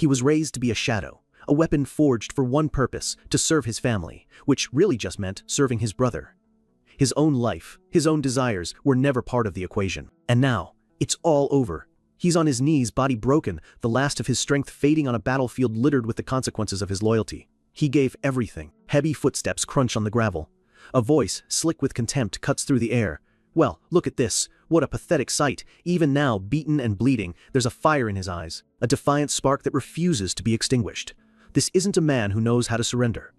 He was raised to be a shadow, a weapon forged for one purpose, to serve his family, which really just meant serving his brother. His own life, his own desires were never part of the equation. And now, it's all over. He's on his knees, body broken, the last of his strength fading on a battlefield littered with the consequences of his loyalty. He gave everything. Heavy footsteps crunch on the gravel. A voice, slick with contempt, cuts through the air. Well, look at this. What a pathetic sight. Even now, beaten and bleeding, there's a fire in his eyes, a defiant spark that refuses to be extinguished. This isn't a man who knows how to surrender.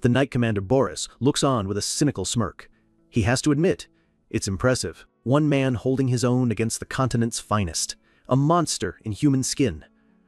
The Knight Commander Boris looks on with a cynical smirk. He has to admit, it's impressive. One man holding his own against the continent's finest. A monster in human skin.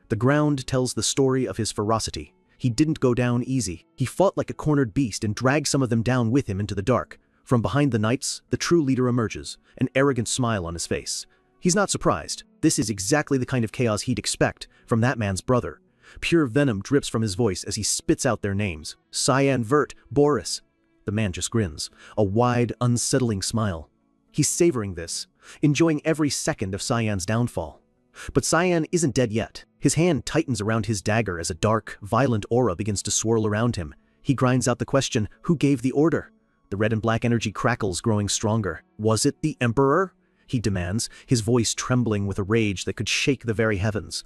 The ground tells the story of his ferocity. He didn't go down easy. He fought like a cornered beast and dragged some of them down with him into the dark. From behind the knights, the true leader emerges, an arrogant smile on his face. He's not surprised. This is exactly the kind of chaos he'd expect from that man's brother. Pure venom drips from his voice as he spits out their names. Cyan, Vert, Boris. The man just grins, a wide, unsettling smile. He's savoring this, enjoying every second of Cyan's downfall. But Cyan isn't dead yet. His hand tightens around his dagger as a dark, violent aura begins to swirl around him. He grinds out the question, who gave the order? The red and black energy crackles, growing stronger. Was it the Emperor? He demands, his voice trembling with a rage that could shake the very heavens.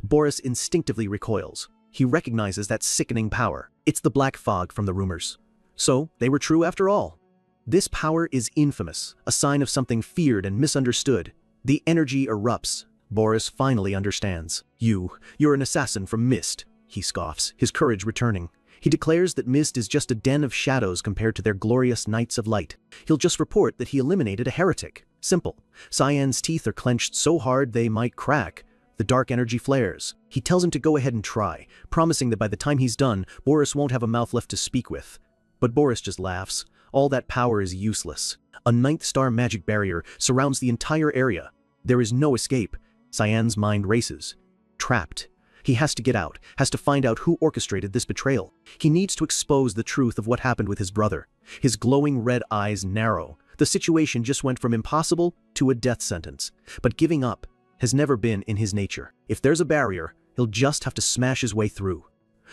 Boris instinctively recoils. He recognizes that sickening power. It's the black fog from the rumors. So, they were true after all. This power is infamous, a sign of something feared and misunderstood. The energy erupts. Boris finally understands. You're an assassin from Mist, he scoffs, his courage returning. He declares that Mist is just a den of shadows compared to their glorious Knights of Light. He'll just report that he eliminated a heretic. Simple. Cyan's teeth are clenched so hard they might crack. The dark energy flares. He tells him to go ahead and try, promising that by the time he's done, Boris won't have a mouth left to speak with. But Boris just laughs. All that power is useless. A 9th star magic barrier surrounds the entire area. There is no escape. Cyan's mind races. Trapped. He has to get out, has to find out who orchestrated this betrayal. He needs to expose the truth of what happened with his brother. His glowing red eyes narrow. The situation just went from impossible to a death sentence. But giving up has never been in his nature. If there's a barrier, he'll just have to smash his way through.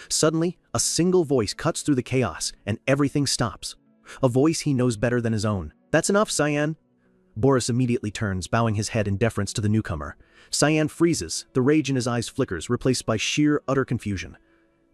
Suddenly, a single voice cuts through the chaos, and everything stops. A voice he knows better than his own. That's enough, Cyan. Boris immediately turns, bowing his head in deference to the newcomer. Cyan freezes, the rage in his eyes flickers, replaced by sheer, utter confusion.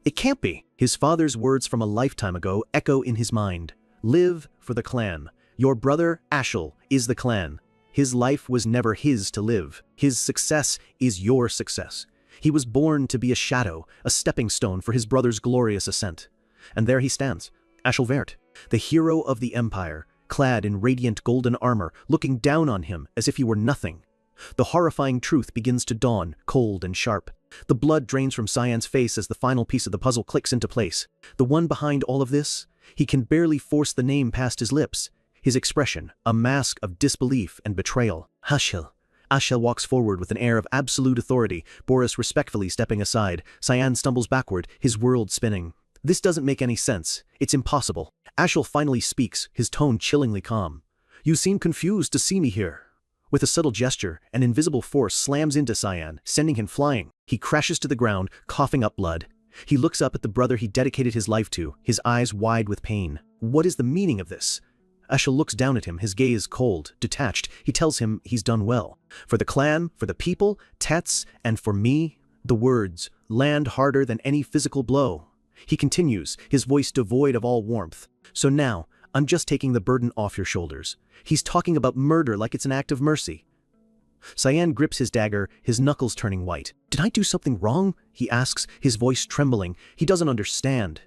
It can't be. His father's words from a lifetime ago echo in his mind. Live for the clan. Your brother, Ashel, is the clan. His life was never his to live. His success is your success. He was born to be a shadow, a stepping stone for his brother's glorious ascent. And there he stands, Ashel Vert, the hero of the Empire, clad in radiant golden armor, looking down on him as if he were nothing. The horrifying truth begins to dawn, cold and sharp. The blood drains from Cyan's face as the final piece of the puzzle clicks into place. The one behind all of this? He can barely force the name past his lips. His expression, a mask of disbelief and betrayal. Ashel. Ashel walks forward with an air of absolute authority, Boris respectfully stepping aside. Cyan stumbles backward, his world spinning. This doesn't make any sense. It's impossible. Ashel finally speaks, his tone chillingly calm. You seem confused to see me here. With a subtle gesture, an invisible force slams into Cyan, sending him flying. He crashes to the ground, coughing up blood. He looks up at the brother he dedicated his life to, his eyes wide with pain. What is the meaning of this? Ashel looks down at him, his gaze cold, detached. He tells him he's done well. For the clan, for the people, Tats, and for me, the words land harder than any physical blow. He continues, his voice devoid of all warmth. So now, I'm just taking the burden off your shoulders. He's talking about murder like it's an act of mercy. Cyan grips his dagger, his knuckles turning white. Did I do something wrong? He asks, his voice trembling. He doesn't understand.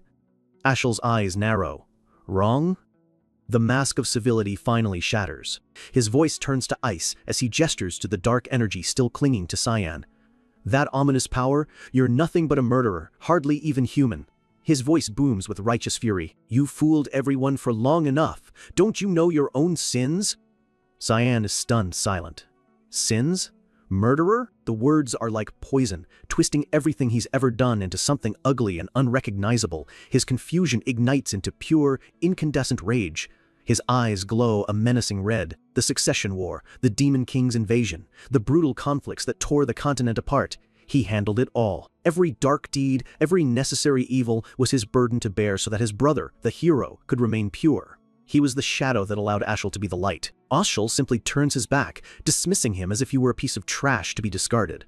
Ashel's eyes narrow. Wrong? The mask of civility finally shatters. His voice turns to ice as he gestures to the dark energy still clinging to Cyan. That ominous power? You're nothing but a murderer, hardly even human. His voice booms with righteous fury. You fooled everyone for long enough. Don't you know your own sins? Cyan is stunned silent. Sins? Murderer? The words are like poison, twisting everything he's ever done into something ugly and unrecognizable. His confusion ignites into pure, incandescent rage. His eyes glow a menacing red. The Succession War, the Demon King's invasion, the brutal conflicts that tore the continent apart. He handled it all. Every dark deed, every necessary evil was his burden to bear so that his brother, the hero, could remain pure. He was the shadow that allowed Ashel to be the light. Ashel simply turns his back, dismissing him as if he were a piece of trash to be discarded.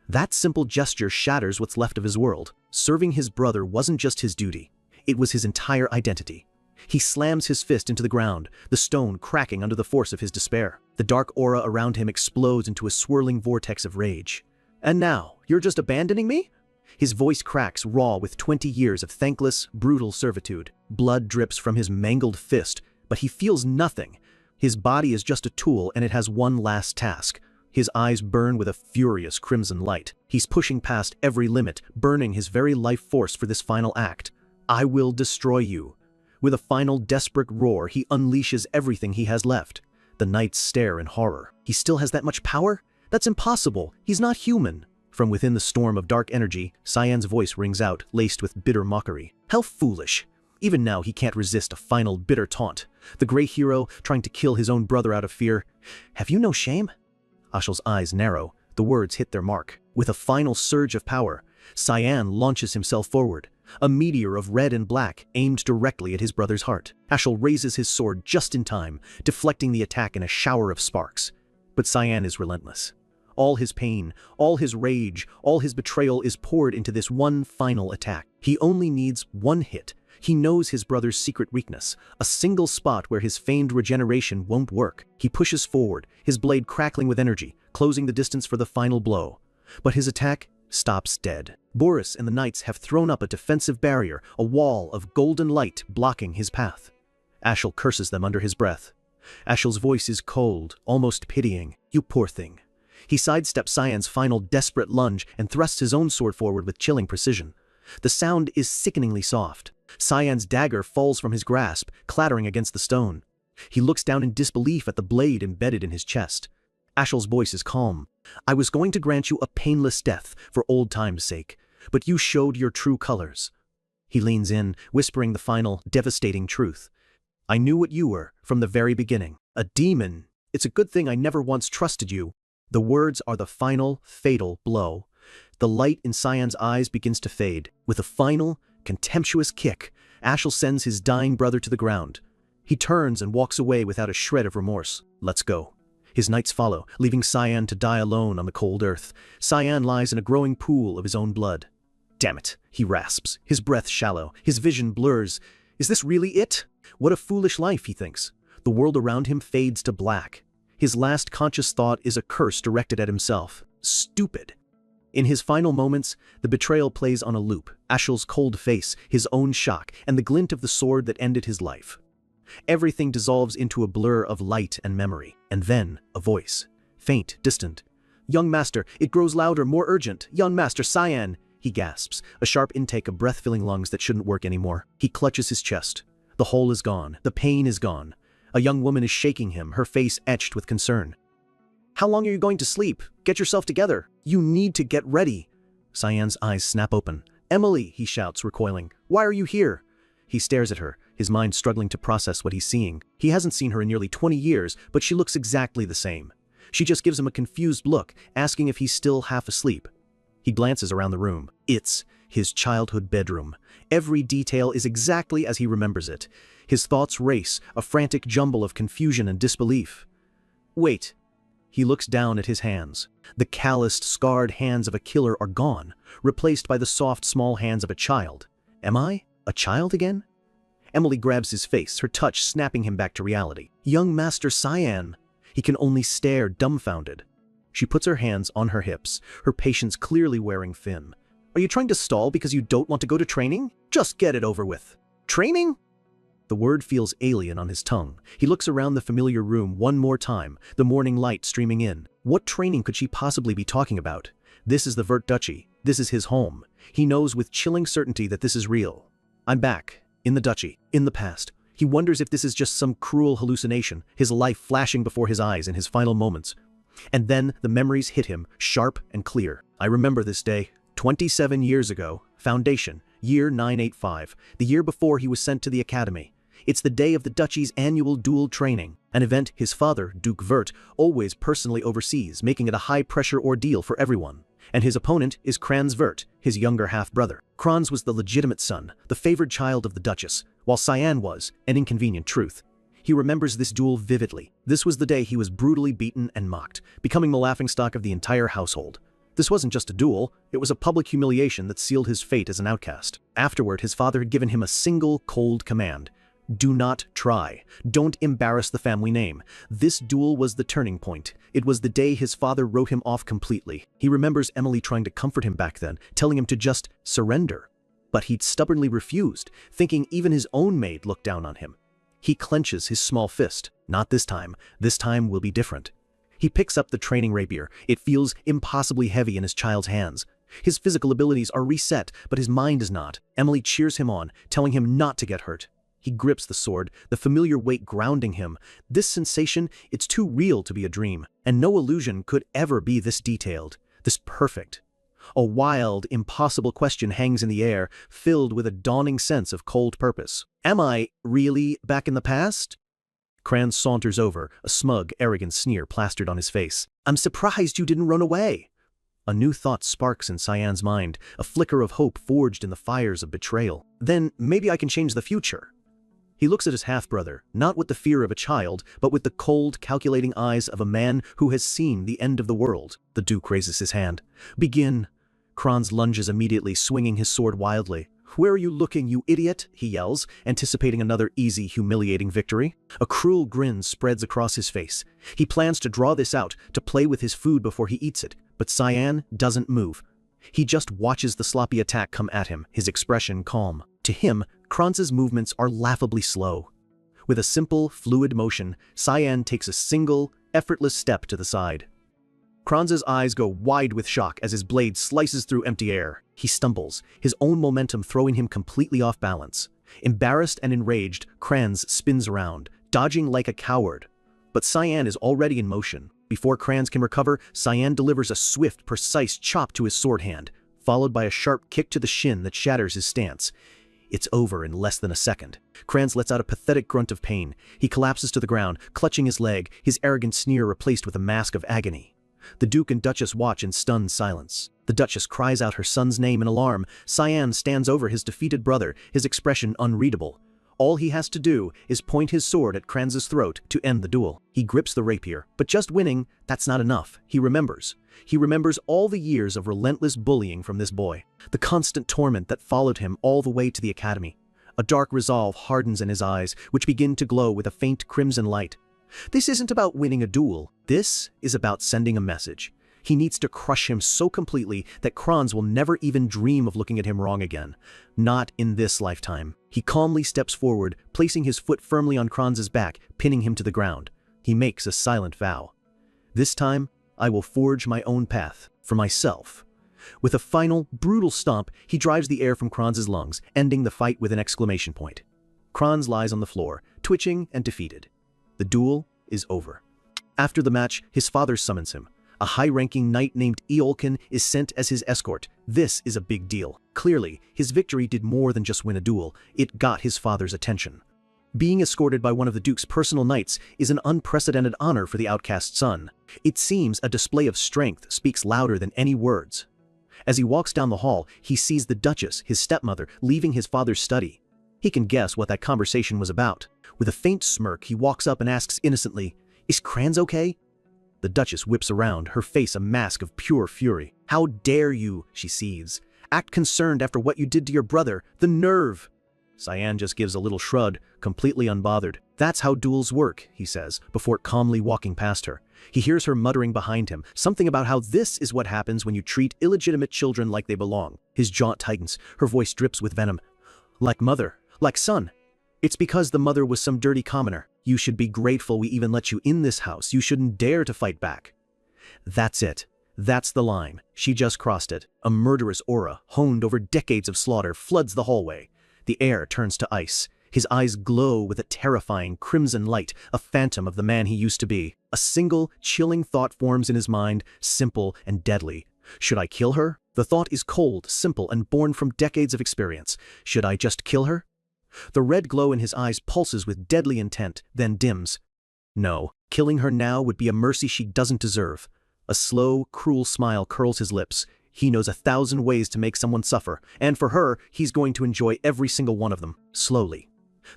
That simple gesture shatters what's left of his world. Serving his brother wasn't just his duty. It was his entire identity. He slams his fist into the ground, the stone cracking under the force of his despair. The dark aura around him explodes into a swirling vortex of rage. "And now, you're just abandoning me?" His voice cracks raw with 20 years of thankless, brutal servitude. Blood drips from his mangled fist, but he feels nothing. His body is just a tool and it has one last task. His eyes burn with a furious crimson light. He's pushing past every limit, burning his very life force for this final act. "I will destroy you." With a final desperate roar, he unleashes everything he has left. The knights stare in horror. He still has that much power? That's impossible. He's not human. From within the storm of dark energy, Cyan's voice rings out, laced with bitter mockery. How foolish. Even now, he can't resist a final bitter taunt. The great hero trying to kill his own brother out of fear. "Have you no shame?" Ashel's eyes narrow. The words hit their mark. With a final surge of power, Cyan launches himself forward. A meteor of red and black aimed directly at his brother's heart. Ashel raises his sword just in time, deflecting the attack in a shower of sparks. But Cyan is relentless. All his pain, all his rage, all his betrayal is poured into this one final attack. He only needs one hit. He knows his brother's secret weakness, a single spot where his feigned regeneration won't work. He pushes forward, his blade crackling with energy, closing the distance for the final blow. But his attack stops dead. Boris and the knights have thrown up a defensive barrier, a wall of golden light blocking his path. Ashel curses them under his breath. Ashel's voice is cold, almost pitying. "You poor thing." He sidesteps Cyan's final desperate lunge and thrusts his own sword forward with chilling precision. The sound is sickeningly soft. Cyan's dagger falls from his grasp, clattering against the stone. He looks down in disbelief at the blade embedded in his chest. Ashel's voice is calm. "I was going to grant you a painless death for old time's sake, but you showed your true colors." He leans in, whispering the final, devastating truth. "I knew what you were from the very beginning. A demon. It's a good thing I never once trusted you." The words are the final, fatal blow. The light in Cyan's eyes begins to fade. With a final, contemptuous kick, Ashel sends his dying brother to the ground. He turns and walks away without a shred of remorse. "Let's go." His knights follow, leaving Cyan to die alone on the cold earth. Cyan lies in a growing pool of his own blood. "Damn it," he rasps, his breath shallow, his vision blurs. Is this really it? What a foolish life, he thinks. The world around him fades to black. His last conscious thought is a curse directed at himself. Stupid. In his final moments, the betrayal plays on a loop. Ashel's cold face, his own shock, and the glint of the sword that ended his life. Everything dissolves into a blur of light and memory. And then, a voice. Faint, distant. "Young master," it grows louder, more urgent. "Young master, Cyan!" He gasps, a sharp intake of breath-filling lungs that shouldn't work anymore. He clutches his chest. The hole is gone. The pain is gone. A young woman is shaking him, her face etched with concern. "How long are you going to sleep? Get yourself together. You need to get ready." Cyan's eyes snap open. "Emily," he shouts, recoiling. "Why are you here?" He stares at her, his mind struggling to process what he's seeing. He hasn't seen her in nearly 20 years, but she looks exactly the same. She just gives him a confused look, asking if he's still half asleep. He glances around the room. It's his childhood bedroom. Every detail is exactly as he remembers it. His thoughts race, a frantic jumble of confusion and disbelief. Wait. He looks down at his hands. The calloused, scarred hands of a killer are gone, replaced by the soft, small hands of a child. Am I a child again? Emily grabs his face, her touch snapping him back to reality. "Young Master Cyan." He can only stare, dumbfounded. She puts her hands on her hips, her patience clearly wearing thin. "Are you trying to stall because you don't want to go to training? Just get it over with." "Training?" The word feels alien on his tongue. He looks around the familiar room one more time, the morning light streaming in. What training could she possibly be talking about? This is the Vert Duchy. This is his home. He knows with chilling certainty that this is real. I'm back. In the duchy. In the past. He wonders if this is just some cruel hallucination, his life flashing before his eyes in his final moments. And then the memories hit him, sharp and clear. I remember this day. 27 years ago. Foundation. Year 985. The year before he was sent to the academy. It's the day of the duchy's annual duel training, an event his father, Duke Vert, always personally oversees, making it a high-pressure ordeal for everyone. And his opponent is Kranz Vert, his younger half-brother. Kranz was the legitimate son, the favored child of the Duchess, while Cyan was an inconvenient truth. He remembers this duel vividly. This was the day he was brutally beaten and mocked, becoming the laughingstock of the entire household. This wasn't just a duel, it was a public humiliation that sealed his fate as an outcast. Afterward, his father had given him a single, cold command. Do not try. Don't embarrass the family name. This duel was the turning point. It was the day his father wrote him off completely. He remembers Emily trying to comfort him back then, telling him to just surrender. But he'd stubbornly refused, thinking even his own maid looked down on him. He clenches his small fist. Not this time. This time will be different. He picks up the training rapier. It feels impossibly heavy in his child's hands. His physical abilities are reset, but his mind is not. Emily cheers him on, telling him not to get hurt. He grips the sword, the familiar weight grounding him. This sensation, it's too real to be a dream, and no illusion could ever be this detailed, this perfect. A wild, impossible question hangs in the air, filled with a dawning sense of cold purpose. Am I really back in the past? Kranz saunters over, a smug, arrogant sneer plastered on his face. I'm surprised you didn't run away. A new thought sparks in Cyan's mind, a flicker of hope forged in the fires of betrayal. Then maybe I can change the future. He looks at his half-brother, not with the fear of a child, but with the cold, calculating eyes of a man who has seen the end of the world. The Duke raises his hand. Begin. Kranz lunges immediately, swinging his sword wildly. Where are you looking, you idiot? He yells, anticipating another easy, humiliating victory. A cruel grin spreads across his face. He plans to draw this out, to play with his food before he eats it, but Cyan doesn't move. He just watches the sloppy attack come at him, his expression calm. To him, Kranz's movements are laughably slow. With a simple, fluid motion, Cyan takes a single, effortless step to the side. Kranz's eyes go wide with shock as his blade slices through empty air. He stumbles, his own momentum throwing him completely off balance. Embarrassed and enraged, Kranz spins around, dodging like a coward. But Cyan is already in motion. Before Kranz can recover, Cyan delivers a swift, precise chop to his sword hand, followed by a sharp kick to the shin that shatters his stance. It's over in less than a second. Kranz lets out a pathetic grunt of pain. He collapses to the ground, clutching his leg, his arrogant sneer replaced with a mask of agony. The Duke and Duchess watch in stunned silence. The Duchess cries out her son's name in alarm. Cyan stands over his defeated brother, his expression unreadable. All he has to do is point his sword at Kranz's throat to end the duel. He grips the rapier, but just winning, that's not enough. He remembers. He remembers all the years of relentless bullying from this boy, the constant torment that followed him all the way to the academy. A dark resolve hardens in his eyes, which begin to glow with a faint crimson light. This isn't about winning a duel. This is about sending a message. He needs to crush him so completely that Kranz will never even dream of looking at him wrong again. Not in this lifetime. He calmly steps forward, placing his foot firmly on Kranz's back, pinning him to the ground. He makes a silent vow. This time, I will forge my own path, for myself. With a final, brutal stomp, he drives the air from Kranz's lungs, ending the fight with an exclamation point. Kranz lies on the floor, twitching and defeated. The duel is over. After the match, his father summons him. A high-ranking knight named Eolkin is sent as his escort. This is a big deal. Clearly, his victory did more than just win a duel. It got his father's attention. Being escorted by one of the Duke's personal knights is an unprecedented honor for the outcast son. It seems a display of strength speaks louder than any words. As he walks down the hall, he sees the Duchess, his stepmother, leaving his father's study. He can guess what that conversation was about. With a faint smirk, he walks up and asks innocently, "Is Kranz okay?" The Duchess whips around, her face a mask of pure fury. "How dare you," she seethes. "Act concerned after what you did to your brother. The nerve!" Cyan just gives a little shrug, completely unbothered. "That's how duels work," he says, before calmly walking past her. He hears her muttering behind him, something about how this is what happens when you treat illegitimate children like they belong. His jaw tightens, her voice drips with venom. "Like mother, like son. It's because the mother was some dirty commoner. You should be grateful we even let you in this house. You shouldn't dare to fight back." That's it. That's the line. She just crossed it. A murderous aura, honed over decades of slaughter, floods the hallway. The air turns to ice. His eyes glow with a terrifying crimson light, a phantom of the man he used to be. A single, chilling thought forms in his mind, simple and deadly. Should I kill her? The thought is cold, simple, and born from decades of experience. Should I just kill her? The red glow in his eyes pulses with deadly intent, then dims. No, killing her now would be a mercy she doesn't deserve. A slow, cruel smile curls his lips. He knows 1,000 ways to make someone suffer, and for her, he's going to enjoy every single one of them, slowly.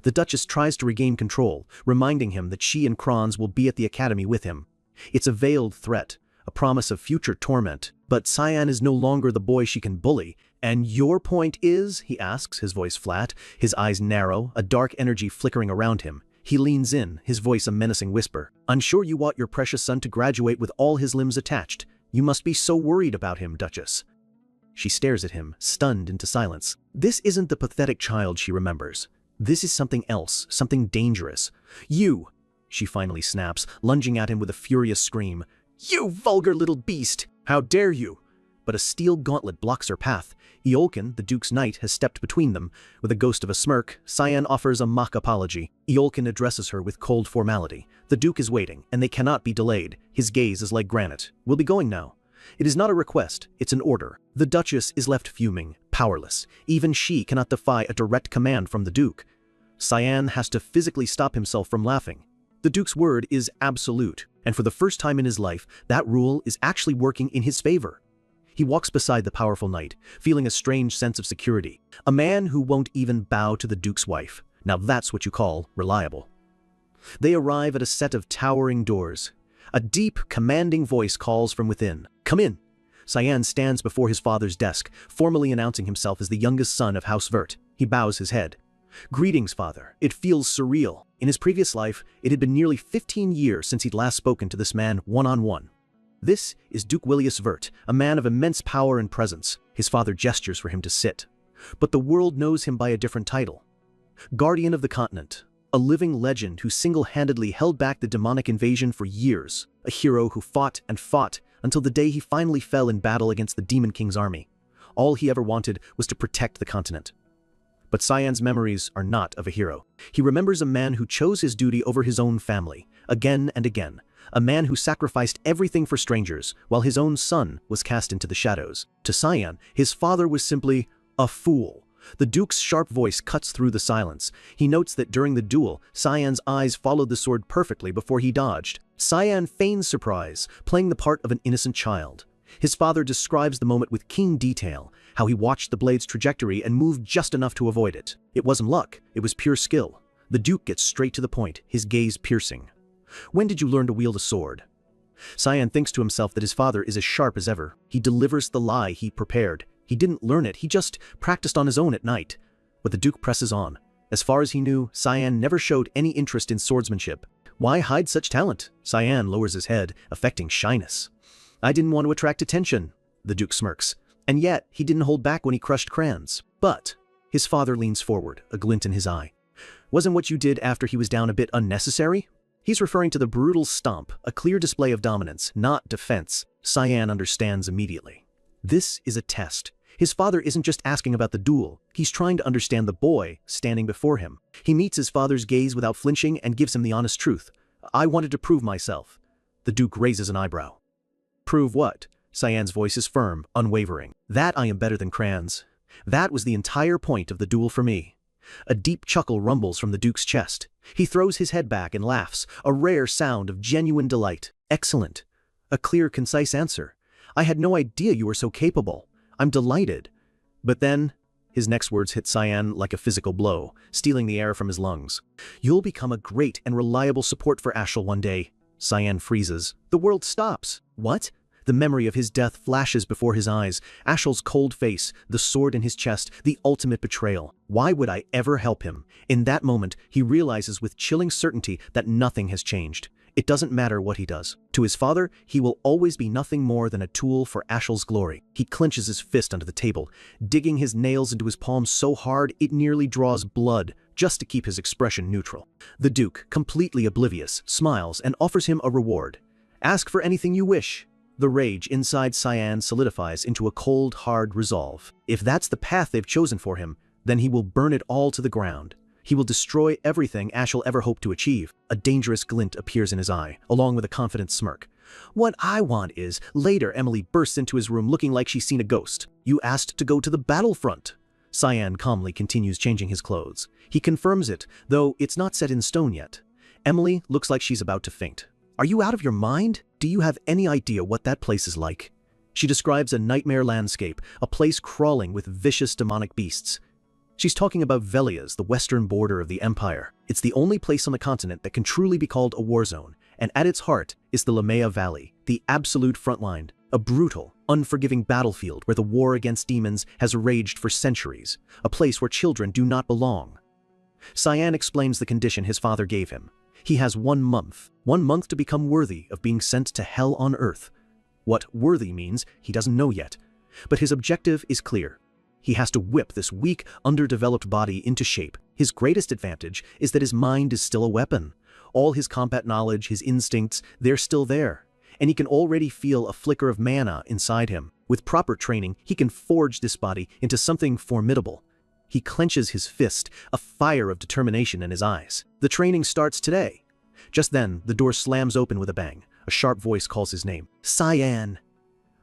The Duchess tries to regain control, reminding him that she and Kranz will be at the academy with him. It's a veiled threat, a promise of future torment, but Cyan is no longer the boy she can bully. "And your point is?" he asks, his voice flat, his eyes narrow, a dark energy flickering around him. He leans in, his voice a menacing whisper. "I'm sure you want your precious son to graduate with all his limbs attached. You must be so worried about him, Duchess." She stares at him, stunned into silence. This isn't the pathetic child she remembers. This is something else, something dangerous. "You!" she finally snaps, lunging at him with a furious scream. "You vulgar little beast! How dare you!" But a steel gauntlet blocks her path. Iolkin, the Duke's knight, has stepped between them. With a ghost of a smirk, Cyan offers a mock apology. Iolkin addresses her with cold formality. The Duke is waiting, and they cannot be delayed. His gaze is like granite. "We'll be going now." It is not a request, it's an order. The Duchess is left fuming, powerless. Even she cannot defy a direct command from the Duke. Cyan has to physically stop himself from laughing. The Duke's word is absolute, and for the first time in his life, that rule is actually working in his favor. He walks beside the powerful knight, feeling a strange sense of security. A man who won't even bow to the Duke's wife. Now that's what you call reliable. They arrive at a set of towering doors. A deep, commanding voice calls from within. "Come in." Cyan stands before his father's desk, formally announcing himself as the youngest son of House Vert. He bows his head. "Greetings, father." It feels surreal. In his previous life, it had been nearly 15 years since he'd last spoken to this man one-on-one. This is Duke Willius Vert, a man of immense power and presence. His father gestures for him to sit. But the world knows him by a different title. Guardian of the Continent, a living legend who single-handedly held back the demonic invasion for years, a hero who fought and fought until the day he finally fell in battle against the Demon King's army. All he ever wanted was to protect the continent. But Cyan's memories are not of a hero. He remembers a man who chose his duty over his own family, again and again. A man who sacrificed everything for strangers, while his own son was cast into the shadows. To Cyan, his father was simply a fool. The Duke's sharp voice cuts through the silence. He notes that during the duel, Cyan's eyes followed the sword perfectly before he dodged. Cyan feigns surprise, playing the part of an innocent child. His father describes the moment with keen detail, how he watched the blade's trajectory and moved just enough to avoid it. It wasn't luck, it was pure skill. The Duke gets straight to the point, his gaze piercing. "When did you learn to wield a sword?" Cyan thinks to himself that his father is as sharp as ever. He delivers the lie he prepared. He didn't learn it, he just practiced on his own at night. But the Duke presses on. As far as he knew, Cyan never showed any interest in swordsmanship. Why hide such talent? Cyan lowers his head, affecting shyness. "I didn't want to attract attention," the Duke smirks. And yet, he didn't hold back when he crushed Kranz. "But," his father leans forward, a glint in his eye. "Wasn't what you did after he was down a bit unnecessary?" He's referring to the brutal stomp, a clear display of dominance, not defense. Cyan understands immediately. This is a test. His father isn't just asking about the duel, he's trying to understand the boy standing before him. He meets his father's gaze without flinching and gives him the honest truth. "I wanted to prove myself." The Duke raises an eyebrow. "Prove what?" Cyan's voice is firm, unwavering. "That I am better than Kranz. That was the entire point of the duel for me." A deep chuckle rumbles from the Duke's chest. He throws his head back and laughs, a rare sound of genuine delight. "Excellent. A clear, concise answer. I had no idea you were so capable. I'm delighted." But then, his next words hit Cyan like a physical blow, stealing the air from his lungs. "You'll become a great and reliable support for Ashel one day." Cyan freezes. The world stops. What? The memory of his death flashes before his eyes. Ashel's cold face, the sword in his chest, the ultimate betrayal. Why would I ever help him? In that moment, he realizes with chilling certainty that nothing has changed. It doesn't matter what he does. To his father, he will always be nothing more than a tool for Ashel's glory. He clenches his fist under the table, digging his nails into his palm so hard it nearly draws blood, just to keep his expression neutral. The Duke, completely oblivious, smiles and offers him a reward. "Ask for anything you wish." The rage inside Cyan solidifies into a cold, hard resolve. If that's the path they've chosen for him, then he will burn it all to the ground. He will destroy everything Ashel ever hoped to achieve. A dangerous glint appears in his eye, along with a confident smirk. "What I want is..." Later, Emily bursts into his room looking like she's seen a ghost. "You asked to go to the battlefront." Cyan calmly continues changing his clothes. He confirms it, though it's not set in stone yet. Emily looks like she's about to faint. "Are you out of your mind?" Do you have any idea what that place is like? She describes a nightmare landscape, a place crawling with vicious demonic beasts. She's talking about Velias, the western border of the empire. It's the only place on the continent that can truly be called a war zone, and at its heart is the Lamea Valley, the absolute frontline, a brutal, unforgiving battlefield where the war against demons has raged for centuries, a place where children do not belong. Cyan explains the condition his father gave him. He has 1 month to become worthy of being sent to hell on earth. What worthy means, he doesn't know yet, but his objective is clear. He has to whip this weak, underdeveloped body into shape. His greatest advantage is that his mind is still a weapon. All his combat knowledge, his instincts, they're still there, and he can already feel a flicker of mana inside him. With proper training, he can forge this body into something formidable. He clenches his fist, a fire of determination in his eyes. The training starts today. Just then, the door slams open with a bang. A sharp voice calls his name. Cyan!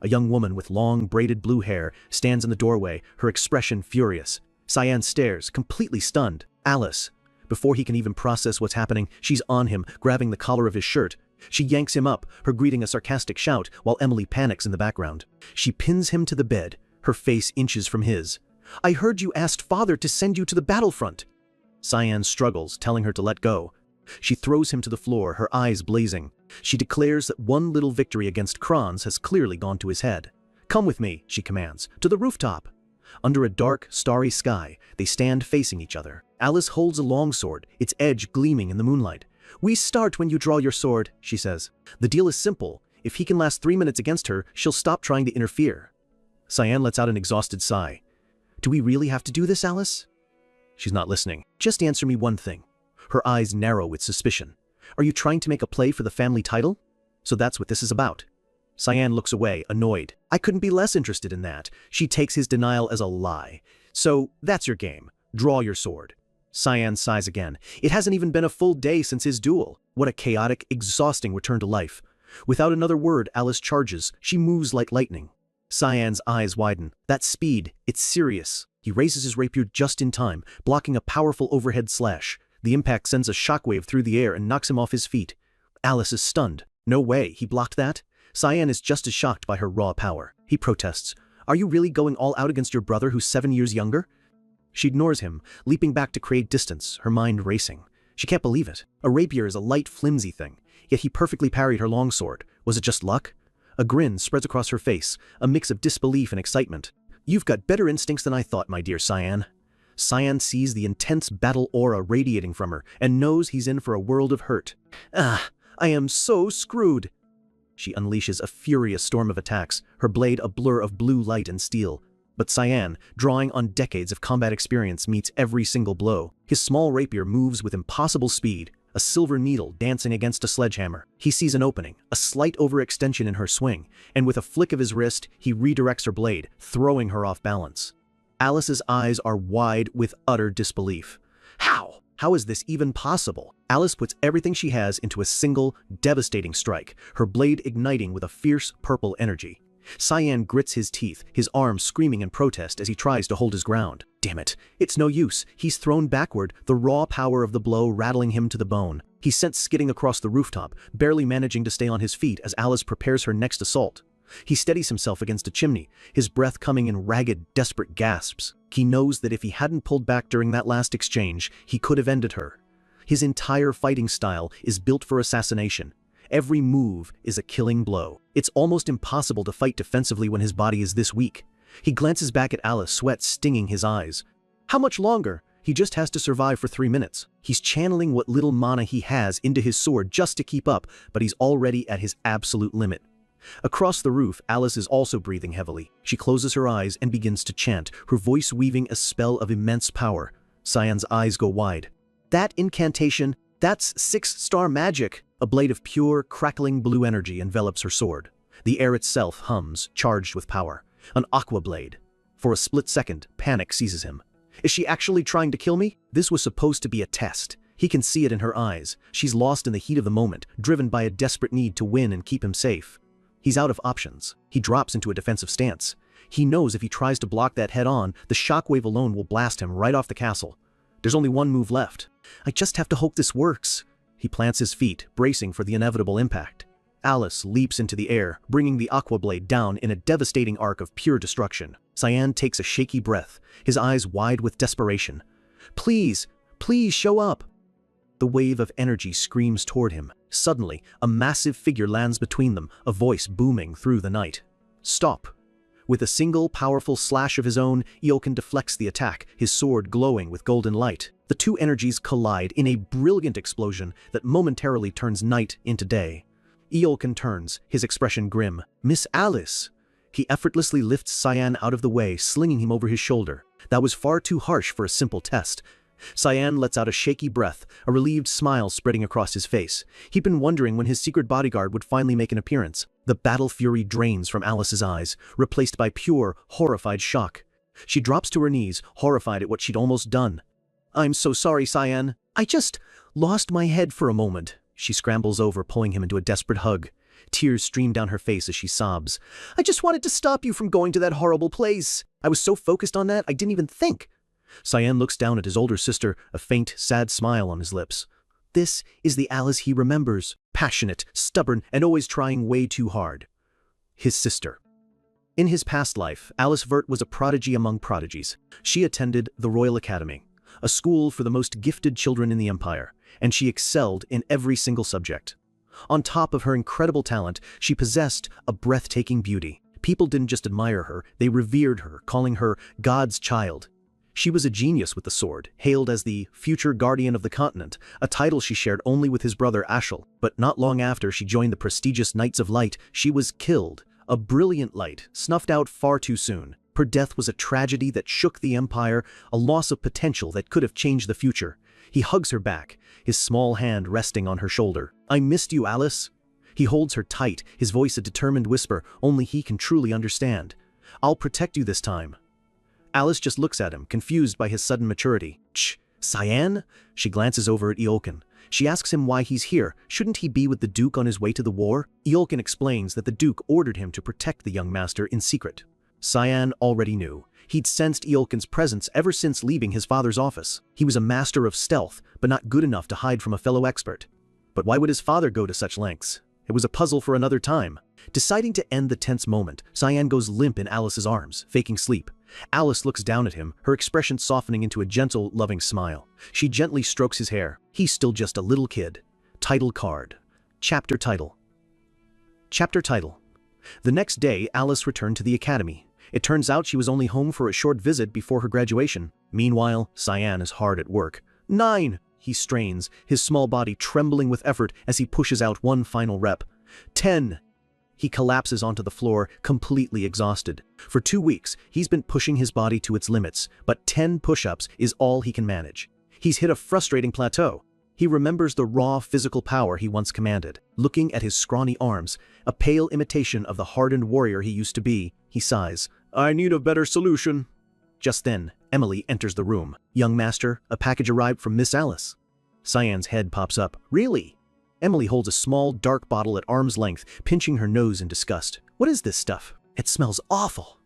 A young woman with long, braided blue hair stands in the doorway, her expression furious. Cyan stares, completely stunned. Alice. Before he can even process what's happening, she's on him, grabbing the collar of his shirt. She yanks him up, her greeting a sarcastic shout, while Emily panics in the background. She pins him to the bed, her face inches from his. I heard you asked Father to send you to the battlefront. Cyan struggles, telling her to let go. She throws him to the floor, her eyes blazing. She declares that one little victory against Kranz has clearly gone to his head. Come with me, she commands, to the rooftop. Under a dark, starry sky, they stand facing each other. Alice holds a longsword, its edge gleaming in the moonlight. We start when you draw your sword, she says. The deal is simple. If he can last 3 minutes against her, she'll stop trying to interfere. Cyan lets out an exhausted sigh. Do we really have to do this, Alice? She's not listening. Just answer me one thing. Her eyes narrow with suspicion. Are you trying to make a play for the family title? So that's what this is about. Cyan looks away, annoyed. I couldn't be less interested in that. She takes his denial as a lie. So that's your game. Draw your sword. Cyan sighs again. It hasn't even been a full day since his duel. What a chaotic, exhausting return to life. Without another word, Alice charges. She moves like lightning. Cyan's eyes widen. That speed, it's serious. He raises his rapier just in time, blocking a powerful overhead slash. The impact sends a shockwave through the air and knocks him off his feet. Alice is stunned. No way, he blocked that? Cyan is just as shocked by her raw power. He protests. Are you really going all out against your brother who's 7 years younger? She ignores him, leaping back to create distance, her mind racing. She can't believe it. A rapier is a light, flimsy thing, yet he perfectly parried her longsword. Was it just luck? A grin spreads across her face, a mix of disbelief and excitement. You've got better instincts than I thought, my dear Cyan. Cyan sees the intense battle aura radiating from her and knows he's in for a world of hurt. Ah, I am so screwed. She unleashes a furious storm of attacks, her blade a blur of blue light and steel. But Cyan, drawing on decades of combat experience, meets every single blow. His small rapier moves with impossible speed, a silver needle dancing against a sledgehammer. He sees an opening, a slight overextension in her swing, and with a flick of his wrist, he redirects her blade, throwing her off balance. Alice's eyes are wide with utter disbelief. How? How is this even possible? Alice puts everything she has into a single, devastating strike, her blade igniting with a fierce, purple energy. Cyan grits his teeth, his arms screaming in protest as he tries to hold his ground. Damn it, it's no use. He's thrown backward, the raw power of the blow rattling him to the bone. He's sent skidding across the rooftop, barely managing to stay on his feet as Alice prepares her next assault. He steadies himself against a chimney, his breath coming in ragged, desperate gasps. He knows that if he hadn't pulled back during that last exchange, he could have ended her. His entire fighting style is built for assassination. Every move is a killing blow. It's almost impossible to fight defensively when his body is this weak. He glances back at Alice, sweat stinging his eyes. How much longer? He just has to survive for 3 minutes. He's channeling what little mana he has into his sword just to keep up, but he's already at his absolute limit. Across the roof, Alice is also breathing heavily. She closes her eyes and begins to chant, her voice weaving a spell of immense power. Cyan's eyes go wide. That incantation, that's 6-star magic! A blade of pure, crackling blue energy envelops her sword. The air itself hums, charged with power. An aqua blade. For a split second, panic seizes him. Is she actually trying to kill me? This was supposed to be a test. He can see it in her eyes. She's lost in the heat of the moment, driven by a desperate need to win and keep him safe. He's out of options. He drops into a defensive stance. He knows if he tries to block that head-on, the shockwave alone will blast him right off the castle. There's only one move left. I just have to hope this works. He plants his feet, bracing for the inevitable impact. Alice leaps into the air, bringing the aqua blade down in a devastating arc of pure destruction. Cyan takes a shaky breath, his eyes wide with desperation. Please, please show up. The wave of energy screams toward him. Suddenly, a massive figure lands between them, a voice booming through the night. Stop. With a single powerful slash of his own, Ioken deflects the attack, his sword glowing with golden light. The two energies collide in a brilliant explosion that momentarily turns night into day. Ioken turns, his expression grim. Miss Alice! He effortlessly lifts Cyan out of the way, slinging him over his shoulder. That was far too harsh for a simple test. Cyan lets out a shaky breath, a relieved smile spreading across his face. He'd been wondering when his secret bodyguard would finally make an appearance. The battle fury drains from Alice's eyes, replaced by pure, horrified shock. She drops to her knees, horrified at what she'd almost done. I'm so sorry, Cyan. I just lost my head for a moment. She scrambles over, pulling him into a desperate hug. Tears stream down her face as she sobs. I just wanted to stop you from going to that horrible place. I was so focused on that, I didn't even think. Cyan looks down at his older sister, a faint, sad smile on his lips. This is the Alice he remembers, passionate, stubborn, and always trying way too hard. His sister. In his past life, Alice Vert was a prodigy among prodigies. She attended the Royal Academy, a school for the most gifted children in the Empire, and she excelled in every single subject. On top of her incredible talent, she possessed a breathtaking beauty. People didn't just admire her, they revered her, calling her God's child. She was a genius with the sword, hailed as the future guardian of the continent, a title she shared only with his brother Ashel. But not long after she joined the prestigious Knights of Light, she was killed. A brilliant light, snuffed out far too soon. Her death was a tragedy that shook the Empire, a loss of potential that could have changed the future. He hugs her back, his small hand resting on her shoulder. I missed you, Alice. He holds her tight, his voice a determined whisper only he can truly understand. I'll protect you this time. Alice just looks at him, confused by his sudden maturity. Cyan? She glances over at Ioken. She asks him why he's here. Shouldn't he be with the Duke on his way to the war? Ioken explains that the Duke ordered him to protect the young master in secret. Cyan already knew. He'd sensed Ioken's presence ever since leaving his father's office. He was a master of stealth, but not good enough to hide from a fellow expert. But why would his father go to such lengths? It was a puzzle for another time. Deciding to end the tense moment, Cyan goes limp in Alice's arms, faking sleep. Alice looks down at him, her expression softening into a gentle, loving smile. She gently strokes his hair. He's still just a little kid. Title card. Chapter title. Chapter title. The next day, Alice returned to the academy. It turns out she was only home for a short visit before her graduation. Meanwhile, Cyan is hard at work. 9! He strains, his small body trembling with effort as he pushes out one final rep. 10! He collapses onto the floor, completely exhausted. For 2 weeks, he's been pushing his body to its limits, but 10 push-ups is all he can manage. He's hit a frustrating plateau. He remembers the raw physical power he once commanded. Looking at his scrawny arms, a pale imitation of the hardened warrior he used to be, he sighs. I need a better solution. Just then, Emily enters the room. Young master, a package arrived from Miss Alice. Cyan's head pops up. Really? Emily holds a small, dark bottle at arm's length, pinching her nose in disgust. What is this stuff? It smells awful.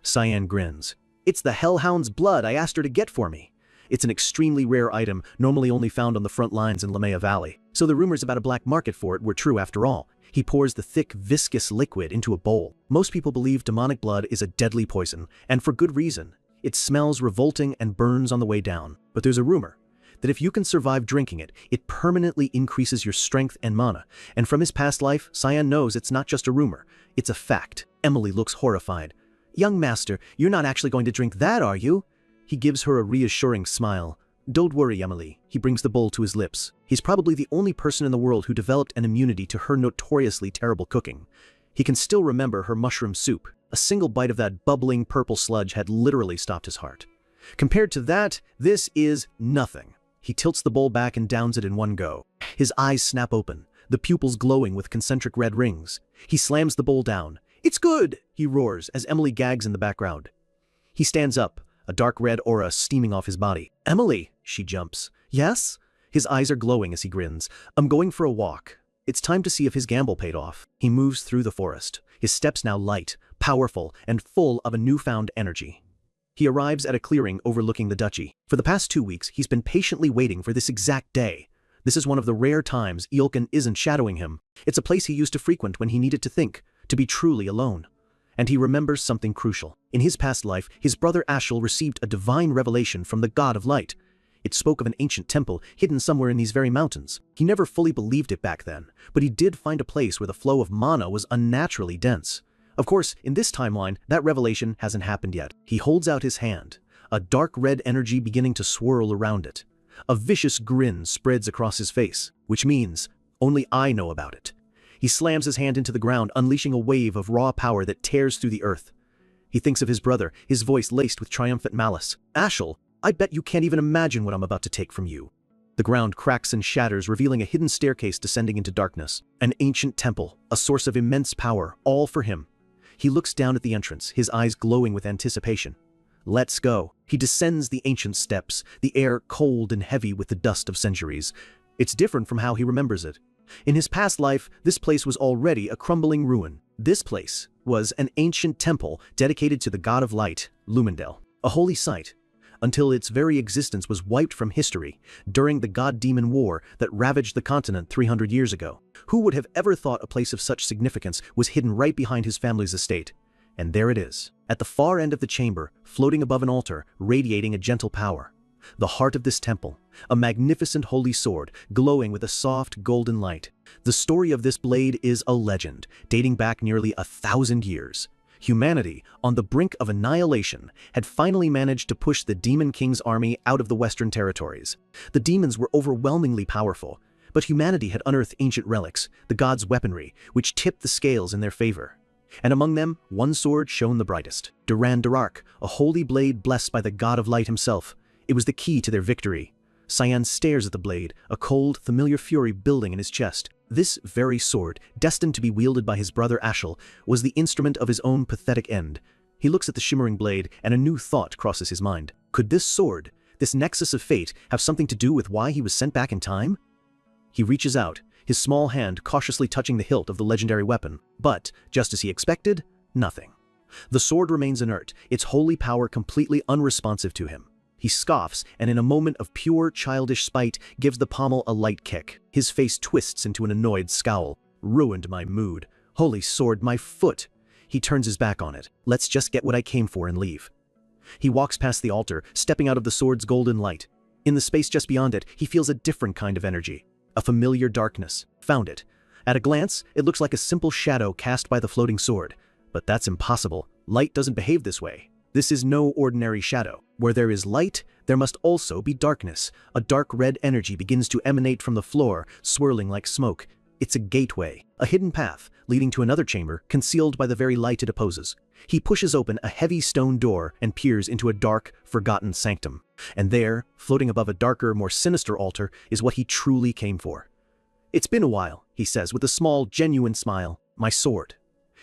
Cyan grins. It's the hellhound's blood I asked her to get for me. It's an extremely rare item, normally only found on the front lines in Lamea Valley. So the rumors about a black market for it were true after all. He pours the thick, viscous liquid into a bowl. Most people believe demonic blood is a deadly poison, and for good reason. It smells revolting and burns on the way down. But there's a rumor that if you can survive drinking it, it permanently increases your strength and mana. And from his past life, Cyan knows it's not just a rumor, it's a fact. Emily looks horrified. Young master, you're not actually going to drink that, are you? He gives her a reassuring smile. Don't worry, Emily. He brings the bowl to his lips. He's probably the only person in the world who developed an immunity to her notoriously terrible cooking. He can still remember her mushroom soup. A single bite of that bubbling purple sludge had literally stopped his heart. Compared to that, this is nothing. He tilts the bowl back and downs it in one go. His eyes snap open, the pupils glowing with concentric red rings. He slams the bowl down. It's good, he roars as Emily gags in the background. He stands up, a dark red aura steaming off his body. Emily, she jumps. Yes? His eyes are glowing as he grins. I'm going for a walk. It's time to see if his gamble paid off. He moves through the forest, his steps now light, powerful, and full of a newfound energy. He arrives at a clearing overlooking the duchy. For the past 2 weeks, he's been patiently waiting for this exact day. This is one of the rare times Eolkin isn't shadowing him. It's a place he used to frequent when he needed to think, to be truly alone. And he remembers something crucial. In his past life, his brother Ashel received a divine revelation from the god of light. It spoke of an ancient temple hidden somewhere in these very mountains. He never fully believed it back then, but he did find a place where the flow of mana was unnaturally dense. Of course, in this timeline, that revelation hasn't happened yet. He holds out his hand, a dark red energy beginning to swirl around it. A vicious grin spreads across his face, which means, only I know about it. He slams his hand into the ground, unleashing a wave of raw power that tears through the earth. He thinks of his brother, his voice laced with triumphant malice. Ashel, I bet you can't even imagine what I'm about to take from you. The ground cracks and shatters, revealing a hidden staircase descending into darkness. An ancient temple, a source of immense power, all for him. He looks down at the entrance, his eyes glowing with anticipation. Let's go. He descends the ancient steps, the air cold and heavy with the dust of centuries. It's different from how he remembers it. In his past life, this place was already a crumbling ruin. This place was an ancient temple dedicated to the god of light, Lumendel, a holy site, until its very existence was wiped from history during the God-Demon War that ravaged the continent 300 years ago. Who would have ever thought a place of such significance was hidden right behind his family's estate? And there it is, at the far end of the chamber, floating above an altar, radiating a gentle power. The heart of this temple, a magnificent holy sword, glowing with a soft golden light. The story of this blade is a legend, dating back nearly 1,000 years. Humanity, on the brink of annihilation, had finally managed to push the Demon King's army out of the Western territories. The demons were overwhelmingly powerful, but humanity had unearthed ancient relics, the gods' weaponry, which tipped the scales in their favor. And among them, one sword shone the brightest. Duran Darak, a holy blade blessed by the god of light himself. It was the key to their victory. Cyan stares at the blade, a cold, familiar fury building in his chest. This very sword, destined to be wielded by his brother Ashel, was the instrument of his own pathetic end. He looks at the shimmering blade, and a new thought crosses his mind. Could this sword, this nexus of fate, have something to do with why he was sent back in time? He reaches out, his small hand cautiously touching the hilt of the legendary weapon. But, just as he expected, nothing. The sword remains inert, its holy power completely unresponsive to him. He scoffs, and in a moment of pure childish spite, gives the pommel a light kick. His face twists into an annoyed scowl. Ruined my mood. Holy sword, my foot. He turns his back on it. Let's just get what I came for and leave. He walks past the altar, stepping out of the sword's golden light. In the space just beyond it, he feels a different kind of energy. A familiar darkness. Found it. At a glance, it looks like a simple shadow cast by the floating sword. But that's impossible. Light doesn't behave this way. This is no ordinary shadow. Where there is light, there must also be darkness. A dark red energy begins to emanate from the floor, swirling like smoke. It's a gateway, a hidden path, leading to another chamber, concealed by the very light it opposes. He pushes open a heavy stone door and peers into a dark, forgotten sanctum. And there, floating above a darker, more sinister altar, is what he truly came for. It's been a while, he says with a small, genuine smile. My sword.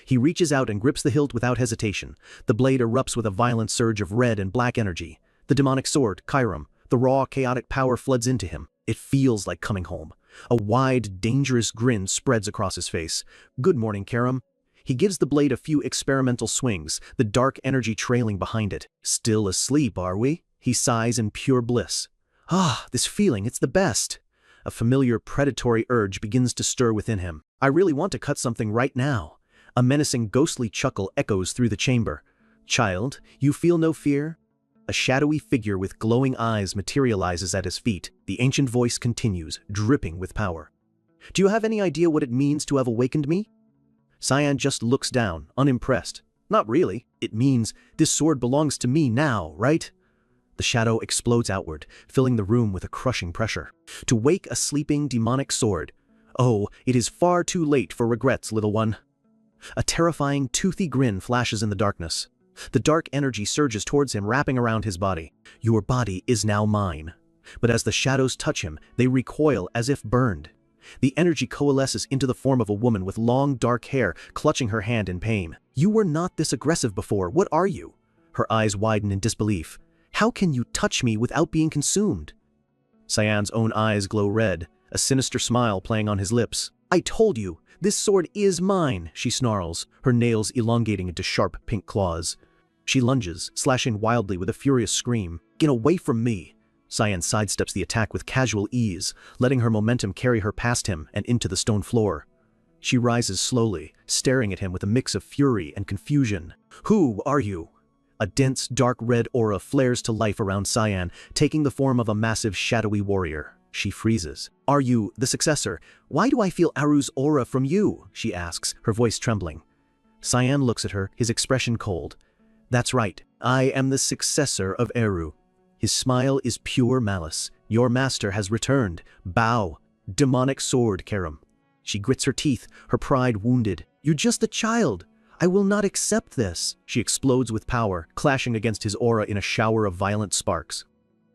He reaches out and grips the hilt without hesitation. The blade erupts with a violent surge of red and black energy. The demonic sword, Kyram, the raw, chaotic power floods into him. It feels like coming home. A wide, dangerous grin spreads across his face. Good morning, Kyram. He gives the blade a few experimental swings, the dark energy trailing behind it. Still asleep, are we? He sighs in pure bliss. Ah, this feeling, it's the best. A familiar predatory urge begins to stir within him. I really want to cut something right now. A menacing ghostly chuckle echoes through the chamber. Child, you feel no fear? A shadowy figure with glowing eyes materializes at his feet. The ancient voice continues, dripping with power. Do you have any idea what it means to have awakened me? Cyan just looks down, unimpressed. Not really. It means this sword belongs to me now, right? The shadow explodes outward, filling the room with a crushing pressure. To wake a sleeping demonic sword. Oh, it is far too late for regrets, little one. A terrifying, toothy grin flashes in the darkness. The dark energy surges towards him, wrapping around his body. Your body is now mine. But as the shadows touch him, they recoil as if burned. The energy coalesces into the form of a woman with long, dark hair, clutching her hand in pain. You were not this aggressive before. What are you? Her eyes widen in disbelief. How can you touch me without being consumed? Cyan's own eyes glow red, a sinister smile playing on his lips. I told you, this sword is mine, she snarls, her nails elongating into sharp pink claws. She lunges, slashing wildly with a furious scream. Get away from me! Cyan sidesteps the attack with casual ease, letting her momentum carry her past him and into the stone floor. She rises slowly, staring at him with a mix of fury and confusion. "Who are you?" A dense, dark red aura flares to life around Cyan, taking the form of a massive, shadowy warrior. She freezes. "Are you the successor? Why do I feel Aru's aura from you?" she asks, her voice trembling. Cyan looks at her, his expression cold. "That's right. I am the successor of Eru." His smile is pure malice. "Your master has returned. Bow. Demonic sword, Karam." She grits her teeth, her pride wounded. "You're just a child. I will not accept this." She explodes with power, clashing against his aura in a shower of violent sparks.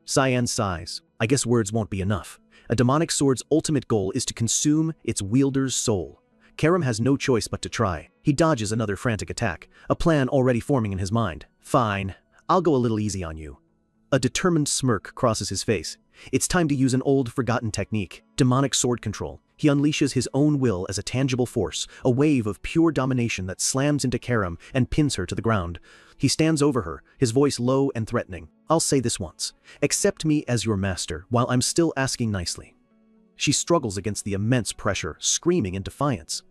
Cyan sighs. "I guess words won't be enough. A demonic sword's ultimate goal is to consume its wielder's soul." Karam has no choice but to try. He dodges another frantic attack, a plan already forming in his mind. "Fine. I'll go a little easy on you." A determined smirk crosses his face. It's time to use an old, forgotten technique, demonic sword control. He unleashes his own will as a tangible force, a wave of pure domination that slams into Karam and pins her to the ground. He stands over her, his voice low and threatening. "I'll say this once. Accept me as your master, while I'm still asking nicely." She struggles against the immense pressure, screaming in defiance.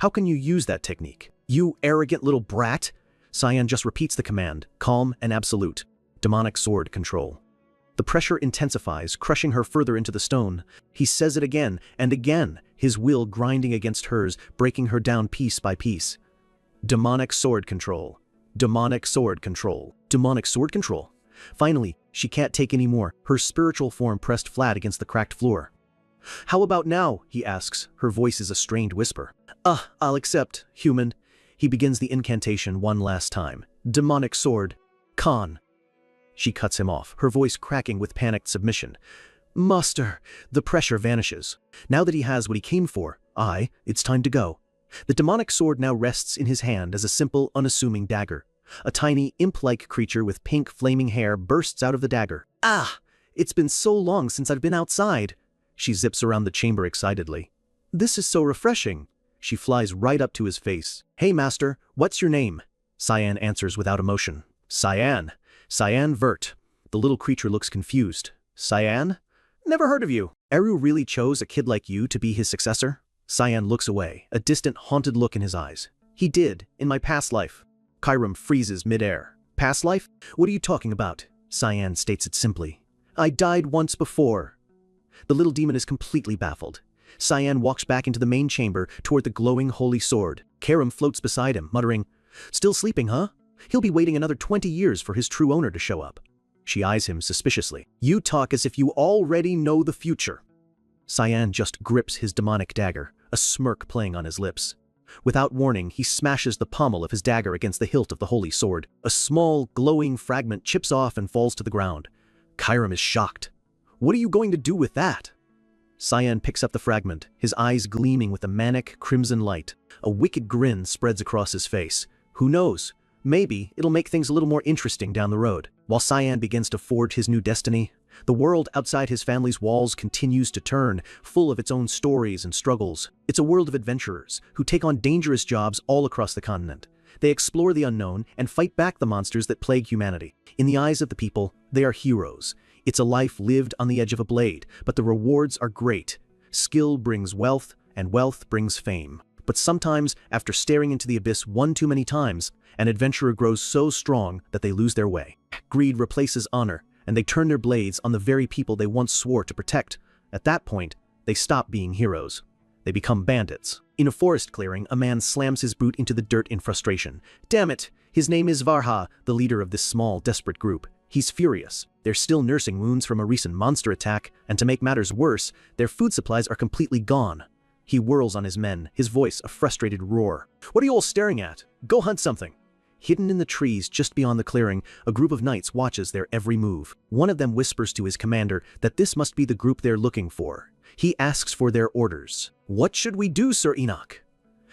"How can you use that technique? You arrogant little brat!" Cyan just repeats the command, calm and absolute. Demonic sword control. The pressure intensifies, crushing her further into the stone. He says it again and again, his will grinding against hers, breaking her down piece by piece. Demonic sword control. Demonic sword control. Demonic sword control. Finally, she can't take any more, her spiritual form pressed flat against the cracked floor. "How about now?" he asks, her voice is a strained whisper. I'll accept, human." He begins the incantation one last time. Demonic sword. Khan. She cuts him off, her voice cracking with panicked submission. "Master!" The pressure vanishes. Now that he has what he came for, it's time to go. The demonic sword now rests in his hand as a simple, unassuming dagger. A tiny, imp-like creature with pink, flaming hair bursts out of the dagger. It's been so long since I've been outside." She zips around the chamber excitedly. "This is so refreshing." She flies right up to his face. "Hey, master, what's your name?" Cyan answers without emotion. "Cyan. Cyan Vert." The little creature looks confused. "Cyan? Never heard of you. Eru really chose a kid like you to be his successor?" Cyan looks away, a distant, haunted look in his eyes. "He did, in my past life." Karam freezes midair. "Past life? What are you talking about?" Cyan states it simply. "I died once before." The little demon is completely baffled. Cyan walks back into the main chamber toward the glowing holy sword. Karam floats beside him, muttering, "Still sleeping, huh? He'll be waiting another 20 years for his true owner to show up." She eyes him suspiciously. "You talk as if you already know the future." Cyan just grips his demonic dagger, a smirk playing on his lips. Without warning, he smashes the pommel of his dagger against the hilt of the holy sword. A small, glowing fragment chips off and falls to the ground. Karam is shocked. "What are you going to do with that?" Cyan picks up the fragment, his eyes gleaming with a manic, crimson light. A wicked grin spreads across his face. Who knows? Maybe it'll make things a little more interesting down the road. While Cyan begins to forge his new destiny, the world outside his family's walls continues to turn, full of its own stories and struggles. It's a world of adventurers who take on dangerous jobs all across the continent. They explore the unknown and fight back the monsters that plague humanity. In the eyes of the people, they are heroes. It's a life lived on the edge of a blade, but the rewards are great. Skill brings wealth, and wealth brings fame. But sometimes, after staring into the abyss one too many times, an adventurer grows so strong that they lose their way. Greed replaces honor, and they turn their blades on the very people they once swore to protect. At that point, they stop being heroes. They become bandits. In a forest clearing, a man slams his boot into the dirt in frustration. Damn it! His name is Varha, the leader of this small, desperate group. He's furious. They're still nursing wounds from a recent monster attack, and to make matters worse, their food supplies are completely gone. He whirls on his men, his voice a frustrated roar. "What are you all staring at? Go hunt something!" Hidden in the trees just beyond the clearing, a group of knights watches their every move. One of them whispers to his commander that this must be the group they're looking for. He asks for their orders. "What should we do, Sir Enoch?"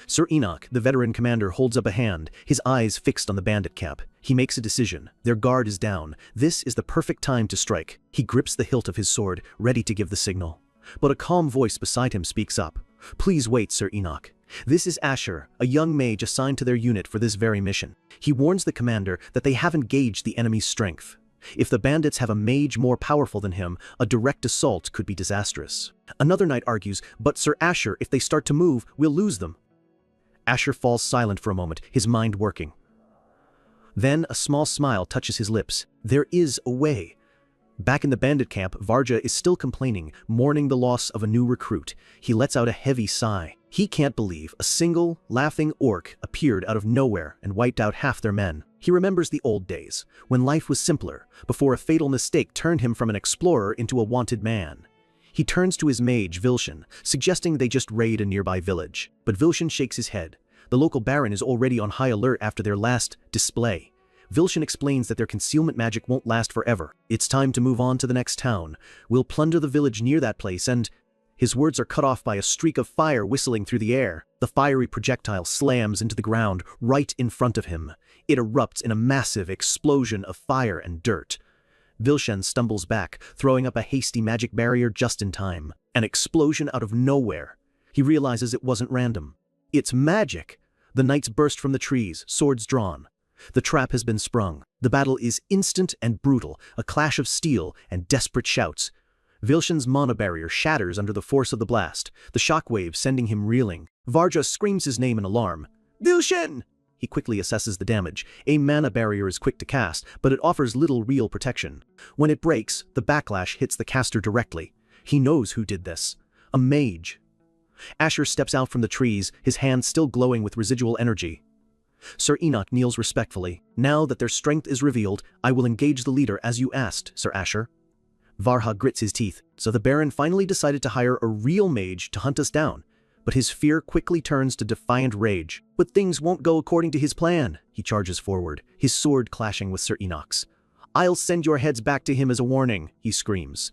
Sir Enoch, the veteran commander, holds up a hand, his eyes fixed on the bandit camp. He makes a decision. Their guard is down. This is the perfect time to strike. He grips the hilt of his sword, ready to give the signal. But a calm voice beside him speaks up. "Please wait, Sir Enoch. This is Asher, a young mage assigned to their unit for this very mission." He warns the commander that they haven't gauged the enemy's strength. If the bandits have a mage more powerful than him, a direct assault could be disastrous. Another knight argues, "But Sir Asher, if they start to move, we'll lose them." Asher falls silent for a moment, his mind working. Then a small smile touches his lips. There is a way. Back in the bandit camp, Varja is still complaining, mourning the loss of a new recruit. He lets out a heavy sigh. He can't believe a single, laughing orc appeared out of nowhere and wiped out half their men. He remembers the old days, when life was simpler, before a fatal mistake turned him from an explorer into a wanted man. He turns to his mage, Vilshan, suggesting they just raid a nearby village. But Vilshan shakes his head. The local baron is already on high alert after their last display. Vilshan explains that their concealment magic won't last forever. It's time to move on to the next town. We'll plunder the village near that place and... His words are cut off by a streak of fire whistling through the air. The fiery projectile slams into the ground right in front of him. It erupts in a massive explosion of fire and dirt. Vilshan stumbles back, throwing up a hasty magic barrier just in time. An explosion out of nowhere. He realizes it wasn't random. It's magic! The knights burst from the trees, swords drawn. The trap has been sprung. The battle is instant and brutal, a clash of steel and desperate shouts. Vilshan's mana barrier shatters under the force of the blast, the shockwave sending him reeling. Varja screams his name in alarm. "Vilshan!" He quickly assesses the damage. A mana barrier is quick to cast, but it offers little real protection. When it breaks, the backlash hits the caster directly. He knows who did this. A mage. Asher steps out from the trees, his hands still glowing with residual energy. Sir Enoch kneels respectfully. "Now that their strength is revealed, I will engage the leader as you asked, Sir Asher." Varha grits his teeth. So the Baron finally decided to hire a real mage to hunt us down. But his fear quickly turns to defiant rage. But things won't go according to his plan. He charges forward, his sword clashing with Sir Enoch's. "I'll send your heads back to him as a warning," he screams.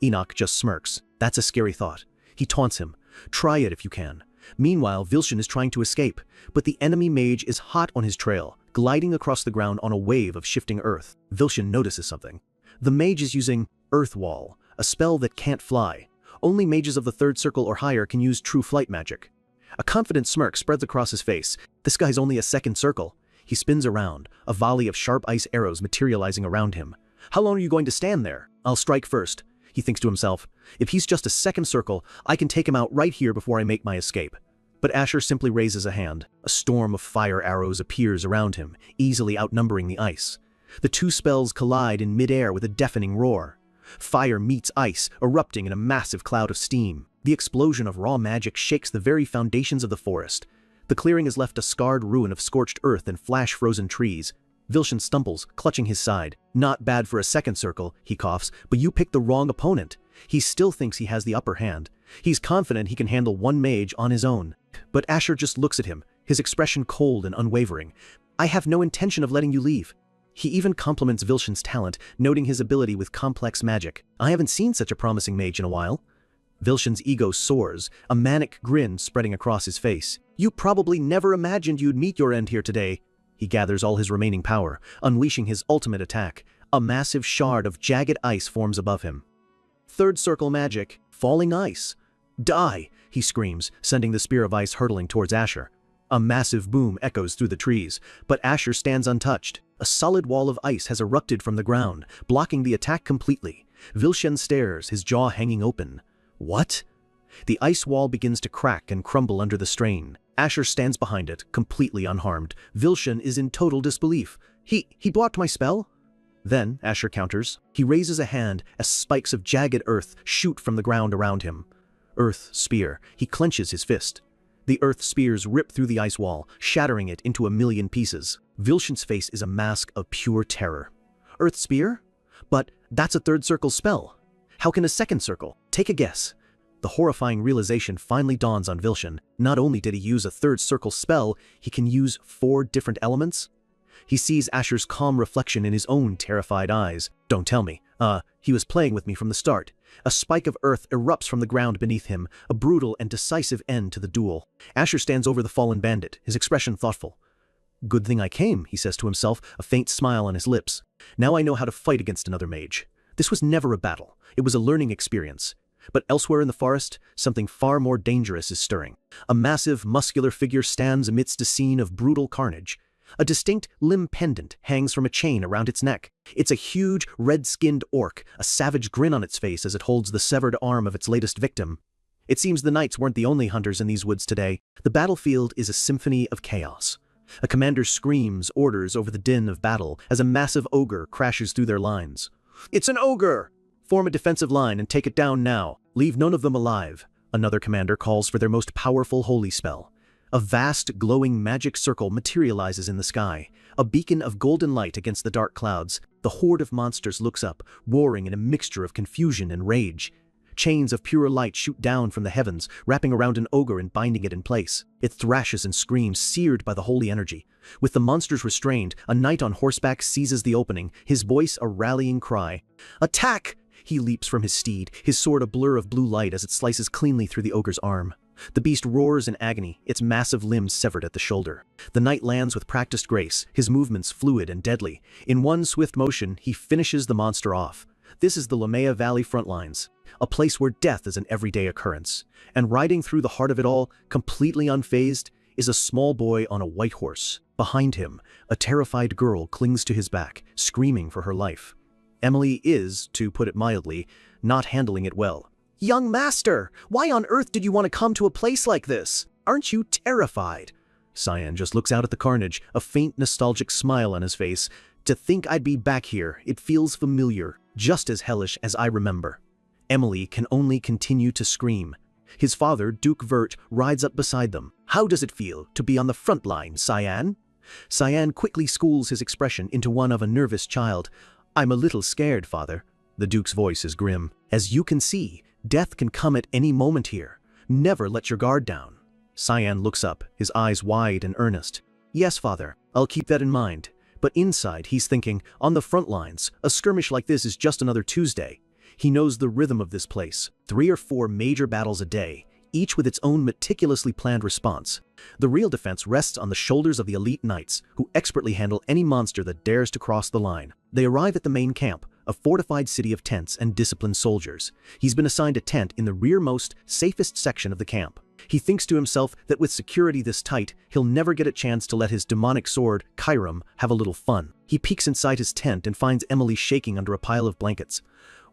Enoch just smirks. That's a scary thought. He taunts him. "Try it if you can." Meanwhile, Vilshan is trying to escape, but the enemy mage is hot on his trail, gliding across the ground on a wave of shifting earth. Vilshan notices something. The mage is using Earth Wall, a spell that can't fly. Only mages of the third circle or higher can use true flight magic. A confident smirk spreads across his face. This guy's only a second circle. He spins around, a volley of sharp ice arrows materializing around him. "How long are you going to stand there? I'll strike first," he thinks to himself. "If he's just a second circle, I can take him out right here before I make my escape." But Asher simply raises a hand. A storm of fire arrows appears around him, easily outnumbering the ice. The two spells collide in midair with a deafening roar. Fire meets ice, erupting in a massive cloud of steam. The explosion of raw magic shakes the very foundations of the forest. The clearing is left a scarred ruin of scorched earth and flash-frozen trees. Vilshan stumbles, clutching his side. "Not bad for a second circle," he coughs, "but you picked the wrong opponent." He still thinks he has the upper hand. He's confident he can handle one mage on his own. But Asher just looks at him, his expression cold and unwavering. "I have no intention of letting you leave." He even compliments Vilshan's talent, noting his ability with complex magic. "I haven't seen such a promising mage in a while." Vilshan's ego soars, a manic grin spreading across his face. "You probably never imagined you'd meet your end here today." He gathers all his remaining power, unleashing his ultimate attack. A massive shard of jagged ice forms above him. Third circle magic, falling ice. "Die!" he screams, sending the spear of ice hurtling towards Asher. A massive boom echoes through the trees, but Asher stands untouched. A solid wall of ice has erupted from the ground, blocking the attack completely. Vilshan stares, his jaw hanging open. What? The ice wall begins to crack and crumble under the strain. Asher stands behind it, completely unharmed. Vilshan is in total disbelief. He blocked my spell?" Then, Asher counters. He raises a hand as spikes of jagged earth shoot from the ground around him. Earth spear. He clenches his fist. The earth spears rip through the ice wall, shattering it into a million pieces. Vilshan's face is a mask of pure terror. Earth spear? But that's a third circle spell. How can a second circle? Take a guess. The horrifying realization finally dawns on Vilshan. Not only did he use a third circle spell, he can use 4 different elements. He sees Asher's calm reflection in his own terrified eyes. "Don't tell me. He was playing with me from the start." A spike of earth erupts from the ground beneath him, a brutal and decisive end to the duel. Asher stands over the fallen bandit, his expression thoughtful. "Good thing I came," he says to himself, a faint smile on his lips. "Now I know how to fight against another mage. This was never a battle. It was a learning experience." But elsewhere in the forest, something far more dangerous is stirring. A massive, muscular figure stands amidst a scene of brutal carnage. A distinct limb pendant hangs from a chain around its neck. It's a huge, red-skinned orc, a savage grin on its face as it holds the severed arm of its latest victim. It seems the knights weren't the only hunters in these woods today. The battlefield is a symphony of chaos. A commander screams orders over the din of battle as a massive ogre crashes through their lines. "It's an ogre! Form a defensive line and take it down now. Leave none of them alive." Another commander calls for their most powerful holy spell. A vast, glowing magic circle materializes in the sky, a beacon of golden light against the dark clouds. The horde of monsters looks up, roaring in a mixture of confusion and rage. Chains of pure light shoot down from the heavens, wrapping around an ogre and binding it in place. It thrashes and screams, seared by the holy energy. With the monsters restrained, a knight on horseback seizes the opening, his voice a rallying cry. "Attack!" He leaps from his steed, his sword a blur of blue light as it slices cleanly through the ogre's arm. The beast roars in agony, its massive limbs severed at the shoulder. The knight lands with practiced grace, his movements fluid and deadly. In one swift motion, he finishes the monster off. This is the Lamea Valley frontlines, a place where death is an everyday occurrence. And riding through the heart of it all, completely unfazed, is a small boy on a white horse. Behind him, a terrified girl clings to his back, screaming for her life. Emily is, to put it mildly, not handling it well. "Young master, why on earth did you want to come to a place like this? Aren't you terrified?" Cyan just looks out at the carnage, a faint nostalgic smile on his face. "To think I'd be back here, it feels familiar, just as hellish as I remember." Emily can only continue to scream. His father, Duke Vert, rides up beside them. "How does it feel to be on the front line, Cyan?" Cyan quickly schools his expression into one of a nervous child. "I'm a little scared, father." The Duke's voice is grim. "As you can see, death can come at any moment here. Never let your guard down." Cyan looks up, his eyes wide and earnest. "Yes, father, I'll keep that in mind." But inside, he's thinking, on the front lines, a skirmish like this is just another Tuesday. He knows the rhythm of this place, 3 or 4 major battles a day, each with its own meticulously planned response. The real defense rests on the shoulders of the elite knights, who expertly handle any monster that dares to cross the line. They arrive at the main camp, a fortified city of tents and disciplined soldiers. He's been assigned a tent in the rearmost, safest section of the camp. He thinks to himself that with security this tight, he'll never get a chance to let his demonic sword, Chiram, have a little fun. He peeks inside his tent and finds Emily shaking under a pile of blankets.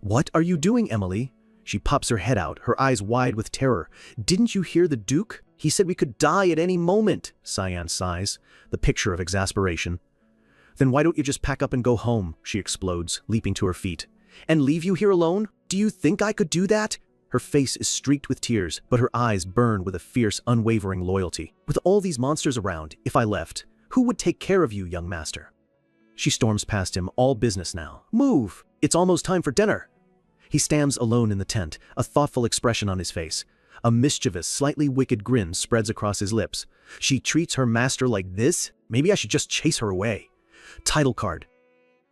"What are you doing, Emily?" She pops her head out, her eyes wide with terror. "Didn't you hear the Duke? He said we could die at any moment." Cyan sighs, the picture of exasperation. "Then why don't you just pack up and go home?" she explodes, leaping to her feet. "And leave you here alone? Do you think I could do that?" Her face is streaked with tears, but her eyes burn with a fierce, unwavering loyalty. "With all these monsters around, if I left, who would take care of you, young master?" She storms past him, all business now. "Move! It's almost time for dinner!" He stands alone in the tent, a thoughtful expression on his face. A mischievous, slightly wicked grin spreads across his lips. "She treats her master like this? Maybe I should just chase her away." Title card.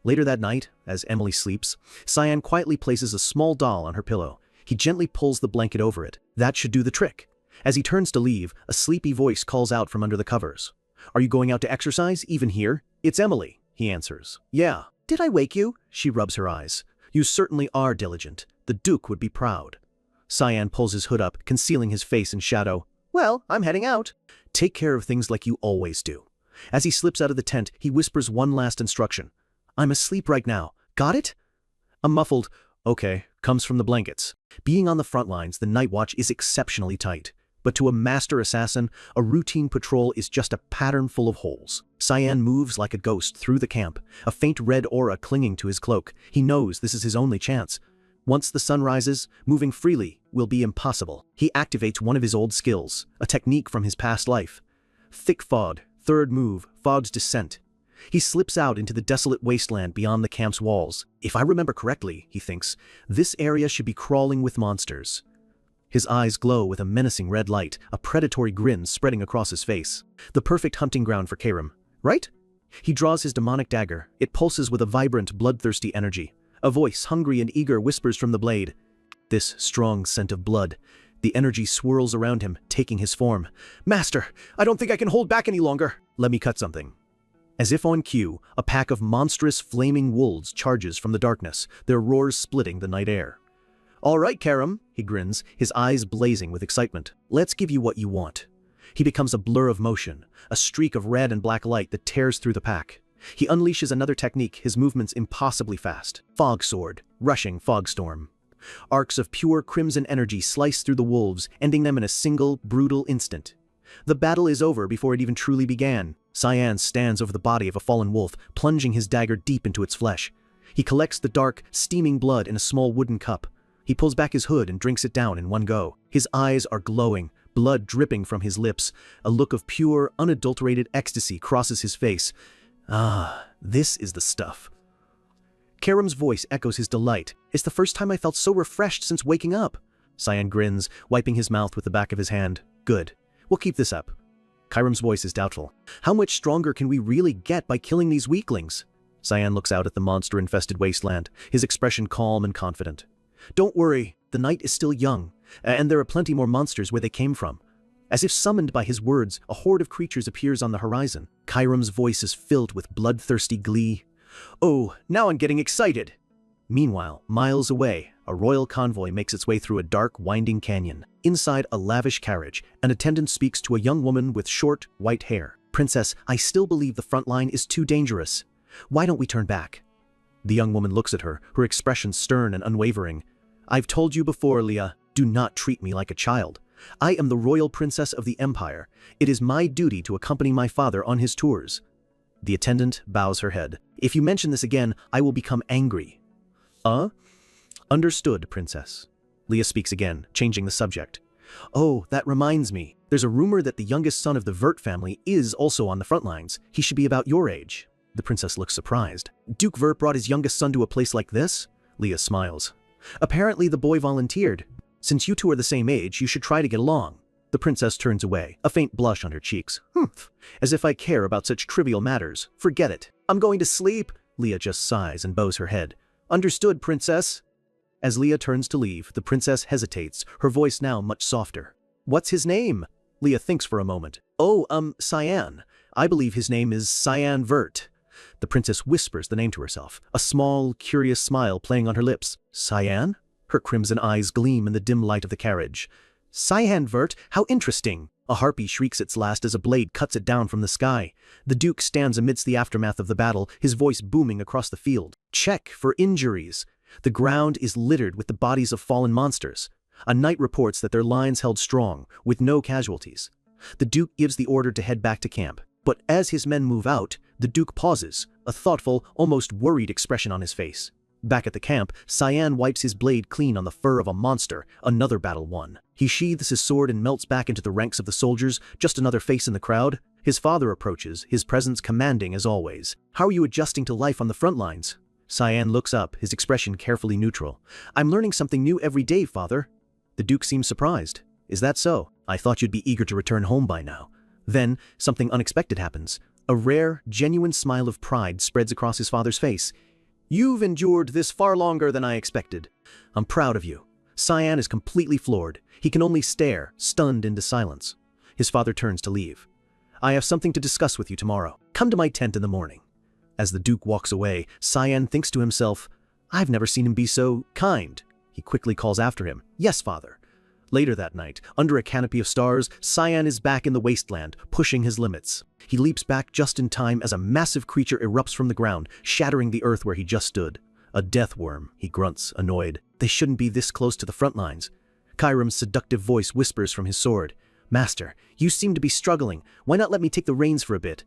Later that night, as Emily sleeps, Cyan quietly places a small doll on her pillow. He gently pulls the blanket over it. That should do the trick. As he turns to leave, a sleepy voice calls out from under the covers. "Are you going out to exercise, even here?" "It's Emily," he answers. "Yeah." "Did I wake you?" She rubs her eyes. "You certainly are diligent. The Duke would be proud." Cyan pulls his hood up, concealing his face in shadow. "Well, I'm heading out." "Take care of things like you always do." As he slips out of the tent, he whispers one last instruction. "I'm asleep right now. Got it?" A muffled, "Okay," comes from the blankets. Being on the front lines, the night watch is exceptionally tight. But to a master assassin, a routine patrol is just a pattern full of holes. Cyan moves like a ghost through the camp, a faint red aura clinging to his cloak. He knows this is his only chance. Once the sun rises, moving freely will be impossible. He activates one of his old skills, a technique from his past life. Thick fog, third move, fog's descent. He slips out into the desolate wasteland beyond the camp's walls. If I remember correctly, he thinks, this area should be crawling with monsters. His eyes glow with a menacing red light, a predatory grin spreading across his face. The perfect hunting ground for Chiram, right? He draws his demonic dagger. It pulses with a vibrant, bloodthirsty energy. A voice, hungry and eager, whispers from the blade. This strong scent of blood. The energy swirls around him, taking his form. "Master, I don't think I can hold back any longer." "Let me cut something." As if on cue, a pack of monstrous flaming wolves charges from the darkness, their roars splitting the night air. "All right, Chiram," he grins, his eyes blazing with excitement. "Let's give you what you want." He becomes a blur of motion, a streak of red and black light that tears through the pack. He unleashes another technique, his movements impossibly fast. Fog sword, rushing fog storm. Arcs of pure crimson energy slice through the wolves, ending them in a single, brutal instant. The battle is over before it even truly began. Cyan stands over the body of a fallen wolf, plunging his dagger deep into its flesh. He collects the dark, steaming blood in a small wooden cup. He pulls back his hood and drinks it down in one go. His eyes are glowing, blood dripping from his lips. A look of pure, unadulterated ecstasy crosses his face. Ah, this is the stuff. Karam's voice echoes his delight. It's the first time I felt so refreshed since waking up. Cyan grins, wiping his mouth with the back of his hand. Good. We'll keep this up. Karam's voice is doubtful. How much stronger can we really get by killing these weaklings? Cyan looks out at the monster-infested wasteland, his expression calm and confident. Don't worry, the night is still young, and there are plenty more monsters where they came from. As if summoned by his words, a horde of creatures appears on the horizon. Karam's voice is filled with bloodthirsty glee. Oh, now I'm getting excited! Meanwhile, miles away, a royal convoy makes its way through a dark, winding canyon. Inside a lavish carriage, an attendant speaks to a young woman with short, white hair. Princess, I still believe the front line is too dangerous. Why don't we turn back? The young woman looks at her, her expression stern and unwavering. I've told you before, Leah, do not treat me like a child. I am the royal princess of the empire. It is my duty to accompany my father on his tours. The attendant bows her head. If you mention this again, I will become angry. Understood, princess. Leah speaks again, changing the subject. Oh, that reminds me. There's a rumor that the youngest son of the Vert family is also on the front lines. He should be about your age. The princess looks surprised. Duke Vert brought his youngest son to a place like this? Leah smiles. Apparently the boy volunteered. Since you two are the same age, you should try to get along. The princess turns away, a faint blush on her cheeks. As if I care about such trivial matters. Forget it. I'm going to sleep. Leah just sighs and bows her head. Understood, princess. As Leah turns to leave, the princess hesitates, her voice now much softer. What's his name? Leah thinks for a moment. Oh, Cyan. I believe his name is Cyan Vert. The princess whispers the name to herself, a small, curious smile playing on her lips. Cyan? Her crimson eyes gleam in the dim light of the carriage. Cyan Vert, how interesting! A harpy shrieks its last as a blade cuts it down from the sky. The Duke stands amidst the aftermath of the battle, his voice booming across the field. Check for injuries. The ground is littered with the bodies of fallen monsters. A knight reports that their lines held strong, with no casualties. The Duke gives the order to head back to camp. But as his men move out, the Duke pauses, a thoughtful, almost worried expression on his face. Back at the camp, Cyan wipes his blade clean on the fur of a monster, another battle won. He sheathes his sword and melts back into the ranks of the soldiers, just another face in the crowd. His father approaches, his presence commanding as always. How are you adjusting to life on the front lines? Cyan looks up, his expression carefully neutral. I'm learning something new every day, father. The Duke seems surprised. Is that so? I thought you'd be eager to return home by now. Then, something unexpected happens. A rare, genuine smile of pride spreads across his father's face. You've endured this far longer than I expected. I'm proud of you. Cyan is completely floored. He can only stare, stunned into silence. His father turns to leave. I have something to discuss with you tomorrow. Come to my tent in the morning. As the Duke walks away, Cyan thinks to himself, I've never seen him be so kind. He quickly calls after him, Yes, father. Later that night, under a canopy of stars, Cyan is back in the wasteland, pushing his limits. He leaps back just in time as a massive creature erupts from the ground, shattering the earth where he just stood. A death worm, he grunts, annoyed. They shouldn't be this close to the front lines. Karam's seductive voice whispers from his sword. Master, you seem to be struggling. Why not let me take the reins for a bit?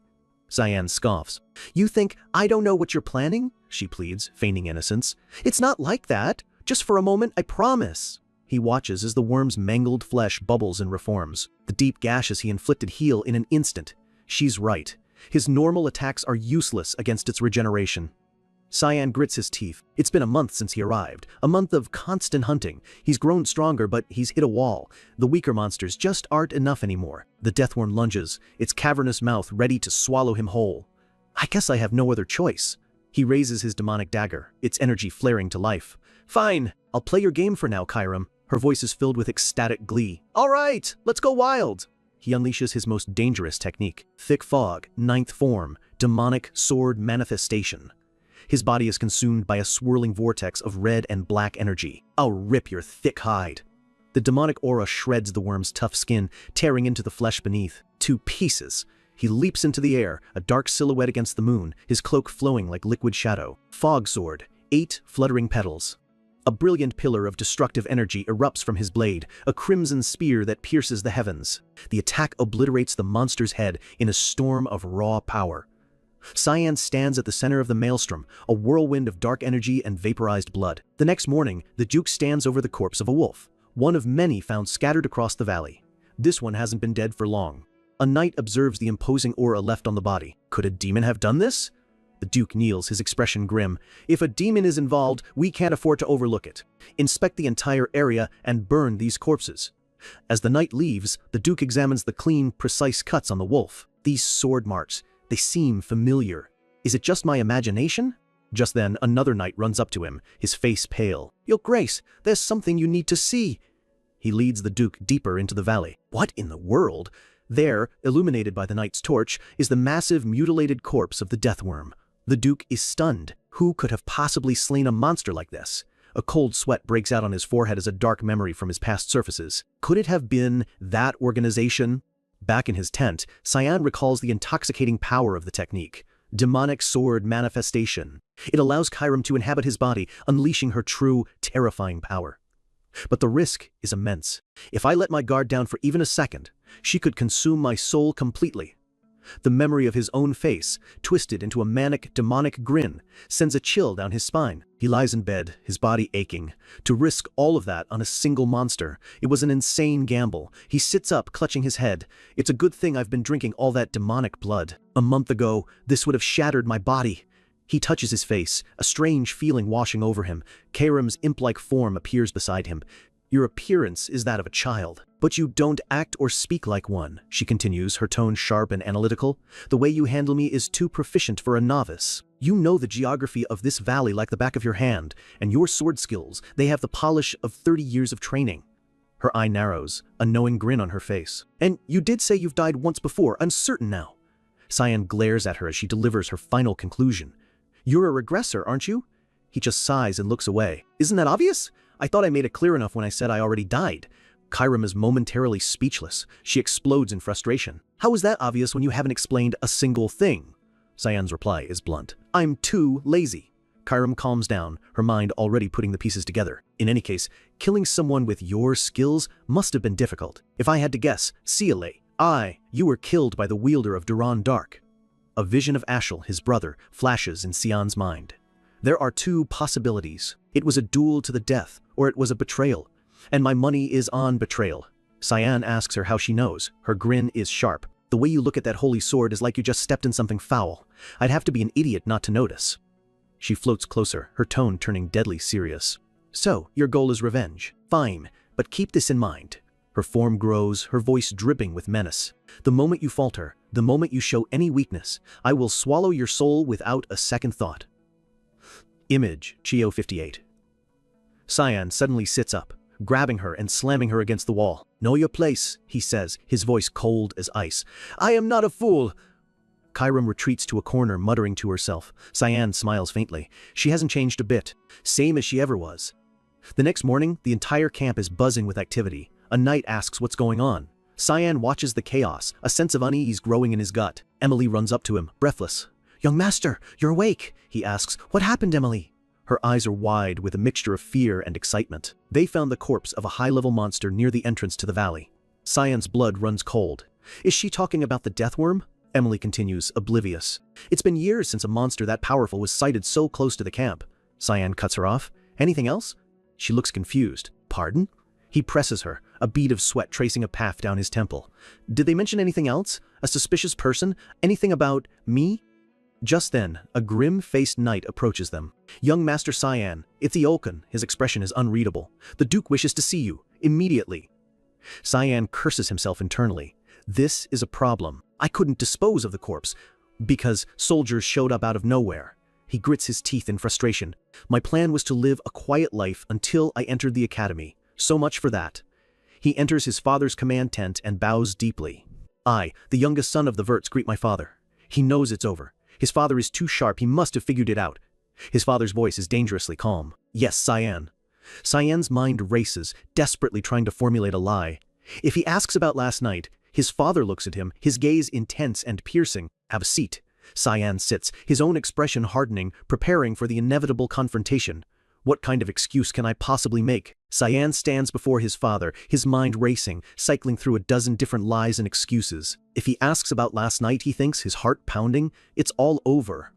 Cyan scoffs. You think I don't know what you're planning? She pleads, feigning innocence. It's not like that. Just for a moment, I promise. He watches as the worm's mangled flesh bubbles and reforms. The deep gashes he inflicted heal in an instant. She's right. His normal attacks are useless against its regeneration. Cyan grits his teeth. It's been a month since he arrived. A month of constant hunting. He's grown stronger, but he's hit a wall. The weaker monsters just aren't enough anymore. The deathworm lunges, its cavernous mouth ready to swallow him whole. I guess I have no other choice. He raises his demonic dagger, its energy flaring to life. Fine, I'll play your game for now, Karam. Her voice is filled with ecstatic glee. All right, let's go wild. He unleashes his most dangerous technique. Thick fog, ninth form, demonic sword manifestation. His body is consumed by a swirling vortex of red and black energy. I'll rip your thick hide. The demonic aura shreds the worm's tough skin, tearing into the flesh beneath. 2 pieces. He leaps into the air, a dark silhouette against the moon, his cloak flowing like liquid shadow. Fog sword, 8 fluttering petals. A brilliant pillar of destructive energy erupts from his blade, a crimson spear that pierces the heavens. The attack obliterates the monster's head in a storm of raw power. Cyan stands at the center of the maelstrom, a whirlwind of dark energy and vaporized blood. The next morning, the Duke stands over the corpse of a wolf, one of many found scattered across the valley. This one hasn't been dead for long. A knight observes the imposing aura left on the body. Could a demon have done this? The Duke kneels, his expression grim. If a demon is involved, we can't afford to overlook it. Inspect the entire area and burn these corpses. As the knight leaves, the Duke examines the clean, precise cuts on the wolf. These sword marks, they seem familiar. Is it just my imagination? Just then, another knight runs up to him, his face pale. Your Grace, there's something you need to see. He leads the Duke deeper into the valley. What in the world? There, illuminated by the knight's torch, is the massive, mutilated corpse of the deathworm. The Duke is stunned. Who could have possibly slain a monster like this? A cold sweat breaks out on his forehead as a dark memory from his past surfaces. Could it have been that organization? Back in his tent, Cyan recalls the intoxicating power of the technique. Demonic sword manifestation. It allows Chiram to inhabit his body, unleashing her true, terrifying power. But the risk is immense. If I let my guard down for even a second, she could consume my soul completely. The memory of his own face, twisted into a manic, demonic grin, sends a chill down his spine. He lies in bed, his body aching. To risk all of that on a single monster, it was an insane gamble. He sits up, clutching his head. It's a good thing I've been drinking all that demonic blood. A month ago, this would have shattered my body. He touches his face, a strange feeling washing over him. Chiram's imp-like form appears beside him. Your appearance is that of a child, but you don't act or speak like one, she continues, her tone sharp and analytical. The way you handle me is too proficient for a novice. You know the geography of this valley like the back of your hand, and your sword skills, they have the polish of 30 years of training. Her eye narrows, a knowing grin on her face. And you did say you've died once before, I'm certain now. Cyan glares at her as she delivers her final conclusion. You're a regressor, aren't you? He just sighs and looks away. Isn't that obvious? I thought I made it clear enough when I said I already died. Chiram is momentarily speechless. She explodes in frustration. How is that obvious when you haven't explained a single thing? Cyan's reply is blunt. I'm too lazy. Chiram calms down, her mind already putting the pieces together. In any case, killing someone with your skills must have been difficult. If I had to guess, Ciele, you were killed by the wielder of Duran Dark. A vision of Ashel, his brother, flashes in Cyan's mind. There are 2 possibilities. It was a duel to the death, or it was a betrayal. And my money is on betrayal. Cyan asks her how she knows. Her grin is sharp. The way you look at that holy sword is like you just stepped in something foul. I'd have to be an idiot not to notice. She floats closer, her tone turning deadly serious. So, your goal is revenge. Fine, but keep this in mind. Her form grows, her voice dripping with menace. The moment you falter, the moment you show any weakness, I will swallow your soul without a second thought. Image, Chio 58. Cyan suddenly sits up, grabbing her and slamming her against the wall. Know your place, he says, his voice cold as ice. I am not a fool. Chiram retreats to a corner, muttering to herself. Cyan smiles faintly. She hasn't changed a bit. Same as she ever was. The next morning, the entire camp is buzzing with activity. A knight asks what's going on. Cyan watches the chaos, a sense of unease growing in his gut. Emily runs up to him, breathless. Young master, you're awake, he asks. What happened, Emily? Her eyes are wide with a mixture of fear and excitement. They found the corpse of a high-level monster near the entrance to the valley. Cyan's blood runs cold. Is she talking about the deathworm? Emily continues, oblivious. It's been years since a monster that powerful was sighted so close to the camp. Cyan cuts her off. Anything else? She looks confused. Pardon? He presses her, a bead of sweat tracing a path down his temple. Did they mention anything else? A suspicious person? Anything about me? Just then, a grim-faced knight approaches them. Young Master Cyan, Ethiokan, his expression is unreadable. The Duke wishes to see you, immediately. Cyan curses himself internally. This is a problem. I couldn't dispose of the corpse, because soldiers showed up out of nowhere. He grits his teeth in frustration. My plan was to live a quiet life until I entered the academy. So much for that. He enters his father's command tent and bows deeply. I, the youngest son of the Verts, greet my father. He knows it's over. His father is too sharp, he must have figured it out. His father's voice is dangerously calm. Yes, Cyan. Cyan's mind races, desperately trying to formulate a lie. If he asks about last night, his father looks at him, his gaze intense and piercing. "Have a seat." Cyan sits, his own expression hardening, preparing for the inevitable confrontation. What kind of excuse can I possibly make? Cyan stands before his father, his mind racing, cycling through a dozen different lies and excuses. If he asks about last night, he thinks, his heart pounding, it's all over.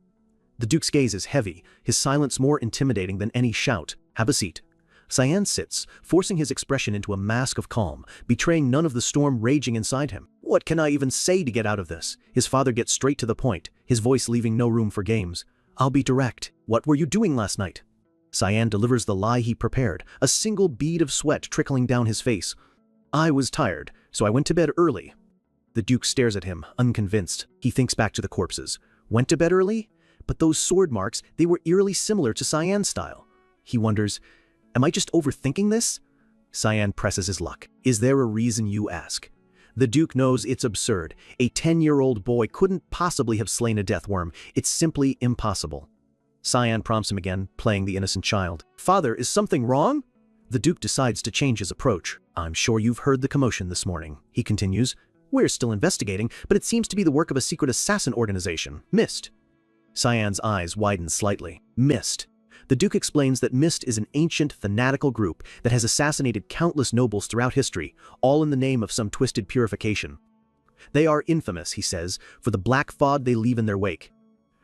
The Duke's gaze is heavy, his silence more intimidating than any shout. "Have a seat." Cyan sits, forcing his expression into a mask of calm, betraying none of the storm raging inside him. What can I even say to get out of this? His father gets straight to the point, his voice leaving no room for games. "I'll be direct. What were you doing last night?" Cyan delivers the lie he prepared, a single bead of sweat trickling down his face. "I was tired, so I went to bed early." The Duke stares at him, unconvinced. He thinks back to the corpses. Went to bed early? But those sword marks, they were eerily similar to Cyan's style. He wonders, am I just overthinking this? Cyan presses his luck. "Is there a reason, you ask?" The Duke knows it's absurd. A 10-year-old boy couldn't possibly have slain a death worm. It's simply impossible. Cyan prompts him again, playing the innocent child. "Father, is something wrong?" The Duke decides to change his approach. "I'm sure you've heard the commotion this morning," he continues. "We're still investigating, but it seems to be the work of a secret assassin organization, Mist." Cyan's eyes widen slightly. Mist. The Duke explains that Mist is an ancient, fanatical group that has assassinated countless nobles throughout history, all in the name of some twisted purification. They are infamous, he says, for the black fog they leave in their wake.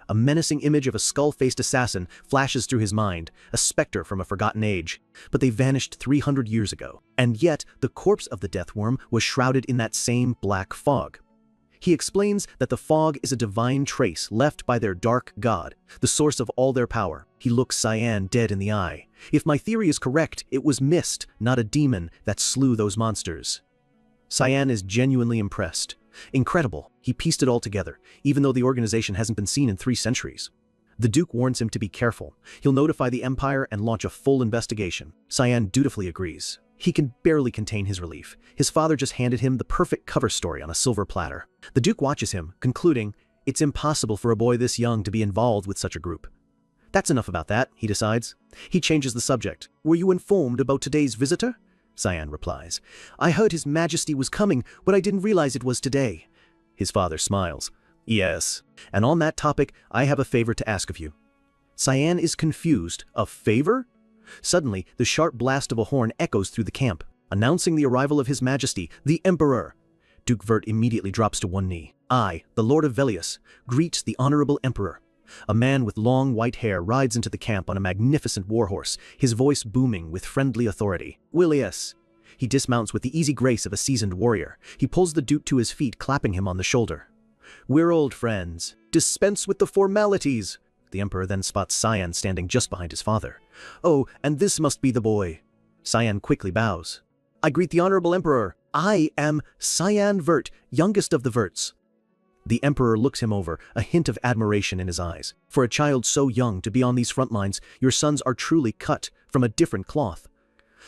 A menacing image of a skull-faced assassin flashes through his mind, a specter from a forgotten age. But they vanished 300 years ago, and yet the corpse of the death worm was shrouded in that same black fog. He explains that the fog is a divine trace left by their dark god, the source of all their power. He looks Cyan dead in the eye. "If my theory is correct, it was Mist, not a demon, that slew those monsters." Cyan is genuinely impressed. Incredible, he pieced it all together, even though the organization hasn't been seen in 3 centuries. The Duke warns him to be careful. He'll notify the Empire and launch a full investigation. Cyan dutifully agrees. He can barely contain his relief. His father just handed him the perfect cover story on a silver platter. The Duke watches him, concluding, it's impossible for a boy this young to be involved with such a group. That's enough about that, he decides. He changes the subject. "Were you informed about today's visitor?" Cyan replies. "I heard His Majesty was coming, but I didn't realize it was today." His father smiles. "Yes, and on that topic, I have a favor to ask of you." Cyan is confused. A favor? Suddenly, the sharp blast of a horn echoes through the camp, announcing the arrival of His Majesty, the Emperor. Duke Vert immediately drops to one knee. "I, the Lord of Velius, greet the Honorable Emperor." A man with long white hair rides into the camp on a magnificent warhorse, his voice booming with friendly authority. "Velius." He dismounts with the easy grace of a seasoned warrior. He pulls the Duke to his feet, clapping him on the shoulder. "We're old friends. Dispense with the formalities." The Emperor then spots Cyan standing just behind his father. "Oh, and this must be the boy." Cyan quickly bows. "I greet the Honorable Emperor. I am Cyan Vert, youngest of the Verts." The Emperor looks him over, a hint of admiration in his eyes. "For a child so young to be on these front lines, your sons are truly cut from a different cloth."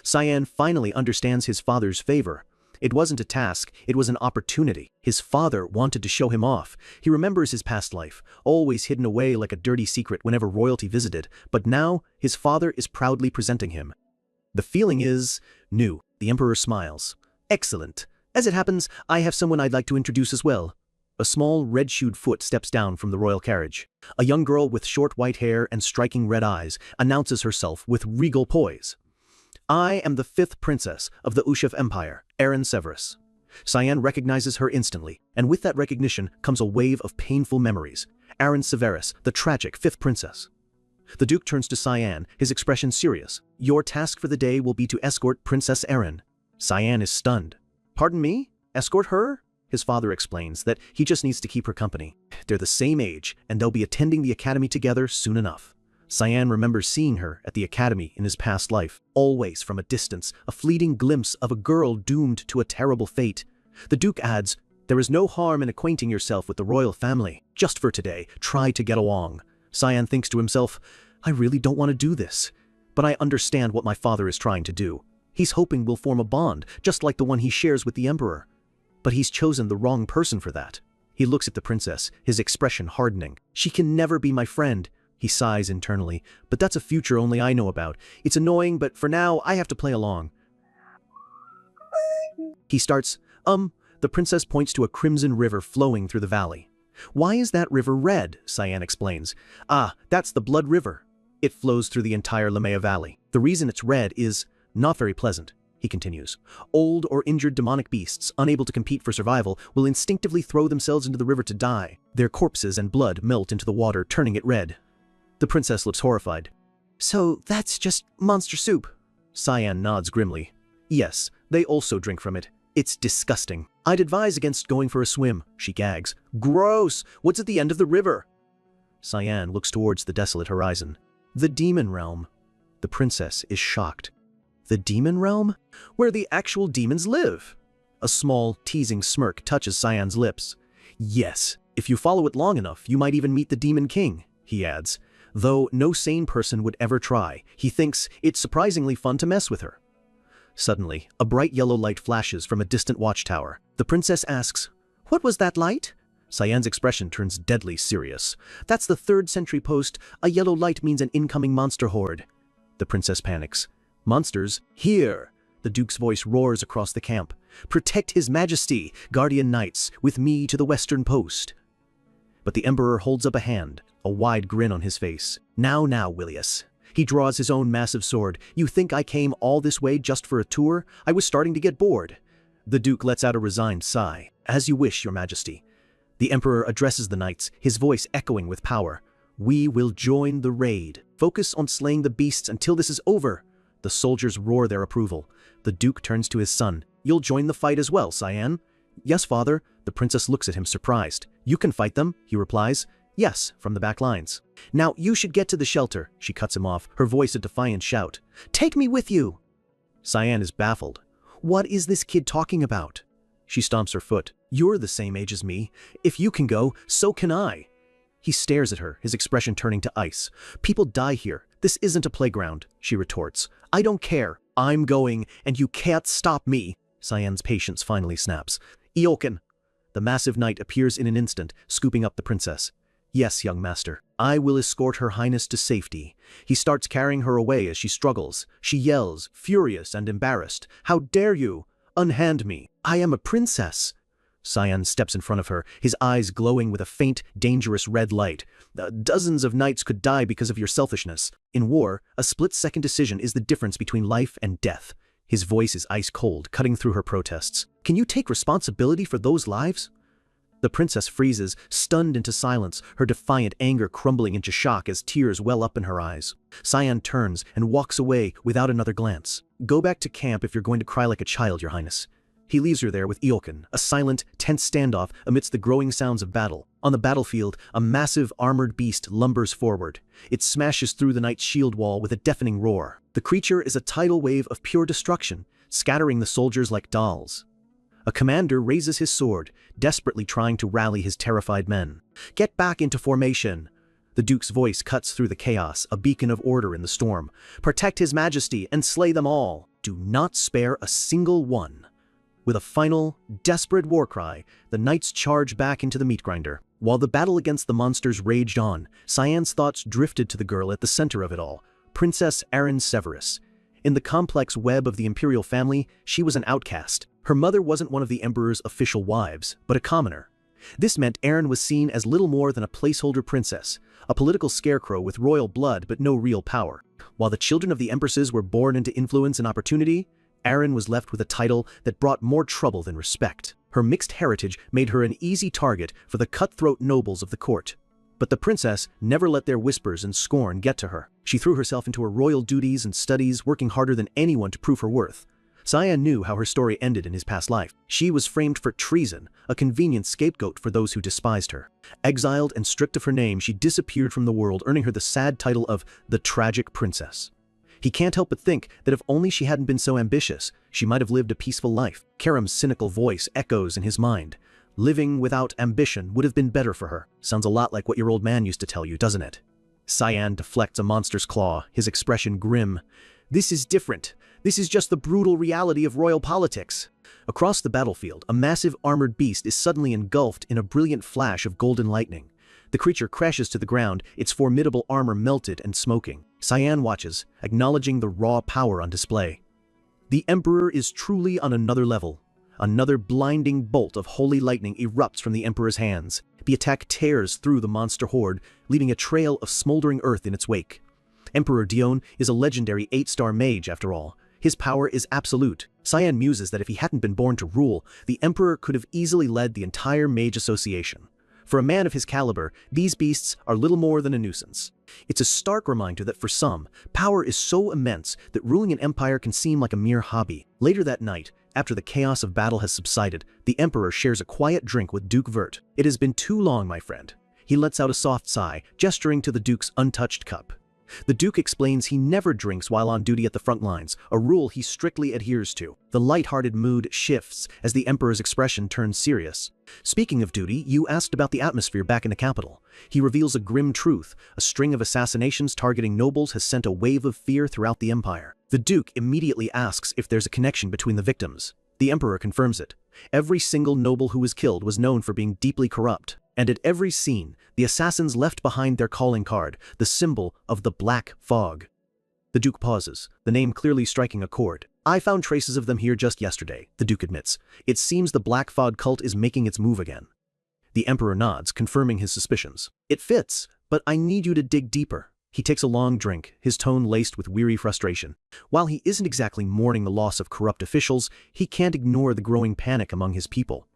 Cyan finally understands his father's favor. It wasn't a task, it was an opportunity. His father wanted to show him off. He remembers his past life, always hidden away like a dirty secret whenever royalty visited, but now his father is proudly presenting him. The feeling is new. The Emperor smiles. "Excellent. As it happens, I have someone I'd like to introduce as well." A small, red-shoed foot steps down from the royal carriage. A young girl with short white hair and striking red eyes announces herself with regal poise. "I am the 5th princess of the Ushev Empire, Erin Severus." Cyan recognizes her instantly, and with that recognition comes a wave of painful memories. Erin Severus, the tragic 5th princess. The Duke turns to Cyan, his expression serious. "Your task for the day will be to escort Princess Erin." Cyan is stunned. "Pardon me? Escort her?" His father explains that he just needs to keep her company. They're the same age, and they'll be attending the academy together soon enough. Cyan remembers seeing her at the academy in his past life, always from a distance, a fleeting glimpse of a girl doomed to a terrible fate. The Duke adds, "There is no harm in acquainting yourself with the royal family. Just for today, try to get along." Cyan thinks to himself, "I really don't want to do this, but I understand what my father is trying to do. He's hoping we'll form a bond, just like the one he shares with the Emperor. But he's chosen the wrong person for that." He looks at the princess, his expression hardening. "She can never be my friend. He sighs internally, but that's a future only I know about. It's annoying, but for now, I have to play along. He starts, the princess points to a crimson river flowing through the valley. Why is that river red? Cyan explains. Ah, that's the Blood River. It flows through the entire Lamea Valley. The reason it's red is not very pleasant, he continues. Old or injured demonic beasts, unable to compete for survival, will instinctively throw themselves into the river to die. Their corpses and blood melt into the water, turning it red. The princess looks horrified. So that's just monster soup? Cyan nods grimly. Yes, they also drink from it. It's disgusting. I'd advise against going for a swim, she gags. Gross! What's at the end of the river? Cyan looks towards the desolate horizon. The demon realm. The princess is shocked. The demon realm? Where the actual demons live? A small, teasing smirk touches Cyan's lips. Yes, if you follow it long enough, you might even meet the Demon King, he adds. Though no sane person would ever try, he thinks it's surprisingly fun to mess with her. Suddenly, a bright yellow light flashes from a distant watchtower. The princess asks, What was that light? Cyan's expression turns deadly serious. That's the 3rd century post. A yellow light means an incoming monster horde. The princess panics. Monsters? Here! The duke's voice roars across the camp. Protect his majesty, guardian knights, with me to the western post. But the emperor holds up a hand, a wide grin on his face. Now, Willius. He draws his own massive sword. You think I came all this way just for a tour? I was starting to get bored. The duke lets out a resigned sigh. As you wish, your majesty. The emperor addresses the knights, his voice echoing with power. We will join the raid. Focus on slaying the beasts until this is over. The soldiers roar their approval. The duke turns to his son. You'll join the fight as well, Cyan? Yes, father. The princess looks at him surprised. You can fight them, he replies. Yes, from the back lines. Now you should get to the shelter, she cuts him off, her voice a defiant shout. Take me with you! Cyan is baffled. What is this kid talking about? She stomps her foot. You're the same age as me. If you can go, so can I. He stares at her, his expression turning to ice. People die here. This isn't a playground, she retorts. I don't care. I'm going, and you can't stop me. Cyan's patience finally snaps. Eokin. The massive knight appears in an instant, scooping up the princess. Yes, young master. I will escort her highness to safety. He starts carrying her away as she struggles. She yells, furious and embarrassed. How dare you? Unhand me. I am a princess. Cyan steps in front of her, his eyes glowing with a faint, dangerous red light. Dozens of knights could die because of your selfishness. In war, a split-second decision is the difference between life and death. His voice is ice cold, cutting through her protests. Can you take responsibility for those lives? The princess freezes, stunned into silence, her defiant anger crumbling into shock as tears well up in her eyes. Cyan turns and walks away without another glance. Go back to camp if you're going to cry like a child, your highness. He leaves her there with Eokin, a silent, tense standoff amidst the growing sounds of battle. On the battlefield, a massive, armored beast lumbers forward. It smashes through the knight's shield wall with a deafening roar. The creature is a tidal wave of pure destruction, scattering the soldiers like dolls. A commander raises his sword, desperately trying to rally his terrified men. Get back into formation. The duke's voice cuts through the chaos, a beacon of order in the storm. Protect his majesty and slay them all. Do not spare a single one. With a final, desperate war cry, the knights charge back into the meat grinder. While the battle against the monsters raged on, Cyan's thoughts drifted to the girl at the center of it all, Princess Erin Severus. In the complex web of the imperial family, she was an outcast. Her mother wasn't one of the emperor's official wives, but a commoner. This meant Erin was seen as little more than a placeholder princess, a political scarecrow with royal blood but no real power. While the children of the empresses were born into influence and opportunity, Erin was left with a title that brought more trouble than respect. Her mixed heritage made her an easy target for the cutthroat nobles of the court. But the princess never let their whispers and scorn get to her. She threw herself into her royal duties and studies, working harder than anyone to prove her worth. Cyan knew how her story ended in his past life. She was framed for treason, a convenient scapegoat for those who despised her. Exiled and stripped of her name, she disappeared from the world, earning her the sad title of the Tragic Princess. He can't help but think that if only she hadn't been so ambitious, she might have lived a peaceful life. Karam's cynical voice echoes in his mind. Living without ambition would have been better for her. Sounds a lot like what your old man used to tell you, doesn't it? Cyan deflects a monster's claw, his expression grim. This is different. This is just the brutal reality of royal politics. Across the battlefield, a massive armored beast is suddenly engulfed in a brilliant flash of golden lightning. The creature crashes to the ground, its formidable armor melted and smoking. Cyan watches, acknowledging the raw power on display. The Emperor is truly on another level. Another blinding bolt of holy lightning erupts from the Emperor's hands. The attack tears through the monster horde, leaving a trail of smoldering earth in its wake. Emperor Dion is a legendary 8-star mage after all. His power is absolute. Cyan muses that if he hadn't been born to rule, the Emperor could have easily led the entire mage association. For a man of his caliber, these beasts are little more than a nuisance. It's a stark reminder that for some, power is so immense that ruling an empire can seem like a mere hobby. Later that night, after the chaos of battle has subsided, the Emperor shares a quiet drink with Duke Vert. "It has been too long, my friend." He lets out a soft sigh, gesturing to the Duke's untouched cup. The Duke explains he never drinks while on duty at the front lines, a rule he strictly adheres to. The light-hearted mood shifts as the Emperor's expression turns serious. "Speaking of duty, you asked about the atmosphere back in the capital." He reveals a grim truth. A string of assassinations targeting nobles has sent a wave of fear throughout the empire. The Duke immediately asks if there's a connection between the victims. The Emperor confirms it. Every single noble who was killed was known for being deeply corrupt. And at every scene, the assassins left behind their calling card, the symbol of the Black Fog. The Duke pauses, the name clearly striking a chord. "I found traces of them here just yesterday," the Duke admits. "It seems the Black Fog cult is making its move again." The Emperor nods, confirming his suspicions. "It fits, but I need you to dig deeper." He takes a long drink, his tone laced with weary frustration. While he isn't exactly mourning the loss of corrupt officials, he can't ignore the growing panic among his people.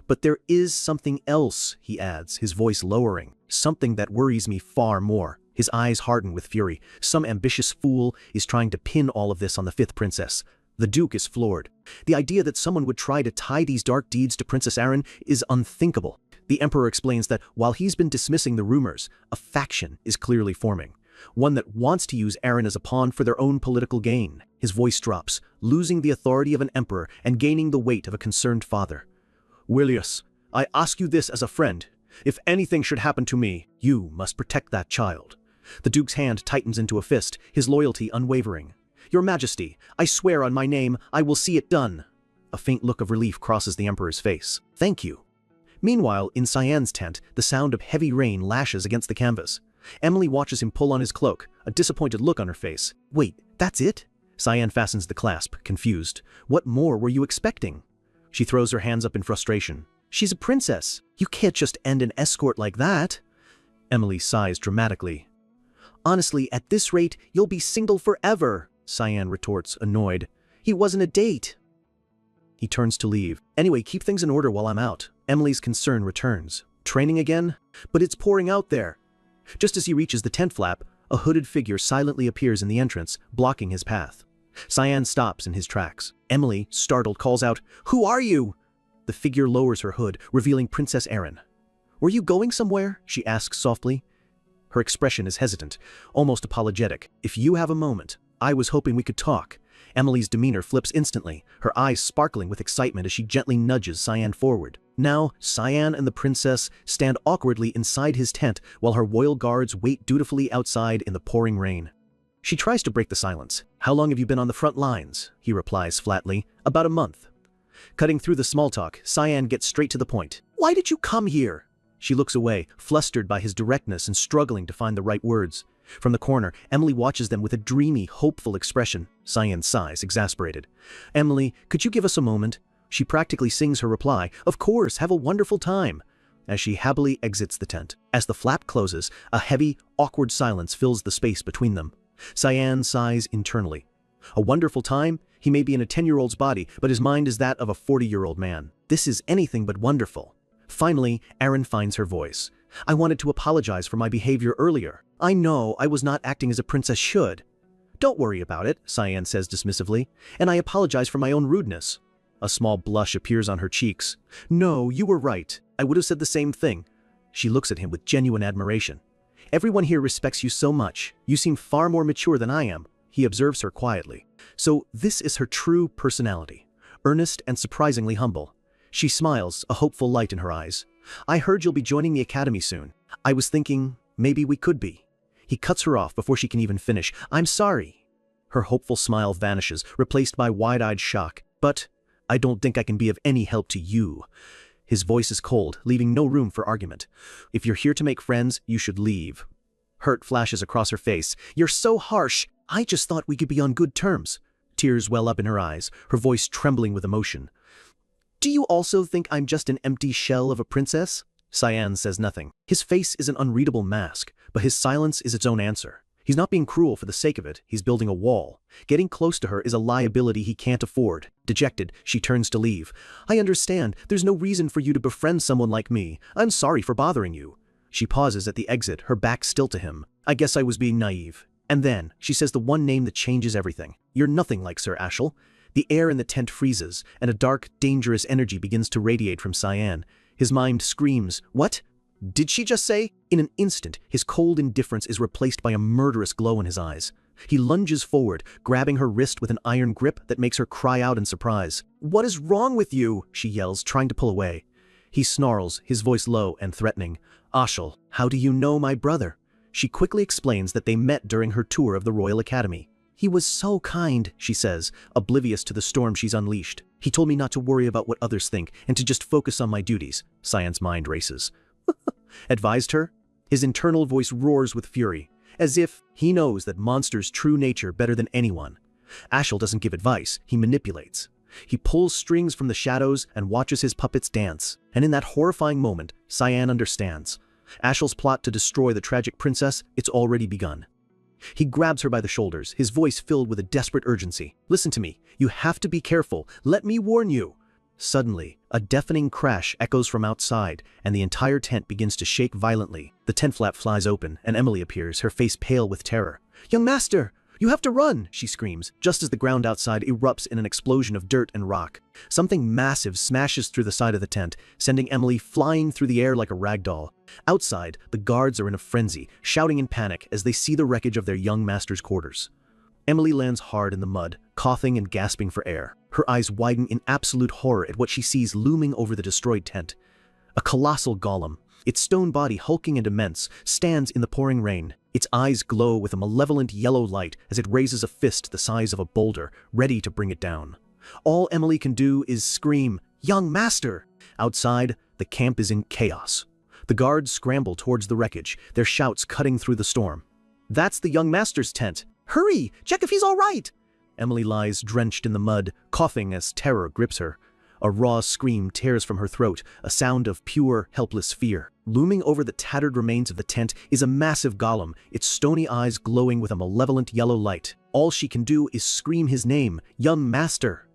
"But there is something else," he adds, his voice lowering. "Something that worries me far more." His eyes harden with fury. Some ambitious fool is trying to pin all of this on the 5th princess. The Duke is floored. The idea that someone would try to tie these dark deeds to Princess Arin is unthinkable. The Emperor explains that while he's been dismissing the rumors, a faction is clearly forming. One that wants to use Arin as a pawn for their own political gain. His voice drops, losing the authority of an emperor and gaining the weight of a concerned father. "Willius, I ask you this as a friend. If anything should happen to me, you must protect that child." The Duke's hand tightens into a fist, his loyalty unwavering. "Your Majesty, I swear on my name, I will see it done." A faint look of relief crosses the Emperor's face. "Thank you." Meanwhile, in Cyan's tent, the sound of heavy rain lashes against the canvas. Emily watches him pull on his cloak, a disappointed look on her face. "Wait, that's it?" Cyan fastens the clasp, confused. "What more were you expecting?" She throws her hands up in frustration. "She's a princess. You can't just end an escort like that." Emily sighs dramatically. "Honestly, at this rate, you'll be single forever," Cyan retorts, annoyed. "He wasn't a date." He turns to leave. "Anyway, keep things in order while I'm out." Emily's concern returns. "Training again? But it's pouring out there." Just as he reaches the tent flap, a hooded figure silently appears in the entrance, blocking his path. Cyan stops in his tracks. Emily, startled, calls out, "Who are you?" The figure lowers her hood, revealing Princess Arin. "Were you going somewhere?" she asks softly. Her expression is hesitant, almost apologetic. "If you have a moment, I was hoping we could talk." Emily's demeanor flips instantly, her eyes sparkling with excitement as she gently nudges Cyan forward. Now, Cyan and the princess stand awkwardly inside his tent while her royal guards wait dutifully outside in the pouring rain. She tries to break the silence. "How long have you been on the front lines?" he replies flatly. "About a month." Cutting through the small talk, Cyan gets straight to the point. "Why did you come here?" She looks away, flustered by his directness and struggling to find the right words. From the corner, Emily watches them with a dreamy, hopeful expression. Cyan sighs, exasperated. "Emily, could you give us a moment?" She practically sings her reply, "Of course, have a wonderful time," as she happily exits the tent. As the flap closes, a heavy, awkward silence fills the space between them. Cyan sighs internally. A wonderful time? He may be in a 10-year-old's body, but his mind is that of a 40-year-old man. This is anything but wonderful. Finally, Arin finds her voice. "I wanted to apologize for my behavior earlier. I know I was not acting as a princess should." "Don't worry about it," Cyan says dismissively, "and I apologize for my own rudeness." A small blush appears on her cheeks. "No, you were right. I would have said the same thing." She looks at him with genuine admiration. "Everyone here respects you so much. You seem far more mature than I am." He observes her quietly. So this is her true personality. Earnest and surprisingly humble. She smiles, a hopeful light in her eyes. "I heard you'll be joining the academy soon. I was thinking, maybe we could be." He cuts her off before she can even finish. "I'm sorry." Her hopeful smile vanishes, replaced by wide-eyed shock. "But I don't think I can be of any help to you." His voice is cold, leaving no room for argument. If you're here to make friends, you should leave. Hurt flashes across her face. You're so harsh. I just thought we could be on good terms. Tears well up in her eyes, her voice trembling with emotion. Do you also think I'm just an empty shell of a princess? Cyan says nothing. His face is an unreadable mask, but his silence is its own answer. He's not being cruel for the sake of it, he's building a wall. Getting close to her is a liability he can't afford. Dejected, she turns to leave. I understand, there's no reason for you to befriend someone like me. I'm sorry for bothering you. She pauses at the exit, her back still to him. I guess I was being naive. And then, she says the one name that changes everything. You're nothing like Sir Ashel. The air in the tent freezes, and a dark, dangerous energy begins to radiate from Cyan. His mind screams, what? Did she just say? In an instant, his cold indifference is replaced by a murderous glow in his eyes. He lunges forward, grabbing her wrist with an iron grip that makes her cry out in surprise. What is wrong with you? She yells, trying to pull away. He snarls, his voice low and threatening. Ashel, how do you know my brother? She quickly explains that they met during her tour of the Royal Academy. He was so kind, she says, oblivious to the storm she's unleashed. He told me not to worry about what others think and to just focus on my duties. Cyan's mind races. Advised her? His internal voice roars with fury, as if he knows that monster's true nature better than anyone. Ashel doesn't give advice, he manipulates. He pulls strings from the shadows and watches his puppets dance. And in that horrifying moment, Cyan understands. Ashel's plot to destroy the tragic princess, it's already begun. He grabs her by the shoulders, his voice filled with a desperate urgency. Listen to me. You have to be careful. Let me warn you. Suddenly, a deafening crash echoes from outside, and the entire tent begins to shake violently. The tent flap flies open, and Emily appears, her face pale with terror. Young master! You have to run! She screams, just as the ground outside erupts in an explosion of dirt and rock. Something massive smashes through the side of the tent, sending Emily flying through the air like a rag doll. Outside, the guards are in a frenzy, shouting in panic as they see the wreckage of their young master's quarters. Emily lands hard in the mud, coughing and gasping for air. Her eyes widen in absolute horror at what she sees looming over the destroyed tent. A colossal golem, its stone body hulking and immense, stands in the pouring rain. Its eyes glow with a malevolent yellow light as it raises a fist the size of a boulder, ready to bring it down. All Emily can do is scream, "Young master!" Outside, the camp is in chaos. The guards scramble towards the wreckage, their shouts cutting through the storm. That's the young master's tent. Hurry! Check if he's all right! Emily lies drenched in the mud, coughing as terror grips her. A raw scream tears from her throat, a sound of pure, helpless fear. Looming over the tattered remains of the tent is a massive golem, its stony eyes glowing with a malevolent yellow light. All she can do is scream his name, "Young Master!"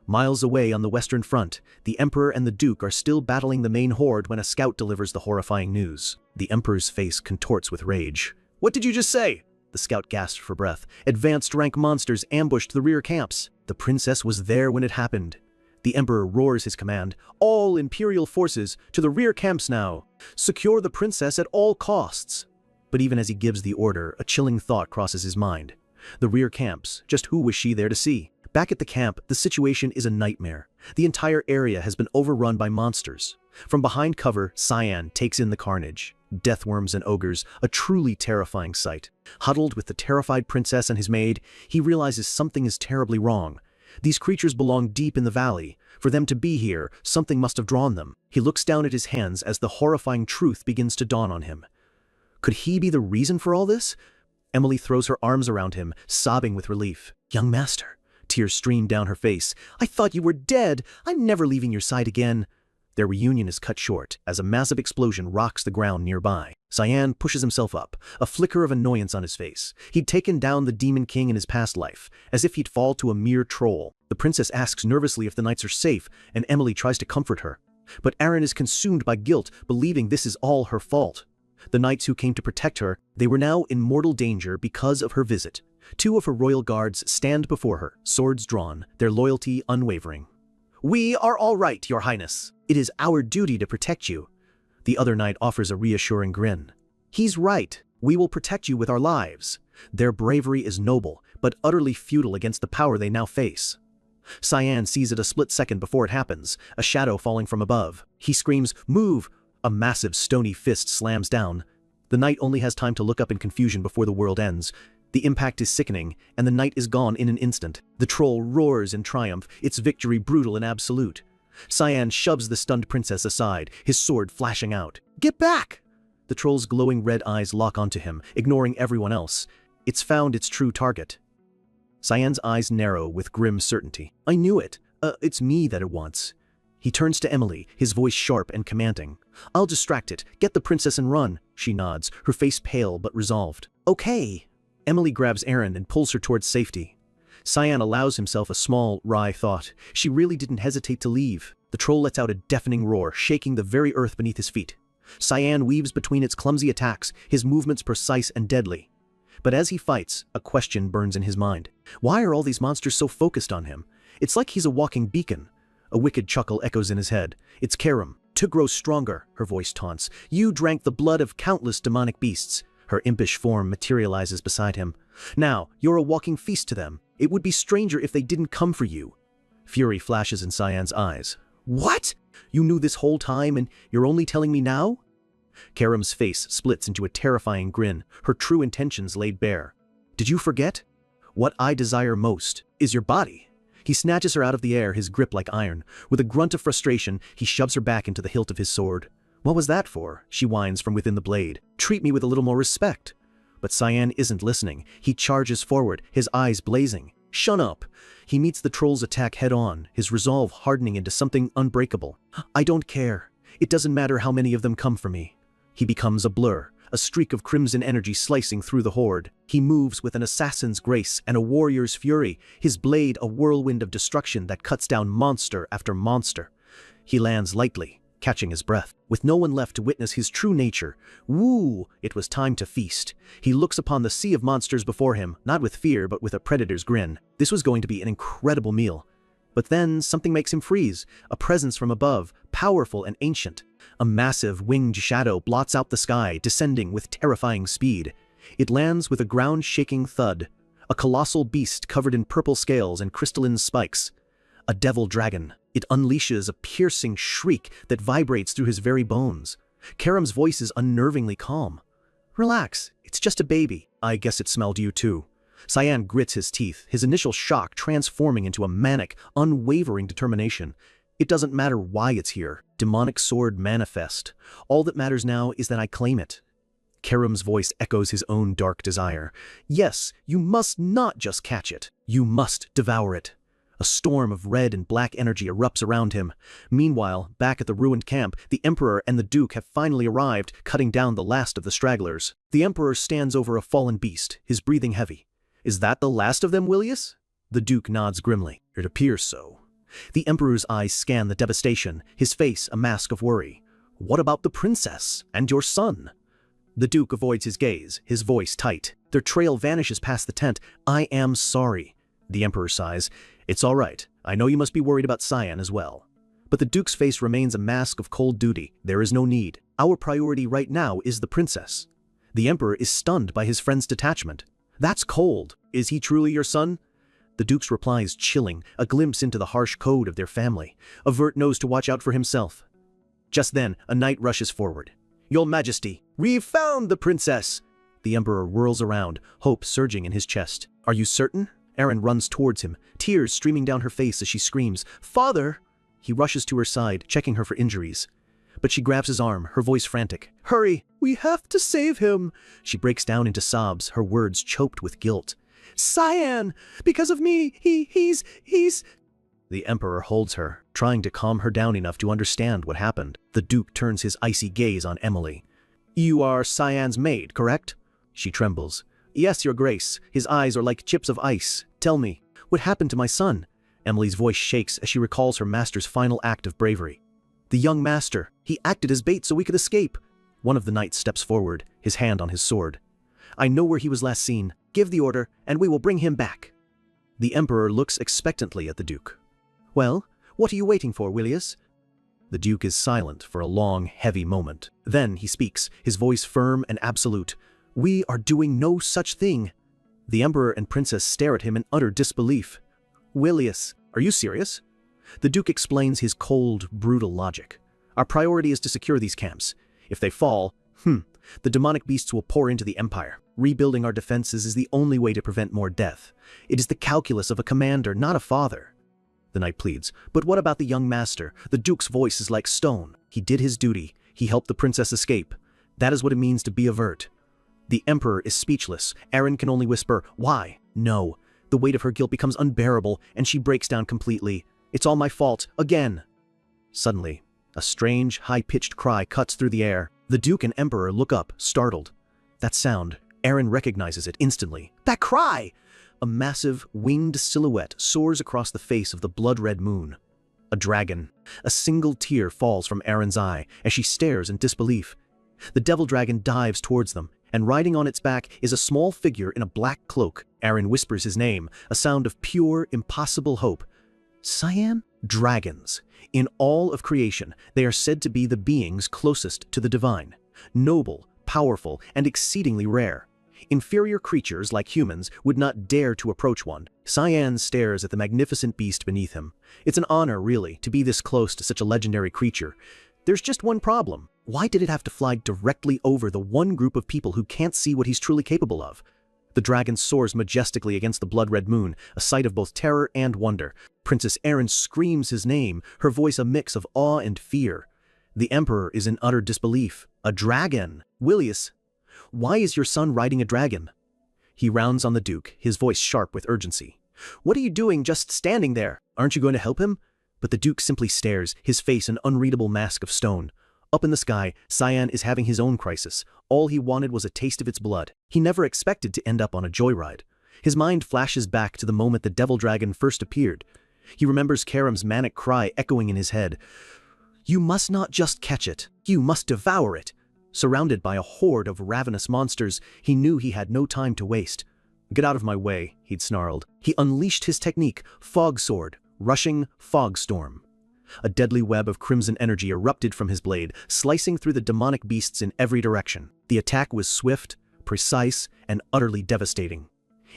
Miles away on the western front, the Emperor and the Duke are still battling the main horde when a scout delivers the horrifying news. The Emperor's face contorts with rage. What did you just say? The scout gasped for breath. Advanced rank monsters ambushed the rear camps. The princess was there when it happened. The Emperor roars his command. All Imperial forces to the rear camps now. Secure the princess at all costs. But even as he gives the order, a chilling thought crosses his mind. The rear camps, just who was she there to see? Back at the camp, the situation is a nightmare. The entire area has been overrun by monsters. From behind cover, Cyan takes in the carnage. Deathworms and ogres, a truly terrifying sight. Huddled with the terrified princess and his maid, he realizes something is terribly wrong. These creatures belong deep in the valley. For them to be here, something must have drawn them. He looks down at his hands as the horrifying truth begins to dawn on him. Could he be the reason for all this? Emily throws her arms around him, sobbing with relief. Young master. Tears stream down her face. I thought you were dead. I'm never leaving your side again. Their reunion is cut short as a massive explosion rocks the ground nearby. Cyan pushes himself up, a flicker of annoyance on his face. He'd taken down the Demon King in his past life, as if he'd fall to a mere troll. The princess asks nervously if the knights are safe, and Emily tries to comfort her. But Aaron is consumed by guilt, believing this is all her fault. The knights who came to protect her, they were now in mortal danger because of her visit. 2 of her royal guards stand before her, swords drawn, their loyalty unwavering. We are all right, your highness. It is our duty to protect you. The other knight offers a reassuring grin. He's right. We will protect you with our lives. Their bravery is noble, but utterly futile against the power they now face. Cyan sees it a split second before it happens, a shadow falling from above. He screams, "Move!" A massive stony fist slams down. The knight only has time to look up in confusion before the world ends. The impact is sickening, and the knight is gone in an instant. The troll roars in triumph, its victory brutal and absolute. Cyan shoves the stunned princess aside, his sword flashing out. "Get back!" The troll's glowing red eyes lock onto him, ignoring everyone else. It's found its true target. Cyan's eyes narrow with grim certainty. "I knew it. It's me that it wants." He turns to Emily, his voice sharp and commanding. "I'll distract it. Get the princess and run." She nods, her face pale but resolved. "Okay." Emily grabs Aaron and pulls her towards safety. Cyan allows himself a small, wry thought. She really didn't hesitate to leave. The troll lets out a deafening roar, shaking the very earth beneath his feet. Cyan weaves between its clumsy attacks, his movements precise and deadly. But as he fights, a question burns in his mind. Why are all these monsters so focused on him? It's like he's a walking beacon. A wicked chuckle echoes in his head. "It's Karam. To grow stronger," her voice taunts. "You drank the blood of countless demonic beasts." Her impish form materializes beside him. "Now, you're a walking feast to them. It would be stranger if they didn't come for you." Fury flashes in Cyan's eyes. "What? You knew this whole time and you're only telling me now?" Karam's face splits into a terrifying grin, her true intentions laid bare. "Did you forget? What I desire most is your body." He snatches her out of the air, his grip like iron. With a grunt of frustration, he shoves her back into the hilt of his sword. "What was that for?" she whines from within the blade. "Treat me with a little more respect." But Cyan isn't listening. He charges forward, his eyes blazing. "Shut up!" He meets the troll's attack head-on, his resolve hardening into something unbreakable. "I don't care. It doesn't matter how many of them come for me." He becomes a blur, a streak of crimson energy slicing through the horde. He moves with an assassin's grace and a warrior's fury, his blade a whirlwind of destruction that cuts down monster after monster. He lands lightly, catching his breath. With no one left to witness his true nature, woo, it was time to feast. He looks upon the sea of monsters before him, not with fear but with a predator's grin. This was going to be an incredible meal. But then something makes him freeze, a presence from above, powerful and ancient. A massive winged shadow blots out the sky, descending with terrifying speed. It lands with a ground-shaking thud, a colossal beast covered in purple scales and crystalline spikes. A devil dragon. It unleashes a piercing shriek that vibrates through his very bones. Karam's voice is unnervingly calm. "Relax, it's just a baby." "I guess it smelled you too." Cyan grits his teeth, his initial shock transforming into a manic, unwavering determination. It doesn't matter why it's here. Demonic sword manifest. All that matters now is that I claim it. Karam's voice echoes his own dark desire. "Yes, you must not just catch it. You must devour it." A storm of red and black energy erupts around him. Meanwhile, back at the ruined camp, the Emperor and the Duke have finally arrived, cutting down the last of the stragglers. The Emperor stands over a fallen beast, his breathing heavy. "Is that the last of them, Willius?" The Duke nods grimly. "It appears so." The Emperor's eyes scan the devastation, his face a mask of worry. "What about the princess and your son?" The Duke avoids his gaze, his voice tight. Their trail vanishes past the tent. "I am sorry." The Emperor sighs. "It's all right. I know you must be worried about Cyan as well." But the Duke's face remains a mask of cold duty. "There is no need. Our priority right now is the princess." The Emperor is stunned by his friend's detachment. "That's cold. Is he truly your son?" The Duke's reply is chilling, a glimpse into the harsh code of their family. Avert knows to watch out for himself. Just then, a knight rushes forward. "Your Majesty, we've found the princess!" The Emperor whirls around, hope surging in his chest. "Are you certain?" Aaron runs towards him, tears streaming down her face as she screams, "Father!" He rushes to her side, checking her for injuries. But she grabs his arm, her voice frantic. "Hurry! We have to save him!" She breaks down into sobs, her words choked with guilt. "Cyan! Because of me! He's... The Emperor holds her, trying to calm her down enough to understand what happened. The Duke turns his icy gaze on Emily. "You are Cyan's maid, correct?" She trembles. "Yes, Your Grace." His eyes are like chips of ice. "Tell me, what happened to my son?" Emily's voice shakes as she recalls her master's final act of bravery. "The young master, he acted as bait so we could escape." One of the knights steps forward, his hand on his sword. "I know where he was last seen. Give the order, and we will bring him back." The Emperor looks expectantly at the Duke. "Well, what are you waiting for, Willius?" The Duke is silent for a long, heavy moment. Then he speaks, his voice firm and absolute. "We are doing no such thing." The Emperor and Princess stare at him in utter disbelief. "Willius, are you serious?" The Duke explains his cold, brutal logic. "Our priority is to secure these camps. If they fall, the demonic beasts will pour into the Empire. Rebuilding our defenses is the only way to prevent more death. It is the calculus of a commander, not a father." the knight pleads. But what about the young master? The duke's voice is like stone. He did his duty. He helped the princess escape. That is what it means to be avert. The emperor is speechless. Eren can only whisper, "Why?" No. The weight of her guilt becomes unbearable, and she breaks down completely. "It's all my fault. Again." Suddenly, a strange, high-pitched cry cuts through the air. The duke and emperor look up, startled. That sound, Eren recognizes it instantly. That cry! A massive, winged silhouette soars across the face of the blood-red moon. A dragon. A single tear falls from Eren's eye as she stares in disbelief. The devil dragon dives towards them, and riding on its back is a small figure in a black cloak. Eren whispers his name, a sound of pure, impossible hope. Cyan? Dragons. In all of creation, they are said to be the beings closest to the divine. Noble, powerful, and exceedingly rare. Inferior creatures like humans would not dare to approach one. Cyan stares at the magnificent beast beneath him. It's an honor, really, to be this close to such a legendary creature. There's just one problem. Why did it have to fly directly over the one group of people who can't see what he's truly capable of? The dragon soars majestically against the blood-red moon, a sight of both terror and wonder. Princess Eren screams his name, her voice a mix of awe and fear. The emperor is in utter disbelief. A dragon! Willius, why is your son riding a dragon? He rounds on the duke, his voice sharp with urgency. What are you doing just standing there? Aren't you going to help him? But the duke simply stares, his face an unreadable mask of stone. Up in the sky, Cyan is having his own crisis. All he wanted was a taste of its blood. He never expected to end up on a joyride. His mind flashes back to the moment the devil dragon first appeared. He remembers Karam's manic cry echoing in his head. You must not just catch it, you must devour it. Surrounded by a horde of ravenous monsters, he knew he had no time to waste. Get out of my way, he'd snarled. He unleashed his technique, Fog Sword, rushing Fog Storm. A deadly web of crimson energy erupted from his blade, slicing through the demonic beasts in every direction. The attack was swift, precise, and utterly devastating.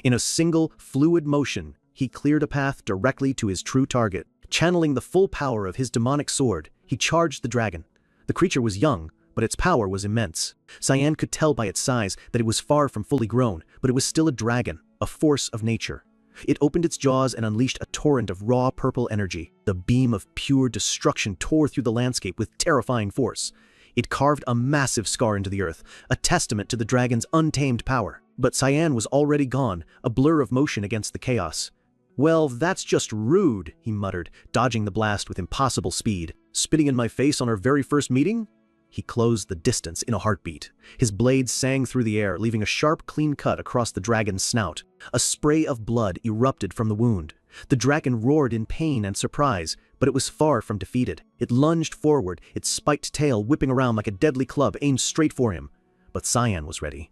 In a single, fluid motion, he cleared a path directly to his true target. Channeling the full power of his demonic sword, he charged the dragon. The creature was young, but its power was immense. Cyan could tell by its size that it was far from fully grown, but it was still a dragon, a force of nature. It opened its jaws and unleashed a torrent of raw purple energy. The beam of pure destruction tore through the landscape with terrifying force. It carved a massive scar into the earth, a testament to the dragon's untamed power. But Cyan was already gone, a blur of motion against the chaos. Well, that's just rude, he muttered, dodging the blast with impossible speed. Spitting in my face on our very first meeting? He closed the distance in a heartbeat. His blade sang through the air, leaving a sharp, clean cut across the dragon's snout. A spray of blood erupted from the wound. The dragon roared in pain and surprise, but it was far from defeated. It lunged forward, its spiked tail whipping around like a deadly club aimed straight for him. But Cyan was ready.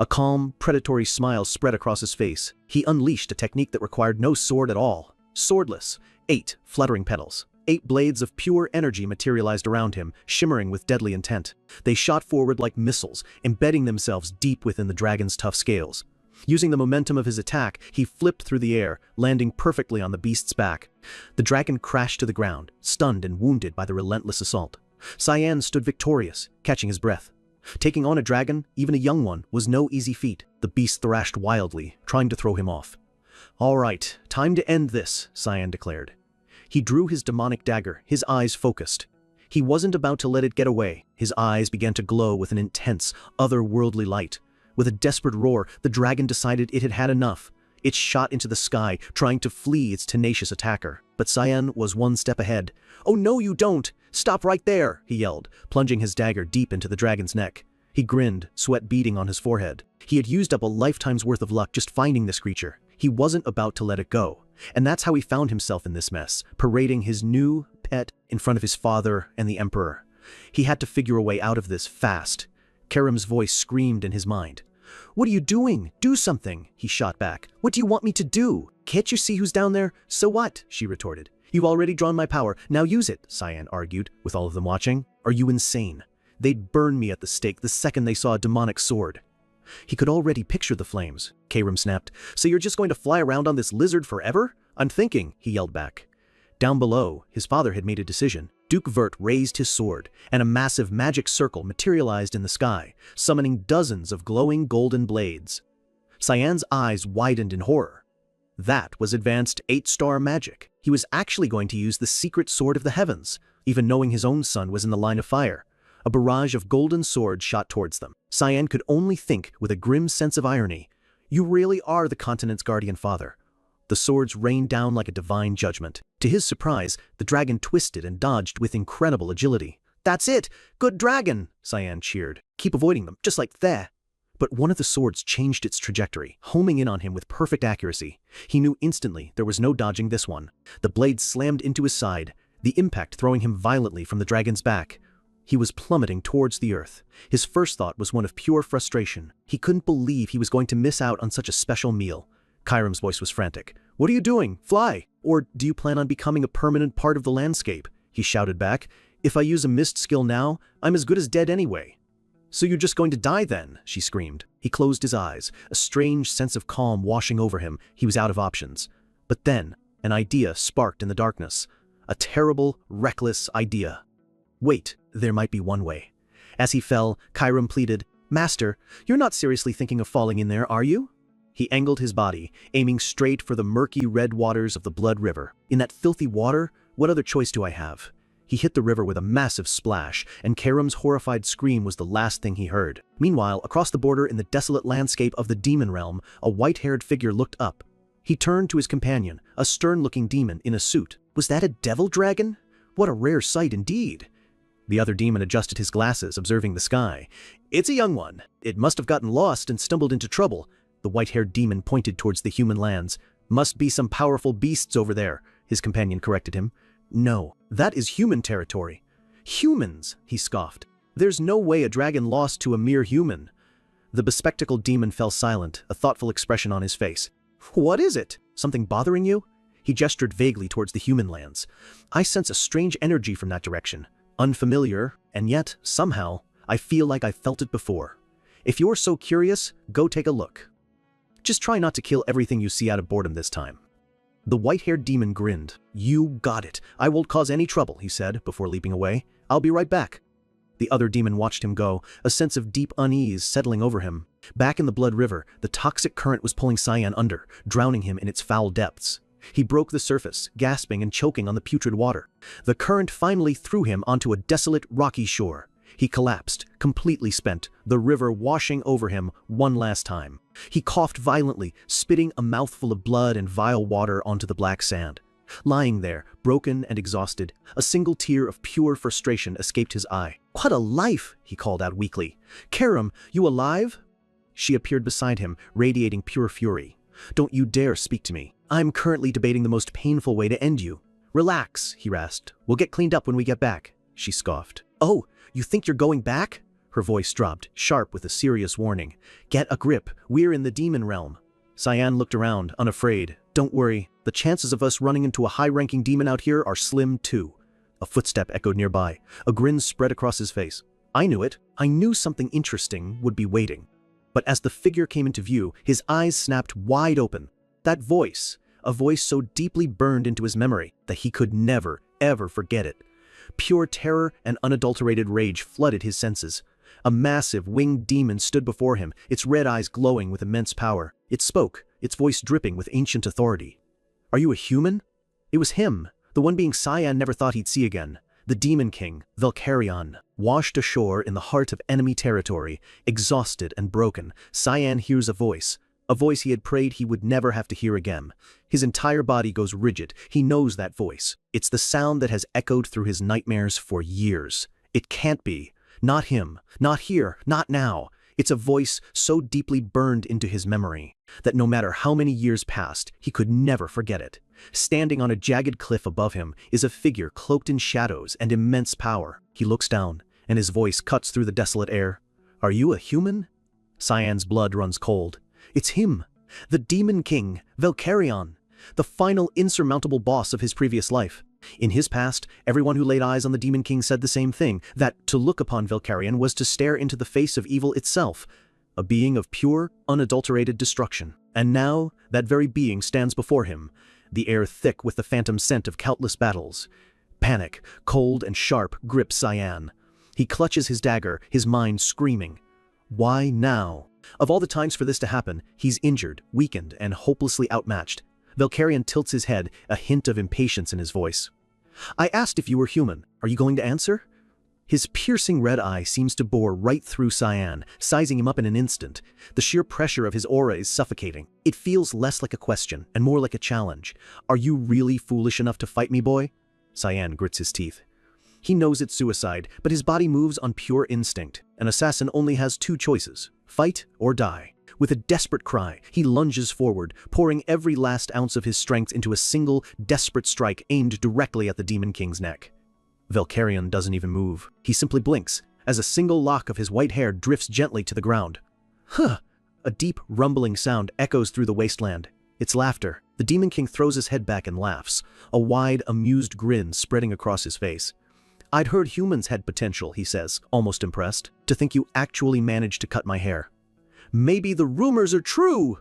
A calm, predatory smile spread across his face. He unleashed a technique that required no sword at all. Swordless, 8 fluttering petals. 8 blades of pure energy materialized around him, shimmering with deadly intent. They shot forward like missiles, embedding themselves deep within the dragon's tough scales. Using the momentum of his attack, he flipped through the air, landing perfectly on the beast's back. The dragon crashed to the ground, stunned and wounded by the relentless assault. Cyan stood victorious, catching his breath. Taking on a dragon, even a young one, was no easy feat. The beast thrashed wildly, trying to throw him off. All right, time to end this, Cyan declared. He drew his demonic dagger, his eyes focused. He wasn't about to let it get away. His eyes began to glow with an intense, otherworldly light. With a desperate roar, the dragon decided it had had enough. It shot into the sky, trying to flee its tenacious attacker. But Cyan was one step ahead. "Oh no, you don't! Stop right there!" he yelled, plunging his dagger deep into the dragon's neck. He grinned, sweat beading on his forehead. He had used up a lifetime's worth of luck just finding this creature. He wasn't about to let it go. And that's how he found himself in this mess, parading his new pet in front of his father and the emperor. He had to figure a way out of this fast. Karam's voice screamed in his mind. "What are you doing? Do something!" he shot back. "What do you want me to do? Can't you see who's down there? So what?" she retorted. "You've already drawn my power, now use it," Cyan argued, with all of them watching. "Are you insane? They'd burn me at the stake the second they saw a demonic sword." He could already picture the flames. Karam snapped. "So you're just going to fly around on this lizard forever?" "I'm thinking," he yelled back. Down below, his father had made a decision. Duke Vert raised his sword, and a massive magic circle materialized in the sky, summoning dozens of glowing golden blades. Cyan's eyes widened in horror. That was advanced 8-star magic. He was actually going to use the secret sword of the heavens, even knowing his own son was in the line of fire. A barrage of golden swords shot towards them. Cyan could only think with a grim sense of irony, "You really are the continent's guardian father." The swords rained down like a divine judgment. To his surprise, the dragon twisted and dodged with incredible agility. "That's it! Good dragon!" Cyan cheered. "Keep avoiding them, just like that." But one of the swords changed its trajectory, homing in on him with perfect accuracy. He knew instantly there was no dodging this one. The blade slammed into his side, the impact throwing him violently from the dragon's back. He was plummeting towards the earth. His first thought was one of pure frustration. He couldn't believe he was going to miss out on such a special meal. Kairam's voice was frantic. "What are you doing? Fly! Or do you plan on becoming a permanent part of the landscape?" He shouted back. "If I use a mist skill now, I'm as good as dead anyway." "So you're just going to die then?" she screamed. He closed his eyes, a strange sense of calm washing over him. He was out of options. But then, an idea sparked in the darkness. A terrible, reckless idea. Wait, there might be one way. As he fell, Kairam pleaded, "Master, you're not seriously thinking of falling in there, are you?" He angled his body, aiming straight for the murky red waters of the Blood River. "In that filthy water, what other choice do I have?" He hit the river with a massive splash, and Kairam's horrified scream was the last thing he heard. Meanwhile, across the border in the desolate landscape of the demon realm, a white-haired figure looked up. He turned to his companion, a stern-looking demon in a suit. Was that a devil dragon? What a rare sight indeed. The other demon adjusted his glasses, observing the sky. "It's a young one. It must have gotten lost and stumbled into trouble." The white-haired demon pointed towards the human lands. "Must be some powerful beasts over there," his companion corrected him. "No, that is human territory." "Humans," he scoffed. "There's no way a dragon lost to a mere human." The bespectacled demon fell silent, a thoughtful expression on his face. "What is it? Something bothering you?" He gestured vaguely towards the human lands. "I sense a strange energy from that direction. Unfamiliar, and yet, somehow, I feel like I've felt it before. If you're so curious, go take a look. Just try not to kill everything you see out of boredom this time." The white-haired demon grinned. "You got it. I won't cause any trouble," he said, before leaping away. "I'll be right back." The other demon watched him go, a sense of deep unease settling over him. Back in the Blood River, the toxic current was pulling Cyan under, drowning him in its foul depths. He broke the surface, gasping and choking on the putrid water. The current finally threw him onto a desolate, rocky shore. He collapsed, completely spent, the river washing over him one last time. He coughed violently, spitting a mouthful of blood and vile water onto the black sand. Lying there, broken and exhausted, a single tear of pure frustration escaped his eye. "What a life!" he called out weakly. "Kairam, you alive?" She appeared beside him, radiating pure fury. "Don't you dare speak to me. I'm currently debating the most painful way to end you." "Relax," he rasped. "We'll get cleaned up when we get back." She scoffed. "Oh, you think you're going back?" Her voice dropped, sharp with a serious warning. "Get a grip. We're in the demon realm." Cyan looked around, unafraid. "Don't worry. The chances of us running into a high-ranking demon out here are slim too." A footstep echoed nearby. A grin spread across his face. "I knew it. I knew something interesting would be waiting." But as the figure came into view, his eyes snapped wide open. That voice, a voice so deeply burned into his memory that he could never, ever forget it. Pure terror and unadulterated rage flooded his senses. A massive winged demon stood before him, its red eyes glowing with immense power. It spoke, its voice dripping with ancient authority. "Are you a human?" It was him, the one being Cyan never thought he'd see again. The Demon King, Velkarion, washed ashore in the heart of enemy territory, exhausted and broken. Cyan hears a voice he had prayed he would never have to hear again. His entire body goes rigid. He knows that voice. It's the sound that has echoed through his nightmares for years. It can't be. Not him. Not here. Not now. It's a voice so deeply burned into his memory that no matter how many years passed, he could never forget it. Standing on a jagged cliff above him is a figure cloaked in shadows and immense power. He looks down, and his voice cuts through the desolate air. "Are you a human?" Cyan's blood runs cold. It's him, the Demon King, Velkarion, the final insurmountable boss of his previous life. In his past, everyone who laid eyes on the Demon King said the same thing, that to look upon Velkarion was to stare into the face of evil itself, a being of pure, unadulterated destruction. And now, that very being stands before him, the air thick with the phantom scent of countless battles. Panic, cold and sharp, grips Cyan. He clutches his dagger, his mind screaming. Why now? Of all the times for this to happen, he's injured, weakened, and hopelessly outmatched. Valkyrian tilts his head, a hint of impatience in his voice. I asked if you were human. Are you going to answer? His piercing red eye seems to bore right through Cyan, sizing him up in an instant. The sheer pressure of his aura is suffocating. It feels less like a question and more like a challenge. Are you really foolish enough to fight me, boy? Cyan grits his teeth. He knows it's suicide, but his body moves on pure instinct. An assassin only has two choices: fight or die. With a desperate cry, he lunges forward, pouring every last ounce of his strength into a single, desperate strike aimed directly at the Demon King's neck. Valkyrian doesn't even move. He simply blinks, as a single lock of his white hair drifts gently to the ground. Huh! A deep, rumbling sound echoes through the wasteland. It's laughter. The Demon King throws his head back and laughs, a wide, amused grin spreading across his face. I'd heard humans had potential, he says, almost impressed. To think you actually managed to cut my hair. Maybe the rumors are true!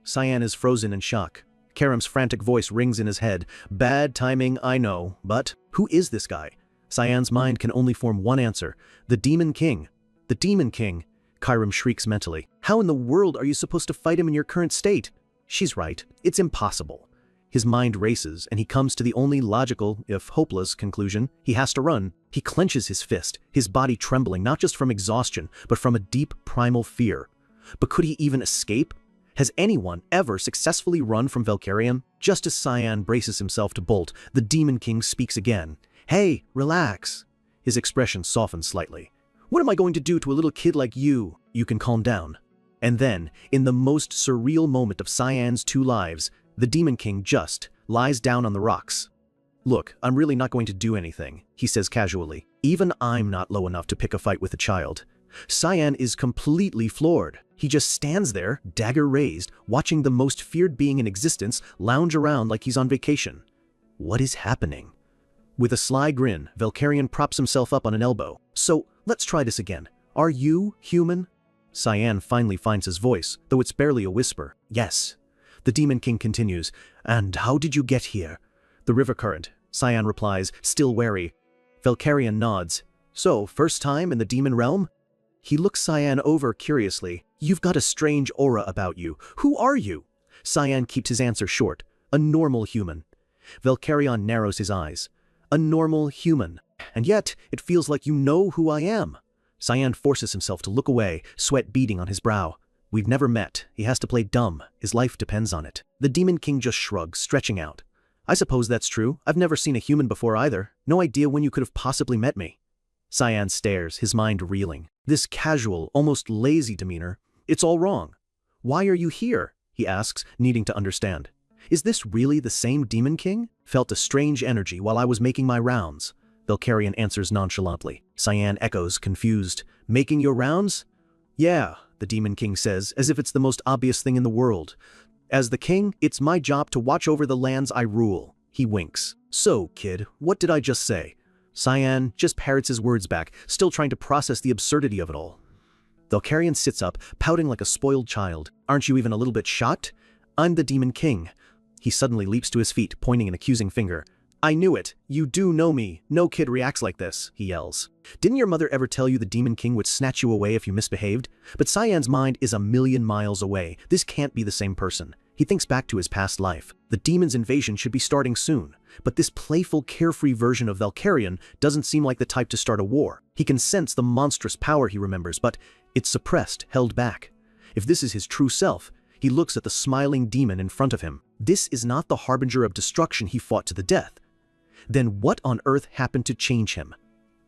Cyan is frozen in shock. Karam's frantic voice rings in his head. Bad timing, I know, but who is this guy? Cyan's mind can only form one answer. The Demon King. The Demon King. Karam shrieks mentally. How in the world are you supposed to fight him in your current state? She's right. It's impossible. His mind races, and he comes to the only logical, if hopeless, conclusion. He has to run. He clenches his fist, his body trembling not just from exhaustion, but from a deep primal fear. But could he even escape? Has anyone ever successfully run from Valkyrian? Just as Cyan braces himself to bolt, the Demon King speaks again. Hey, relax. His expression softens slightly. What am I going to do to a little kid like you? You can calm down. And then, in the most surreal moment of Cyan's two lives, the Demon King just lies down on the rocks. Look, I'm really not going to do anything, he says casually. Even I'm not low enough to pick a fight with a child. Cyan is completely floored. He just stands there, dagger raised, watching the most feared being in existence lounge around like he's on vacation. What is happening? With a sly grin, Valkyrian props himself up on an elbow. So, let's try this again. Are you human? Cyan finally finds his voice, though it's barely a whisper. Yes. The Demon King continues. And how did you get here? The river current, Cyan replies, still wary. Valkyrian nods. So, first time in the demon realm? He looks Cyan over curiously. You've got a strange aura about you. Who are you? Cyan keeps his answer short. A normal human. Valkyrian narrows his eyes. A normal human. And yet, it feels like you know who I am. Cyan forces himself to look away, sweat beading on his brow. We've never met. He has to play dumb. His life depends on it. The Demon King just shrugs, stretching out. I suppose that's true. I've never seen a human before either. No idea when you could have possibly met me. Cyan stares, his mind reeling. This casual, almost lazy demeanor. It's all wrong. Why are you here? He asks, needing to understand. Is this really the same Demon King? Felt a strange energy while I was making my rounds. Valkyrian answers nonchalantly. Cyan echoes, confused. Making your rounds? Yeah, the Demon King says, as if it's the most obvious thing in the world. As the king, it's my job to watch over the lands I rule. He winks. So, kid, what did I just say? Cyan just parrots his words back, still trying to process the absurdity of it all. Valkyrian sits up, pouting like a spoiled child. Aren't you even a little bit shocked? I'm the Demon King. He suddenly leaps to his feet, pointing an accusing finger. I knew it. You do know me. No kid reacts like this, he yells. Didn't your mother ever tell you the Demon King would snatch you away if you misbehaved? But Cyan's mind is a million miles away. This can't be the same person. He thinks back to his past life. The demon's invasion should be starting soon. But this playful, carefree version of Valkyrian doesn't seem like the type to start a war. He can sense the monstrous power he remembers, but it's suppressed, held back. If this is his true self, he looks at the smiling demon in front of him. This is not the harbinger of destruction he fought to the death. Then what on earth happened to change him?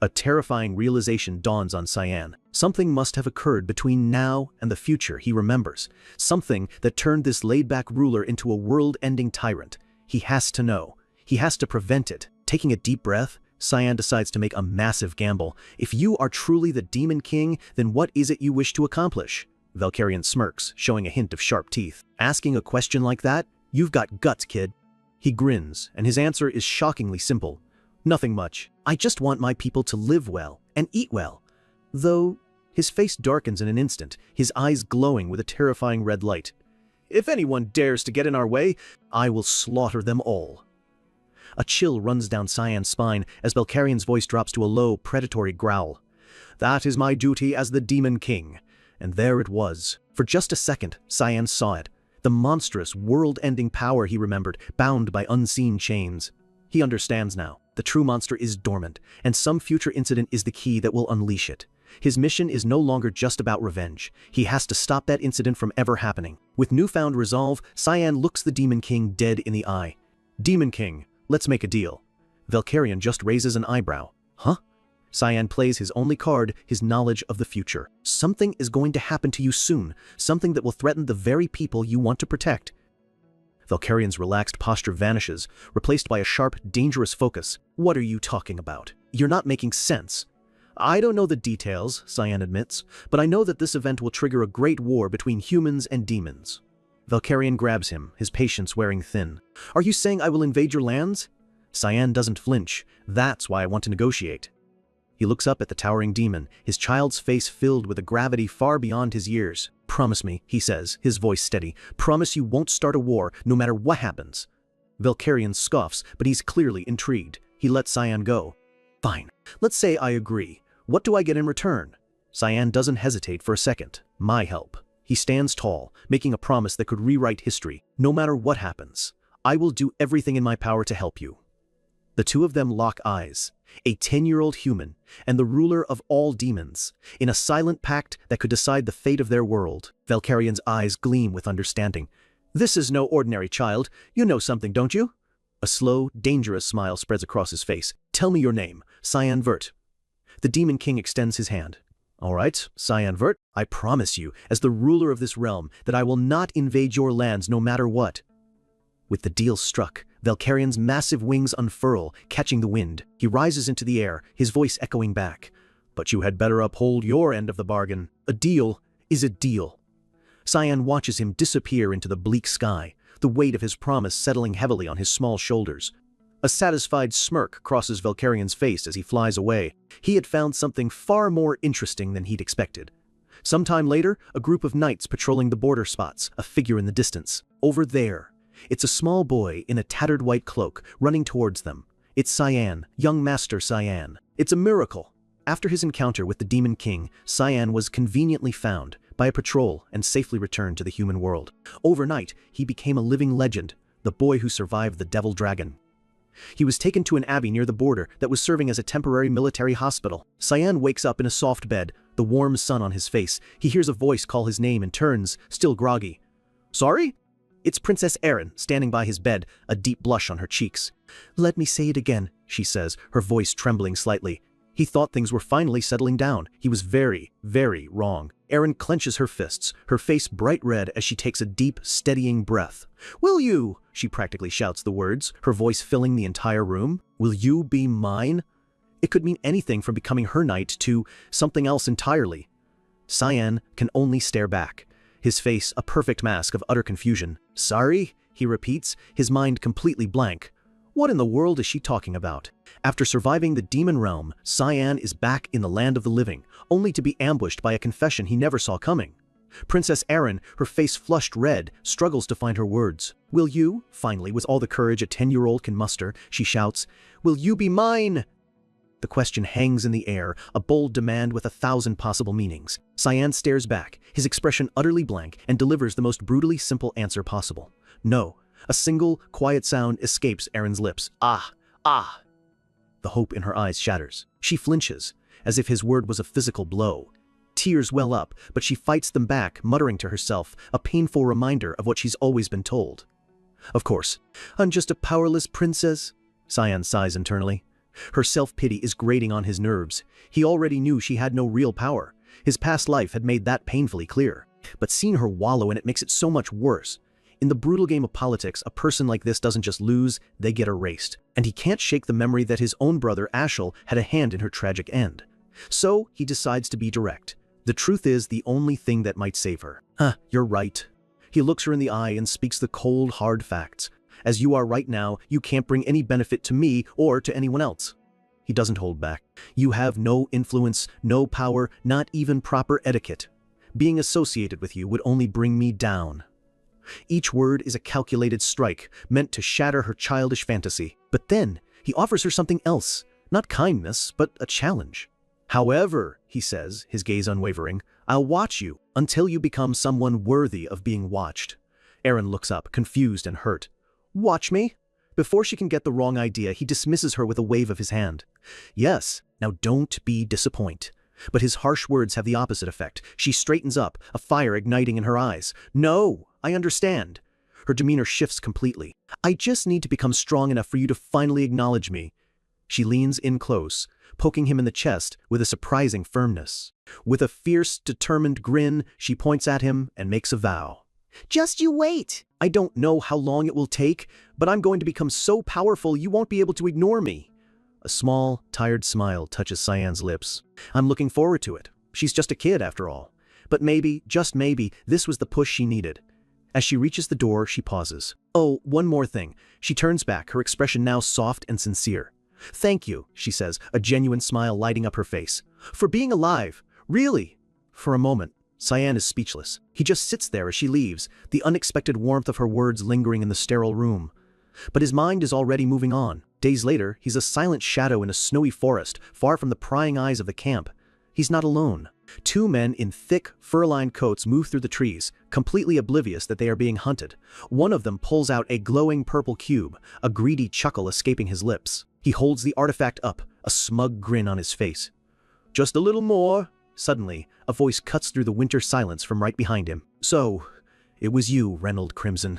A terrifying realization dawns on Cyan. Something must have occurred between now and the future he remembers. Something that turned this laid-back ruler into a world-ending tyrant. He has to know. He has to prevent it. Taking a deep breath, Cyan decides to make a massive gamble. If you are truly the Demon King, then what is it you wish to accomplish? Valkyrian smirks, showing a hint of sharp teeth. Asking a question like that? You've got guts, kid. He grins, and his answer is shockingly simple. Nothing much. I just want my people to live well and eat well. Though, his face darkens in an instant, his eyes glowing with a terrifying red light. If anyone dares to get in our way, I will slaughter them all. A chill runs down Cyan's spine as Valkyrian's voice drops to a low, predatory growl. That is my duty as the Demon King. And there it was. For just a second, Cyan saw it. the monstrous, world-ending power he remembered, bound by unseen chains. He understands now. The true monster is dormant, and some future incident is the key that will unleash it. His mission is no longer just about revenge. He has to stop that incident from ever happening. With newfound resolve, Cyan looks the Demon King dead in the eye. "Demon King, let's make a deal." Valkyrian just raises an eyebrow. "Huh?" Cyan plays his only card, his knowledge of the future. Something is going to happen to you soon, something that will threaten the very people you want to protect. Valkyrian's relaxed posture vanishes, replaced by a sharp, dangerous focus. "What are you talking about? You're not making sense." "I don't know the details," Cyan admits, "but I know that this event will trigger a great war between humans and demons." Valkyrian grabs him, his patience wearing thin. "Are you saying I will invade your lands?" Cyan doesn't flinch. "That's why I want to negotiate." He looks up at the towering demon, his child's face filled with a gravity far beyond his years. "Promise me," he says, his voice steady. "Promise you won't start a war, no matter what happens." Valkyrian scoffs, but he's clearly intrigued. He lets Cyan go. "Fine. Let's say I agree. What do I get in return?" Cyan doesn't hesitate for a second. "My help." He stands tall, making a promise that could rewrite history. "No matter what happens, I will do everything in my power to help you." The two of them lock eyes. A 10-year-old human and the ruler of all demons, in a silent pact that could decide the fate of their world. Valkyrian's eyes gleam with understanding. "This is no ordinary child. You know something, don't you?" A slow, dangerous smile spreads across his face. "Tell me your name." "Cyan Vert." The Demon King extends his hand. "All right, Cyan Vert, I promise you, as the ruler of this realm, that I will not invade your lands no matter what." With the deal struck, Valkyrian's massive wings unfurl, catching the wind. He rises into the air, his voice echoing back. "But you had better uphold your end of the bargain. A deal is a deal." Cyan watches him disappear into the bleak sky, the weight of his promise settling heavily on his small shoulders. A satisfied smirk crosses Valkyrian's face as he flies away. He had found something far more interesting than he'd expected. Sometime later, a group of knights patrolling the border spots a figure in the distance. Over there. It's a small boy in a tattered white cloak, running towards them. It's Cyan, young Master Cyan. It's a miracle. After his encounter with the Demon King, Cyan was conveniently found by a patrol and safely returned to the human world. Overnight, he became a living legend, the boy who survived the Devil Dragon. He was taken to an abbey near the border that was serving as a temporary military hospital. Cyan wakes up in a soft bed, the warm sun on his face. He hears a voice call his name and turns, still groggy. "Sorry?" It's Princess Erin, standing by his bed, a deep blush on her cheeks. "Let me say it again," she says, her voice trembling slightly. He thought things were finally settling down. He was very, very wrong. Erin clenches her fists, her face bright red as she takes a deep, steadying breath. "Will you?" She practically shouts the words, her voice filling the entire room. "Will you be mine?" It could mean anything from becoming her knight to something else entirely. Cyan can only stare back, his face a perfect mask of utter confusion. "Sorry?" he repeats, his mind completely blank. What in the world is she talking about? After surviving the demon realm, Cyan is back in the land of the living, only to be ambushed by a confession he never saw coming. Princess Erin, her face flushed red, struggles to find her words. "Will you?" Finally, with all the courage a 10-year-old can muster, she shouts, "Will you be mine?" The question hangs in the air, a bold demand with 1,000 possible meanings. Cyan stares back, his expression utterly blank, and delivers the most brutally simple answer possible. "No." A single, quiet sound escapes Erin's lips. "Ah, ah." The hope in her eyes shatters. She flinches, as if his word was a physical blow. Tears well up, but she fights them back, muttering to herself, a painful reminder of what she's always been told. "Of course, I'm just a powerless princess," Cyan sighs internally. Her self-pity is grating on his nerves. He already knew she had no real power. His past life had made that painfully clear. But seeing her wallow in it makes it so much worse. In the brutal game of politics, a person like this doesn't just lose, they get erased. And he can't shake the memory that his own brother, Ashel, had a hand in her tragic end. So he decides to be direct. The truth is the only thing that might save her. You're right." He looks her in the eye and speaks the cold, hard facts. "As you are right now, you can't bring any benefit to me or to anyone else." He doesn't hold back. "You have no influence, no power, not even proper etiquette. Being associated with you would only bring me down." Each word is a calculated strike, meant to shatter her childish fantasy. But then, he offers her something else. Not kindness, but a challenge. "However," he says, his gaze unwavering, "I'll watch you until you become someone worthy of being watched. Aaron looks up, confused and hurt. Watch me? Before she can get the wrong idea, he dismisses her with a wave of his hand. Yes, now don't be disappointed. But his harsh words have the opposite effect. She straightens up, a fire igniting in her eyes. No, I understand. Her demeanor shifts completely. I just need to become strong enough for you to finally acknowledge me. She leans in close, poking him in the chest with a surprising firmness. With a fierce, determined grin, she points at him and makes a vow. Just you wait. I don't know how long it will take, but I'm going to become so powerful you won't be able to ignore me. A small, tired smile touches Cyan's lips. I'm looking forward to it. She's just a kid after all. But maybe, just maybe, this was the push she needed. As she reaches the door, she pauses. Oh, one more thing. She turns back, her expression now soft and sincere. Thank you, she says, a genuine smile lighting up her face. For being alive. Really. For a moment, Cyan is speechless. He just sits there as she leaves, the unexpected warmth of her words lingering in the sterile room. But his mind is already moving on. Days later, he's a silent shadow in a snowy forest, far from the prying eyes of the camp. He's not alone. Two men in thick, fur-lined coats move through the trees, completely oblivious that they are being hunted. One of them pulls out a glowing purple cube, a greedy chuckle escaping his lips. He holds the artifact up, a smug grin on his face. Just a little more. Suddenly, a voice cuts through the winter silence from right behind him. So, it was you, Reynold Crimson.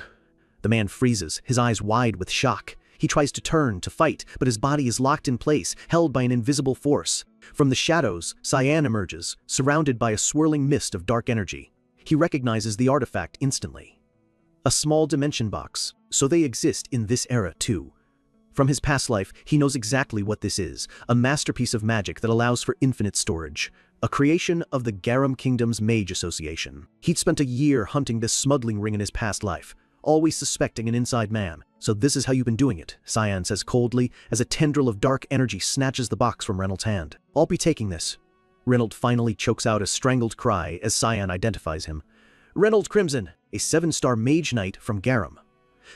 The man freezes, his eyes wide with shock. He tries to turn, to fight, but his body is locked in place, held by an invisible force. From the shadows, Cyan emerges, surrounded by a swirling mist of dark energy. He recognizes the artifact instantly. A small dimension box, so they exist in this era too. From his past life, he knows exactly what this is, a masterpiece of magic that allows for infinite storage. A creation of the Garum Kingdom's Mage Association. He'd spent a year hunting this smuggling ring in his past life, always suspecting an inside man. So this is how you've been doing it, Cyan says coldly, as a tendril of dark energy snatches the box from Reynolds' hand. I'll be taking this. Reynolds finally chokes out a strangled cry as Cyan identifies him. Reynolds Crimson, a 7-star mage knight from Garum.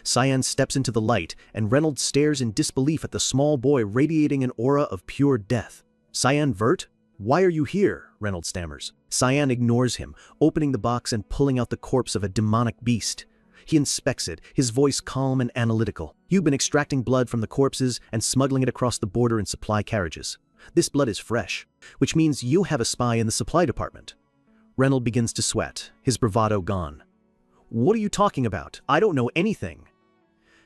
Cyan steps into the light, and Reynolds stares in disbelief at the small boy radiating an aura of pure death. Cyan Vert? Why are you here? Reynolds stammers. Cyan ignores him, opening the box and pulling out the corpse of a demonic beast. He inspects it, his voice calm and analytical. You've been extracting blood from the corpses and smuggling it across the border in supply carriages. This blood is fresh, which means you have a spy in the supply department. Reynolds begins to sweat, his bravado gone. What are you talking about? I don't know anything.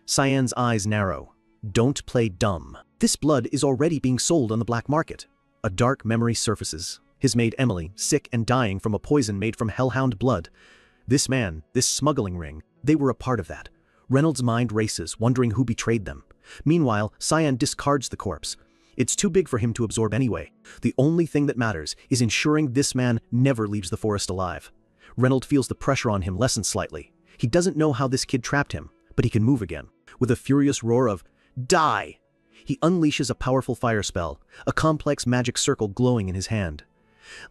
Cyan's eyes narrow. Don't play dumb. This blood is already being sold on the black market. A dark memory surfaces. His maid Emily, sick and dying from a poison made from hellhound blood. This man, this smuggling ring, they were a part of that. Reynolds' mind races, wondering who betrayed them. Meanwhile, Cyan discards the corpse. It's too big for him to absorb anyway. The only thing that matters is ensuring this man never leaves the forest alive. Reynolds feels the pressure on him lessen slightly. He doesn't know how this kid trapped him, but he can move again. With a furious roar of, Die! He unleashes a powerful fire spell, a complex magic circle glowing in his hand.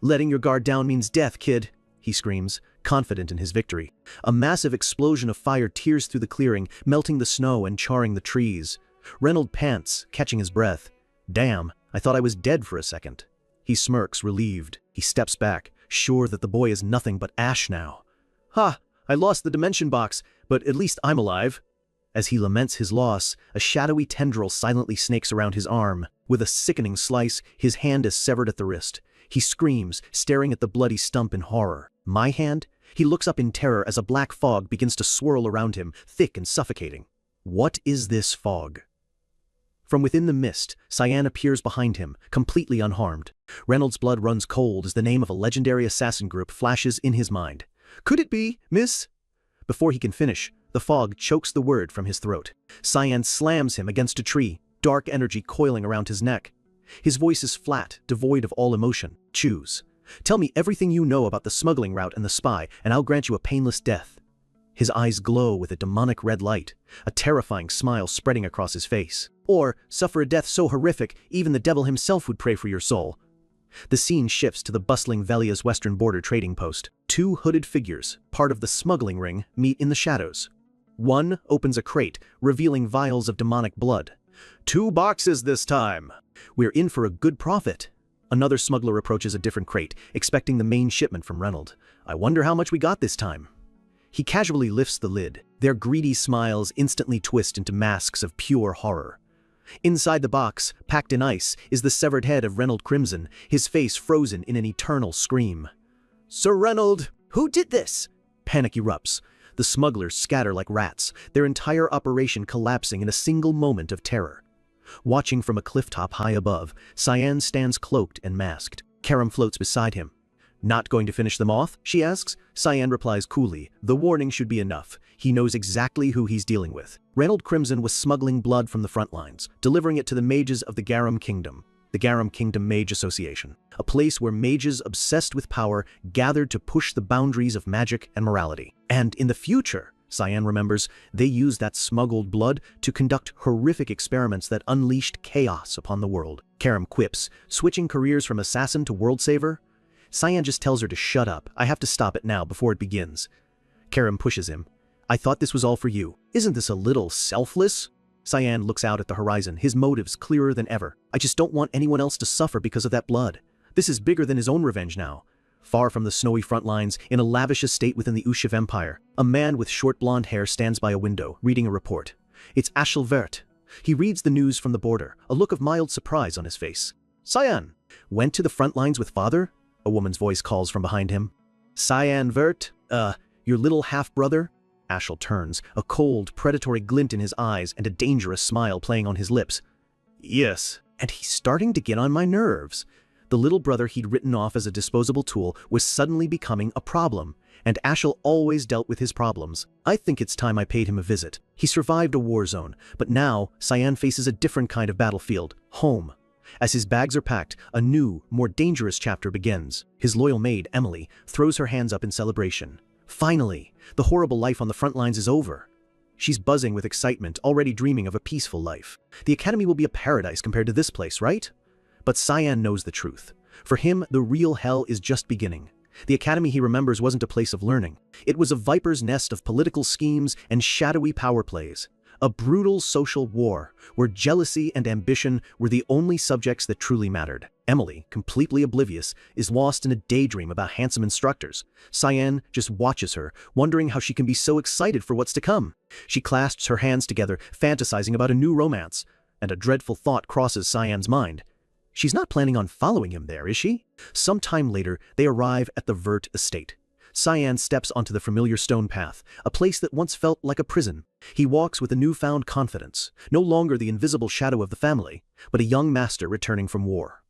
Letting your guard down means death, kid, he screams, confident in his victory. A massive explosion of fire tears through the clearing, melting the snow and charring the trees. Reynolds pants, catching his breath. Damn, I thought I was dead for a second. He smirks, relieved. He steps back, sure that the boy is nothing but ash now. Ha! I lost the dimension box, but at least I'm alive. As he laments his loss, a shadowy tendril silently snakes around his arm. With a sickening slice, his hand is severed at the wrist. He screams, staring at the bloody stump in horror. My hand? He looks up in terror as a black fog begins to swirl around him, thick and suffocating. What is this fog? From within the mist, Cyan appears behind him, completely unharmed. Reynolds' blood runs cold as the name of a legendary assassin group flashes in his mind. Could it be, miss? Before he can finish, the fog chokes the word from his throat. Cyan slams him against a tree, dark energy coiling around his neck. His voice is flat, devoid of all emotion. Choose. Tell me everything you know about the smuggling route and the spy, and I'll grant you a painless death. His eyes glow with a demonic red light, a terrifying smile spreading across his face. Or suffer a death so horrific, even the devil himself would pray for your soul. The scene shifts to the bustling Velia's western border trading post. Two hooded figures, part of the smuggling ring, meet in the shadows. One opens a crate, revealing vials of demonic blood. 2 boxes this time. We're in for a good profit. Another smuggler approaches a different crate, expecting the main shipment from Reynolds. I wonder how much we got this time. He casually lifts the lid. Their greedy smiles instantly twist into masks of pure horror. Inside the box, packed in ice, is the severed head of Reynold Crimson, his face frozen in an eternal scream. "Sir Reynold, who did this?" Panic erupts. The smugglers scatter like rats, their entire operation collapsing in a single moment of terror. Watching from a clifftop high above, Cyan stands cloaked and masked. Karam floats beside him. "Not going to finish them off?" she asks. Cyan replies coolly, "The warning should be enough. He knows exactly who he's dealing with." Reynold Crimson was smuggling blood from the front lines, delivering it to the mages of the Garum Kingdom, the Garum Kingdom Mage Association, a place where mages obsessed with power gathered to push the boundaries of magic and morality. And in the future, Cyan remembers, they used that smuggled blood to conduct horrific experiments that unleashed chaos upon the world. Karam quips, switching careers from assassin to world saver. Cyan just tells her to shut up. "I have to stop it now before it begins." Karam pushes him. "I thought this was all for you. Isn't this a little selfless?" Cyan looks out at the horizon, his motives clearer than ever. "I just don't want anyone else to suffer because of that blood. This is bigger than his own revenge now." Far from the snowy front lines, in a lavish estate within the Ushiv Empire, a man with short blonde hair stands by a window, reading a report. It's Ashel Vert. He reads the news from the border, a look of mild surprise on his face. "Cyan, went to the front lines with father?" A woman's voice calls from behind him. "Cyan Vert? Your little half-brother?" Ashel turns, a cold, predatory glint in his eyes and a dangerous smile playing on his lips. "Yes." And he's starting to get on my nerves. The little brother he'd written off as a disposable tool was suddenly becoming a problem, and Ashel always dealt with his problems. I think it's time I paid him a visit. He survived a war zone, but now Cyan faces a different kind of battlefield, home. As his bags are packed, a new, more dangerous chapter begins. His loyal maid, Emily, throws her hands up in celebration. Finally, the horrible life on the front lines is over. She's buzzing with excitement, already dreaming of a peaceful life. The academy will be a paradise compared to this place, right? But Cyan knows the truth. For him, the real hell is just beginning. The academy he remembers wasn't a place of learning. It was a viper's nest of political schemes and shadowy power plays. A brutal social war, where jealousy and ambition were the only subjects that truly mattered. Emily, completely oblivious, is lost in a daydream about handsome instructors. Cyan just watches her, wondering how she can be so excited for what's to come. She clasps her hands together, fantasizing about a new romance. And a dreadful thought crosses Cyan's mind. She's not planning on following him there, is she? Sometime later, they arrive at the Vert estate. Cyan steps onto the familiar stone path, a place that once felt like a prison. He walks with a newfound confidence, no longer the invisible shadow of the family, but a young master returning from war.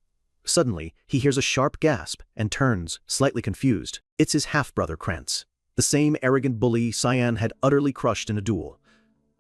Suddenly, he hears a sharp gasp and turns, slightly confused. It's his half-brother Krantz, the same arrogant bully Cyan had utterly crushed in a duel.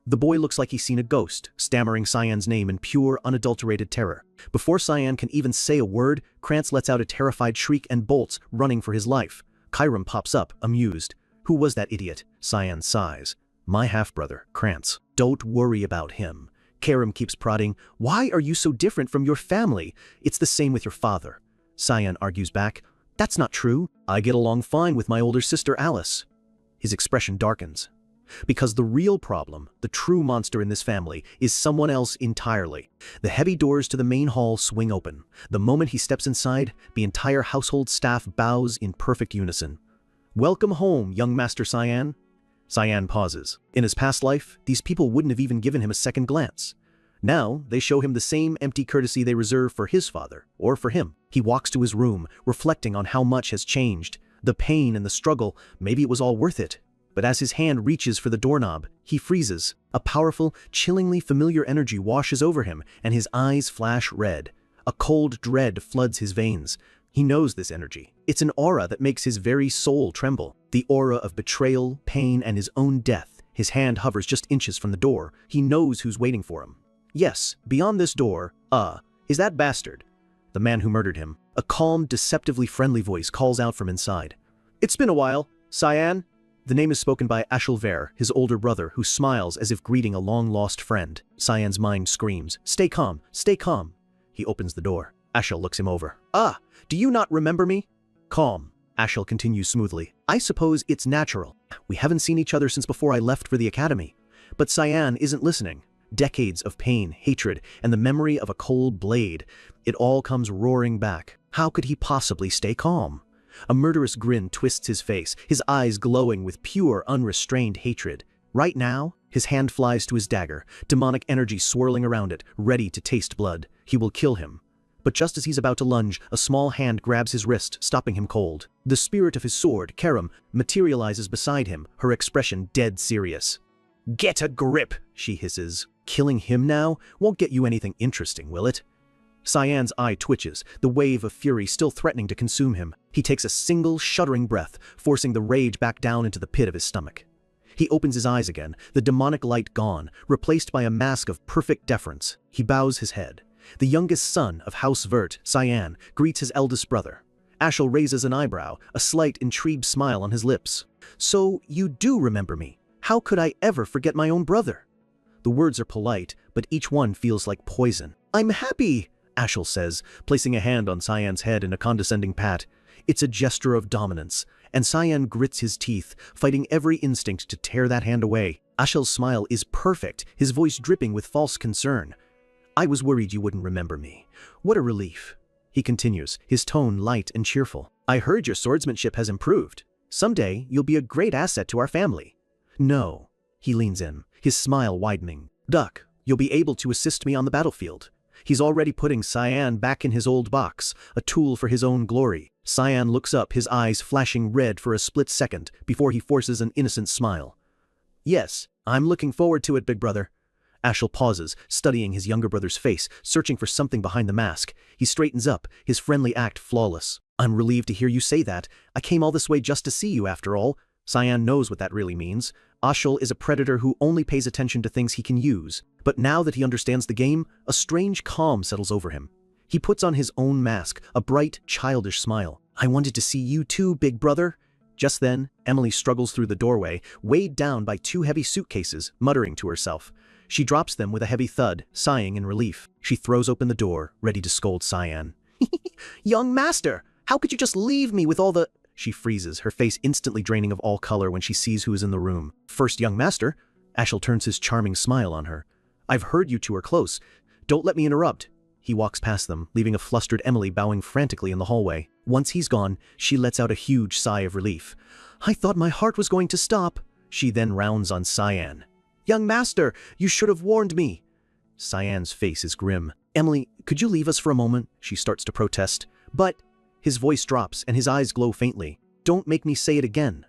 The boy looks like he's seen a ghost, stammering Cyan's name in pure, unadulterated terror. Before Cyan can even say a word, Krantz lets out a terrified shriek and bolts, running for his life. Chiram pops up, amused. "Who was that idiot?" Cyan sighs. "My half-brother, Krantz. Don't worry about him." Karam keeps prodding. "Why are you so different from your family? It's the same with your father." Cyan argues back. "That's not true. I get along fine with my older sister Alice." His expression darkens. Because the real problem, the true monster in this family, is someone else entirely. The heavy doors to the main hall swing open. The moment he steps inside, the entire household staff bows in perfect unison. "Welcome home, young Master Cyan." Cyan pauses. In his past life, these people wouldn't have even given him a second glance. Now, they show him the same empty courtesy they reserve for his father, or for him. He walks to his room, reflecting on how much has changed. The pain and the struggle, maybe it was all worth it. But as his hand reaches for the doorknob, he freezes. A powerful, chillingly familiar energy washes over him, and his eyes flash red. A cold dread floods his veins. He knows this energy. It's an aura that makes his very soul tremble. The aura of betrayal, pain, and his own death. His hand hovers just inches from the door. He knows who's waiting for him. Yes, beyond this door, is that bastard? The man who murdered him. A calm, deceptively friendly voice calls out from inside. "It's been a while, Cyan." The name is spoken by Ashel Vert, his older brother, who smiles as if greeting a long-lost friend. Cyan's mind screams, "Stay calm, stay calm." He opens the door. Ashel looks him over. "Do you not remember me?" "Calm," Ashel continues smoothly. "I suppose it's natural. We haven't seen each other since before I left for the academy." But Cyan isn't listening. Decades of pain, hatred, and the memory of a cold blade. It all comes roaring back. How could he possibly stay calm? A murderous grin twists his face, his eyes glowing with pure, unrestrained hatred. Right now, his hand flies to his dagger, demonic energy swirling around it, ready to taste blood. He will kill him. But just as he's about to lunge, a small hand grabs his wrist, stopping him cold. The spirit of his sword, Karam, materializes beside him, her expression dead serious. "Get a grip," she hisses. "Killing him now won't get you anything interesting, will it?" Cyan's eye twitches, the wave of fury still threatening to consume him. He takes a single, shuddering breath, forcing the rage back down into the pit of his stomach. He opens his eyes again, the demonic light gone, replaced by a mask of perfect deference. He bows his head. The youngest son of House Vert, Cyan, greets his eldest brother. Ashel raises an eyebrow, a slight, intrigued smile on his lips. "So you do remember me? How could I ever forget my own brother?" The words are polite, but each one feels like poison. "I'm happy," Ashel says, placing a hand on Cyan's head in a condescending pat. It's a gesture of dominance, and Cyan grits his teeth, fighting every instinct to tear that hand away. Ashel's smile is perfect, his voice dripping with false concern. "I was worried you wouldn't remember me. What a relief." He continues, his tone light and cheerful. "I heard your swordsmanship has improved. Someday, you'll be a great asset to our family." "No." He leans in, his smile widening. "Duck, you'll be able to assist me on the battlefield." He's already putting Cyan back in his old box, a tool for his own glory. Cyan looks up, his eyes flashing red for a split second before he forces an innocent smile. "Yes, I'm looking forward to it, big brother." Ashel pauses, studying his younger brother's face, searching for something behind the mask. He straightens up, his friendly act flawless. "I'm relieved to hear you say that. I came all this way just to see you, after all." Cyan knows what that really means. Ashel is a predator who only pays attention to things he can use. But now that he understands the game, a strange calm settles over him. He puts on his own mask, a bright, childish smile. "I wanted to see you too, big brother." Just then, Emily struggles through the doorway, weighed down by 2 heavy suitcases, muttering to herself. She drops them with a heavy thud, sighing in relief. She throws open the door, ready to scold Cyan. "Young master, how could you just leave me with all the—" She freezes, her face instantly draining of all color when she sees who is in the room. "First, young master." Ashel turns his charming smile on her. "I've heard you two are close. Don't let me interrupt." He walks past them, leaving a flustered Emily bowing frantically in the hallway. Once he's gone, she lets out a huge sigh of relief. "I thought my heart was going to stop." She then rounds on Cyan. "Young master, you should have warned me." Cyan's face is grim. "Emily, could you leave us for a moment?" She starts to protest. "But—" His voice drops and his eyes glow faintly. "Don't make me say it again."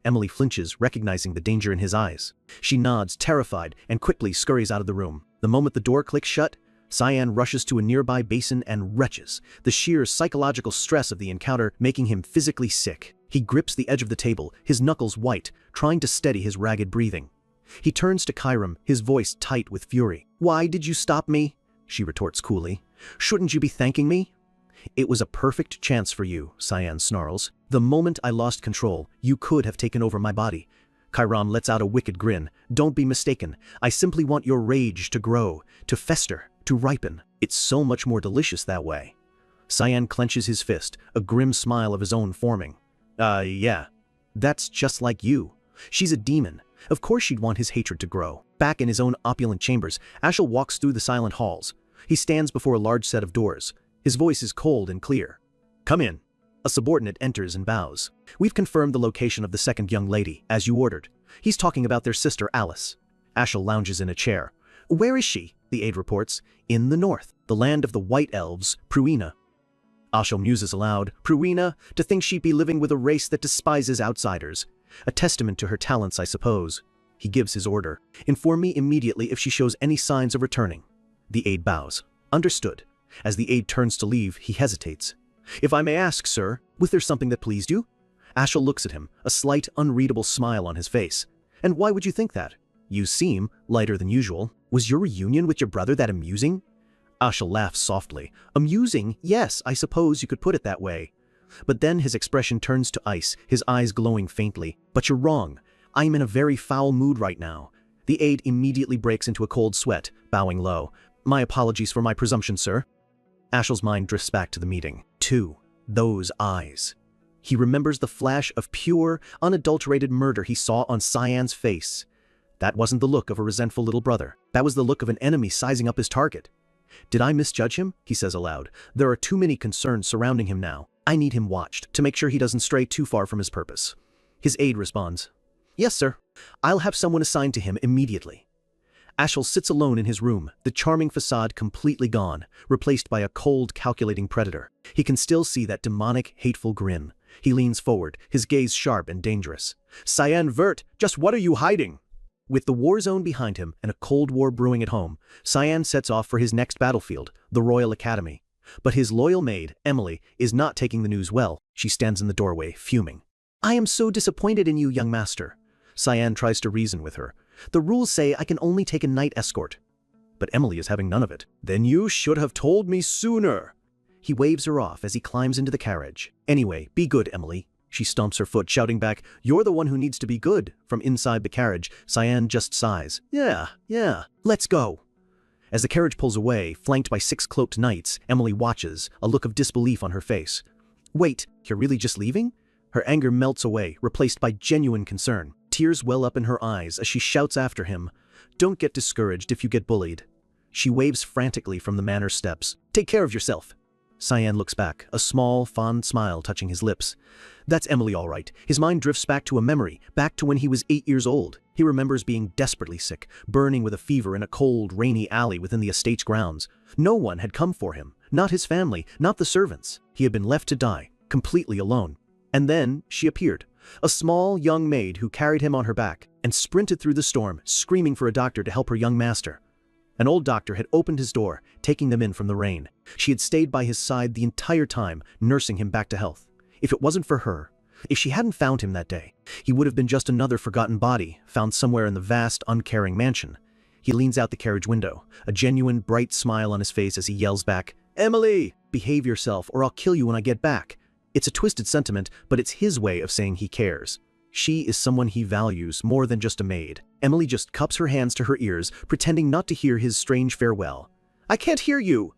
Emily flinches, recognizing the danger in his eyes. She nods, terrified, and quickly scurries out of the room. The moment the door clicks shut, Cyan rushes to a nearby basin and retches, the sheer psychological stress of the encounter making him physically sick. He grips the edge of the table, his knuckles white, trying to steady his ragged breathing. He turns to Kyram, his voice tight with fury. "Why did you stop me?" She retorts coolly. "Shouldn't you be thanking me?" "It was a perfect chance for you," Cyan snarls. "The moment I lost control, you could have taken over my body." Kyram lets out a wicked grin. "Don't be mistaken. I simply want your rage to grow, to fester, to ripen. It's so much more delicious that way." Cyan clenches his fist, a grim smile of his own forming. Yeah. That's just like you. She's a demon. Of course she'd want his hatred to grow." Back in his own opulent chambers, Ashel walks through the silent halls. He stands before a large set of doors. His voice is cold and clear. "Come in." A subordinate enters and bows. "We've confirmed the location of the second young lady, as you ordered." He's talking about their sister Alice. Ashel lounges in a chair. "Where is she?" the aide reports. "In the north, the land of the White Elves, Pruina." Ashel muses aloud. "Pruina, to think she'd be living with a race that despises outsiders. A testament to her talents, I suppose." He gives his order. "Inform me immediately if she shows any signs of returning." The aide bows. "Understood." As the aide turns to leave, he hesitates. "If I may ask, sir, was there something that pleased you?" Ashel looks at him, a slight, unreadable smile on his face. "And why would you think that? You seem lighter than usual. Was your reunion with your brother that amusing?" Ashel laughs softly. "Amusing? Yes, I suppose you could put it that way." But then his expression turns to ice, his eyes glowing faintly. "But you're wrong. I'm in a very foul mood right now." The aide immediately breaks into a cold sweat, bowing low. "My apologies for my presumption, sir." Ashel's mind drifts back to the meeting. Those eyes. He remembers the flash of pure, unadulterated murder he saw on Cyan's face. That wasn't the look of a resentful little brother. That was the look of an enemy sizing up his target. "Did I misjudge him?" he says aloud. "There are too many concerns surrounding him now." I need him watched to make sure he doesn't stray too far from his purpose. His aide responds, "Yes, sir. I'll have someone assigned to him immediately." Ashel sits alone in his room, the charming facade completely gone, replaced by a cold, calculating predator. He can still see that demonic, hateful grin. He leans forward, his gaze sharp and dangerous. "Cyan Vert, just what are you hiding?" With the war zone behind him and a cold war brewing at home, Cyan sets off for his next battlefield, the Royal Academy. But his loyal maid, Emily, is not taking the news well. She stands in the doorway, fuming. "I am so disappointed in you, young master." Cyan tries to reason with her. "The rules say I can only take a knight escort." But Emily is having none of it. "Then you should have told me sooner." He waves her off as he climbs into the carriage. "Anyway, be good, Emily." She stomps her foot, shouting back, "You're the one who needs to be good." From inside the carriage, Cyan just sighs. Yeah, let's go." As the carriage pulls away, flanked by 6 cloaked knights, Emily watches, a look of disbelief on her face. "Wait, you're really just leaving?" Her anger melts away, replaced by genuine concern. Tears well up in her eyes as she shouts after him, "Don't get discouraged if you get bullied." She waves frantically from the manor steps. "Take care of yourself." Cyan looks back, a small, fond smile touching his lips. That's Emily all right. His mind drifts back to a memory, back to when he was 8 years old. He remembers being desperately sick, burning with a fever in a cold, rainy alley within the estate's grounds. No one had come for him, not his family, not the servants. He had been left to die, completely alone. And then she appeared, a small, young maid who carried him on her back and sprinted through the storm, screaming for a doctor to help her young master. An old doctor had opened his door, taking them in from the rain. She had stayed by his side the entire time, nursing him back to health. If it wasn't for her, if she hadn't found him that day, he would have been just another forgotten body, found somewhere in the vast, uncaring mansion. He leans out the carriage window, a genuine, bright smile on his face as he yells back, "Emily, behave yourself or I'll kill you when I get back." It's a twisted sentiment, but it's his way of saying he cares. She is someone he values more than just a maid. Emily just cups her hands to her ears, pretending not to hear his strange farewell. "I can't hear you."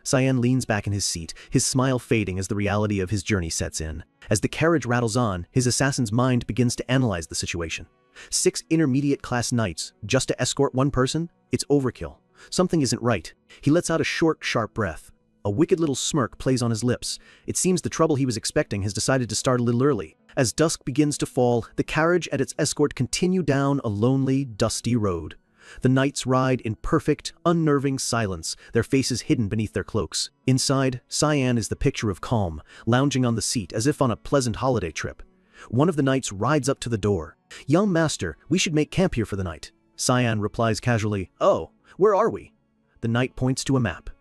Cyan leans back in his seat, his smile fading as the reality of his journey sets in. As the carriage rattles on, his assassin's mind begins to analyze the situation. 6 intermediate-class knights, just to escort one person? It's overkill. Something isn't right. He lets out a short, sharp breath. A wicked little smirk plays on his lips. It seems the trouble he was expecting has decided to start a little early. As dusk begins to fall, the carriage and its escort continue down a lonely, dusty road. The knights ride in perfect, unnerving silence, their faces hidden beneath their cloaks. Inside, Cyan is the picture of calm, lounging on the seat as if on a pleasant holiday trip. One of the knights rides up to the door. "Young master, we should make camp here for the night." Cyan replies casually, "Oh, where are we?" The knight points to a map.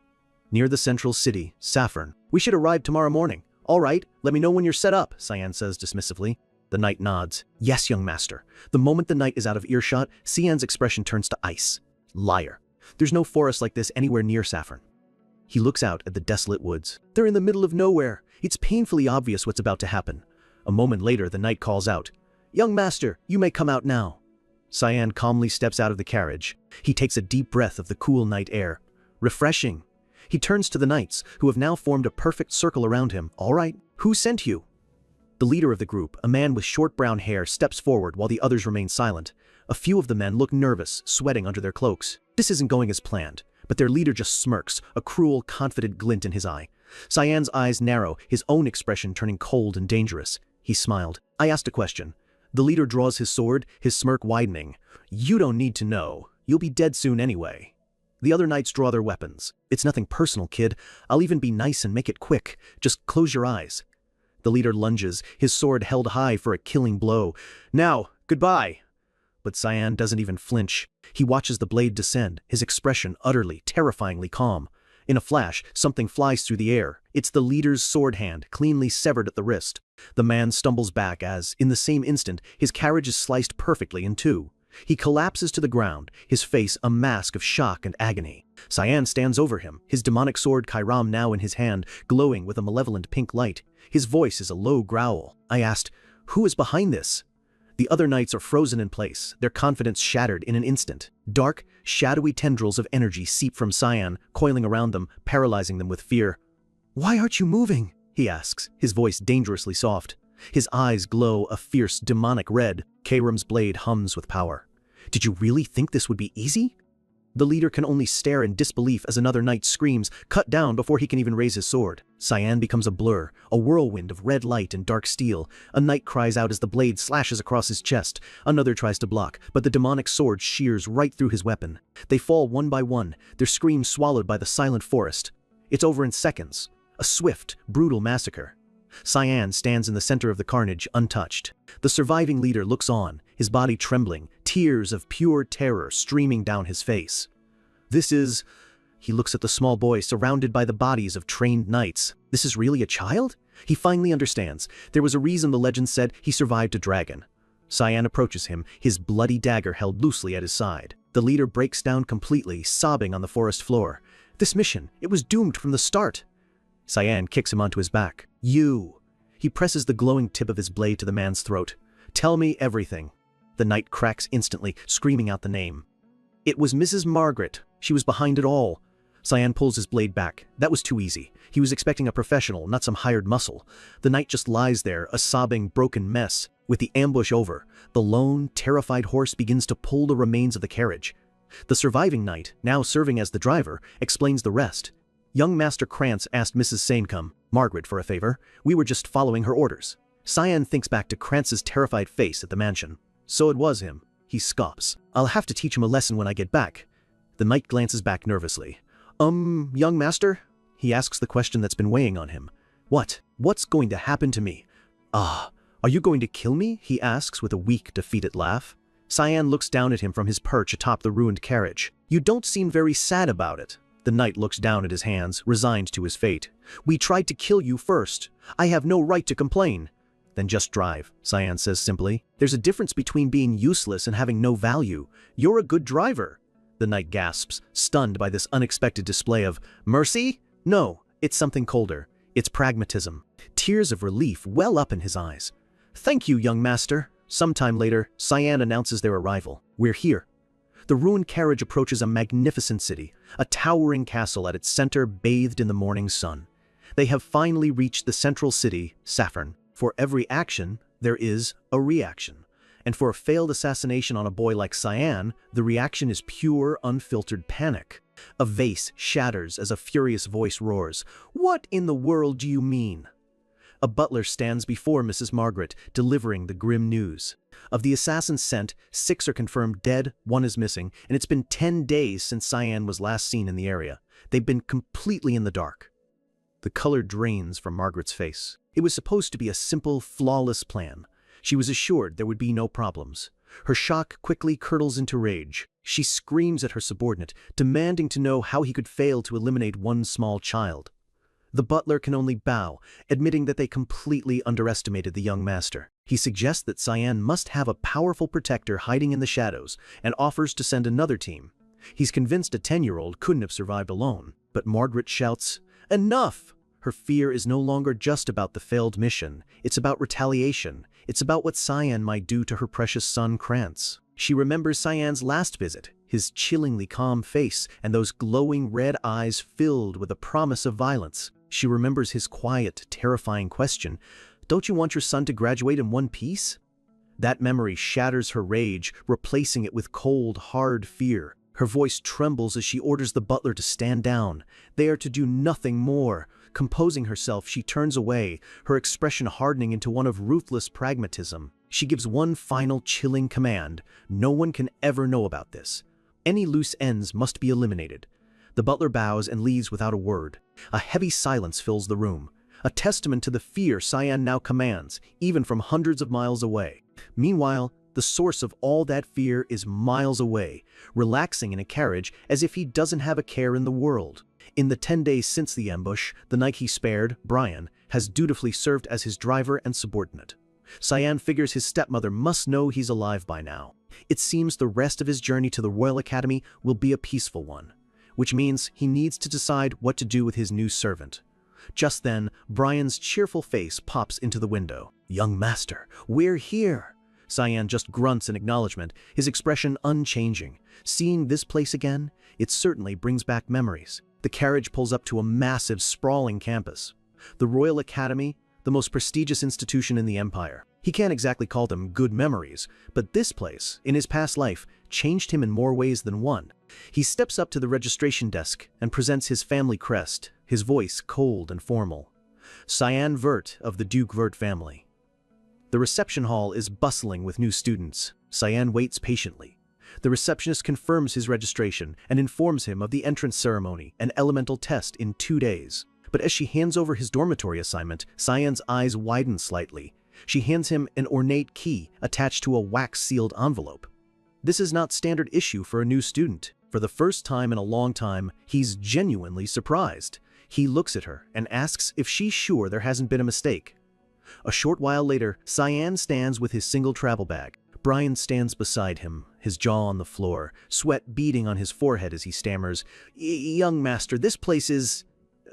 "Near the central city, Saffron. We should arrive tomorrow morning." "All right, let me know when you're set up," Cyan says dismissively. The knight nods. "Yes, young master." The moment the knight is out of earshot, Cyan's expression turns to ice. Liar. There's no forest like this anywhere near Saffron. He looks out at the desolate woods. They're in the middle of nowhere. It's painfully obvious what's about to happen. A moment later, the knight calls out, "Young master, you may come out now." Cyan calmly steps out of the carriage. He takes a deep breath of the cool night air. Refreshing. He turns to the knights, who have now formed a perfect circle around him. "All right, who sent you?" The leader of the group, a man with short brown hair, steps forward while the others remain silent. A few of the men look nervous, sweating under their cloaks. This isn't going as planned, but their leader just smirks, a cruel, confident glint in his eye. Cyan's eyes narrow, his own expression turning cold and dangerous. He smiled. "I asked a question." The leader draws his sword, his smirk widening. "You don't need to know. You'll be dead soon anyway." The other knights draw their weapons. "It's nothing personal, kid. I'll even be nice and make it quick. Just close your eyes." The leader lunges, his sword held high for a killing blow. "Now, goodbye." But Cyan doesn't even flinch. He watches the blade descend, his expression utterly, terrifyingly calm. In a flash, something flies through the air. It's the leader's sword hand, cleanly severed at the wrist. The man stumbles back as, in the same instant, his carriage is sliced perfectly in two. He collapses to the ground, his face a mask of shock and agony. Cyan stands over him, his demonic sword Kairam now in his hand, glowing with a malevolent pink light. His voice is a low growl. I asked, "Who is behind this?" The other knights are frozen in place, their confidence shattered in an instant. Dark, shadowy tendrils of energy seep from Cyan, coiling around them, paralyzing them with fear. "Why aren't you moving?" he asks, his voice dangerously soft. His eyes glow a fierce, demonic red. Kairam's blade hums with power. "Did you really think this would be easy?" The leader can only stare in disbelief as another knight screams, cut down before he can even raise his sword. Cyan becomes a blur, a whirlwind of red light and dark steel. A knight cries out as the blade slashes across his chest. Another tries to block, but the demonic sword shears right through his weapon. They fall one by one, their screams swallowed by the silent forest. It's over in seconds. A swift, brutal massacre. Cyan stands in the center of the carnage, untouched. The surviving leader looks on, his body trembling, tears of pure terror streaming down his face. This is... He looks at the small boy surrounded by the bodies of trained knights. This is really a child? He finally understands. There was a reason the legend said he survived a dragon. Cyan approaches him, his bloody dagger held loosely at his side. The leader breaks down completely, sobbing on the forest floor. This mission, it was doomed from the start. Cyan kicks him onto his back. You. He presses the glowing tip of his blade to the man's throat. Tell me everything. The knight cracks instantly, screaming out the name. It was Mrs. Margaret. She was behind it all. Cyan pulls his blade back. That was too easy. He was expecting a professional, not some hired muscle. The knight just lies there, a sobbing, broken mess. With the ambush over, the lone, terrified horse begins to pull the remains of the carriage. The surviving knight, now serving as the driver, explains the rest. Young Master Krantz asked Mrs. Sanecombe, Margaret, for a favor. We were just following her orders. Cyan thinks back to Krantz's terrified face at the mansion. So it was him. He scoffs. I'll have to teach him a lesson when I get back. The knight glances back nervously. Young master? He asks the question that's been weighing on him. What? What's going to happen to me? Are you going to kill me? He asks with a weak, defeated laugh. Cyan looks down at him from his perch atop the ruined carriage. You don't seem very sad about it. The knight looks down at his hands, resigned to his fate. We tried to kill you first. I have no right to complain. Then just drive, Cyan says simply. There's a difference between being useless and having no value. You're a good driver. The knight gasps, stunned by this unexpected display of mercy? No, it's something colder. It's pragmatism. Tears of relief well up in his eyes. Thank you, young master. Sometime later, Cyan announces their arrival. We're here. The ruined carriage approaches a magnificent city, a towering castle at its center bathed in the morning sun. They have finally reached the central city, Saffron. For every action, there is a reaction. And for a failed assassination on a boy like Cyan, the reaction is pure, unfiltered panic. A vase shatters as a furious voice roars. What in the world do you mean? A butler stands before Mrs. Margaret, delivering the grim news. Of the assassins sent, 6 are confirmed dead, 1 is missing, and it's been 10 days since Cyan was last seen in the area. They've been completely in the dark. The color drains from Margaret's face. It was supposed to be a simple, flawless plan. She was assured there would be no problems. Her shock quickly curdles into rage. She screams at her subordinate, demanding to know how he could fail to eliminate one small child. The butler can only bow, admitting that they completely underestimated the young master. He suggests that Cyan must have a powerful protector hiding in the shadows and offers to send another team. He's convinced a 10-year-old couldn't have survived alone, but Margaret shouts, Enough! Her fear is no longer just about the failed mission. It's about retaliation. It's about what Cyan might do to her precious son Krantz. She remembers Cyan's last visit, his chillingly calm face and those glowing red eyes filled with a promise of violence. She remembers his quiet, terrifying question, Don't you want your son to graduate in one piece? That memory shatters her rage, replacing it with cold, hard fear. Her voice trembles as she orders the butler to stand down. They are to do nothing more. Composing herself, she turns away, her expression hardening into one of ruthless pragmatism. She gives one final chilling command. No one can ever know about this. Any loose ends must be eliminated. The butler bows and leaves without a word. A heavy silence fills the room, a testament to the fear Cyan now commands, even from hundreds of miles away. Meanwhile, the source of all that fear is miles away, relaxing in a carriage as if he doesn't have a care in the world. In the 10 days since the ambush, the knight he spared, Brian, has dutifully served as his driver and subordinate. Cyan figures his stepmother must know he's alive by now. It seems the rest of his journey to the Royal Academy will be a peaceful one, which means he needs to decide what to do with his new servant. Just then, Brian's cheerful face pops into the window. Young master, we're here! Cyan just grunts in acknowledgement, his expression unchanging. Seeing this place again, it certainly brings back memories. The carriage pulls up to a massive, sprawling campus. The Royal Academy, the most prestigious institution in the Empire. He can't exactly call them good memories, but this place, in his past life, changed him in more ways than one. He steps up to the registration desk and presents his family crest, his voice cold and formal. Cyan Vert of the Duke Vert family. The reception hall is bustling with new students. Cyan waits patiently. The receptionist confirms his registration and informs him of the entrance ceremony and elemental test in 2 days. But as she hands over his dormitory assignment, Cyan's eyes widen slightly. She hands him an ornate key attached to a wax-sealed envelope. This is not standard issue for a new student. For the first time in a long time, he's genuinely surprised. He looks at her and asks if she's sure there hasn't been a mistake. A short while later, Cyan stands with his single travel bag. Brian stands beside him, his jaw on the floor, sweat beading on his forehead as he stammers, "Young master, this place is..."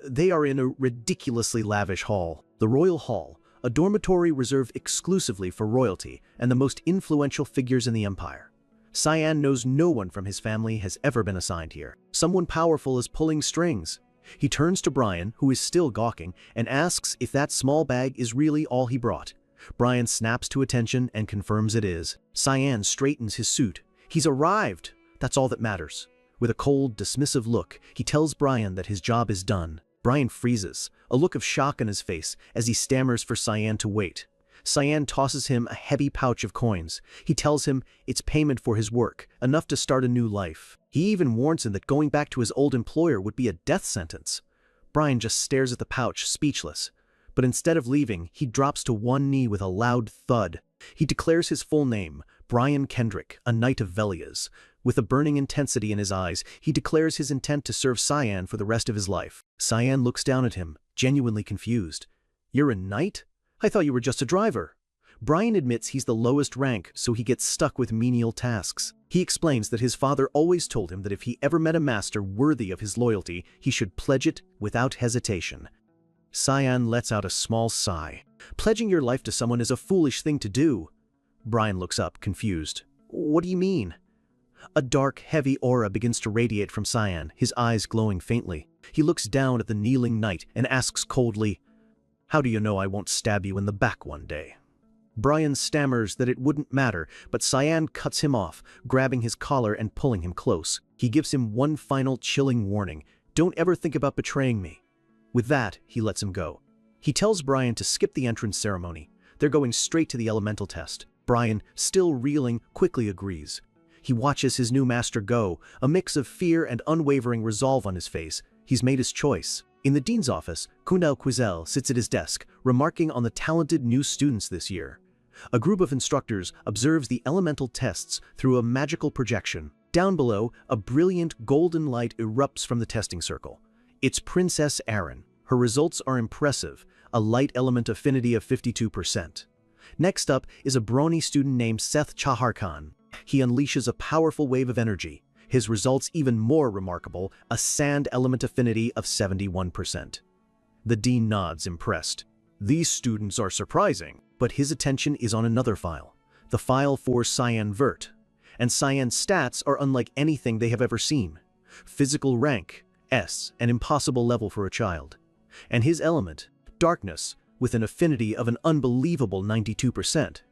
They are in a ridiculously lavish hall, the Royal Hall, a dormitory reserved exclusively for royalty and the most influential figures in the empire. Cyan knows no one from his family has ever been assigned here. Someone powerful is pulling strings. He turns to Brian, who is still gawking, and asks if that small bag is really all he brought. Brian snaps to attention and confirms it is. Cyan straightens his suit. He's arrived. That's all that matters. With a cold, dismissive look, he tells Brian that his job is done. Brian freezes, a look of shock on his face as he stammers for Cyan to wait. Cyan tosses him a heavy pouch of coins. He tells him it's payment for his work, enough to start a new life. He even warns him that going back to his old employer would be a death sentence. Brian just stares at the pouch, speechless. But instead of leaving, he drops to one knee with a loud thud. He declares his full name, Brian Kendrick, a knight of Velias. With a burning intensity in his eyes, he declares his intent to serve Cyan for the rest of his life. Cyan looks down at him, genuinely confused. "You're a knight? I thought you were just a driver." Brian admits he's the lowest rank, so he gets stuck with menial tasks. He explains that his father always told him that if he ever met a master worthy of his loyalty, he should pledge it without hesitation. Cyan lets out a small sigh. Pledging your life to someone is a foolish thing to do. Brian looks up, confused. "What do you mean?" A dark, heavy aura begins to radiate from Cyan, his eyes glowing faintly. He looks down at the kneeling knight and asks coldly, "How do you know I won't stab you in the back one day?" Brian stammers that it wouldn't matter, but Cyan cuts him off, grabbing his collar and pulling him close. He gives him one final chilling warning, "Don't ever think about betraying me." With that, he lets him go. He tells Brian to skip the entrance ceremony. They're going straight to the elemental test. Brian, still reeling, quickly agrees. He watches his new master go, a mix of fear and unwavering resolve on his face. He's made his choice. In the dean's office, Kundal Quizel sits at his desk, remarking on the talented new students this year. A group of instructors observes the elemental tests through a magical projection. Down below, a brilliant golden light erupts from the testing circle. It's Princess Aaron. Her results are impressive, a light element affinity of 52%. Next up is a brawny student named Seth Chaharkhan. He unleashes a powerful wave of energy. His results even more remarkable, a sand element affinity of 71%. The dean nods, impressed. These students are surprising, but his attention is on another file, the file for Cyan Vert. And Cyan's stats are unlike anything they have ever seen. Physical rank, S, an impossible level for a child. And his element, darkness, with an affinity of an unbelievable 92%.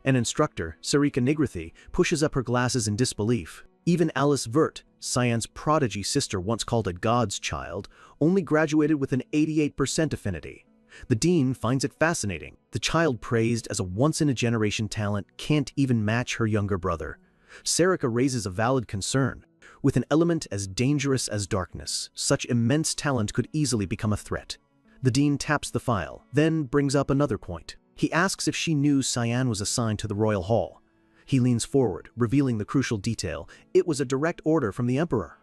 An instructor, Sarika Nigrathi, pushes up her glasses in disbelief. Even Alice Vert, Cyan's prodigy sister once called a god's child, only graduated with an 88% affinity. The dean finds it fascinating. The child praised as a once-in-a-generation talent can't even match her younger brother. Sarika raises a valid concern. With an element as dangerous as darkness, such immense talent could easily become a threat. The dean taps the file, then brings up another point. He asks if she knew Cyan was assigned to the Royal Hall. He leans forward, revealing the crucial detail. It was a direct order from the Emperor.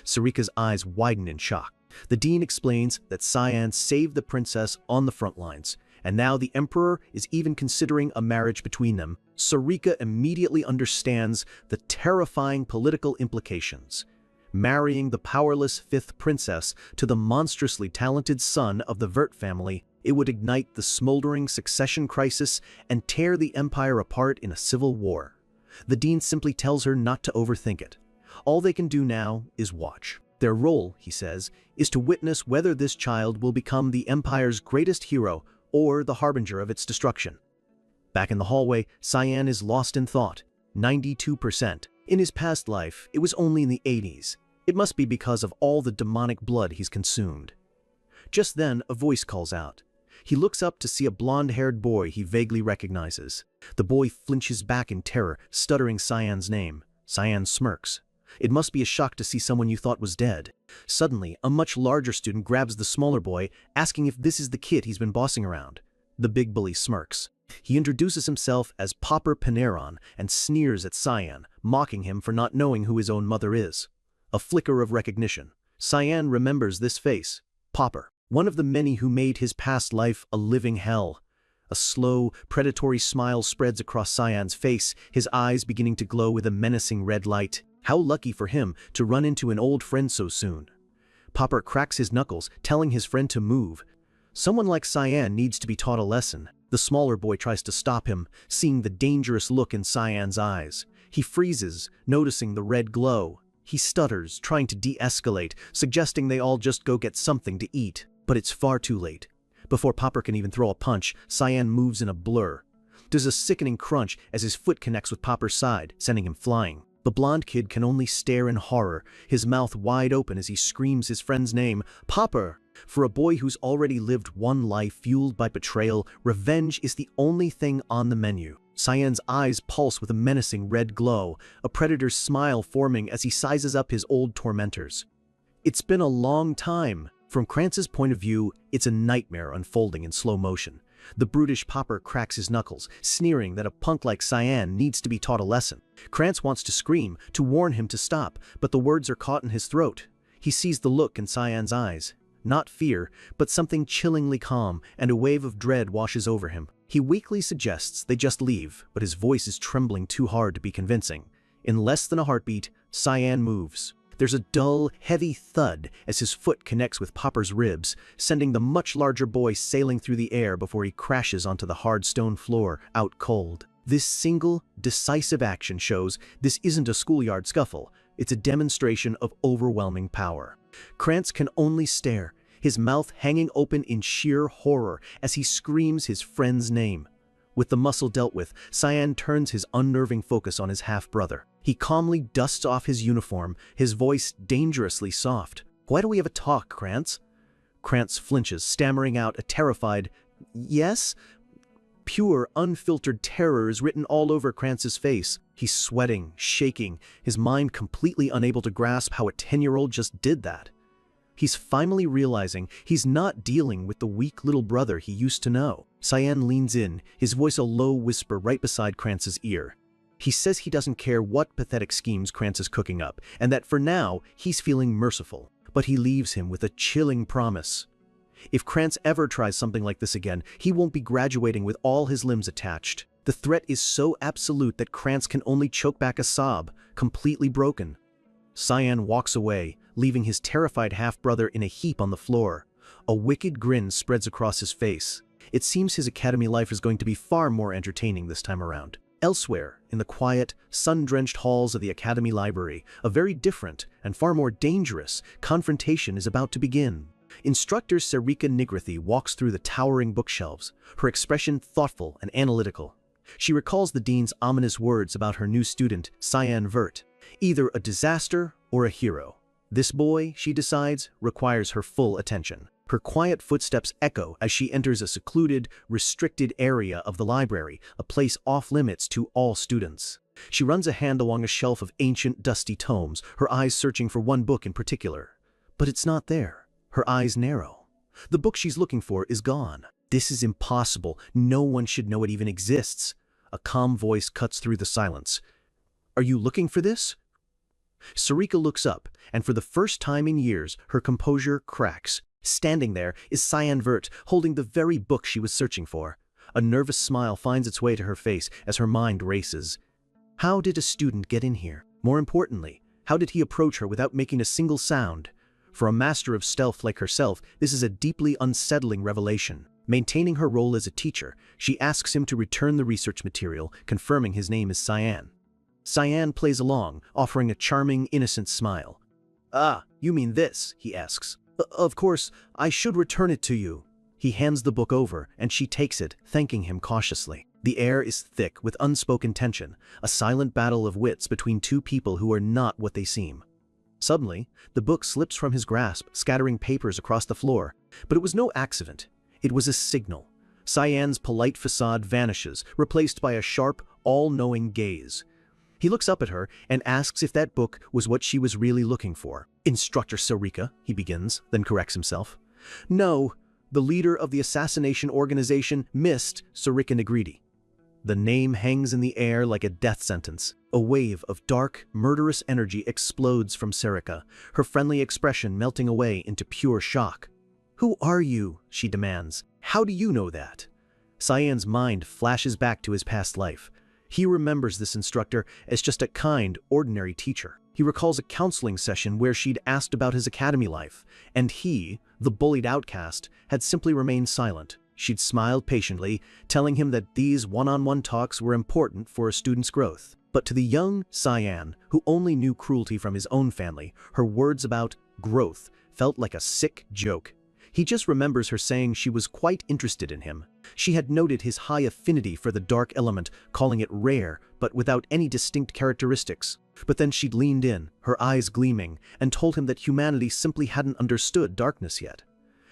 Sarika's eyes widen in shock. The dean explains that Cyan saved the princess on the front lines, and now the Emperor is even considering a marriage between them. Sarika immediately understands the terrifying political implications. Marrying the powerless fifth princess to the monstrously talented son of the Vert family, it would ignite the smoldering succession crisis and tear the empire apart in a civil war. The dean simply tells her not to overthink it. All they can do now is watch. Their role, he says, is to witness whether this child will become the empire's greatest hero or the harbinger of its destruction. Back in the hallway, Cyan is lost in thought. 92%. In his past life, it was only in the 80s. It must be because of all the demonic blood he's consumed. Just then, a voice calls out. He looks up to see a blonde-haired boy he vaguely recognizes. The boy flinches back in terror, stuttering Cyan's name. Cyan smirks. It must be a shock to see someone you thought was dead. Suddenly, a much larger student grabs the smaller boy, asking if this is the kid he's been bossing around. The big bully smirks. He introduces himself as Popper Paneron and sneers at Cyan, mocking him for not knowing who his own mother is. A flicker of recognition. Cyan remembers this face. Popper, one of the many who made his past life a living hell. A slow, predatory smile spreads across Cyan's face, his eyes beginning to glow with a menacing red light. How lucky for him to run into an old friend so soon. Popper cracks his knuckles, telling his friend to move. Someone like Cyan needs to be taught a lesson. The smaller boy tries to stop him, seeing the dangerous look in Cyan's eyes. He freezes, noticing the red glow. He stutters, trying to de-escalate, suggesting they all just go get something to eat. But it's far too late. Before Popper can even throw a punch, Cyan moves in a blur. There's a sickening crunch as his foot connects with Popper's side, sending him flying. The blonde kid can only stare in horror, his mouth wide open as he screams his friend's name, Popper! For a boy who's already lived one life fueled by betrayal, revenge is the only thing on the menu. Cyan's eyes pulse with a menacing red glow, a predator's smile forming as he sizes up his old tormentors. It's been a long time. From Krantz's point of view, it's a nightmare unfolding in slow motion. The brutish Popper cracks his knuckles, sneering that a punk like Cyan needs to be taught a lesson. Krantz wants to scream, to warn him to stop, but the words are caught in his throat. He sees the look in Cyan's eyes. Not fear, but something chillingly calm, and a wave of dread washes over him. He weakly suggests they just leave, but his voice is trembling too hard to be convincing. In less than a heartbeat, Cyan moves. There's a dull, heavy thud as his foot connects with Popper's ribs, sending the much larger boy sailing through the air before he crashes onto the hard stone floor, out cold. This single, decisive action shows this isn't a schoolyard scuffle. It's a demonstration of overwhelming power. Krantz can only stare, his mouth hanging open in sheer horror as he screams his friend's name. With the muscle dealt with, Cyan turns his unnerving focus on his half-brother. He calmly dusts off his uniform, his voice dangerously soft. "Why do we have a talk, Krantz?" Krantz flinches, stammering out a terrified, "Yes?" Pure, unfiltered terror is written all over Krantz's face. He's sweating, shaking, his mind completely unable to grasp how a 10-year-old just did that. He's finally realizing he's not dealing with the weak little brother he used to know. Cyan leans in, his voice a low whisper right beside Krantz's ear. He says he doesn't care what pathetic schemes Krantz is cooking up, and that for now, he's feeling merciful. But he leaves him with a chilling promise. If Krantz ever tries something like this again, he won't be graduating with all his limbs attached. The threat is so absolute that Krantz can only choke back a sob, completely broken. Cyan walks away, leaving his terrified half-brother in a heap on the floor. A wicked grin spreads across his face. It seems his academy life is going to be far more entertaining this time around. Elsewhere, in the quiet, sun-drenched halls of the academy library, a very different and far more dangerous confrontation is about to begin. Instructor Sarika Nigrathi walks through the towering bookshelves, her expression thoughtful and analytical. She recalls the dean's ominous words about her new student, Cyan Vert, either a disaster or a hero. This boy, she decides, requires her full attention. Her quiet footsteps echo as she enters a secluded, restricted area of the library, a place off-limits to all students. She runs a hand along a shelf of ancient, dusty tomes, her eyes searching for one book in particular. But it's not there. Her eyes narrow. The book she's looking for is gone. This is impossible. No one should know it even exists. A calm voice cuts through the silence. "Are you looking for this?" Sarika looks up, and for the first time in years, her composure cracks. Standing there is Cyan Vert, holding the very book she was searching for. A nervous smile finds its way to her face as her mind races. How did a student get in here? More importantly, how did he approach her without making a single sound? For a master of stealth like herself, this is a deeply unsettling revelation. Maintaining her role as a teacher, she asks him to return the research material, confirming his name is Cyan. Cyan plays along, offering a charming, innocent smile. "Ah, you mean this?" he asks. Of course, I should return it to you." He hands the book over, and she takes it, thanking him cautiously. The air is thick with unspoken tension, a silent battle of wits between two people who are not what they seem. Suddenly, the book slips from his grasp, scattering papers across the floor. But it was no accident. It was a signal. Cyan's polite facade vanishes, replaced by a sharp, all-knowing gaze. He looks up at her and asks if that book was what she was really looking for. "Instructor Sarika," he begins, then corrects himself. "No, the leader of the assassination organization, Mist Sarika Negridi." The name hangs in the air like a death sentence. A wave of dark, murderous energy explodes from Sarika, her friendly expression melting away into pure shock. "Who are you?" she demands. "How do you know that?" Cyan's mind flashes back to his past life. He remembers this instructor as just a kind, ordinary teacher. He recalls a counseling session where she'd asked about his academy life, and he, the bullied outcast, had simply remained silent. She'd smiled patiently, telling him that these one-on-one talks were important for a student's growth. But to the young Cyan, who only knew cruelty from his own family, her words about growth felt like a sick joke. He just remembers her saying she was quite interested in him. She had noted his high affinity for the dark element, calling it rare, but without any distinct characteristics. But then she'd leaned in, her eyes gleaming, and told him that humanity simply hadn't understood darkness yet.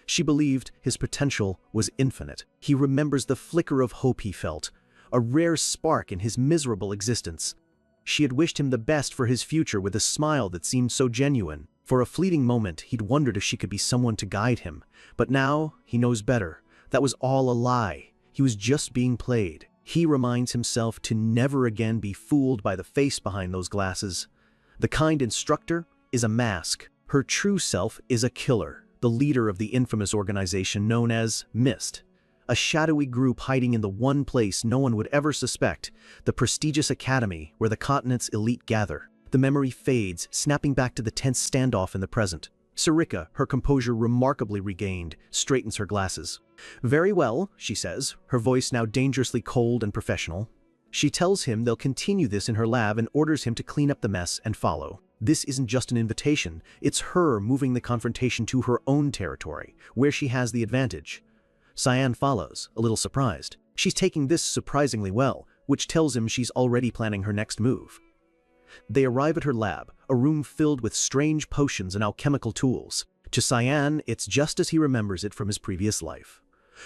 She believed his potential was infinite. He remembers the flicker of hope he felt, a rare spark in his miserable existence. She had wished him the best for his future with a smile that seemed so genuine. For a fleeting moment, he'd wondered if she could be someone to guide him. But now, he knows better. That was all a lie. He was just being played. He reminds himself to never again be fooled by the face behind those glasses. The kind instructor is a mask. Her true self is a killer, the leader of the infamous organization known as Mist. A shadowy group hiding in the one place no one would ever suspect, the prestigious academy where the continent's elite gather. The memory fades, snapping back to the tense standoff in the present. Sarika, her composure remarkably regained, straightens her glasses. "Very well," she says, her voice now dangerously cold and professional. She tells him they'll continue this in her lab and orders him to clean up the mess and follow. This isn't just an invitation, it's her moving the confrontation to her own territory, where she has the advantage. Cyan follows, a little surprised. She's taking this surprisingly well, which tells him she's already planning her next move. They arrive at her lab, a room filled with strange potions and alchemical tools. To Cyan, it's just as he remembers it from his previous life.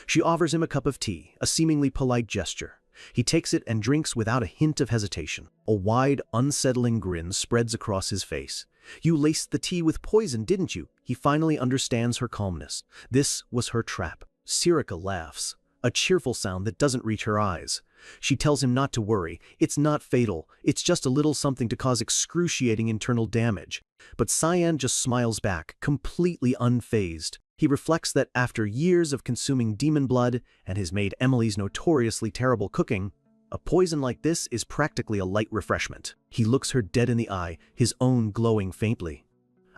She offers him a cup of tea, a seemingly polite gesture. He takes it and drinks without a hint of hesitation. A wide, unsettling grin spreads across his face. "You laced the tea with poison, didn't you?" He finally understands her calmness. This was her trap. Sarika laughs, a cheerful sound that doesn't reach her eyes. She tells him not to worry. It's not fatal. It's just a little something to cause excruciating internal damage. But Cyan just smiles back, completely unfazed. He reflects that after years of consuming demon blood and his maid Emily's notoriously terrible cooking, a poison like this is practically a light refreshment. He looks her dead in the eye, his own glowing faintly.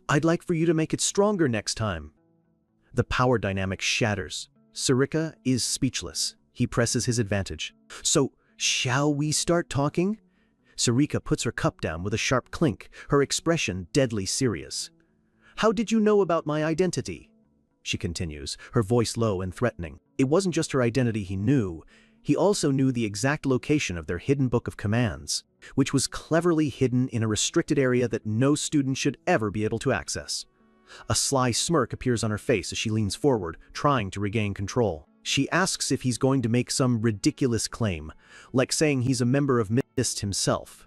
"I'd like for you to make it stronger next time." The power dynamic shatters. Sarika is speechless. He presses his advantage. "So, shall we start talking?" Sarika puts her cup down with a sharp clink, her expression deadly serious. "How did you know about my identity?" she continues, her voice low and threatening. It wasn't just her identity he knew. He also knew the exact location of their hidden book of commands, which was cleverly hidden in a restricted area that no student should ever be able to access. A sly smirk appears on her face as she leans forward, trying to regain control. She asks if he's going to make some ridiculous claim, like saying he's a member of Mist himself.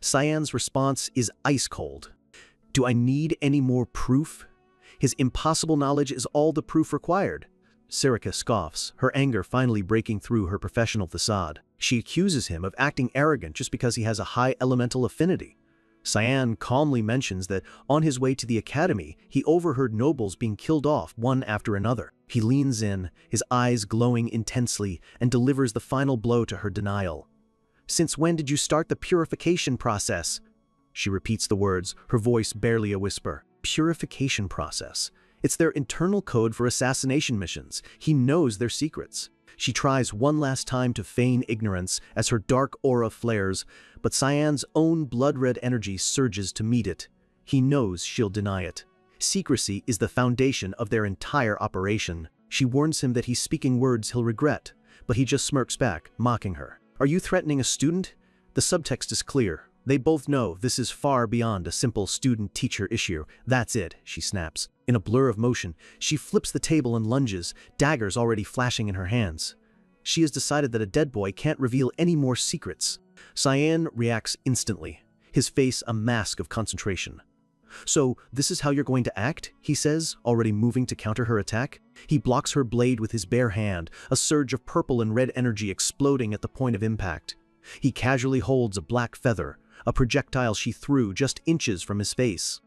Cyan's response is ice cold. "Do I need any more proof? His impossible knowledge is all the proof required." Sarika scoffs, her anger finally breaking through her professional facade. She accuses him of acting arrogant just because he has a high elemental affinity. Cyan calmly mentions that on his way to the academy, he overheard nobles being killed off one after another. He leans in, his eyes glowing intensely, and delivers the final blow to her denial. "Since when did you start the purification process?" She repeats the words, her voice barely a whisper. Purification process. It's their internal code for assassination missions. He knows their secrets. She tries one last time to feign ignorance as her dark aura flares, but Cyan's own blood-red energy surges to meet it. He knows she'll deny it. Secrecy is the foundation of their entire operation. She warns him that he's speaking words he'll regret, but he just smirks back, mocking her. Are you threatening a student? The subtext is clear. They both know this is far beyond a simple student-teacher issue. That's it, she snaps. In a blur of motion, she flips the table and lunges, daggers already flashing in her hands. She has decided that a dead boy can't reveal any more secrets. Cyan reacts instantly, his face a mask of concentration. So, this is how you're going to act? He says, already moving to counter her attack. He blocks her blade with his bare hand, a surge of purple and red energy exploding at the point of impact. He casually holds a black feather, a projectile she threw just inches from his face.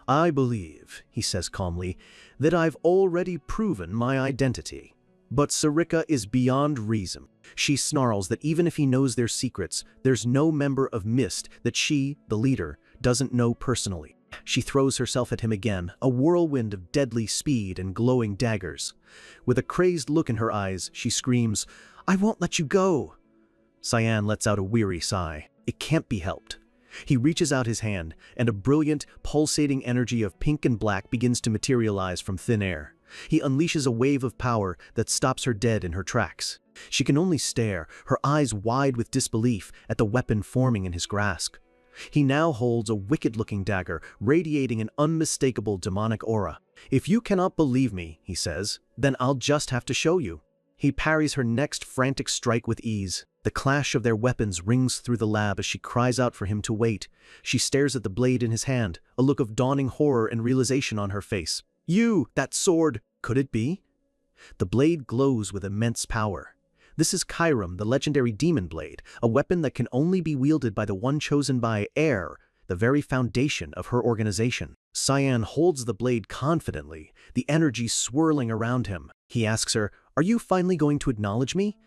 I believe, he says calmly, that I've already proven my identity. But Sarika is beyond reason. She snarls that even if he knows their secrets, there's no member of Mist that she, the leader, doesn't know personally. She throws herself at him again, a whirlwind of deadly speed and glowing daggers. With a crazed look in her eyes, she screams, I won't let you go. Cyan lets out a weary sigh. It can't be helped. He reaches out his hand, and a brilliant, pulsating energy of pink and black begins to materialize from thin air. He unleashes a wave of power that stops her dead in her tracks. She can only stare, her eyes wide with disbelief, at the weapon forming in his grasp. He now holds a wicked-looking dagger, radiating an unmistakable demonic aura. If you cannot believe me, he says, then I'll just have to show you. He parries her next frantic strike with ease. The clash of their weapons rings through the lab as she cries out for him to wait. She stares at the blade in his hand, a look of dawning horror and realization on her face. You, that sword, could it be? The blade glows with immense power. This is Chiram, the legendary demon blade, a weapon that can only be wielded by the one chosen by Air, the very foundation of her organization. Cyan holds the blade confidently, the energy swirling around him. He asks her, Are you finally going to acknowledge me?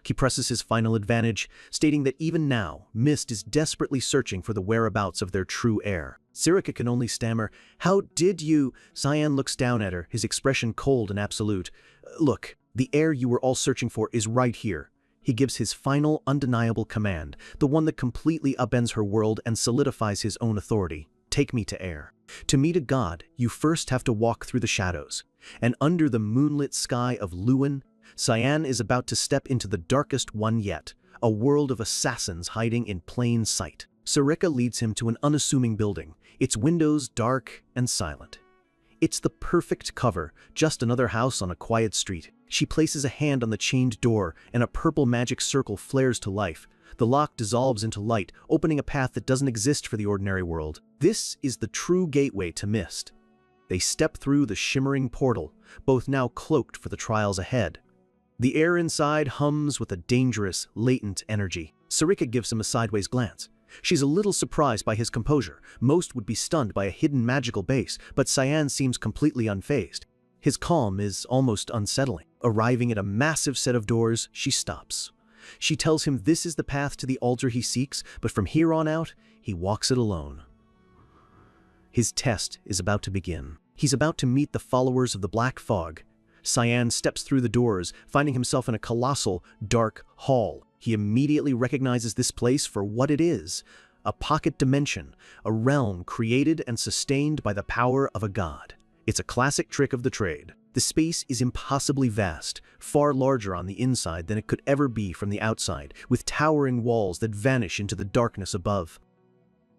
He presses his final advantage, stating that even now, Mist is desperately searching for the whereabouts of their true heir. Sarika can only stammer, How did you? Cyan looks down at her, his expression cold and absolute. Look, the heir you were all searching for is right here. He gives his final, undeniable command, the one that completely upends her world and solidifies his own authority. Take me to Air. To meet a god, you first have to walk through the shadows. And under the moonlit sky of Luin, Cyan is about to step into the darkest one yet, a world of assassins hiding in plain sight. Sarika leads him to an unassuming building, its windows dark and silent. It's the perfect cover, just another house on a quiet street. She places a hand on the chained door, and a purple magic circle flares to life. The lock dissolves into light, opening a path that doesn't exist for the ordinary world. This is the true gateway to Mist. They step through the shimmering portal, both now cloaked for the trials ahead. The air inside hums with a dangerous, latent energy. Sarika gives him a sideways glance. She's a little surprised by his composure. Most would be stunned by a hidden magical base, but Cyan seems completely unfazed. His calm is almost unsettling. Arriving at a massive set of doors, she stops. She tells him this is the path to the altar he seeks, but from here on out, he walks it alone. His test is about to begin. He's about to meet the followers of the Black Fog. Cyan steps through the doors, finding himself in a colossal, dark hall. He immediately recognizes this place for what it is, a pocket dimension, a realm created and sustained by the power of a god. It's a classic trick of the trade. The space is impossibly vast, far larger on the inside than it could ever be from the outside, with towering walls that vanish into the darkness above.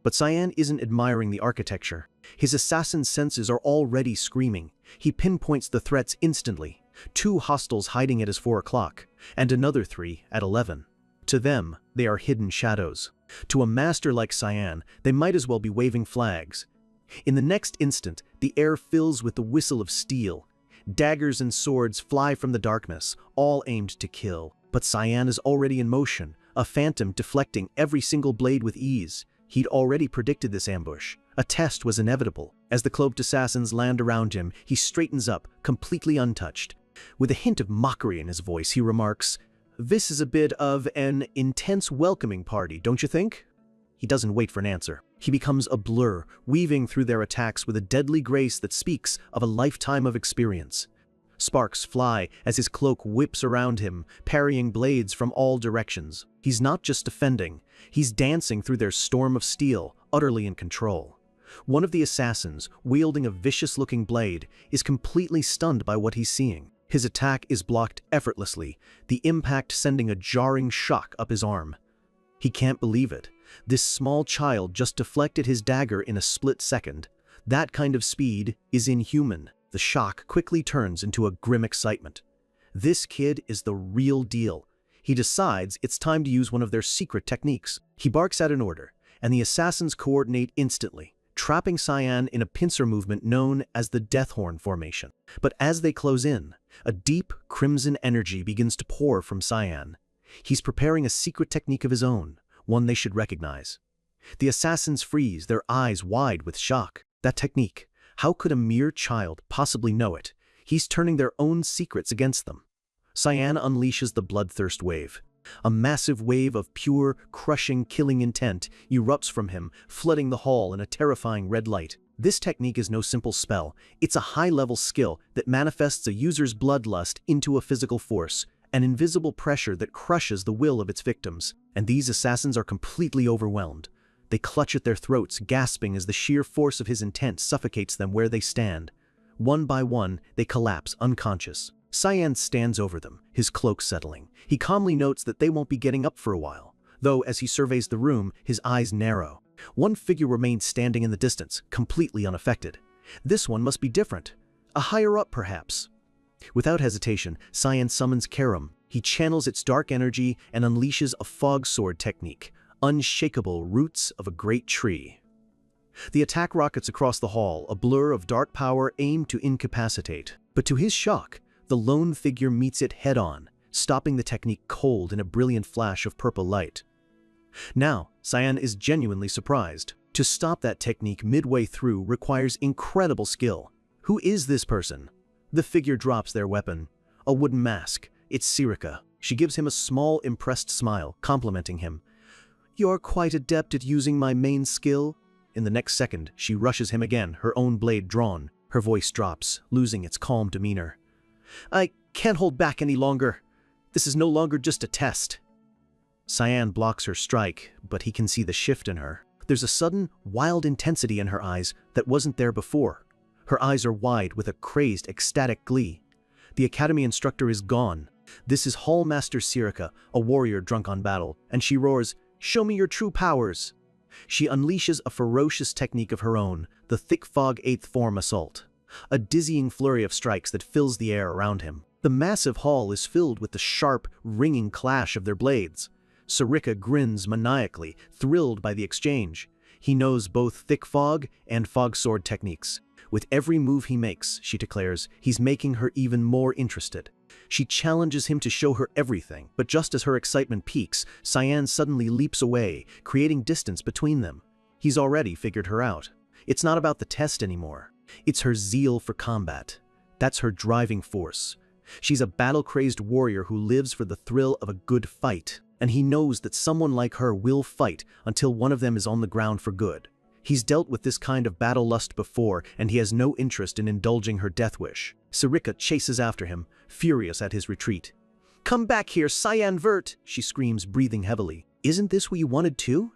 But Cyan isn't admiring the architecture. His assassin senses are already screaming. He pinpoints the threats instantly. 2 hostiles hiding at his 4 o'clock, and another 3 at 11. To them, they are hidden shadows. To a master like Cyan, they might as well be waving flags. In the next instant, the air fills with the whistle of steel. Daggers and swords fly from the darkness, all aimed to kill. But Cyan is already in motion, a phantom deflecting every single blade with ease. He'd already predicted this ambush. A test was inevitable. As the cloaked assassins land around him, he straightens up, completely untouched. With a hint of mockery in his voice, he remarks, This is a bit of an intense welcoming party, don't you think? He doesn't wait for an answer. He becomes a blur, weaving through their attacks with a deadly grace that speaks of a lifetime of experience. Sparks fly as his cloak whips around him, parrying blades from all directions. He's not just defending, he's dancing through their storm of steel, utterly in control. One of the assassins, wielding a vicious-looking blade, is completely stunned by what he's seeing. His attack is blocked effortlessly, the impact sending a jarring shock up his arm. He can't believe it. This small child just deflected his dagger in a split second. That kind of speed is inhuman. The shock quickly turns into a grim excitement. This kid is the real deal. He decides it's time to use one of their secret techniques. He barks out an order, and the assassins coordinate instantly, trapping Cyan in a pincer movement known as the Death Horn formation. But as they close in, a deep, crimson energy begins to pour from Cyan. He's preparing a secret technique of his own, one they should recognize. The assassins freeze, their eyes wide with shock. That technique, how could a mere child possibly know it? He's turning their own secrets against them. Cyan unleashes the bloodthirst wave. A massive wave of pure, crushing, killing intent erupts from him, flooding the hall in a terrifying red light. This technique is no simple spell. It's a high-level skill that manifests a user's bloodlust into a physical force, an invisible pressure that crushes the will of its victims. And these assassins are completely overwhelmed. They clutch at their throats, gasping as the sheer force of his intent suffocates them where they stand. One by one, they collapse, unconscious. Cyan stands over them, his cloak settling. He calmly notes that they won't be getting up for a while, though as he surveys the room, his eyes narrow. One figure remains standing in the distance, completely unaffected. This one must be different. A higher-up, perhaps. Without hesitation, Cyan summons Karam. He channels its dark energy and unleashes a fog sword technique, unshakable roots of a great tree. The attack rockets across the hall, a blur of dark power aimed to incapacitate. But to his shock, the lone figure meets it head-on, stopping the technique cold in a brilliant flash of purple light. Now, Cyan is genuinely surprised. To stop that technique midway through requires incredible skill. Who is this person? The figure drops their weapon. A wooden mask. It's Sirika. She gives him a small, impressed smile, complimenting him. "You're quite adept at using my main skill." In the next second, she rushes him again, her own blade drawn. Her voice drops, losing its calm demeanor. "I can't hold back any longer. This is no longer just a test." Cyan blocks her strike, but he can see the shift in her. There's a sudden, wild intensity in her eyes that wasn't there before. Her eyes are wide with a crazed, ecstatic glee. The academy instructor is gone. This is Hallmaster Sirika, a warrior drunk on battle, and she roars, "Show me your true powers!" She unleashes a ferocious technique of her own, the Thick Fog 8th Form Assault. A dizzying flurry of strikes that fills the air around him. The massive hall is filled with the sharp, ringing clash of their blades. Sirika grins maniacally, thrilled by the exchange. He knows both Thick Fog and Fog Sword techniques. With every move he makes, she declares, he's making her even more interested. She challenges him to show her everything, but just as her excitement peaks, Cyan suddenly leaps away, creating distance between them. He's already figured her out. It's not about the test anymore. It's her zeal for combat. That's her driving force. She's a battle-crazed warrior who lives for the thrill of a good fight, and he knows that someone like her will fight until one of them is on the ground for good. He's dealt with this kind of battle lust before, and he has no interest in indulging her death wish. Sirika chases after him, furious at his retreat. "Come back here, Cyan Vert!" she screams, breathing heavily. "Isn't this what you wanted too?"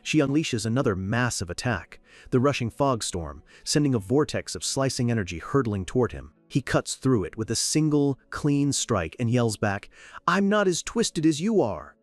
She unleashes another massive attack, the rushing fog storm, sending a vortex of slicing energy hurtling toward him. He cuts through it with a single, clean strike and yells back, "I'm not as twisted as you are!"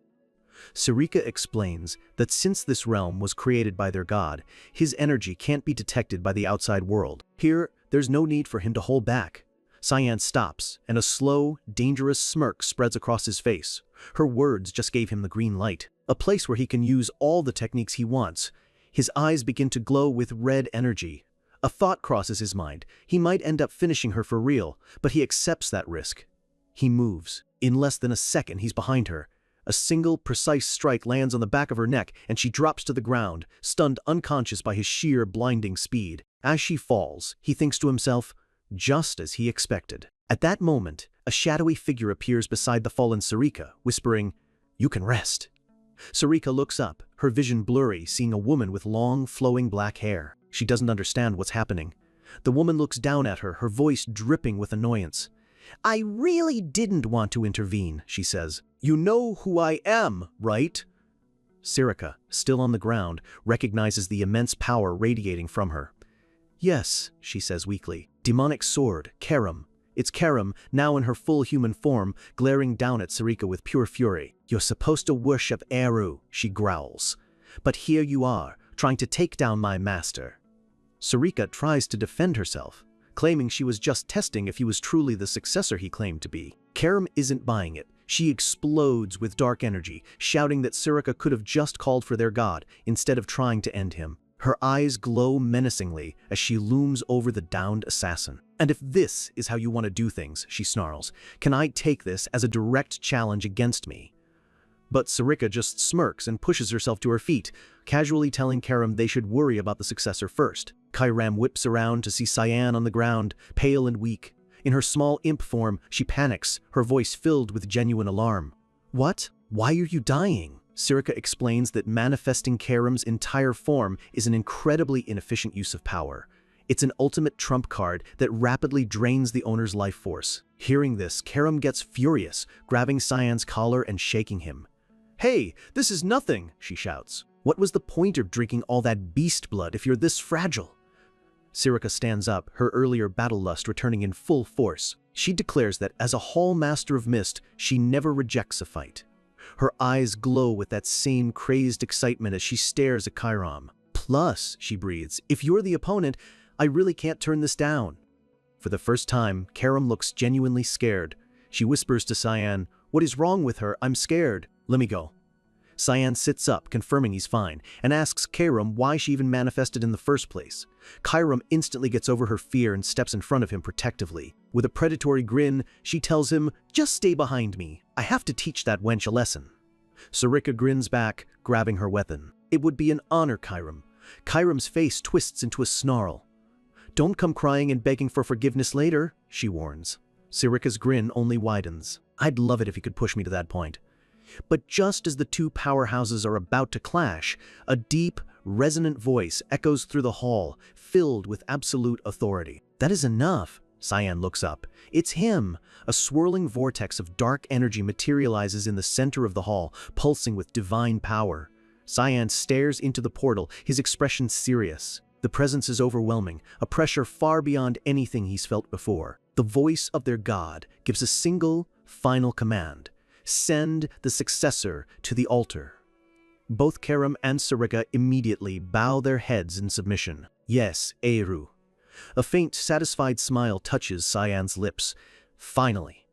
Sirika explains that since this realm was created by their god, his energy can't be detected by the outside world. Here, there's no need for him to hold back. Cyan stops, and a slow, dangerous smirk spreads across his face. Her words just gave him the green light, a place where he can use all the techniques he wants. His eyes begin to glow with red energy. A thought crosses his mind. He might end up finishing her for real, but he accepts that risk. He moves. In less than a second, he's behind her. A single, precise strike lands on the back of her neck, and she drops to the ground, stunned unconscious by his sheer, blinding speed. As she falls, he thinks to himself, just as he expected. At that moment, a shadowy figure appears beside the fallen Sirika, whispering, "You can rest." Sirika looks up, her vision blurry, seeing a woman with long, flowing black hair. She doesn't understand what's happening. The woman looks down at her, her voice dripping with annoyance. "I really didn't want to intervene," she says. "You know who I am, right?" Sirika, still on the ground, recognizes the immense power radiating from her. "Yes," she says weakly. "Demonic sword, Karam. It's Karam, now in her full human form, glaring down at Sarika with pure fury. "You're supposed to worship Eru," she growls. "But here you are, trying to take down my master." Sarika tries to defend herself, claiming she was just testing if he was truly the successor he claimed to be. Karam isn't buying it. She explodes with dark energy, shouting that Sarika could have just called for their god instead of trying to end him. Her eyes glow menacingly as she looms over the downed assassin. "And if this is how you want to do things," she snarls, "can I take this as a direct challenge against me?" But Sarika just smirks and pushes herself to her feet, casually telling Karam they should worry about the successor first. Kairam whips around to see Cyan on the ground, pale and weak. In her small imp form, she panics, her voice filled with genuine alarm. "What? Why are you dying?" Sarika explains that manifesting Karam's entire form is an incredibly inefficient use of power. It's an ultimate trump card that rapidly drains the owner's life force. Hearing this, Karam gets furious, grabbing Cyan's collar and shaking him. "Hey, this is nothing," she shouts. "What was the point of drinking all that beast blood if you're this fragile?" Sarika stands up, her earlier battle lust returning in full force. She declares that as a Hall Master of Mist, she never rejects a fight. Her eyes glow with that same crazed excitement as she stares at Kairam. "Plus," she breathes, "if you're the opponent, I really can't turn this down." For the first time, Karam looks genuinely scared. She whispers to Cyan, "What is wrong with her? I'm scared. Let me go." Cyan sits up, confirming he's fine, and asks Karam why she even manifested in the first place. Kairam instantly gets over her fear and steps in front of him protectively. With a predatory grin, she tells him, "Just stay behind me. I have to teach that wench a lesson." Sarika grins back, grabbing her weapon. "It would be an honor, Kairam." Kairam's face twists into a snarl. "Don't come crying and begging for forgiveness later," she warns. Sarika's grin only widens. "I'd love it if you could push me to that point." But just as the two powerhouses are about to clash, a deep, resonant voice echoes through the hall, filled with absolute authority. "That is enough." Cyan looks up. It's him. A swirling vortex of dark energy materializes in the center of the hall, pulsing with divine power. Cyan stares into the portal, his expression serious. The presence is overwhelming, a pressure far beyond anything he's felt before. The voice of their god gives a single, final command. "Send the successor to the altar." Both Karam and Sarika immediately bow their heads in submission. "Yes, Eru." A faint, satisfied smile touches Cyan's lips. Finally.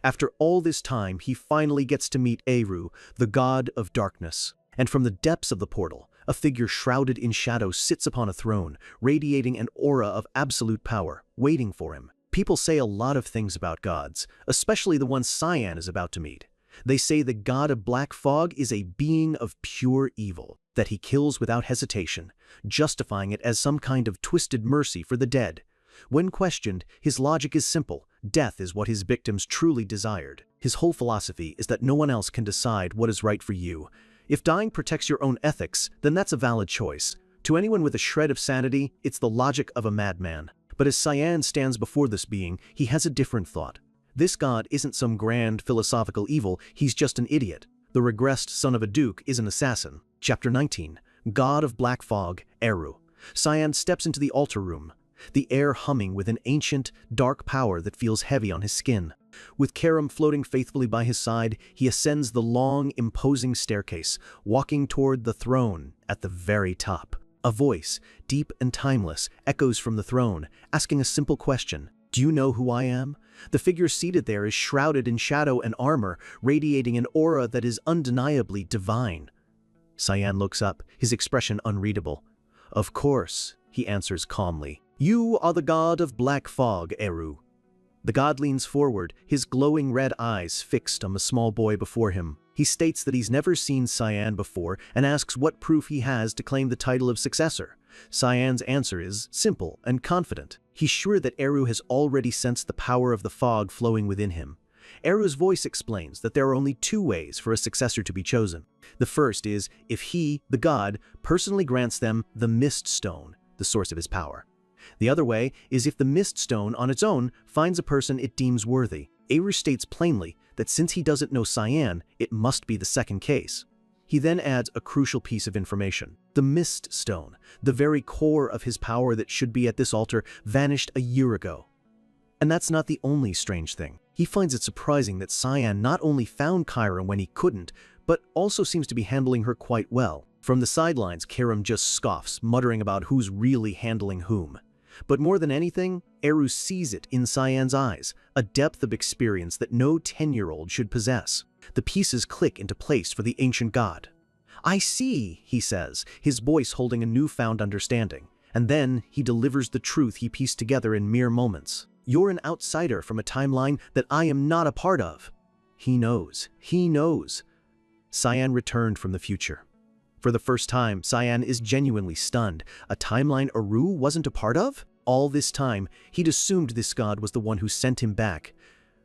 After all this time, he finally gets to meet Eru, the god of darkness. And from the depths of the portal, a figure shrouded in shadow sits upon a throne, radiating an aura of absolute power, waiting for him. People say a lot of things about gods, especially the one Cyan is about to meet. They say the god of black fog is a being of pure evil, that he kills without hesitation, justifying it as some kind of twisted mercy for the dead. When questioned, his logic is simple. Death is what his victims truly desired. His whole philosophy is that no one else can decide what is right for you. If dying protects your own ethics, then that's a valid choice. To anyone with a shred of sanity, it's the logic of a madman. But as Cyan stands before this being, he has a different thought. This god isn't some grand philosophical evil, he's just an idiot. The regressed son of a duke is an assassin. Chapter 19. God of Black Fog, Eru. Cyan steps into the altar room, the air humming with an ancient, dark power that feels heavy on his skin. With Karam floating faithfully by his side, he ascends the long, imposing staircase, walking toward the throne at the very top. A voice, deep and timeless, echoes from the throne, asking a simple question. "Do you know who I am?" The figure seated there is shrouded in shadow and armor, radiating an aura that is undeniably divine. Cyan looks up, his expression unreadable. "Of course," he answers calmly. "You are the god of black fog, Eru." The god leans forward, his glowing red eyes fixed on the small boy before him. He states that he's never seen Cyan before and asks what proof he has to claim the title of successor. Cyan's answer is simple and confident. He's sure that Eru has already sensed the power of the fog flowing within him. Eru's voice explains that there are only two ways for a successor to be chosen. The first is if he, the god, personally grants them the Mist Stone, the source of his power. The other way is if the Mist Stone on its own finds a person it deems worthy. Eru states plainly that since he doesn't know Cyan, it must be the second case. He then adds a crucial piece of information. The Mist Stone, the very core of his power that should be at this altar, vanished a year ago. And that's not the only strange thing. He finds it surprising that Cyan not only found Kyra when he couldn't, but also seems to be handling her quite well. From the sidelines, Karam just scoffs, muttering about who's really handling whom. But more than anything, Eru sees it in Cyan's eyes, a depth of experience that no 10-year-old should possess. The pieces click into place for the ancient god. "I see," he says, his voice holding a newfound understanding. And then he delivers the truth he pieced together in mere moments. "You're an outsider from a timeline that I am not a part of." He knows. He knows. Cyan returned from the future. For the first time, Cyan is genuinely stunned. A timeline Eru wasn't a part of? All this time, he'd assumed this god was the one who sent him back.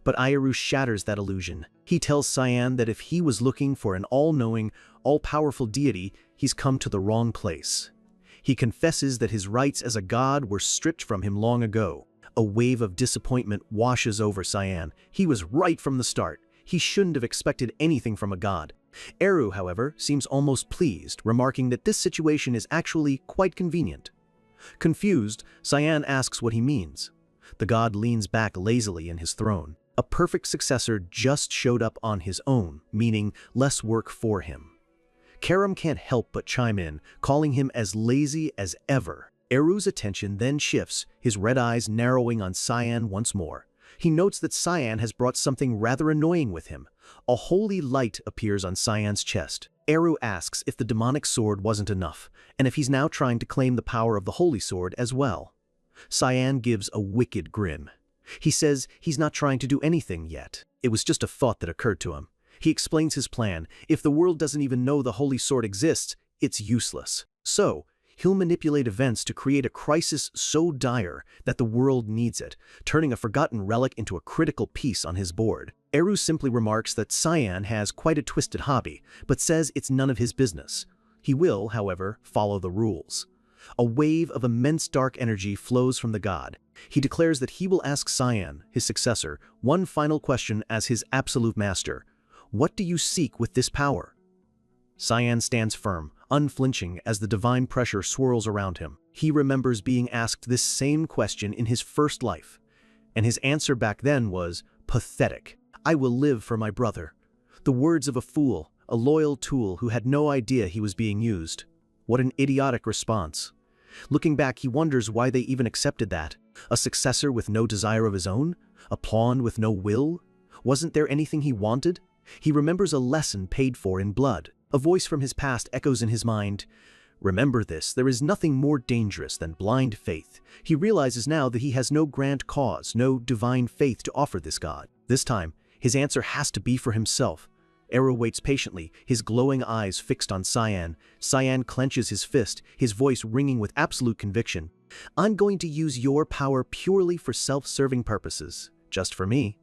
But Eru shatters that illusion. He tells Cyan that if he was looking for an all-knowing, all-powerful deity, he's come to the wrong place. He confesses that his rights as a god were stripped from him long ago. A wave of disappointment washes over Cyan. He was right from the start. He shouldn't have expected anything from a god. Eru, however, seems almost pleased, remarking that this situation is actually quite convenient. Confused, Cyan asks what he means. The god leans back lazily in his throne. A perfect successor just showed up on his own, meaning less work for him. Karam can't help but chime in, calling him as lazy as ever. Eru's attention then shifts, his red eyes narrowing on Cyan once more. He notes that Cyan has brought something rather annoying with him. A holy light appears on Cyan's chest. Eru asks if the demonic sword wasn't enough, and if he's now trying to claim the power of the holy sword as well. Cyan gives a wicked grin. He says he's not trying to do anything yet. It was just a thought that occurred to him. He explains his plan. If the world doesn't even know the holy sword exists, it's useless. So, he'll manipulate events to create a crisis so dire that the world needs it, turning a forgotten relic into a critical piece on his board. Eru simply remarks that Cyan has quite a twisted hobby, but says it's none of his business. He will, however, follow the rules. A wave of immense dark energy flows from the god. He declares that he will ask Cyan, his successor, one final question as his absolute master. "What do you seek with this power?" Cyan stands firm, unflinching as the divine pressure swirls around him. He remembers being asked this same question in his first life, and his answer back then was pathetic. "I will live for my brother." The words of a fool, a loyal tool who had no idea he was being used. What an idiotic response. Looking back, he wonders why they even accepted that. A successor with no desire of his own? A pawn with no will? Wasn't there anything he wanted? He remembers a lesson paid for in blood. A voice from his past echoes in his mind. Remember this, there is nothing more dangerous than blind faith. He realizes now that he has no grand cause, no divine faith to offer this god. This time, his answer has to be for himself. Eru waits patiently, his glowing eyes fixed on Cyan. Cyan clenches his fist, his voice ringing with absolute conviction. "I'm going to use your power purely for self-serving purposes. Just for me."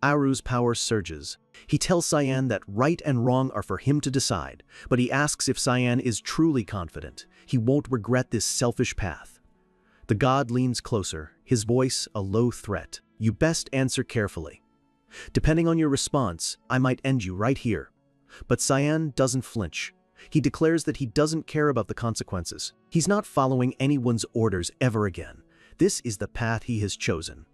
Eru's power surges. He tells Cyan that right and wrong are for him to decide, but he asks if Cyan is truly confident. He won't regret this selfish path. The god leans closer, his voice a low threat. "You best answer carefully. Depending on your response, I might end you right here." But Cyan doesn't flinch. He declares that he doesn't care about the consequences. He's not following anyone's orders ever again. This is the path he has chosen.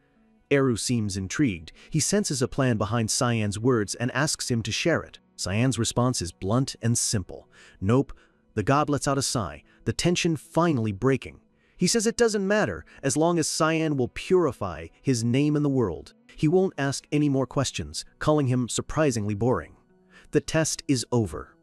Eru seems intrigued. He senses a plan behind Cyan's words and asks him to share it. Cyan's response is blunt and simple. "Nope." The god lets out a sigh, the tension finally breaking. He says it doesn't matter as long as Cyan will purify his name in the world. He won't ask any more questions, calling him surprisingly boring. The test is over.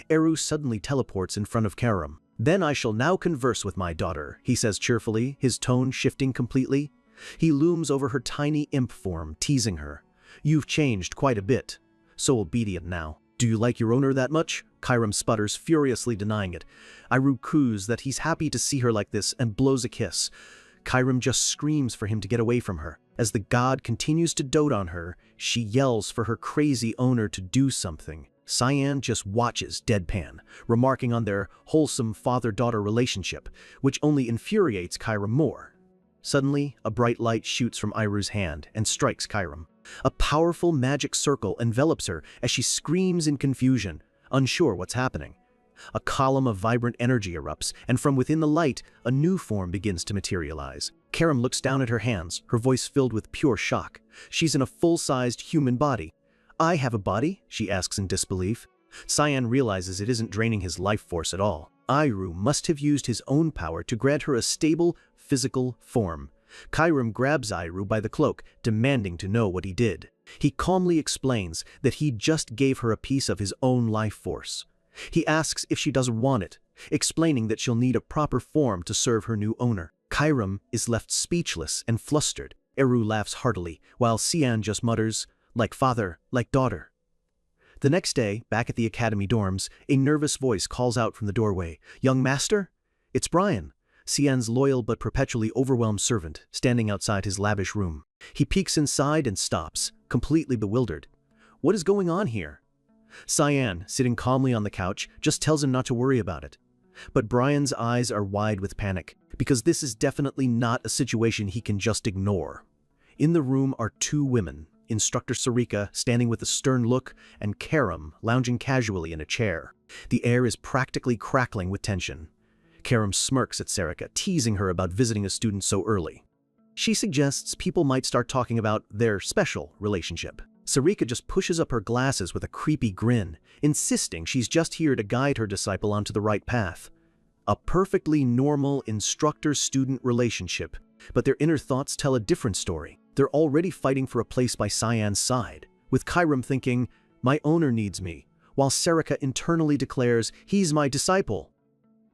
Eru suddenly teleports in front of Karam. "Then I shall now converse with my daughter," he says cheerfully, his tone shifting completely. He looms over her tiny imp form, teasing her. "You've changed quite a bit. So obedient now." "Do you like your owner that much?" Karam sputters, furiously denying it. Eru coos that he's happy to see her like this and blows a kiss. Karam just screams for him to get away from her. As the god continues to dote on her, she yells for her crazy owner to do something. Cyan just watches deadpan, remarking on their wholesome father-daughter relationship, which only infuriates Karam more. Suddenly, a bright light shoots from Eru's hand and strikes Karam. A powerful magic circle envelops her as she screams in confusion, unsure what's happening. A column of vibrant energy erupts, and from within the light, a new form begins to materialize. Karam looks down at her hands, her voice filled with pure shock. She's in a full-sized human body. I have a body? She asks in disbelief. Cyan realizes it isn't draining his life force at all. Iru must have used his own power to grant her a stable, physical form. Karam grabs Iru by the cloak, demanding to know what he did. He calmly explains that he just gave her a piece of his own life force. He asks if she doesn't want it, explaining that she'll need a proper form to serve her new owner. Karam is left speechless and flustered. Eru laughs heartily, while Cyan just mutters, like father, like daughter. The next day, back at the academy dorms, a nervous voice calls out from the doorway, "Young master?" It's Brian, Cyan's loyal but perpetually overwhelmed servant, standing outside his lavish room. He peeks inside and stops, completely bewildered. What is going on here? Cyan, sitting calmly on the couch, just tells him not to worry about it. But Brian's eyes are wide with panic, because this is definitely not a situation he can just ignore. In the room are two women, Instructor Sarika standing with a stern look and Karam lounging casually in a chair. The air is practically crackling with tension. Karam smirks at Sarika, teasing her about visiting a student so early. She suggests people might start talking about their special relationship. Sarika just pushes up her glasses with a creepy grin, insisting she's just here to guide her disciple onto the right path. A perfectly normal instructor-student relationship, but their inner thoughts tell a different story. They're already fighting for a place by Cyan's side, with Karam thinking, my owner needs me, while Sarika internally declares, he's my disciple.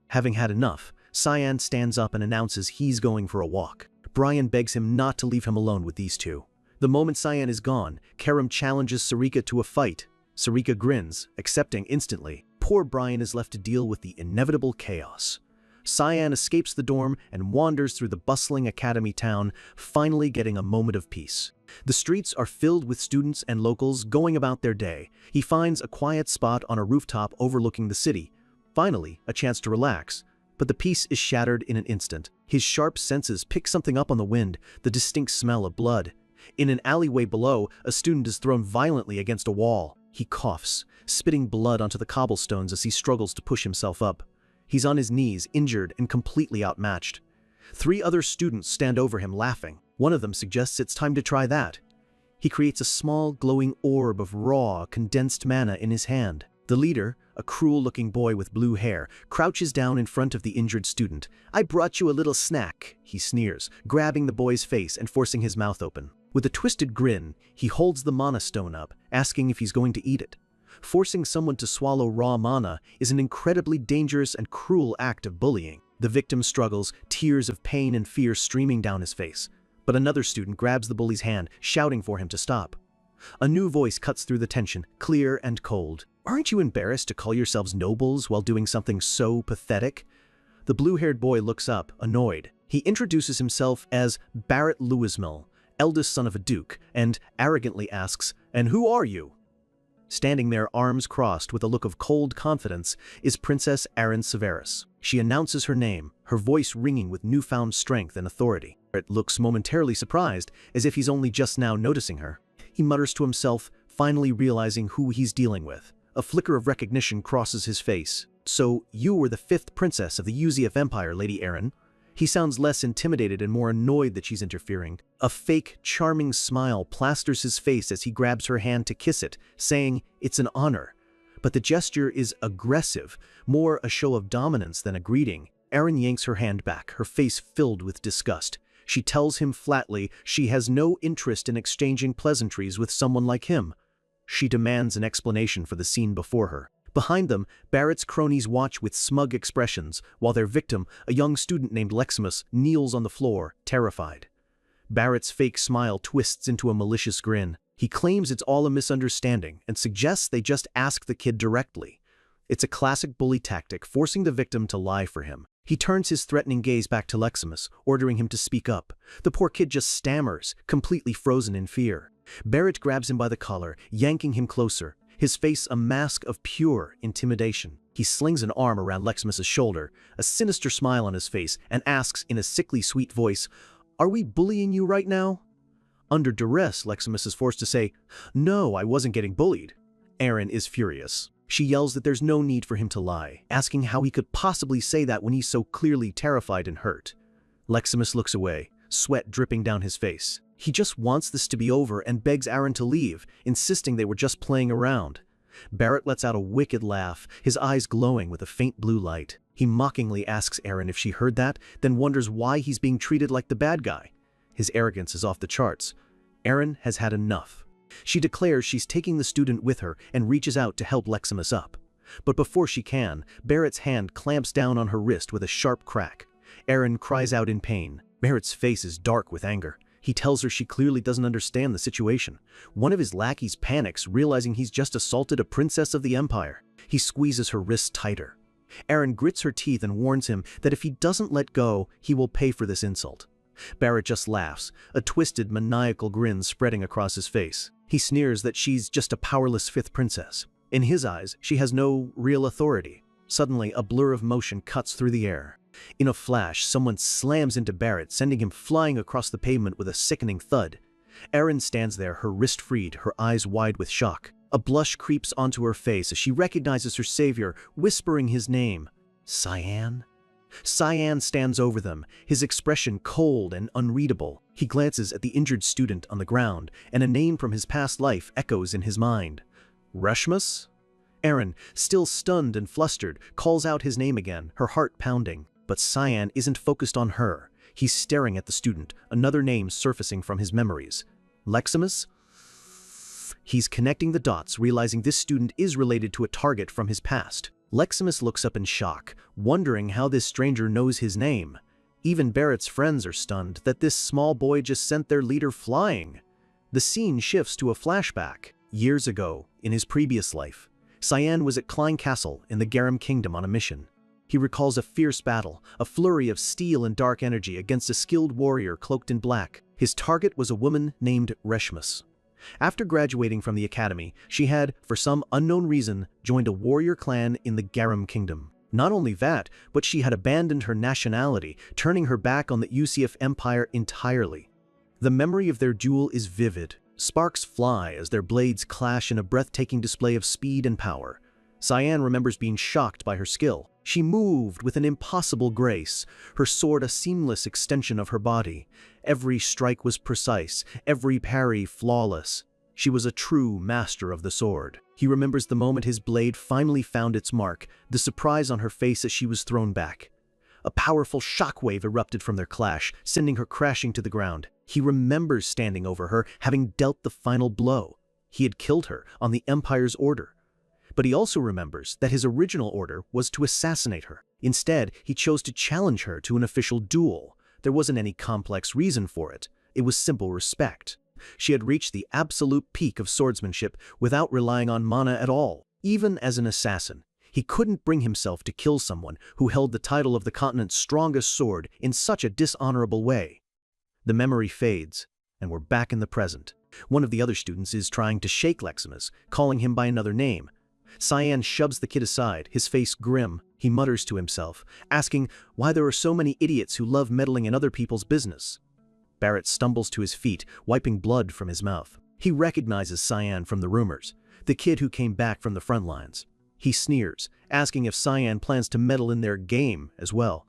Having had enough, Cyan stands up and announces he's going for a walk. Brian begs him not to leave him alone with these two. The moment Cyan is gone, Karam challenges Sarika to a fight. Sarika grins, accepting instantly. Poor Brian is left to deal with the inevitable chaos. Cyan escapes the dorm and wanders through the bustling academy town, finally getting a moment of peace. The streets are filled with students and locals going about their day. He finds a quiet spot on a rooftop overlooking the city. Finally, a chance to relax. But the peace is shattered in an instant. His sharp senses pick something up on the wind, the distinct smell of blood. In an alleyway below, a student is thrown violently against a wall. He coughs, spitting blood onto the cobblestones as he struggles to push himself up. He's on his knees, injured and completely outmatched. 3 other students stand over him laughing. One of them suggests it's time to try that. He creates a small, glowing orb of raw, condensed mana in his hand. The leader, a cruel-looking boy with blue hair, crouches down in front of the injured student. "I brought you a little snack," he sneers, grabbing the boy's face and forcing his mouth open. With a twisted grin, he holds the mana stone up, asking if he's going to eat it. Forcing someone to swallow raw mana is an incredibly dangerous and cruel act of bullying. The victim struggles, tears of pain and fear streaming down his face. But another student grabs the bully's hand, shouting for him to stop. A new voice cuts through the tension, clear and cold. "Aren't you embarrassed to call yourselves nobles while doing something so pathetic?" The blue-haired boy looks up, annoyed. He introduces himself as Barrett Louismill, eldest son of a duke, and arrogantly asks, "And who are you?" Standing there, arms crossed with a look of cold confidence, is Princess Erin Severus. She announces her name, her voice ringing with newfound strength and authority. Barrett looks momentarily surprised, as if he's only just now noticing her. He mutters to himself, finally realizing who he's dealing with. A flicker of recognition crosses his face. "So, you were the 5th princess of the UZF Empire, Lady Erin." He sounds less intimidated and more annoyed that she's interfering. A fake, charming smile plasters his face as he grabs her hand to kiss it, saying, "It's an honor." But the gesture is aggressive, more a show of dominance than a greeting. Erin yanks her hand back, her face filled with disgust. She tells him flatly she has no interest in exchanging pleasantries with someone like him. She demands an explanation for the scene before her. Behind them, Barrett's cronies watch with smug expressions, while their victim, a young student named Leximus, kneels on the floor, terrified. Barrett's fake smile twists into a malicious grin. He claims it's all a misunderstanding and suggests they just ask the kid directly. It's a classic bully tactic, forcing the victim to lie for him. He turns his threatening gaze back to Leximus, ordering him to speak up. The poor kid just stammers, completely frozen in fear. Barrett grabs him by the collar, yanking him closer, his face a mask of pure intimidation. He slings an arm around Leximus's shoulder, a sinister smile on his face, and asks in a sickly sweet voice, "Are we bullying you right now?" Under duress, Leximus is forced to say, "No, I wasn't getting bullied." Erin is furious. She yells that there's no need for him to lie, asking how he could possibly say that when he's so clearly terrified and hurt. Leximus looks away, sweat dripping down his face. He just wants this to be over and begs Aaron to leave, insisting they were just playing around. Barrett lets out a wicked laugh, his eyes glowing with a faint blue light. He mockingly asks Aaron if she heard that, then wonders why he's being treated like the bad guy. His arrogance is off the charts. Aaron has had enough. She declares she's taking the student with her and reaches out to help Leximus up. But before she can, Barrett's hand clamps down on her wrist with a sharp crack. Aaron cries out in pain. Barrett's face is dark with anger. He tells her she clearly doesn't understand the situation. One of his lackeys panics, realizing he's just assaulted a princess of the Empire. He squeezes her wrist tighter. Aaron grits her teeth and warns him that if he doesn't let go, he will pay for this insult. Barrett just laughs, a twisted, maniacal grin spreading across his face. He sneers that she's just a powerless fifth princess. In his eyes, she has no real authority. Suddenly, a blur of motion cuts through the air. In a flash, someone slams into Barrett, sending him flying across the pavement with a sickening thud. Erin stands there, her wrist freed, her eyes wide with shock. A blush creeps onto her face as she recognizes her savior, whispering his name. Cyan? Cyan stands over them, his expression cold and unreadable. He glances at the injured student on the ground, and a name from his past life echoes in his mind. Reshmus? Erin, still stunned and flustered, calls out his name again, her heart pounding. But Cyan isn't focused on her. He's staring at the student, another name surfacing from his memories. Leximus? He's connecting the dots, realizing this student is related to a target from his past. Leximus looks up in shock, wondering how this stranger knows his name. Even Barrett's friends are stunned that this small boy just sent their leader flying. The scene shifts to a flashback. Years ago, in his previous life, Cyan was at Klein Castle in the Garum Kingdom on a mission. He recalls a fierce battle, a flurry of steel and dark energy against a skilled warrior cloaked in black. His target was a woman named Reshmus. After graduating from the academy, she had, for some unknown reason, joined a warrior clan in the Garum Kingdom. Not only that, but she had abandoned her nationality, turning her back on the UCF Empire entirely. The memory of their duel is vivid. Sparks fly as their blades clash in a breathtaking display of speed and power. Cyan remembers being shocked by her skill. She moved with an impossible grace, her sword a seamless extension of her body. Every strike was precise, every parry flawless. She was a true master of the sword. He remembers the moment his blade finally found its mark, the surprise on her face as she was thrown back. A powerful shockwave erupted from their clash, sending her crashing to the ground. He remembers standing over her, having dealt the final blow. He had killed her on the Empire's order. But he also remembers that his original order was to assassinate her. Instead, he chose to challenge her to an official duel. There wasn't any complex reason for it. It was simple respect. She had reached the absolute peak of swordsmanship without relying on mana at all. Even as an assassin, he couldn't bring himself to kill someone who held the title of the continent's strongest sword in such a dishonorable way. The memory fades, and we're back in the present. One of the other students is trying to shake Leximus, calling him by another name. Cyan shoves the kid aside, his face grim. He mutters to himself, asking why there are so many idiots who love meddling in other people's business. Barrett stumbles to his feet, wiping blood from his mouth. He recognizes Cyan from the rumors, the kid who came back from the front lines. He sneers, asking if Cyan plans to meddle in their game as well.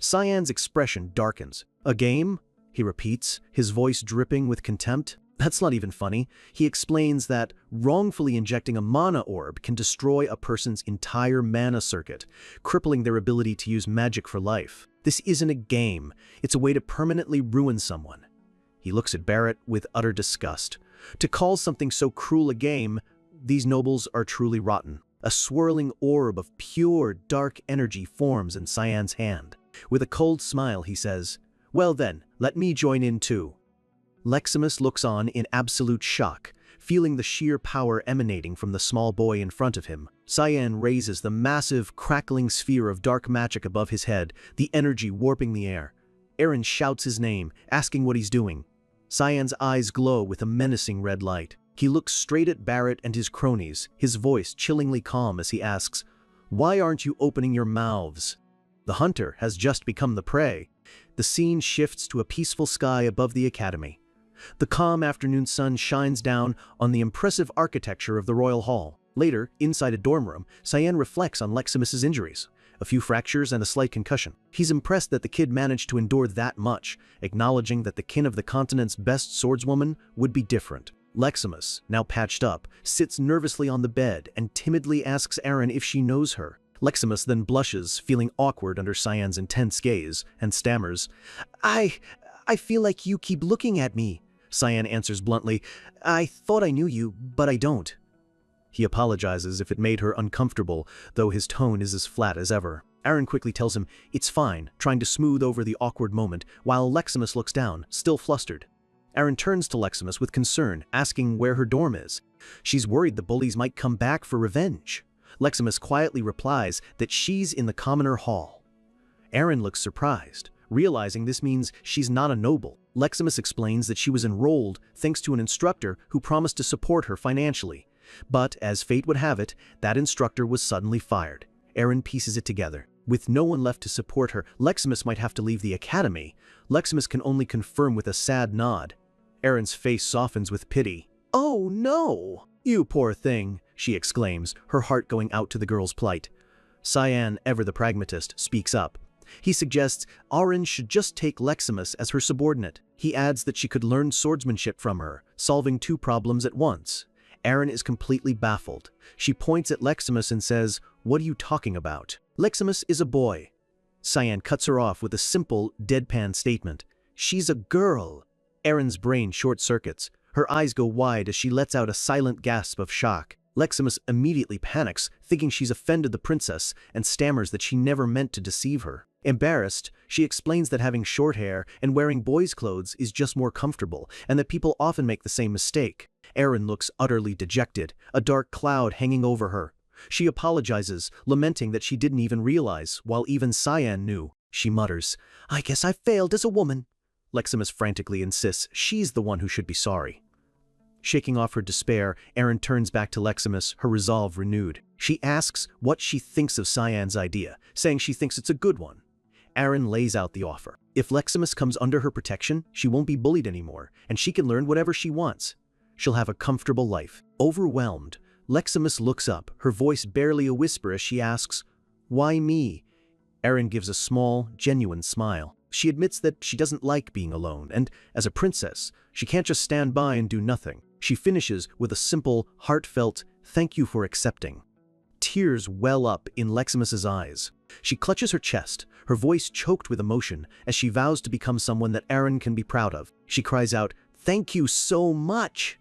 Cyan's expression darkens. A game? He repeats, his voice dripping with contempt. That's not even funny. He explains that wrongfully injecting a mana orb can destroy a person's entire mana circuit, crippling their ability to use magic for life. This isn't a game. It's a way to permanently ruin someone. He looks at Barrett with utter disgust. To call something so cruel a game, these nobles are truly rotten. A swirling orb of pure, dark energy forms in Cyan's hand. With a cold smile, he says, "Well then, let me join in too." Leximus looks on in absolute shock, feeling the sheer power emanating from the small boy in front of him. Cyan raises the massive, crackling sphere of dark magic above his head, the energy warping the air. Aaron shouts his name, asking what he's doing. Cyan's eyes glow with a menacing red light. He looks straight at Barrett and his cronies, his voice chillingly calm as he asks, "Why aren't you opening your mouths?" The hunter has just become the prey. The scene shifts to a peaceful sky above the academy. The calm afternoon sun shines down on the impressive architecture of the royal hall. Later, inside a dorm room, Cyan reflects on Leximus's injuries. a few fractures and a slight concussion. He's impressed that the kid managed to endure that much, acknowledging that the kin of the continent's best swordswoman would be different. Leximus, now patched up, sits nervously on the bed and timidly asks Aaron if she knows her. Leximus then blushes, feeling awkward under Cyan's intense gaze, and stammers, I feel like you keep looking at me." Cyan answers bluntly, "I thought I knew you, but I don't." He apologizes if it made her uncomfortable, though his tone is as flat as ever. Aaron quickly tells him it's fine, trying to smooth over the awkward moment, while Leximus looks down, still flustered. Aaron turns to Leximus with concern, asking where her dorm is. She's worried the bullies might come back for revenge. Leximus quietly replies that she's in the commoner hall. Aaron looks surprised, realizing this means she's not a noble. Leximus explains that she was enrolled thanks to an instructor who promised to support her financially. But, as fate would have it, that instructor was suddenly fired. Aaron pieces it together. With no one left to support her, Leximus might have to leave the academy. Leximus can only confirm with a sad nod. Aaron's face softens with pity. "Oh no! You poor thing," she exclaims, her heart going out to the girl's plight. Cyan, ever the pragmatist, speaks up. He suggests Aaron should just take Leximus as her subordinate. He adds that she could learn swordsmanship from her, solving two problems at once. Aaron is completely baffled. She points at Leximus and says, "What are you talking about? Leximus is a boy." Cyan cuts her off with a simple, deadpan statement. "She's a girl." Aaron's brain short-circuits. Her eyes go wide as she lets out a silent gasp of shock. Leximus immediately panics, thinking she's offended the princess, and stammers that she never meant to deceive her. Embarrassed, she explains that having short hair and wearing boys' clothes is just more comfortable, and that people often make the same mistake. Aaron looks utterly dejected, a dark cloud hanging over her. She apologizes, lamenting that she didn't even realize, while even Cyan knew. She mutters, "I guess I failed as a woman." Leximus frantically insists she's the one who should be sorry. Shaking off her despair, Aaron turns back to Leximus, her resolve renewed. She asks what she thinks of Cyan's idea, saying she thinks it's a good one. Aaron lays out the offer. If Leximus comes under her protection, she won't be bullied anymore, and she can learn whatever she wants. She'll have a comfortable life. Overwhelmed, Leximus looks up, her voice barely a whisper as she asks, "Why me?" Aaron gives a small, genuine smile. She admits that she doesn't like being alone, and as a princess, she can't just stand by and do nothing. She finishes with a simple, heartfelt, "Thank you for accepting." Tears well up in Leximus's eyes. She clutches her chest, her voice choked with emotion, as she vows to become someone that Aaron can be proud of. She cries out, "Thank you so much!"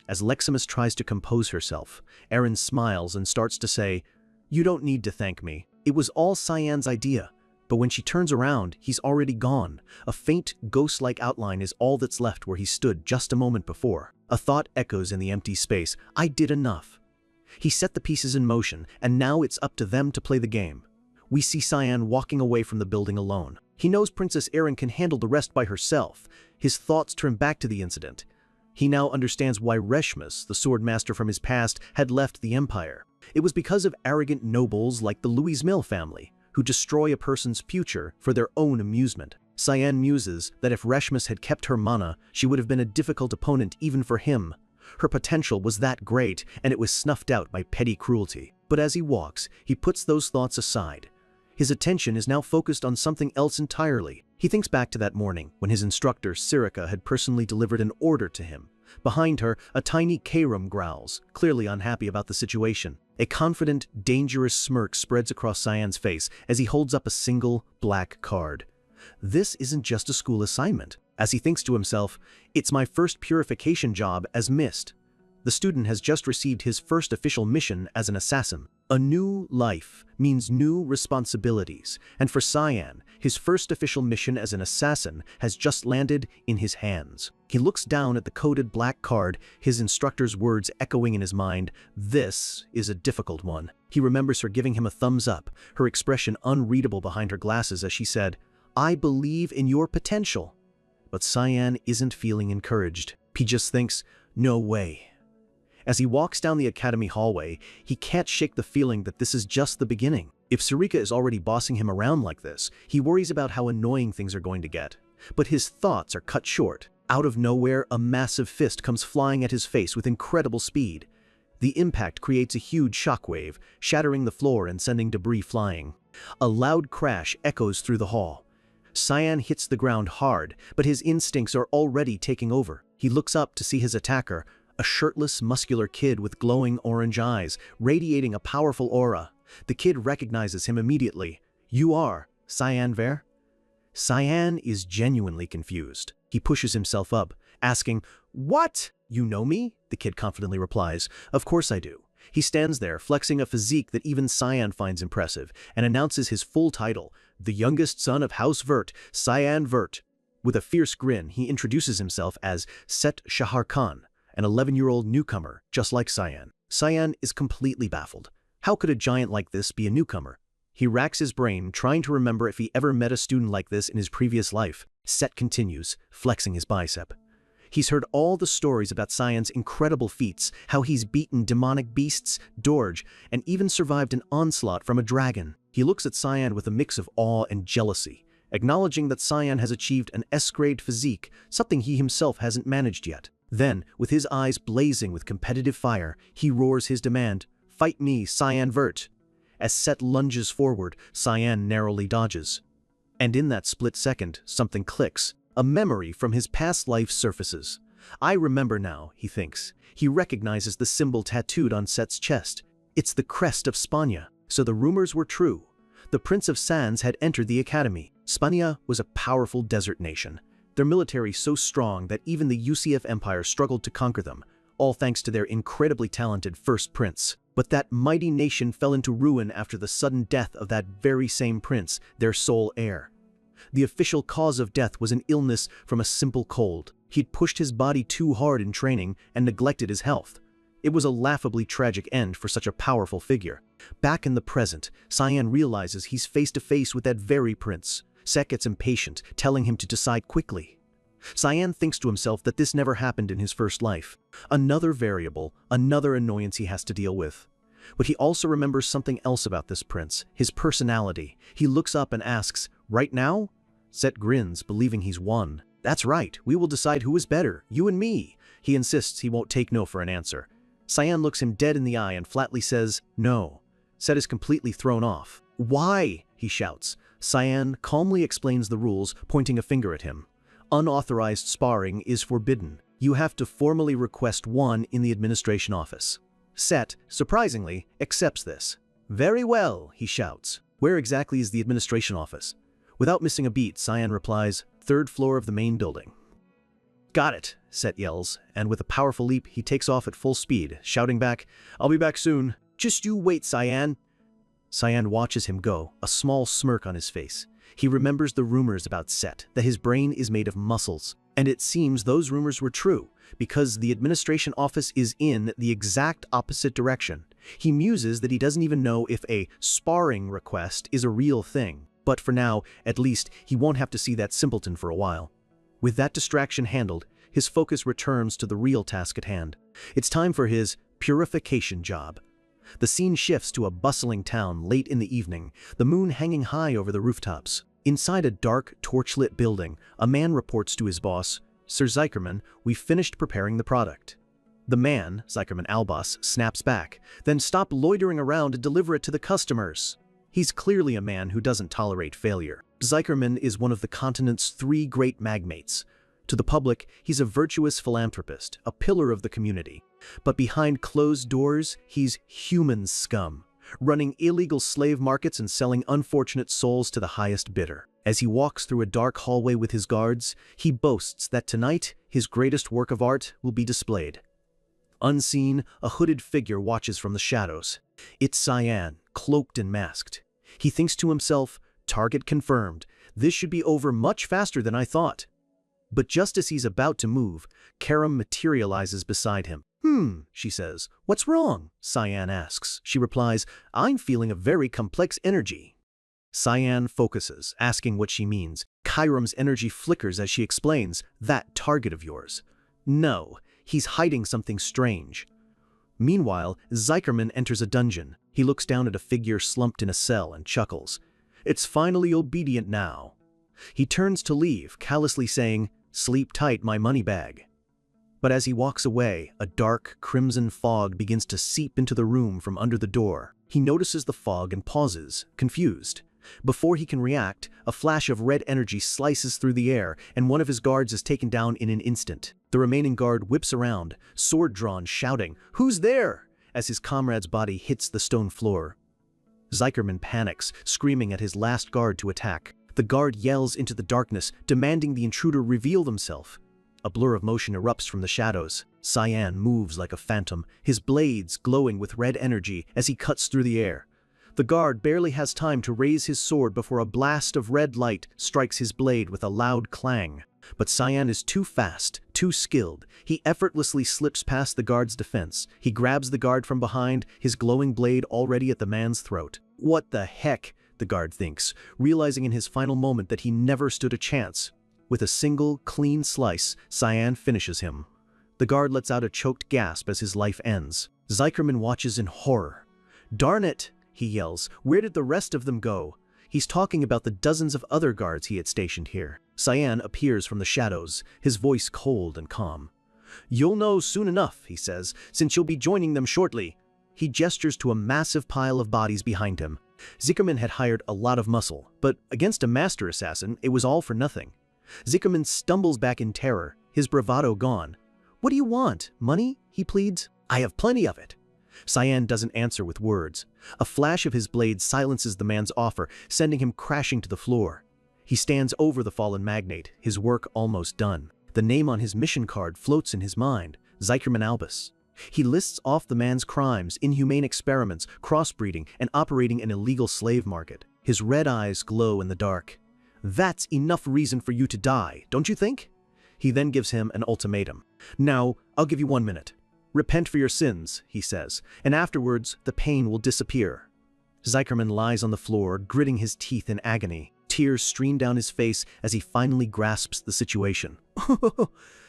As Leximus tries to compose herself, Aaron smiles and starts to say, "You don't need to thank me. It was all Cyan's idea." But when she turns around, he's already gone. A faint, ghost-like outline is all that's left where he stood just a moment before. A thought echoes in the empty space. I did enough. He set the pieces in motion, and now it's up to them to play the game. We see Cyan walking away from the building alone. He knows Princess Erin can handle the rest by herself. His thoughts turn back to the incident. He now understands why Reshmus, the swordmaster from his past, had left the Empire. It was because of arrogant nobles like the Louis Mill family, who destroy a person's future for their own amusement. Cyan muses that if Reshmus had kept her mana, she would have been a difficult opponent even for him. Her potential was that great, and it was snuffed out by petty cruelty. But as he walks, he puts those thoughts aside. His attention is now focused on something else entirely. He thinks back to that morning when his instructor, Sirica, had personally delivered an order to him. Behind her, a tiny Kairum growls, clearly unhappy about the situation. A confident, dangerous smirk spreads across Cyan's face as he holds up a single, black card. This isn't just a school assignment. As he thinks to himself, it's my first purification job as Mist. The student has just received his first official mission as an assassin. A new life means new responsibilities, and for Cyan, his first official mission as an assassin has just landed in his hands. He looks down at the coded black card, his instructor's words echoing in his mind. This is a difficult one. He remembers her giving him a thumbs up, her expression unreadable behind her glasses as she said, "I believe in your potential." But Cyan isn't feeling encouraged. He just thinks, no way. As he walks down the academy hallway, he can't shake the feeling that this is just the beginning. If Sirica is already bossing him around like this, he worries about how annoying things are going to get. But his thoughts are cut short. Out of nowhere, a massive fist comes flying at his face with incredible speed. The impact creates a huge shockwave, shattering the floor and sending debris flying. A loud crash echoes through the hall. Cyan hits the ground hard, but his instincts are already taking over. He looks up to see his attacker, a shirtless, muscular kid with glowing orange eyes, radiating a powerful aura. The kid recognizes him immediately. "You are Cyan Ver?" Cyan is genuinely confused. He pushes himself up, asking, "What? You know me?" The kid confidently replies, "Of course I do." He stands there, flexing a physique that even Cyan finds impressive, and announces his full title, the youngest son of House Vert, Cyan Vert. With a fierce grin, he introduces himself as Set Shahar Khan, an 11-year-old newcomer, just like Cyan. Cyan is completely baffled. How could a giant like this be a newcomer? He racks his brain, trying to remember if he ever met a student like this in his previous life. Set continues, flexing his bicep. He's heard all the stories about Cyan's incredible feats, how he's beaten demonic beasts, Dorj, and even survived an onslaught from a dragon. He looks at Cyan with a mix of awe and jealousy, acknowledging that Cyan has achieved an S-grade physique, something he himself hasn't managed yet. Then, with his eyes blazing with competitive fire, he roars his demand, "Fight me, Cyan Vert!" As Set lunges forward, Cyan narrowly dodges. And in that split second, something clicks. A memory from his past life surfaces. "I remember now," he thinks. He recognizes the symbol tattooed on Set's chest. It's the crest of Spania. So the rumors were true. The Prince of Sands had entered the academy. Spania was a powerful desert nation. Their military so strong that even the UCF Empire struggled to conquer them, all thanks to their incredibly talented first prince. But that mighty nation fell into ruin after the sudden death of that very same prince, their sole heir. The official cause of death was an illness from a simple cold. He'd pushed his body too hard in training and neglected his health. It was a laughably tragic end for such a powerful figure. Back in the present, Cyan realizes he's face to face with that very prince. Set gets impatient, telling him to decide quickly. Cyan thinks to himself that this never happened in his first life. Another variable, another annoyance he has to deal with. But he also remembers something else about this prince, his personality. He looks up and asks, "Right now?" Set grins, believing he's won. "That's right, we will decide who is better, you and me." He insists he won't take no for an answer. Cyan looks him dead in the eye and flatly says, "No." Set is completely thrown off. "Why?" he shouts. Cyan calmly explains the rules, pointing a finger at him. "Unauthorized sparring is forbidden. You have to formally request one in the administration office." Set, surprisingly, accepts this. "Very well," he shouts. "Where exactly is the administration office?" Without missing a beat, Cyan replies, "Third floor of the main building." "Got it," Set yells, and with a powerful leap, he takes off at full speed, shouting back, "I'll be back soon." "Just you wait, Cyan." Cyan watches him go, a small smirk on his face. He remembers the rumors about Set, that his brain is made of muscles. And it seems those rumors were true, because the administration office is in the exact opposite direction. He muses that he doesn't even know if a sparring request is a real thing. But for now, at least, he won't have to see that simpleton for a while. With that distraction handled, his focus returns to the real task at hand. It's time for his purification job. The scene shifts to a bustling town late in the evening, the moon hanging high over the rooftops. Inside a dark, torchlit building, a man reports to his boss, "Sir Zykerman, we've finished preparing the product." The man, Zykerman Albas, snaps back, "Then stop loitering around and deliver it to the customers." He's clearly a man who doesn't tolerate failure. Zykerman is one of the continent's 3 great magnates. To the public, he's a virtuous philanthropist, a pillar of the community. But behind closed doors, he's human scum, running illegal slave markets and selling unfortunate souls to the highest bidder. As he walks through a dark hallway with his guards, he boasts that tonight, his greatest work of art will be displayed. Unseen, a hooded figure watches from the shadows. It's Cyan, cloaked and masked. He thinks to himself, "Target confirmed. This should be over much faster than I thought." But just as he's about to move, Karam materializes beside him. She says. "What's wrong?" Cyan asks. She replies, "I'm feeling a very complex energy." Cyan focuses, asking what she means. Karam's energy flickers as she explains, "That target of yours." No, he's hiding something strange. Meanwhile, Zykerman enters a dungeon. He looks down at a figure slumped in a cell and chuckles. "It's finally obedient now." He turns to leave, callously saying, "Sleep tight, my money bag." But as he walks away, a dark, crimson fog begins to seep into the room from under the door. He notices the fog and pauses, confused. Before he can react, a flash of red energy slices through the air, and one of his guards is taken down in an instant. The remaining guard whips around, sword drawn, shouting, "Who's there?" as his comrade's body hits the stone floor. Zykerman panics, screaming at his last guard to attack. The guard yells into the darkness, demanding the intruder reveal themselves. A blur of motion erupts from the shadows. Cyan moves like a phantom, his blades glowing with red energy as he cuts through the air. The guard barely has time to raise his sword before a blast of red light strikes his blade with a loud clang. But Cyan is too fast, too skilled. He effortlessly slips past the guard's defense. He grabs the guard from behind, his glowing blade already at the man's throat. What the heck, the guard thinks, realizing in his final moment that he never stood a chance. With a single, clean slice, Cyan finishes him. The guard lets out a choked gasp as his life ends. Zykerman watches in horror. "Darn it!" he yells. "Where did the rest of them go?" He's talking about the dozens of other guards he had stationed here. Cyan appears from the shadows, his voice cold and calm. "You'll know soon enough," he says, "since you'll be joining them shortly." He gestures to a massive pile of bodies behind him. Zykerman had hired a lot of muscle, but against a master assassin, it was all for nothing. Zykerman stumbles back in terror, his bravado gone. "What do you want? Money?" he pleads. "I have plenty of it." Cyan doesn't answer with words. A flash of his blade silences the man's offer, sending him crashing to the floor. He stands over the fallen magnate, his work almost done. The name on his mission card floats in his mind, Zykerman Albus. He lists off the man's crimes, inhumane experiments, crossbreeding, and operating an illegal slave market. His red eyes glow in the dark. "That's enough reason for you to die, don't you think?" He then gives him an ultimatum. "Now, I'll give you 1 minute. Repent for your sins," he says, "and afterwards the pain will disappear." Zykerman lies on the floor, gritting his teeth in agony. Tears stream down his face as he finally grasps the situation.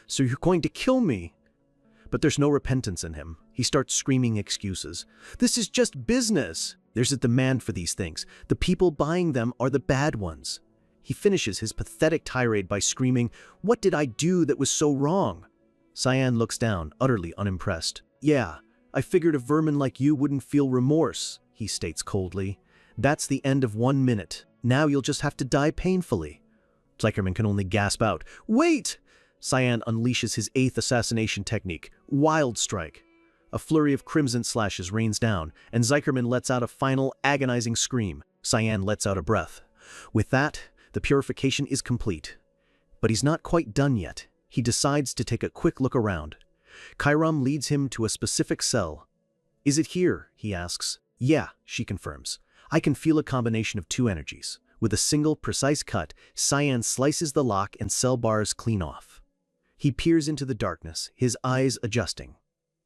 "So you're going to kill me?" But there's no repentance in him. He starts screaming excuses. "This is just business. There's a demand for these things. The people buying them are the bad ones." He finishes his pathetic tirade by screaming, "What did I do that was so wrong?" Cyan looks down, utterly unimpressed. "Yeah, I figured a vermin like you wouldn't feel remorse," he states coldly. "That's the end of 1 minute. Now you'll just have to die painfully." Zykerman can only gasp out, "Wait!" Cyan unleashes his 8th assassination technique, Wild Strike. A flurry of crimson slashes rains down, and Zykerman lets out a final, agonizing scream. Cyan lets out a breath. With that, the purification is complete. But he's not quite done yet. He decides to take a quick look around. Chiram leads him to a specific cell. "Is it here?" he asks. "Yeah," she confirms. "I can feel a combination of 2 energies." With a single, precise cut, Cyan slices the lock and cell bars clean off. He peers into the darkness, his eyes adjusting.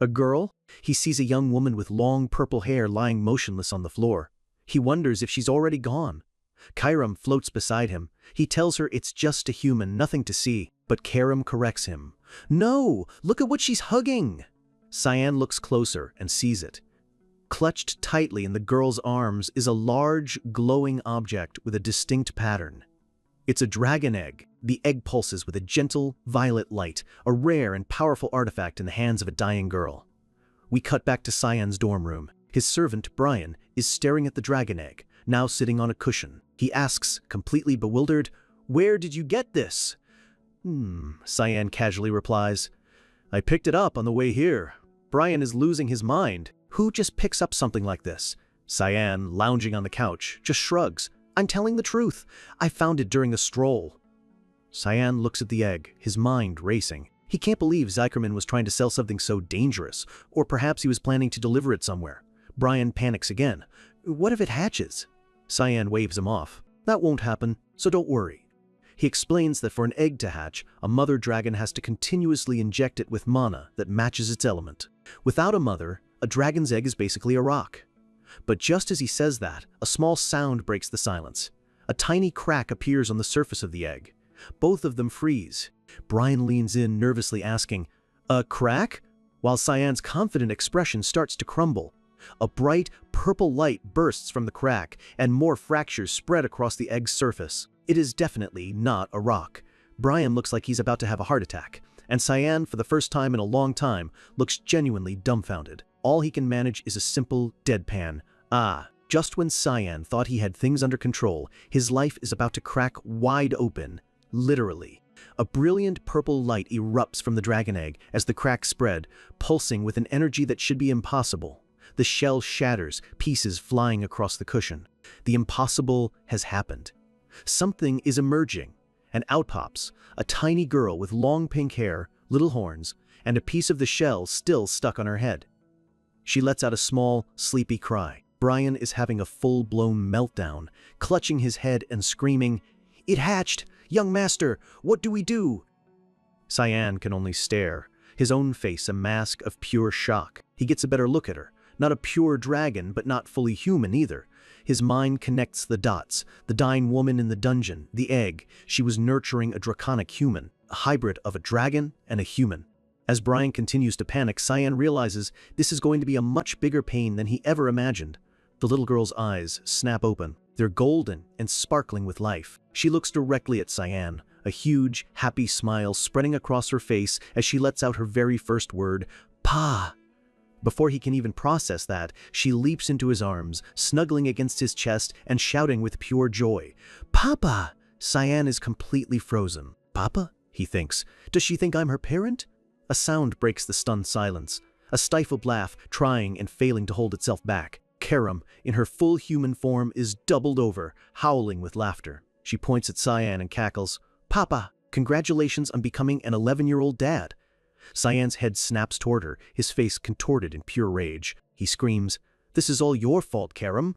A girl? He sees a young woman with long purple hair lying motionless on the floor. He wonders if she's already gone. Chiram floats beside him. He tells her it's just a human, nothing to see. But Chiram corrects him. "No, look at what she's hugging!" Cyan looks closer and sees it. Clutched tightly in the girl's arms is a large, glowing object with a distinct pattern. It's a dragon egg. The egg pulses with a gentle, violet light, a rare and powerful artifact in the hands of a dying girl. We cut back to Cyan's dorm room. His servant, Brian, is staring at the dragon egg, now sitting on a cushion. He asks, completely bewildered, "Where did you get this?" Cyan casually replies, "I picked it up on the way here." Brian is losing his mind. Who just picks up something like this? Cyan, lounging on the couch, just shrugs. "I'm telling the truth. I found it during a stroll." Cyan looks at the egg, his mind racing. He can't believe Zykerman was trying to sell something so dangerous, or perhaps he was planning to deliver it somewhere. Brian panics again. "What if it hatches?" Cyan waves him off. "That won't happen, so don't worry." He explains that for an egg to hatch, a mother dragon has to continuously inject it with mana that matches its element. Without a mother, a dragon's egg is basically a rock. But just as he says that, a small sound breaks the silence. A tiny crack appears on the surface of the egg. Both of them freeze. Brian leans in, nervously asking, "A crack?" While Cyan's confident expression starts to crumble. A bright, purple light bursts from the crack, and more fractures spread across the egg's surface. It is definitely not a rock. Brian looks like he's about to have a heart attack, and Cyan, for the first time in a long time, looks genuinely dumbfounded. All he can manage is a simple deadpan, "Ah, Just when Cyan thought he had things under control, his life is about to crack wide open, literally. A brilliant purple light erupts from the dragon egg as the crack spread, pulsing with an energy that should be impossible. The shell shatters, pieces flying across the cushion. The impossible has happened. Something is emerging, and out pops a tiny girl with long pink hair, little horns, and a piece of the shell still stuck on her head. She lets out a small, sleepy cry. Brian is having a full-blown meltdown, clutching his head and screaming, "It hatched! Young master, what do we do?" Cyan can only stare, his own face a mask of pure shock. He gets a better look at her. Not a pure dragon, but not fully human either. His mind connects the dots. The dying woman in the dungeon, the egg. She was nurturing a draconic human, a hybrid of a dragon and a human. As Brian continues to panic, Cyan realizes this is going to be a much bigger pain than he ever imagined. The little girl's eyes snap open. They're golden and sparkling with life. She looks directly at Cyan, a huge, happy smile spreading across her face as she lets out her very first word, "Pa." Before he can even process that, she leaps into his arms, snuggling against his chest and shouting with pure joy, "Papa!" Cyan is completely frozen. "Papa?" he thinks. Does she think I'm her parent? A sound breaks the stunned silence. A stifled laugh, trying and failing to hold itself back. Karam, in her full human form, is doubled over, howling with laughter. She points at Cyan and cackles, "Papa, congratulations on becoming an 11-year-old dad." Cyan's head snaps toward her, his face contorted in pure rage. He screams, "This is all your fault, Karam."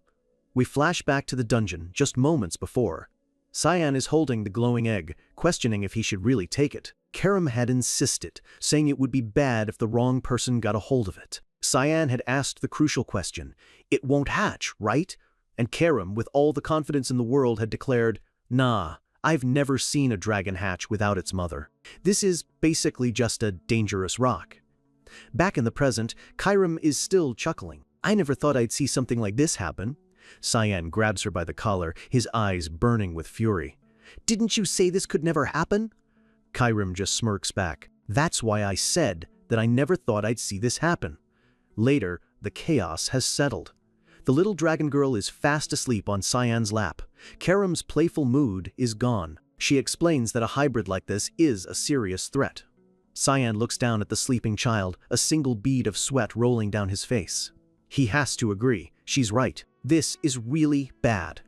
We flash back to the dungeon, just moments before. Cyan is holding the glowing egg, questioning if he should really take it. Karam had insisted, saying it would be bad if the wrong person got a hold of it. Cyan had asked the crucial question, "It won't hatch, right?" And Karam, with all the confidence in the world, had declared, "Nah, I've never seen a dragon hatch without its mother. This is basically just a dangerous rock." Back in the present, Karam is still chuckling. "I never thought I'd see something like this happen." Cyan grabs her by the collar, his eyes burning with fury. "Didn't you say this could never happen?" Karam just smirks back. "That's why I said that I never thought I'd see this happen." Later, the chaos has settled. The little dragon girl is fast asleep on Cyan's lap. Karam's playful mood is gone. She explains that a hybrid like this is a serious threat. Cyan looks down at the sleeping child, a single bead of sweat rolling down his face. He has to agree. She's right. This is really bad.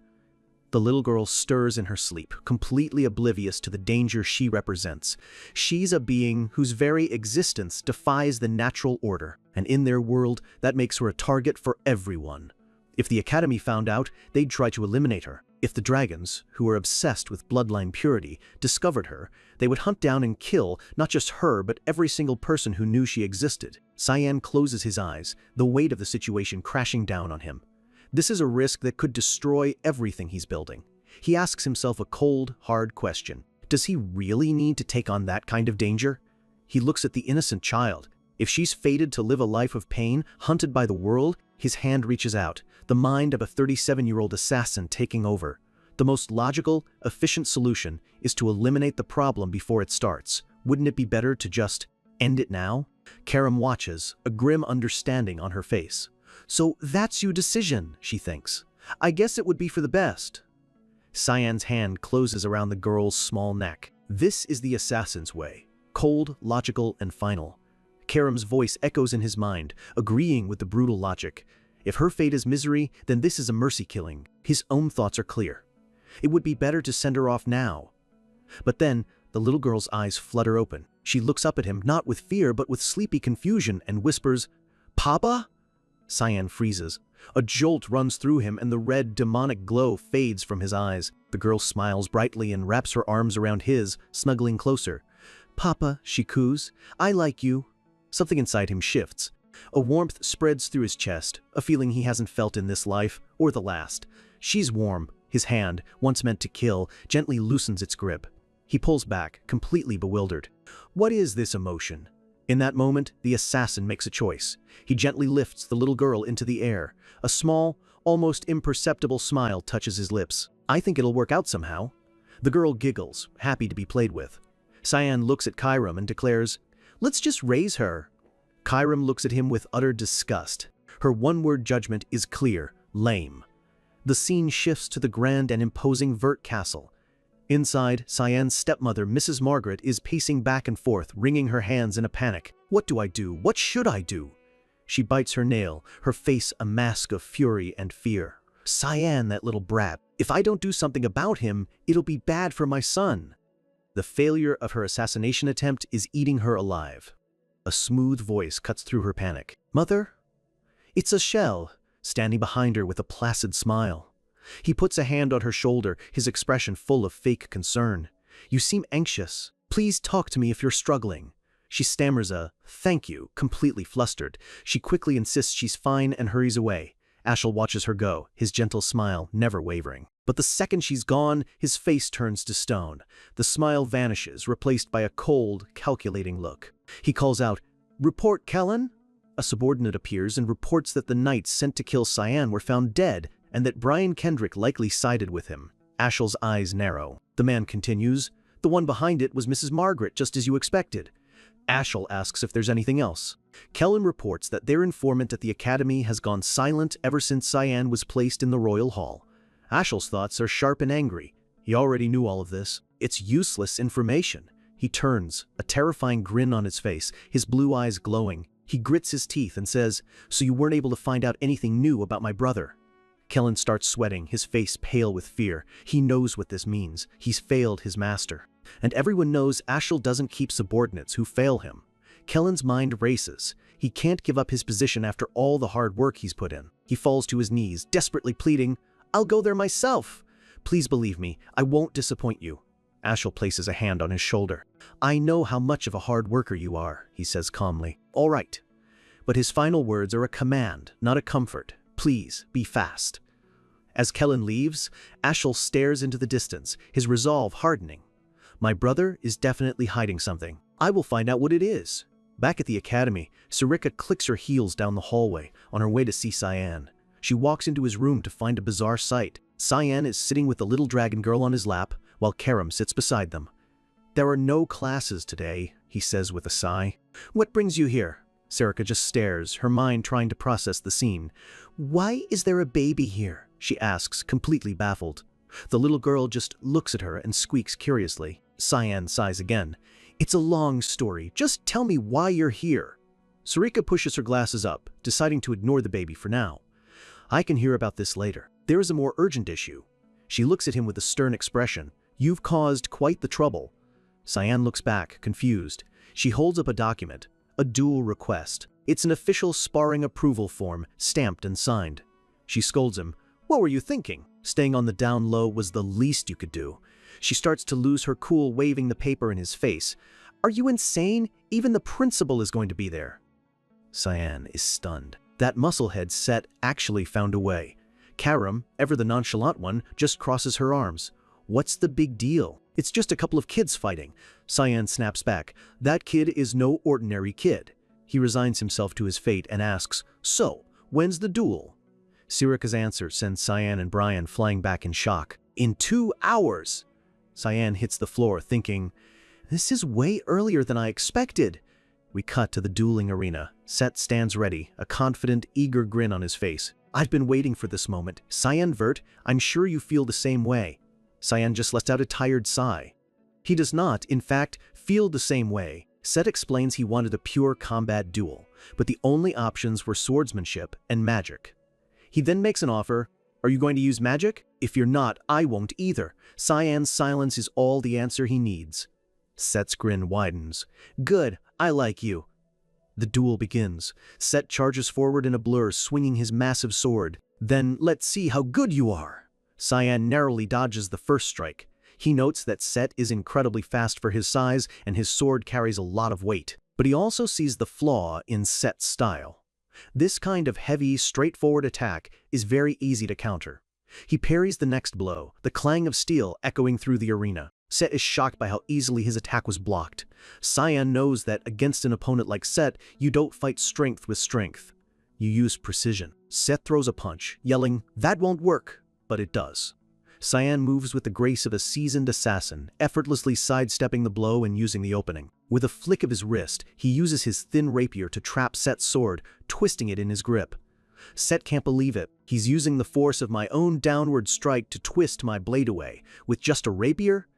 The little girl stirs in her sleep, completely oblivious to the danger she represents. She's a being whose very existence defies the natural order, and in their world, that makes her a target for everyone. If the Academy found out, they'd try to eliminate her. If the dragons, who are obsessed with bloodline purity, discovered her, they would hunt down and kill not just her but every single person who knew she existed. Cyan closes his eyes, the weight of the situation crashing down on him. This is a risk that could destroy everything he's building. He asks himself a cold, hard question. Does he really need to take on that kind of danger? He looks at the innocent child. If she's fated to live a life of pain, hunted by the world, his hand reaches out, the mind of a 37-year-old assassin taking over. The most logical, efficient solution is to eliminate the problem before it starts. Wouldn't it be better to just end it now? Karam watches, a grim understanding on her face. "So that's your decision," she thinks. "I guess it would be for the best." Cyan's hand closes around the girl's small neck. This is the assassin's way. Cold, logical, and final. Karam's voice echoes in his mind, agreeing with the brutal logic. If her fate is misery, then this is a mercy killing. His own thoughts are clear. It would be better to send her off now. But then, the little girl's eyes flutter open. She looks up at him, not with fear, but with sleepy confusion, and whispers, "Papa?" Cyan freezes. A jolt runs through him and the red, demonic glow fades from his eyes. The girl smiles brightly and wraps her arms around his, snuggling closer. "Papa," she coos, "I like you." Something inside him shifts. A warmth spreads through his chest, a feeling he hasn't felt in this life, or the last. She's warm. His hand, once meant to kill, gently loosens its grip. He pulls back, completely bewildered. What is this emotion? In that moment, the assassin makes a choice. He gently lifts the little girl into the air. A small, almost imperceptible smile touches his lips. "I think it'll work out somehow." The girl giggles, happy to be played with. Cyan looks at Karam and declares, "Let's just raise her." Karam looks at him with utter disgust. Her one-word judgment is clear: lame. The scene shifts to the grand and imposing Vert Castle. Inside, Cyan's stepmother, Mrs. Margaret, is pacing back and forth, wringing her hands in a panic. What do I do? What should I do? She bites her nail, her face a mask of fury and fear. Cyan, that little brat. If I don't do something about him, it'll be bad for my son. The failure of her assassination attempt is eating her alive. A smooth voice cuts through her panic. Mother? It's a shell, standing behind her with a placid smile. He puts a hand on her shoulder, his expression full of fake concern. You seem anxious. Please talk to me if you're struggling. She stammers a thank you, completely flustered. She quickly insists she's fine and hurries away. Ashel watches her go, his gentle smile never wavering. But the second she's gone, his face turns to stone. The smile vanishes, replaced by a cold, calculating look. He calls out, Report, Kellen? A subordinate appears and reports that the knights sent to kill Cyan were found dead, and that Brian Kendrick likely sided with him. Ashel's eyes narrow. The man continues, The one behind it was Mrs. Margaret, just as you expected. Ashel asks if there's anything else. Kellen reports that their informant at the academy has gone silent ever since Cyan was placed in the royal hall. Ashel's thoughts are sharp and angry. He already knew all of this. It's useless information. He turns, a terrifying grin on his face, his blue eyes glowing. He grits his teeth and says, So you weren't able to find out anything new about my brother? Kellen starts sweating, his face pale with fear. He knows what this means. He's failed his master. And everyone knows Ashel doesn't keep subordinates who fail him. Kellen's mind races. He can't give up his position after all the hard work he's put in. He falls to his knees, desperately pleading, I'll go there myself. Please believe me, I won't disappoint you. Ashel places a hand on his shoulder. I know how much of a hard worker you are, he says calmly. All right. But his final words are a command, not a comfort. Please, be fast. As Kellen leaves, Ashel stares into the distance, his resolve hardening. My brother is definitely hiding something. I will find out what it is. Back at the academy, Sarika clicks her heels down the hallway on her way to see Cyan. She walks into his room to find a bizarre sight. Cyan is sitting with the little dragon girl on his lap, while Karam sits beside them. There are no classes today, he says with a sigh. What brings you here? Sarika just stares, her mind trying to process the scene. Why is there a baby here? She asks, completely baffled. The little girl just looks at her and squeaks curiously. Cyan sighs again. It's a long story. Just tell me why you're here. Sarika pushes her glasses up, deciding to ignore the baby for now. I can hear about this later. There is a more urgent issue. She looks at him with a stern expression. You've caused quite the trouble. Cyan looks back, confused. She holds up a document, a duel request. It's an official sparring approval form, stamped and signed. She scolds him. What were you thinking? Staying on the down low was the least you could do. She starts to lose her cool, waving the paper in his face. Are you insane? Even the principal is going to be there. Cyan is stunned. That musclehead Set actually found a way. Karam, ever the nonchalant one, just crosses her arms. What's the big deal? It's just a couple of kids fighting. Cyan snaps back. That kid is no ordinary kid. He resigns himself to his fate and asks, So, when's the duel? Sarika's answer sends Cyan and Brian flying back in shock. In 2 hours! Cyan hits the floor, thinking, This is way earlier than I expected. We cut to the dueling arena. Set stands ready, a confident, eager grin on his face. I've been waiting for this moment. Cyan Vert, I'm sure you feel the same way. Cyan just lets out a tired sigh. He does not, in fact, feel the same way. Set explains he wanted a pure combat duel, but the only options were swordsmanship and magic. He then makes an offer. Are you going to use magic? If you're not, I won't either. Cyan's silence is all the answer he needs. Set's grin widens. Good, I like you. The duel begins. Set charges forward in a blur, swinging his massive sword. Then, let's see how good you are. Cyan narrowly dodges the first strike. He notes that Set is incredibly fast for his size, and his sword carries a lot of weight. But he also sees the flaw in Set's style. This kind of heavy, straightforward attack is very easy to counter. He parries the next blow, the clang of steel echoing through the arena. Set is shocked by how easily his attack was blocked. Cyan knows that against an opponent like Set, you don't fight strength with strength. You use precision. Set throws a punch, yelling, That won't work, but it does. Cyan moves with the grace of a seasoned assassin, effortlessly sidestepping the blow and using the opening. With a flick of his wrist, he uses his thin rapier to trap Set's sword, twisting it in his grip. Set can't believe it. He's using the force of my own downward strike to twist my blade away, with just a rapier?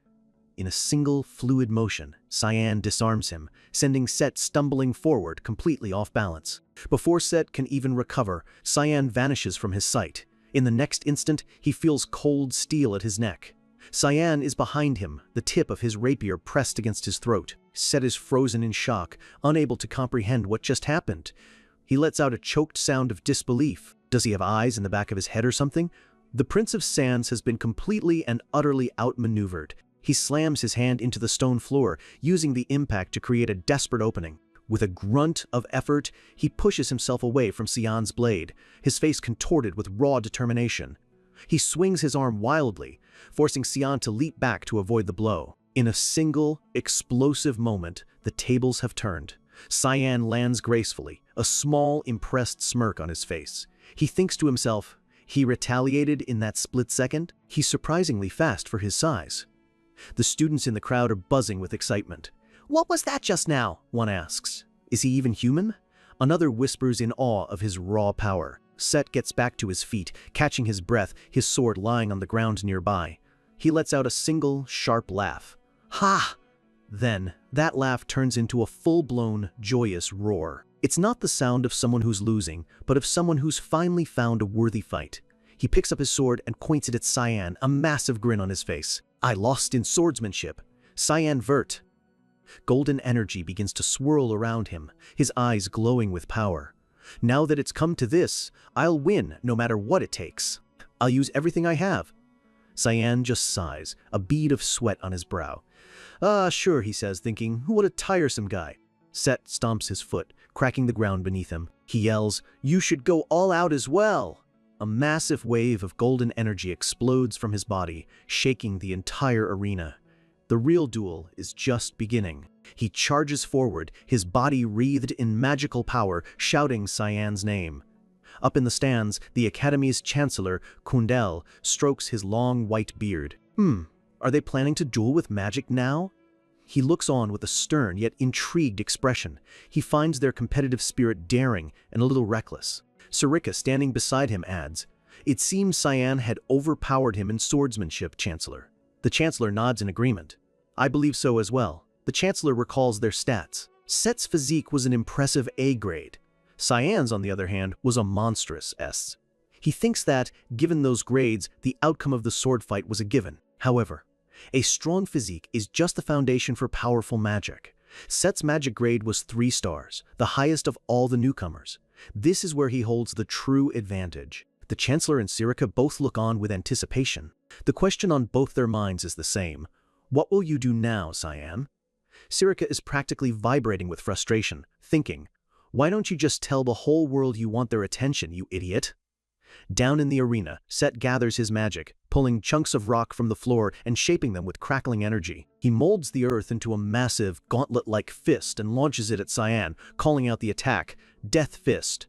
In a single, fluid motion, Cyan disarms him, sending Set stumbling forward, completely off balance. Before Set can even recover, Cyan vanishes from his sight. In the next instant, he feels cold steel at his neck. Cyan is behind him, the tip of his rapier pressed against his throat. Set is frozen in shock, unable to comprehend what just happened. He lets out a choked sound of disbelief. Does he have eyes in the back of his head or something? The Prince of Sands has been completely and utterly outmaneuvered. He slams his hand into the stone floor, using the impact to create a desperate opening. With a grunt of effort, he pushes himself away from Cyan's blade, his face contorted with raw determination. He swings his arm wildly, forcing Cyan to leap back to avoid the blow. In a single, explosive moment, the tables have turned. Cyan lands gracefully, a small, impressed smirk on his face. He thinks to himself, he retaliated in that split second? He's surprisingly fast for his size. The students in the crowd are buzzing with excitement. "What was that just now?" one asks. "Is he even human?" Another whispers in awe of his raw power. Set gets back to his feet, catching his breath, his sword lying on the ground nearby. He lets out a single, sharp laugh. Ha! Then, that laugh turns into a full-blown, joyous roar. It's not the sound of someone who's losing, but of someone who's finally found a worthy fight. He picks up his sword and points it at Cyan, a massive grin on his face. "I lost in swordsmanship. Cyan vert." Golden energy begins to swirl around him, his eyes glowing with power. "Now that it's come to this, I'll win no matter what it takes. I'll use everything I have." Cyan just sighs, a bead of sweat on his brow. Sure," he says, thinking, "what a tiresome guy." Set stomps his foot, cracking the ground beneath him. He yells, "You should go all out as well." A massive wave of golden energy explodes from his body, shaking the entire arena. The real duel is just beginning. He charges forward, his body wreathed in magical power, shouting Cyan's name. Up in the stands, the Academy's Chancellor, Kundel, strokes his long white beard. Are they planning to duel with magic now? He looks on with a stern yet intrigued expression. He finds their competitive spirit daring and a little reckless. Sarika, standing beside him, adds, "It seems Cyan had overpowered him in swordsmanship, Chancellor." The Chancellor nods in agreement. "I believe so as well." The Chancellor recalls their stats. Set's physique was an impressive A grade. Cyan's, on the other hand, was a monstrous S. He thinks that, given those grades, the outcome of the sword fight was a given. However, a strong physique is just the foundation for powerful magic. Set's magic grade was 3 stars, the highest of all the newcomers. This is where he holds the true advantage. The Chancellor and Sarika both look on with anticipation. The question on both their minds is the same. What will you do now, Cyan? Sarika is practically vibrating with frustration, thinking, why don't you just tell the whole world you want their attention, you idiot? Down in the arena, Set gathers his magic, pulling chunks of rock from the floor and shaping them with crackling energy. He molds the earth into a massive, gauntlet-like fist and launches it at Cyan, calling out the attack, Death Fist.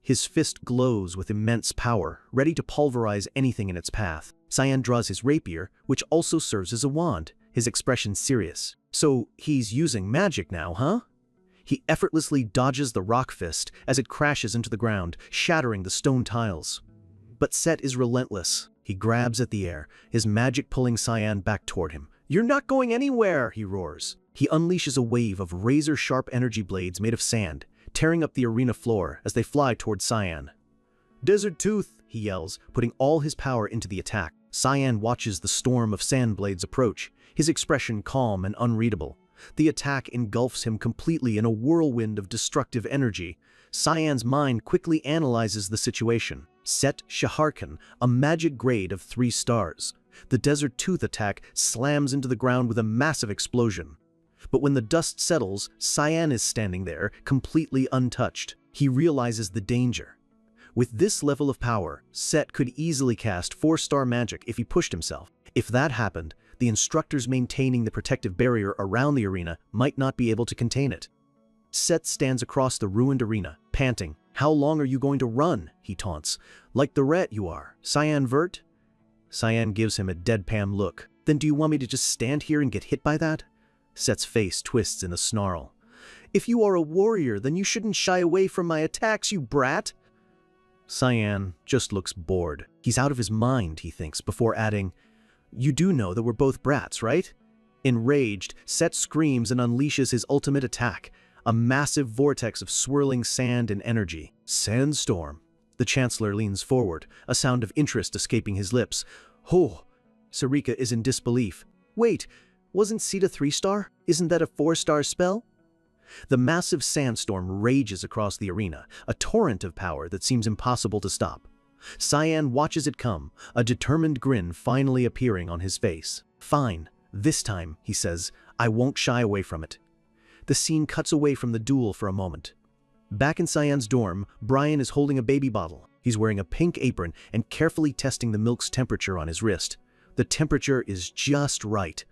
His fist glows with immense power, ready to pulverize anything in its path. Cyan draws his rapier, which also serves as a wand, his expression serious. So he's using magic now, huh? He effortlessly dodges the rock fist as it crashes into the ground, shattering the stone tiles. But Set is relentless. He grabs at the air, his magic pulling Cyan back toward him. You're not going anywhere, he roars. He unleashes a wave of razor-sharp energy blades made of sand, tearing up the arena floor as they fly toward Cyan. Desert Tooth, he yells, putting all his power into the attack. Cyan watches the storm of sand blades approach, his expression calm and unreadable. The attack engulfs him completely in a whirlwind of destructive energy. Cyan's mind quickly analyzes the situation. Set Shaharkan, a magic grade of 3 stars. The Desert Tooth attack slams into the ground with a massive explosion. But when the dust settles, Cyan is standing there, completely untouched. He realizes the danger. With this level of power, Set could easily cast 4-star magic if he pushed himself. If that happened, the instructors maintaining the protective barrier around the arena might not be able to contain it. Set stands across the ruined arena, panting. How long are you going to run? He taunts. Like the rat you are. Cyan Vert? Cyan gives him a deadpan look. Then do you want me to just stand here and get hit by that? Set's face twists in a snarl. If you are a warrior, then you shouldn't shy away from my attacks, you brat. Cyan just looks bored. He's out of his mind, he thinks, before adding, "You do know that we're both brats, right?" Enraged, Set screams and unleashes his ultimate attack, a massive vortex of swirling sand and energy. Sandstorm. The Chancellor leans forward, a sound of interest escaping his lips. "Oh!" Sarika is in disbelief. "Wait, wasn't Seed a 3-star? Isn't that a 4-star spell?" The massive sandstorm rages across the arena, a torrent of power that seems impossible to stop. Cyan watches it come, a determined grin finally appearing on his face. "Fine, this time," he says, "I won't shy away from it." The scene cuts away from the duel for a moment. Back in Cyan's dorm, Brian is holding a baby bottle. He's wearing a pink apron and carefully testing the milk's temperature on his wrist. The temperature is just right.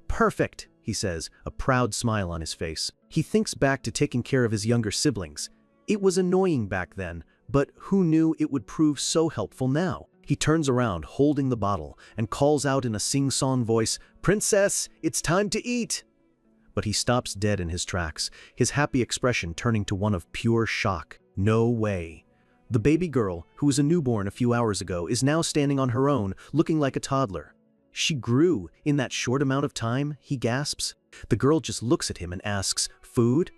"Perfect," he says, a proud smile on his face. He thinks back to taking care of his younger siblings. It was annoying back then, but who knew it would prove so helpful now? He turns around, holding the bottle, and calls out in a sing-song voice, "Princess, it's time to eat!" But he stops dead in his tracks, his happy expression turning to one of pure shock. No way. The baby girl, who was a newborn a few hours ago, is now standing on her own, looking like a toddler. "She grew in that short amount of time," he gasps. The girl just looks at him and asks, "Food?"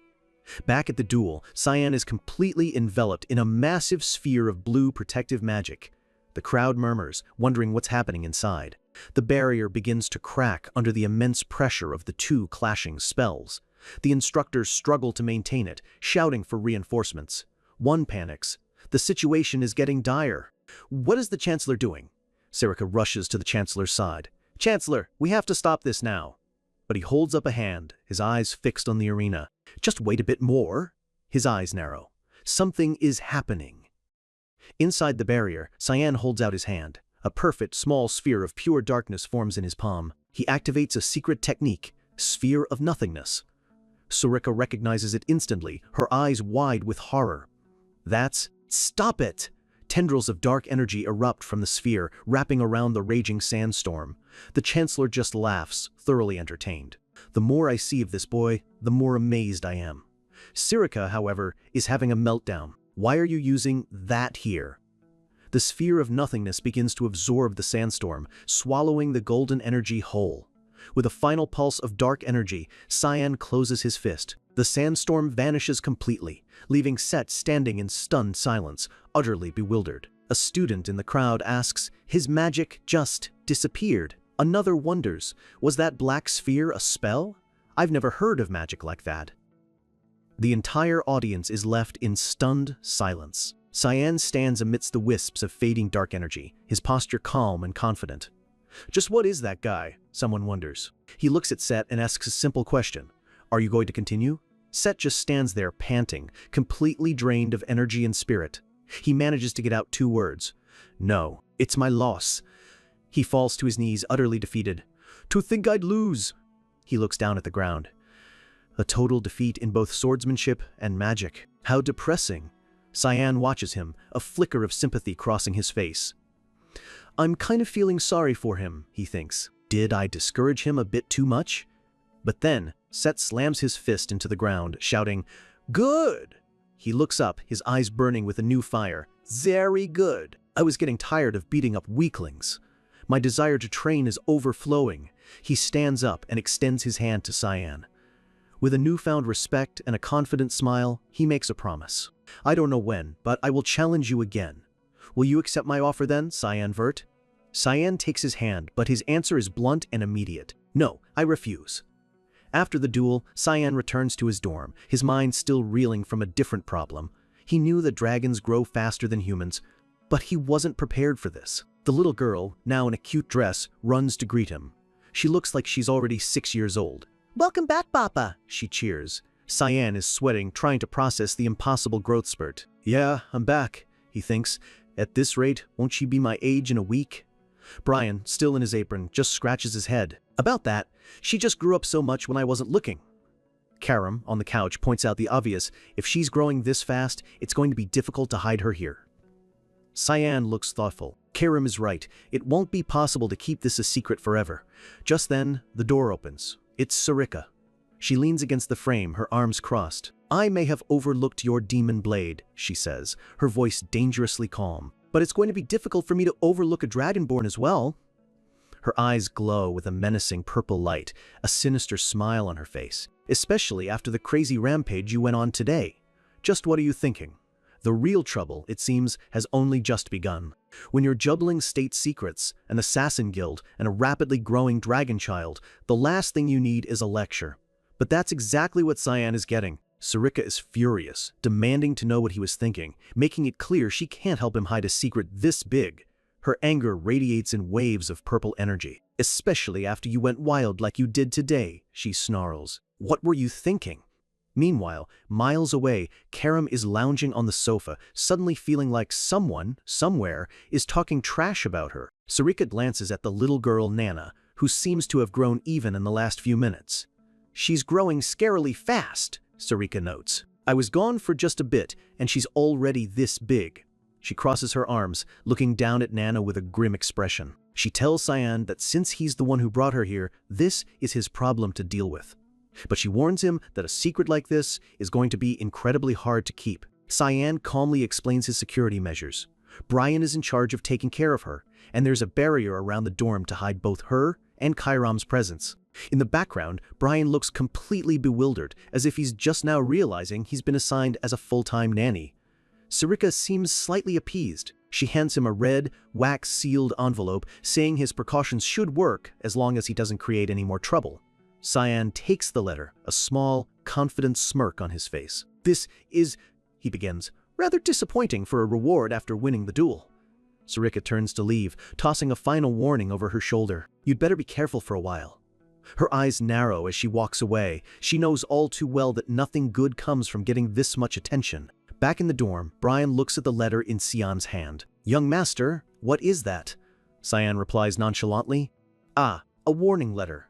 Back at the duel, Cyan is completely enveloped in a massive sphere of blue protective magic. The crowd murmurs, wondering what's happening inside. The barrier begins to crack under the immense pressure of the two clashing spells. The instructors struggle to maintain it, shouting for reinforcements. One panics. The situation is getting dire. "What is the Chancellor doing?" Sarika rushes to the Chancellor's side. "Chancellor, we have to stop this now." But he holds up a hand, his eyes fixed on the arena. "Just wait a bit more." His eyes narrow. Something is happening. Inside the barrier, Cyan holds out his hand. A perfect, small sphere of pure darkness forms in his palm. He activates a secret technique, Sphere of Nothingness. Sarika recognizes it instantly, her eyes wide with horror. Stop it! Tendrils of dark energy erupt from the sphere, wrapping around the raging sandstorm. The Chancellor just laughs, thoroughly entertained. "The more I see of this boy, the more amazed I am." Sarika, however, is having a meltdown. "Why are you using that here?" The sphere of nothingness begins to absorb the sandstorm, swallowing the golden energy whole. With a final pulse of dark energy, Cyan closes his fist. The sandstorm vanishes completely, leaving Set standing in stunned silence, utterly bewildered. A student in the crowd asks, "His magic just disappeared." Another wonders, "Was that black sphere a spell? I've never heard of magic like that." The entire audience is left in stunned silence. Cyan stands amidst the wisps of fading dark energy, his posture calm and confident. "Just what is that guy?" someone wonders. He looks at Set and asks a simple question. "Are you going to continue?" Set just stands there panting, completely drained of energy and spirit. He manages to get out 2 words. "No, it's my loss." He falls to his knees, utterly defeated. "To think I'd lose!" He looks down at the ground. A total defeat in both swordsmanship and magic. How depressing. Cyan watches him, a flicker of sympathy crossing his face. "I'm kind of feeling sorry for him," he thinks. "Did I discourage him a bit too much?" But then, Set slams his fist into the ground, shouting, "Good!" He looks up, his eyes burning with a new fire. "Very good. I was getting tired of beating up weaklings. My desire to train is overflowing." He stands up and extends his hand to Cyan. With a newfound respect and a confident smile, he makes a promise. "I don't know when, but I will challenge you again." "Will you accept my offer then, Cyan Vert?" Cyan takes his hand, but his answer is blunt and immediate. "No, I refuse." After the duel, Cyan returns to his dorm, his mind still reeling from a different problem. He knew that dragons grow faster than humans, but he wasn't prepared for this. The little girl, now in a cute dress, runs to greet him. She looks like she's already 6 years old. "Welcome back, Papa," she cheers. Cyan is sweating, trying to process the impossible growth spurt. "Yeah, I'm back," he thinks. "At this rate, won't she be my age in a week?" Brian, still in his apron, just scratches his head. "About that, she just grew up so much when I wasn't looking." Karam, on the couch, points out the obvious. If she's growing this fast, it's going to be difficult to hide her here. Cyan looks thoughtful. Karam is right. It won't be possible to keep this a secret forever. Just then, the door opens. It's Sarika. She leans against the frame, her arms crossed. I may have overlooked your demon blade, she says, her voice dangerously calm. But it's going to be difficult for me to overlook a dragonborn as well. Her eyes glow with a menacing purple light, a sinister smile on her face, especially after the crazy rampage you went on today. Just what are you thinking? The real trouble, it seems, has only just begun. When you're juggling state secrets, an assassin guild, and a rapidly growing dragon child, the last thing you need is a lecture. But that's exactly what Cyan is getting. Sarika is furious, demanding to know what he was thinking, making it clear she can't help him hide a secret this big. Her anger radiates in waves of purple energy. Especially after you went wild like you did today, she snarls. What were you thinking? Meanwhile, miles away, Karam is lounging on the sofa, suddenly feeling like someone, somewhere, is talking trash about her. Sarika glances at the little girl Nana, who seems to have grown even in the last few minutes. She's growing scarily fast, Sarika notes. I was gone for just a bit, and she's already this big. She crosses her arms, looking down at Nana with a grim expression. She tells Cyan that since he's the one who brought her here, this is his problem to deal with. But she warns him that a secret like this is going to be incredibly hard to keep. Cyan calmly explains his security measures. Brian is in charge of taking care of her, and there's a barrier around the dorm to hide both her and Kairam's presence. In the background, Brian looks completely bewildered, as if he's just now realizing he's been assigned as a full-time nanny. Sarika seems slightly appeased. She hands him a red, wax-sealed envelope, saying his precautions should work as long as he doesn't create any more trouble. Cyan takes the letter, a small, confident smirk on his face. This is, he begins, rather disappointing for a reward after winning the duel. Sarika turns to leave, tossing a final warning over her shoulder. You'd better be careful for a while. Her eyes narrow as she walks away. She knows all too well that nothing good comes from getting this much attention. Back in the dorm, Brian looks at the letter in Cyan's hand. Young master, what is that? Cyan replies nonchalantly. Ah, a warning letter.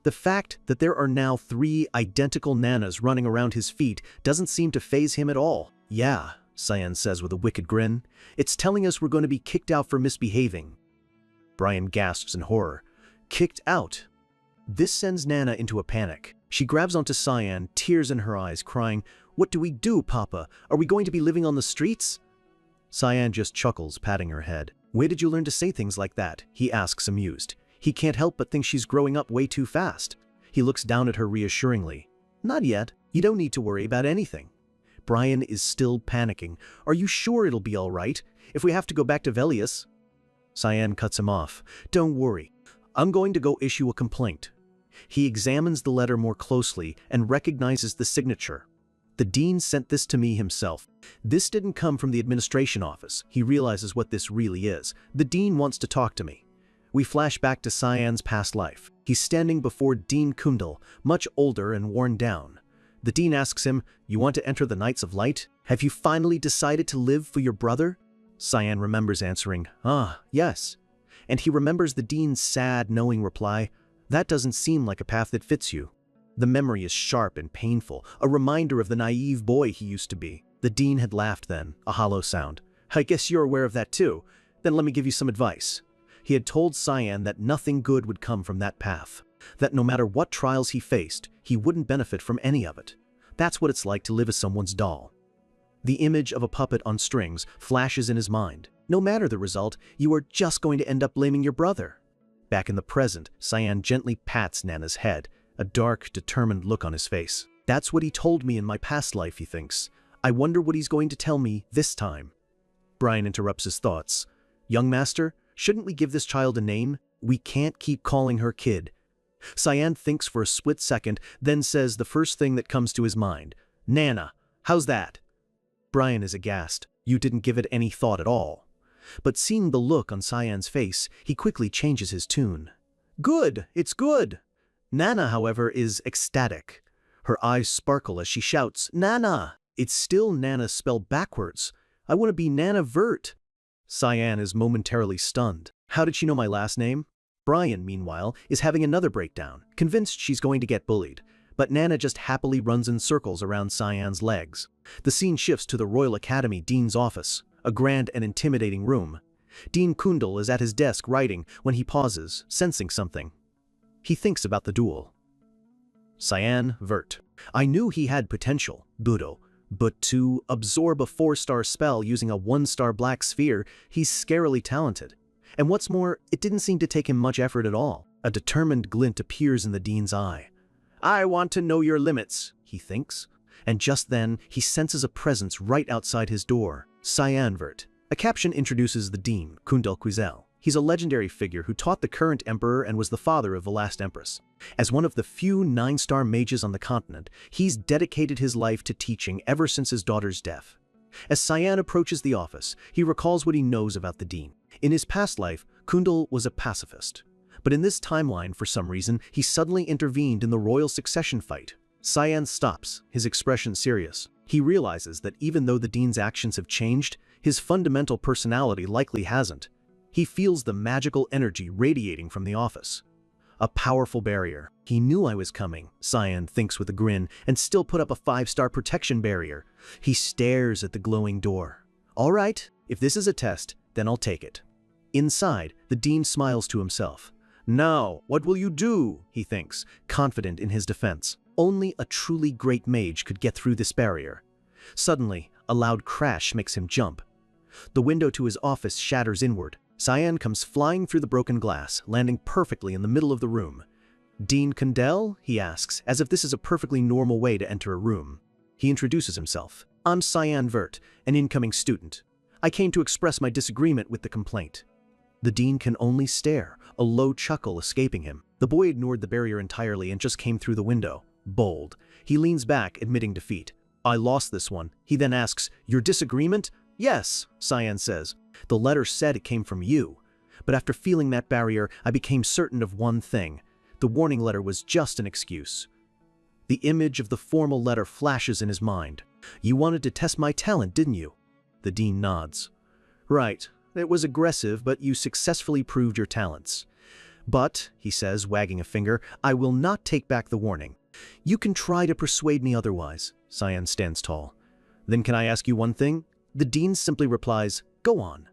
The fact that there are now 3 identical Nanas running around his feet doesn't seem to faze him at all. Yeah, Cyan says with a wicked grin. It's telling us we're going to be kicked out for misbehaving. Brian gasps in horror. Kicked out? This sends Nana into a panic. She grabs onto Cyan, tears in her eyes, crying, What do we do, Papa? Are we going to be living on the streets? Cyan just chuckles, patting her head. Where did you learn to say things like that? He asks, amused. He can't help but think she's growing up way too fast. He looks down at her reassuringly. Not yet. You don't need to worry about anything. Brian is still panicking. Are you sure it'll be all right? If we have to go back to Velius? Cyan cuts him off. Don't worry. I'm going to go issue a complaint. He examines the letter more closely and recognizes the signature. The dean sent this to me himself. This didn't come from the administration office. He realizes what this really is. The dean wants to talk to me. We flash back to Cyan's past life. He's standing before Dean Kundal, much older and worn down. The dean asks him, You want to enter the Knights of Light? Have you finally decided to live for your brother? Cyan remembers answering, yes. And he remembers the dean's sad, knowing reply, That doesn't seem like a path that fits you. The memory is sharp and painful, a reminder of the naive boy he used to be. The dean had laughed then, a hollow sound. I guess you're aware of that too. Then let me give you some advice. He had told Cyan that nothing good would come from that path, that no matter what trials he faced, he wouldn't benefit from any of it. That's what it's like to live as someone's doll. The image of a puppet on strings flashes in his mind. No matter the result, you are just going to end up blaming your brother. Back in the present, Cyan gently pats Nana's head, a dark, determined look on his face. That's what he told me in my past life, he thinks. I wonder what he's going to tell me this time. Brian interrupts his thoughts. Young master, shouldn't we give this child a name? We can't keep calling her kid. Cyan thinks for a split second, then says the first thing that comes to his mind. Nana, how's that? Brian is aghast. You didn't give it any thought at all. But seeing the look on Cyan's face, he quickly changes his tune. Good, it's good. Nana, however, is ecstatic. Her eyes sparkle as she shouts, Nana! It's still Nana spelled backwards. I want to be Nana Vert. Cyan is momentarily stunned. How did she know my last name? Brian, meanwhile, is having another breakdown, convinced she's going to get bullied. But Nana just happily runs in circles around Cyan's legs. The scene shifts to the Royal Academy Dean's office, a grand and intimidating room. Dean Kundal is at his desk writing when he pauses, sensing something. He thinks about the duel. Cyan Vert. I knew he had potential, Budo, but to absorb a 4-star spell using a 1-star black sphere, he's scarily talented. And what's more, it didn't seem to take him much effort at all. A determined glint appears in the dean's eye. I want to know your limits, he thinks. And just then, he senses a presence right outside his door, Cyanvert. A caption introduces the dean, Kundel Quizel. He's a legendary figure who taught the current emperor and was the father of the last empress. As one of the few 9-star mages on the continent, he's dedicated his life to teaching ever since his daughter's death. As Cyan approaches the office, he recalls what he knows about the dean. In his past life, Kundel was a pacifist. But in this timeline, for some reason, he suddenly intervened in the royal succession fight. Cyan stops, his expression serious. He realizes that even though the dean's actions have changed, his fundamental personality likely hasn't. He feels the magical energy radiating from the office. A powerful barrier. He knew I was coming, Cyan thinks with a grin, and still put up a 5-star protection barrier. He stares at the glowing door. All right, if this is a test, then I'll take it. Inside, the dean smiles to himself. Now, what will you do? He thinks, confident in his defense. Only a truly great mage could get through this barrier. Suddenly, a loud crash makes him jump. The window to his office shatters inward. Cyan comes flying through the broken glass, landing perfectly in the middle of the room. Dean Kundel? He asks, as if this is a perfectly normal way to enter a room. He introduces himself. I'm Cyanvert, an incoming student. I came to express my disagreement with the complaint. The dean can only stare, a low chuckle escaping him. The boy ignored the barrier entirely and just came through the window. Bold. He leans back, admitting defeat. I lost this one. He then asks, your disagreement? Yes, Cyan says. The letter said it came from you. But after feeling that barrier, I became certain of one thing. The warning letter was just an excuse. The image of the formal letter flashes in his mind. You wanted to test my talent, didn't you? The dean nods. Right. It was aggressive, but you successfully proved your talents. But, he says, wagging a finger, I will not take back the warning. You can try to persuade me otherwise. Cyan stands tall. Then can I ask you one thing? The dean simply replies, go on.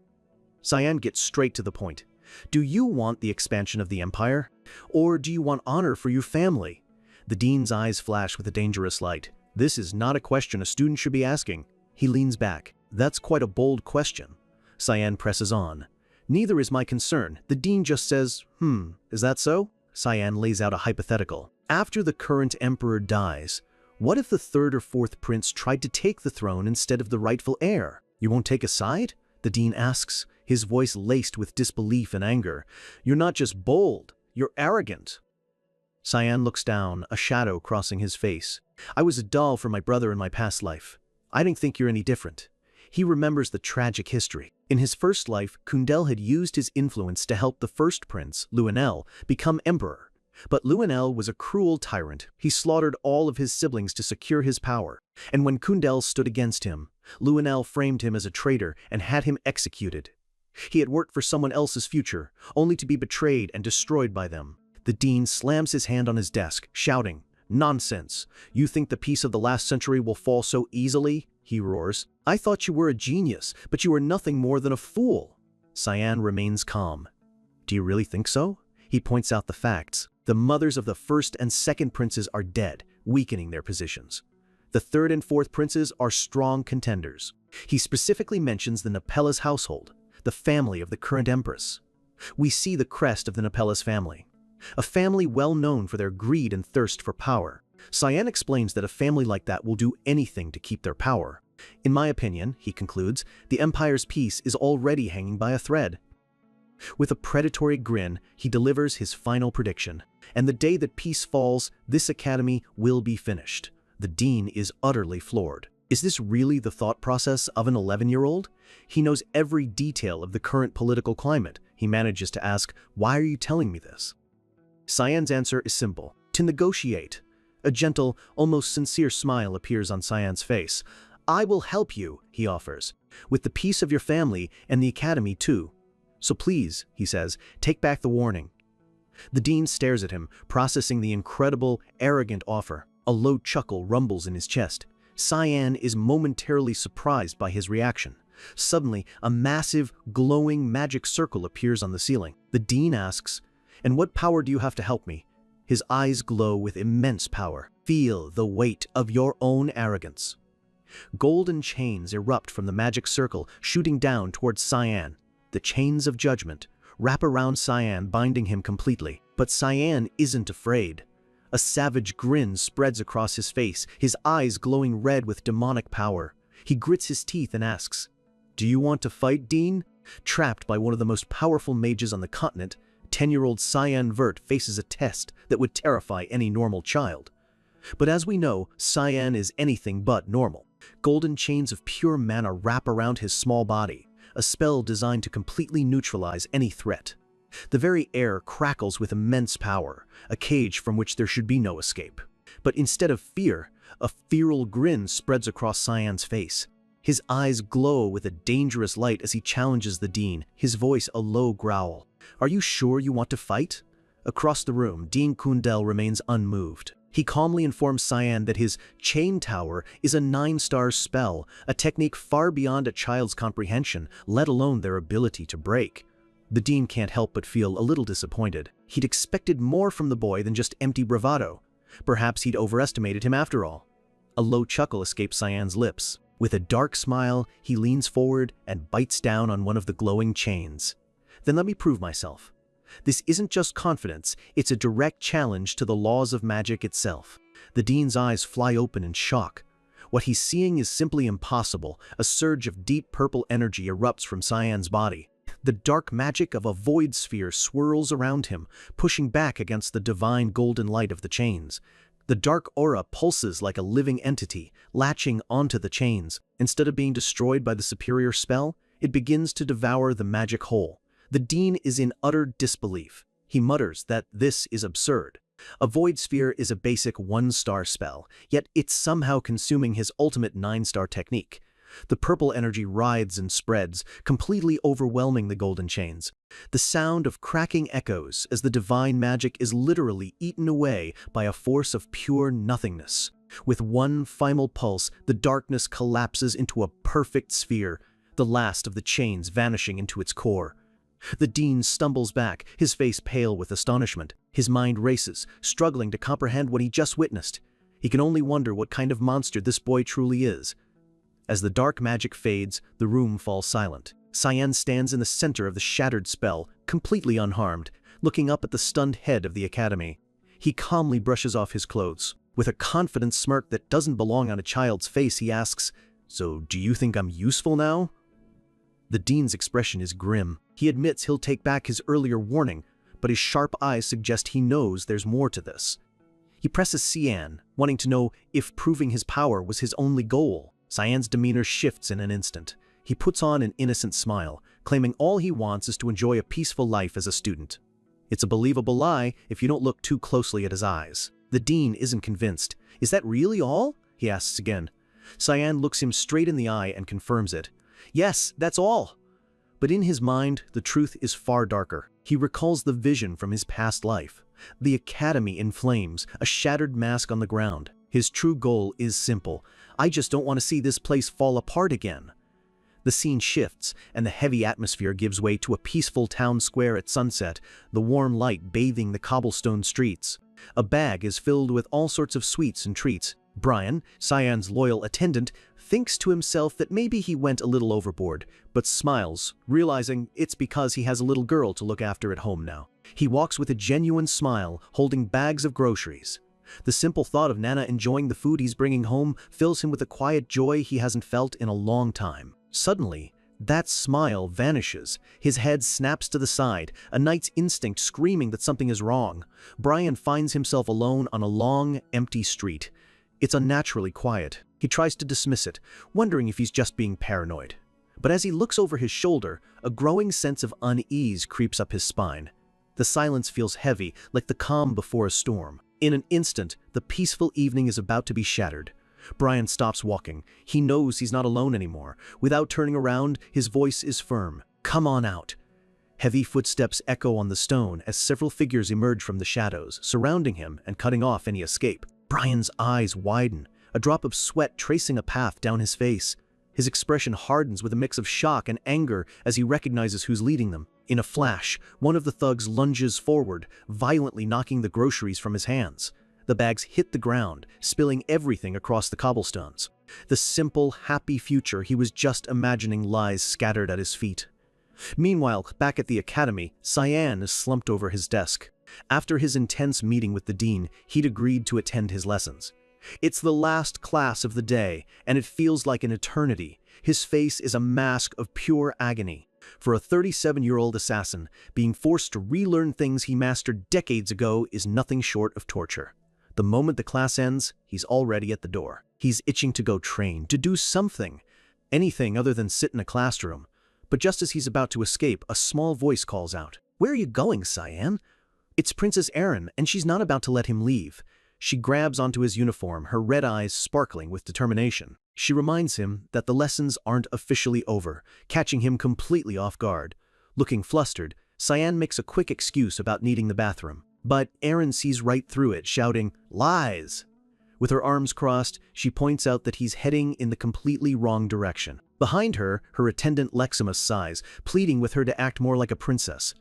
Cyan gets straight to the point. Do you want the expansion of the empire? Or do you want honor for your family? The dean's eyes flash with a dangerous light. This is not a question a student should be asking. He leans back. That's quite a bold question. Cyan presses on. Neither is my concern. The dean just says, is that so? Cyan lays out a hypothetical. After the current emperor dies, what if the 3rd or 4th prince tried to take the throne instead of the rightful heir? You won't take a side? The dean asks, his voice laced with disbelief and anger. You're not just bold, you're arrogant. Cyan looks down, a shadow crossing his face. I was a doll for my brother in my past life. I didn't think you're any different. He remembers the tragic history. In his first life, Kundel had used his influence to help the first prince, Luenel, become emperor. But Luenel was a cruel tyrant. He slaughtered all of his siblings to secure his power. And when Kundel stood against him, Luenel framed him as a traitor and had him executed. He had worked for someone else's future, only to be betrayed and destroyed by them. The dean slams his hand on his desk, shouting, Nonsense! You think the peace of the last century will fall so easily? He roars. I thought you were a genius, but you are nothing more than a fool. Cyan remains calm. Do you really think so? He points out the facts. The mothers of the 1st and 2nd princes are dead, weakening their positions. The 3rd and 4th princes are strong contenders. He specifically mentions the Nepellus household, the family of the current empress. We see the crest of the Nepellus family, a family well known for their greed and thirst for power. Cyan explains that a family like that will do anything to keep their power. In my opinion, he concludes, the empire's peace is already hanging by a thread. With a predatory grin, he delivers his final prediction. And the day that peace falls, this academy will be finished. The dean is utterly floored. Is this really the thought process of an 11-year-old? He knows every detail of the current political climate. He manages to ask, why are you telling me this? Cyan's answer is simple. To negotiate. A gentle, almost sincere smile appears on Cyan's face. I will help you, he offers, with the peace of your family and the academy too. So please, he says, take back the warning. The dean stares at him, processing the incredible, arrogant offer. A low chuckle rumbles in his chest. Cyan is momentarily surprised by his reaction. Suddenly, a massive, glowing magic circle appears on the ceiling. The dean asks, and what power do you have to help me? His eyes glow with immense power. Feel the weight of your own arrogance. Golden chains erupt from the magic circle, shooting down towards Cyan. The chains of judgment wrap around Cyan, binding him completely. But Cyan isn't afraid. A savage grin spreads across his face, his eyes glowing red with demonic power. He grits his teeth and asks, "Do you want to fight, Dean?" Trapped by one of the most powerful mages on the continent, 10-year-old Cyan Vert faces a test that would terrify any normal child. But as we know, Cyan is anything but normal. Golden chains of pure mana wrap around his small body, a spell designed to completely neutralize any threat. The very air crackles with immense power, a cage from which there should be no escape. But instead of fear, a feral grin spreads across Cyan's face. His eyes glow with a dangerous light as he challenges the Dean, his voice a low growl. "Are you sure you want to fight?" Across the room, Dean Kundel remains unmoved. He calmly informs Cyan that his Chain Tower is a 9-star spell, a technique far beyond a child's comprehension, let alone their ability to break. The Dean can't help but feel a little disappointed. He'd expected more from the boy than just empty bravado. Perhaps he'd overestimated him after all. A low chuckle escapes Cyan's lips. With a dark smile, he leans forward and bites down on one of the glowing chains. "Then let me prove myself. This isn't just confidence, it's a direct challenge to the laws of magic itself." The Dean's eyes fly open in shock. What he's seeing is simply impossible. A surge of deep purple energy erupts from Cyan's body. The dark magic of a void sphere swirls around him, pushing back against the divine golden light of the chains. The dark aura pulses like a living entity, latching onto the chains. Instead of being destroyed by the superior spell, it begins to devour the magic whole. The Dean is in utter disbelief. He mutters that this is absurd. A void sphere is a basic 1-star spell, yet it's somehow consuming his ultimate 9-star technique. The purple energy writhes and spreads, completely overwhelming the golden chains. The sound of cracking echoes as the divine magic is literally eaten away by a force of pure nothingness. With one final pulse, the darkness collapses into a perfect sphere, the last of the chains vanishing into its core. The Dean stumbles back, his face pale with astonishment. His mind races, struggling to comprehend what he just witnessed. He can only wonder what kind of monster this boy truly is. As the dark magic fades, the room falls silent. Cyan stands in the center of the shattered spell, completely unharmed, looking up at the stunned head of the academy. He calmly brushes off his clothes. With a confident smirk that doesn't belong on a child's face, he asks, "So, do you think I'm useful now?" The Dean's expression is grim. He admits he'll take back his earlier warning, but his sharp eyes suggest he knows there's more to this. He presses Cyan, wanting to know if proving his power was his only goal. Cyan's demeanor shifts in an instant. He puts on an innocent smile, claiming all he wants is to enjoy a peaceful life as a student. It's a believable lie if you don't look too closely at his eyes. The Dean isn't convinced. "Is that really all?" he asks again. Cyan looks him straight in the eye and confirms it. "Yes, that's all." But in his mind, the truth is far darker. He recalls the vision from his past life. The academy in flames, a shattered mask on the ground. His true goal is simple. "I just don't want to see this place fall apart again." The scene shifts, and the heavy atmosphere gives way to a peaceful town square at sunset, the warm light bathing the cobblestone streets. A bag is filled with all sorts of sweets and treats. Brian, Cyan's loyal attendant, thinks to himself that maybe he went a little overboard, but smiles, realizing it's because he has a little girl to look after at home now. He walks with a genuine smile, holding bags of groceries. The simple thought of Nana enjoying the food he's bringing home fills him with a quiet joy he hasn't felt in a long time. Suddenly, that smile vanishes. His head snaps to the side, a knight's instinct screaming that something is wrong. Brian finds himself alone on a long, empty street. It's unnaturally quiet. He tries to dismiss it, wondering if he's just being paranoid. But as he looks over his shoulder, a growing sense of unease creeps up his spine. The silence feels heavy, like the calm before a storm. In an instant, the peaceful evening is about to be shattered. Brian stops walking. He knows he's not alone anymore. Without turning around, his voice is firm. "Come on out." Heavy footsteps echo on the stone as several figures emerge from the shadows, surrounding him and cutting off any escape. Brian's eyes widen, a drop of sweat tracing a path down his face. His expression hardens with a mix of shock and anger as he recognizes who's leading them. In a flash, one of the thugs lunges forward, violently knocking the groceries from his hands. The The bags hit the ground, spilling everything across the cobblestones. The simple, happy future he was just imagining lies scattered at his feet. Meanwhile, back at the academy, Cyan is slumped over his desk. After his intense meeting with the dean, he'd agreed to attend his lessons. It's the last class of the day, and it feels like an eternity. His face is a mask of pure agony. For a 37-year-old assassin, being forced to relearn things he mastered decades ago is nothing short of torture. The moment the class ends, he's already at the door. He's itching to go train, to do something. Anything other than sit in a classroom. But just as he's about to escape, a small voice calls out, "Where are you going, Cyan?" It's Princess Erin, and she's not about to let him leave. She grabs onto his uniform, her red eyes sparkling with determination. She reminds him that the lessons aren't officially over, catching him completely off guard. Looking flustered, Cyan makes a quick excuse about needing the bathroom. But Erin sees right through it, shouting, "Lies!" With her arms crossed, she points out that he's heading in the completely wrong direction. Behind her, her attendant Leximus sighs, pleading with her to act more like a princess.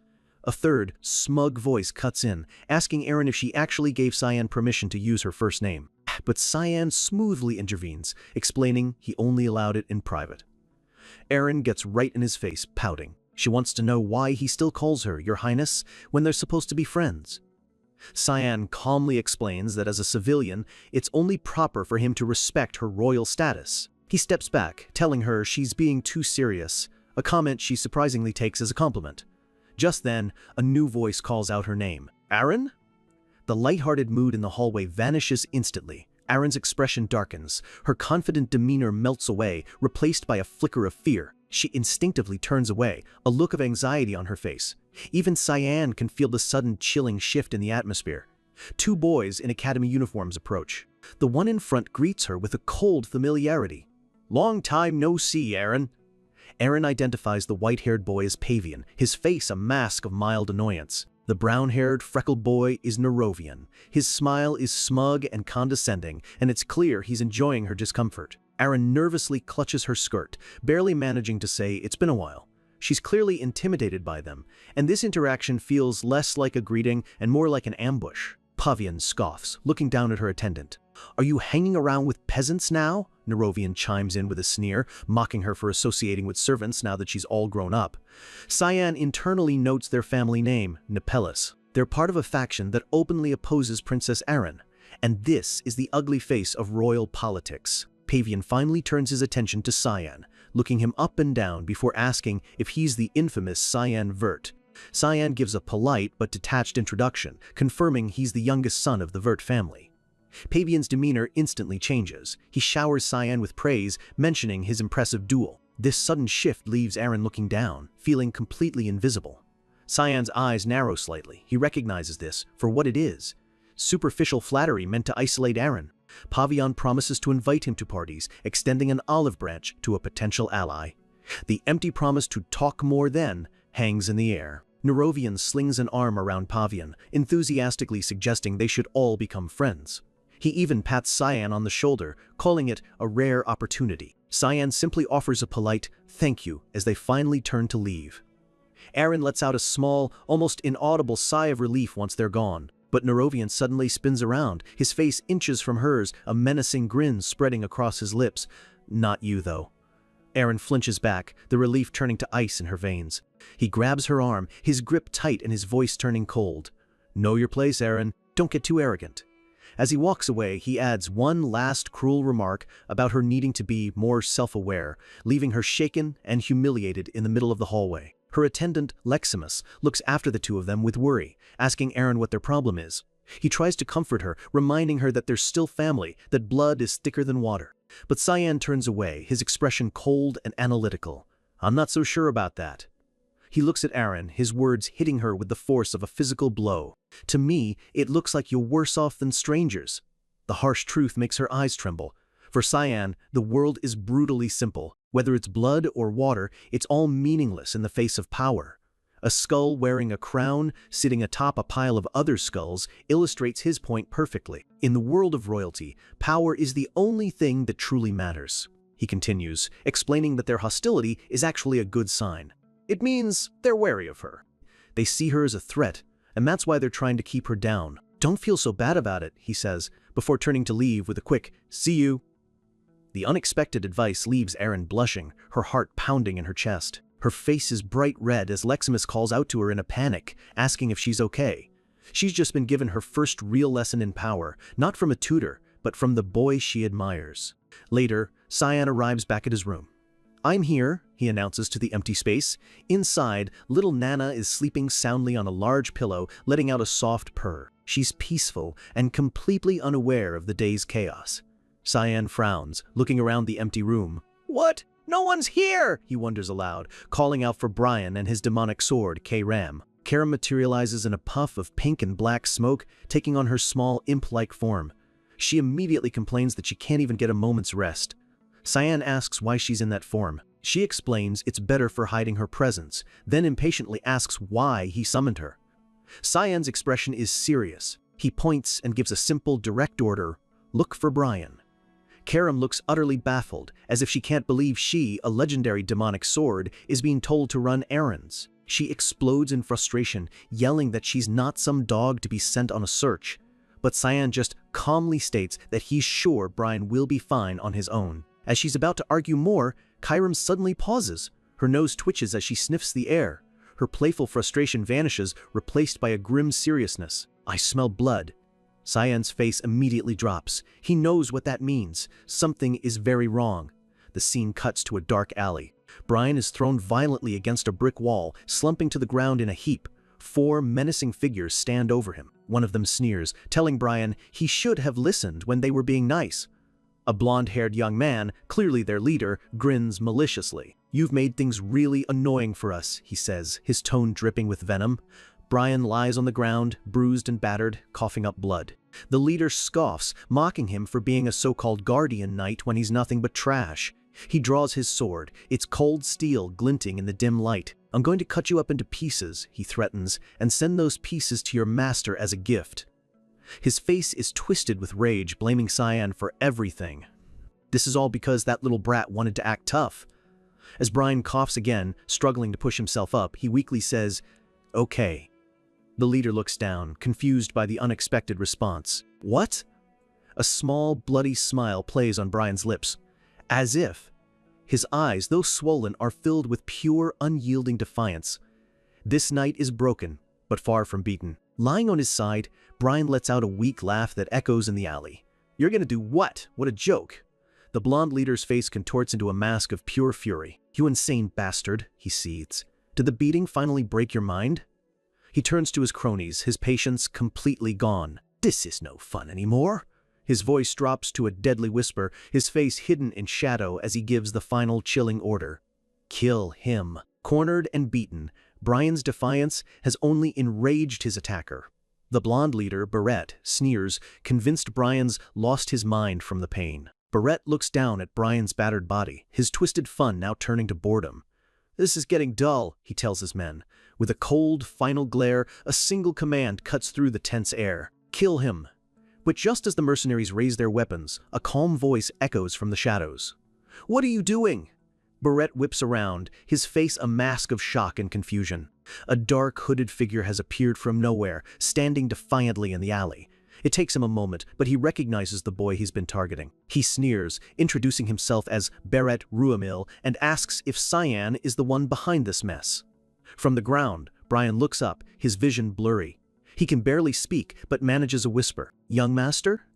A third, smug voice cuts in, asking Erin if she actually gave Cyan permission to use her first name. But Cyan smoothly intervenes, explaining he only allowed it in private. Erin gets right in his face, pouting. She wants to know why he still calls her Your Highness when they're supposed to be friends. Cyan calmly explains that as a civilian, it's only proper for him to respect her royal status. He steps back, telling her she's being too serious, a comment she surprisingly takes as a compliment. Just then, a new voice calls out her name. "Erin?" The lighthearted mood in the hallway vanishes instantly. Erin's expression darkens. Her confident demeanor melts away, replaced by a flicker of fear. She instinctively turns away, a look of anxiety on her face. Even Cyan can feel the sudden chilling shift in the atmosphere. Two boys in academy uniforms approach. The one in front greets her with a cold familiarity. "Long time no see, Erin." Erin identifies the white-haired boy as Pavian, his face a mask of mild annoyance. The brown-haired, freckled boy is Nerovian. His smile is smug and condescending, and it's clear he's enjoying her discomfort. Erin nervously clutches her skirt, barely managing to say it's been a while. She's clearly intimidated by them, and this interaction feels less like a greeting and more like an ambush. Pavian scoffs, looking down at her attendant. "Are you hanging around with peasants now?" Nerovian chimes in with a sneer, mocking her for associating with servants now that she's all grown up. Cyan internally notes their family name, Nepellus. They're part of a faction that openly opposes Princess Erin, and this is the ugly face of royal politics. Pavian finally turns his attention to Cyan, looking him up and down before asking if he's the infamous Cyan Vert. Cyan gives a polite but detached introduction, confirming he's the youngest son of the Vert family. Pavian's demeanor instantly changes. He showers Cyan with praise, mentioning his impressive duel. This sudden shift leaves Erin looking down, feeling completely invisible. Cyan's eyes narrow slightly. He recognizes this for what it is. Superficial flattery meant to isolate Erin. Pavian promises to invite him to parties, extending an olive branch to a potential ally. The empty promise to talk more then hangs in the air. Nerovian slings an arm around Pavian, enthusiastically suggesting they should all become friends. He even pats Cyan on the shoulder, calling it a rare opportunity. Cyan simply offers a polite thank you as they finally turn to leave. Erin lets out a small, almost inaudible sigh of relief once they're gone. But Nerovian suddenly spins around, his face inches from hers, a menacing grin spreading across his lips. "Not you, though." Erin flinches back, the relief turning to ice in her veins. He grabs her arm, his grip tight and his voice turning cold. "Know your place, Erin. Don't get too arrogant." As he walks away, he adds one last cruel remark about her needing to be more self-aware, leaving her shaken and humiliated in the middle of the hallway. Her attendant, Leximus, looks after the two of them with worry, asking Erin what their problem is. He tries to comfort her, reminding her that they're still family, that blood is thicker than water. But Cyan turns away, his expression cold and analytical. "I'm not so sure about that." He looks at Erin, his words hitting her with the force of a physical blow. "To me, it looks like you're worse off than strangers." The harsh truth makes her eyes tremble. For Cyan, the world is brutally simple. Whether it's blood or water, it's all meaningless in the face of power. A skull wearing a crown, sitting atop a pile of other skulls, illustrates his point perfectly. In the world of royalty, power is the only thing that truly matters. He continues, explaining that their hostility is actually a good sign. It means they're wary of her. They see her as a threat, and that's why they're trying to keep her down. "Don't feel so bad about it," he says, before turning to leave with a quick, "See you." The unexpected advice leaves Erin blushing, her heart pounding in her chest. Her face is bright red as Leximus calls out to her in a panic, asking if she's okay. She's just been given her first real lesson in power, not from a tutor, but from the boy she admires. Later, Cyan arrives back at his room. "I'm here," he announces to the empty space. Inside, little Nana is sleeping soundly on a large pillow, letting out a soft purr. She's peaceful and completely unaware of the day's chaos. Cyan frowns, looking around the empty room. "What? No one's here!" he wonders aloud, calling out for Brian and his demonic sword, K-Ram. Kara materializes in a puff of pink and black smoke, taking on her small imp-like form. She immediately complains that she can't even get a moment's rest. Cyan asks why she's in that form. She explains it's better for hiding her presence, then impatiently asks why he summoned her. Cyan's expression is serious. He points and gives a simple, direct order: "Look for Brian." Karam looks utterly baffled, as if she can't believe she, a legendary demonic sword, is being told to run errands. She explodes in frustration, yelling that she's not some dog to be sent on a search. But Cyan just calmly states that he's sure Brian will be fine on his own. As she's about to argue more, Kyram suddenly pauses. Her nose twitches as she sniffs the air. Her playful frustration vanishes, replaced by a grim seriousness. "I smell blood." Cyan's face immediately drops. He knows what that means. Something is very wrong. The scene cuts to a dark alley. Brian is thrown violently against a brick wall, slumping to the ground in a heap. 4 menacing figures stand over him. One of them sneers, telling Brian he should have listened when they were being nice. A blonde-haired young man, clearly their leader, grins maliciously. "You've made things really annoying for us," he says, his tone dripping with venom. Brian lies on the ground, bruised and battered, coughing up blood. The leader scoffs, mocking him for being a so-called guardian knight when he's nothing but trash. He draws his sword, its cold steel glinting in the dim light. "I'm going to cut you up into pieces," he threatens, "and send those pieces to your master as a gift." His face is twisted with rage, blaming Cyan for everything. This is all because that little brat wanted to act tough. As Brian coughs again, struggling to push himself up, he weakly says, "Okay." The leader looks down, confused by the unexpected response. "What?" A small, bloody smile plays on Brian's lips. As if. His eyes, though swollen, are filled with pure, unyielding defiance. This knight is broken, but far from beaten. Lying on his side, Brian lets out a weak laugh that echoes in the alley. "You're gonna do what? What a joke." The blonde leader's face contorts into a mask of pure fury. "You insane bastard," he seethes. "Did the beating finally break your mind?" He turns to his cronies, his patience completely gone. "This is no fun anymore." His voice drops to a deadly whisper, his face hidden in shadow as he gives the final chilling order: "Kill him." Cornered and beaten, Brian's defiance has only enraged his attacker. The blonde leader, Barrett, sneers, convinced Brian's lost his mind from the pain. Barrett looks down at Brian's battered body, his twisted fun now turning to boredom. "This is getting dull," he tells his men. With a cold, final glare, a single command cuts through the tense air: "Kill him." But just as the mercenaries raise their weapons, a calm voice echoes from the shadows. "What are you doing?" Barrett whips around, his face a mask of shock and confusion. A dark, hooded figure has appeared from nowhere, standing defiantly in the alley. It takes him a moment, but he recognizes the boy he's been targeting. He sneers, introducing himself as Barrett Ruamil, and asks if Cyan is the one behind this mess. From the ground, Brian looks up, his vision blurry. He can barely speak, but manages a whisper. "Young master?"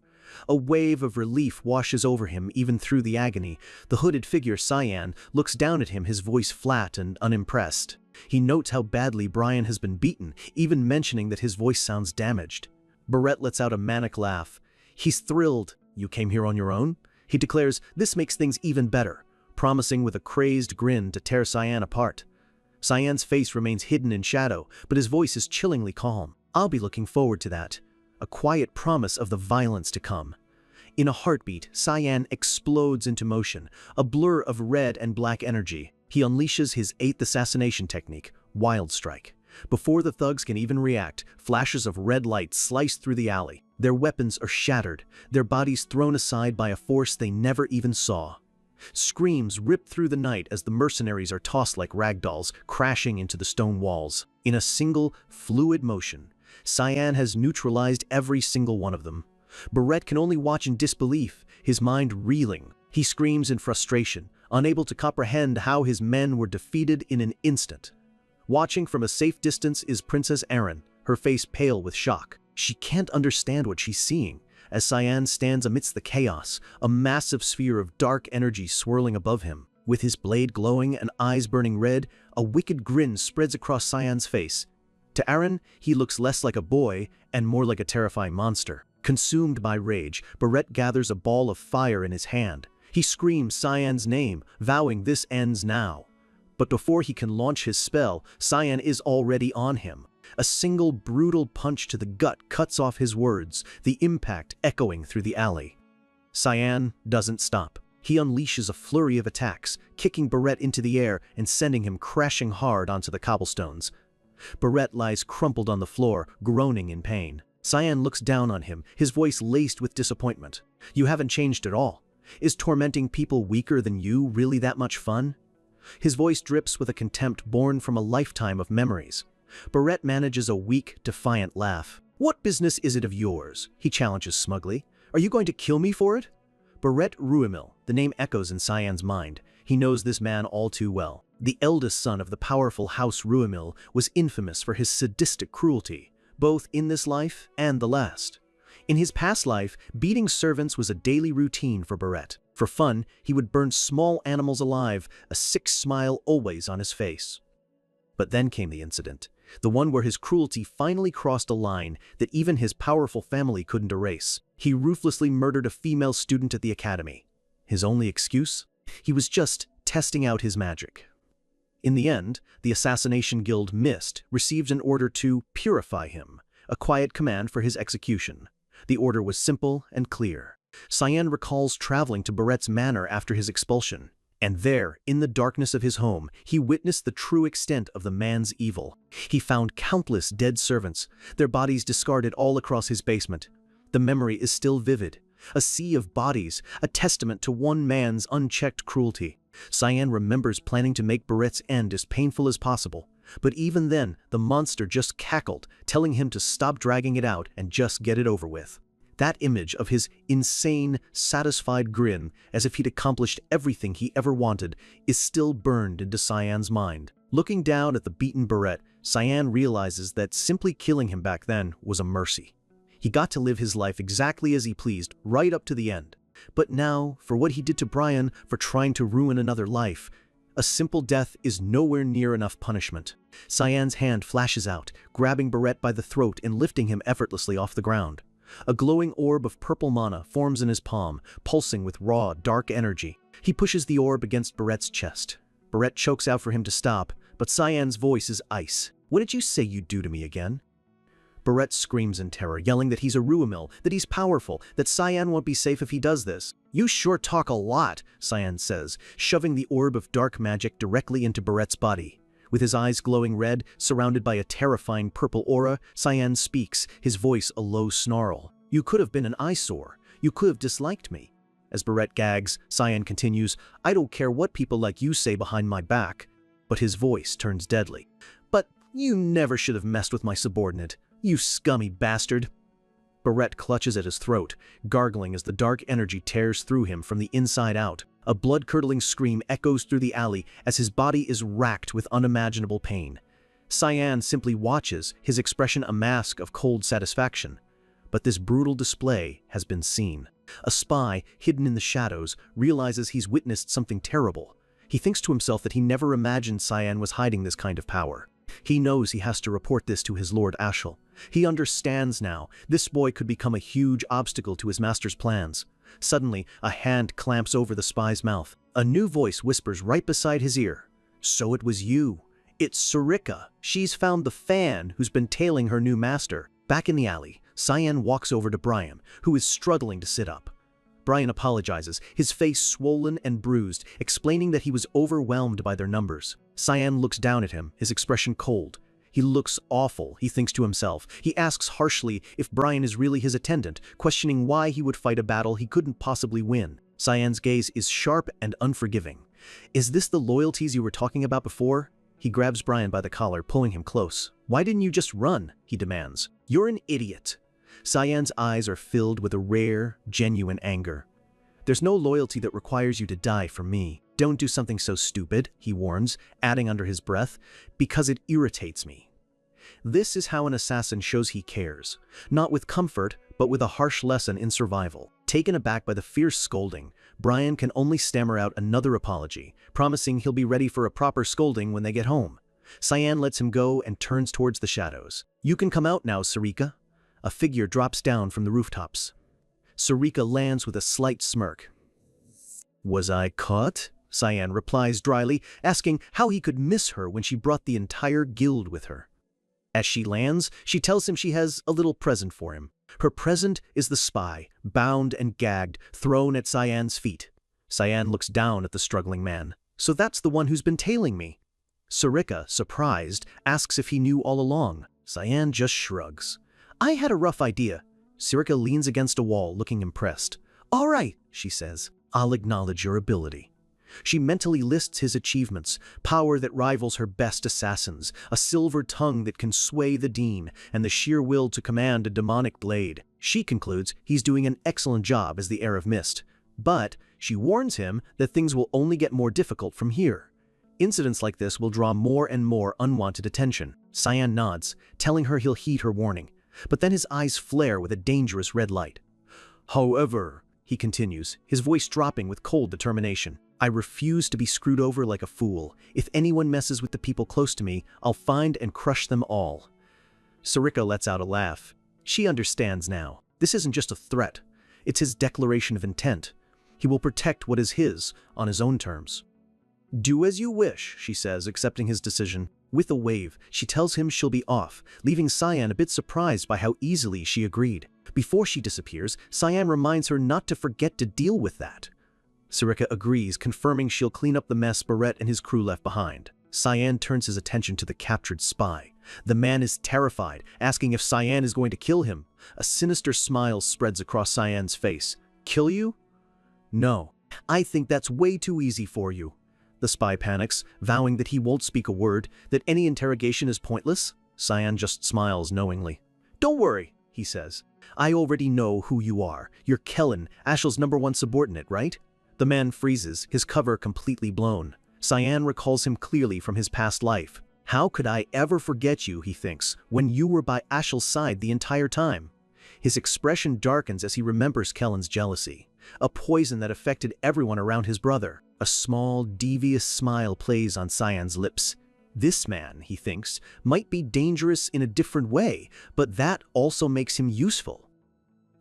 A wave of relief washes over him even through the agony. The hooded figure, Cyan, looks down at him, his voice flat and unimpressed. He notes how badly Brian has been beaten, even mentioning that his voice sounds damaged. Barrett lets out a manic laugh. He's thrilled. "You came here on your own?" He declares this makes things even better, promising with a crazed grin to tear Cyan apart. Cyan's face remains hidden in shadow, but his voice is chillingly calm. "I'll be looking forward to that." A quiet promise of the violence to come. In a heartbeat, Cyan explodes into motion, a blur of red and black energy. He unleashes his 8th assassination technique, Wild Strike. Before the thugs can even react, flashes of red light slice through the alley. Their weapons are shattered, their bodies thrown aside by a force they never even saw. Screams rip through the night as the mercenaries are tossed like ragdolls, crashing into the stone walls. In a single, fluid motion, Cyan has neutralized every single one of them. Barrett can only watch in disbelief, his mind reeling. He screams in frustration, unable to comprehend how his men were defeated in an instant. Watching from a safe distance is Princess Erin, her face pale with shock. She can't understand what she's seeing, as Cyan stands amidst the chaos, a massive sphere of dark energy swirling above him. With his blade glowing and eyes burning red, a wicked grin spreads across Cyan's face. To Erin, he looks less like a boy and more like a terrifying monster. Consumed by rage, Barrett gathers a ball of fire in his hand. He screams Cyan's name, vowing this ends now. But before he can launch his spell, Cyan is already on him. A single brutal punch to the gut cuts off his words, the impact echoing through the alley. Cyan doesn't stop. He unleashes a flurry of attacks, kicking Barrett into the air and sending him crashing hard onto the cobblestones. Barrett lies crumpled on the floor, groaning in pain. Cyan looks down on him, his voice laced with disappointment. "You haven't changed at all. Is tormenting people weaker than you really that much fun?" His voice drips with a contempt born from a lifetime of memories. Barrett manages a weak, defiant laugh. "What business is it of yours?" he challenges smugly. "Are you going to kill me for it?" Barrett Ruemil, the name echoes in Cyan's mind. He knows this man all too well. The eldest son of the powerful House Ruemil was infamous for his sadistic cruelty, both in this life and the last. In his past life, beating servants was a daily routine for Barrett. For fun, he would burn small animals alive, a sick smile always on his face. But then came the incident, the one where his cruelty finally crossed a line that even his powerful family couldn't erase. He ruthlessly murdered a female student at the academy. His only excuse? He was just testing out his magic. In the end, the Assassination Guild Mist received an order to purify him, a quiet command for his execution. The order was simple and clear. Cyan recalls traveling to Barrett's manor after his expulsion, and there, in the darkness of his home, he witnessed the true extent of the man's evil. He found countless dead servants, their bodies discarded all across his basement. The memory is still vivid, a sea of bodies, a testament to one man's unchecked cruelty. Cyan remembers planning to make Barrett's end as painful as possible, but even then, the monster just cackled, telling him to stop dragging it out and just get it over with. That image of his insane, satisfied grin, as if he'd accomplished everything he ever wanted, is still burned into Cyan's mind. Looking down at the beaten Barrett, Cyan realizes that simply killing him back then was a mercy. He got to live his life exactly as he pleased, right up to the end. But now, for what he did to Brian, for trying to ruin another life, a simple death is nowhere near enough punishment. Cyan's hand flashes out, grabbing Barrett by the throat and lifting him effortlessly off the ground. A glowing orb of purple mana forms in his palm, pulsing with raw, dark energy. He pushes the orb against Barrett's chest. Barrett chokes out for him to stop, but Cyan's voice is ice. "What did you say you'd do to me again?" Barrett screams in terror, yelling that he's a Ruemil, that he's powerful, that Cyan won't be safe if he does this. "You sure talk a lot," Cyan says, shoving the orb of dark magic directly into Barrett's body. With his eyes glowing red, surrounded by a terrifying purple aura, Cyan speaks, his voice a low snarl. "You could have been an eyesore. You could have disliked me." As Barrett gags, Cyan continues, "I don't care what people like you say behind my back." But his voice turns deadly. "But you never should have messed with my subordinate. You scummy bastard." Barrett clutches at his throat, gargling as the dark energy tears through him from the inside out. A blood-curdling scream echoes through the alley as his body is racked with unimaginable pain. Cyan simply watches, his expression a mask of cold satisfaction. But this brutal display has been seen. A spy, hidden in the shadows, realizes he's witnessed something terrible. He thinks to himself that he never imagined Cyan was hiding this kind of power. He knows he has to report this to his Lord Ashel. He understands now, this boy could become a huge obstacle to his master's plans. Suddenly, a hand clamps over the spy's mouth. A new voice whispers right beside his ear. "So it was you. It's Sarika. She's found the fan who's been tailing her new master." Back in the alley, Cyan walks over to Brian, who is struggling to sit up. Brian apologizes, his face swollen and bruised, explaining that he was overwhelmed by their numbers. Cyan looks down at him, his expression cold. He looks awful, he thinks to himself. He asks harshly if Brian is really his attendant, questioning why he would fight a battle he couldn't possibly win. Cyan's gaze is sharp and unforgiving. "Is this the loyalties you were talking about before?" He grabs Brian by the collar, pulling him close. "Why didn't you just run?" he demands. "You're an idiot." Cyan's eyes are filled with a rare, genuine anger. "There's no loyalty that requires you to die for me. Don't do something so stupid," he warns, adding under his breath, "because it irritates me." This is how an assassin shows he cares, not with comfort, but with a harsh lesson in survival. Taken aback by the fierce scolding, Brian can only stammer out another apology, promising he'll be ready for a proper scolding when they get home. Cyan lets him go and turns towards the shadows. "You can come out now, Sarika." A figure drops down from the rooftops. Sarika lands with a slight smirk. "Was I caught?" Cyan replies dryly, asking how he could miss her when she brought the entire guild with her. As she lands, she tells him she has a little present for him. Her present is the spy, bound and gagged, thrown at Cyan's feet. Cyan looks down at the struggling man. "So that's the one who's been tailing me." Sarika, surprised, asks if he knew all along. Cyan just shrugs. "I had a rough idea." Sarika leans against a wall, looking impressed. "All right," she says. "I'll acknowledge your ability." She mentally lists his achievements: power that rivals her best assassins, a silver tongue that can sway the Dean, and the sheer will to command a demonic blade. She concludes he's doing an excellent job as the Heir of Mist, but she warns him that things will only get more difficult from here. Incidents like this will draw more and more unwanted attention. Cyan nods, telling her he'll heed her warning, but then his eyes flare with a dangerous red light. "However," he continues, his voice dropping with cold determination, "I refuse to be screwed over like a fool. If anyone messes with the people close to me, I'll find and crush them all." Sarika lets out a laugh. She understands now. This isn't just a threat. It's his declaration of intent. He will protect what is his, on his own terms. "Do as you wish," she says, accepting his decision. With a wave, she tells him she'll be off, leaving Cyan a bit surprised by how easily she agreed. Before she disappears, Cyan reminds her not to forget to deal with that. Sarika agrees, confirming she'll clean up the mess Barrett and his crew left behind. Cyan turns his attention to the captured spy. The man is terrified, asking if Cyan is going to kill him. A sinister smile spreads across Cyan's face. "Kill you?" "No, I think that's way too easy for you." The spy panics, vowing that he won't speak a word, that any interrogation is pointless. Cyan just smiles knowingly. "Don't worry," he says. "I already know who you are. You're Kellen, Ashel's #1 subordinate, right?" The man freezes, his cover completely blown. Cyan recalls him clearly from his past life. "How could I ever forget you," he thinks, "when you were by Ashel's side the entire time?" His expression darkens as he remembers Kellen's jealousy, a poison that affected everyone around his brother. A small, devious smile plays on Cyan's lips. This man, he thinks, might be dangerous in a different way, but that also makes him useful.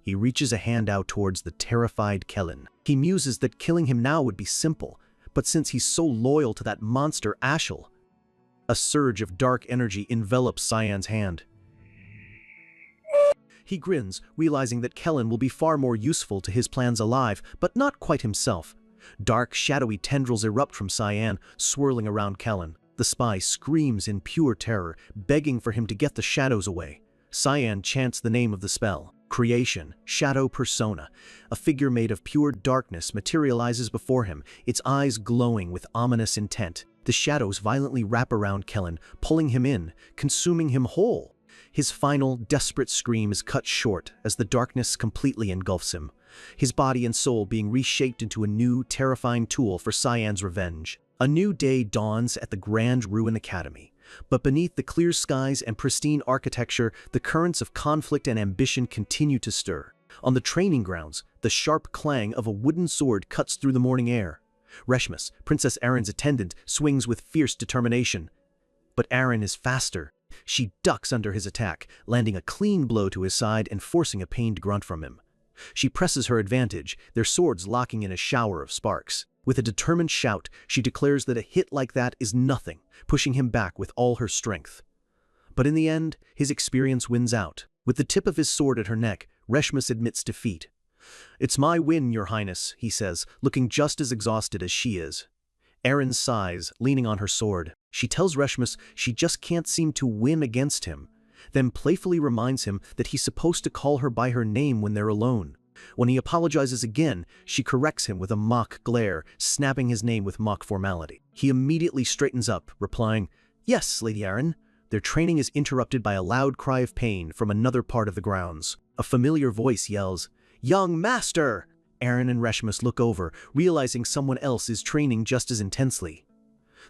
He reaches a hand out towards the terrified Kellen. He muses that killing him now would be simple, but since he's so loyal to that monster Ashel. A surge of dark energy envelops Cyan's hand. He grins, realizing that Kellen will be far more useful to his plans alive, but not quite himself. Dark, shadowy tendrils erupt from Cyan, swirling around Kellen. The spy screams in pure terror, begging for him to get the shadows away. Cyan chants the name of the spell. Creation, Shadow Persona. A figure made of pure darkness materializes before him, its eyes glowing with ominous intent. The shadows violently wrap around Kellen, pulling him in, consuming him whole. His final, desperate scream is cut short as the darkness completely engulfs him, his body and soul being reshaped into a new, terrifying tool for Cyan's revenge. A new day dawns at the Grand Ruin Academy, but beneath the clear skies and pristine architecture, the currents of conflict and ambition continue to stir. On the training grounds, the sharp clang of a wooden sword cuts through the morning air. Reshmus, Princess Erin's attendant, swings with fierce determination. But Erin is faster. She ducks under his attack, landing a clean blow to his side and forcing a pained grunt from him. She presses her advantage, their swords locking in a shower of sparks. With a determined shout, she declares that a hit like that is nothing, pushing him back with all her strength. But in the end, his experience wins out. With the tip of his sword at her neck, Reshmus admits defeat. "It's my win, Your Highness," he says, looking just as exhausted as she is. Erin sighs, leaning on her sword. She tells Reshmus she just can't seem to win against him, then playfully reminds him that he's supposed to call her by her name when they're alone. When he apologizes again, she corrects him with a mock glare, snapping his name with mock formality. He immediately straightens up, replying, Yes, Lady Aaron. Their training is interrupted by a loud cry of pain from another part of the grounds. A familiar voice yells, "Young Master!" Aaron and Reshmus look over, realizing someone else is training just as intensely.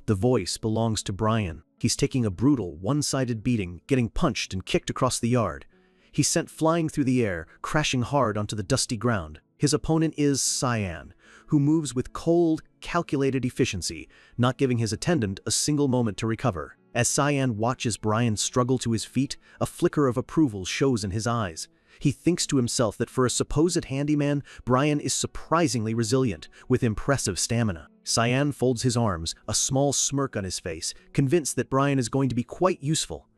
The voice belongs to Brian. He's taking a brutal, one-sided beating, getting punched and kicked across the yard. He's sent flying through the air, crashing hard onto the dusty ground. His opponent is Cyan, who moves with cold, calculated efficiency, not giving his attendant a single moment to recover. As Cyan watches Brian struggle to his feet, a flicker of approval shows in his eyes. He thinks to himself that for a supposed handyman, Brian is surprisingly resilient, with impressive stamina. Cyan folds his arms, a small smirk on his face, convinced that Brian is going to be quite useful.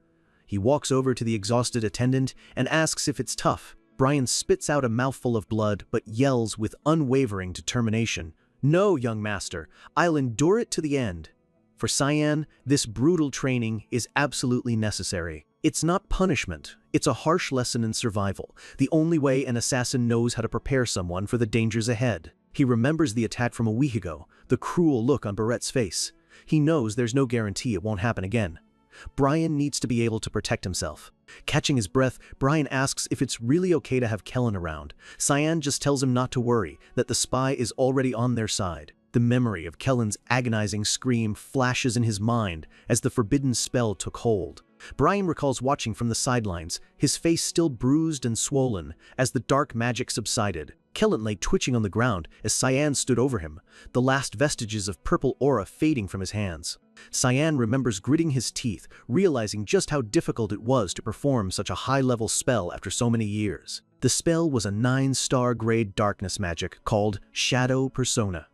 He walks over to the exhausted attendant and asks if it's tough. Brian spits out a mouthful of blood, but yells with unwavering determination, "No, young master, I'll endure it to the end." For Cyan, this brutal training is absolutely necessary. It's not punishment, it's a harsh lesson in survival, the only way an assassin knows how to prepare someone for the dangers ahead. He remembers the attack from a week ago, the cruel look on Barrett's face. He knows there's no guarantee it won't happen again. Brian needs to be able to protect himself. Catching his breath, Brian asks if it's really okay to have Kellen around. Cyan just tells him not to worry, that the spy is already on their side. The memory of Kellen's agonizing scream flashes in his mind as the forbidden spell took hold. Brian recalls watching from the sidelines, his face still bruised and swollen, as the dark magic subsided. Kellen lay twitching on the ground as Cyan stood over him, the last vestiges of purple aura fading from his hands. Cyan remembers gritting his teeth, realizing just how difficult it was to perform such a high-level spell after so many years. The spell was a 9-star grade darkness magic called Shadow Persona.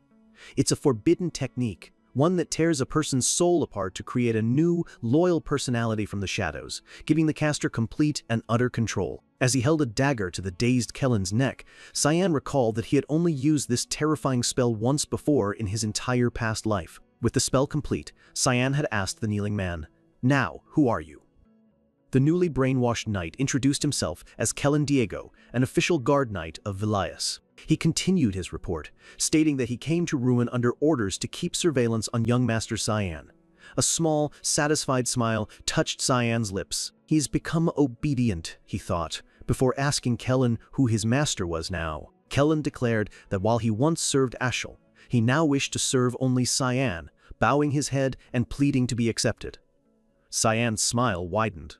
It's a forbidden technique, one that tears a person's soul apart to create a new, loyal personality from the shadows, giving the caster complete and utter control. As he held a dagger to the dazed Kellen's neck, Cyan recalled that he had only used this terrifying spell once before in his entire past life. With the spell complete, Cyan had asked the kneeling man, "Now, who are you?" The newly brainwashed knight introduced himself as Kellen Diego, an official guard knight of Velias. He continued his report, stating that he came to Ruin under orders to keep surveillance on young Master Cyan. A small, satisfied smile touched Cyan's lips. He's become obedient, he thought, before asking Kellen who his master was now. Kellen declared that while he once served Ashel, he now wished to serve only Cyan, bowing his head and pleading to be accepted. Cyan's smile widened.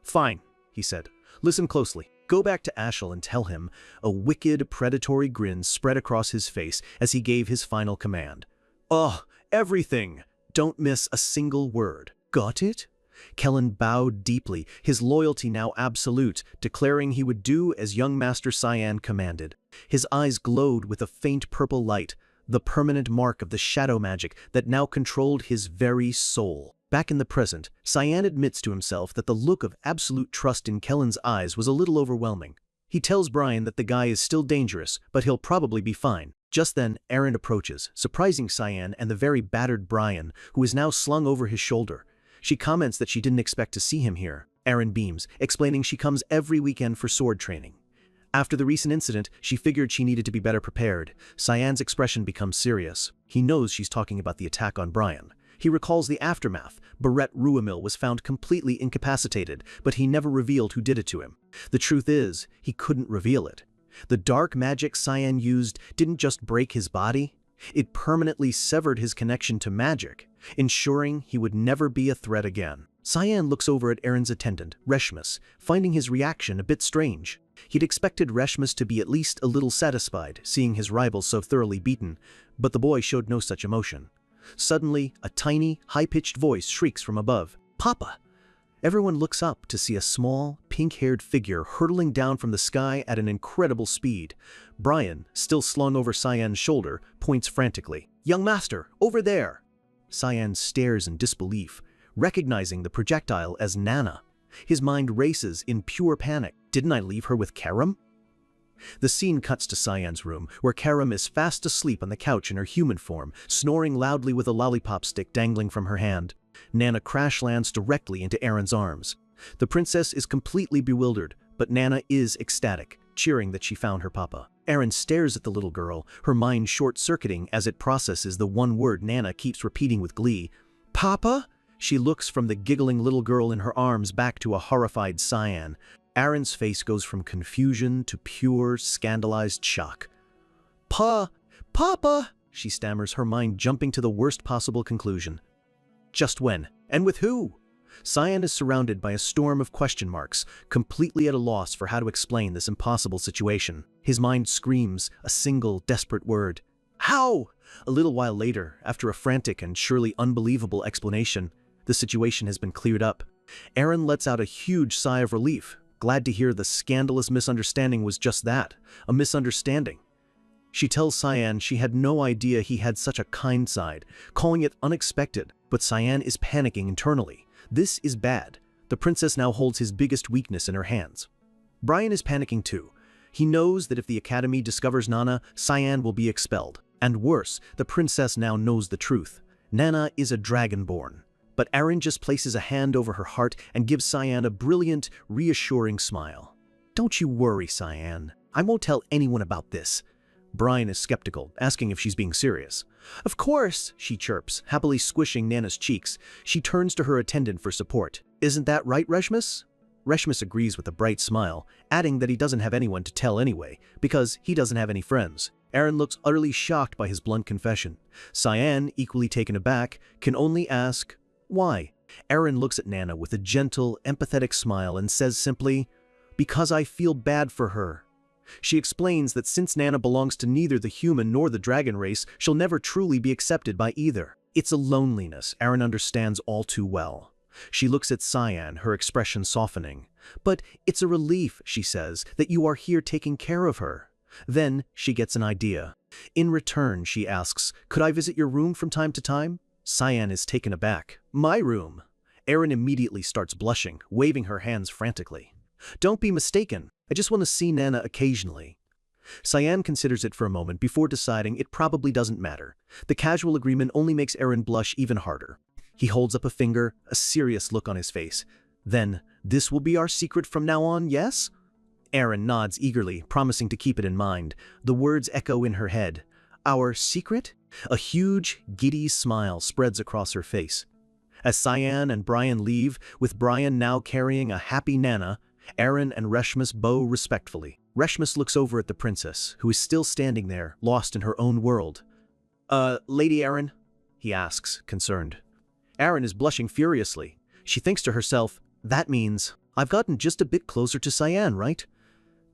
"Fine," he said. "Listen closely. Go back to Ashel and tell him." A wicked, predatory grin spread across his face as he gave his final command. "Oh, everything! Don't miss a single word. Got it?" Kellen bowed deeply, his loyalty now absolute, declaring he would do as young Master Cyan commanded. His eyes glowed with a faint purple light, the permanent mark of the shadow magic that now controlled his very soul. Back in the present, Cyan admits to himself that the look of absolute trust in Kellen's eyes was a little overwhelming. He tells Brian that the guy is still dangerous, but he'll probably be fine. Just then, Aaron approaches, surprising Cyan and the very battered Brian, who is now slung over his shoulder. She comments that she didn't expect to see him here. Aaron beams, explaining she comes every weekend for sword training. After the recent incident, she figured she needed to be better prepared. Cyan's expression becomes serious. He knows she's talking about the attack on Brian. He recalls the aftermath. Barrett Ruamil was found completely incapacitated, but he never revealed who did it to him. The truth is, he couldn't reveal it. The dark magic Cyan used didn't just break his body, it permanently severed his connection to magic, ensuring he would never be a threat again. Cyan looks over at Aaron's attendant, Reshmus, finding his reaction a bit strange. He'd expected Reshmus to be at least a little satisfied, seeing his rival so thoroughly beaten, but the boy showed no such emotion. Suddenly, a tiny, high-pitched voice shrieks from above, "Papa!" Everyone looks up to see a small, pink-haired figure hurtling down from the sky at an incredible speed. Brian, still slung over Cyan's shoulder, points frantically. "Young master, over there!" Cyan stares in disbelief, recognizing the projectile as Nana. His mind races in pure panic. Didn't I leave her with Karam? The scene cuts to Cyan's room, where Karam is fast asleep on the couch in her human form, snoring loudly with a lollipop stick dangling from her hand. Nana crash lands directly into Aaron's arms. The princess is completely bewildered, but Nana is ecstatic, cheering that she found her papa. Aaron stares at the little girl, her mind short-circuiting as it processes the one word Nana keeps repeating with glee. "Papa?" She looks from the giggling little girl in her arms back to a horrified Cyan. Aaron's face goes from confusion to pure, scandalized shock. Papa, she stammers, her mind jumping to the worst possible conclusion. Just when? And with who? Cyan is surrounded by a storm of question marks, completely at a loss for how to explain this impossible situation. His mind screams a single, desperate word. How? A little while later, after a frantic and surely unbelievable explanation, the situation has been cleared up. Aaron lets out a huge sigh of relief, glad to hear the scandalous misunderstanding was just that, a misunderstanding. She tells Cyan she had no idea he had such a kind side, calling it unexpected, but Cyan is panicking internally. This is bad. The princess now holds his biggest weakness in her hands. Brian is panicking too. He knows that if the academy discovers Nana, Cyan will be expelled. And worse, the princess now knows the truth. Nana is a dragonborn. But Aaron just places a hand over her heart and gives Cyan a brilliant, reassuring smile. Don't you worry, Cyan. I won't tell anyone about this. Brian is skeptical, asking if she's being serious. Of course, she chirps, happily squishing Nana's cheeks. She turns to her attendant for support. Isn't that right, Reshmus? Reshmus agrees with a bright smile, adding that he doesn't have anyone to tell anyway, because he doesn't have any friends. Aaron looks utterly shocked by his blunt confession. Cyan, equally taken aback, can only ask, why? Aaron looks at Nana with a gentle, empathetic smile and says simply, because I feel bad for her. She explains that since Nana belongs to neither the human nor the dragon race, she'll never truly be accepted by either. It's a loneliness Aaron understands all too well. She looks at Cyan, her expression softening. But it's a relief, she says, that you are here taking care of her. Then she gets an idea. In return, she asks, could I visit your room from time to time? Cyan is taken aback. My room? Aaron immediately starts blushing, waving her hands frantically. Don't be mistaken. I just want to see Nana occasionally. Cyan considers it for a moment before deciding it probably doesn't matter. The casual agreement only makes Aaron blush even harder. He holds up a finger, a serious look on his face. Then, this will be our secret from now on, yes? Aaron nods eagerly, promising to keep it in mind. The words echo in her head. Our secret? A huge, giddy smile spreads across her face. As Cyan and Brian leave, with Brian now carrying a happy Nana, Aaron and Reshmus bow respectfully. Reshmus looks over at the princess, who is still standing there, lost in her own world. Lady Aaron? He asks, concerned. Aaron is blushing furiously. She thinks to herself, that means I've gotten just a bit closer to Cyan, right?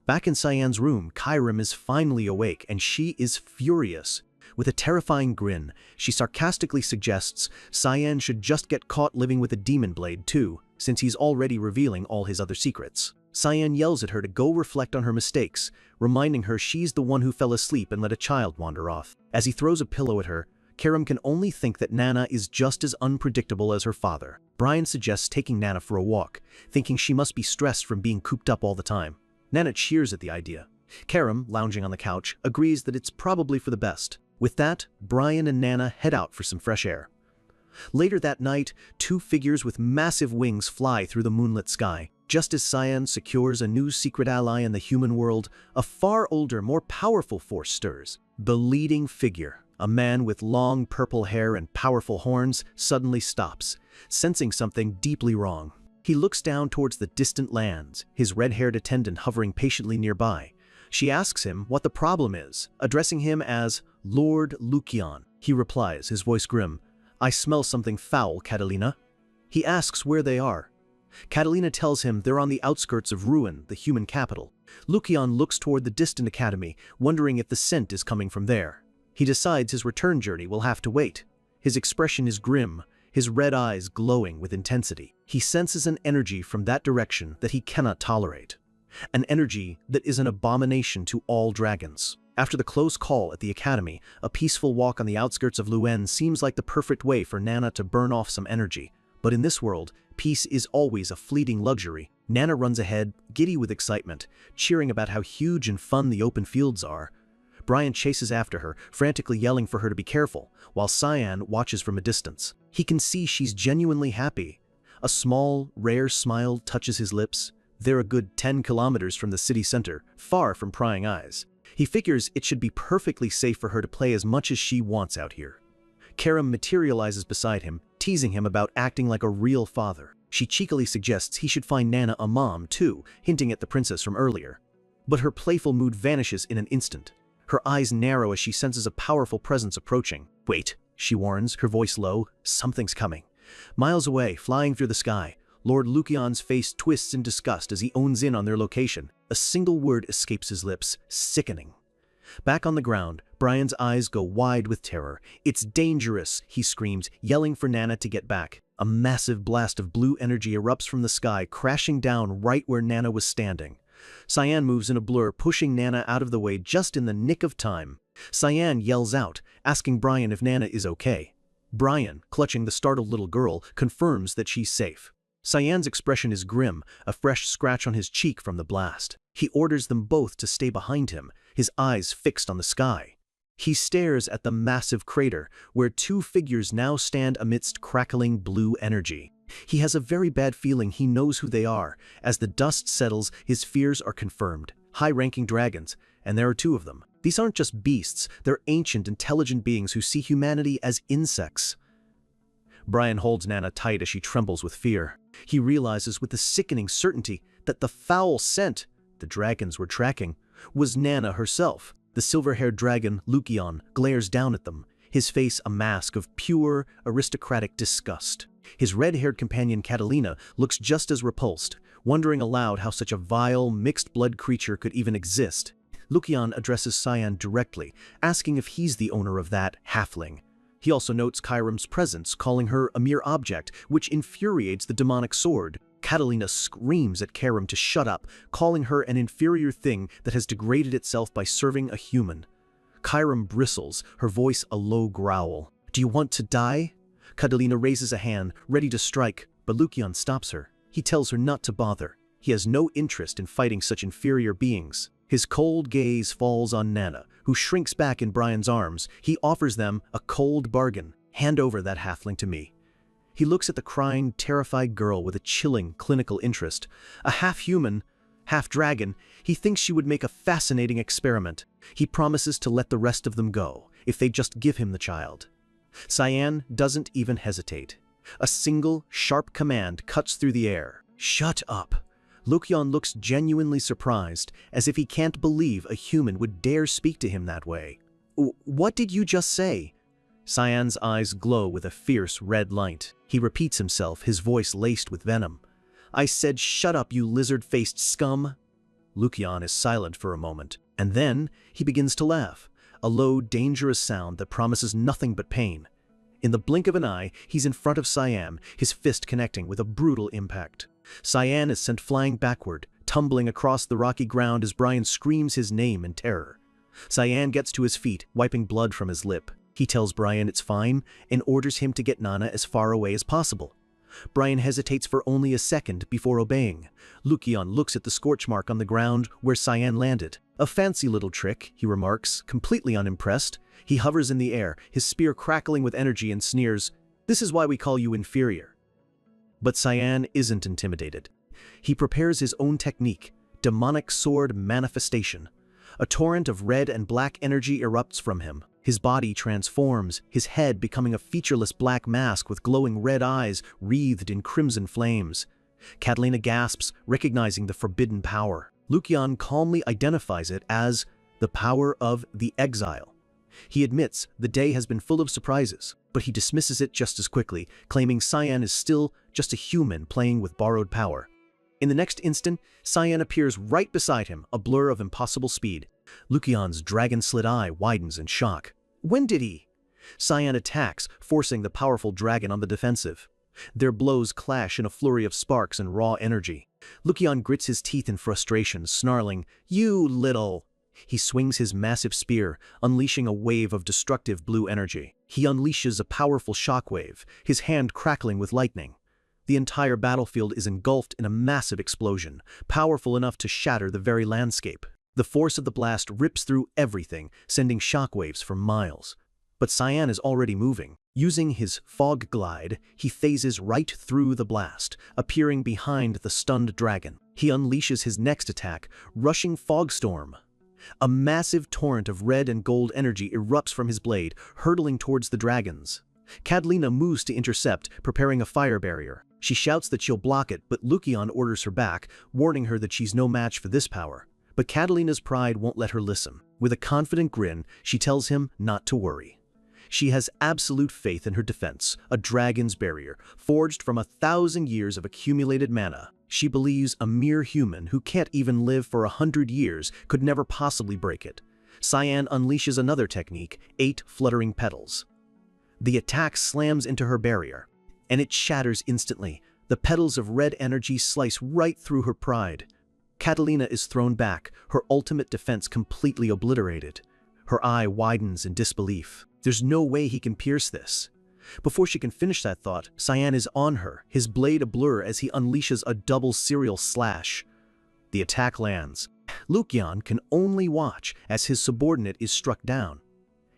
Back in Cyan's room, Kyram is finally awake, and she is furious. With a terrifying grin, she sarcastically suggests Cyan should just get caught living with a demon blade too, since he's already revealing all his other secrets. Cyan yells at her to go reflect on her mistakes, reminding her she's the one who fell asleep and let a child wander off. As he throws a pillow at her, Kyram can only think that Nana is just as unpredictable as her father. Brian suggests taking Nana for a walk, thinking she must be stressed from being cooped up all the time. Nana cheers at the idea. Kyram, lounging on the couch, agrees that it's probably for the best. With that, Brian and Nana head out for some fresh air. Later that night, two figures with massive wings fly through the moonlit sky. Just as Cyan secures a new secret ally in the human world, a far older, more powerful force stirs. The leading figure, a man with long purple hair and powerful horns, suddenly stops, sensing something deeply wrong. He looks down towards the distant lands, his red-haired attendant hovering patiently nearby. She asks him what the problem is, addressing him as Lord Lucian. He replies, his voice grim, I smell something foul, Catalina. He asks where they are. Catalina tells him they're on the outskirts of Ruin, the human capital. Lucian looks toward the distant academy, wondering if the scent is coming from there. He decides his return journey will have to wait. His expression is grim, his red eyes glowing with intensity. He senses an energy from that direction that he cannot tolerate. An energy that is an abomination to all dragons. After the close call at the academy, a peaceful walk on the outskirts of Luen seems like the perfect way for Nana to burn off some energy. But in this world, peace is always a fleeting luxury. Nana runs ahead, giddy with excitement, cheering about how huge and fun the open fields are. Brian chases after her, frantically yelling for her to be careful, while Cyan watches from a distance. He can see she's genuinely happy. A small, rare smile touches his lips. They're a good 10 kilometers from the city center, far from prying eyes. He figures it should be perfectly safe for her to play as much as she wants out here. Kyram materializes beside him, teasing him about acting like a real father. She cheekily suggests he should find Nana a mom, too, hinting at the princess from earlier. But her playful mood vanishes in an instant. Her eyes narrow as she senses a powerful presence approaching. "Wait," she warns, her voice low. "Something's coming." Miles away, flying through the sky, Lord Lucion's face twists in disgust as he owns in on their location. A single word escapes his lips: sickening. Back on the ground, Brian's eyes go wide with terror. "It's dangerous," he screams, yelling for Nana to get back. A massive blast of blue energy erupts from the sky, crashing down right where Nana was standing. Cyan moves in a blur, pushing Nana out of the way just in the nick of time. Cyan yells out, asking Brian if Nana is okay. Brian, clutching the startled little girl, confirms that she's safe. Cyan's expression is grim, a fresh scratch on his cheek from the blast. He orders them both to stay behind him, his eyes fixed on the sky. He stares at the massive crater, where two figures now stand amidst crackling blue energy. He has a very bad feeling he knows who they are. As the dust settles, his fears are confirmed. High-ranking dragons, and there are two of them. These aren't just beasts, they're ancient, intelligent beings who see humanity as insects. Brian holds Nana tight as she trembles with fear. He realizes with a sickening certainty that the foul scent the dragons were tracking was Nana herself. The silver-haired dragon, Lucian, glares down at them, his face a mask of pure, aristocratic disgust. His red-haired companion Catalina looks just as repulsed, wondering aloud how such a vile, mixed-blood creature could even exist. Lucian addresses Cyan directly, asking if he's the owner of that halfling. He also notes Kyram's presence, calling her a mere object, which infuriates the demonic sword. Catalina screams at Kyram to shut up, calling her an inferior thing that has degraded itself by serving a human. Kyram bristles, her voice a low growl. "Do you want to die?" Catalina raises a hand, ready to strike, but Lucian stops her. He tells her not to bother. He has no interest in fighting such inferior beings. His cold gaze falls on Nana, who shrinks back in Brian's arms. He offers them a cold bargain. "Hand over that halfling to me." He looks at the crying, terrified girl with a chilling, clinical interest. A half-human, half-dragon, he thinks she would make a fascinating experiment. He promises to let the rest of them go, if they just give him the child. Cyan doesn't even hesitate. A single, sharp command cuts through the air. "Shut up." Lucian looks genuinely surprised, as if he can't believe a human would dare speak to him that way. "What did you just say?" Cyan's eyes glow with a fierce red light. He repeats himself, his voice laced with venom. "I said shut up, you lizard-faced scum." Lucian is silent for a moment, and then he begins to laugh, a low, dangerous sound that promises nothing but pain. In the blink of an eye, he's in front of Cyan, his fist connecting with a brutal impact. Cyan is sent flying backward, tumbling across the rocky ground as Brian screams his name in terror. Cyan gets to his feet, wiping blood from his lip. He tells Brian it's fine and orders him to get Nana as far away as possible. Brian hesitates for only a second before obeying. Lucian looks at the scorch mark on the ground where Cyan landed. "A fancy little trick," he remarks, completely unimpressed. He hovers in the air, his spear crackling with energy, and sneers, "This is why we call you inferior." But Cyan isn't intimidated. He prepares his own technique, demonic sword manifestation. A torrent of red and black energy erupts from him. His body transforms, his head becoming a featureless black mask with glowing red eyes wreathed in crimson flames. Catalina gasps, recognizing the forbidden power. Lucian calmly identifies it as the power of the exile. He admits the day has been full of surprises, but he dismisses it just as quickly, claiming Cyan is still just a human playing with borrowed power. In the next instant, Cyan appears right beside him, a blur of impossible speed. Lucian's dragon-slit eye widens in shock. "When did he?" Cyan attacks, forcing the powerful dragon on the defensive. Their blows clash in a flurry of sparks and raw energy. Lucian grits his teeth in frustration, snarling, "You little..." He swings his massive spear, unleashing a wave of destructive blue energy. He unleashes a powerful shockwave, his hand crackling with lightning. The entire battlefield is engulfed in a massive explosion, powerful enough to shatter the very landscape. The force of the blast rips through everything, sending shockwaves for miles. But Cyan is already moving. Using his fog glide, he phases right through the blast, appearing behind the stunned dragon. He unleashes his next attack, rushing Fogstorm. A massive torrent of red and gold energy erupts from his blade, hurtling towards the dragons. Catalina moves to intercept, preparing a fire barrier. She shouts that she'll block it, but Lucian orders her back, warning her that she's no match for this power. But Catalina's pride won't let her listen. With a confident grin, she tells him not to worry. She has absolute faith in her defense, a dragon's barrier, forged from 1,000 years of accumulated mana. She believes a mere human who can't even live for 100 years could never possibly break it. Cyan unleashes another technique, 8 fluttering petals. The attack slams into her barrier, and it shatters instantly. The petals of red energy slice right through her pride. Catalina is thrown back, her ultimate defense completely obliterated. Her eye widens in disbelief. There's no way he can pierce this. Before she can finish that thought, Cyan is on her, his blade a blur as he unleashes a double serial slash. The attack lands. Lucian can only watch as his subordinate is struck down.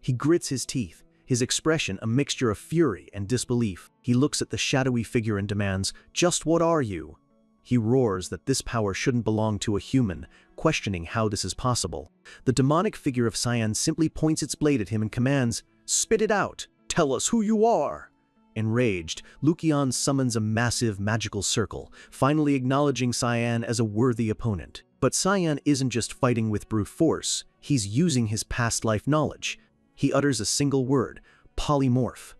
He grits his teeth, his expression a mixture of fury and disbelief. He looks at the shadowy figure and demands, "Just what are you?" He roars that this power shouldn't belong to a human, questioning how this is possible. The demonic figure of Cyan simply points its blade at him and commands, "Spit it out! Tell us who you are!" Enraged, Lucian summons a massive magical circle, finally acknowledging Cyan as a worthy opponent. But Cyan isn't just fighting with brute force, he's using his past life knowledge. He utters a single word, polymorph.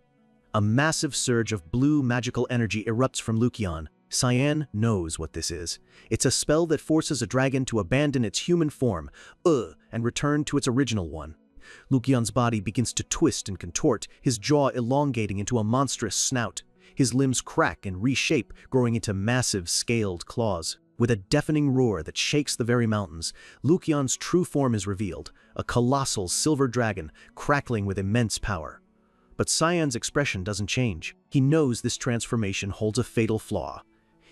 A massive surge of blue magical energy erupts from Lucian. Cyan knows what this is. It's a spell that forces a dragon to abandon its human form, and return to its original one. Lucian's body begins to twist and contort, his jaw elongating into a monstrous snout. His limbs crack and reshape, growing into massive, scaled claws. With a deafening roar that shakes the very mountains, Lucian's true form is revealed, a colossal silver dragon, crackling with immense power. But Cyan's expression doesn't change. He knows this transformation holds a fatal flaw.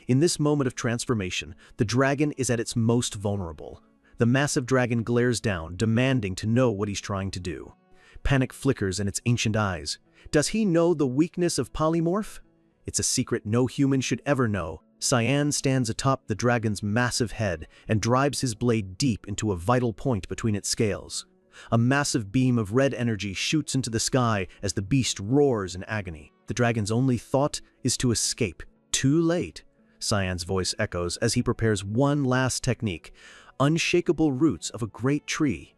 In this moment of transformation, the dragon is at its most vulnerable. The massive dragon glares down, demanding to know what he's trying to do. Panic flickers in its ancient eyes. Does he know the weakness of polymorph? It's a secret no human should ever know. Cyan stands atop the dragon's massive head and drives his blade deep into a vital point between its scales. A massive beam of red energy shoots into the sky as the beast roars in agony. The dragon's only thought is to escape. Too late. Cyan's voice echoes as he prepares one last technique, unshakable roots of a great tree.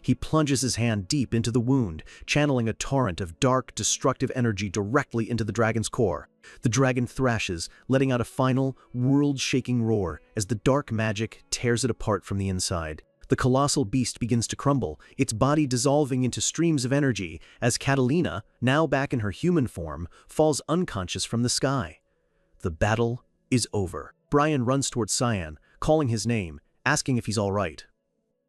He plunges his hand deep into the wound, channeling a torrent of dark, destructive energy directly into the dragon's core. The dragon thrashes, letting out a final, world-shaking roar as the dark magic tears it apart from the inside. The colossal beast begins to crumble, its body dissolving into streams of energy as Catalina, now back in her human form, falls unconscious from the sky. The battle is over. Brian runs towards Cyan, calling his name, asking if he's all right.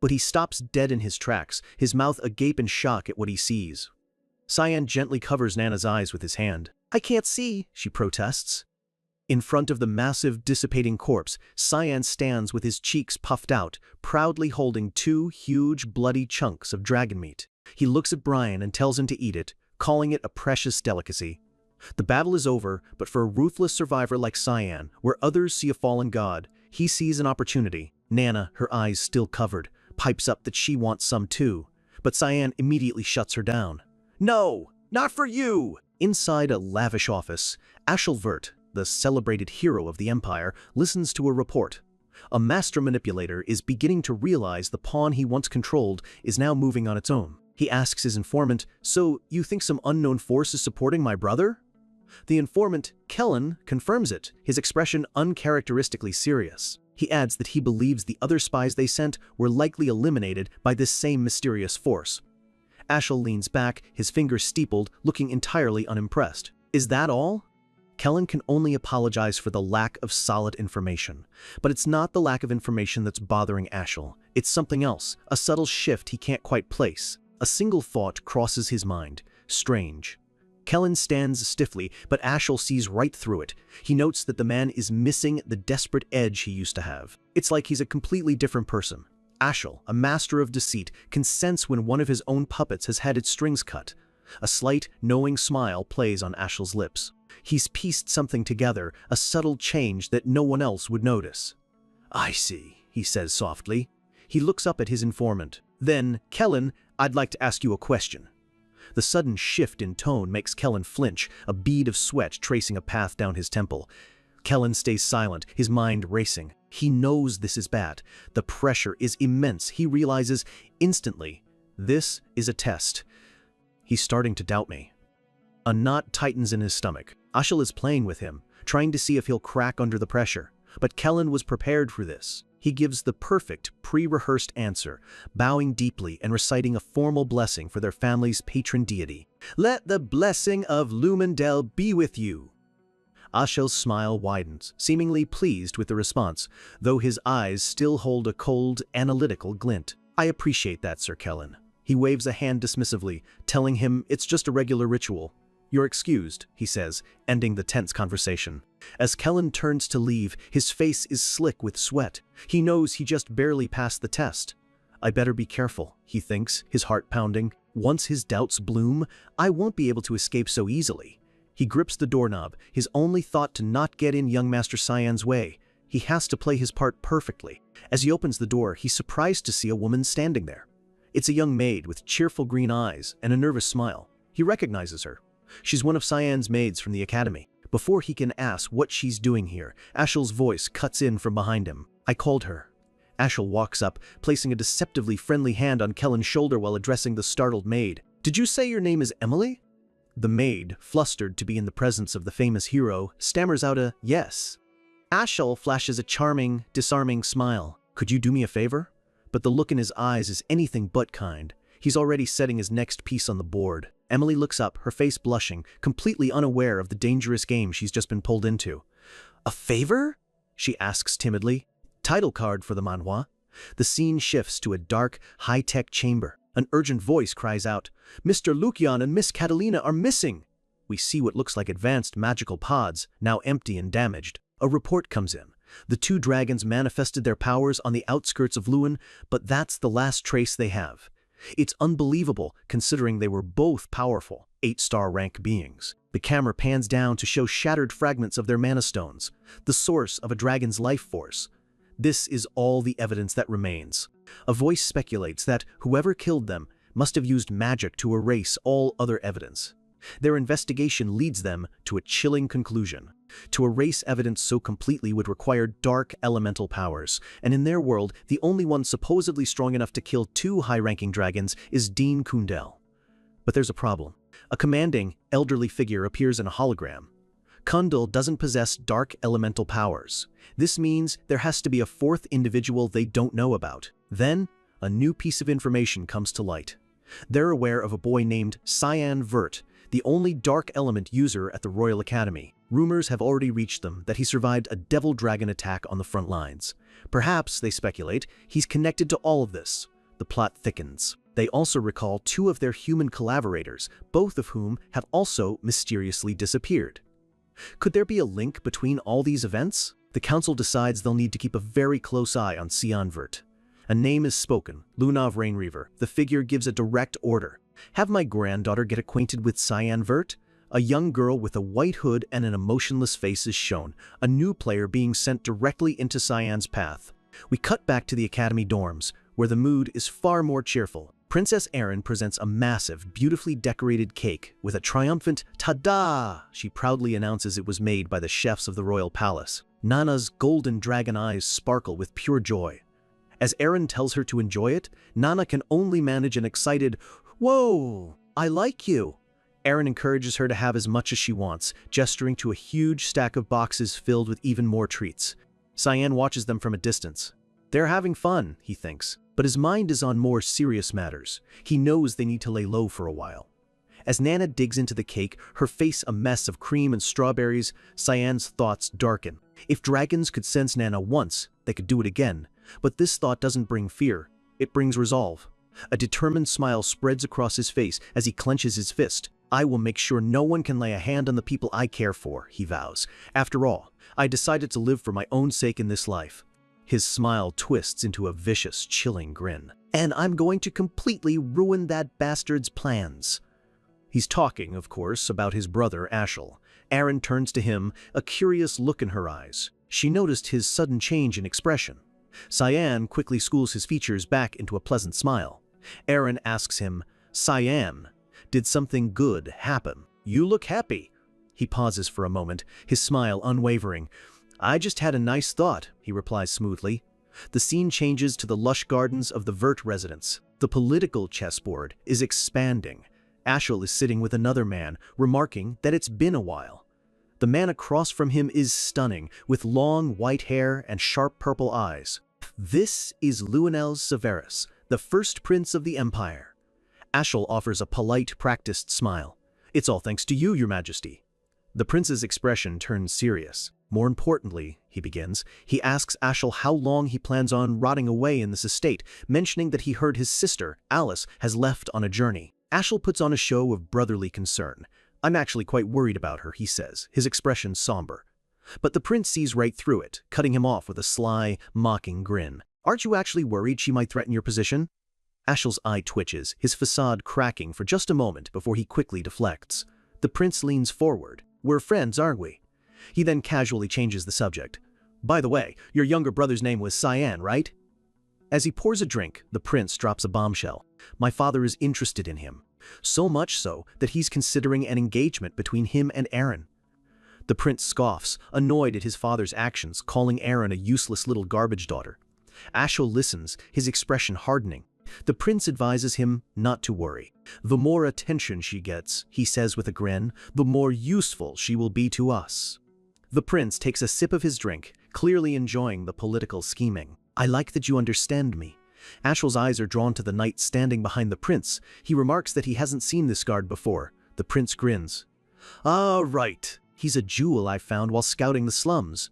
But he stops dead in his tracks, his mouth agape in shock at what he sees. Cyan gently covers Nana's eyes with his hand. "I can't see," she protests. In front of the massive, dissipating corpse, Cyan stands with his cheeks puffed out, proudly holding 2 huge, bloody chunks of dragon meat. He looks at Brian and tells him to eat it, calling it a precious delicacy. The battle is over, but for a ruthless survivor like Cyan, where others see a fallen god, he sees an opportunity. Nana, her eyes still covered, pipes up that she wants some too, but Cyan immediately shuts her down. "No, not for you!" Inside a lavish office, Ashelvert, the celebrated hero of the Empire, listens to a report. A master manipulator is beginning to realize the pawn he once controlled is now moving on its own. He asks his informant, "So, you think some unknown force is supporting my brother?" The informant, Kellen, confirms it, his expression uncharacteristically serious. He adds that he believes the other spies they sent were likely eliminated by this same mysterious force. Ashel leans back, his fingers steepled, looking entirely unimpressed. "Is that all?" Kellen can only apologize for the lack of solid information. But it's not the lack of information that's bothering Ashel. It's something else, a subtle shift he can't quite place. A single thought crosses his mind. Strange. Kellen stands stiffly, but Ashel sees right through it. He notes that the man is missing the desperate edge he used to have. It's like he's a completely different person. Ashel, a master of deceit, can sense when one of his own puppets has had its strings cut. A slight, knowing smile plays on Ashel's lips. He's pieced something together, a subtle change that no one else would notice. "I see," he says softly. He looks up at his informant. Then, "Kellen, I'd like to ask you a question." The sudden shift in tone makes Kellen flinch, a bead of sweat tracing a path down his temple. Kellen stays silent, his mind racing. He knows this is bad. The pressure is immense. He realizes instantly, this is a test. He's starting to doubt me. A knot tightens in his stomach. Ashel is playing with him, trying to see if he'll crack under the pressure. But Kellen was prepared for this. He gives the perfect, pre-rehearsed answer, bowing deeply and reciting a formal blessing for their family's patron deity. "Let the blessing of Lumendel be with you." Ashel's smile widens, seemingly pleased with the response, though his eyes still hold a cold, analytical glint. "I appreciate that, Sir Kellen." He waves a hand dismissively, telling him it's just a regular ritual. "You're excused," he says, ending the tense conversation. As Kellen turns to leave, his face is slick with sweat. He knows he just barely passed the test. "I better be careful," he thinks, his heart pounding. Once his doubts bloom, I won't be able to escape so easily. He grips the doorknob, his only thought to not get in young Master Cyan's way. He has to play his part perfectly. As he opens the door, he's surprised to see a woman standing there. It's a young maid with cheerful green eyes and a nervous smile. He recognizes her. She's one of Cyan's maids from the academy. Before he can ask what she's doing here, Ashel's voice cuts in from behind him. "I called her." Ashel walks up, placing a deceptively friendly hand on Kellen's shoulder while addressing the startled maid. "Did you say your name is Emily?" The maid, flustered to be in the presence of the famous hero, stammers out a yes. Ashel flashes a charming, disarming smile. "Could you do me a favor?" But the look in his eyes is anything but kind. He's already setting his next piece on the board. Emily looks up, her face blushing, completely unaware of the dangerous game she's just been pulled into. "A favor?" she asks timidly. Title card for the manhwa. The scene shifts to a dark, high-tech chamber. An urgent voice cries out, "Mr. Lukian and Miss Catalina are missing!" We see what looks like advanced magical pods, now empty and damaged. A report comes in. The two dragons manifested their powers on the outskirts of Lewin, but that's the last trace they have. It's unbelievable, considering they were both powerful, 8-star rank beings. The camera pans down to show shattered fragments of their mana stones, the source of a dragon's life force. This is all the evidence that remains. A voice speculates that whoever killed them must have used magic to erase all other evidence. Their investigation leads them to a chilling conclusion. To erase evidence so completely would require dark elemental powers, and in their world, the only one supposedly strong enough to kill 2 high-ranking dragons is Dean Kundel. But there's a problem. A commanding, elderly figure appears in a hologram. Kundel doesn't possess dark elemental powers. This means there has to be a 4th individual they don't know about. Then, a new piece of information comes to light. They're aware of a boy named Cyan Vert, the only dark element user at the Royal Academy. Rumors have already reached them that he survived a devil dragon attack on the front lines. Perhaps, they speculate, he's connected to all of this. The plot thickens. They also recall 2 of their human collaborators, both of whom have also mysteriously disappeared. Could there be a link between all these events? The council decides they'll need to keep a very close eye on Cyan Vert. A name is spoken, Lunav Rainreaver. The figure gives a direct order. "Have my granddaughter get acquainted with Cyan Vert." A young girl with a white hood and an emotionless face is shown, a new player being sent directly into Cyan's path. We cut back to the academy dorms, where the mood is far more cheerful. Princess Erin presents a massive, beautifully decorated cake with a triumphant "ta-da!" She proudly announces it was made by the chefs of the royal palace. Nana's golden dragon eyes sparkle with pure joy. As Erin tells her to enjoy it, Nana can only manage an excited, "Whoa, I like you." Erin encourages her to have as much as she wants, gesturing to a huge stack of boxes filled with even more treats. Cyan watches them from a distance. They're having fun, he thinks, but his mind is on more serious matters. He knows they need to lay low for a while. As Nana digs into the cake, her face a mess of cream and strawberries, Cyan's thoughts darken. If dragons could sense Nana once, they could do it again. But this thought doesn't bring fear, it brings resolve. A determined smile spreads across his face as he clenches his fist. "I will make sure no one can lay a hand on the people I care for," he vows. "After all, I decided to live for my own sake in this life." His smile twists into a vicious, chilling grin. "And I'm going to completely ruin that bastard's plans." He's talking, of course, about his brother, Ashel. Erin turns to him, a curious look in her eyes. She noticed his sudden change in expression. Cyan quickly schools his features back into a pleasant smile. Erin asks him, "Cyan, Did something good happen? You look happy. He pauses for a moment, his smile unwavering. I just had a nice thought, he replies smoothly. The scene changes to the lush gardens of the Vert residence. The political chessboard is expanding. Ashel is sitting with another man, remarking that it's been a while. The man across from him is stunning, with long white hair and sharp purple eyes. This is Luenel Severus, the first prince of the empire. Ashel offers a polite, practiced smile. It's all thanks to you, your majesty. The prince's expression turns serious. More importantly, he begins, he asks Ashel how long he plans on rotting away in this estate, mentioning that he heard his sister, Alice, has left on a journey. Ashel puts on a show of brotherly concern. I'm actually quite worried about her, he says, his expression somber. But the prince sees right through it, cutting him off with a sly, mocking grin. Aren't you actually worried she might threaten your position? Ashel's eye twitches, his facade cracking for just a moment before he quickly deflects. The prince leans forward. We're friends, aren't we? He then casually changes the subject. By the way, your younger brother's name was Cyan, right? As he pours a drink, the prince drops a bombshell. My father is interested in him. So much so that he's considering an engagement between him and Aaron. The prince scoffs, annoyed at his father's actions, calling Aaron a useless little garbage daughter. Ashel listens, his expression hardening. The prince advises him not to worry. The more attention she gets, he says with a grin, the more useful she will be to us. The prince takes a sip of his drink, clearly enjoying the political scheming. I like that you understand me. Ashel's eyes are drawn to the knight standing behind the prince. He remarks that he hasn't seen this guard before. The prince grins. Ah, right. He's a jewel I found while scouting the slums.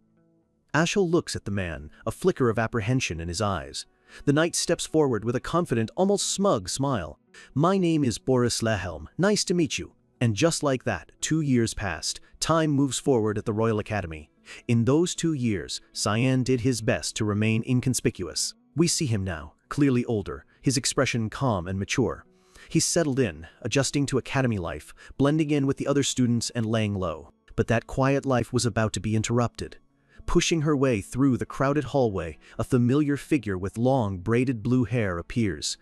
Ashel looks at the man, a flicker of apprehension in his eyes. The knight steps forward with a confident, almost smug smile. My name is Boris Lehelm. Nice to meet you. And just like that, 2 years passed. Time moves forward at the Royal Academy. In those 2 years, Cyan did his best to remain inconspicuous. We see him now, clearly older, his expression calm and mature. He's settled in, adjusting to academy life, blending in with the other students and laying low. But that quiet life was about to be interrupted. Pushing her way through the crowded hallway, a familiar figure with long, braided blue hair appears.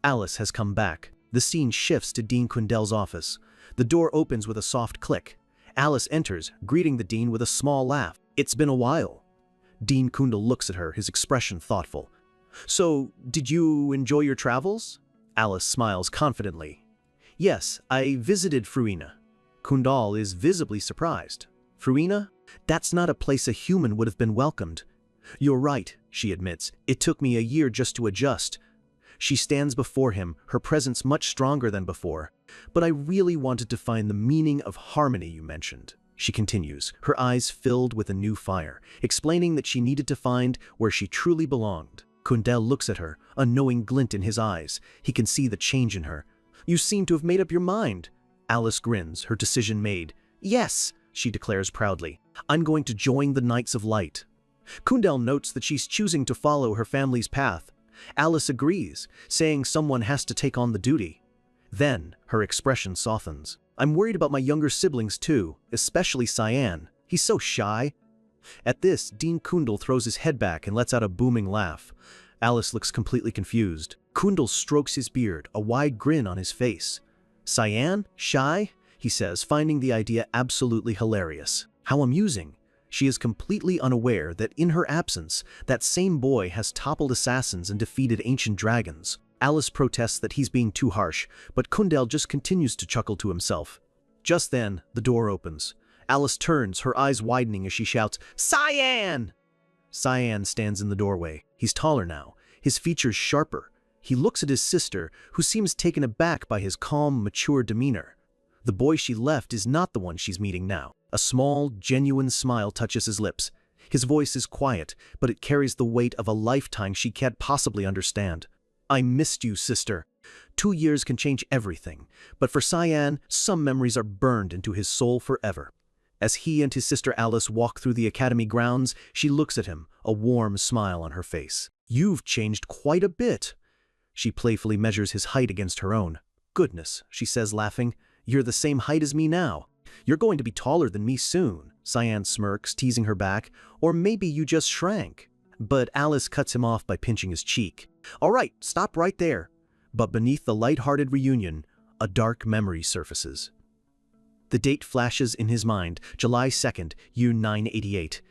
Alice has come back. The scene shifts to Dean Kundel's office. The door opens with a soft click. Alice enters, greeting the dean with a small laugh. It's been a while. Dean Kundel looks at her, his expression thoughtful. So, did you enjoy your travels? Alice smiles confidently. Yes, I visited Fruina. Kundal is visibly surprised. Fruina? That's not a place a human would have been welcomed. You're right, she admits. It took me a year just to adjust. She stands before him, her presence much stronger than before. But I really wanted to find the meaning of harmony you mentioned. She continues, her eyes filled with a new fire, explaining that she needed to find where she truly belonged. Kundel looks at her, a knowing glint in his eyes. He can see the change in her. You seem to have made up your mind. Alice grins, her decision made. Yes, she declares proudly. I'm going to join the Knights of Light. Kundel notes that she's choosing to follow her family's path. Alice agrees, saying someone has to take on the duty. Then, her expression softens. I'm worried about my younger siblings too, especially Cyan. He's so shy. At this, Dean Kundel throws his head back and lets out a booming laugh. Alice looks completely confused. Kundel strokes his beard, a wide grin on his face. Cyan? Shy? He says, finding the idea absolutely hilarious. How amusing. She is completely unaware that in her absence, that same boy has toppled assassins and defeated ancient dragons. Alice protests that he's being too harsh, but Kundel just continues to chuckle to himself. Just then, the door opens. Alice turns, her eyes widening as she shouts, Cyan! Cyan stands in the doorway. He's taller now, his features sharper. He looks at his sister, who seems taken aback by his calm, mature demeanor. The boy she left is not the one she's meeting now. A small, genuine smile touches his lips. His voice is quiet, but it carries the weight of a lifetime she can't possibly understand. I missed you, sister. 2 years can change everything, but for Cyan, some memories are burned into his soul forever. As he and his sister Alice walk through the academy grounds, she looks at him, a warm smile on her face. You've changed quite a bit. She playfully measures his height against her own. Goodness, she says, laughing. You're the same height as me now. You're going to be taller than me soon. Cyan smirks, teasing her back. Or maybe you just shrank. But Alice cuts him off by pinching his cheek. All right, stop right there. But beneath the light-hearted reunion, a dark memory surfaces. The date flashes in his mind, July 2nd, year 988.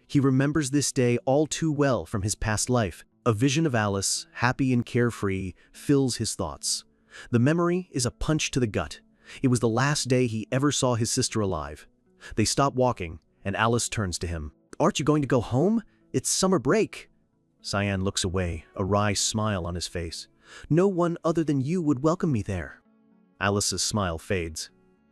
He remembers this day all too well from his past life. A vision of Alice, happy and carefree, fills his thoughts. The memory is a punch to the gut. It was the last day he ever saw his sister alive. They stop walking, and Alice turns to him. "Aren't you going to go home? It's summer break." Cyan looks away, a wry smile on his face. "No one other than you would welcome me there." Alice's smile fades.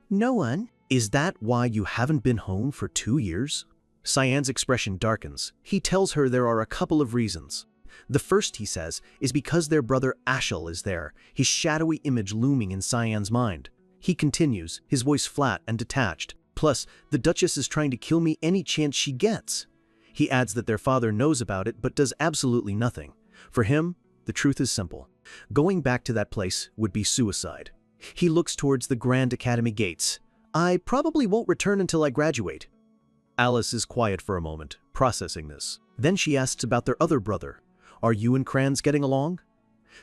"No one? Is that why you haven't been home for 2 years?" Cyan's expression darkens. He tells her there are a couple of reasons. The first, he says, is because their brother Ashel is there, his shadowy image looming in Cyan's mind. He continues, his voice flat and detached. "Plus, the Duchess is trying to kill me any chance she gets." He adds that their father knows about it but does absolutely nothing. For him, the truth is simple. Going back to that place would be suicide. He looks towards the Grand Academy gates. "I probably won't return until I graduate." Alice is quiet for a moment, processing this. Then she asks about their other brother. "Are you and Kranz getting along?"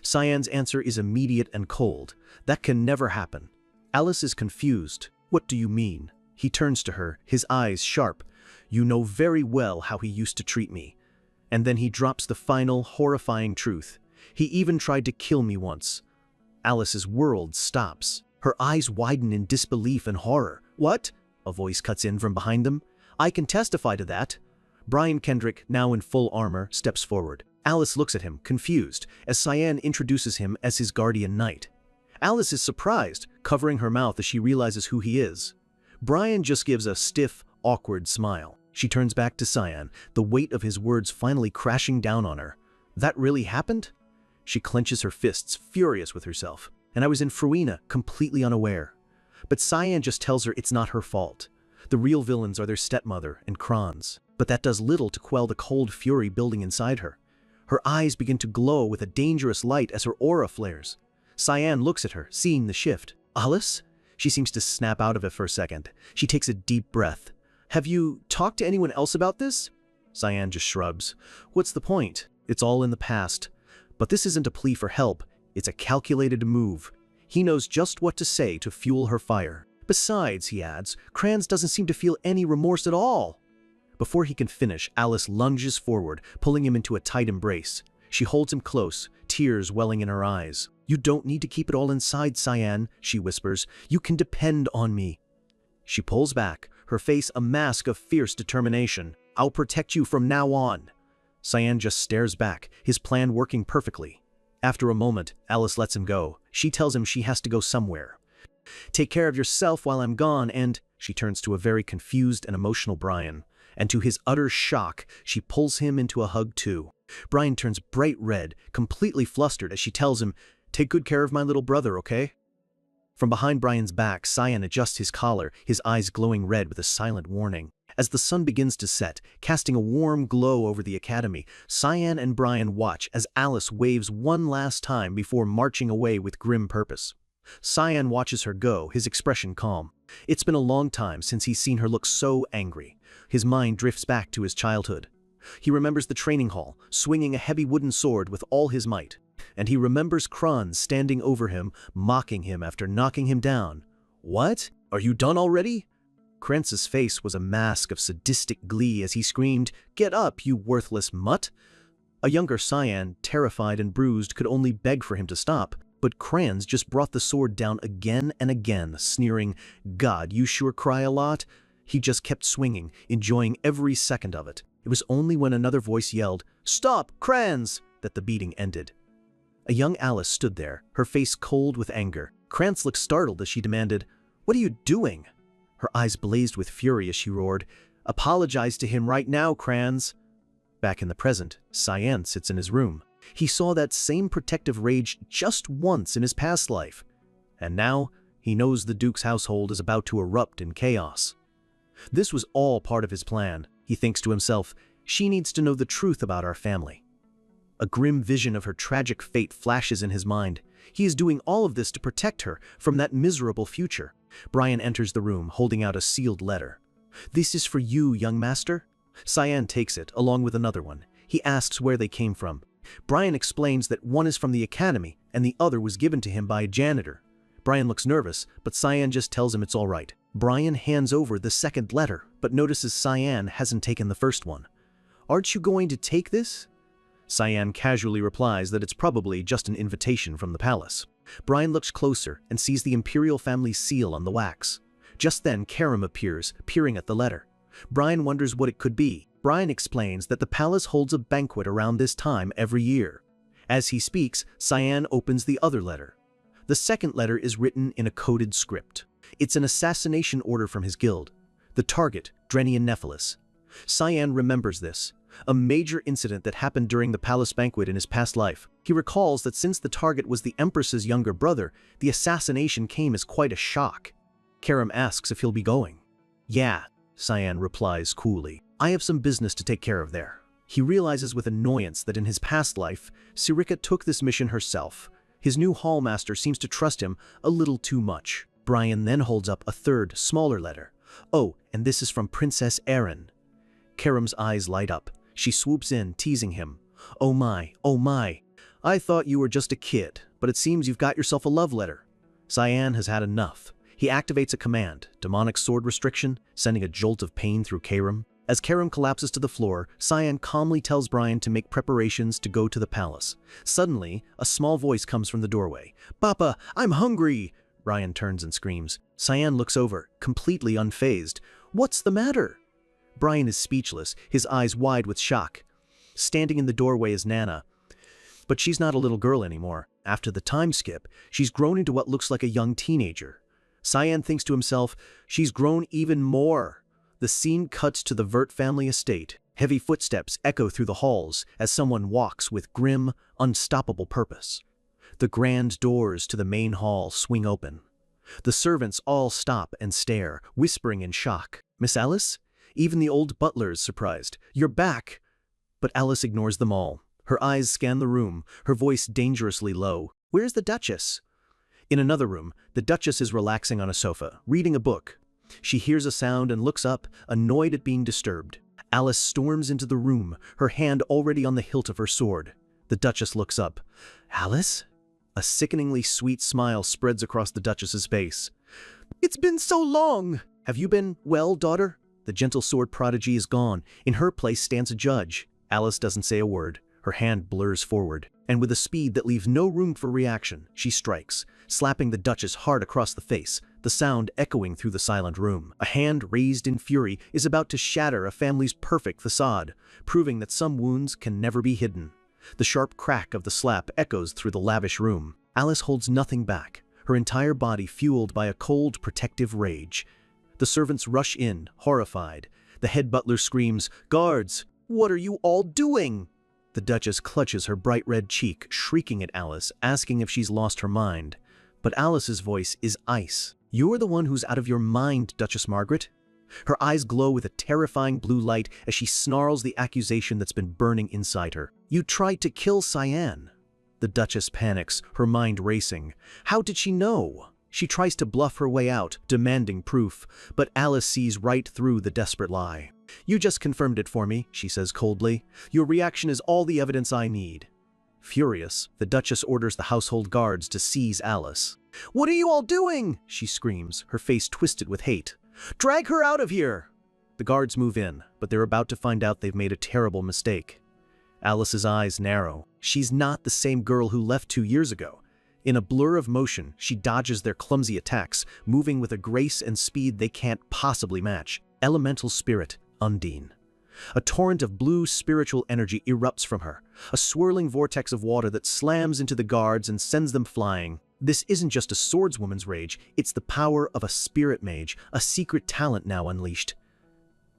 Cyan's answer is immediate and cold. That can never happen. Alice is confused. "What do you mean?" He turns to her, his eyes sharp. "You know very well how he used to treat me." And then he drops the final, horrifying truth. "He even tried to kill me once." Alice's world stops. Her eyes widen in disbelief and horror. "What?" A voice cuts in from behind them. "I can testify to that." Brian Kendrick, now in full armor, steps forward. Alice looks at him, confused, as Cyan introduces him as his guardian knight. Alice is surprised, covering her mouth as she realizes who he is. Brian just gives a stiff, awkward smile. She turns back to Cyan, the weight of his words finally crashing down on her. "That really happened?" She clenches her fists, furious with herself. "And I was in Fruina, completely unaware." But Cyan just tells her it's not her fault. The real villains are their stepmother and Kranz. But that does little to quell the cold fury building inside her. Her eyes begin to glow with a dangerous light as her aura flares. Cyan looks at her, seeing the shift. "Alice?" She seems to snap out of it for a second. She takes a deep breath. "Have you talked to anyone else about this?" Cyan just shrugs. "What's the point? It's all in the past." But this isn't a plea for help. It's a calculated move. He knows just what to say to fuel her fire. "Besides," he adds, "Kranz doesn't seem to feel any remorse at all." Before he can finish, Alice lunges forward, pulling him into a tight embrace. She holds him close, tears welling in her eyes. "You don't need to keep it all inside, Cyan," she whispers. "You can depend on me." She pulls back, her face a mask of fierce determination. "I'll protect you from now on." Cyan just stares back, his plan working perfectly. After a moment, Alice lets him go. She tells him she has to go somewhere. "Take care of yourself while I'm gone," and she turns to a very confused and emotional Brian. And to his utter shock, she pulls him into a hug too. Brian turns bright red, completely flustered as she tells him, "Take good care of my little brother, okay?" From behind Brian's back, Cyan adjusts his collar, his eyes glowing red with a silent warning. As the sun begins to set, casting a warm glow over the academy, Cyan and Brian watch as Alice waves one last time before marching away with grim purpose. Cyan watches her go, his expression calm. It's been a long time since he's seen her look so angry. His mind drifts back to his childhood. He remembers the training hall, swinging a heavy wooden sword with all his might. And he remembers Kranz standing over him, mocking him after knocking him down. "What? Are you done already?" Kranz's face was a mask of sadistic glee as he screamed, "Get up, you worthless mutt!" A younger Cyan, terrified and bruised, could only beg for him to stop. But Kranz just brought the sword down again and again, sneering, "God, you sure cry a lot." He just kept swinging, enjoying every second of it. It was only when another voice yelled, "Stop, Kranz!" that the beating ended. A young Alice stood there, her face cold with anger. Kranz looked startled as she demanded, "What are you doing?" Her eyes blazed with fury as she roared, "Apologize to him right now, Kranz." Back in the present, Cyan sits in his room. He saw that same protective rage just once in his past life. And now, he knows the Duke's household is about to erupt in chaos. This was all part of his plan. He thinks to himself, "She needs to know the truth about our family." A grim vision of her tragic fate flashes in his mind. He is doing all of this to protect her from that miserable future. Brian enters the room, holding out a sealed letter. "This is for you, young master." Cyan takes it, along with another one. He asks where they came from. Brian explains that one is from the academy and the other was given to him by a janitor. Brian looks nervous, but Cyan just tells him it's all right. Brian hands over the second letter, but notices Cyan hasn't taken the first one. "Aren't you going to take this?" Cyan casually replies that it's probably just an invitation from the palace. Brian looks closer and sees the imperial family seal on the wax. Just then, Karam appears, peering at the letter. Brian wonders what it could be. Brian explains that the palace holds a banquet around this time every year. As he speaks, Cyan opens the other letter. The second letter is written in a coded script. It's an assassination order from his guild. The target, Drenian Nephilis. Cyan remembers this, a major incident that happened during the palace banquet in his past life. He recalls that since the target was the Empress's younger brother, the assassination came as quite a shock. Karam asks if he'll be going. "Yeah," Cyan replies coolly. "I have some business to take care of there." He realizes with annoyance that in his past life, Sirika took this mission herself. His new hallmaster seems to trust him a little too much. Brian then holds up a third, smaller letter. "Oh, and this is from Princess Erin." Karam's eyes light up. She swoops in, teasing him. Oh my, I thought you were just a kid, but it seems you've got yourself a love letter." Cyan has had enough. He activates a command, demonic sword restriction, sending a jolt of pain through Karam. As Karam collapses to the floor, Cyan calmly tells Brian to make preparations to go to the palace. Suddenly, a small voice comes from the doorway. "Papa, I'm hungry!" Brian turns and screams. Cyan looks over, completely unfazed. "What's the matter?" Brian is speechless, his eyes wide with shock. Standing in the doorway is Nana. But she's not a little girl anymore. After the time skip, she's grown into what looks like a young teenager. Cyan thinks to himself, she's grown even more. The scene cuts to the Vert family estate. Heavy footsteps echo through the halls as someone walks with grim, unstoppable purpose. The grand doors to the main hall swing open. The servants all stop and stare, whispering in shock. "Miss Alice?" Even the old butler is surprised. "You're back!" But Alice ignores them all. Her eyes scan the room, her voice dangerously low. "Where's the Duchess?" In another room, the Duchess is relaxing on a sofa, reading a book. She hears a sound and looks up, annoyed at being disturbed. Alice storms into the room, her hand already on the hilt of her sword. The Duchess looks up. "Alice?" A sickeningly sweet smile spreads across the Duchess's face. "It's been so long! Have you been well, daughter?" The gentle sword prodigy is gone. In her place stands a judge. Alice doesn't say a word. Her hand blurs forward, and with a speed that leaves no room for reaction, she strikes, slapping the Duchess hard across the face, the sound echoing through the silent room. A hand raised in fury is about to shatter a family's perfect facade, proving that some wounds can never be hidden. The sharp crack of the slap echoes through the lavish room. Alice holds nothing back, her entire body fueled by a cold, protective rage. The servants rush in, horrified. The head butler screams, "Guards, what are you all doing?" The Duchess clutches her bright red cheek, shrieking at Alice, asking if she's lost her mind. But Alice's voice is ice. "You're the one who's out of your mind, Duchess Margaret." Her eyes glow with a terrifying blue light as she snarls the accusation that's been burning inside her. "You tried to kill Cyan." The Duchess panics, her mind racing. How did she know? She tries to bluff her way out, demanding proof, but Alice sees right through the desperate lie. "You just confirmed it for me," she says coldly. "Your reaction is all the evidence I need." Furious, the Duchess orders the household guards to seize Alice. "What are you all doing?" she screams, her face twisted with hate. "Drag her out of here!" The guards move in, but they're about to find out they've made a terrible mistake. Alice's eyes narrow. She's not the same girl who left 2 years ago. In a blur of motion, she dodges their clumsy attacks, moving with a grace and speed they can't possibly match. Elemental spirit, Undine. A torrent of blue spiritual energy erupts from her, a swirling vortex of water that slams into the guards and sends them flying. This isn't just a swordswoman's rage, it's the power of a spirit mage, a secret talent now unleashed.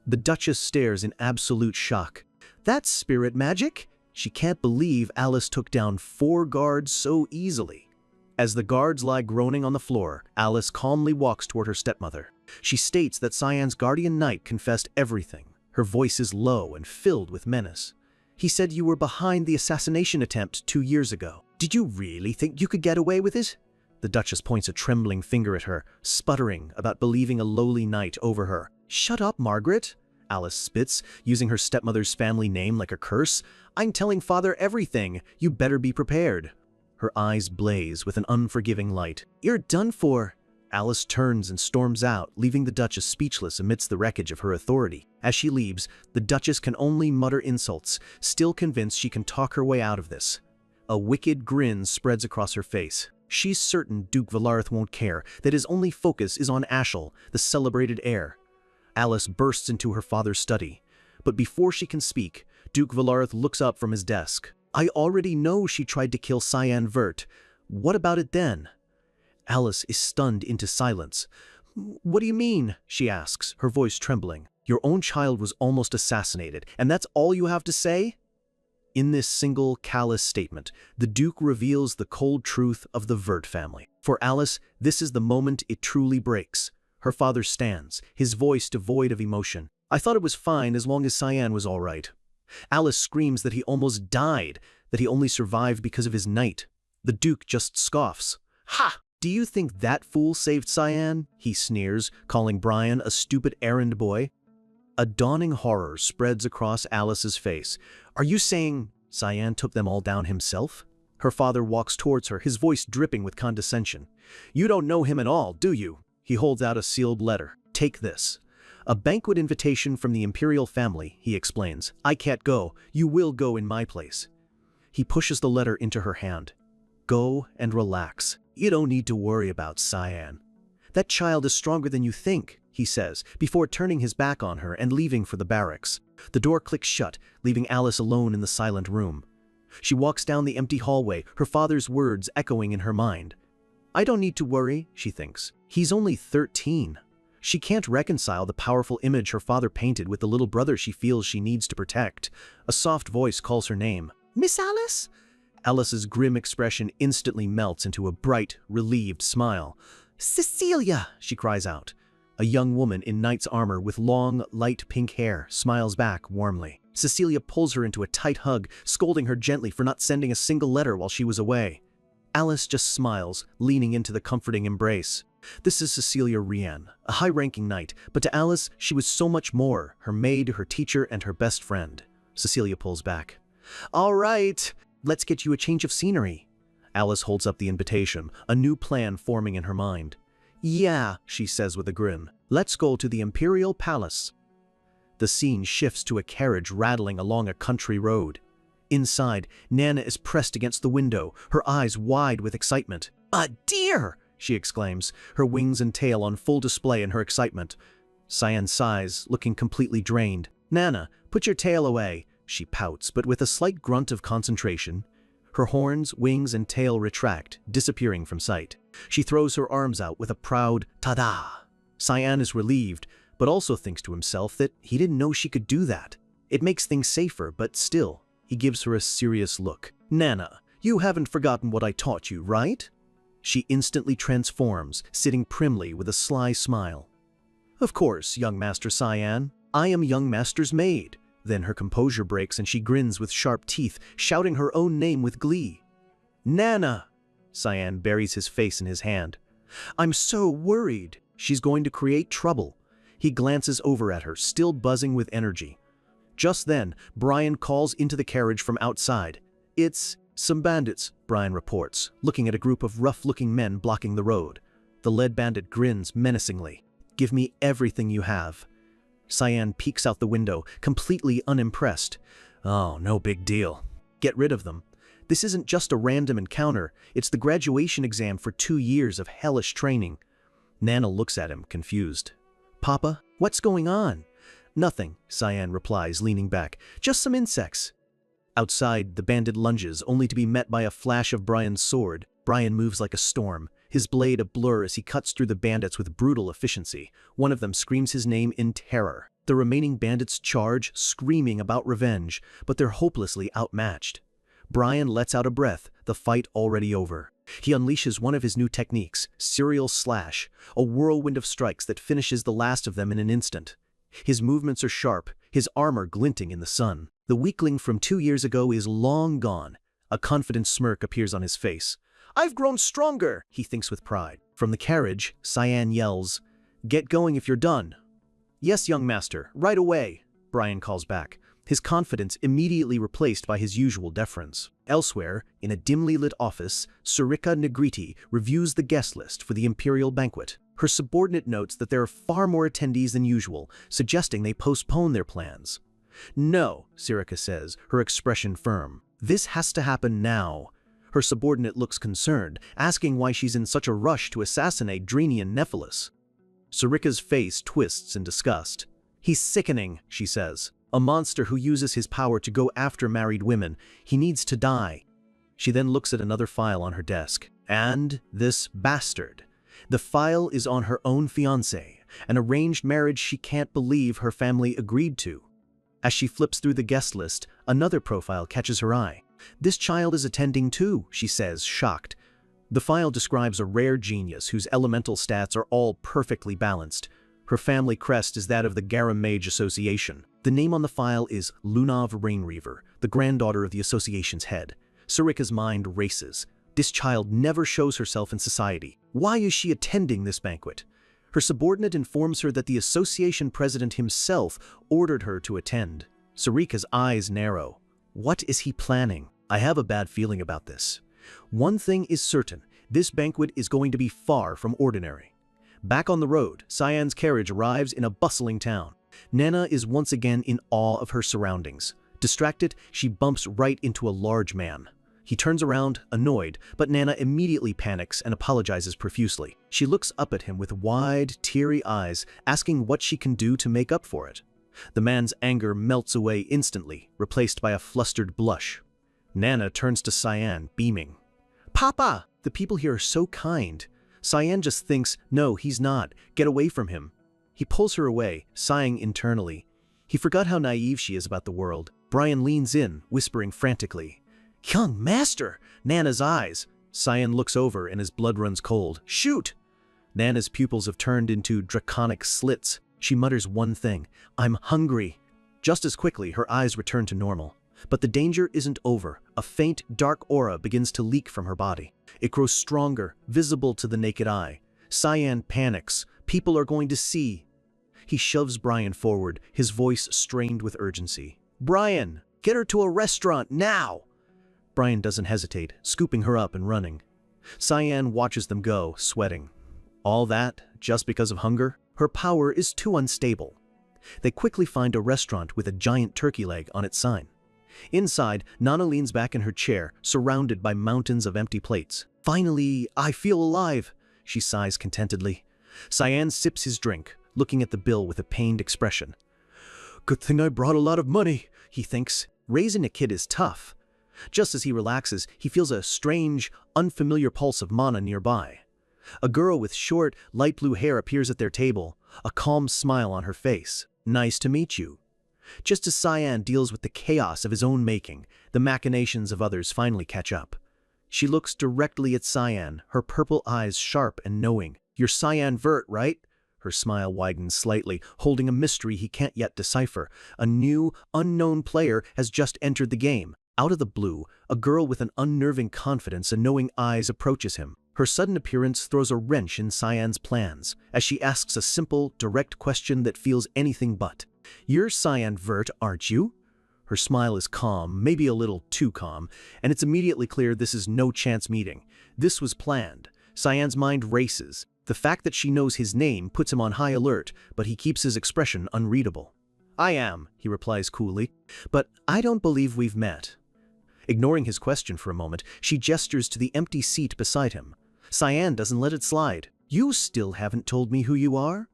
The Duchess stares in absolute shock. "That's spirit magic?" She can't believe Alice took down 4 guards so easily. As the guards lie groaning on the floor, Alice calmly walks toward her stepmother. She states that Cyan's guardian knight confessed everything. Her voice is low and filled with menace. "He said you were behind the assassination attempt 2 years ago. Did you really think you could get away with it?" The Duchess points a trembling finger at her, sputtering about believing a lowly knight over her. "Shut up, Margaret," Alice spits, using her stepmother's family name like a curse. "I'm telling father everything. You better be prepared." Her eyes blaze with an unforgiving light. "You're done for." Alice turns and storms out, leaving the Duchess speechless amidst the wreckage of her authority. As she leaves, the Duchess can only mutter insults, still convinced she can talk her way out of this. A wicked grin spreads across her face. She's certain Duke Valarth won't care, that his only focus is on Ashel, the celebrated heir. Alice bursts into her father's study. But before she can speak, Duke Valarth looks up from his desk. "I already know she tried to kill Cyan Vert. What about it then?" Alice is stunned into silence. "What do you mean?" she asks, her voice trembling. "Your own child was almost assassinated, and that's all you have to say?" In this single, callous statement, the Duke reveals the cold truth of the Vert family. For Alice, this is the moment it truly breaks. Her father stands, his voice devoid of emotion. "I thought it was fine as long as Cyan was all right." Alice screams that he almost died, that he only survived because of his knight. The Duke just scoffs. "Ha! Do you think that fool saved Cyan?" he sneers, calling Brian a stupid errand boy. A dawning horror spreads across Alice's face. "Are you saying Cyan took them all down himself?" Her father walks towards her, his voice dripping with condescension. "You don't know him at all, do you?" He holds out a sealed letter. "Take this. A banquet invitation from the imperial family," he explains. "I can't go. You will go in my place." He pushes the letter into her hand. "Go and relax. You don't need to worry about Cyan. That child is stronger than you think," he says, before turning his back on her and leaving for the barracks. The door clicks shut, leaving Alice alone in the silent room. She walks down the empty hallway, her father's words echoing in her mind. "I don't need to worry," she thinks. "He's only 13. She can't reconcile the powerful image her father painted with the little brother she feels she needs to protect. A soft voice calls her name. "Miss Alice?" Alice's grim expression instantly melts into a bright, relieved smile. "Cecilia!" she cries out. A young woman in knight's armor with long, light pink hair smiles back warmly. Cecilia pulls her into a tight hug, scolding her gently for not sending a single letter while she was away. Alice just smiles, leaning into the comforting embrace. This is Cecilia Rian, a high-ranking knight, but to Alice she was so much more, her maid, her teacher, and her best friend. Cecilia pulls back. "All right, let's get you a change of scenery." Alice holds up the invitation, a new plan forming in her mind. "Yeah," she says with a grin. "Let's go to the Imperial Palace." The scene shifts to a carriage rattling along a country road. Inside, Nana is pressed against the window, her eyes wide with excitement. "A deer!" she exclaims, her wings and tail on full display in her excitement. Cyan sighs, looking completely drained. "Nana, put your tail away," she pouts, but with a slight grunt of concentration. Her horns, wings, and tail retract, disappearing from sight. She throws her arms out with a proud "ta-da." Cyan is relieved, but also thinks to himself that he didn't know she could do that. It makes things safer, but still, he gives her a serious look. "Nana, you haven't forgotten what I taught you, right?" She instantly transforms, sitting primly with a sly smile. "Of course, young Master Cyan. I am young Master's maid." Then her composure breaks and she grins with sharp teeth, shouting her own name with glee. "Nana!" Cyan buries his face in his hand. "I'm so worried. She's going to create trouble." He glances over at her, still buzzing with energy. Just then, Brian calls into the carriage from outside. "It's some bandits," Brian reports, looking at a group of rough-looking men blocking the road. The lead bandit grins menacingly. "Give me everything you have." Cyan peeks out the window, completely unimpressed. "Oh, no big deal. Get rid of them. This isn't just a random encounter, it's the graduation exam for 2 years of hellish training." Nana looks at him, confused. "Papa, what's going on?" "Nothing," Cyan replies, leaning back. "Just some insects." Outside, the bandit lunges, only to be met by a flash of Brian's sword. Brian moves like a storm, his blade a blur as he cuts through the bandits with brutal efficiency. One of them screams his name in terror. The remaining bandits charge, screaming about revenge, but they're hopelessly outmatched. Brian lets out a breath, the fight already over. He unleashes one of his new techniques, Serial Slash, a whirlwind of strikes that finishes the last of them in an instant. His movements are sharp, his armor glinting in the sun. The weakling from 2 years ago is long gone. A confident smirk appears on his face. "I've grown stronger," he thinks with pride. From the carriage, Cyan yells, "Get going if you're done." "Yes, young master, right away," Brian calls back, his confidence immediately replaced by his usual deference. Elsewhere, in a dimly lit office, Sarika Negriti reviews the guest list for the imperial banquet. Her subordinate notes that there are far more attendees than usual, suggesting they postpone their plans. "No," Sarika says, her expression firm. "This has to happen now." Her subordinate looks concerned, asking why she's in such a rush to assassinate Drini and Nephilis. Sarika's face twists in disgust. "He's sickening," she says. "A monster who uses his power to go after married women. He needs to die." She then looks at another file on her desk. And this bastard. The file is on her own fiancé, an arranged marriage she can't believe her family agreed to. As she flips through the guest list, another profile catches her eye. "This child is attending too," she says, shocked. The file describes a rare genius whose elemental stats are all perfectly balanced. Her family crest is that of the Garam Mage Association. The name on the file is Lunav Rainreaver, the granddaughter of the association's head. Sarika's mind races. This child never shows herself in society. Why is she attending this banquet? Her subordinate informs her that the association president himself ordered her to attend. Sarika's eyes narrow. What is he planning? I have a bad feeling about this. One thing is certain, this banquet is going to be far from ordinary. Back on the road, Cyan's carriage arrives in a bustling town. Nana is once again in awe of her surroundings. Distracted, she bumps right into a large man. He turns around, annoyed, but Nana immediately panics and apologizes profusely. She looks up at him with wide, teary eyes, asking what she can do to make up for it. The man's anger melts away instantly, replaced by a flustered blush. Nana turns to Cyan, beaming. "Papa! The people here are so kind." Cyan just thinks, no, he's not. Get away from him. He pulls her away, sighing internally. He forgot how naive she is about the world. Brian leans in, whispering frantically. "Young master!" Nana's eyes. Cyan looks over and his blood runs cold. "Shoot!" Nana's pupils have turned into draconic slits. She mutters one thing. "I'm hungry." Just as quickly, her eyes return to normal. But the danger isn't over. A faint, dark aura begins to leak from her body. It grows stronger, visible to the naked eye. Cyan panics. People are going to see. He shoves Brian forward, his voice strained with urgency. "Brian, get her to a restaurant, now!" Brian doesn't hesitate, scooping her up and running. Cyan watches them go, sweating. All that, just because of hunger? Her power is too unstable. They quickly find a restaurant with a giant turkey leg on its sign. Inside, Nana leans back in her chair, surrounded by mountains of empty plates. "Finally, I feel alive," she sighs contentedly. Cyan sips his drink, looking at the bill with a pained expression. "Good thing I brought a lot of money," he thinks. Raising a kid is tough. Just as he relaxes, he feels a strange, unfamiliar pulse of mana nearby. A girl with short, light blue hair appears at their table, a calm smile on her face. "Nice to meet you." Just as Cyan deals with the chaos of his own making, the machinations of others finally catch up. She looks directly at Cyan, her purple eyes sharp and knowing. "You're Cyan Vert, right?" Her smile widens slightly, holding a mystery he can't yet decipher. A new, unknown player has just entered the game. Out of the blue, a girl with an unnerving confidence and knowing eyes approaches him. Her sudden appearance throws a wrench in Cyan's plans, as she asks a simple, direct question that feels anything but. "You're Cyan Vert, aren't you?" Her smile is calm, maybe a little too calm, and it's immediately clear this is no chance meeting. This was planned. Cyan's mind races. The fact that she knows his name puts him on high alert, but he keeps his expression unreadable. "I am," he replies coolly, "but I don't believe we've met." Ignoring his question for a moment, she gestures to the empty seat beside him. Cyan doesn't let it slide. "You still haven't told me who you are?"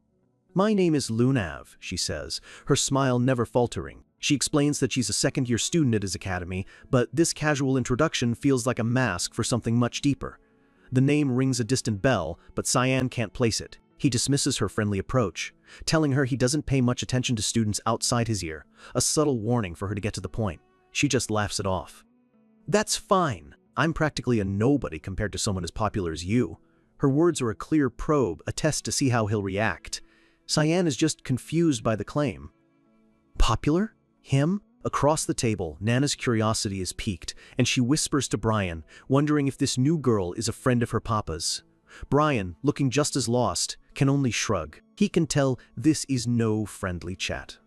"My name is Lunav," she says, her smile never faltering. She explains that she's a second-year student at his academy, but this casual introduction feels like a mask for something much deeper. The name rings a distant bell, but Cyan can't place it. He dismisses her friendly approach, telling her he doesn't pay much attention to students outside his ear, a subtle warning for her to get to the point. She just laughs it off. "That's fine. I'm practically a nobody compared to someone as popular as you." Her words are a clear probe, a test to see how he'll react. Cyan is just confused by the claim. Popular? Him? Across the table, Nana's curiosity is piqued, and she whispers to Brian, wondering if this new girl is a friend of her papa's. Brian, looking just as lost, can only shrug. He can tell this is no friendly chat.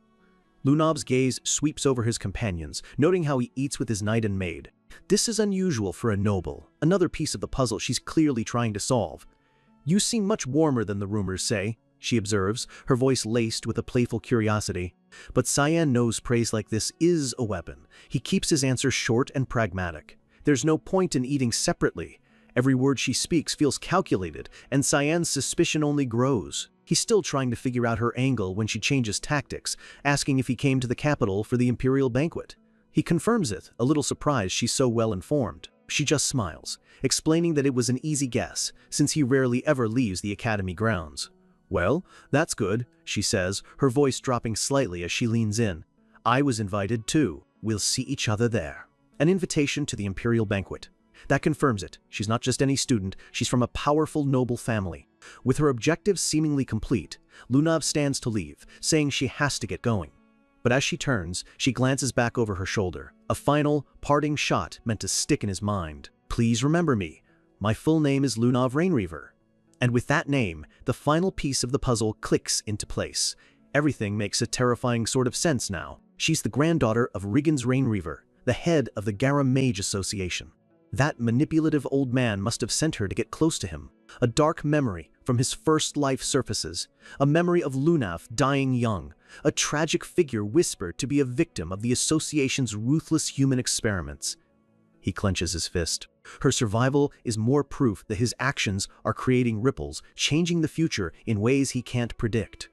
Lunav's gaze sweeps over his companions, noting how he eats with his knight and maid. This is unusual for a noble, another piece of the puzzle she's clearly trying to solve. You seem much warmer than the rumors say, she observes, her voice laced with a playful curiosity. But Cyan knows praise like this is a weapon. He keeps his answer short and pragmatic. There's no point in eating separately. Every word she speaks feels calculated, and Cyan's suspicion only grows. He's still trying to figure out her angle when she changes tactics, asking if he came to the capital for the imperial banquet. He confirms it, a little surprised she's so well informed. She just smiles, explaining that it was an easy guess, since he rarely ever leaves the academy grounds. Well, that's good, she says, her voice dropping slightly as she leans in. I was invited too. We'll see each other there. An invitation to the imperial banquet. That confirms it. She's not just any student, she's from a powerful noble family. With her objectives seemingly complete, Lunav stands to leave, saying she has to get going. But as she turns, she glances back over her shoulder, a final, parting shot meant to stick in his mind. Please remember me. My full name is Lunav Rainreaver. And with that name, the final piece of the puzzle clicks into place. Everything makes a terrifying sort of sense now. She's the granddaughter of Riggins Rainreaver, the head of the Garam Mage Association. That manipulative old man must have sent her to get close to him. A dark memory from his first life surfaces. A memory of Lunav dying young. A tragic figure whispered to be a victim of the association's ruthless human experiments. He clenches his fist. Her survival is more proof that his actions are creating ripples, changing the future in ways he can't predict.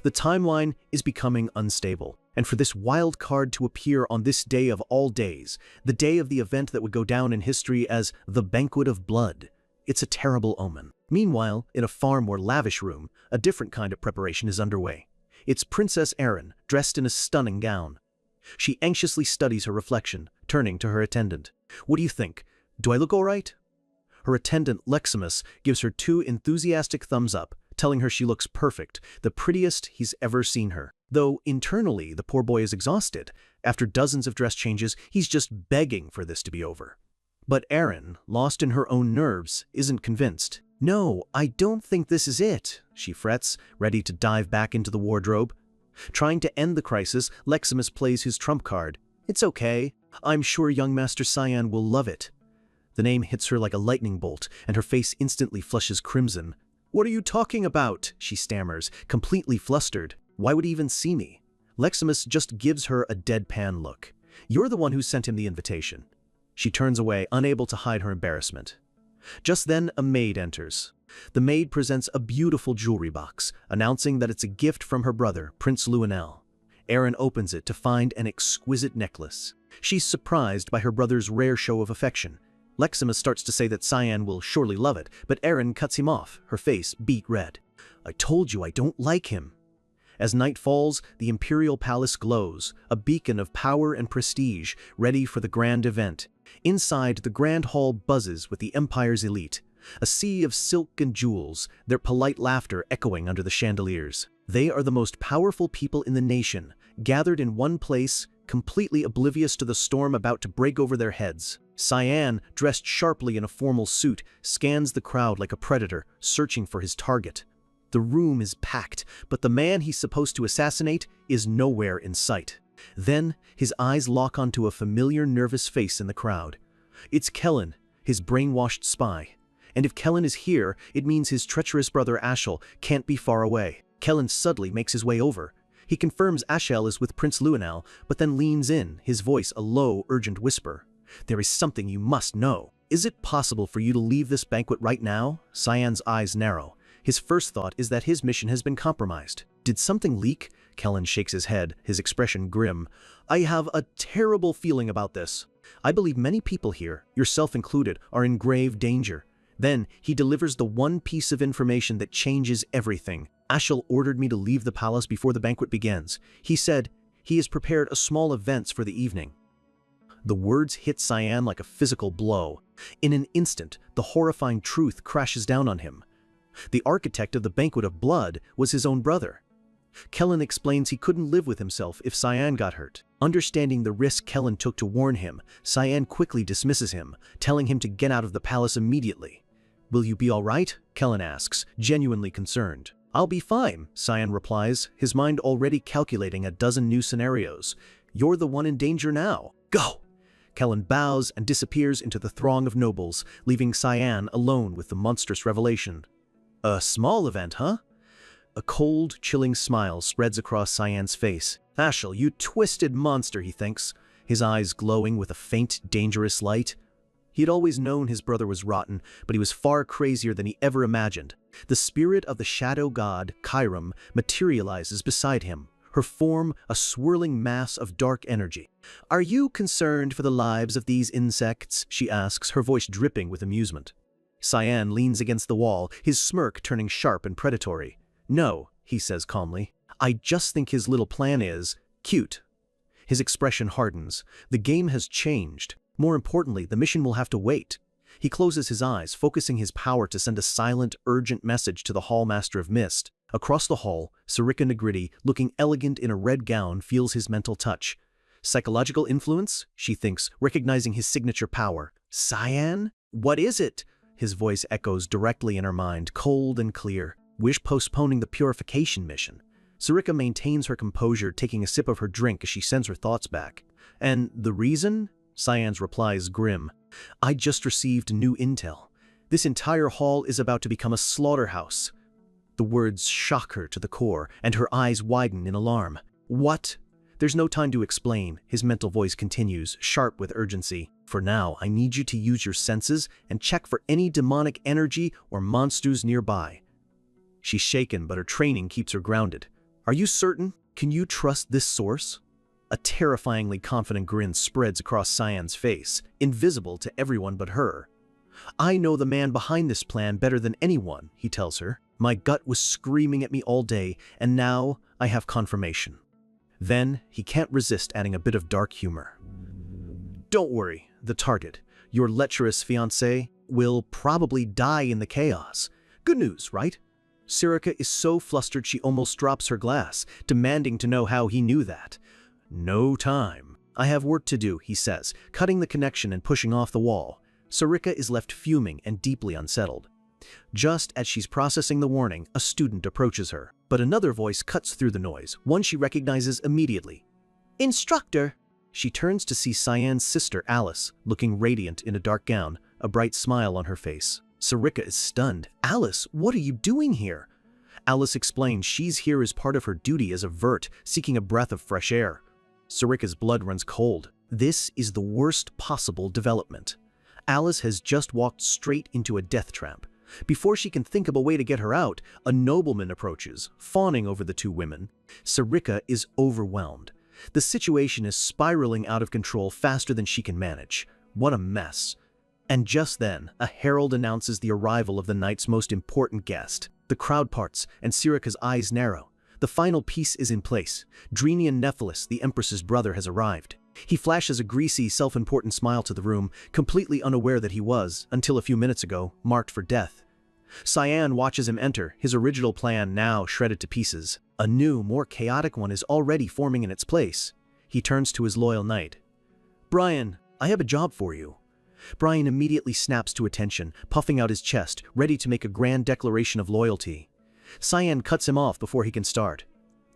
The timeline is becoming unstable, and for this wild card to appear on this day of all days, the day of the event that would go down in history as the Banquet of Blood, it's a terrible omen. Meanwhile, in a far more lavish room, a different kind of preparation is underway. It's Princess Erin, dressed in a stunning gown. She anxiously studies her reflection, turning to her attendant. What do you think? Do I look all right? Her attendant, Leximus, gives her 2 enthusiastic thumbs up, telling her she looks perfect, the prettiest he's ever seen her. Though internally, the poor boy is exhausted. After dozens of dress changes, he's just begging for this to be over. But Erin, lost in her own nerves, isn't convinced. No, I don't think this is it, she frets, ready to dive back into the wardrobe. Trying to end the crisis, Leximus plays his trump card. It's okay. I'm sure young Master Cyan will love it. The name hits her like a lightning bolt, and her face instantly flushes crimson. What are you talking about? She stammers, completely flustered. Why would he even see me? Leximus just gives her a deadpan look. You're the one who sent him the invitation. She turns away, unable to hide her embarrassment. Just then, a maid enters. The maid presents a beautiful jewelry box, announcing that it's a gift from her brother, Prince Luenel. Erin opens it to find an exquisite necklace. She's surprised by her brother's rare show of affection. Leximus starts to say that Cyan will surely love it, but Erin cuts him off, her face beet red. I told you I don't like him. As night falls, the imperial palace glows, a beacon of power and prestige, ready for the grand event. Inside, the grand hall buzzes with the empire's elite, a sea of silk and jewels, their polite laughter echoing under the chandeliers. They are the most powerful people in the nation, gathered in one place, completely oblivious to the storm about to break over their heads. Cyan, dressed sharply in a formal suit, scans the crowd like a predator, searching for his target. The room is packed, but the man he's supposed to assassinate is nowhere in sight. Then, his eyes lock onto a familiar nervous face in the crowd. It's Kellen, his brainwashed spy. And if Kellen is here, it means his treacherous brother Ashel can't be far away. Kellen suddenly makes his way over. He confirms Ashel is with Prince Luenel, but then leans in, his voice a low, urgent whisper. There is something you must know. Is it possible for you to leave this banquet right now? Cyan's eyes narrow. His first thought is that his mission has been compromised. Did something leak? Kellen shakes his head, his expression grim. I have a terrible feeling about this. I believe many people here, yourself included, are in grave danger. Then, he delivers the one piece of information that changes everything. Ashel ordered me to leave the palace before the banquet begins. He said he has prepared a small event for the evening. The words hit Cyan like a physical blow. In an instant, the horrifying truth crashes down on him. The architect of the Banquet of Blood was his own brother. Kellen explains he couldn't live with himself if Cyan got hurt. Understanding the risk Kellen took to warn him, Cyan quickly dismisses him, telling him to get out of the palace immediately. Will you be all right? Kellen asks, genuinely concerned. I'll be fine, Cyan replies, his mind already calculating a dozen new scenarios. You're the one in danger now. Go! Kellen bows and disappears into the throng of nobles, leaving Cyan alone with the monstrous revelation. A small event, huh? A cold, chilling smile spreads across Cyan's face. Ashel, you twisted monster, he thinks, his eyes glowing with a faint, dangerous light. He had always known his brother was rotten, but he was far crazier than he ever imagined. The spirit of the shadow god, Chiram, materializes beside him, her form a swirling mass of dark energy. "Are you concerned for the lives of these insects?" she asks, her voice dripping with amusement. Cyan leans against the wall, his smirk turning sharp and predatory. "No," he says calmly. "I just think his little plan is cute." His expression hardens. The game has changed. More importantly, the mission will have to wait. He closes his eyes, focusing his power to send a silent, urgent message to the Hallmaster of Mist. Across the hall, Sarika Negriti, looking elegant in a red gown, feels his mental touch. Psychological influence, she thinks, recognizing his signature power. "Cyan? What is it?" His voice echoes directly in her mind, cold and clear. "Wish postponing the purification mission." Sarika maintains her composure, taking a sip of her drink as she sends her thoughts back. "And the reason?" Cyan's reply is grim. "I just received new intel. This entire hall is about to become a slaughterhouse." The words shock her to the core, and her eyes widen in alarm. "What?" There's no time to explain, his mental voice continues, sharp with urgency. "For now, I need you to use your senses and check for any demonic energy or monsters nearby." She's shaken, but her training keeps her grounded. "Are you certain? Can you trust this source?" A terrifyingly confident grin spreads across Cyan's face, invisible to everyone but her. "I know the man behind this plan better than anyone," he tells her. "My gut was screaming at me all day, and now I have confirmation." Then, he can't resist adding a bit of dark humor. "Don't worry, the target, your lecherous fiancé, will probably die in the chaos. Good news, right?" Sarika is so flustered she almost drops her glass, demanding to know how he knew that. "No time. I have work to do," he says, cutting the connection and pushing off the wall. Sarika is left fuming and deeply unsettled. Just as she's processing the warning, a student approaches her. But another voice cuts through the noise, one she recognizes immediately. "Instructor!" She turns to see Cyan's sister, Alice, looking radiant in a dark gown, a bright smile on her face. Sarika is stunned. "Alice, what are you doing here?" Alice explains she's here as part of her duty as a vert, seeking a breath of fresh air. Sarika's blood runs cold. This is the worst possible development. Alice has just walked straight into a death trap. Before she can think of a way to get her out, a nobleman approaches, fawning over the two women. Sarika is overwhelmed. The situation is spiraling out of control faster than she can manage. What a mess. And just then, a herald announces the arrival of the night's most important guest. The crowd parts, and Sarika's eyes narrow. The final piece is in place. Drenian Nephilis, the Empress's brother, has arrived. He flashes a greasy, self-important smile to the room, completely unaware that he was, until a few minutes ago, marked for death. Cyan watches him enter, his original plan now shredded to pieces. A new, more chaotic one is already forming in its place. He turns to his loyal knight. "Brian, I have a job for you." Brian immediately snaps to attention, puffing out his chest, ready to make a grand declaration of loyalty. Cyan cuts him off before he can start.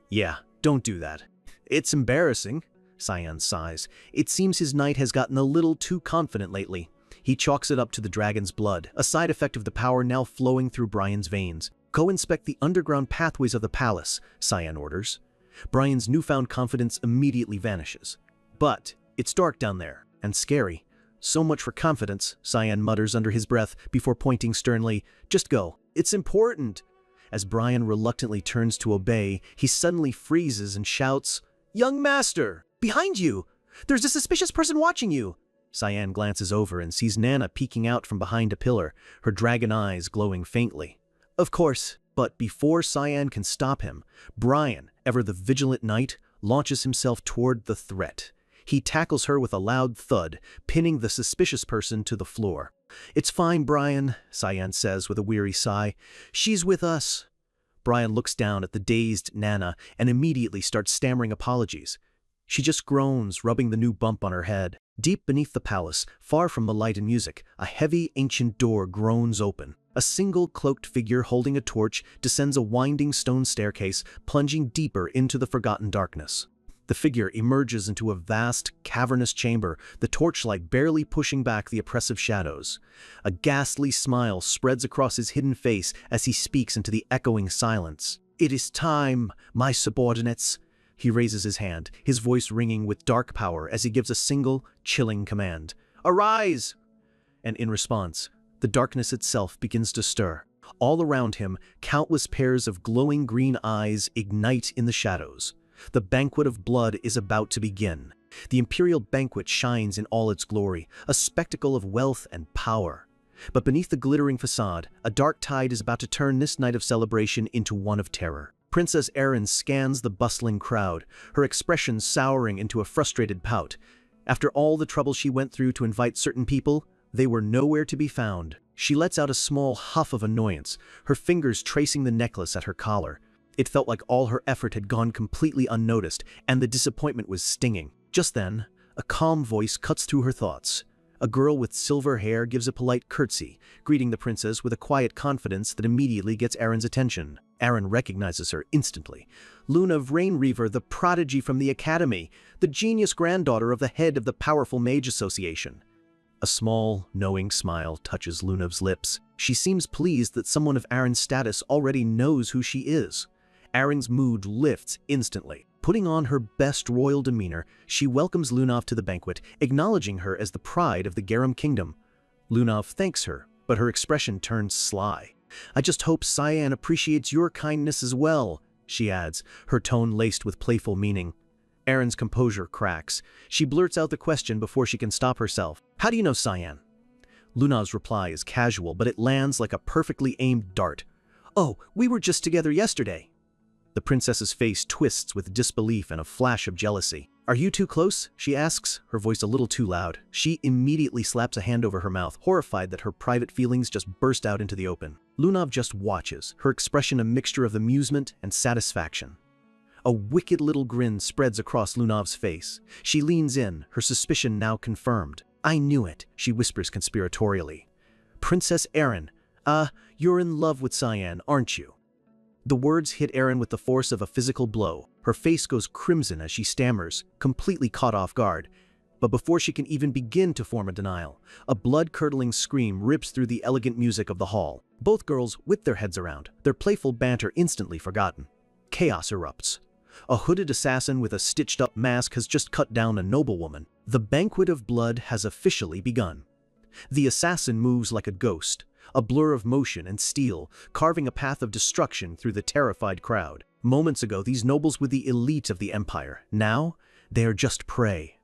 "Yeah, don't do that. It's embarrassing." Cyan sighs. It seems his knight has gotten a little too confident lately. He chalks it up to the dragon's blood, a side effect of the power now flowing through Brian's veins. "Go inspect the underground pathways of the palace," Cyan orders. Brian's newfound confidence immediately vanishes. "But it's dark down there, and scary." "So much for confidence," Cyan mutters under his breath before pointing sternly. "Just go. It's important." As Brian reluctantly turns to obey, he suddenly freezes and shouts, "Young master! Behind you! There's a suspicious person watching you!" Cyan glances over and sees Nana peeking out from behind a pillar, her dragon eyes glowing faintly. Of course, but before Cyan can stop him, Brian, ever the vigilant knight, launches himself toward the threat. He tackles her with a loud thud, pinning the suspicious person to the floor. "It's fine, Brian," Cyan says with a weary sigh. "She's with us." Brian looks down at the dazed Nana and immediately starts stammering apologies. She just groans, rubbing the new bump on her head. Deep beneath the palace, far from the light and music, a heavy, ancient door groans open. A single cloaked figure holding a torch descends a winding stone staircase, plunging deeper into the forgotten darkness. The figure emerges into a vast, cavernous chamber, the torchlight barely pushing back the oppressive shadows. A ghastly smile spreads across his hidden face as he speaks into the echoing silence. "It is time, my subordinates." He raises his hand, his voice ringing with dark power as he gives a single, chilling command. "Arise!" And in response, the darkness itself begins to stir. All around him, countless pairs of glowing green eyes ignite in the shadows. The banquet of blood is about to begin. The imperial banquet shines in all its glory, a spectacle of wealth and power. But beneath the glittering facade, a dark tide is about to turn this night of celebration into one of terror. Princess Erin scans the bustling crowd, her expression souring into a frustrated pout. After all the trouble she went through to invite certain people, they were nowhere to be found. She lets out a small huff of annoyance, her fingers tracing the necklace at her collar. It felt like all her effort had gone completely unnoticed, and the disappointment was stinging. Just then, a calm voice cuts through her thoughts. A girl with silver hair gives a polite curtsy, greeting the princess with a quiet confidence that immediately gets Erin's attention. Erin recognizes her instantly. Luna of Rainreaver, the prodigy from the academy, the genius granddaughter of the head of the powerful mage association. A small, knowing smile touches Lunav's lips. She seems pleased that someone of Erin's status already knows who she is. Erin's mood lifts instantly. Putting on her best royal demeanor, she welcomes Lunav to the banquet, acknowledging her as the pride of the Garum kingdom. Lunav thanks her, but her expression turns sly. "I just hope Cyan appreciates your kindness as well," she adds, her tone laced with playful meaning. Erin's composure cracks. She blurts out the question before she can stop herself. "How do you know Cyan?" Lunav's reply is casual, but it lands like a perfectly aimed dart. "Oh, we were just together yesterday." The princess's face twists with disbelief and a flash of jealousy. "Are you too close?" she asks, her voice a little too loud. She immediately slaps a hand over her mouth, horrified that her private feelings just burst out into the open. Lunav just watches, her expression a mixture of amusement and satisfaction. A wicked little grin spreads across Lunav's face. She leans in, her suspicion now confirmed. "I knew it," she whispers conspiratorially. "Princess Erin, you're in love with Cyan, aren't you?" The words hit Erin with the force of a physical blow. Her face goes crimson as she stammers, completely caught off guard. But before she can even begin to form a denial, a blood-curdling scream rips through the elegant music of the hall. Both girls whip their heads around, their playful banter instantly forgotten. Chaos erupts. A hooded assassin with a stitched-up mask has just cut down a noblewoman. The banquet of blood has officially begun. The assassin moves like a ghost, a blur of motion and steel, carving a path of destruction through the terrified crowd. Moments ago, these nobles were the elite of the empire. Now, they are just prey.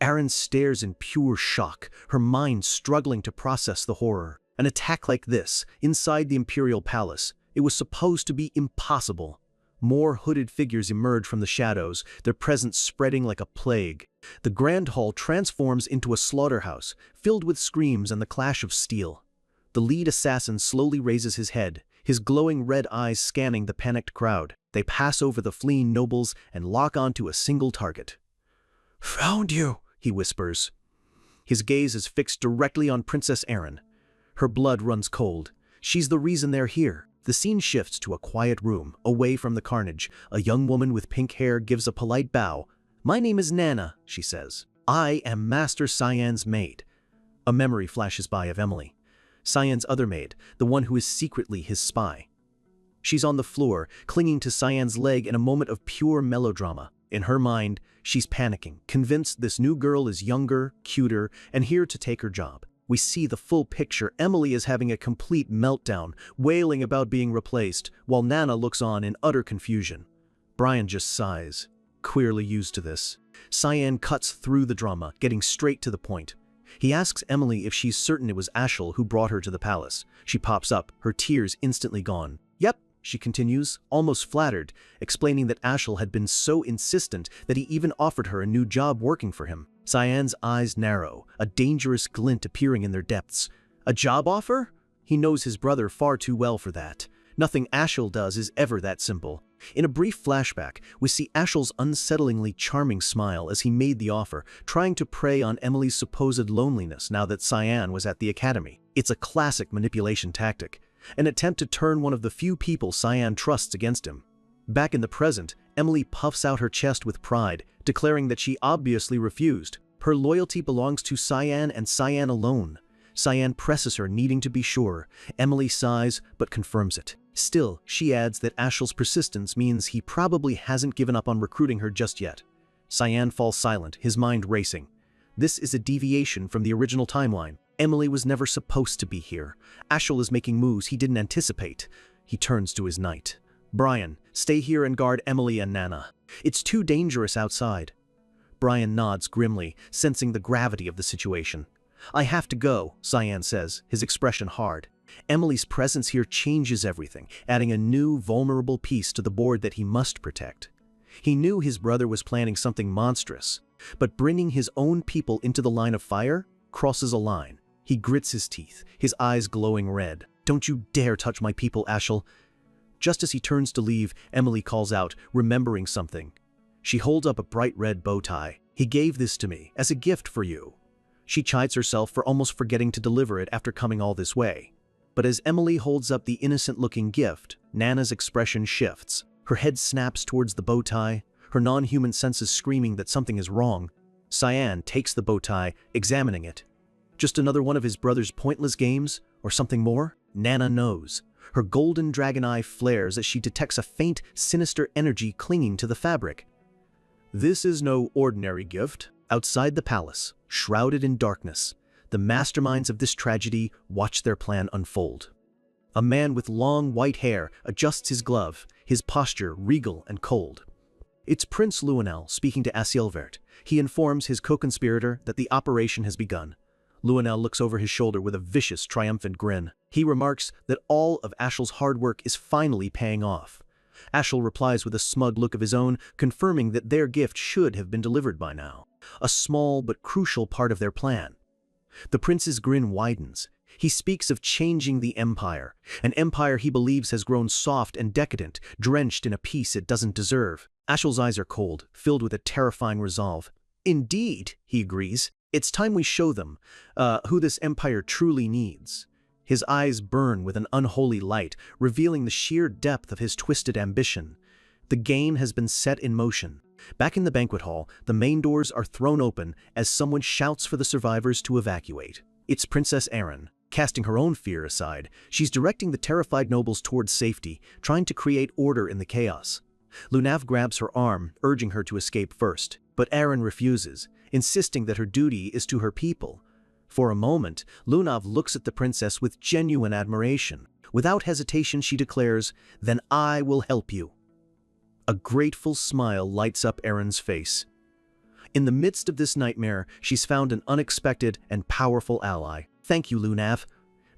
Erin stares in pure shock, her mind struggling to process the horror. An attack like this, inside the imperial palace, it was supposed to be impossible. More hooded figures emerge from the shadows, their presence spreading like a plague. The grand hall transforms into a slaughterhouse, filled with screams and the clash of steel. The lead assassin slowly raises his head, his glowing red eyes scanning the panicked crowd. They pass over the fleeing nobles and lock onto a single target. "Found you," he whispers. His gaze is fixed directly on Princess Erin. Her blood runs cold. She's the reason they're here. The scene shifts to a quiet room, away from the carnage. A young woman with pink hair gives a polite bow. "My name is Nana," she says. "I am Master Cyan's maid." A memory flashes by of Emily, Cyan's other maid, the one who is secretly his spy. She's on the floor, clinging to Cyan's leg in a moment of pure melodrama. In her mind, she's panicking, convinced this new girl is younger, cuter, and here to take her job. We see the full picture. Emily is having a complete meltdown, wailing about being replaced, while Nana looks on in utter confusion. Brian just sighs, queerly used to this. Cyan cuts through the drama, getting straight to the point. He asks Emily if she's certain it was Ashel who brought her to the palace. She pops up, her tears instantly gone. "Yep," she continues, almost flattered, explaining that Ashel had been so insistent that he even offered her a new job working for him. Cyan's eyes narrow, a dangerous glint appearing in their depths. A job offer? He knows his brother far too well for that. Nothing Ashel does is ever that simple. In a brief flashback, we see Ashel's unsettlingly charming smile as he made the offer, trying to prey on Emily's supposed loneliness now that Cyan was at the academy. It's a classic manipulation tactic, an attempt to turn one of the few people Cyan trusts against him. Back in the present, Emily puffs out her chest with pride, declaring that she obviously refused. Her loyalty belongs to Cyan and Cyan alone. Cyan presses her, needing to be sure. Emily sighs, but confirms it. Still, she adds that Ashel's persistence means he probably hasn't given up on recruiting her just yet. Cyan falls silent, his mind racing. This is a deviation from the original timeline. Emily was never supposed to be here. Ashel is making moves he didn't anticipate. He turns to his knight. Brian, stay here and guard Emily and Nana. It's too dangerous outside. Brian nods grimly, sensing the gravity of the situation. I have to go, Cyan says, his expression hard. Emily's presence here changes everything, adding a new, vulnerable piece to the board that he must protect. He knew his brother was planning something monstrous, but bringing his own people into the line of fire crosses a line. He grits his teeth, his eyes glowing red. Don't you dare touch my people, Ashel. Just as he turns to leave, Emily calls out, remembering something. She holds up a bright red bow tie. He gave this to me, as a gift for you. She chides herself for almost forgetting to deliver it after coming all this way. But as Emily holds up the innocent-looking gift, Nana's expression shifts. Her head snaps towards the bow tie, her non-human senses screaming that something is wrong. Cyan takes the bow tie, examining it. Just another one of his brother's pointless games, or something more? Nana knows. Her golden dragon eye flares as she detects a faint, sinister energy clinging to the fabric. This is no ordinary gift. Outside the palace, shrouded in darkness, the masterminds of this tragedy watch their plan unfold. A man with long white hair adjusts his glove, his posture regal and cold. It's Prince Luenel speaking to Asielvert. He informs his co-conspirator that the operation has begun. Luenel looks over his shoulder with a vicious, triumphant grin. He remarks that all of Ashel's hard work is finally paying off. Ashel replies with a smug look of his own, confirming that their gift should have been delivered by now. A small but crucial part of their plan. The prince's grin widens. He speaks of changing the empire, an empire he believes has grown soft and decadent, drenched in a peace it doesn't deserve. Ashel's eyes are cold, filled with a terrifying resolve. Indeed, he agrees. It's time we show them who this empire truly needs. His eyes burn with an unholy light, revealing the sheer depth of his twisted ambition. The game has been set in motion. Back in the banquet hall, the main doors are thrown open as someone shouts for the survivors to evacuate. It's Princess Erin. Casting her own fear aside, she's directing the terrified nobles towards safety, trying to create order in the chaos. Lunav grabs her arm, urging her to escape first, but Erin refuses, insisting that her duty is to her people. For a moment, Lunav looks at the princess with genuine admiration. Without hesitation, she declares, "Then I will help you." A grateful smile lights up Erin's face. In the midst of this nightmare, she's found an unexpected and powerful ally. Thank you, Lunav.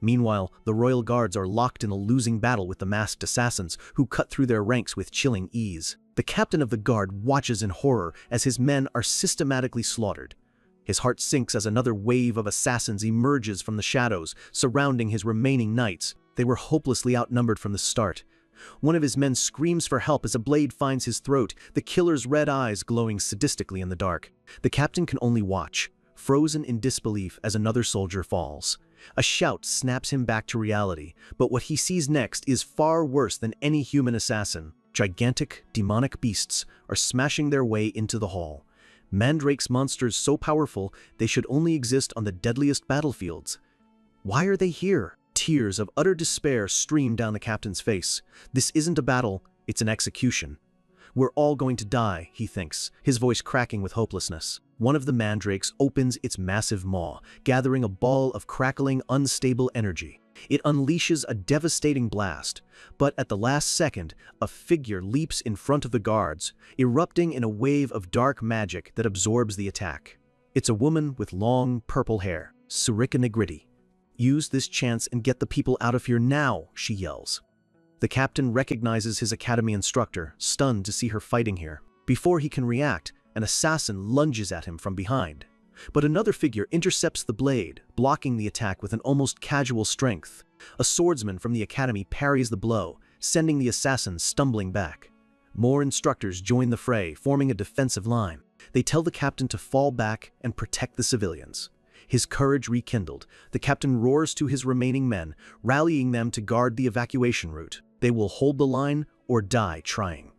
Meanwhile, the royal guards are locked in a losing battle with the masked assassins, who cut through their ranks with chilling ease. The captain of the guard watches in horror as his men are systematically slaughtered. His heart sinks as another wave of assassins emerges from the shadows, surrounding his remaining knights. They were hopelessly outnumbered from the start. One of his men screams for help as a blade finds his throat, the killer's red eyes glowing sadistically in the dark. The captain can only watch, frozen in disbelief as another soldier falls. A shout snaps him back to reality, but what he sees next is far worse than any human assassin. Gigantic, demonic beasts are smashing their way into the hall. Mandrake's monsters so powerful they should only exist on the deadliest battlefields. Why are they here? Tears of utter despair stream down the captain's face. This isn't a battle, it's an execution. We're all going to die, he thinks, his voice cracking with hopelessness. One of the mandrakes opens its massive maw, gathering a ball of crackling, unstable energy. It unleashes a devastating blast, but at the last second, a figure leaps in front of the guards, erupting in a wave of dark magic that absorbs the attack. It's a woman with long, purple hair, Surika Negriti. Use this chance and get the people out of here now, she yells. The captain recognizes his academy instructor, stunned to see her fighting here. Before he can react, an assassin lunges at him from behind. But another figure intercepts the blade, blocking the attack with an almost casual strength. A swordsman from the academy parries the blow, sending the assassin stumbling back. More instructors join the fray, forming a defensive line. They tell the captain to fall back and protect the civilians. His courage rekindled, the captain roars to his remaining men, rallying them to guard the evacuation route. They will hold the line or die trying.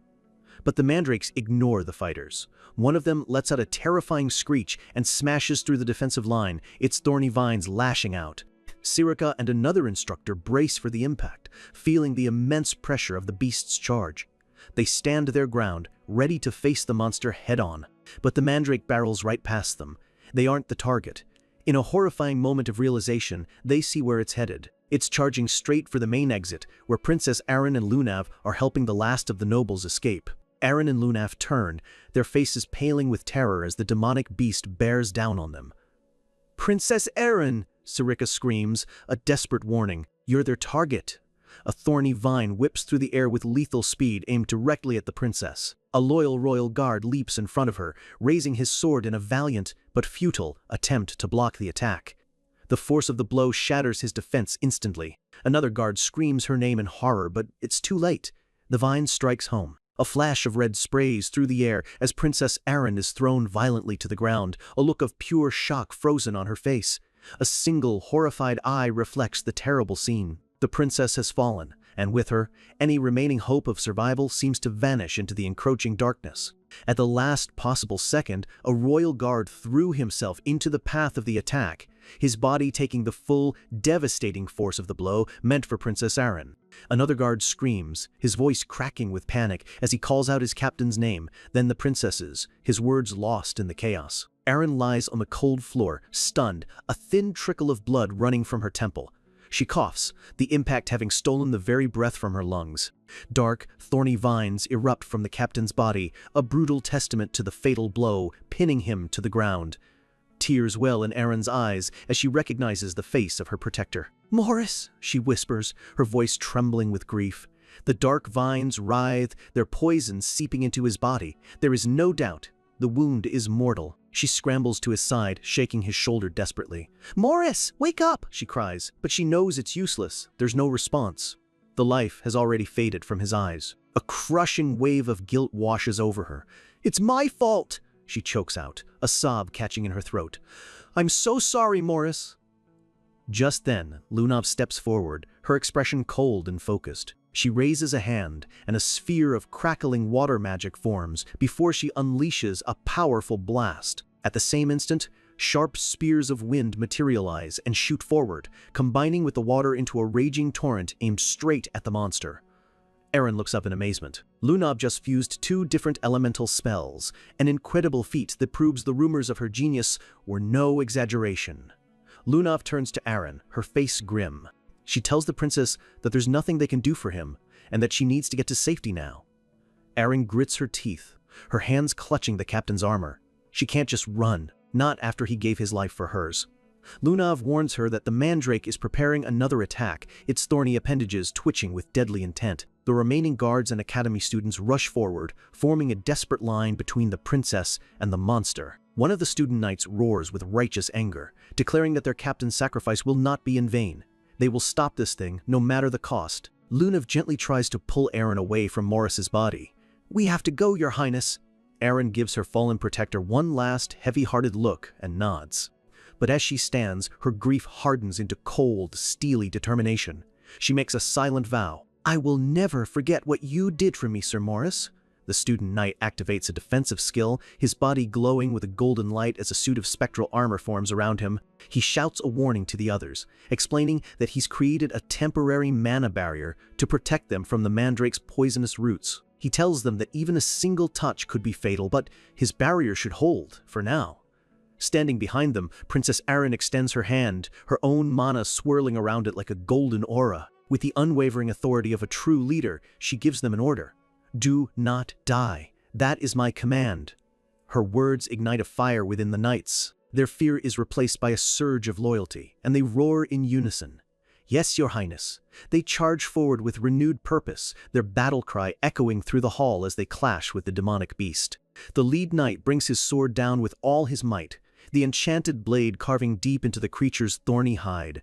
But the mandrakes ignore the fighters. One of them lets out a terrifying screech and smashes through the defensive line, its thorny vines lashing out. Sirika and another instructor brace for the impact, feeling the immense pressure of the beast's charge. They stand their ground, ready to face the monster head-on. But the mandrake barrels right past them. They aren't the target. In a horrifying moment of realization, they see where it's headed. It's charging straight for the main exit, where Princess Aaron and Lunav are helping the last of the nobles escape. Aaron and Lunav turn, their faces paling with terror as the demonic beast bears down on them. "Princess Aaron!" Sirika screams, a desperate warning. "You're their target." A thorny vine whips through the air with lethal speed aimed directly at the princess. A loyal royal guard leaps in front of her, raising his sword in a valiant but futile attempt to block the attack. The force of the blow shatters his defense instantly. Another guard screams her name in horror, but it's too late. The vine strikes home. A flash of red sprays through the air as Princess Aaron is thrown violently to the ground, a look of pure shock frozen on her face. A single horrified eye reflects the terrible scene. The princess has fallen, and with her, any remaining hope of survival seems to vanish into the encroaching darkness. At the last possible second, a royal guard threw himself into the path of the attack, his body taking the full, devastating force of the blow meant for Princess Aaron. Another guard screams, his voice cracking with panic as he calls out his captain's name, then the princess's, his words lost in the chaos. Aaron lies on the cold floor, stunned, a thin trickle of blood running from her temple. She coughs, the impact having stolen the very breath from her lungs. Dark, thorny vines erupt from the captain's body, a brutal testament to the fatal blow, pinning him to the ground. Tears well in Aaron's eyes as she recognizes the face of her protector. "Morris," she whispers, her voice trembling with grief. The dark vines writhe, their poison seeping into his body. There is no doubt the wound is mortal. She scrambles to his side, shaking his shoulder desperately. "Morris, wake up!" she cries, but she knows it's useless. There's no response. The life has already faded from his eyes. A crushing wave of guilt washes over her. "It's my fault!" she chokes out, a sob catching in her throat. "I'm so sorry, Morris." Just then, Lunav steps forward, her expression cold and focused. She raises a hand, and a sphere of crackling water magic forms before she unleashes a powerful blast. At the same instant, sharp spears of wind materialize and shoot forward, combining with the water into a raging torrent aimed straight at the monster. Aaron looks up in amazement. Lunav just fused 2 different elemental spells, an incredible feat that proves the rumors of her genius were no exaggeration. Lunav turns to Aaron, her face grim. She tells the princess that there's nothing they can do for him, and that she needs to get to safety now. Aaron grits her teeth, her hands clutching the captain's armor. She can't just run, not after he gave his life for hers. Lunav warns her that the mandrake is preparing another attack, its thorny appendages twitching with deadly intent. The remaining guards and academy students rush forward, forming a desperate line between the princess and the monster. One of the student knights roars with righteous anger, declaring that their captain's sacrifice will not be in vain. They will stop this thing, no matter the cost. Lunav gently tries to pull Aaron away from Morris's body. "We have to go, Your Highness." Aaron gives her fallen protector one last, heavy-hearted look and nods. But as she stands, her grief hardens into cold, steely determination. She makes a silent vow. "I will never forget what you did for me, Sir Morris." The student knight activates a defensive skill, his body glowing with a golden light as a suit of spectral armor forms around him. He shouts a warning to the others, explaining that he's created a temporary mana barrier to protect them from the mandrake's poisonous roots. He tells them that even a single touch could be fatal, but his barrier should hold, for now. Standing behind them, Princess Aaron extends her hand, her own mana swirling around it like a golden aura. With the unwavering authority of a true leader, she gives them an order. "Do not die. That is my command." Her words ignite a fire within the knights. Their fear is replaced by a surge of loyalty, and they roar in unison. "Yes, Your Highness." They charge forward with renewed purpose, their battle cry echoing through the hall as they clash with the demonic beast. The lead knight brings his sword down with all his might, the enchanted blade carving deep into the creature's thorny hide.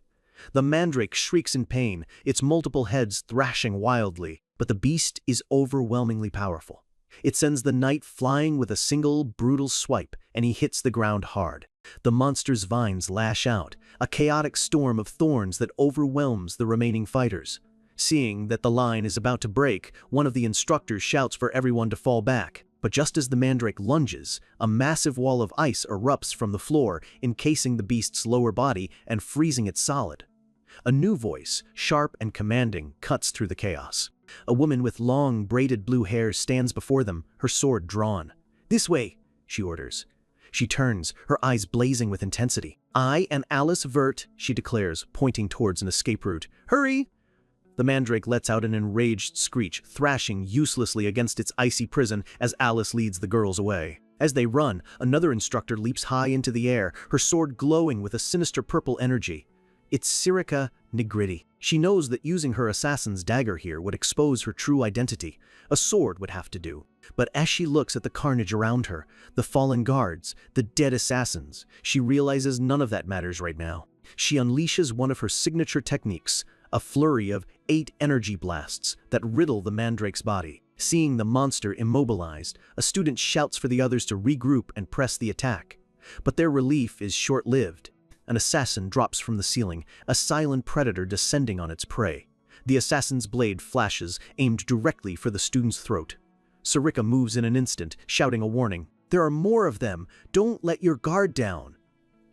The mandrake shrieks in pain, its multiple heads thrashing wildly, but the beast is overwhelmingly powerful. It sends the knight flying with a single, brutal swipe, and he hits the ground hard. The monster's vines lash out, a chaotic storm of thorns that overwhelms the remaining fighters. Seeing that the line is about to break, one of the instructors shouts for everyone to fall back. But just as the mandrake lunges, a massive wall of ice erupts from the floor, encasing the beast's lower body and freezing it solid. A new voice, sharp and commanding, cuts through the chaos. A woman with long, braided blue hair stands before them, her sword drawn. "This way," she orders. She turns, her eyes blazing with intensity. "I am Alice Vert," she declares, pointing towards an escape route. "Hurry!" The mandrake lets out an enraged screech, thrashing uselessly against its icy prison as Alice leads the girls away. As they run, another instructor leaps high into the air, her sword glowing with a sinister purple energy. It's Sirica Nigriti. She knows that using her assassin's dagger here would expose her true identity. A sword would have to do. But as she looks at the carnage around her, the fallen guards, the dead assassins, she realizes none of that matters right now. She unleashes one of her signature techniques, a flurry of 8 energy blasts that riddle the mandrake's body. Seeing the monster immobilized, a student shouts for the others to regroup and press the attack. But their relief is short-lived. An assassin drops from the ceiling, a silent predator descending on its prey. The assassin's blade flashes, aimed directly for the student's throat. Sirica moves in an instant, shouting a warning. "There are more of them! Don't let your guard down!"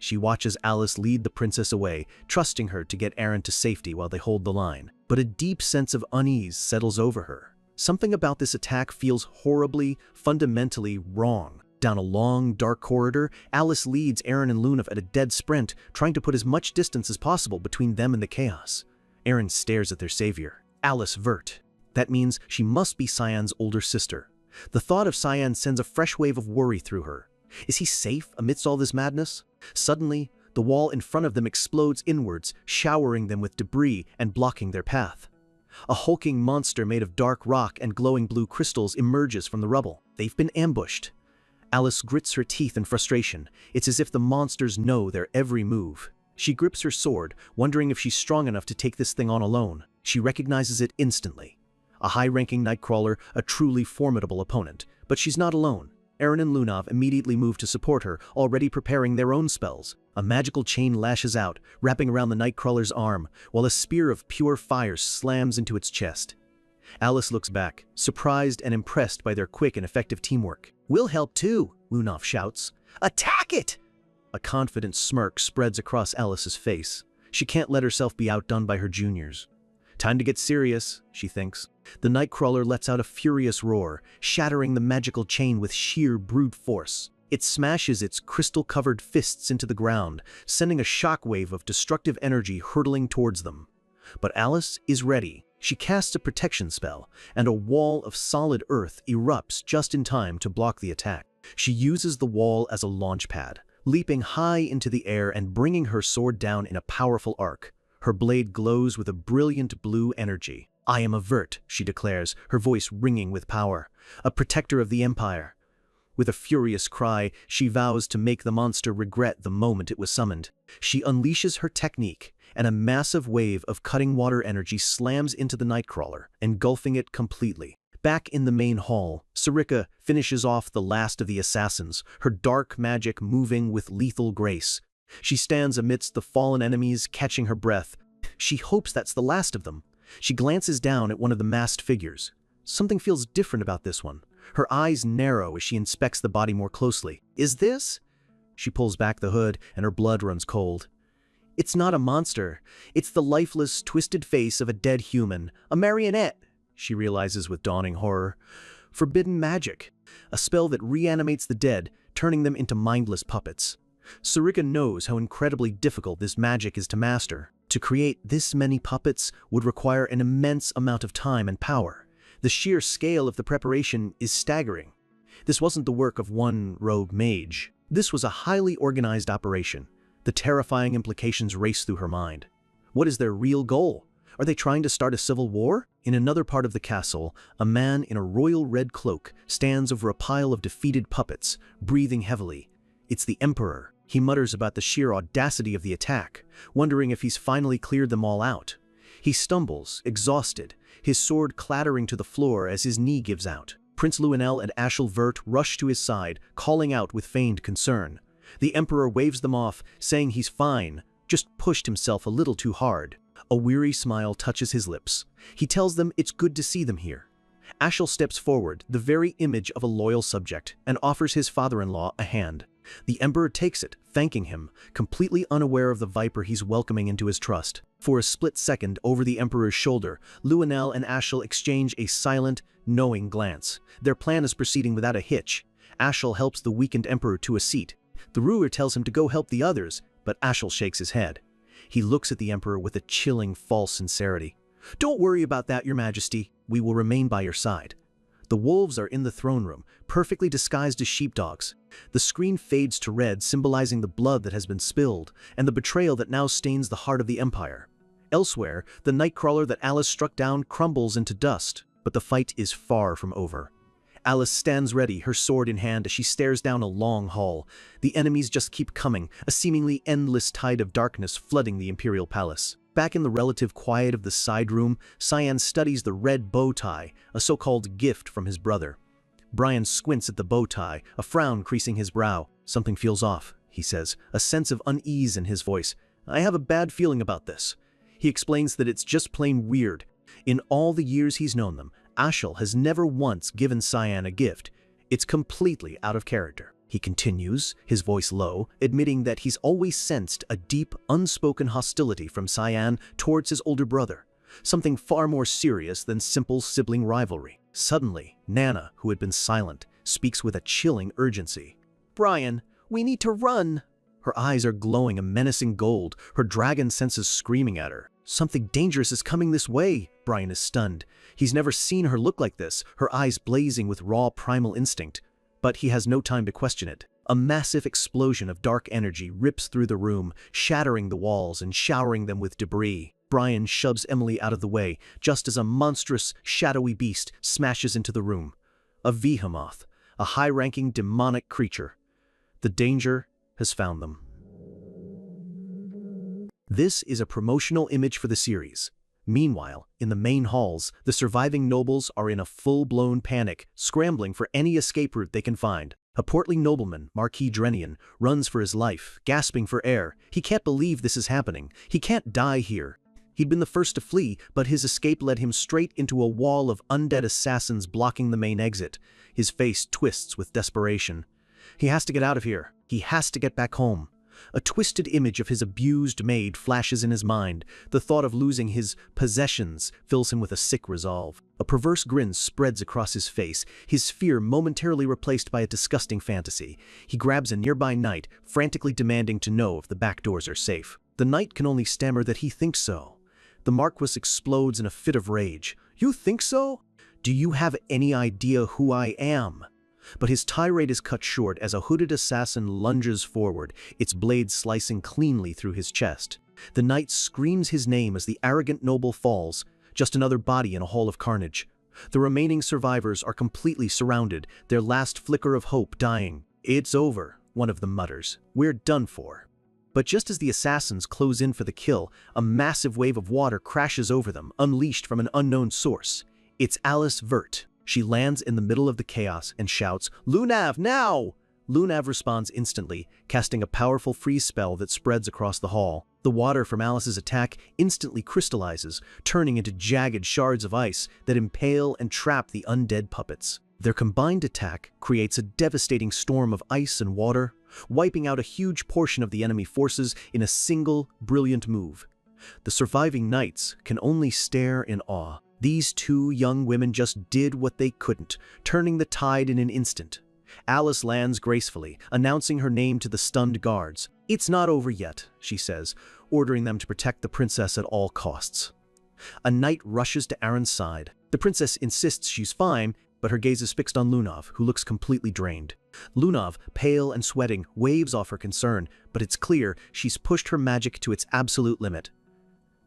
She watches Alice lead the princess away, trusting her to get Aaron to safety while they hold the line. But a deep sense of unease settles over her. Something about this attack feels horribly, fundamentally wrong. Down a long, dark corridor, Alice leads Aaron and Luna at a dead sprint, trying to put as much distance as possible between them and the chaos. Aaron stares at their savior, Alice Vert. That means she must be Cyan's older sister. The thought of Cyan sends a fresh wave of worry through her. Is he safe amidst all this madness? Suddenly, the wall in front of them explodes inwards, showering them with debris and blocking their path. A hulking monster made of dark rock and glowing blue crystals emerges from the rubble. They've been ambushed. Alice grits her teeth in frustration. It's as if the monsters know their every move. She grips her sword, wondering if she's strong enough to take this thing on alone. She recognizes it instantly. A high-ranking nightcrawler, a truly formidable opponent. But she's not alone. Aaron and Lunav immediately move to support her, already preparing their own spells. A magical chain lashes out, wrapping around the nightcrawler's arm, while a spear of pure fire slams into its chest. Alice looks back, surprised and impressed by their quick and effective teamwork. "We'll help too," Lunav shouts. "Attack it!" A confident smirk spreads across Alice's face. She can't let herself be outdone by her juniors. Time to get serious, she thinks. The nightcrawler lets out a furious roar, shattering the magical chain with sheer brute force. It smashes its crystal-covered fists into the ground, sending a shockwave of destructive energy hurtling towards them. But Alice is ready. She casts a protection spell, and a wall of solid earth erupts just in time to block the attack. She uses the wall as a launch pad, leaping high into the air and bringing her sword down in a powerful arc. Her blade glows with a brilliant blue energy. "I am a Vert," she declares, her voice ringing with power. "A protector of the Empire." With a furious cry, she vows to make the monster regret the moment it was summoned. She unleashes her technique, and a massive wave of cutting water energy slams into the nightcrawler, engulfing it completely. Back in the main hall, Sirica finishes off the last of the assassins, her dark magic moving with lethal grace. She stands amidst the fallen enemies, catching her breath. She hopes that's the last of them. She glances down at one of the masked figures. Something feels different about this one. Her eyes narrow as she inspects the body more closely. "Is this?" She pulls back the hood, and her blood runs cold. "It's not a monster. It's the lifeless, twisted face of a dead human. A marionette," she realizes with dawning horror. "Forbidden magic. A spell that reanimates the dead, turning them into mindless puppets." Sirica knows how incredibly difficult this magic is to master. To create this many puppets would require an immense amount of time and power. The sheer scale of the preparation is staggering. This wasn't the work of one rogue mage. This was a highly organized operation. The terrifying implications race through her mind. What is their real goal? Are they trying to start a civil war? In another part of the castle, a man in a royal red cloak stands over a pile of defeated puppets, breathing heavily. It's the Emperor. He mutters about the sheer audacity of the attack, wondering if he's finally cleared them all out. He stumbles, exhausted, his sword clattering to the floor as his knee gives out. Prince Luenel and Ashel Vert rush to his side, calling out with feigned concern. The Emperor waves them off, saying he's fine, just pushed himself a little too hard. A weary smile touches his lips. He tells them it's good to see them here. Ashel steps forward, the very image of a loyal subject, and offers his father-in-law a hand. The Emperor takes it, thanking him, completely unaware of the viper he's welcoming into his trust. For a split second, over the Emperor's shoulder, Luenell and Ashel exchange a silent, knowing glance. Their plan is proceeding without a hitch. Ashel helps the weakened Emperor to a seat. The ruler tells him to go help the others, but Ashel shakes his head. He looks at the Emperor with a chilling, false sincerity. "Don't worry about that, Your Majesty. We will remain by your side." The wolves are in the throne room, perfectly disguised as sheepdogs. The screen fades to red, symbolizing the blood that has been spilled, and the betrayal that now stains the heart of the Empire. Elsewhere, the nightcrawler that Alice struck down crumbles into dust, but the fight is far from over. Alice stands ready, her sword in hand, as she stares down a long hall. The enemies just keep coming, a seemingly endless tide of darkness flooding the Imperial Palace. Back in the relative quiet of the side room, Cyan studies the red bow tie, a so-called gift from his brother. Brian squints at the bow tie, a frown creasing his brow. "Something feels off," he says, a sense of unease in his voice. "I have a bad feeling about this." He explains that it's just plain weird. In all the years he's known them, Ashel has never once given Cyan a gift. It's completely out of character. He continues, his voice low, admitting that he's always sensed a deep, unspoken hostility from Cyan towards his older brother, something far more serious than simple sibling rivalry. Suddenly, Nana, who had been silent, speaks with a chilling urgency. "Brian, we need to run!" Her eyes are glowing a menacing gold, her dragon senses screaming at her. "Something dangerous is coming this way!" Brian is stunned. He's never seen her look like this, her eyes blazing with raw primal instinct. But he has no time to question it. A massive explosion of dark energy rips through the room, shattering the walls and showering them with debris. Brian shoves Emily out of the way, just as a monstrous, shadowy beast smashes into the room. A behemoth, a high-ranking demonic creature. The danger has found them. This is a promotional image for the series. Meanwhile, in the main halls, the surviving nobles are in a full-blown panic, scrambling for any escape route they can find. A portly nobleman, Marquis Drenian, runs for his life, gasping for air. He can't believe this is happening. He can't die here. He'd been the first to flee, but his escape led him straight into a wall of undead assassins blocking the main exit. His face twists with desperation. He has to get out of here. He has to get back home. A twisted image of his abused maid flashes in his mind. The thought of losing his possessions fills him with a sick resolve. A perverse grin spreads across his face, his fear momentarily replaced by a disgusting fantasy. He grabs a nearby knight, frantically demanding to know if the back doors are safe. The knight can only stammer that he thinks so. The Marquis explodes in a fit of rage. "You think so? Do you have any idea who I am?" But his tirade is cut short as a hooded assassin lunges forward, its blade slicing cleanly through his chest. The knight screams his name as the arrogant noble falls, just another body in a hall of carnage. The remaining survivors are completely surrounded, their last flicker of hope dying. "It's over," one of them mutters. "We're done for." But just as the assassins close in for the kill, a massive wave of water crashes over them, unleashed from an unknown source. It's Alice Vert. She lands in the middle of the chaos and shouts, "Lunav, now!" Lunav responds instantly, casting a powerful freeze spell that spreads across the hall. The water from Alice's attack instantly crystallizes, turning into jagged shards of ice that impale and trap the undead puppets. Their combined attack creates a devastating storm of ice and water, wiping out a huge portion of the enemy forces in a single, brilliant move. The surviving knights can only stare in awe. These two young women just did what they couldn't, turning the tide in an instant. Alice lands gracefully, announcing her name to the stunned guards. "It's not over yet," she says, ordering them to protect the princess at all costs. A knight rushes to Aaron's side. The princess insists she's fine, but her gaze is fixed on Lunav, who looks completely drained. Lunav, pale and sweating, waves off her concern, but it's clear she's pushed her magic to its absolute limit.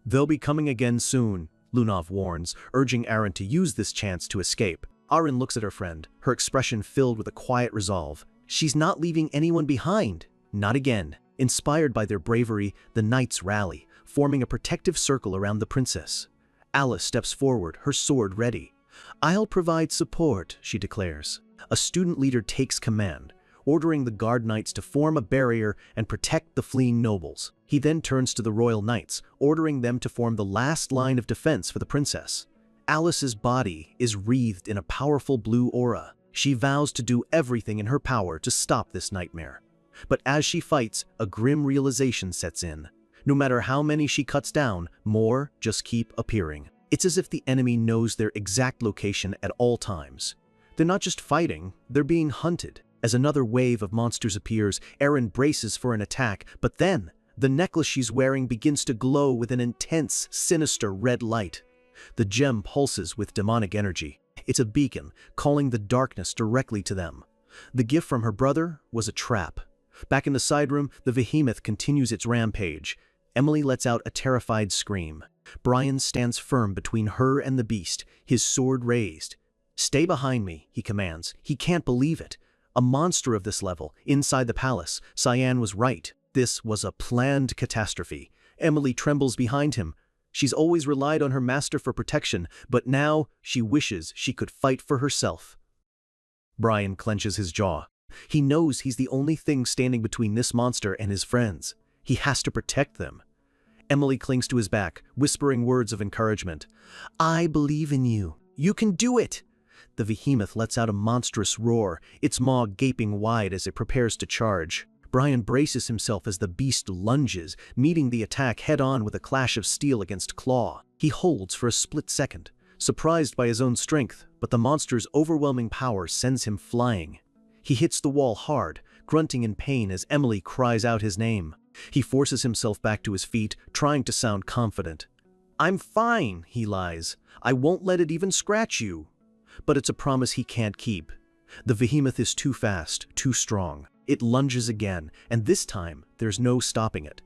"They'll be coming again soon," Lunav warns, urging Aaron to use this chance to escape. Aaron looks at her friend, her expression filled with a quiet resolve. She's not leaving anyone behind. Not again. Inspired by their bravery, the knights rally, forming a protective circle around the princess. Alice steps forward, her sword ready. "I'll provide support," she declares. A student leader takes command. ordering the guard knights to form a barrier and protect the fleeing nobles. He then turns to the royal knights, ordering them to form the last line of defense for the princess. Alice's body is wreathed in a powerful blue aura. She vows to do everything in her power to stop this nightmare. But as she fights, a grim realization sets in. No matter how many she cuts down, more just keep appearing. It's as if the enemy knows their exact location at all times. They're not just fighting, they're being hunted. As another wave of monsters appears, Erin braces for an attack, but then, the necklace she's wearing begins to glow with an intense, sinister red light. The gem pulses with demonic energy. It's a beacon, calling the darkness directly to them. The gift from her brother was a trap. Back in the side room, the behemoth continues its rampage. Emily lets out a terrified scream. Brian stands firm between her and the beast, his sword raised. "Stay behind me," he commands. He can't believe it. A monster of this level, inside the palace. Cyan was right. This was a planned catastrophe. Emily trembles behind him. She's always relied on her master for protection, but now she wishes she could fight for herself. Brian clenches his jaw. He knows he's the only thing standing between this monster and his friends. He has to protect them. Emily clings to his back, whispering words of encouragement. "I believe in you. You can do it!" The behemoth lets out a monstrous roar, its maw gaping wide as it prepares to charge. Brian braces himself as the beast lunges, meeting the attack head-on with a clash of steel against claw. He holds for a split second, surprised by his own strength, but the monster's overwhelming power sends him flying. He hits the wall hard, grunting in pain as Emily cries out his name. He forces himself back to his feet, trying to sound confident. "I'm fine," he lies. "I won't let it even scratch you." But it's a promise he can't keep. The behemoth is too fast, too strong. It lunges again, and this time there's no stopping it.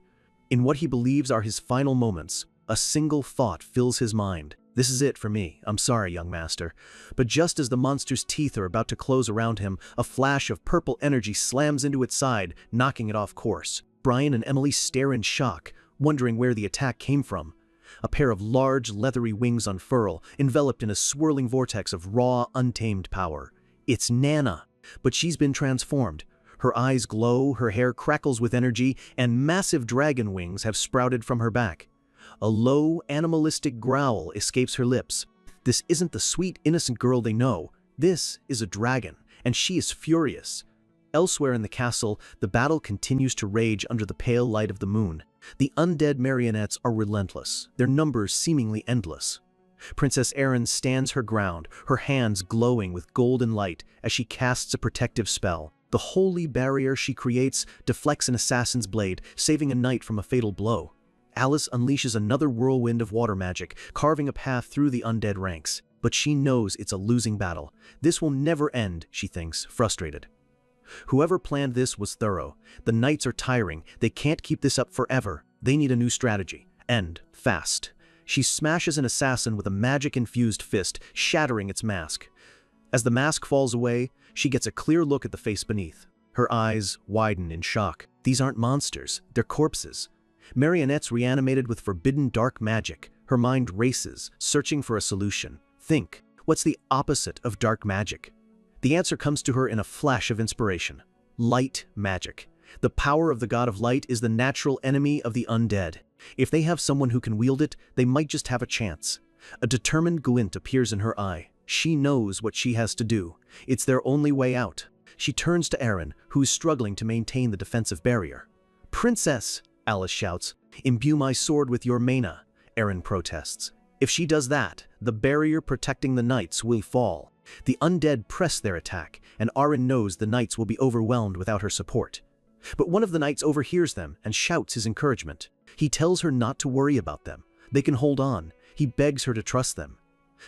In what he believes are his final moments, a single thought fills his mind. "This is it for me. I'm sorry, young master." But just as the monster's teeth are about to close around him, a flash of purple energy slams into its side, knocking it off course. Brian and Emily stare in shock, wondering where the attack came from. A pair of large, leathery wings unfurl, enveloped in a swirling vortex of raw, untamed power. It's Nana, but she's been transformed. Her eyes glow, her hair crackles with energy, and massive dragon wings have sprouted from her back. A low, animalistic growl escapes her lips. This isn't the sweet, innocent girl they know. This is a dragon, and she is furious. Elsewhere in the castle, the battle continues to rage under the pale light of the moon. The undead marionettes are relentless, their numbers seemingly endless. Princess Erin stands her ground, her hands glowing with golden light as she casts a protective spell. The holy barrier she creates deflects an assassin's blade, saving a knight from a fatal blow. Alice unleashes another whirlwind of water magic, carving a path through the undead ranks. But she knows it's a losing battle. This will never end, she thinks, frustrated. Whoever planned this was thorough. The knights are tiring. They can't keep this up forever. They need a new strategy. And fast. She smashes an assassin with a magic-infused fist, shattering its mask. As the mask falls away, she gets a clear look at the face beneath. Her eyes widen in shock. These aren't monsters, they're corpses. Marionettes reanimated with forbidden dark magic. Her mind races, searching for a solution. Think, what's the opposite of dark magic? The answer comes to her in a flash of inspiration. Light magic. The power of the god of light is the natural enemy of the undead. If they have someone who can wield it, they might just have a chance. A determined glint appears in her eye. She knows what she has to do. It's their only way out. She turns to Erin, who is struggling to maintain the defensive barrier. "Princess," Alice shouts, "imbue my sword with your mana," Erin protests. If she does that, the barrier protecting the knights will fall. The undead press their attack, and Erin knows the knights will be overwhelmed without her support. But one of the knights overhears them and shouts his encouragement. He tells her not to worry about them. They can hold on. He begs her to trust them.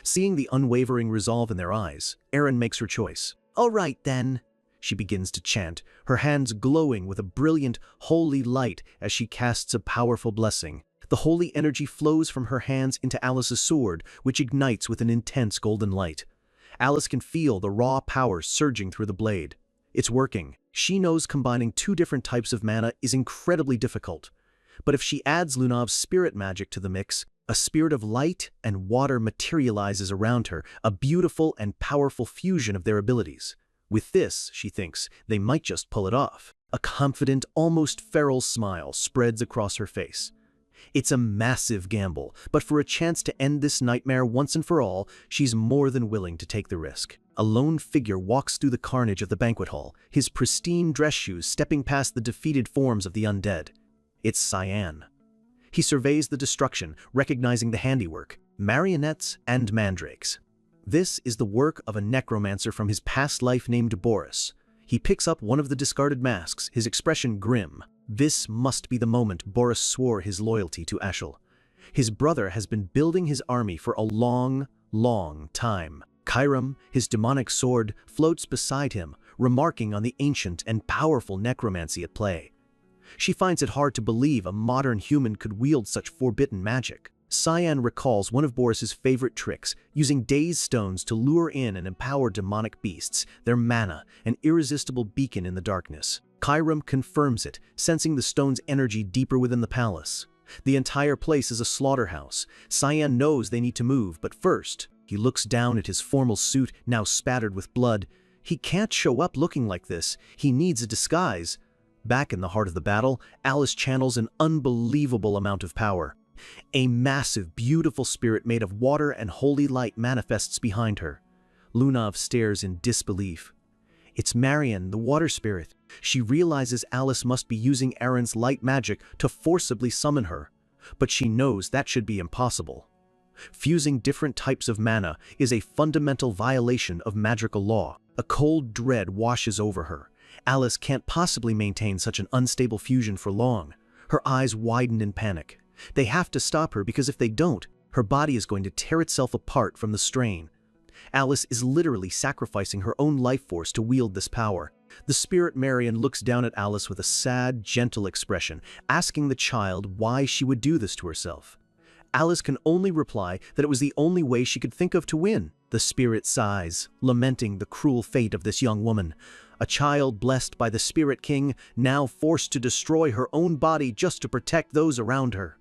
Seeing the unwavering resolve in their eyes, Erin makes her choice. "All right, then," she begins to chant, her hands glowing with a brilliant, holy light as she casts a powerful blessing. The holy energy flows from her hands into Alice's sword, which ignites with an intense golden light. Alice can feel the raw power surging through the blade. It's working. She knows combining two different types of mana is incredibly difficult. But if she adds Lunav's spirit magic to the mix, a spirit of light and water materializes around her, a beautiful and powerful fusion of their abilities. With this, she thinks, they might just pull it off. A confident, almost feral smile spreads across her face. It's a massive gamble, but for a chance to end this nightmare once and for all, she's more than willing to take the risk. A lone figure walks through the carnage of the banquet hall, his pristine dress shoes stepping past the defeated forms of the undead. It's Cyan. He surveys the destruction, recognizing the handiwork, marionettes and mandrakes. This is the work of a necromancer from his past life named Boris. He picks up one of the discarded masks, his expression grim. This must be the moment Boris swore his loyalty to Ashel. His brother has been building his army for a long, long time. Chiram, his demonic sword, floats beside him, remarking on the ancient and powerful necromancy at play. She finds it hard to believe a modern human could wield such forbidden magic. Cyan recalls one of Boris's favorite tricks, using dazed stones to lure in and empower demonic beasts, their mana, an irresistible beacon in the darkness. Chiram confirms it, sensing the stone's energy deeper within the palace. The entire place is a slaughterhouse. Cyan knows they need to move, but first, he looks down at his formal suit, now spattered with blood. He can't show up looking like this. He needs a disguise. Back in the heart of the battle, Alice channels an unbelievable amount of power. A massive, beautiful spirit made of water and holy light manifests behind her. Lunav stares in disbelief. It's Marion, the water spirit. She realizes Alice must be using Aaron's light magic to forcibly summon her, but she knows that should be impossible. Fusing different types of mana is a fundamental violation of magical law. A cold dread washes over her. Alice can't possibly maintain such an unstable fusion for long. Her eyes widen in panic. They have to stop her because if they don't, her body is going to tear itself apart from the strain. Alice is literally sacrificing her own life force to wield this power. The spirit Marion looks down at Alice with a sad, gentle expression, asking the child why she would do this to herself. Alice can only reply that it was the only way she could think of to win. The spirit sighs, lamenting the cruel fate of this young woman. A child blessed by the Spirit King, now forced to destroy her own body just to protect those around her.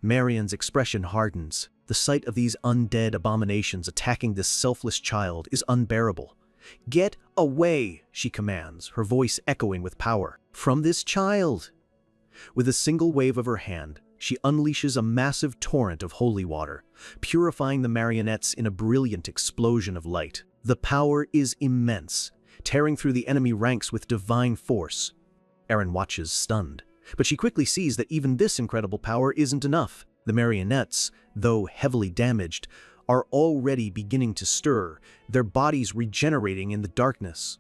Marion's expression hardens. The sight of these undead abominations attacking this selfless child is unbearable. "Get away," she commands, her voice echoing with power. "From this child!" With a single wave of her hand, she unleashes a massive torrent of holy water, purifying the marionettes in a brilliant explosion of light. The power is immense, tearing through the enemy ranks with divine force. Aaron watches, stunned, but she quickly sees that even this incredible power isn't enough. The marionettes, though heavily damaged, are already beginning to stir, their bodies regenerating in the darkness.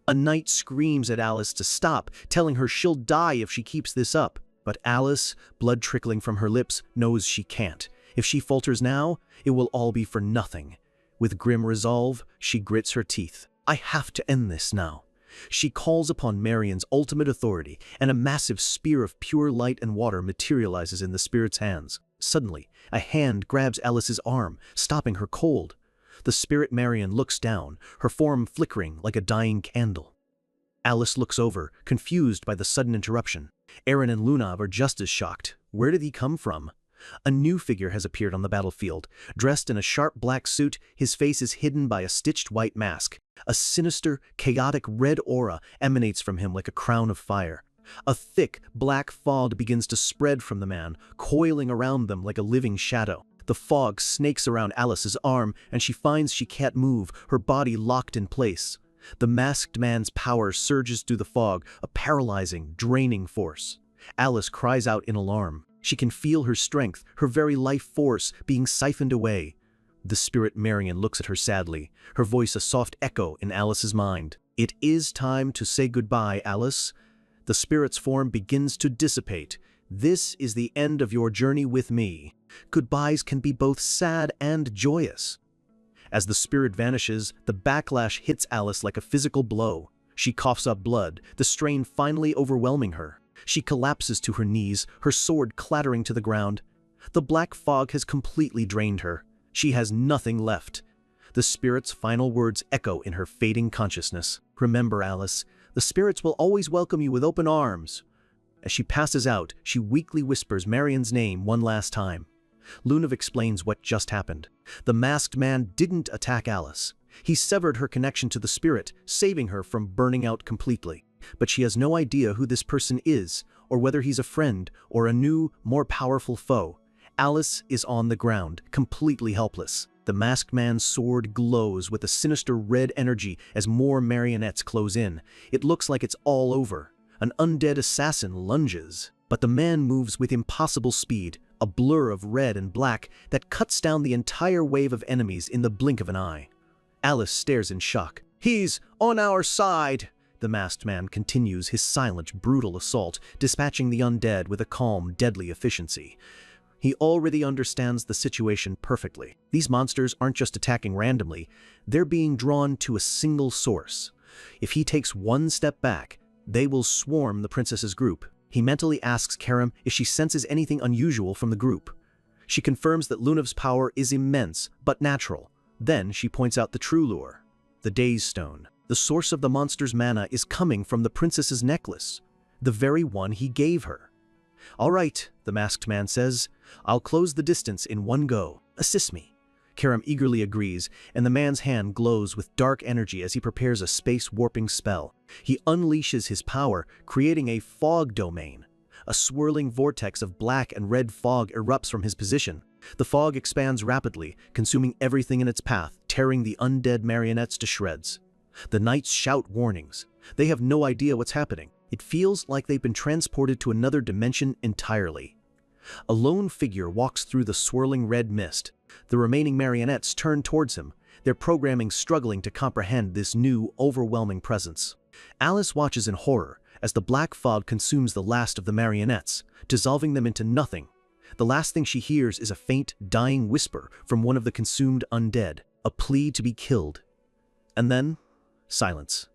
A knight screams at Alice to stop, telling her she'll die if she keeps this up. But Alice, blood trickling from her lips, knows she can't. If she falters now, it will all be for nothing. With grim resolve, she grits her teeth. "I have to end this now." She calls upon Marion's ultimate authority, and a massive spear of pure light and water materializes in the spirit's hands. Suddenly, a hand grabs Alice's arm, stopping her cold. The spirit Marion looks down, her form flickering like a dying candle. Alice looks over, confused by the sudden interruption. Aaron and Lunav are just as shocked. Where did he come from? A new figure has appeared on the battlefield. Dressed in a sharp black suit, his face is hidden by a stitched white mask. A sinister, chaotic red aura emanates from him like a crown of fire. A thick, black fog begins to spread from the man, coiling around them like a living shadow. The fog snakes around Alice's arm, and she finds she can't move, her body locked in place. The masked man's power surges through the fog, a paralyzing, draining force. Alice cries out in alarm. She can feel her strength, her very life force, being siphoned away. The spirit Marion looks at her sadly, her voice a soft echo in Alice's mind. "It is time to say goodbye, Alice." The spirit's form begins to dissipate. "This is the end of your journey with me." Goodbyes can be both sad and joyous. As the spirit vanishes, the backlash hits Alice like a physical blow. She coughs up blood, the strain finally overwhelming her. She collapses to her knees, her sword clattering to the ground. The black fog has completely drained her. She has nothing left. The spirit's final words echo in her fading consciousness. "Remember, Alice, the spirits will always welcome you with open arms." As she passes out, she weakly whispers Marion's name one last time. Lunav explains what just happened. The masked man didn't attack Alice. He severed her connection to the spirit, saving her from burning out completely. But she has no idea who this person is, or whether he's a friend or a new, more powerful foe. Alice is on the ground, completely helpless. The masked man's sword glows with a sinister red energy as more marionettes close in. It looks like it's all over. An undead assassin lunges, but the man moves with impossible speed, a blur of red and black that cuts down the entire wave of enemies in the blink of an eye. Alice stares in shock. "He's on our side!" The masked man continues his silent, brutal assault, dispatching the undead with a calm, deadly efficiency. He already understands the situation perfectly. These monsters aren't just attacking randomly, they're being drawn to a single source. If he takes one step back, they will swarm the princess's group. He mentally asks Karam if she senses anything unusual from the group. She confirms that Lunav's power is immense, but natural. Then she points out the true lure, the Daze Stone. The source of the monster's mana is coming from the princess's necklace, the very one he gave her. "All right," the masked man says, "I'll close the distance in one go. Assist me." Karam eagerly agrees, and the man's hand glows with dark energy as he prepares a space-warping spell. He unleashes his power, creating a fog domain. A swirling vortex of black and red fog erupts from his position. The fog expands rapidly, consuming everything in its path, tearing the undead marionettes to shreds. The knights shout warnings. They have no idea what's happening. It feels like they've been transported to another dimension entirely. A lone figure walks through the swirling red mist. The remaining marionettes turn towards him, their programming struggling to comprehend this new, overwhelming presence. Alice watches in horror as the black fog consumes the last of the marionettes, dissolving them into nothing. The last thing she hears is a faint, dying whisper from one of the consumed undead, a plea to be killed. And then, silence.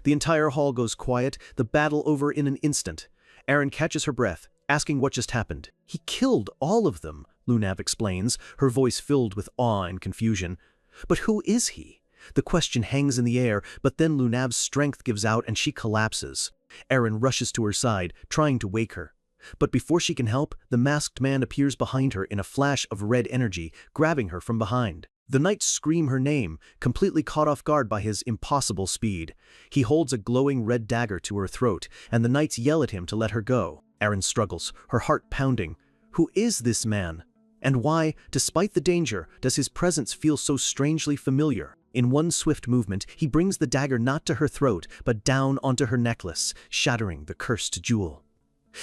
The entire hall goes quiet, the battle over in an instant. Erin catches her breath, asking what just happened. "He killed all of them," Lunav explains, her voice filled with awe and confusion. "But who is he?" The question hangs in the air, but then Lunav's strength gives out and she collapses. Erin rushes to her side, trying to wake her. But before she can help, the masked man appears behind her in a flash of red energy, grabbing her from behind. The knights scream her name, completely caught off guard by his impossible speed. He holds a glowing red dagger to her throat, and the knights yell at him to let her go. Erin struggles, her heart pounding. Who is this man? And why, despite the danger, does his presence feel so strangely familiar? In one swift movement, he brings the dagger not to her throat, but down onto her necklace, shattering the cursed jewel.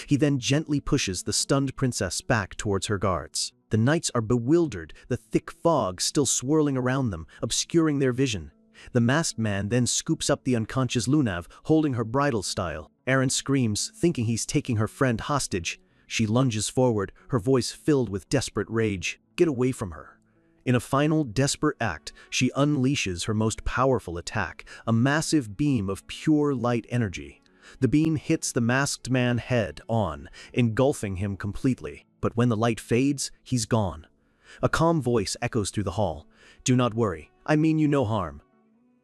He then gently pushes the stunned princess back towards her guards. The knights are bewildered, the thick fog still swirling around them, obscuring their vision. The masked man then scoops up the unconscious Lunav, holding her bridal style. Erin screams, thinking he's taking her friend hostage. She lunges forward, her voice filled with desperate rage. Get away from her. In a final, desperate act, she unleashes her most powerful attack, a massive beam of pure light energy. The beam hits the masked man head on, engulfing him completely. But when the light fades, he's gone. A calm voice echoes through the hall. "Do not worry, I mean you no harm."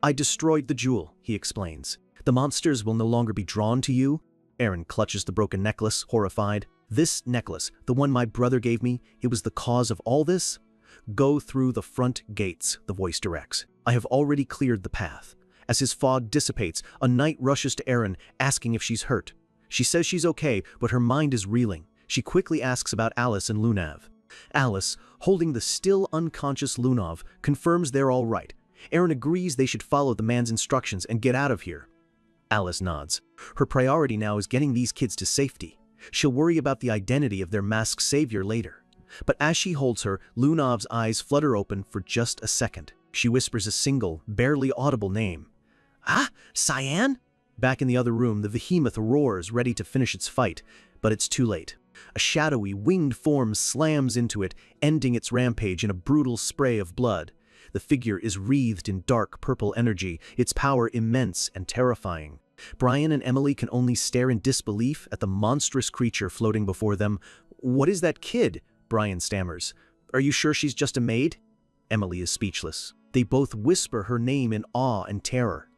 "I destroyed the jewel," he explains. "The monsters will no longer be drawn to you." Erin clutches the broken necklace, horrified. "This necklace, the one my brother gave me, it was the cause of all this?" "Go through the front gates," the voice directs. "I have already cleared the path." As his fog dissipates, a knight rushes to Erin, asking if she's hurt. She says she's okay, but her mind is reeling. She quickly asks about Alice and Lunav. Alice, holding the still unconscious Lunav, confirms they're all right. Erin agrees they should follow the man's instructions and get out of here. Alice nods. Her priority now is getting these kids to safety. She'll worry about the identity of their masked savior later. But as she holds her, Lunav's eyes flutter open for just a second. She whispers a single, barely audible name. "Ah, Cyan?" Back in the other room, the behemoth roars, ready to finish its fight, but it's too late. A shadowy, winged form slams into it, ending its rampage in a brutal spray of blood. The figure is wreathed in dark purple energy, its power immense and terrifying. Brian and Emily can only stare in disbelief at the monstrous creature floating before them. "What is that kid?" Brian stammers. "Are you sure she's just a maid?" Emily is speechless. They both whisper her name in awe and terror.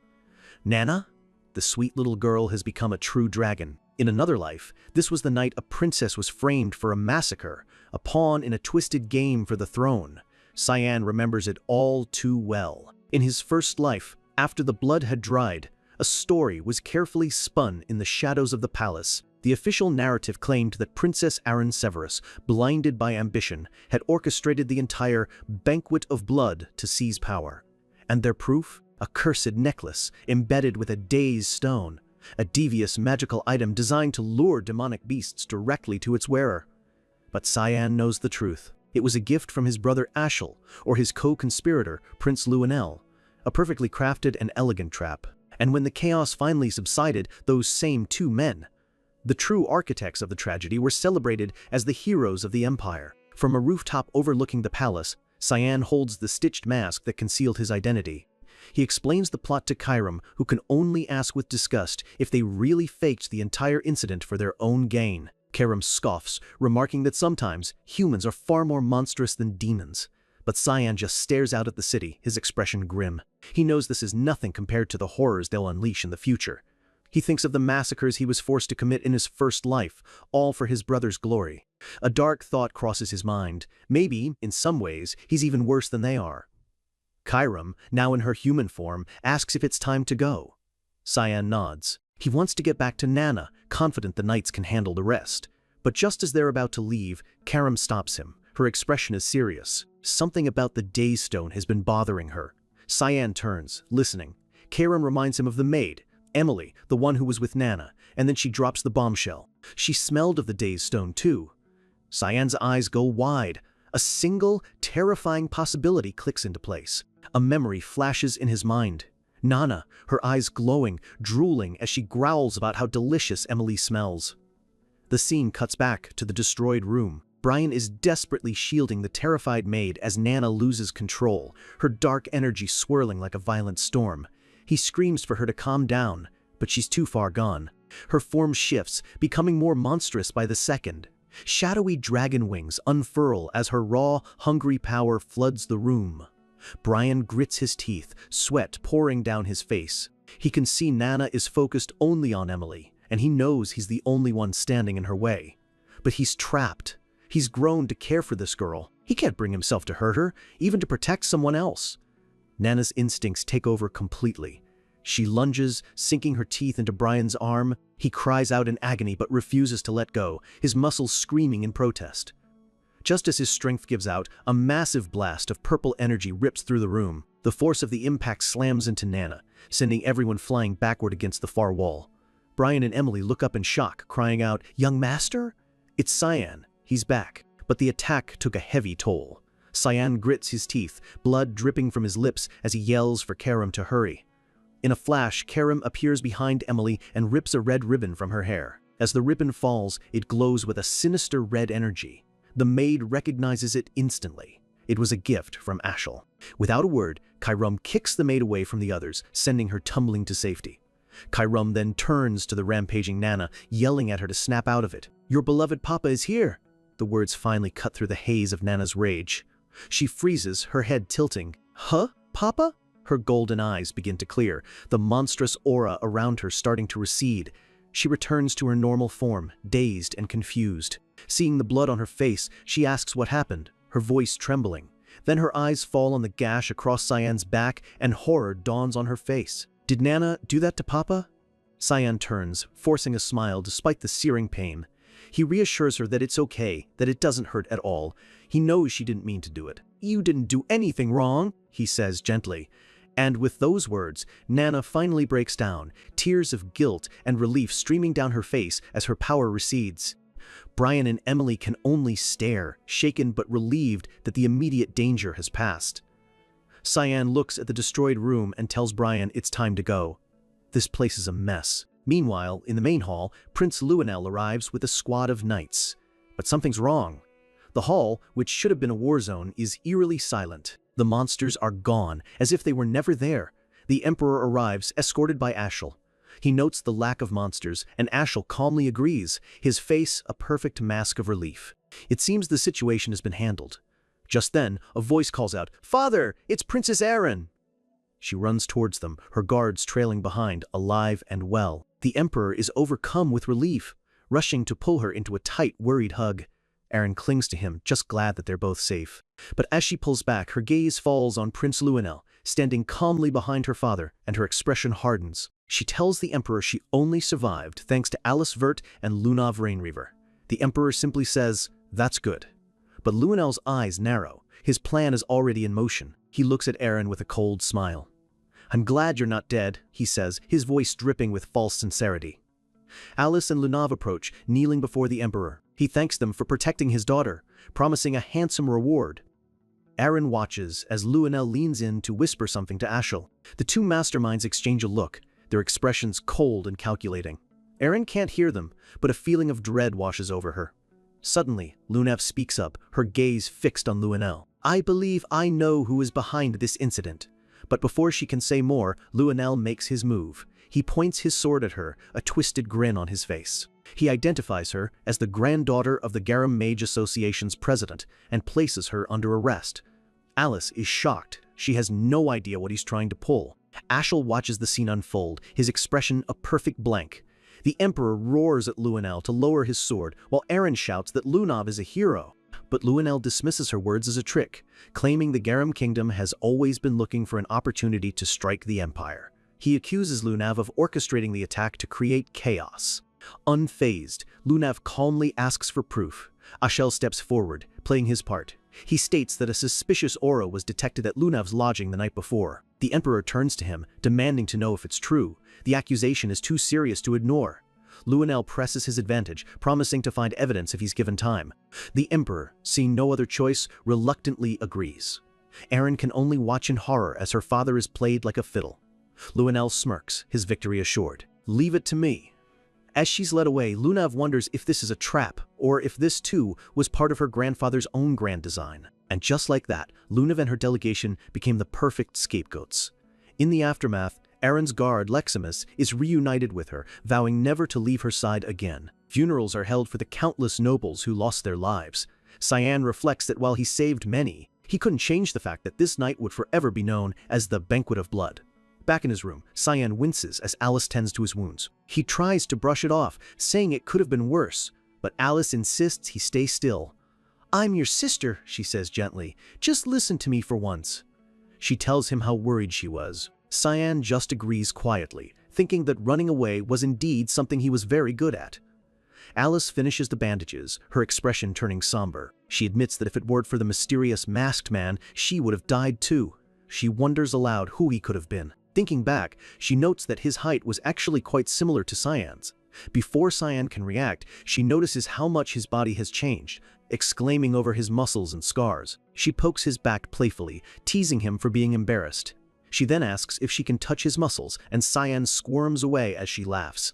Nana? The sweet little girl has become a true dragon. In another life, this was the night a princess was framed for a massacre, a pawn in a twisted game for the throne. Cyan remembers it all too well. In his first life, after the blood had dried, a story was carefully spun in the shadows of the palace. The official narrative claimed that Princess Aaron Severus, blinded by ambition, had orchestrated the entire banquet of blood to seize power. And their proof? A cursed necklace embedded with a dazed stone, a devious magical item designed to lure demonic beasts directly to its wearer. But Cyan knows the truth. It was a gift from his brother Ashel, or his co-conspirator, Prince Luenel, a perfectly crafted and elegant trap. And when the chaos finally subsided, those same two men, the true architects of the tragedy, were celebrated as the heroes of the empire. From a rooftop overlooking the palace, Cyan holds the stitched mask that concealed his identity. He explains the plot to Chiram, who can only ask with disgust if they really faked the entire incident for their own gain. Chiram scoffs, remarking that sometimes humans are far more monstrous than demons. But Cyan just stares out at the city, his expression grim. He knows this is nothing compared to the horrors they'll unleash in the future. He thinks of the massacres he was forced to commit in his first life, all for his brother's glory. A dark thought crosses his mind. Maybe, in some ways, he's even worse than they are. Chiram, now in her human form, asks if it's time to go. Cyan nods. He wants to get back to Nana, confident the knights can handle the rest. But just as they're about to leave, Chiram stops him. Her expression is serious. Something about the Daystone has been bothering her. Cyan turns, listening. Chiram reminds him of the maid, Emily, the one who was with Nana, and then she drops the bombshell. She smelled of the Daystone too. Cyan's eyes go wide. A single, terrifying possibility clicks into place. A memory flashes in his mind. Nana, her eyes glowing, drooling as she growls about how delicious Emily smells. The scene cuts back to the destroyed room. Brian is desperately shielding the terrified maid as Nana loses control, her dark energy swirling like a violent storm. He screams for her to calm down, but she's too far gone. Her form shifts, becoming more monstrous by the second. Shadowy dragon wings unfurl as her raw, hungry power floods the room. Brian grits his teeth, sweat pouring down his face. He can see Nana is focused only on Emily, and he knows he's the only one standing in her way. But he's trapped. He's grown to care for this girl. He can't bring himself to hurt her, even to protect someone else. Nana's instincts take over completely. She lunges, sinking her teeth into Brian's arm. He cries out in agony but refuses to let go, his muscles screaming in protest. Just as his strength gives out, a massive blast of purple energy rips through the room. The force of the impact slams into Nana, sending everyone flying backward against the far wall. Brian and Emily look up in shock, crying out, "Young master?" It's Cyan. He's back. But the attack took a heavy toll. Cyan grits his teeth, blood dripping from his lips as he yells for Chiram to hurry. In a flash, Chiram appears behind Emily and rips a red ribbon from her hair. As the ribbon falls, it glows with a sinister red energy. The maid recognizes it instantly. It was a gift from Ashel. Without a word, Chiram kicks the maid away from the others, sending her tumbling to safety. Chiram then turns to the rampaging Nana, yelling at her to snap out of it. "Your beloved Papa is here!" The words finally cut through the haze of Nana's rage. She freezes, her head tilting. "Huh? Papa?" Her golden eyes begin to clear, the monstrous aura around her starting to recede. She returns to her normal form, dazed and confused. Seeing the blood on her face, she asks what happened, her voice trembling. Then her eyes fall on the gash across Cyan's back and horror dawns on her face. "Did Nana do that to Papa?" Cyan turns, forcing a smile despite the searing pain. He reassures her that it's okay, that it doesn't hurt at all. He knows she didn't mean to do it. "You didn't do anything wrong," he says gently. And with those words, Nana finally breaks down, tears of guilt and relief streaming down her face as her power recedes. Brian and Emily can only stare, shaken but relieved that the immediate danger has passed. Cyan looks at the destroyed room and tells Brian it's time to go. This place is a mess. Meanwhile, in the main hall, Prince Luenel arrives with a squad of knights. But something's wrong. The hall, which should have been a war zone, is eerily silent. The monsters are gone, as if they were never there. The Emperor arrives, escorted by Ashel. He notes the lack of monsters, and Ashel calmly agrees, his face a perfect mask of relief. It seems the situation has been handled. Just then, a voice calls out, "Father, it's Princess Aaron!" She runs towards them, her guards trailing behind, alive and well. The Emperor is overcome with relief, rushing to pull her into a tight, worried hug. Aaron clings to him, just glad that they're both safe. But as she pulls back, her gaze falls on Prince Luenel, standing calmly behind her father, and her expression hardens. She tells the Emperor she only survived thanks to Alice Vert and Lunav Rainreaver. The Emperor simply says, "That's good." But Luenel's eyes narrow. His plan is already in motion. He looks at Eren with a cold smile. "I'm glad you're not dead," he says, his voice dripping with false sincerity. Alice and Lunav approach, kneeling before the Emperor. He thanks them for protecting his daughter, promising a handsome reward. Eren watches as Luenel leans in to whisper something to Ashel. The two masterminds exchange a look, their expressions cold and calculating. Eren can't hear them, but a feeling of dread washes over her. Suddenly, Lunav speaks up, her gaze fixed on Luenel. "I believe I know who is behind this incident." But before she can say more, Luenel makes his move. He points his sword at her, a twisted grin on his face. He identifies her as the granddaughter of the Garam Mage Association's president and places her under arrest. Alice is shocked. She has no idea what he's trying to pull. Ashel watches the scene unfold, his expression a perfect blank. The Emperor roars at Luenel to lower his sword, while Eren shouts that Lunav is a hero. But Luenel dismisses her words as a trick, claiming the Garam Kingdom has always been looking for an opportunity to strike the Empire. He accuses Lunav of orchestrating the attack to create chaos. Unfazed, Lunav calmly asks for proof. Ashel steps forward, playing his part. He states that a suspicious aura was detected at Lunav's lodging the night before. The Emperor turns to him, demanding to know if it's true. The accusation is too serious to ignore. Luenel presses his advantage, promising to find evidence if he's given time. The Emperor, seeing no other choice, reluctantly agrees. Eren can only watch in horror as her father is played like a fiddle. Luenel smirks, his victory assured. "Leave it to me." As she's led away, Lunav wonders if this is a trap, or if this too was part of her grandfather's own grand design. And just like that, Lunav and her delegation became the perfect scapegoats. In the aftermath, Eren's guard, Leximus, is reunited with her, vowing never to leave her side again. Funerals are held for the countless nobles who lost their lives. Cyan reflects that while he saved many, he couldn't change the fact that this night would forever be known as the Banquet of Blood. Back in his room, Cyan winces as Alice tends to his wounds. He tries to brush it off, saying it could have been worse, but Alice insists he stay still. "I'm your sister," she says gently. "Just listen to me for once." She tells him how worried she was. Cyan just agrees quietly, thinking that running away was indeed something he was very good at. Alice finishes the bandages, her expression turning somber. She admits that if it weren't for the mysterious masked man, she would have died too. She wonders aloud who he could have been. Thinking back, she notes that his height was actually quite similar to Cyan's. Before Cyan can react, she notices how much his body has changed, exclaiming over his muscles and scars. She pokes his back playfully, teasing him for being embarrassed. She then asks if she can touch his muscles, and Cyan squirms away as she laughs.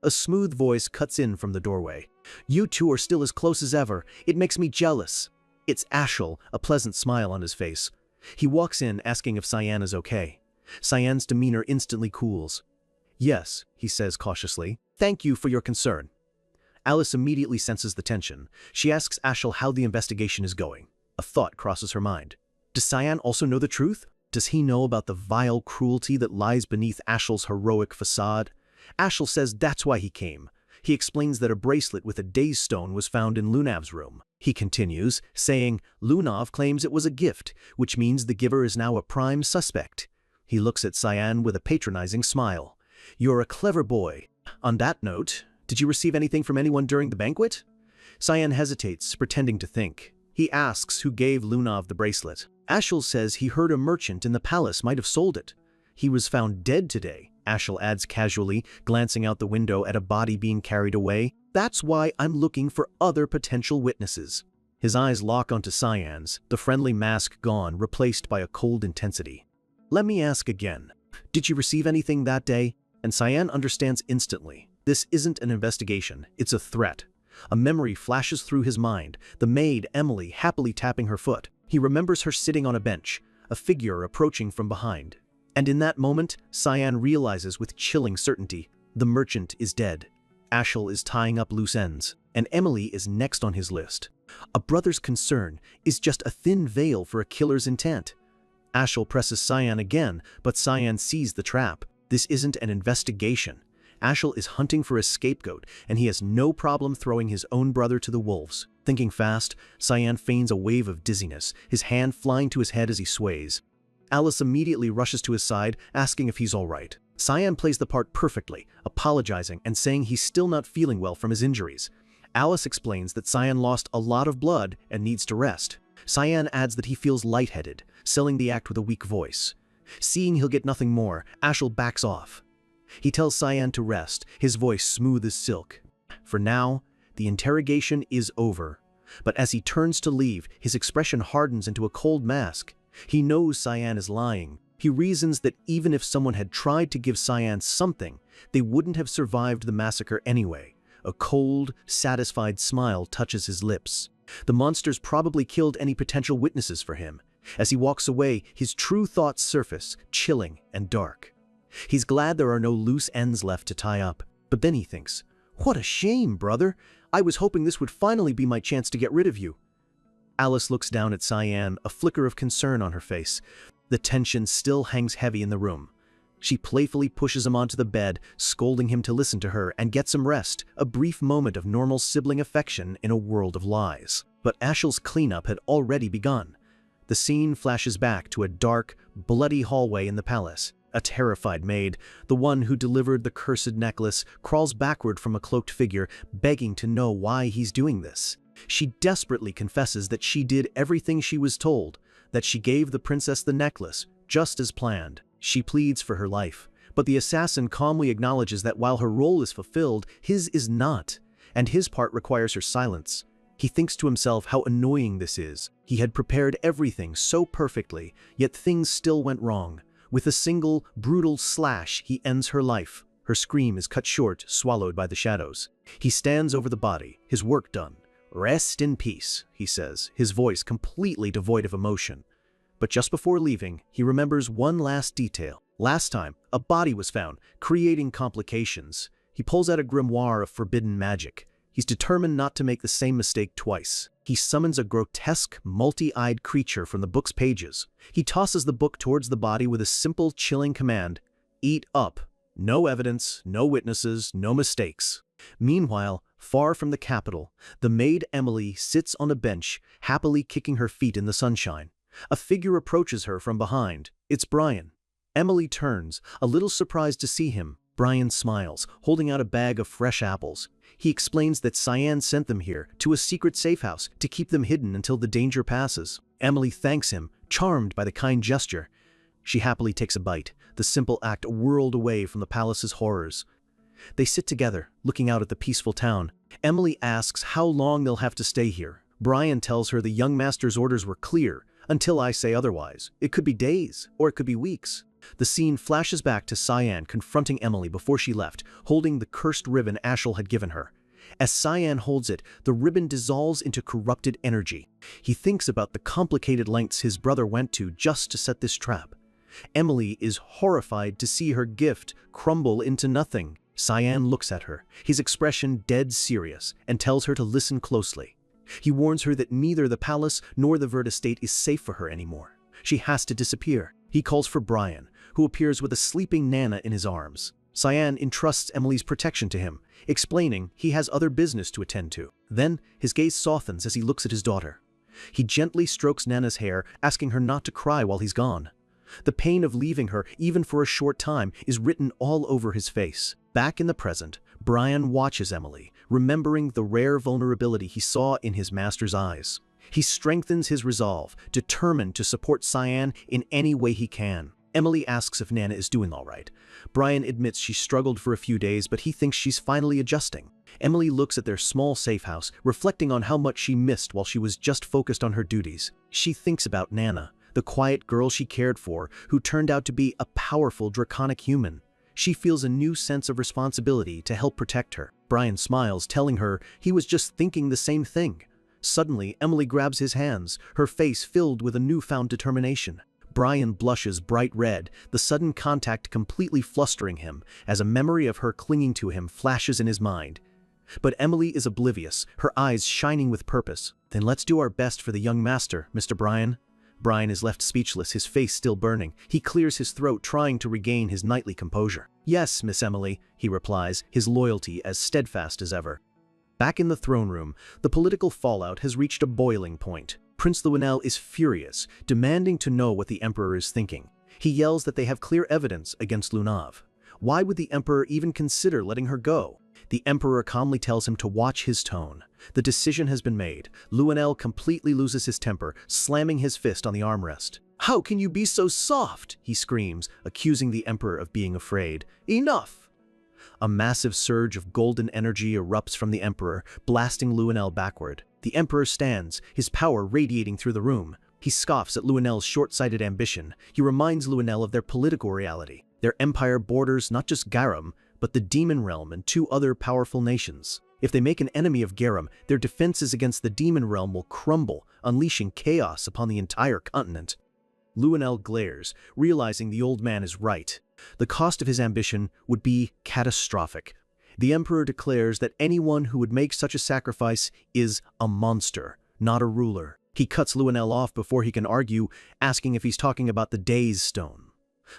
A smooth voice cuts in from the doorway. "You two are still as close as ever. It makes me jealous." It's Ashel, a pleasant smile on his face. He walks in, asking if Cyan is okay. Cyan's demeanor instantly cools. "Yes," he says cautiously. "Thank you for your concern." Alice immediately senses the tension. She asks Ashel how the investigation is going. A thought crosses her mind. Does Cyan also know the truth? Does he know about the vile cruelty that lies beneath Ashel's heroic facade? Ashel says that's why he came. He explains that a bracelet with a daze stone was found in Lunav's room. He continues, saying, "Lunav claims it was a gift, which means the giver is now a prime suspect." He looks at Cyan with a patronizing smile. "You're a clever boy. On that note, did you receive anything from anyone during the banquet?" Cyan hesitates, pretending to think. He asks who gave Lunav the bracelet. Ashel says he heard a merchant in the palace might have sold it. "He was found dead today," Ashel adds casually, glancing out the window at a body being carried away. "That's why I'm looking for other potential witnesses." His eyes lock onto Cyan's, the friendly mask gone, replaced by a cold intensity. "Let me ask again. Did you receive anything that day?" And Cyan understands instantly. This isn't an investigation, it's a threat. A memory flashes through his mind, the maid, Emily, happily tapping her foot. He remembers her sitting on a bench, a figure approaching from behind. And in that moment, Cyan realizes with chilling certainty, the merchant is dead. Ashel is tying up loose ends, and Emily is next on his list. A brother's concern is just a thin veil for a killer's intent. Ashel presses Cyan again, but Cyan sees the trap. This isn't an investigation. Ashel is hunting for a scapegoat, and he has no problem throwing his own brother to the wolves. Thinking fast, Cyan feigns a wave of dizziness, his hand flying to his head as he sways. Alice immediately rushes to his side, asking if he's all right. Cyan plays the part perfectly, apologizing and saying he's still not feeling well from his injuries. Alice explains that Cyan lost a lot of blood and needs to rest. Cyan adds that he feels lightheaded, selling the act with a weak voice. Seeing he'll get nothing more, Ashel backs off. He tells Cyan to rest, his voice smooth as silk. For now, the interrogation is over. But as he turns to leave, his expression hardens into a cold mask. He knows Cyan is lying. He reasons that even if someone had tried to give Cyan something, they wouldn't have survived the massacre anyway. A cold, satisfied smile touches his lips. The monsters probably killed any potential witnesses for him. As he walks away, his true thoughts surface, chilling and dark. He's glad there are no loose ends left to tie up. But then he thinks, "What a shame, brother. I was hoping this would finally be my chance to get rid of you." Alice looks down at Cyan, a flicker of concern on her face. The tension still hangs heavy in the room. She playfully pushes him onto the bed, scolding him to listen to her and get some rest, a brief moment of normal sibling affection in a world of lies. But Ashel's cleanup had already begun. The scene flashes back to a dark, bloody hallway in the palace. A terrified maid, the one who delivered the cursed necklace, crawls backward from a cloaked figure, begging to know why he's doing this. She desperately confesses that she did everything she was told, that she gave the princess the necklace, just as planned. She pleads for her life, but the assassin calmly acknowledges that while her role is fulfilled, his is not, and his part requires her silence. He thinks to himself how annoying this is. He had prepared everything so perfectly, yet things still went wrong. With a single, brutal slash, he ends her life. Her scream is cut short, swallowed by the shadows. He stands over the body, his work done. "Rest in peace," he says, his voice completely devoid of emotion. But just before leaving, he remembers one last detail. Last time, a body was found, creating complications. He pulls out a grimoire of forbidden magic. He's determined not to make the same mistake twice. He summons a grotesque, multi-eyed creature from the book's pages. He tosses the book towards the body with a simple, chilling command: "Eat up." No evidence, no witnesses, no mistakes. Meanwhile, far from the capital, the maid Emily sits on a bench, happily kicking her feet in the sunshine. A figure approaches her from behind. It's Brian. Emily turns, a little surprised to see him. Brian smiles, holding out a bag of fresh apples. He explains that Cyan sent them here, to a secret safe house, to keep them hidden until the danger passes. Emily thanks him, charmed by the kind gesture. She happily takes a bite, the simple act a world away from the palace's horrors. They sit together, looking out at the peaceful town. Emily asks how long they'll have to stay here. Brian tells her the young master's orders were clear, until I say otherwise. It could be days, or it could be weeks. The scene flashes back to Cyan confronting Emily before she left, holding the cursed ribbon Ashel had given her. As Cyan holds it, the ribbon dissolves into corrupted energy. He thinks about the complicated lengths his brother went to just to set this trap. Emily is horrified to see her gift crumble into nothing. Cyan looks at her, his expression dead serious, and tells her to listen closely. He warns her that neither the palace nor the Vert estate is safe for her anymore. She has to disappear. He calls for Brian, who appears with a sleeping Nana in his arms. Cyan entrusts Emily's protection to him, explaining he has other business to attend to. Then, his gaze softens as he looks at his daughter. He gently strokes Nana's hair, asking her not to cry while he's gone. The pain of leaving her, even for a short time, is written all over his face. Back in the present, Brian watches Emily, remembering the rare vulnerability he saw in his master's eyes. He strengthens his resolve, determined to support Cyan in any way he can. Emily asks if Nana is doing all right. Brian admits she struggled for a few days, but he thinks she's finally adjusting. Emily looks at their small safe house, reflecting on how much she missed while she was just focused on her duties. She thinks about Nana, the quiet girl she cared for, who turned out to be a powerful draconic human. She feels a new sense of responsibility to help protect her. Brian smiles, telling her he was just thinking the same thing. Suddenly, Emily grabs his hands, her face filled with a newfound determination. Brian blushes bright red, the sudden contact completely flustering him, as a memory of her clinging to him flashes in his mind. But Emily is oblivious, her eyes shining with purpose. "Then let's do our best for the young master, Mr. Brian." Brian is left speechless, his face still burning. He clears his throat, trying to regain his knightly composure. "Yes, Miss Emily," he replies, his loyalty as steadfast as ever. Back in the throne room, the political fallout has reached a boiling point. Prince Luenel is furious, demanding to know what the Emperor is thinking. He yells that they have clear evidence against Lunav. Why would the Emperor even consider letting her go? The Emperor calmly tells him to watch his tone. The decision has been made. Luenel completely loses his temper, slamming his fist on the armrest. "How can you be so soft?" he screams, accusing the Emperor of being afraid. "Enough!" A massive surge of golden energy erupts from the Emperor, blasting Luenel backward. The Emperor stands, his power radiating through the room. He scoffs at Luenel's short-sighted ambition. He reminds Luenel of their political reality. Their empire borders not just Garum, but the Demon Realm and 2 other powerful nations. If they make an enemy of Garum, their defenses against the Demon Realm will crumble, unleashing chaos upon the entire continent. Luenel glares, realizing the old man is right. The cost of his ambition would be catastrophic. The Emperor declares that anyone who would make such a sacrifice is a monster, not a ruler. He cuts Luenel off before he can argue, asking if he's talking about the Days Stone.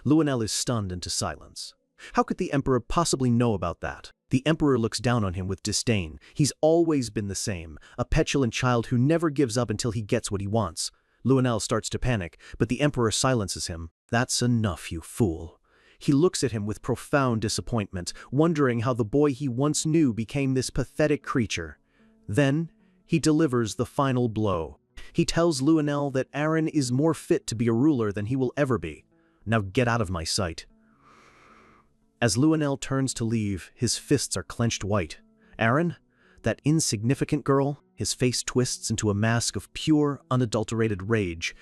Luenel is stunned into silence. How could the Emperor possibly know about that? The Emperor looks down on him with disdain. He's always been the same, a petulant child who never gives up until he gets what he wants. Luenel starts to panic, but the Emperor silences him. "That's enough, you fool." He looks at him with profound disappointment, wondering how the boy he once knew became this pathetic creature. Then, he delivers the final blow. He tells Luenel that Aaron is more fit to be a ruler than he will ever be. "Now get out of my sight." As Luenel turns to leave, his fists are clenched white. Aaron? That insignificant girl? His face twists into a mask of pure, unadulterated rage.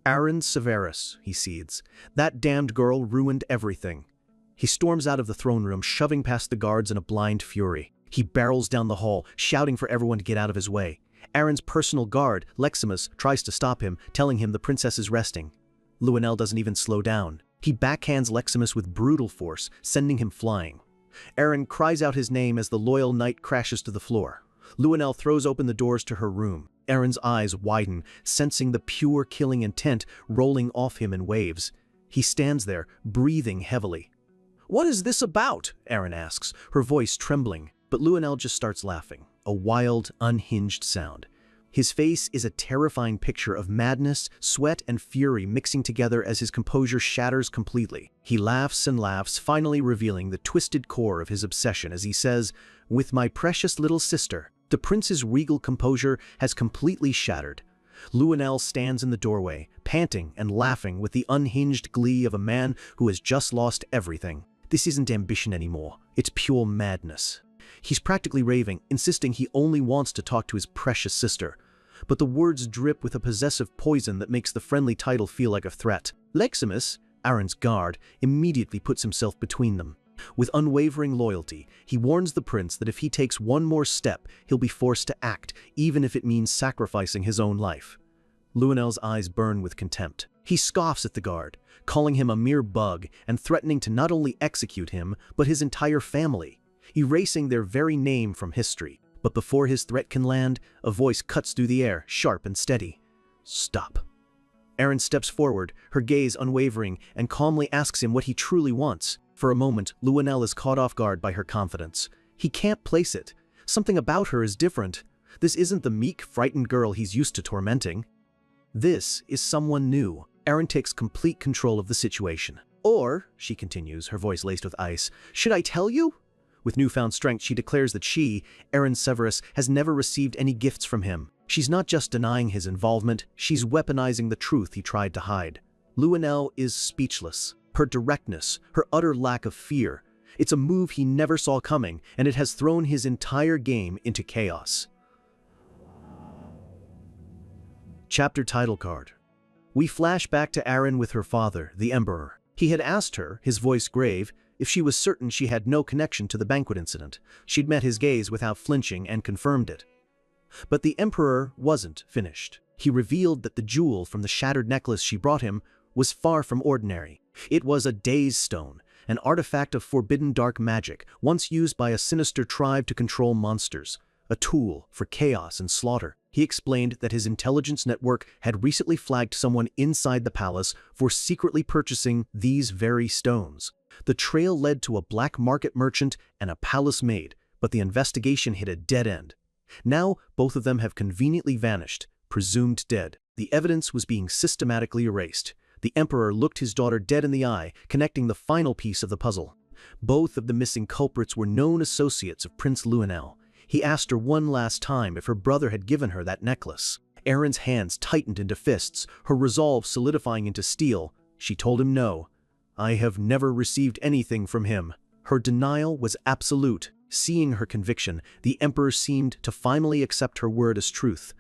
"Aaron Severus," he seethes. "That damned girl ruined everything." He storms out of the throne room, shoving past the guards in a blind fury. He barrels down the hall, shouting for everyone to get out of his way. Aaron's personal guard, Leximus, tries to stop him, telling him the princess is resting. Luenel doesn't even slow down. He backhands Leximus with brutal force, sending him flying. Aaron cries out his name as the loyal knight crashes to the floor. Luenel throws open the doors to her room. Aaron's eyes widen, sensing the pure killing intent rolling off him in waves. He stands there, breathing heavily. "What is this about?" Aaron asks, her voice trembling. But Luenel just starts laughing, a wild, unhinged sound. His face is a terrifying picture of madness, sweat, and fury mixing together as his composure shatters completely. He laughs and laughs, finally revealing the twisted core of his obsession as he says, "With my precious little sister." The prince's regal composure has completely shattered. Luenel stands in the doorway, panting and laughing with the unhinged glee of a man who has just lost everything. This isn't ambition anymore, it's pure madness. He's practically raving, insisting he only wants to talk to his precious sister. But the words drip with a possessive poison that makes the friendly title feel like a threat. Leximus, Aaron's guard, immediately puts himself between them. With unwavering loyalty, he warns the prince that if he takes one more step, he'll be forced to act, even if it means sacrificing his own life. Luenel's eyes burn with contempt. He scoffs at the guard, calling him a mere bug and threatening to not only execute him, but his entire family, erasing their very name from history. But before his threat can land, a voice cuts through the air, sharp and steady. "Stop." Aaron steps forward, her gaze unwavering, and calmly asks him what he truly wants. For a moment, Luenel is caught off guard by her confidence. He can't place it. Something about her is different. This isn't the meek, frightened girl he's used to tormenting. This is someone new. Aaron takes complete control of the situation. "Or," she continues, her voice laced with ice, "should I tell you?" With newfound strength, she declares that she, Aaron Severus, has never received any gifts from him. She's not just denying his involvement, she's weaponizing the truth he tried to hide. Luenel is speechless. Her directness, her utter lack of fear. It's a move he never saw coming, and it has thrown his entire game into chaos. Chapter title card. We flash back to Aaron with her father, the Emperor. He had asked her, his voice grave, if she was certain she had no connection to the banquet incident. She'd met his gaze without flinching and confirmed it. But the Emperor wasn't finished. He revealed that the jewel from the shattered necklace she brought him was far from ordinary. It was a Days Stone, an artifact of forbidden dark magic, once used by a sinister tribe to control monsters, a tool for chaos and slaughter. He explained that his intelligence network had recently flagged someone inside the palace for secretly purchasing these very stones. The trail led to a black market merchant and a palace maid, but the investigation hit a dead end. Now, both of them have conveniently vanished, presumed dead. The evidence was being systematically erased. The emperor looked his daughter dead in the eye, connecting the final piece of the puzzle. Both of the missing culprits were known associates of Prince Luenel. He asked her one last time if her brother had given her that necklace. Erin's hands tightened into fists, her resolve solidifying into steel. She told him no. "I have never received anything from him." Her denial was absolute. Seeing her conviction, the emperor seemed to finally accept her word as truth.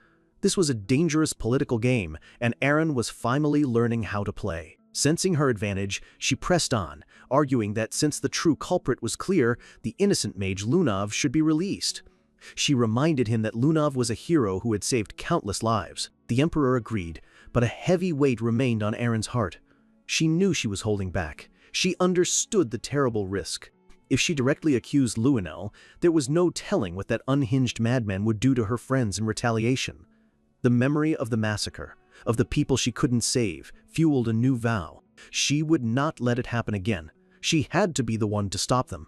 This was a dangerous political game, and Erin was finally learning how to play. Sensing her advantage, she pressed on, arguing that since the true culprit was clear, the innocent mage Lunav should be released. She reminded him that Lunav was a hero who had saved countless lives. The emperor agreed, but a heavy weight remained on Erin's heart. She knew she was holding back. She understood the terrible risk. If she directly accused Luenel, there was no telling what that unhinged madman would do to her friends in retaliation. The memory of the massacre, of the people she couldn't save, fueled a new vow. She would not let it happen again. She had to be the one to stop them.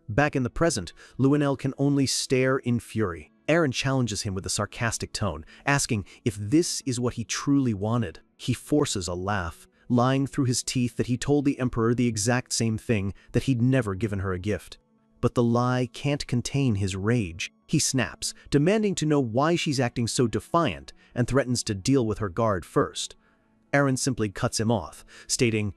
Back in the present, Luenel can only stare in fury. Erin challenges him with a sarcastic tone, asking if this is what he truly wanted. He forces a laugh, lying through his teeth that he told the emperor the exact same thing, that he'd never given her a gift. But the lie can't contain his rage. He snaps, demanding to know why she's acting so defiant, and threatens to deal with her guard first. Erin simply cuts him off, stating,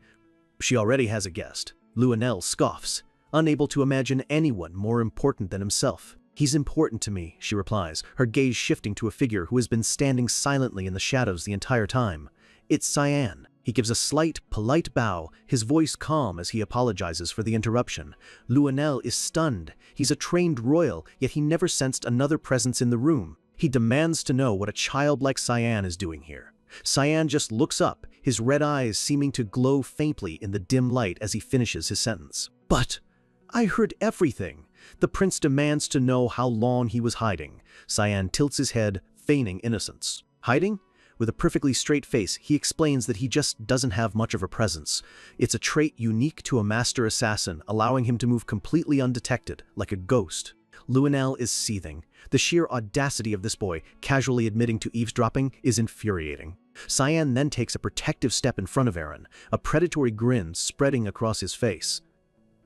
"She already has a guest." Luenel scoffs, unable to imagine anyone more important than himself. "He's important to me," she replies, her gaze shifting to a figure who has been standing silently in the shadows the entire time. It's Cyan. He gives a slight, polite bow, his voice calm as he apologizes for the interruption. Luenel is stunned. He's a trained royal, yet he never sensed another presence in the room. He demands to know what a child like Cyan is doing here. Cyan just looks up, his red eyes seeming to glow faintly in the dim light as he finishes his sentence. "But I heard everything." The prince demands to know how long he was hiding. Cyan tilts his head, feigning innocence. "Hiding?" With a perfectly straight face, he explains that he just doesn't have much of a presence. It's a trait unique to a master assassin, allowing him to move completely undetected, like a ghost. Luenel is seething. The sheer audacity of this boy, casually admitting to eavesdropping, is infuriating. Cyan then takes a protective step in front of Erin, a predatory grin spreading across his face.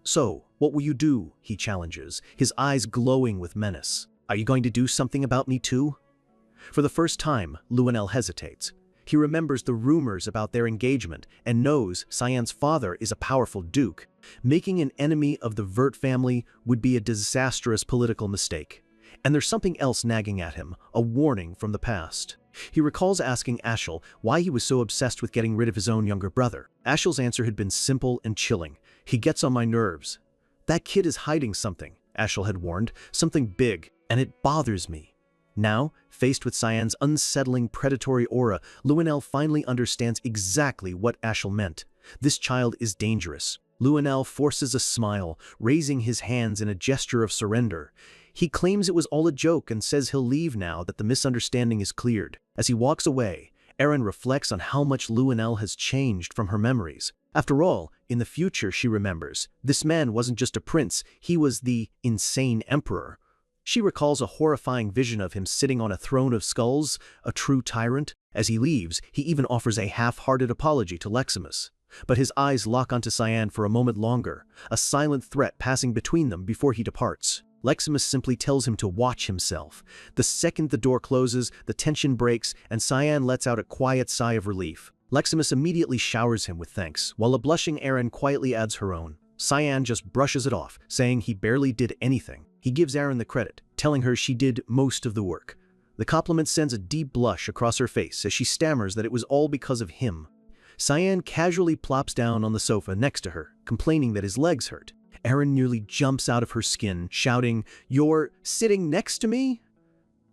"So, what will you do?" he challenges, his eyes glowing with menace. "Are you going to do something about me too?" For the first time, Luenel hesitates. He remembers the rumors about their engagement and knows Cyan's father is a powerful duke. Making an enemy of the Vert family would be a disastrous political mistake. And there's something else nagging at him, a warning from the past. He recalls asking Ashel why he was so obsessed with getting rid of his own younger brother. Ashel's answer had been simple and chilling. "He gets on my nerves." "That kid is hiding something," Ashel had warned, "something big, and it bothers me." Now, faced with Cyan's unsettling predatory aura, Luenel finally understands exactly what Ashel meant. This child is dangerous. Luenel forces a smile, raising his hands in a gesture of surrender. He claims it was all a joke and says he'll leave now that the misunderstanding is cleared. As he walks away, Erin reflects on how much Luenel has changed from her memories. After all, in the future, she remembers, this man wasn't just a prince, he was the insane emperor. She recalls a horrifying vision of him sitting on a throne of skulls, a true tyrant. As he leaves, he even offers a half-hearted apology to Leximus. But his eyes lock onto Cyan for a moment longer, a silent threat passing between them before he departs. Leximus simply tells him to watch himself. The second the door closes, the tension breaks, and Cyan lets out a quiet sigh of relief. Leximus immediately showers him with thanks, while a blushing Erin quietly adds her own. Cyan just brushes it off, saying he barely did anything. He gives Erin the credit, telling her she did most of the work. The compliment sends a deep blush across her face as she stammers that it was all because of him. Cyan casually plops down on the sofa next to her, complaining that his legs hurt. Erin nearly jumps out of her skin, shouting, "You're sitting next to me?"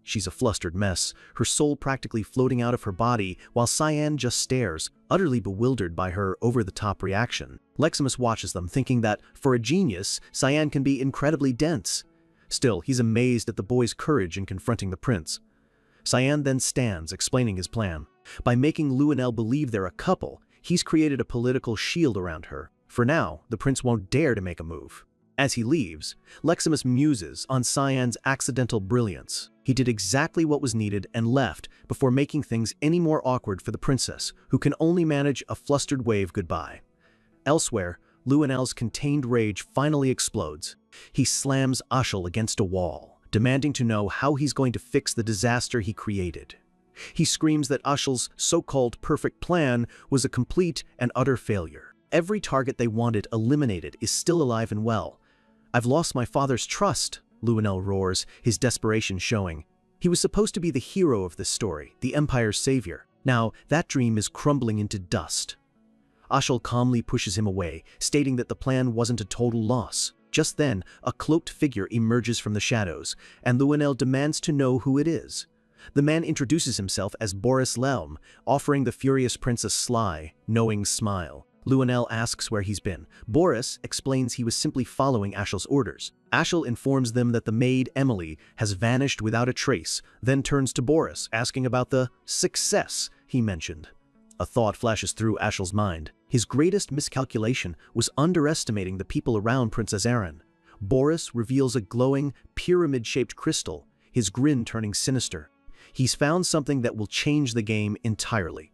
She's a flustered mess, her soul practically floating out of her body, while Cyan just stares, utterly bewildered by her over-the-top reaction. Leximus watches them, thinking that, for a genius, Cyan can be incredibly dense. Still, he's amazed at the boy's courage in confronting the prince. Cyan then stands, explaining his plan. By making Luenel believe they're a couple, he's created a political shield around her. For now, the prince won't dare to make a move. As he leaves, Leximus muses on Cyan's accidental brilliance. He did exactly what was needed and left before making things any more awkward for the princess, who can only manage a flustered wave goodbye. Elsewhere, Luenel's contained rage finally explodes. He slams Ashel against a wall, demanding to know how he's going to fix the disaster he created. He screams that Ashel's so-called perfect plan was a complete and utter failure. Every target they wanted eliminated is still alive and well. "I've lost my father's trust," Luenel roars, his desperation showing. He was supposed to be the hero of this story, the Empire's savior. Now, that dream is crumbling into dust. Ashel calmly pushes him away, stating that the plan wasn't a total loss. Just then, a cloaked figure emerges from the shadows, and Luenel demands to know who it is. The man introduces himself as Boris Lelm, offering the furious prince a sly, knowing smile. Luenel asks where he's been. Boris explains he was simply following Ashel's orders. Ashel informs them that the maid, Emily, has vanished without a trace, then turns to Boris, asking about the success he mentioned. A thought flashes through Ashel's mind. His greatest miscalculation was underestimating the people around Princess Erin. Boris reveals a glowing, pyramid-shaped crystal, his grin turning sinister. He's found something that will change the game entirely.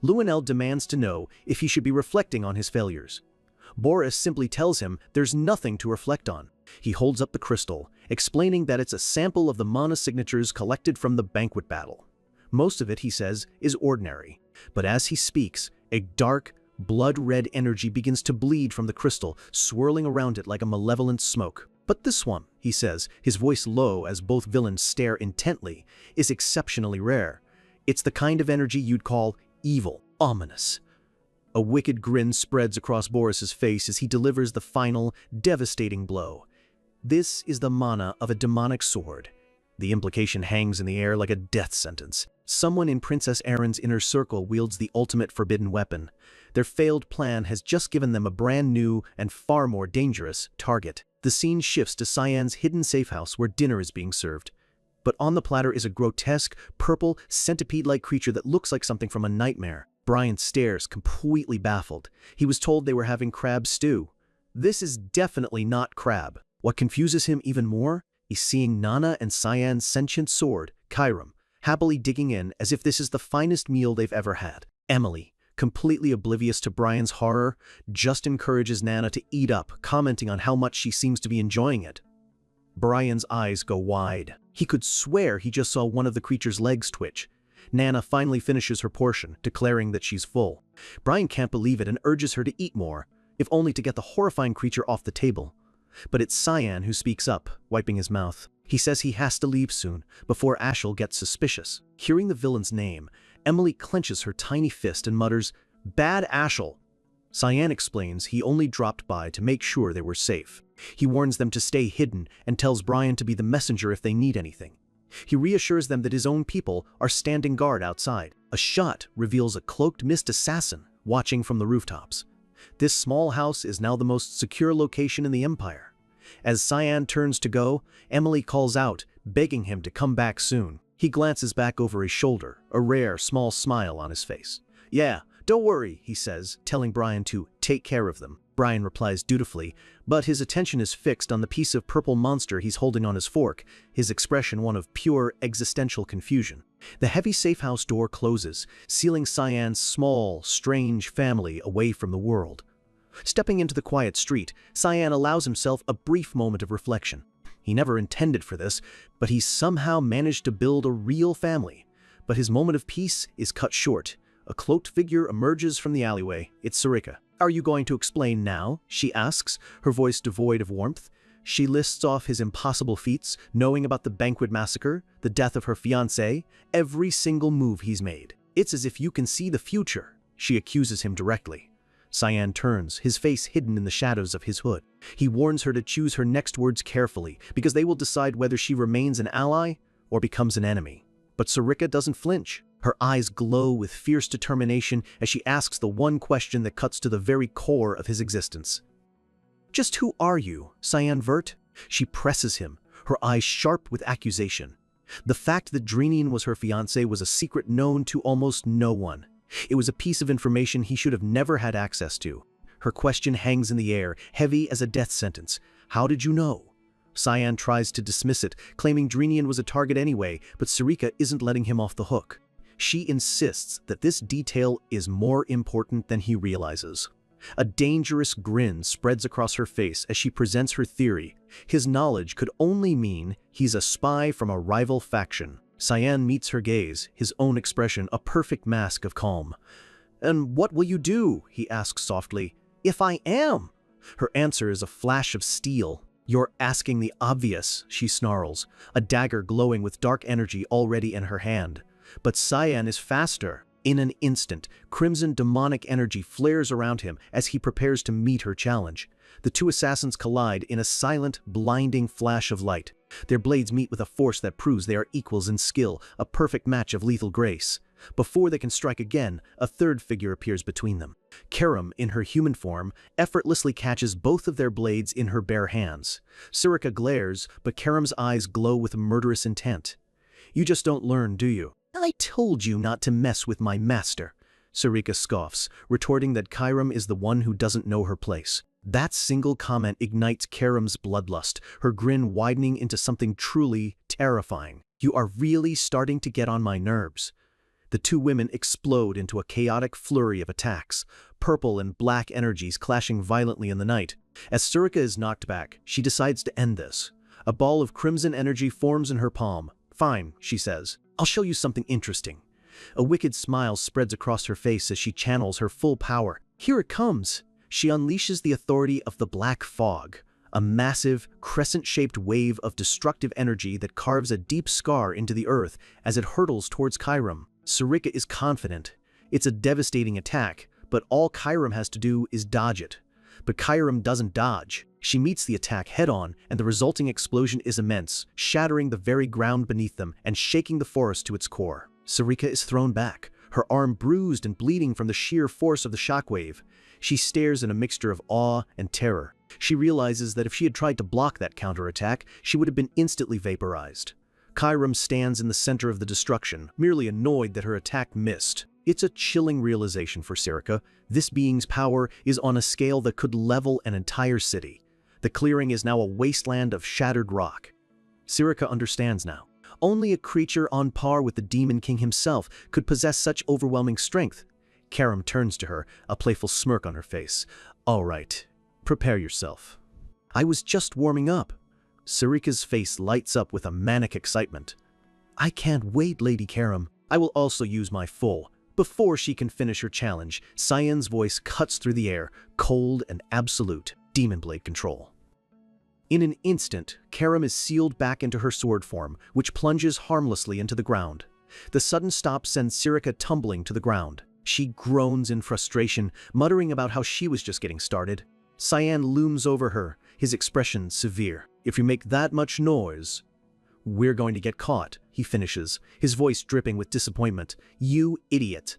Luenel demands to know if he should be reflecting on his failures. Boris simply tells him there's nothing to reflect on. He holds up the crystal, explaining that it's a sample of the mana signatures collected from the banquet battle. Most of it, he says, is ordinary. But as he speaks, a dark, blood-red energy begins to bleed from the crystal, swirling around it like a malevolent smoke. "But this one," he says, his voice low as both villains stare intently, "is exceptionally rare. It's the kind of energy you'd call evil, ominous." A wicked grin spreads across Boris's face as he delivers the final, devastating blow. This is the mana of a demonic sword. The implication hangs in the air like a death sentence. Someone in Princess Erin's inner circle wields the ultimate forbidden weapon. Their failed plan has just given them a brand new and far more dangerous target. The scene shifts to Cyan's hidden safe house where dinner is being served. But on the platter is a grotesque, purple, centipede-like creature that looks like something from a nightmare. Brian stares, completely baffled. He was told they were having crab stew. This is definitely not crab. What confuses him even more is seeing Nana and Cyan's sentient sword, Kyram, happily digging in as if this is the finest meal they've ever had. Emily, completely oblivious to Brian's horror, just encourages Nana to eat up, commenting on how much she seems to be enjoying it. Brian's eyes go wide. He could swear he just saw one of the creature's legs twitch. Nana finally finishes her portion, declaring that she's full. Brian can't believe it and urges her to eat more, if only to get the horrifying creature off the table. But it's Cyan who speaks up, wiping his mouth. He says he has to leave soon, before Ashel gets suspicious. Hearing the villain's name, Emily clenches her tiny fist and mutters, "Bad Ashel." Cyan explains he only dropped by to make sure they were safe. He warns them to stay hidden and tells Brian to be the messenger if they need anything. He reassures them that his own people are standing guard outside. A shot reveals a cloaked mist assassin watching from the rooftops. This small house is now the most secure location in the Empire. As Cyan turns to go, Emily calls out, begging him to come back soon. He glances back over his shoulder, a rare, small smile on his face. "Yeah, don't worry," he says, telling Brian to take care of them. Brian replies dutifully, but his attention is fixed on the piece of purple monster he's holding on his fork, his expression one of pure existential confusion. The heavy safe house door closes, sealing Cyan's small, strange family away from the world. Stepping into the quiet street, Cyan allows himself a brief moment of reflection. He never intended for this, but he's somehow managed to build a real family. But his moment of peace is cut short. A cloaked figure emerges from the alleyway. It's Sarika. "Are you going to explain now?" she asks, her voice devoid of warmth. She lists off his impossible feats, knowing about the banquet massacre, the death of her fiancé, every single move he's made. "It's as if you can see the future," she accuses him directly. Cyan turns, his face hidden in the shadows of his hood. He warns her to choose her next words carefully, because they will decide whether she remains an ally or becomes an enemy. But Sarika doesn't flinch. Her eyes glow with fierce determination as she asks the one question that cuts to the very core of his existence. "Just who are you, Cyan Vert?" She presses him, her eyes sharp with accusation. The fact that Drenian was her fiancé was a secret known to almost no one. It was a piece of information he should have never had access to. Her question hangs in the air, heavy as a death sentence. How did you know? Cyan tries to dismiss it, claiming Drenian was a target anyway, but Sarika isn't letting him off the hook. She insists that this detail is more important than he realizes. A dangerous grin spreads across her face as she presents her theory. His knowledge could only mean he's a spy from a rival faction. Cyan meets her gaze, his own expression a perfect mask of calm. "And what will you do?" he asks softly. "If I am?" Her answer is a flash of steel. "You're asking the obvious," she snarls, a dagger glowing with dark energy already in her hand. But Cyan is faster. In an instant, crimson demonic energy flares around him as he prepares to meet her challenge. The two assassins collide in a silent, blinding flash of light. Their blades meet with a force that proves they are equals in skill, a perfect match of lethal grace. Before they can strike again, a third figure appears between them. Karam, in her human form, effortlessly catches both of their blades in her bare hands. Sarika glares, but Karam's eyes glow with murderous intent. "You just don't learn, do you? I told you not to mess with my master." Sarika scoffs, retorting that Karam is the one who doesn't know her place. That single comment ignites Karam's bloodlust, her grin widening into something truly terrifying. "You are really starting to get on my nerves." The two women explode into a chaotic flurry of attacks, purple and black energies clashing violently in the night. As Sarika is knocked back, she decides to end this. A ball of crimson energy forms in her palm. "Fine," she says. "I'll show you something interesting." A wicked smile spreads across her face as she channels her full power. Here it comes. She unleashes the authority of the Black Fog, a massive, crescent-shaped wave of destructive energy that carves a deep scar into the earth as it hurtles towards Karam. Sarika is confident. It's a devastating attack, but all Karam has to do is dodge it. But Karam doesn't dodge. She meets the attack head-on, and the resulting explosion is immense, shattering the very ground beneath them and shaking the forest to its core. Sarika is thrown back, her arm bruised and bleeding from the sheer force of the shockwave. She stares in a mixture of awe and terror. She realizes that if she had tried to block that counterattack, she would have been instantly vaporized. Karam stands in the center of the destruction, merely annoyed that her attack missed. It's a chilling realization for Sarika. This being's power is on a scale that could level an entire city. The clearing is now a wasteland of shattered rock. Sarika understands now. Only a creature on par with the Demon King himself could possess such overwhelming strength. Karam turns to her, a playful smirk on her face. "All right, prepare yourself." "I was just warming up." Sarika's face lights up with a manic excitement. "I can't wait, Lady Karam. I will also use my full." Before she can finish her challenge, Cyan's voice cuts through the air, cold and absolute, demon blade control. In an instant, Karam is sealed back into her sword form, which plunges harmlessly into the ground. The sudden stop sends Sarika tumbling to the ground. She groans in frustration, muttering about how she was just getting started. Cyan looms over her, his expression severe. "If you make that much noise, we're going to get caught," he finishes, his voice dripping with disappointment. "You idiot."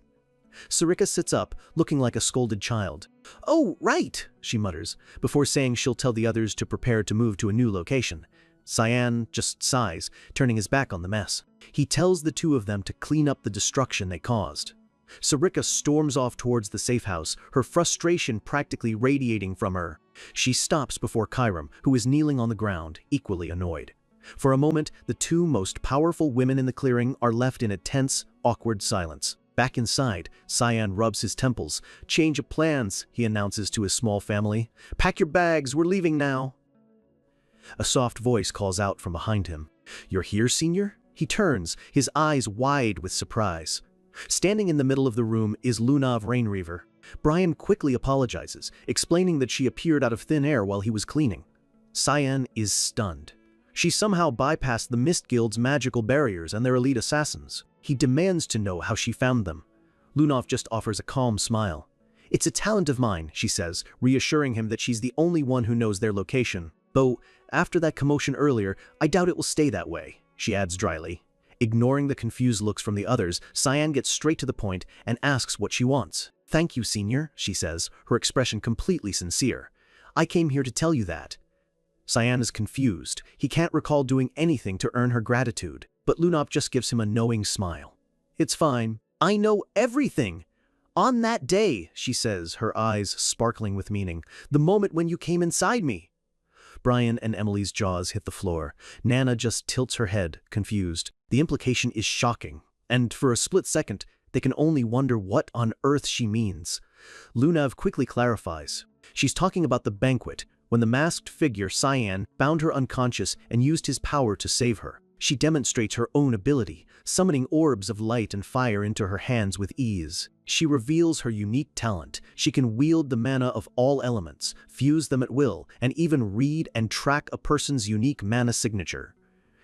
Sarika sits up, looking like a scolded child. "Oh, right," she mutters, before saying she'll tell the others to prepare to move to a new location. Cyan just sighs, turning his back on the mess. He tells the two of them to clean up the destruction they caused. Sarika storms off towards the safe house, her frustration practically radiating from her. She stops before Karam, who is kneeling on the ground, equally annoyed. For a moment, the two most powerful women in the clearing are left in a tense, awkward silence. Back inside, Cyan rubs his temples. "Change of plans," he announces to his small family. "Pack your bags, we're leaving now." A soft voice calls out from behind him. "You're here, Senior?" He turns, his eyes wide with surprise. Standing in the middle of the room is Lunav Rainreaver. Brian quickly apologizes, explaining that she appeared out of thin air while he was cleaning. Cyan is stunned. She somehow bypassed the Mist Guild's magical barriers and their elite assassins. He demands to know how she found them. Lunav just offers a calm smile. "It's a talent of mine," she says, reassuring him that she's the only one who knows their location. "Though, after that commotion earlier, I doubt it will stay that way," she adds dryly. Ignoring the confused looks from the others, Cyan gets straight to the point and asks what she wants. "Thank you, Senior," she says, her expression completely sincere. "I came here to tell you that." Cyan is confused. He can't recall doing anything to earn her gratitude, but Lunav just gives him a knowing smile. "It's fine. I know everything. On that day," she says, her eyes sparkling with meaning, "the moment when you came inside me." Brian and Emily's jaws hit the floor. Nana just tilts her head, confused. The implication is shocking, and for a split second, they can only wonder what on earth she means. Lunav quickly clarifies. She's talking about the banquet, when the masked figure, Cyan, found her unconscious and used his power to save her. She demonstrates her own ability, summoning orbs of light and fire into her hands with ease. She reveals her unique talent. She can wield the mana of all elements, fuse them at will, and even read and track a person's unique mana signature.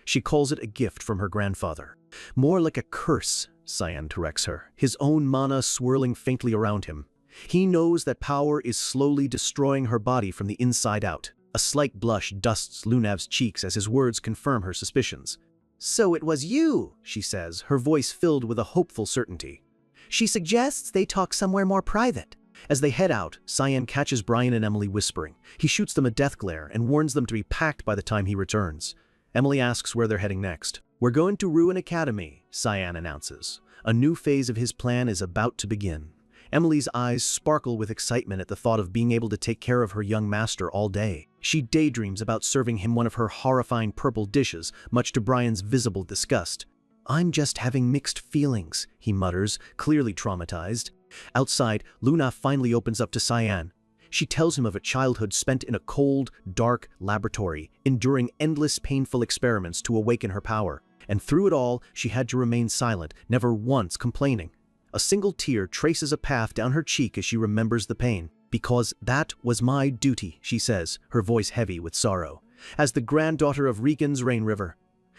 She calls it a gift from her grandfather. More like a curse, Cyan corrects her, his own mana swirling faintly around him. He knows that power is slowly destroying her body from the inside out. A slight blush dusts Lunav's cheeks as his words confirm her suspicions. "So it was you," she says, her voice filled with a hopeful certainty. She suggests they talk somewhere more private. As they head out, Cyan catches Brian and Emily whispering. He shoots them a death glare and warns them to be packed by the time he returns. Emily asks where they're heading next. "We're going to Ruin Academy," Cyan announces. A new phase of his plan is about to begin. Emily's eyes sparkle with excitement at the thought of being able to take care of her young master all day. She daydreams about serving him one of her horrifying purple dishes, much to Brian's visible disgust. "I'm just having mixed feelings," he mutters, clearly traumatized. Outside, Luna finally opens up to Cyan. She tells him of a childhood spent in a cold, dark laboratory, enduring endless painful experiments to awaken her power. And through it all, she had to remain silent, never once complaining. A single tear traces a path down her cheek as she remembers the pain. "Because that was my duty," she says, her voice heavy with sorrow. "As the granddaughter of Regan's Rain River."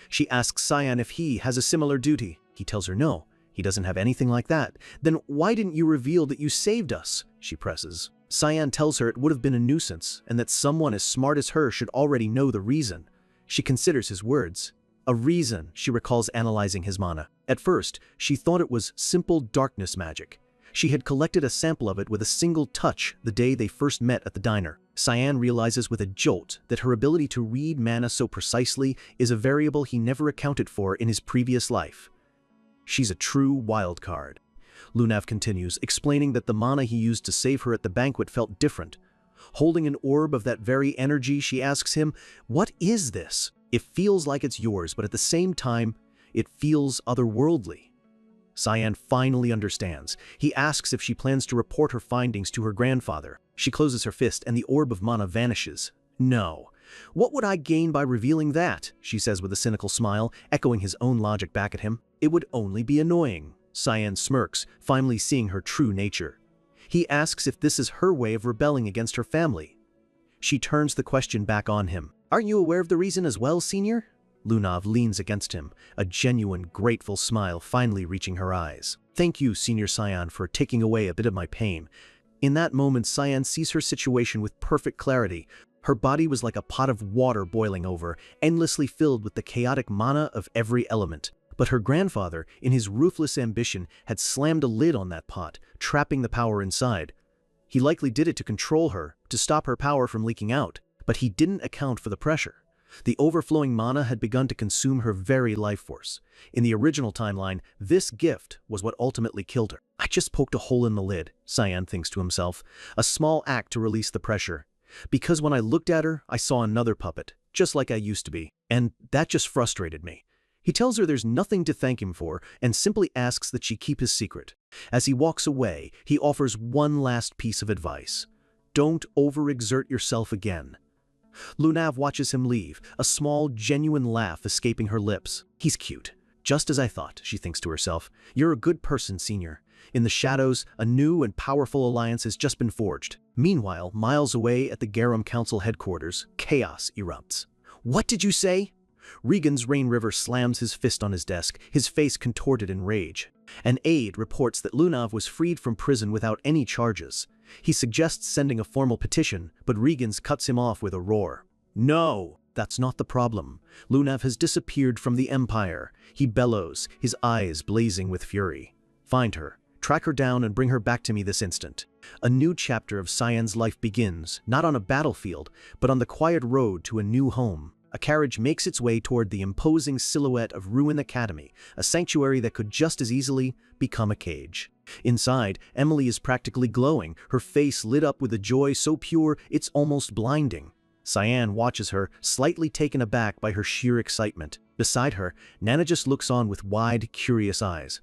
She asks Cyan if he has a similar duty. He tells her no, he doesn't have anything like that. "Then why didn't you reveal that you saved us?" she presses. Cyan tells her it would have been a nuisance, and that someone as smart as her should already know the reason. She considers his words. A reason, she recalls analyzing his mana. At first, she thought it was simple darkness magic. She had collected a sample of it with a single touch the day they first met at the diner. Cyan realizes with a jolt that her ability to read mana so precisely is a variable he never accounted for in his previous life. She's a true wild card. Lunav continues, explaining that the mana he used to save her at the banquet felt different. Holding an orb of that very energy, she asks him, "What is this? It feels like it's yours, but at the same time, it feels otherworldly." Cyan finally understands. He asks if she plans to report her findings to her grandfather. She closes her fist and the orb of mana vanishes. "No. What would I gain by revealing that?" she says with a cynical smile, echoing his own logic back at him. "It would only be annoying." Cyan smirks, finally seeing her true nature. He asks if this is her way of rebelling against her family. She turns the question back on him. "Aren't you aware of the reason as well, Senior?" Lunav leans against him, a genuine, grateful smile finally reaching her eyes. "Thank you, Senior Cyan, for taking away a bit of my pain." In that moment, Cyan sees her situation with perfect clarity. Her body was like a pot of water boiling over, endlessly filled with the chaotic mana of every element. But her grandfather, in his ruthless ambition, had slammed a lid on that pot, trapping the power inside. He likely did it to control her, to stop her power from leaking out, but he didn't account for the pressure. The overflowing mana had begun to consume her very life force. In the original timeline, this gift was what ultimately killed her. "I just poked a hole in the lid," Cyan thinks to himself, a small act to release the pressure. "Because when I looked at her, I saw another puppet, just like I used to be, and that just frustrated me." He tells her there's nothing to thank him for and simply asks that she keep his secret. As he walks away, he offers one last piece of advice. "Don't overexert yourself again." Lunav watches him leave, a small, genuine laugh escaping her lips. "He's cute. Just as I thought," she thinks to herself. "You're a good person, Senior." In the shadows, a new and powerful alliance has just been forged. Meanwhile, miles away at the Garum Council headquarters, chaos erupts. "What did you say?" Regan's Rain River slams his fist on his desk, his face contorted in rage. An aide reports that Lunav was freed from prison without any charges. He suggests sending a formal petition, but Regan's cuts him off with a roar. "No, that's not the problem. Lunav has disappeared from the Empire." He bellows, his eyes blazing with fury. "Find her, track her down and bring her back to me this instant." A new chapter of Cyan's life begins, not on a battlefield, but on the quiet road to a new home. A carriage makes its way toward the imposing silhouette of Ruin Academy, a sanctuary that could just as easily become a cage. Inside, Emily is practically glowing, her face lit up with a joy so pure it's almost blinding. Cyan watches her, slightly taken aback by her sheer excitement. Beside her, Nana just looks on with wide, curious eyes.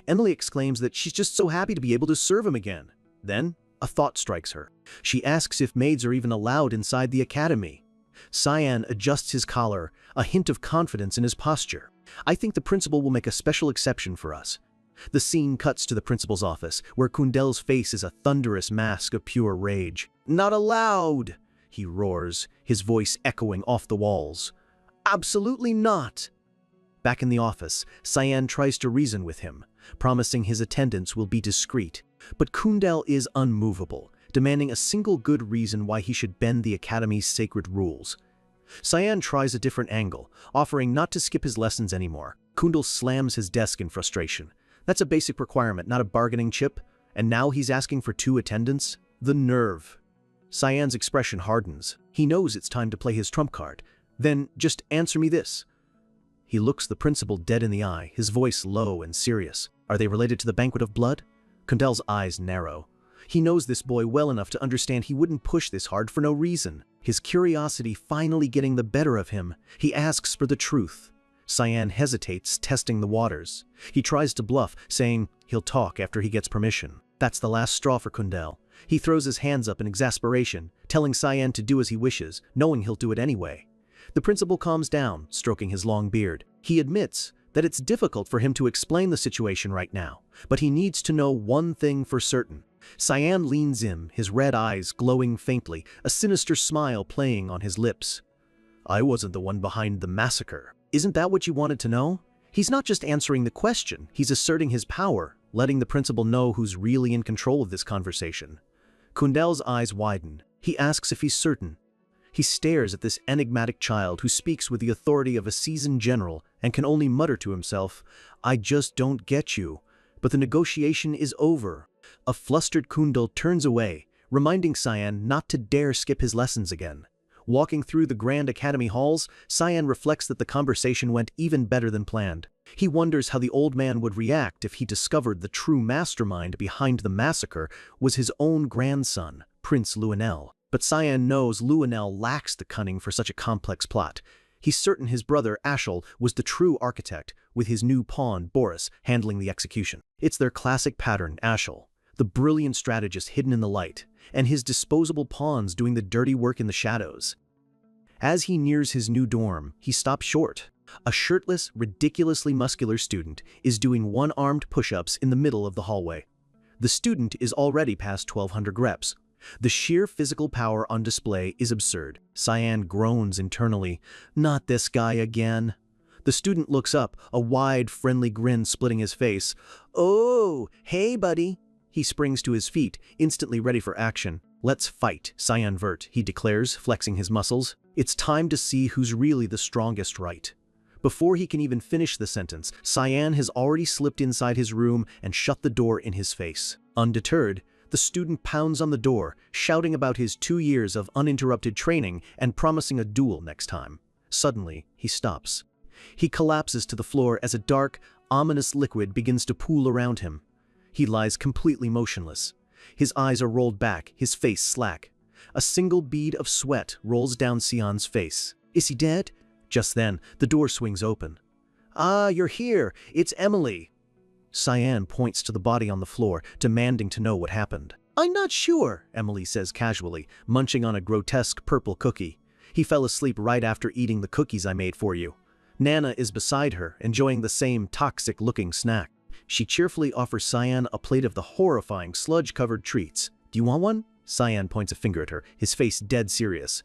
Emily exclaims that she's just so happy to be able to serve him again. Then, a thought strikes her. She asks if maids are even allowed inside the academy. Cyan adjusts his collar, a hint of confidence in his posture. I think the principal will make a special exception for us. The scene cuts to the principal's office, where Kundel's face is a thunderous mask of pure rage. "Not allowed!" he roars, his voice echoing off the walls. "Absolutely not!" Back in the office, Cyan tries to reason with him, promising his attendance will be discreet. But Kundel is unmovable, demanding a single good reason why he should bend the academy's sacred rules. Cyan tries a different angle, offering not to skip his lessons anymore. Kundel slams his desk in frustration. That's a basic requirement, not a bargaining chip. And now he's asking for 2 attendance? The nerve. Cyan's expression hardens. He knows it's time to play his trump card. "Then just answer me this." He looks the principal dead in the eye, his voice low and serious. "Are they related to the banquet of blood?" Kundel's eyes narrow. He knows this boy well enough to understand he wouldn't push this hard for no reason. His curiosity finally getting the better of him, he asks for the truth. Cyan hesitates, testing the waters. He tries to bluff, saying he'll talk after he gets permission. That's the last straw for Kundel. He throws his hands up in exasperation, telling Cyan to do as he wishes, knowing he'll do it anyway. The principal calms down, stroking his long beard. He admits that it's difficult for him to explain the situation right now, but he needs to know one thing for certain. Cyan leans in, his red eyes glowing faintly, a sinister smile playing on his lips. "I wasn't the one behind the massacre. Isn't that what you wanted to know?" He's not just answering the question, he's asserting his power, letting the principal know who's really in control of this conversation. Kundel's eyes widen. He asks if he's certain. He stares at this enigmatic child who speaks with the authority of a seasoned general and can only mutter to himself, "I just don't get you." But the negotiation is over. A flustered Kundel turns away, reminding Cyan not to dare skip his lessons again. Walking through the Grand Academy halls, Cyan reflects that the conversation went even better than planned. He wonders how the old man would react if he discovered the true mastermind behind the massacre was his own grandson, Prince Luenel. But Cyan knows Luenel lacks the cunning for such a complex plot. He's certain his brother, Ashel, was the true architect, with his new pawn, Boris, handling the execution. It's their classic pattern, Ashel, the brilliant strategist hidden in the light, and his disposable pawns doing the dirty work in the shadows. As he nears his new dorm, he stops short. A shirtless, ridiculously muscular student is doing one-armed push-ups in the middle of the hallway. The student is already past 1,200 reps. The sheer physical power on display is absurd. Cyan groans internally. Not this guy again. The student looks up, a wide, friendly grin splitting his face. "Oh, hey, buddy." He springs to his feet, instantly ready for action. "Let's fight, Cyan Vert," he declares, flexing his muscles. It's time to see who's really the strongest, right? Before he can even finish the sentence, Cyan has already slipped inside his room and shut the door in his face. Undeterred, the student pounds on the door, shouting about his 2 years of uninterrupted training and promising a duel next time. Suddenly, he stops. He collapses to the floor as a dark, ominous liquid begins to pool around him. He lies completely motionless. His eyes are rolled back, his face slack. A single bead of sweat rolls down Cyan's face. Is he dead? Just then, the door swings open. "Ah, you're here. It's Emily." Cyan points to the body on the floor, demanding to know what happened. "I'm not sure," Emily says casually, munching on a grotesque purple cookie. "He fell asleep right after eating the cookies I made for you." Nana is beside her, enjoying the same toxic-looking snack. She cheerfully offers Cyan a plate of the horrifying sludge-covered treats. "Do you want one?" Cyan points a finger at her, his face dead serious.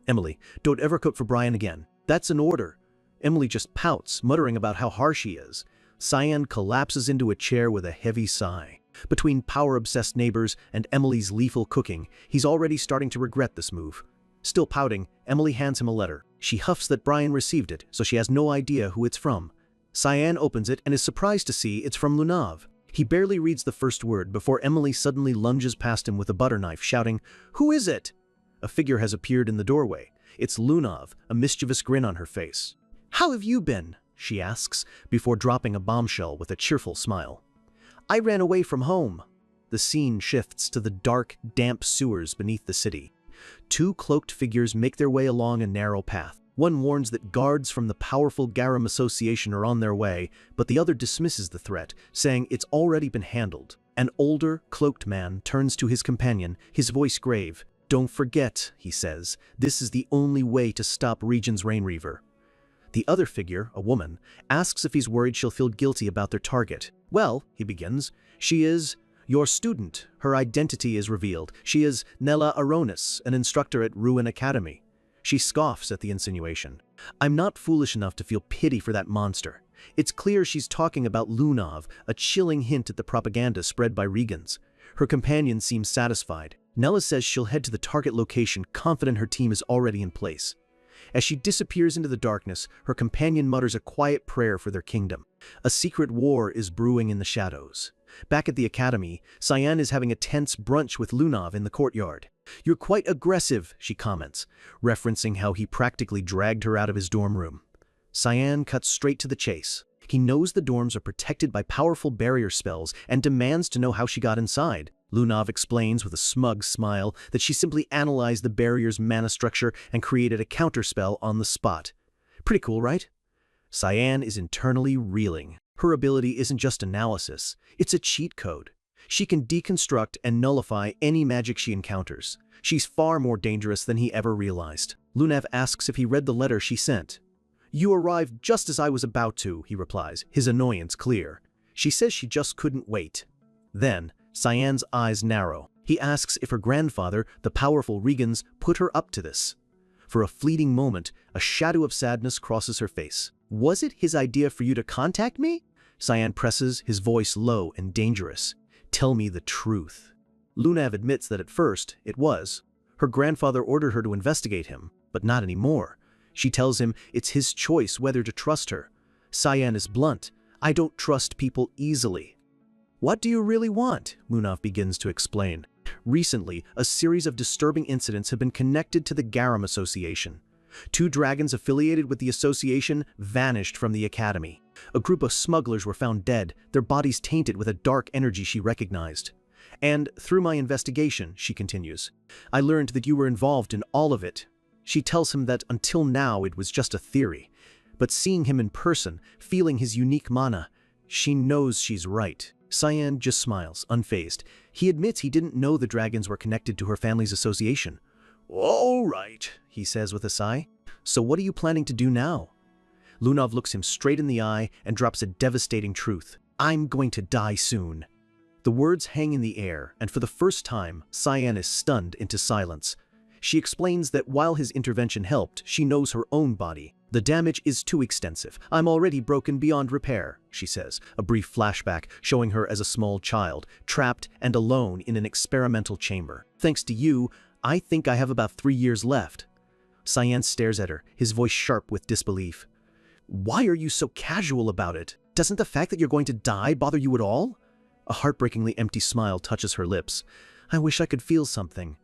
"Emily, don't ever cook for Brian again. That's an order." Emily just pouts, muttering about how harsh he is. Cyan collapses into a chair with a heavy sigh. Between power-obsessed neighbors and Emily's lethal cooking, he's already starting to regret this move. Still pouting, Emily hands him a letter. She huffs that Brian received it, so she has no idea who it's from. Cyan opens it and is surprised to see it's from Lunav. He barely reads the first word before Emily suddenly lunges past him with a butter knife, shouting, "Who is it?" A figure has appeared in the doorway. It's Lunav, a mischievous grin on her face. "How have you been?" she asks, before dropping a bombshell with a cheerful smile. "I ran away from home." The scene shifts to the dark, damp sewers beneath the city. Two cloaked figures make their way along a narrow path. One warns that guards from the powerful Garam Association are on their way, but the other dismisses the threat, saying it's already been handled. An older, cloaked man turns to his companion, his voice grave. "Don't forget," he says, "this is the only way to stop Region's Rainreaver." The other figure, a woman, asks if he's worried she'll feel guilty about their target. "Well," he begins, "she is your student." Her identity is revealed. She is Nella Aronis, an instructor at Ruin Academy. She scoffs at the insinuation. "I'm not foolish enough to feel pity for that monster." It's clear she's talking about Lunav, a chilling hint at the propaganda spread by Regans. Her companion seems satisfied. Nella says she'll head to the target location, confident her team is already in place. As she disappears into the darkness, her companion mutters a quiet prayer for their kingdom. A secret war is brewing in the shadows. Back at the academy, Cyan is having a tense brunch with Lunav in the courtyard. "You're quite aggressive," she comments, referencing how he practically dragged her out of his dorm room. Cyan cuts straight to the chase. He knows the dorms are protected by powerful barrier spells and demands to know how she got inside. Lunav explains with a smug smile that she simply analyzed the barrier's mana structure and created a counterspell on the spot. Pretty cool, right? Cyan is internally reeling. Her ability isn't just analysis, it's a cheat code. She can deconstruct and nullify any magic she encounters. She's far more dangerous than he ever realized. Lunav asks if he read the letter she sent. "You arrived just as I was about to," he replies, his annoyance clear. She says she just couldn't wait. Then, Cyan's eyes narrow. He asks if her grandfather, the powerful Regans, put her up to this. For a fleeting moment, a shadow of sadness crosses her face. "Was it his idea for you to contact me?" Cyan presses, his voice low and dangerous. "Tell me the truth." Lunav admits that at first, it was. Her grandfather ordered her to investigate him, but not anymore. She tells him it's his choice whether to trust her. Cyan is blunt. "I don't trust people easily." "What do you really want?" Lunav begins to explain. Recently, a series of disturbing incidents have been connected to the Garam Association. Two dragons affiliated with the association vanished from the academy. A group of smugglers were found dead, their bodies tainted with a dark energy she recognized. "And through my investigation," she continues, "I learned that you were involved in all of it." She tells him that until now it was just a theory. But seeing him in person, feeling his unique mana, she knows she's right. Cyan just smiles, unfazed. He admits he didn't know the dragons were connected to her family's association. "All right," he says with a sigh. "So what are you planning to do now?" Lunav looks him straight in the eye and drops a devastating truth. "I'm going to die soon." The words hang in the air, and for the first time, Cyan is stunned into silence. She explains that while his intervention helped, she knows her own body. "The damage is too extensive. I'm already broken beyond repair," she says, a brief flashback showing her as a small child, trapped and alone in an experimental chamber. "Thanks to you, I think I have about 3 years left." Cyan stares at her, his voice sharp with disbelief. "Why are you so casual about it? Doesn't the fact that you're going to die bother you at all?" A heartbreakingly empty smile touches her lips. "I wish I could feel something."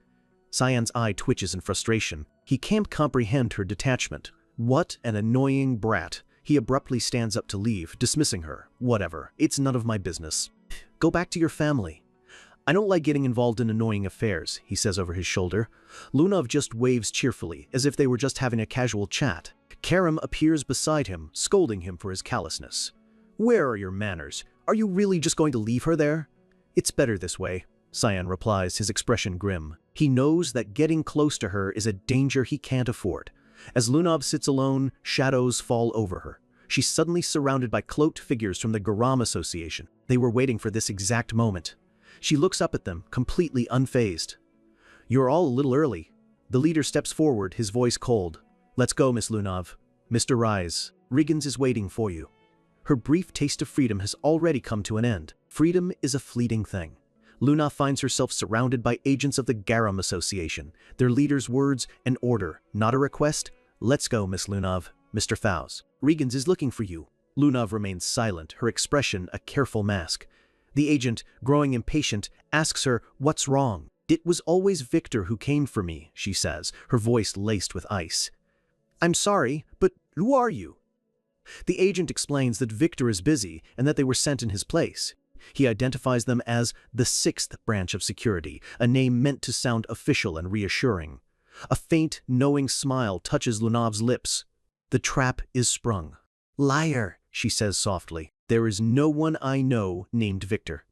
Cyan's eye twitches in frustration. He can't comprehend her detachment. What an annoying brat. He abruptly stands up to leave, dismissing her. "Whatever, it's none of my business. Go back to your family." "I don't like getting involved in annoying affairs," he says over his shoulder. Lunav just waves cheerfully, as if they were just having a casual chat. Karam appears beside him, scolding him for his callousness. "Where are your manners? Are you really just going to leave her there?" "It's better this way," Cyan replies, his expression grim. He knows that getting close to her is a danger he can't afford. As Lunav sits alone, shadows fall over her. She's suddenly surrounded by cloaked figures from the Garam Association. They were waiting for this exact moment. She looks up at them, completely unfazed. "You're all a little early." The leader steps forward, his voice cold. "Let's go, Miss Lunav. Mr. Rise, Regans is waiting for you." Her brief taste of freedom has already come to an end. Freedom is a fleeting thing. Lunav finds herself surrounded by agents of the Garam Association. Their leader's words, an order, not a request. "Let's go, Miss Lunav. Mr. Faust. Regans is looking for you." Lunav remains silent, her expression a careful mask. The agent, growing impatient, asks her, "What's wrong?" "It was always Victor who came for me," she says, her voice laced with ice. "I'm sorry, but who are you?" The agent explains that Victor is busy and that they were sent in his place. He identifies them as the 6th branch of security, a name meant to sound official and reassuring. A faint, knowing smile touches Lunav's lips. The trap is sprung. "Liar," she says softly. "There is no one I know named Victor."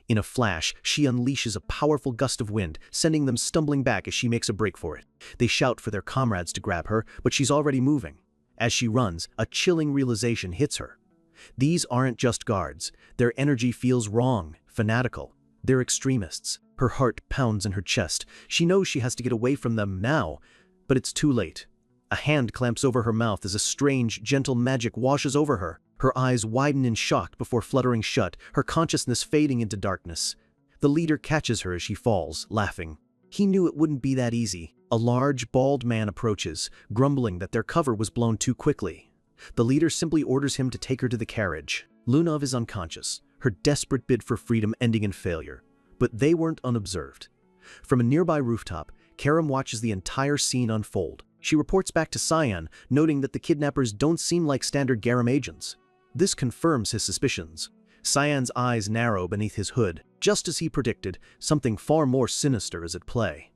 In a flash, she unleashes a powerful gust of wind, sending them stumbling back as she makes a break for it. They shout for their comrades to grab her, but she's already moving. As she runs, a chilling realization hits her. These aren't just guards. Their energy feels wrong, fanatical. They're extremists. Her heart pounds in her chest. She knows she has to get away from them now, but it's too late. A hand clamps over her mouth as a strange, gentle magic washes over her. Her eyes widen in shock before fluttering shut, her consciousness fading into darkness. The leader catches her as she falls, laughing. He knew it wouldn't be that easy. A large, bald man approaches, grumbling that their cover was blown too quickly. The leader simply orders him to take her to the carriage. Lunav is unconscious, her desperate bid for freedom ending in failure. But they weren't unobserved. From a nearby rooftop, Karam watches the entire scene unfold. She reports back to Cyan, noting that the kidnappers don't seem like standard Garam agents. This confirms his suspicions. Cyan's eyes narrow beneath his hood. Just as he predicted, something far more sinister is at play.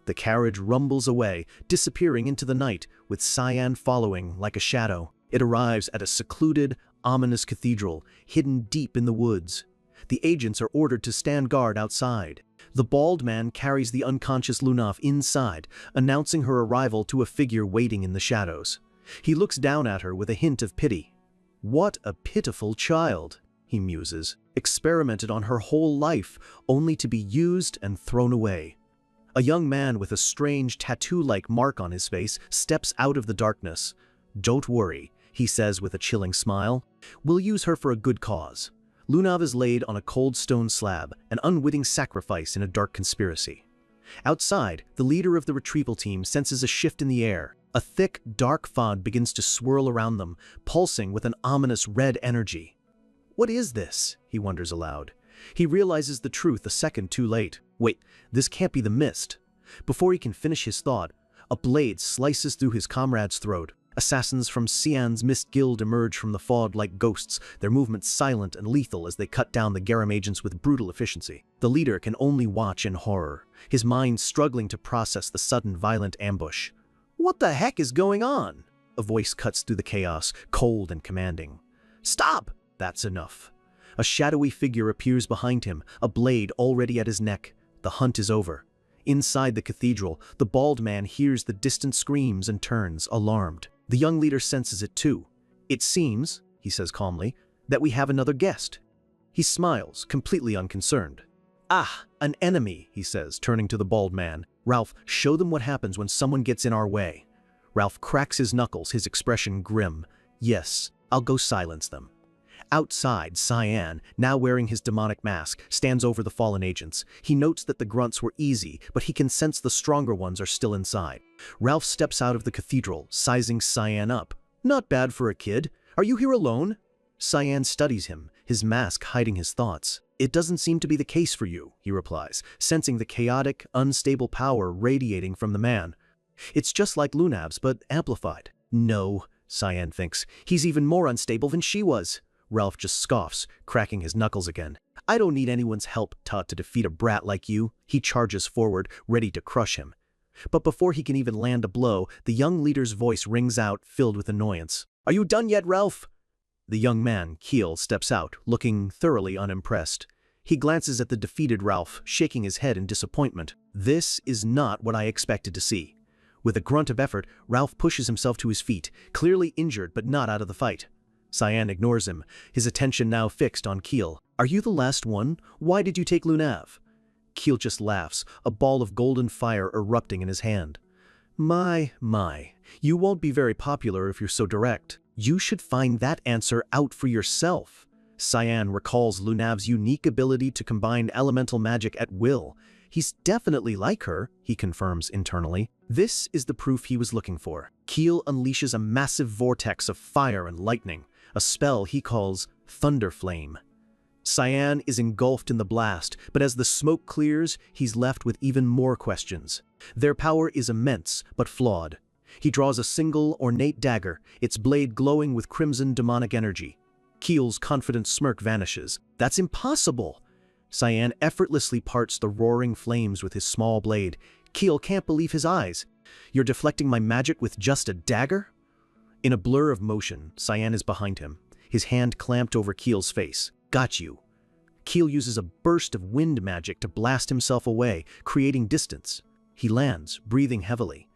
The carriage rumbles away, disappearing into the night, with Cyan following like a shadow. It arrives at a secluded, ominous cathedral, hidden deep in the woods. The agents are ordered to stand guard outside. The bald man carries the unconscious Lunav inside, announcing her arrival to a figure waiting in the shadows. He looks down at her with a hint of pity. "What a pitiful child," he muses. "Experimented on her whole life, only to be used and thrown away." A young man with a strange tattoo-like mark on his face steps out of the darkness. "Don't worry," he says with a chilling smile. "We'll use her for a good cause." Lunav is laid on a cold stone slab, an unwitting sacrifice in a dark conspiracy. Outside, the leader of the retrieval team senses a shift in the air. A thick, dark fog begins to swirl around them, pulsing with an ominous red energy. "What is this?" he wonders aloud. He realizes the truth a second too late. Wait, this can't be the mist. Before he can finish his thought, a blade slices through his comrade's throat. Assassins from Cyan's Mist Guild emerge from the fog like ghosts, their movements silent and lethal as they cut down the Garam agents with brutal efficiency. The leader can only watch in horror, his mind struggling to process the sudden violent ambush. "What the heck is going on?" A voice cuts through the chaos, cold and commanding. "Stop!" That's enough. A shadowy figure appears behind him, a blade already at his neck. The hunt is over. Inside the cathedral, the bald man hears the distant screams and turns, alarmed. The young leader senses it too. "It seems," he says calmly, "that we have another guest." He smiles, completely unconcerned. "Ah, an enemy," he says, turning to the bald man. "Ralph, show them what happens when someone gets in our way." Ralph cracks his knuckles, his expression grim. "Yes, I'll go silence them." Outside, Cyan, now wearing his demonic mask, stands over the fallen agents. He notes that the grunts were easy, but he can sense the stronger ones are still inside. Ralph steps out of the cathedral, sizing Cyan up. "Not bad for a kid. Are you here alone?" Cyan studies him, his mask hiding his thoughts. "It doesn't seem to be the case for you," he replies, sensing the chaotic, unstable power radiating from the man. "It's just like Lunav's, but amplified." "No," Cyan thinks. "He's even more unstable than she was." Ralph just scoffs, cracking his knuckles again. "I don't need anyone's help taught to defeat a brat like you." He charges forward, ready to crush him. But before he can even land a blow, the young leader's voice rings out, filled with annoyance. "Are you done yet, Ralph?" The young man, Keel, steps out, looking thoroughly unimpressed. He glances at the defeated Ralph, shaking his head in disappointment. "This is not what I expected to see." With a grunt of effort, Ralph pushes himself to his feet, clearly injured but not out of the fight. Cyan ignores him, his attention now fixed on Keel. "Are you the last one? Why did you take Lunav?" Keel just laughs, a ball of golden fire erupting in his hand. My, you won't be very popular if you're so direct. You should find that answer out for yourself." Cyan recalls Lunav's unique ability to combine elemental magic at will. "He's definitely like her," he confirms internally. This is the proof he was looking for. Keel unleashes a massive vortex of fire and lightning, a spell he calls Thunder Flame. Cyan is engulfed in the blast, but as the smoke clears, he's left with even more questions. Their power is immense, but flawed. He draws a single, ornate dagger, its blade glowing with crimson demonic energy. Keel's confident smirk vanishes. "That's impossible!" Cyan effortlessly parts the roaring flames with his small blade. Keel can't believe his eyes. You're deflecting my magic with just a dagger? In a blur of motion, Cyan is behind him, his hand clamped over Keel's face. Got you. Keel uses a burst of wind magic to blast himself away, creating distance. He lands, breathing heavily.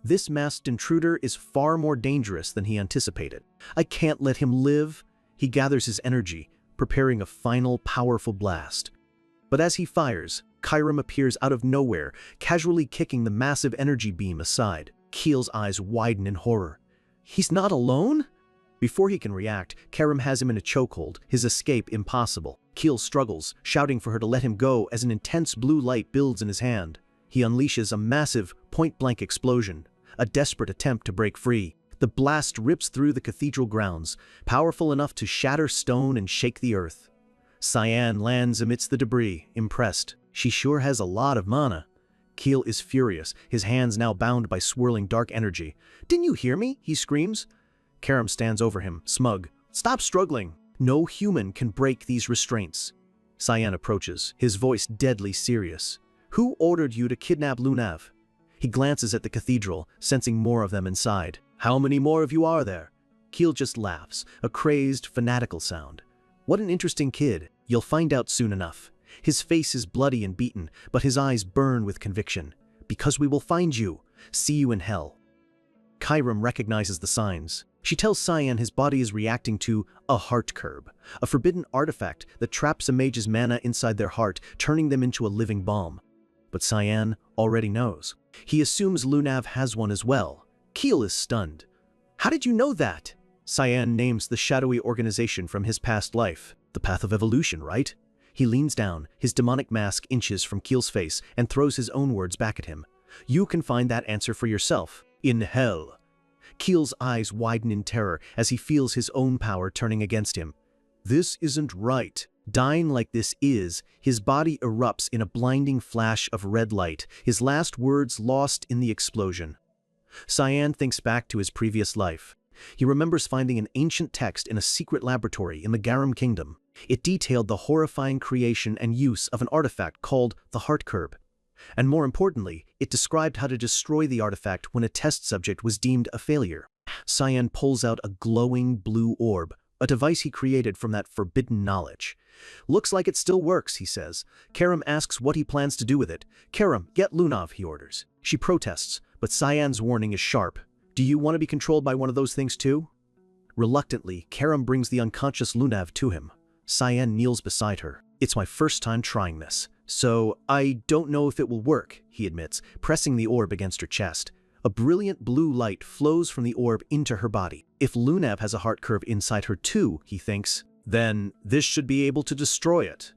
This masked intruder is far more dangerous than he anticipated. I can't let him live. He gathers his energy, preparing a final, powerful blast. But as he fires, Chiram appears out of nowhere, casually kicking the massive energy beam aside. Keel's eyes widen in horror. He's not alone? Before he can react, Chiram has him in a chokehold, his escape impossible. Keel struggles, shouting for her to let him go as an intense blue light builds in his hand. He unleashes a massive, point-blank explosion, a desperate attempt to break free. The blast rips through the cathedral grounds, powerful enough to shatter stone and shake the earth. Cyan lands amidst the debris, impressed. She sure has a lot of mana. Keel is furious, his hands now bound by swirling dark energy. "Didn't you hear me?" he screams. Chiram stands over him, smug. "Stop struggling. No human can break these restraints." Cyan approaches, his voice deadly serious. "Who ordered you to kidnap Lunav?" He glances at the cathedral, sensing more of them inside. "How many more of you are there?" Keel just laughs, a crazed, fanatical sound. "What an interesting kid. You'll find out soon enough." His face is bloody and beaten, but his eyes burn with conviction. "Because we will find you. See you in hell." Chiram recognizes the signs. She tells Cyan his body is reacting to a heart curb, a forbidden artifact that traps a mage's mana inside their heart, turning them into a living bomb. But Cyan already knows. He assumes Lunav has one as well. Keel is stunned. "How did you know that?" Cyan names the shadowy organization from his past life. The path of evolution, right? He leans down, his demonic mask inches from Keel's face, and throws his own words back at him. "You can find that answer for yourself. In hell." Keel's eyes widen in terror as he feels his own power turning against him. "This isn't right." Dying like this is, his body erupts in a blinding flash of red light, his last words lost in the explosion. Cyan thinks back to his previous life. He remembers finding an ancient text in a secret laboratory in the Garum Kingdom. It detailed the horrifying creation and use of an artifact called the Heart Curb. And more importantly, it described how to destroy the artifact when a test subject was deemed a failure. Cyan pulls out a glowing blue orb, a device he created from that forbidden knowledge. "Looks like it still works," he says. Chiram asks what he plans to do with it. "Chiram, get Lunav," he orders. She protests, but Cyan's warning is sharp. "Do you want to be controlled by one of those things too?" Reluctantly, Chiram brings the unconscious Lunav to him. Cyan kneels beside her. "It's my first time trying this, so I don't know if it will work," he admits, pressing the orb against her chest. A brilliant blue light flows from the orb into her body. If Lunav has a heart curve inside her too, he thinks, then this should be able to destroy it.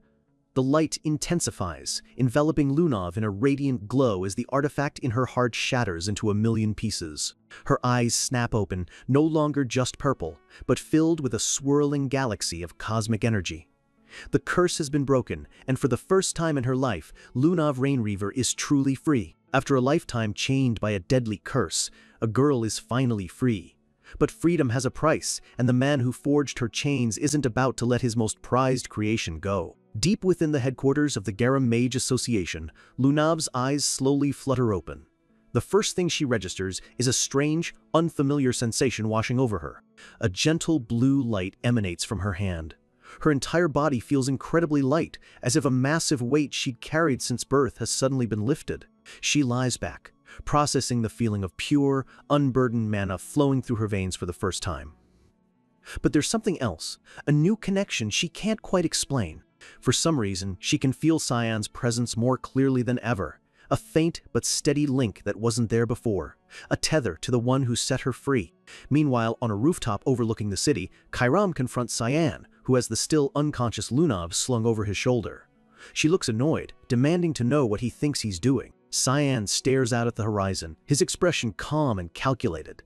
The light intensifies, enveloping Lunav in a radiant glow as the artifact in her heart shatters into a million pieces. Her eyes snap open, no longer just purple, but filled with a swirling galaxy of cosmic energy. The curse has been broken, and for the first time in her life, Lunav Rainreaver is truly free. After a lifetime chained by a deadly curse, a girl is finally free. But freedom has a price, and the man who forged her chains isn't about to let his most prized creation go. Deep within the headquarters of the Garum Mage Association, Lunav's eyes slowly flutter open. The first thing she registers is a strange, unfamiliar sensation washing over her. A gentle blue light emanates from her hand. Her entire body feels incredibly light, as if a massive weight she'd carried since birth has suddenly been lifted. She lies back, processing the feeling of pure, unburdened mana flowing through her veins for the first time. But there's something else, a new connection she can't quite explain. For some reason, she can feel Cyan's presence more clearly than ever, a faint but steady link that wasn't there before, a tether to the one who set her free. Meanwhile, on a rooftop overlooking the city, Chiram confronts Cyan, who has the still unconscious Lunav slung over his shoulder. She looks annoyed, demanding to know what he thinks he's doing. Cyan stares out at the horizon, his expression calm and calculated.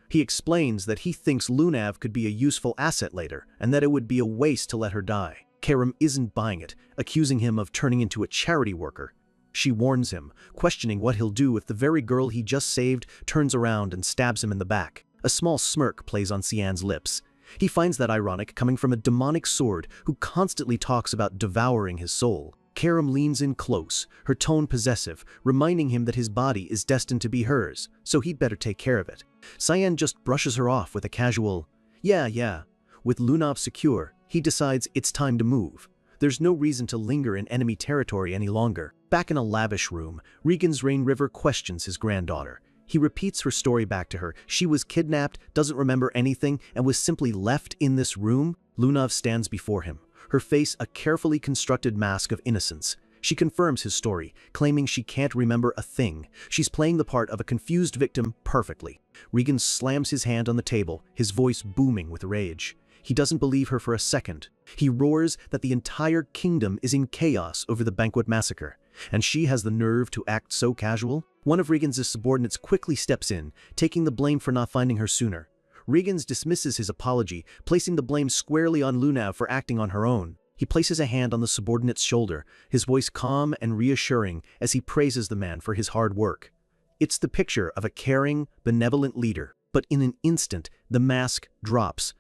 He explains that he thinks Lunav could be a useful asset later, and that it would be a waste to let her die. Chiram isn't buying it, accusing him of turning into a charity worker. She warns him, questioning what he'll do if the very girl he just saved turns around and stabs him in the back. A small smirk plays on Cyan's lips. He finds that ironic, coming from a demonic sword who constantly talks about devouring his soul. Karam leans in close, her tone possessive, reminding him that his body is destined to be hers, so he'd better take care of it. Cyan just brushes her off with a casual, yeah. With Lunav secure, he decides it's time to move. There's no reason to linger in enemy territory any longer. Back in a lavish room, Regan's Rain River questions his granddaughter. He repeats her story back to her. She was kidnapped, doesn't remember anything, and was simply left in this room. Lunav stands before him, her face a carefully constructed mask of innocence. She confirms his story, claiming she can't remember a thing. She's playing the part of a confused victim perfectly. Regan slams his hand on the table, his voice booming with rage. He doesn't believe her for a second. He roars that the entire kingdom is in chaos over the banquet massacre, and she has the nerve to act so casual? One of Regan's subordinates quickly steps in, taking the blame for not finding her sooner. Regan dismisses his apology, placing the blame squarely on Lunav for acting on her own. He places a hand on the subordinate's shoulder, his voice calm and reassuring as he praises the man for his hard work. It's the picture of a caring, benevolent leader, but in an instant, the mask drops.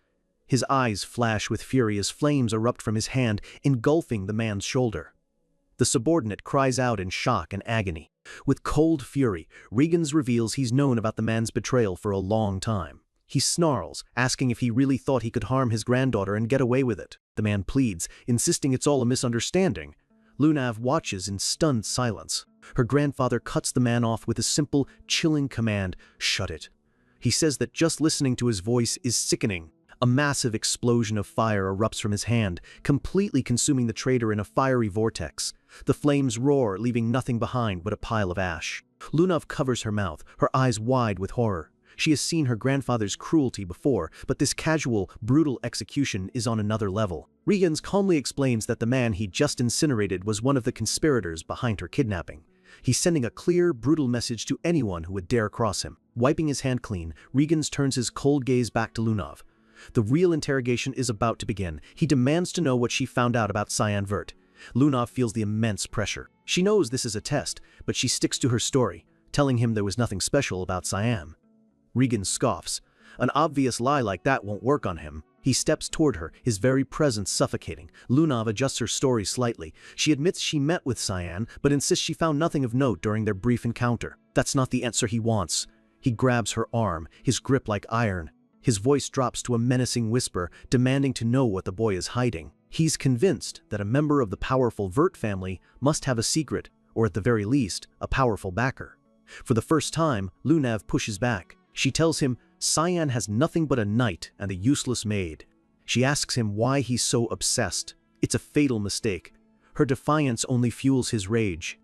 His eyes flash with fury as flames erupt from his hand, engulfing the man's shoulder. The subordinate cries out in shock and agony. With cold fury, Regan's reveals he's known about the man's betrayal for a long time. He snarls, asking if he really thought he could harm his granddaughter and get away with it. The man pleads, insisting it's all a misunderstanding. Lunav watches in stunned silence. Her grandfather cuts the man off with a simple, chilling command, "Shut it." He says that just listening to his voice is sickening. A massive explosion of fire erupts from his hand, completely consuming the traitor in a fiery vortex. The flames roar, leaving nothing behind but a pile of ash. Lunav covers her mouth, her eyes wide with horror. She has seen her grandfather's cruelty before, but this casual, brutal execution is on another level. Regan calmly explains that the man he just incinerated was one of the conspirators behind her kidnapping. He's sending a clear, brutal message to anyone who would dare cross him. Wiping his hand clean, Regan turns his cold gaze back to Lunav. The real interrogation is about to begin. He demands to know what she found out about Cyan Vert. Lunav feels the immense pressure. She knows this is a test, but she sticks to her story, telling him there was nothing special about Cyan. Regan scoffs. An obvious lie like that won't work on him. He steps toward her, his very presence suffocating. Lunav adjusts her story slightly. She admits she met with Cyan, but insists she found nothing of note during their brief encounter. That's not the answer he wants. He grabs her arm, his grip like iron. His voice drops to a menacing whisper, demanding to know what the boy is hiding. He's convinced that a member of the powerful Vert family must have a secret, or at the very least, a powerful backer. For the first time, Lunav pushes back. She tells him Cyan has nothing but a knight and a useless maid. She asks him why he's so obsessed. It's a fatal mistake. Her defiance only fuels his rage.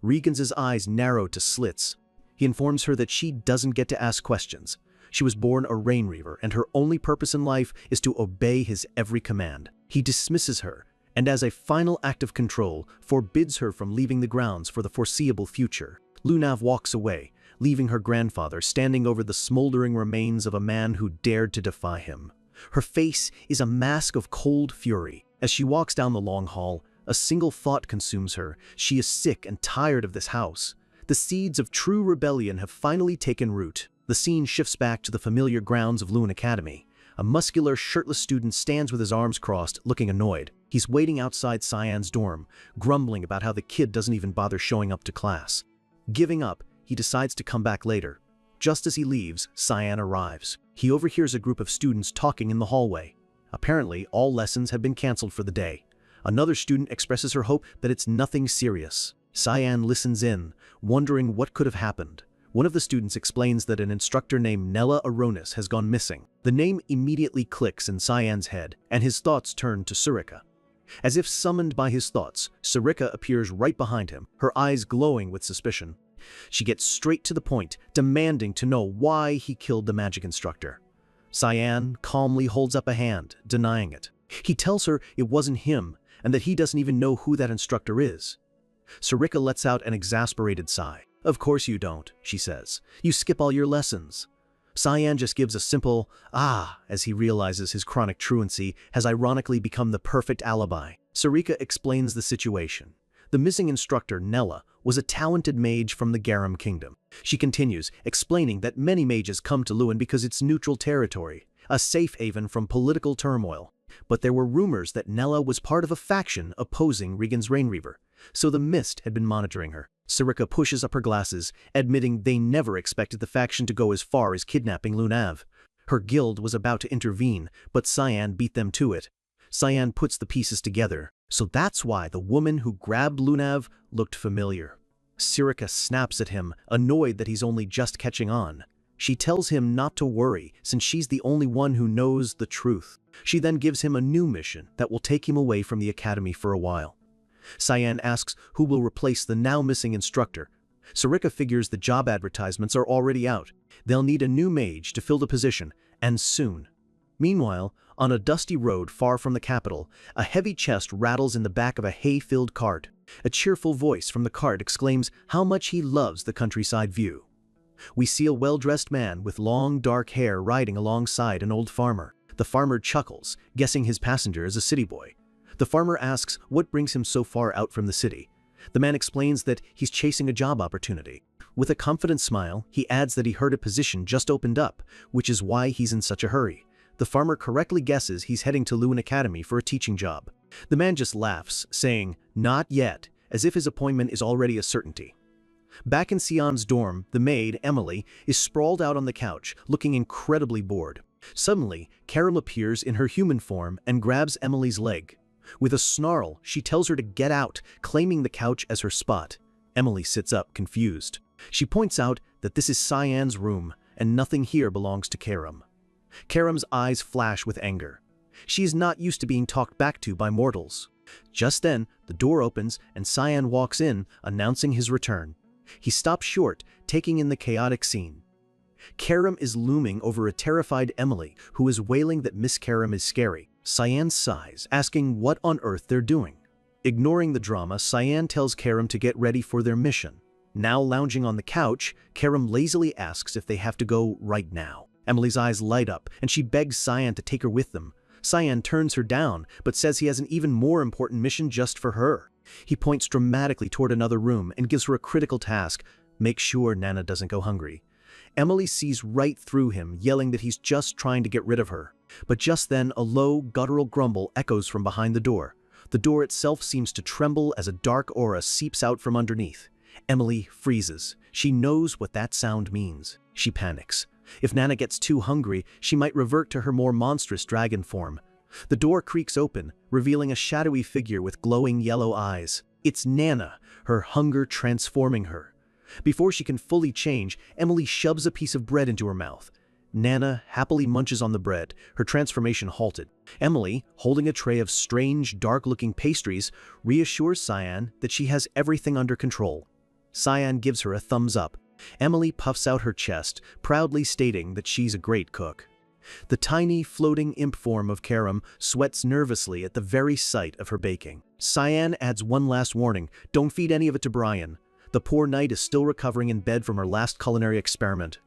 Regan's eyes narrow to slits. He informs her that she doesn't get to ask questions. She was born a Rain Reaver, and her only purpose in life is to obey his every command. He dismisses her, and as a final act of control, forbids her from leaving the grounds for the foreseeable future. Lunav walks away, leaving her grandfather standing over the smoldering remains of a man who dared to defy him. Her face is a mask of cold fury. As she walks down the long hall, a single thought consumes her. She is sick and tired of this house. The seeds of true rebellion have finally taken root. The scene shifts back to the familiar grounds of Lune Academy. A muscular, shirtless student stands with his arms crossed, looking annoyed. He's waiting outside Cyan's dorm, grumbling about how the kid doesn't even bother showing up to class. Giving up, he decides to come back later. Just as he leaves, Cyan arrives. He overhears a group of students talking in the hallway. Apparently, all lessons have been canceled for the day. Another student expresses her hope that it's nothing serious. Cyan listens in, wondering what could have happened. One of the students explains that an instructor named Nella Aronis has gone missing. The name immediately clicks in Cyan's head, and his thoughts turn to Sarika. As if summoned by his thoughts, Sarika appears right behind him, her eyes glowing with suspicion. She gets straight to the point, demanding to know why he killed the magic instructor. Cyan calmly holds up a hand, denying it. He tells her it wasn't him, and that he doesn't even know who that instructor is. Sarika lets out an exasperated sigh. "Of course you don't," she says. "You skip all your lessons." Cyan just gives a simple, "ah," as he realizes his chronic truancy has ironically become the perfect alibi. Sarika explains the situation. The missing instructor, Nella, was a talented mage from the Garam Kingdom. She continues, explaining that many mages come to Lune because it's neutral territory, a safe haven from political turmoil. But there were rumors that Nella was part of a faction opposing Regan's Rain Reaver. So the mist had been monitoring her. Sarika pushes up her glasses, admitting they never expected the faction to go as far as kidnapping Lunav. Her guild was about to intervene, but Cyan beat them to it. Cyan puts the pieces together. So that's why the woman who grabbed Lunav looked familiar. Sarika snaps at him, annoyed that he's only just catching on. She tells him not to worry, since she's the only one who knows the truth. She then gives him a new mission that will take him away from the academy for a while. Cyan asks who will replace the now-missing instructor. Sarika figures the job advertisements are already out. They'll need a new mage to fill the position, and soon. Meanwhile, on a dusty road far from the capital, a heavy chest rattles in the back of a hay-filled cart. A cheerful voice from the cart exclaims how much he loves the countryside view. We see a well-dressed man with long, dark hair riding alongside an old farmer. The farmer chuckles, guessing his passenger is a city boy. The farmer asks what brings him so far out from the city. The man explains that he's chasing a job opportunity. With a confident smile, he adds that he heard a position just opened up, which is why he's in such a hurry. The farmer correctly guesses he's heading to Lewin Academy for a teaching job. The man just laughs, saying, "Not yet," as if his appointment is already a certainty. Back in Sion's dorm, the maid, Emily, is sprawled out on the couch, looking incredibly bored. Suddenly, Karam appears in her human form and grabs Emily's leg. With a snarl, she tells her to get out, claiming the couch as her spot. Emily sits up, confused. She points out that this is Cyan's room, and nothing here belongs to Karam. Karam's eyes flash with anger. She is not used to being talked back to by mortals. Just then, the door opens and Cyan walks in, announcing his return. He stops short, taking in the chaotic scene. Karam is looming over a terrified Emily, who is wailing that Miss Karam is scary. Cyan sighs, asking what on earth they're doing. Ignoring the drama, Cyan tells Karam to get ready for their mission. Now lounging on the couch, Karam lazily asks if they have to go right now. Emily's eyes light up, and she begs Cyan to take her with them. Cyan turns her down, but says he has an even more important mission just for her. He points dramatically toward another room and gives her a critical task: make sure Nana doesn't go hungry. Emily sees right through him, yelling that he's just trying to get rid of her. But just then, a low, guttural grumble echoes from behind the door. The door itself seems to tremble as a dark aura seeps out from underneath. Emily freezes. She knows what that sound means. She panics. If Nana gets too hungry, she might revert to her more monstrous dragon form. The door creaks open, revealing a shadowy figure with glowing yellow eyes. It's Nana, her hunger transforming her. Before she can fully change, Emily shoves a piece of bread into her mouth. Nana happily munches on the bread, her transformation halted. Emily, holding a tray of strange, dark-looking pastries, reassures Cyan that she has everything under control. Cyan gives her a thumbs up. Emily puffs out her chest, proudly stating that she's a great cook. The tiny, floating imp form of Karam sweats nervously at the very sight of her baking. Cyan adds one last warning: don't feed any of it to Brian. The poor knight is still recovering in bed from her last culinary experiment.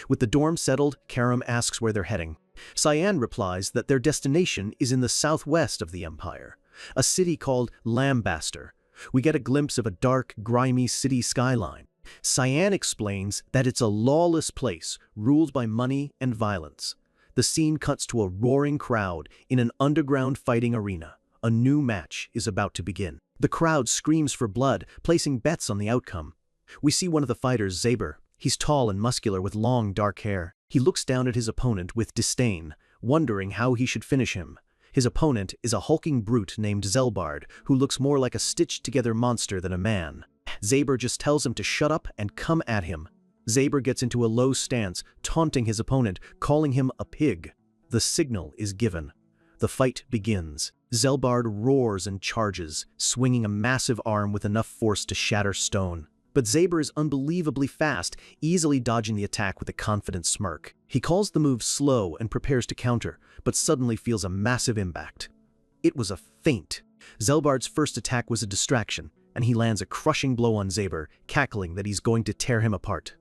With the dorm settled, Karam asks where they're heading. Cyan replies that their destination is in the southwest of the empire, a city called Lambaster. We get a glimpse of a dark, grimy city skyline. Cyan explains that it's a lawless place, ruled by money and violence. The scene cuts to a roaring crowd in an underground fighting arena. A new match is about to begin. The crowd screams for blood, placing bets on the outcome. We see one of the fighters, Zaber. He's tall and muscular with long, dark hair. He looks down at his opponent with disdain, wondering how he should finish him. His opponent is a hulking brute named Zelbard, who looks more like a stitched-together monster than a man. Zaber just tells him to shut up and come at him. Zaber gets into a low stance, taunting his opponent, calling him a pig. The signal is given. The fight begins. Zelbard roars and charges, swinging a massive arm with enough force to shatter stone. But Zaber is unbelievably fast, easily dodging the attack with a confident smirk. He calls the move slow and prepares to counter, but suddenly feels a massive impact. It was a feint. Zelbard's first attack was a distraction, and he lands a crushing blow on Zaber, cackling that he's going to tear him apart.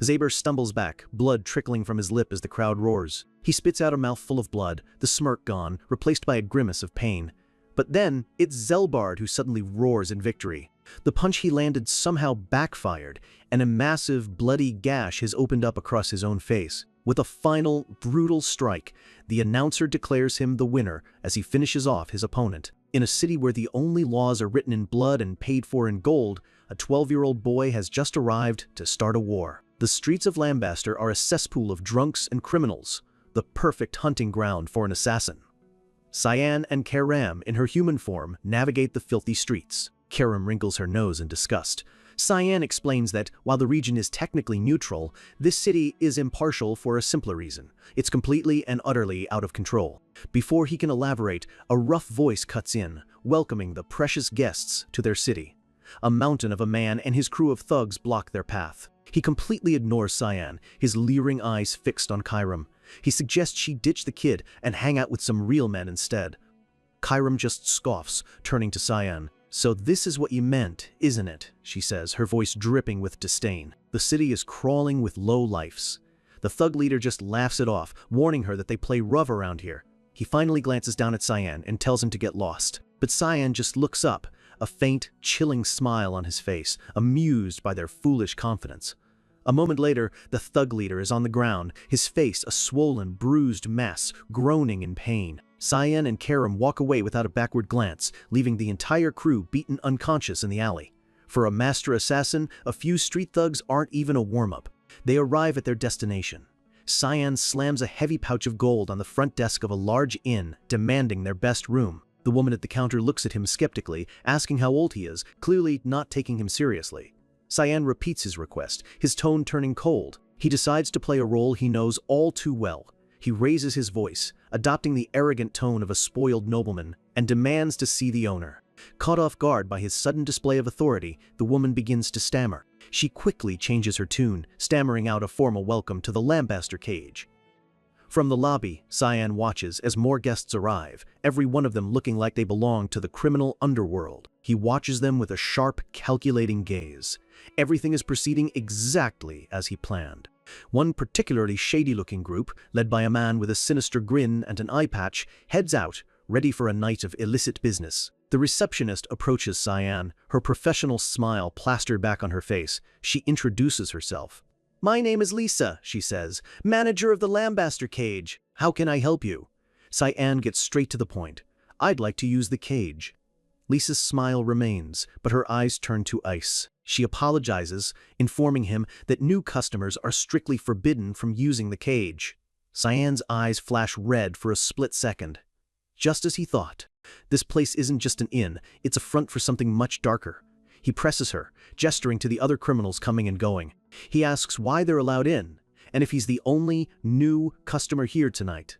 Zaber stumbles back, blood trickling from his lip as the crowd roars. He spits out a mouthful of blood, the smirk gone, replaced by a grimace of pain. But then, it's Zelbard who suddenly roars in victory. The punch he landed somehow backfired, and a massive, bloody gash has opened up across his own face. With a final, brutal strike, the announcer declares him the winner as he finishes off his opponent. In a city where the only laws are written in blood and paid for in gold, a 12-year-old boy has just arrived to start a war. The streets of Lambaster are a cesspool of drunks and criminals, the perfect hunting ground for an assassin. Cyan and Karam, in her human form, navigate the filthy streets. Karam wrinkles her nose in disgust. Cyan explains that, while the region is technically neutral, this city is impartial for a simpler reason. It's completely and utterly out of control. Before he can elaborate, a rough voice cuts in, welcoming the precious guests to their city. A mountain of a man and his crew of thugs block their path. He completely ignores Cyan, his leering eyes fixed on Karam. He suggests she ditch the kid and hang out with some real men instead. Karam just scoffs, turning to Cyan. "So this is what you meant, isn't it?" she says, her voice dripping with disdain. The city is crawling with low-lifes. The thug leader just laughs it off, warning her that they play rough around here. He finally glances down at Cyan and tells him to get lost. But Cyan just looks up, a faint, chilling smile on his face, amused by their foolish confidence. A moment later, the thug leader is on the ground, his face a swollen, bruised mess, groaning in pain. Cyan and Karam walk away without a backward glance, leaving the entire crew beaten unconscious in the alley. For a master assassin, a few street thugs aren't even a warm-up. They arrive at their destination. Cyan slams a heavy pouch of gold on the front desk of a large inn, demanding their best room. The woman at the counter looks at him skeptically, asking how old he is, clearly not taking him seriously. Cyan repeats his request, his tone turning cold. He decides to play a role he knows all too well. He raises his voice, adopting the arrogant tone of a spoiled nobleman, and demands to see the owner. Caught off guard by his sudden display of authority, the woman begins to stammer. She quickly changes her tune, stammering out a formal welcome to the Lambaster cage. From the lobby, Cyan watches as more guests arrive, every one of them looking like they belong to the criminal underworld. He watches them with a sharp, calculating gaze. Everything is proceeding exactly as he planned. One particularly shady-looking group, led by a man with a sinister grin and an eye patch, heads out, ready for a night of illicit business. The receptionist approaches Cyan, her professional smile plastered back on her face. She introduces herself. "My name is Lisa," she says, "manager of the Lambaster cage. How can I help you?" Cyan gets straight to the point. "I'd like to use the cage." Lisa's smile remains, but her eyes turn to ice. She apologizes, informing him that new customers are strictly forbidden from using the cage. Cyan's eyes flash red for a split second. Just as he thought. This place isn't just an inn, it's a front for something much darker. He presses her, gesturing to the other criminals coming and going. He asks why they're allowed in, and if he's the only new customer here tonight.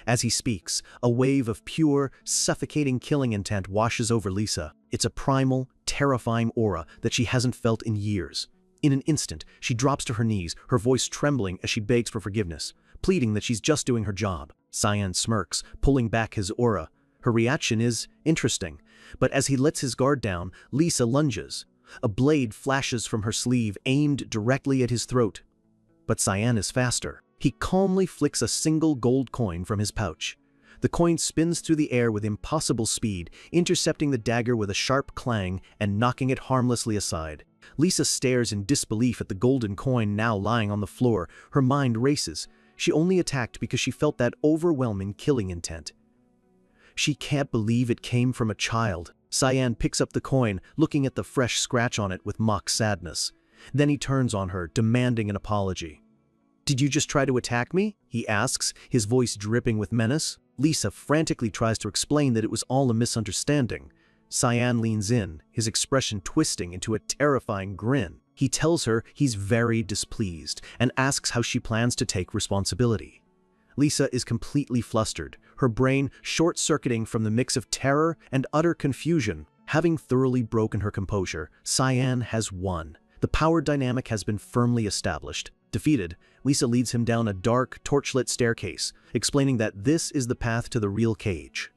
As he speaks, a wave of pure, suffocating killing intent washes over Lisa. It's a primal, terrifying aura that she hasn't felt in years. In an instant, she drops to her knees, her voice trembling as she begs for forgiveness, pleading that she's just doing her job. Cyan smirks, pulling back his aura. Her reaction is interesting, but as he lets his guard down, Lisa lunges. A blade flashes from her sleeve, aimed directly at his throat. But Cyan is faster. He calmly flicks a single gold coin from his pouch. The coin spins through the air with impossible speed, intercepting the dagger with a sharp clang and knocking it harmlessly aside. Lisa stares in disbelief at the golden coin now lying on the floor. Her mind races. She only attacked because she felt that overwhelming killing intent. She can't believe it came from a child. Cyan picks up the coin, looking at the fresh scratch on it with mock sadness. Then he turns on her, demanding an apology. "Did you just try to attack me?" he asks, his voice dripping with menace. Lisa frantically tries to explain that it was all a misunderstanding. Cyan leans in, his expression twisting into a terrifying grin. He tells her he's very displeased and asks how she plans to take responsibility. Lisa is completely flustered, her brain short-circuiting from the mix of terror and utter confusion. Having thoroughly broken her composure, Cyan has won. The power dynamic has been firmly established. Defeated, Lisa leads him down a dark, torchlit staircase, explaining that this is the path to the real cage.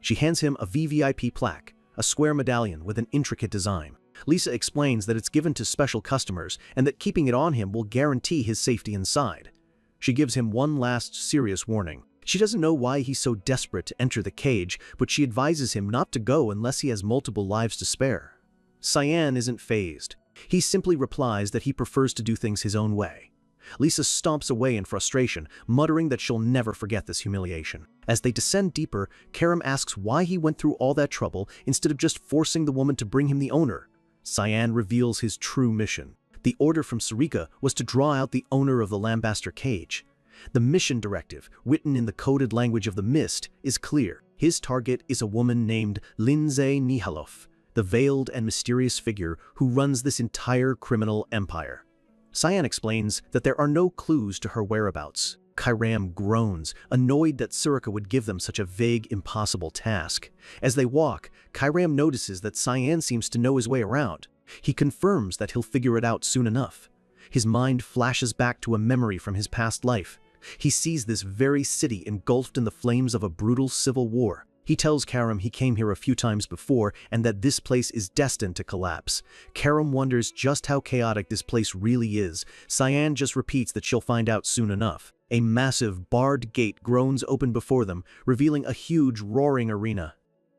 She hands him a VVIP plaque, a square medallion with an intricate design. Lisa explains that it's given to special customers and that keeping it on him will guarantee his safety inside. She gives him one last serious warning. She doesn't know why he's so desperate to enter the cage, but she advises him not to go unless he has multiple lives to spare. Cyan isn't fazed. He simply replies that he prefers to do things his own way. Lisa stomps away in frustration, muttering that she'll never forget this humiliation. As they descend deeper, Karam asks why he went through all that trouble instead of just forcing the woman to bring him the owner. Cyan reveals his true mission. The order from Sarika was to draw out the owner of the Lambaster cage. The mission directive, written in the coded language of the mist, is clear. His target is a woman named Lindsay Nihalov, the veiled and mysterious figure who runs this entire criminal empire. Cyan explains that there are no clues to her whereabouts. Kyram groans, annoyed that Sarika would give them such a vague, impossible task. As they walk, Kyram notices that Cyan seems to know his way around. He confirms that he'll figure it out soon enough. His mind flashes back to a memory from his past life. He sees this very city engulfed in the flames of a brutal civil war. He tells Karam he came here a few times before and that this place is destined to collapse. Karam wonders just how chaotic this place really is. Cyan just repeats that she'll find out soon enough. A massive, barred gate groans open before them, revealing a huge, roaring arena.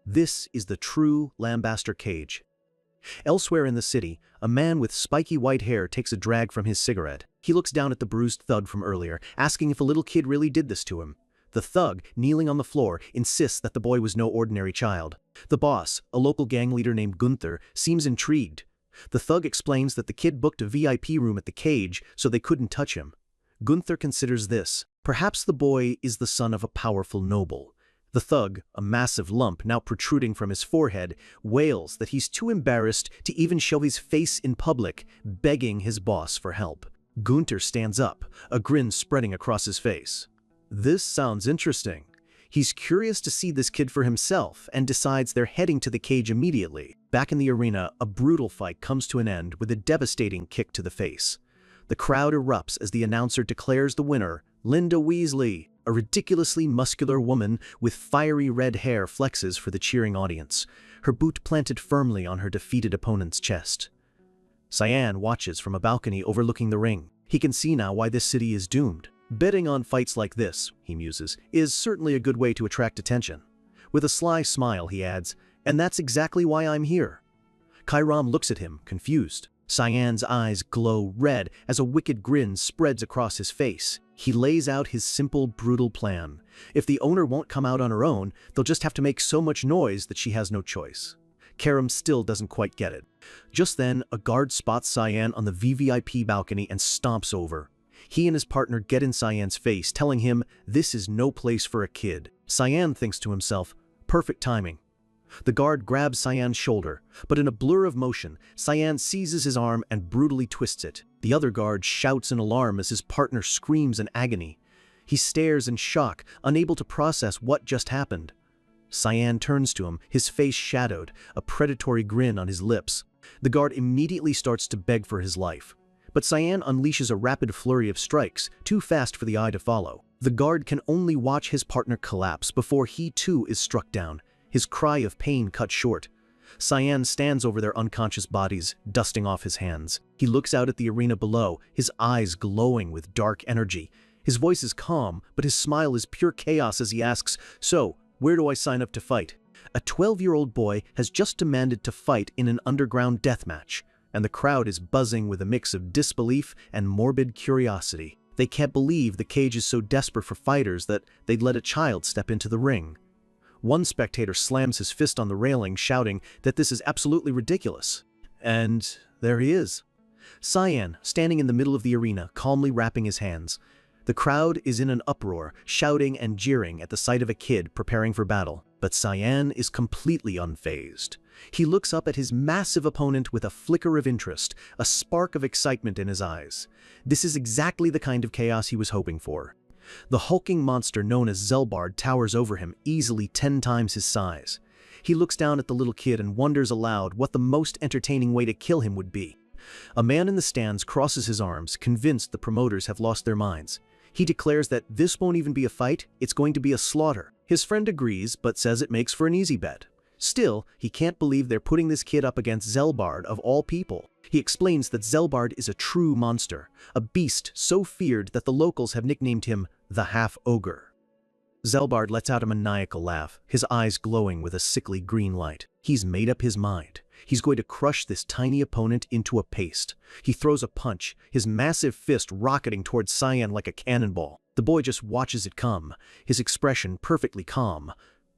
This is the true Lambaster cage. Elsewhere in the city, a man with spiky white hair takes a drag from his cigarette. He looks down at the bruised thug from earlier, asking if a little kid really did this to him. The thug, kneeling on the floor, insists that the boy was no ordinary child. The boss, a local gang leader named Gunther, seems intrigued. The thug explains that the kid booked a VIP room at the cage so they couldn't touch him. Gunther considers this. Perhaps the boy is the son of a powerful noble. The thug, a massive lump now protruding from his forehead, wails that he's too embarrassed to even show his face in public, begging his boss for help. Gunther stands up, a grin spreading across his face. This sounds interesting. He's curious to see this kid for himself and decides they're heading to the cage immediately. Back in the arena, a brutal fight comes to an end with a devastating kick to the face. The crowd erupts as the announcer declares the winner, Linda Weasley. A ridiculously muscular woman with fiery red hair flexes for the cheering audience, her boot planted firmly on her defeated opponent's chest. Cyan watches from a balcony overlooking the ring. He can see now why this city is doomed. Betting on fights like this, he muses, is certainly a good way to attract attention. With a sly smile, he adds, and that's exactly why I'm here. Kyram looks at him, confused. Cyan's eyes glow red as a wicked grin spreads across his face. He lays out his simple, brutal plan. If the owner won't come out on her own, they'll just have to make so much noise that she has no choice. Karam still doesn't quite get it. Just then, a guard spots Cyan on the VVIP balcony and stomps over. He and his partner get in Cyan's face, telling him this is no place for a kid. Cyan thinks to himself, perfect timing. The guard grabs Cyan's shoulder, but in a blur of motion, Cyan seizes his arm and brutally twists it. The other guard shouts in alarm as his partner screams in agony. He stares in shock, unable to process what just happened. Cyan turns to him, his face shadowed, a predatory grin on his lips. The guard immediately starts to beg for his life. But Cyan unleashes a rapid flurry of strikes, too fast for the eye to follow. The guard can only watch his partner collapse before he too is struck down, his cry of pain cut short. Cyan stands over their unconscious bodies, dusting off his hands. He looks out at the arena below, his eyes glowing with dark energy. His voice is calm, but his smile is pure chaos as he asks, "So, where do I sign up to fight?" A 12-year-old boy has just demanded to fight in an underground death match, and the crowd is buzzing with a mix of disbelief and morbid curiosity. They can't believe the cage is so desperate for fighters that they'd let a child step into the ring. One spectator slams his fist on the railing, shouting that this is absolutely ridiculous. And there he is. Cyan, standing in the middle of the arena, calmly wrapping his hands. The crowd is in an uproar, shouting and jeering at the sight of a kid preparing for battle. But Cyan is completely unfazed. He looks up at his massive opponent with a flicker of interest, a spark of excitement in his eyes. This is exactly the kind of chaos he was hoping for. The hulking monster known as Zelbard towers over him, easily 10 times his size. He looks down at the little kid and wonders aloud what the most entertaining way to kill him would be. A man in the stands crosses his arms, convinced the promoters have lost their minds. He declares that this won't even be a fight, it's going to be a slaughter. His friend agrees, but says it makes for an easy bet. Still, he can't believe they're putting this kid up against Zelbard of all people. He explains that Zelbard is a true monster, a beast so feared that the locals have nicknamed him the Half-Ogre. Zelbard lets out a maniacal laugh, his eyes glowing with a sickly green light. He's made up his mind. He's going to crush this tiny opponent into a paste. He throws a punch, his massive fist rocketing towards Cyan like a cannonball. The boy just watches it come, his expression perfectly calm.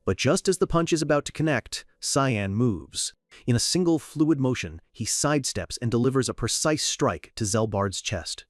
But just as the punch is about to connect, Cyan moves. In a single fluid motion, he sidesteps and delivers a precise strike to Zelbard's chest.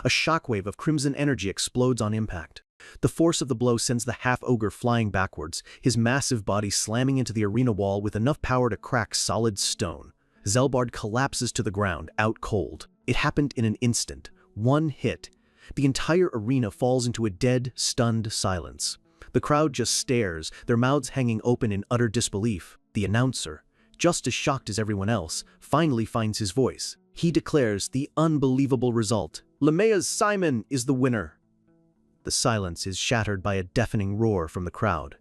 A shockwave of crimson energy explodes on impact. The force of the blow sends the half-ogre flying backwards, his massive body slamming into the arena wall with enough power to crack solid stone. Zelbard collapses to the ground, out cold. It happened in an instant. One hit. The entire arena falls into a dead, stunned silence. The crowd just stares, their mouths hanging open in utter disbelief. The announcer, just as shocked as everyone else, finally finds his voice. He declares the unbelievable result. Lamea's Simon is the winner. The silence is shattered by a deafening roar from the crowd.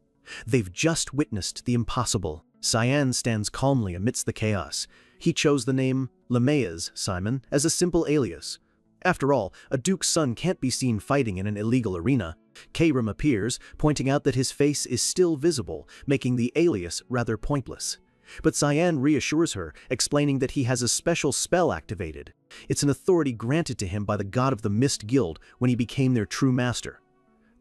They've just witnessed the impossible. Cyan stands calmly amidst the chaos. He chose the name Lamea's Simon as a simple alias. After all, a duke's son can't be seen fighting in an illegal arena. Kairam appears, pointing out that his face is still visible, making the alias rather pointless. But Cyan reassures her, explaining that he has a special spell activated. It's an authority granted to him by the god of the Mist Guild when he became their true master.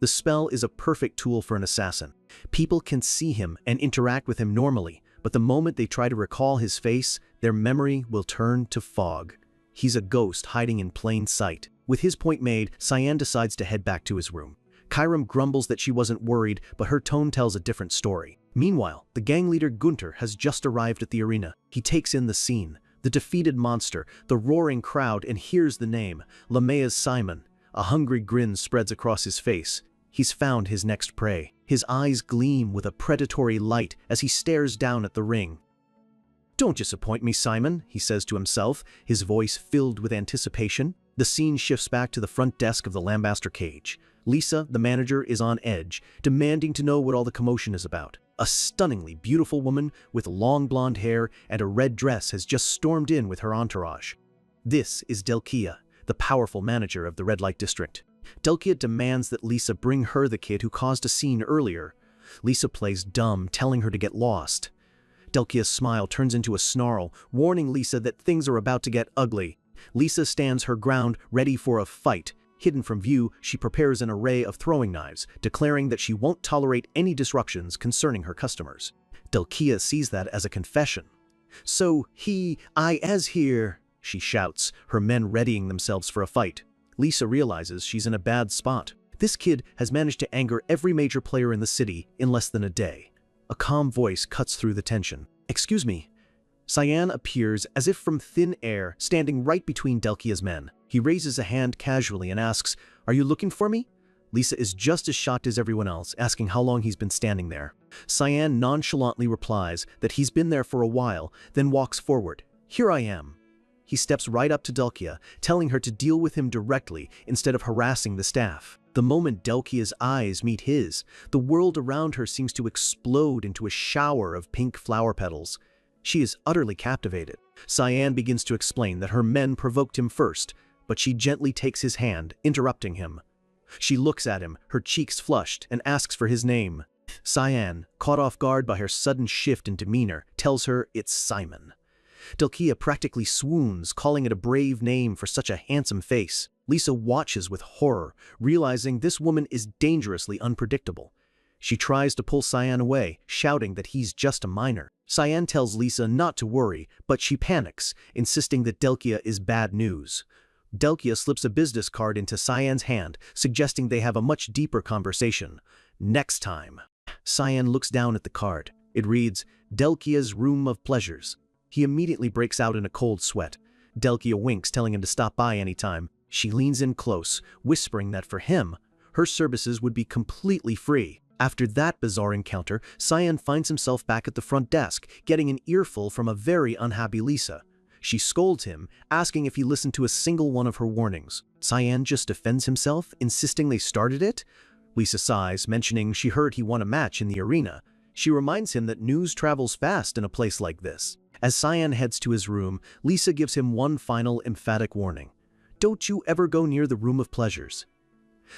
The spell is a perfect tool for an assassin. People can see him and interact with him normally, but the moment they try to recall his face, their memory will turn to fog. He's a ghost hiding in plain sight. With his point made, Cyan decides to head back to his room. Kairam grumbles that she wasn't worried, but her tone tells a different story. Meanwhile, the gang leader Gunter has just arrived at the arena. He takes in the scene, the defeated monster, the roaring crowd, and hears the name, Lamea's Simon. A hungry grin spreads across his face. He's found his next prey. His eyes gleam with a predatory light as he stares down at the ring. "Don't disappoint me, Simon," he says to himself, his voice filled with anticipation. The scene shifts back to the front desk of the Lambaster cage. Lisa, the manager, is on edge, demanding to know what all the commotion is about. A stunningly beautiful woman with long blonde hair and a red dress has just stormed in with her entourage. This is Delkia, the powerful manager of the red light district. Delkia demands that Lisa bring her the kid who caused a scene earlier. Lisa plays dumb, telling her to get lost. Delkia's smile turns into a snarl, warning Lisa that things are about to get ugly. Lisa stands her ground, ready for a fight. Hidden from view, she prepares an array of throwing knives, declaring that she won't tolerate any disruptions concerning her customers. Delkia sees that as a confession. "So I as here," she shouts, her men readying themselves for a fight. Lisa realizes she's in a bad spot. This kid has managed to anger every major player in the city in less than a day. A calm voice cuts through the tension. "Excuse me." Cyan appears as if from thin air, standing right between Delkia's men. He raises a hand casually and asks, "Are you looking for me?" Lisa is just as shocked as everyone else, asking how long he's been standing there. Cyan nonchalantly replies that he's been there for a while, then walks forward. "Here I am." He steps right up to Delkia, telling her to deal with him directly instead of harassing the staff. The moment Delkia's eyes meet his, the world around her seems to explode into a shower of pink flower petals. She is utterly captivated. Cyan begins to explain that her men provoked him first, but she gently takes his hand, interrupting him. She looks at him, her cheeks flushed, and asks for his name. Cyan, caught off guard by her sudden shift in demeanor, tells her it's Simon. Delkia practically swoons, calling it a brave name for such a handsome face. Lisa watches with horror, realizing this woman is dangerously unpredictable. She tries to pull Cyan away, shouting that he's just a minor. Cyan tells Lisa not to worry, but she panics, insisting that Delkia is bad news. Delkia slips a business card into Cyan's hand, suggesting they have a much deeper conversation. Next time. Cyan looks down at the card. It reads, "Delkia's Room of Pleasures." He immediately breaks out in a cold sweat. Delkia winks, telling him to stop by anytime. She leans in close, whispering that for him, her services would be completely free. After that bizarre encounter, Cyan finds himself back at the front desk, getting an earful from a very unhappy Lisa. She scolds him, asking if he listened to a single one of her warnings. Cyan just defends himself, insisting they started it. Lisa sighs, mentioning she heard he won a match in the arena. She reminds him that news travels fast in a place like this. As Cyan heads to his room, Lisa gives him one final emphatic warning. "Don't you ever go near the Room of Pleasures."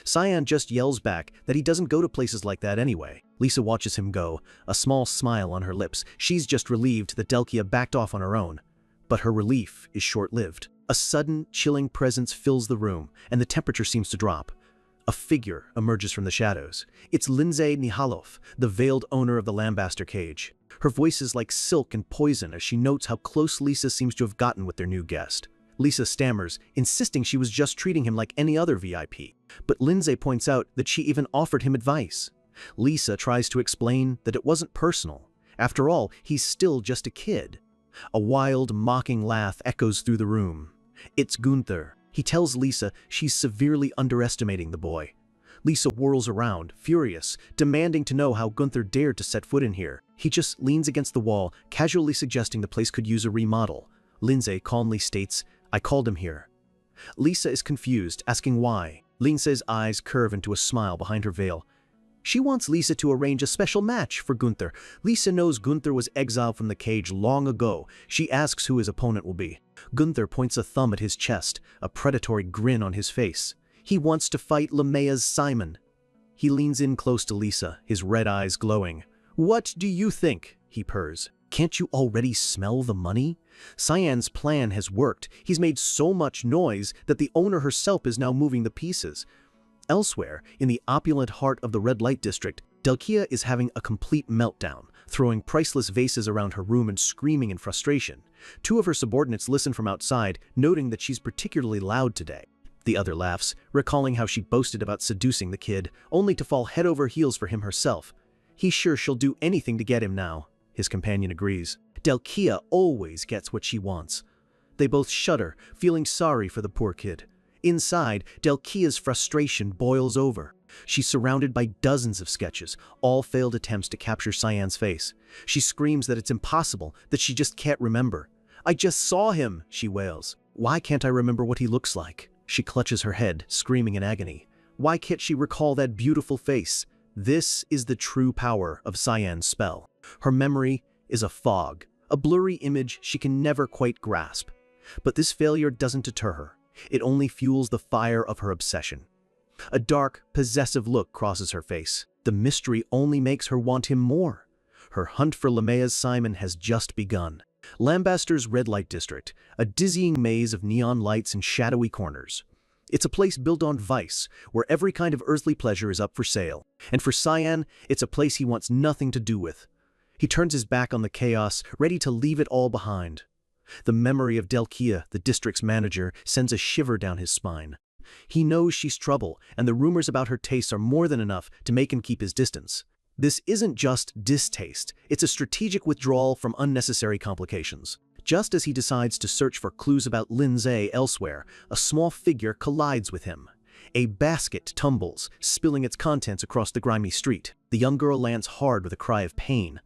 Cyan just yells back that he doesn't go to places like that anyway. Lisa watches him go, a small smile on her lips. She's just relieved that Delkia backed off on her own. But her relief is short-lived. A sudden, chilling presence fills the room, and the temperature seems to drop. A figure emerges from the shadows. It's Lindsay Nihalov, the veiled owner of the Lambaster cage. Her voice is like silk and poison as she notes how close Lisa seems to have gotten with their new guest. Lisa stammers, insisting she was just treating him like any other VIP. But Lindsay points out that she even offered him advice. Lisa tries to explain that it wasn't personal. After all, he's still just a kid. A wild, mocking laugh echoes through the room. It's Gunther. He tells Lisa she's severely underestimating the boy. Lisa whirls around, furious, demanding to know how Gunther dared to set foot in here. He just leans against the wall, casually suggesting the place could use a remodel. Lindsay calmly states, "I called him here." Lisa is confused, asking why. Lindsay's eyes curve into a smile behind her veil. She wants Lisa to arrange a special match for Gunther. Lisa knows Gunther was exiled from the cage long ago. She asks who his opponent will be. Gunther points a thumb at his chest, a predatory grin on his face. He wants to fight Lemea's Simon. He leans in close to Lisa, his red eyes glowing. "What do you think?" he purrs. "Can't you already smell the money? Cyan's plan has worked. He's made so much noise that the owner herself is now moving the pieces." Elsewhere, in the opulent heart of the red light district, Delkia is having a complete meltdown, throwing priceless vases around her room and screaming in frustration. Two of her subordinates listen from outside, noting that she's particularly loud today. The other laughs, recalling how she boasted about seducing the kid, only to fall head over heels for him herself. "He's sure she'll do anything to get him now," his companion agrees. "Delkia always gets what she wants." They both shudder, feeling sorry for the poor kid. Inside, Delkia's frustration boils over. She's surrounded by dozens of sketches, all failed attempts to capture Cyan's face. She screams that it's impossible, that she just can't remember. "I just saw him," she wails. "Why can't I remember what he looks like?" She clutches her head, screaming in agony. Why can't she recall that beautiful face? This is the true power of Cyan's spell. Her memory is a fog, a blurry image she can never quite grasp. But this failure doesn't deter her. It only fuels the fire of her obsession. A dark, possessive look crosses her face. The mystery only makes her want him more. Her hunt for Lemea's Simon has just begun. Lambaster's red light district, a dizzying maze of neon lights and shadowy corners. It's a place built on vice, where every kind of earthly pleasure is up for sale. And for Cyan, it's a place he wants nothing to do with. He turns his back on the chaos, ready to leave it all behind. The memory of Delkia, the district's manager, sends a shiver down his spine. He knows she's trouble, and the rumors about her tastes are more than enough to make him keep his distance. This isn't just distaste, it's a strategic withdrawal from unnecessary complications. Just as he decides to search for clues about Lindsay elsewhere, a small figure collides with him. A basket tumbles, spilling its contents across the grimy street. The young girl lands hard with a cry of pain.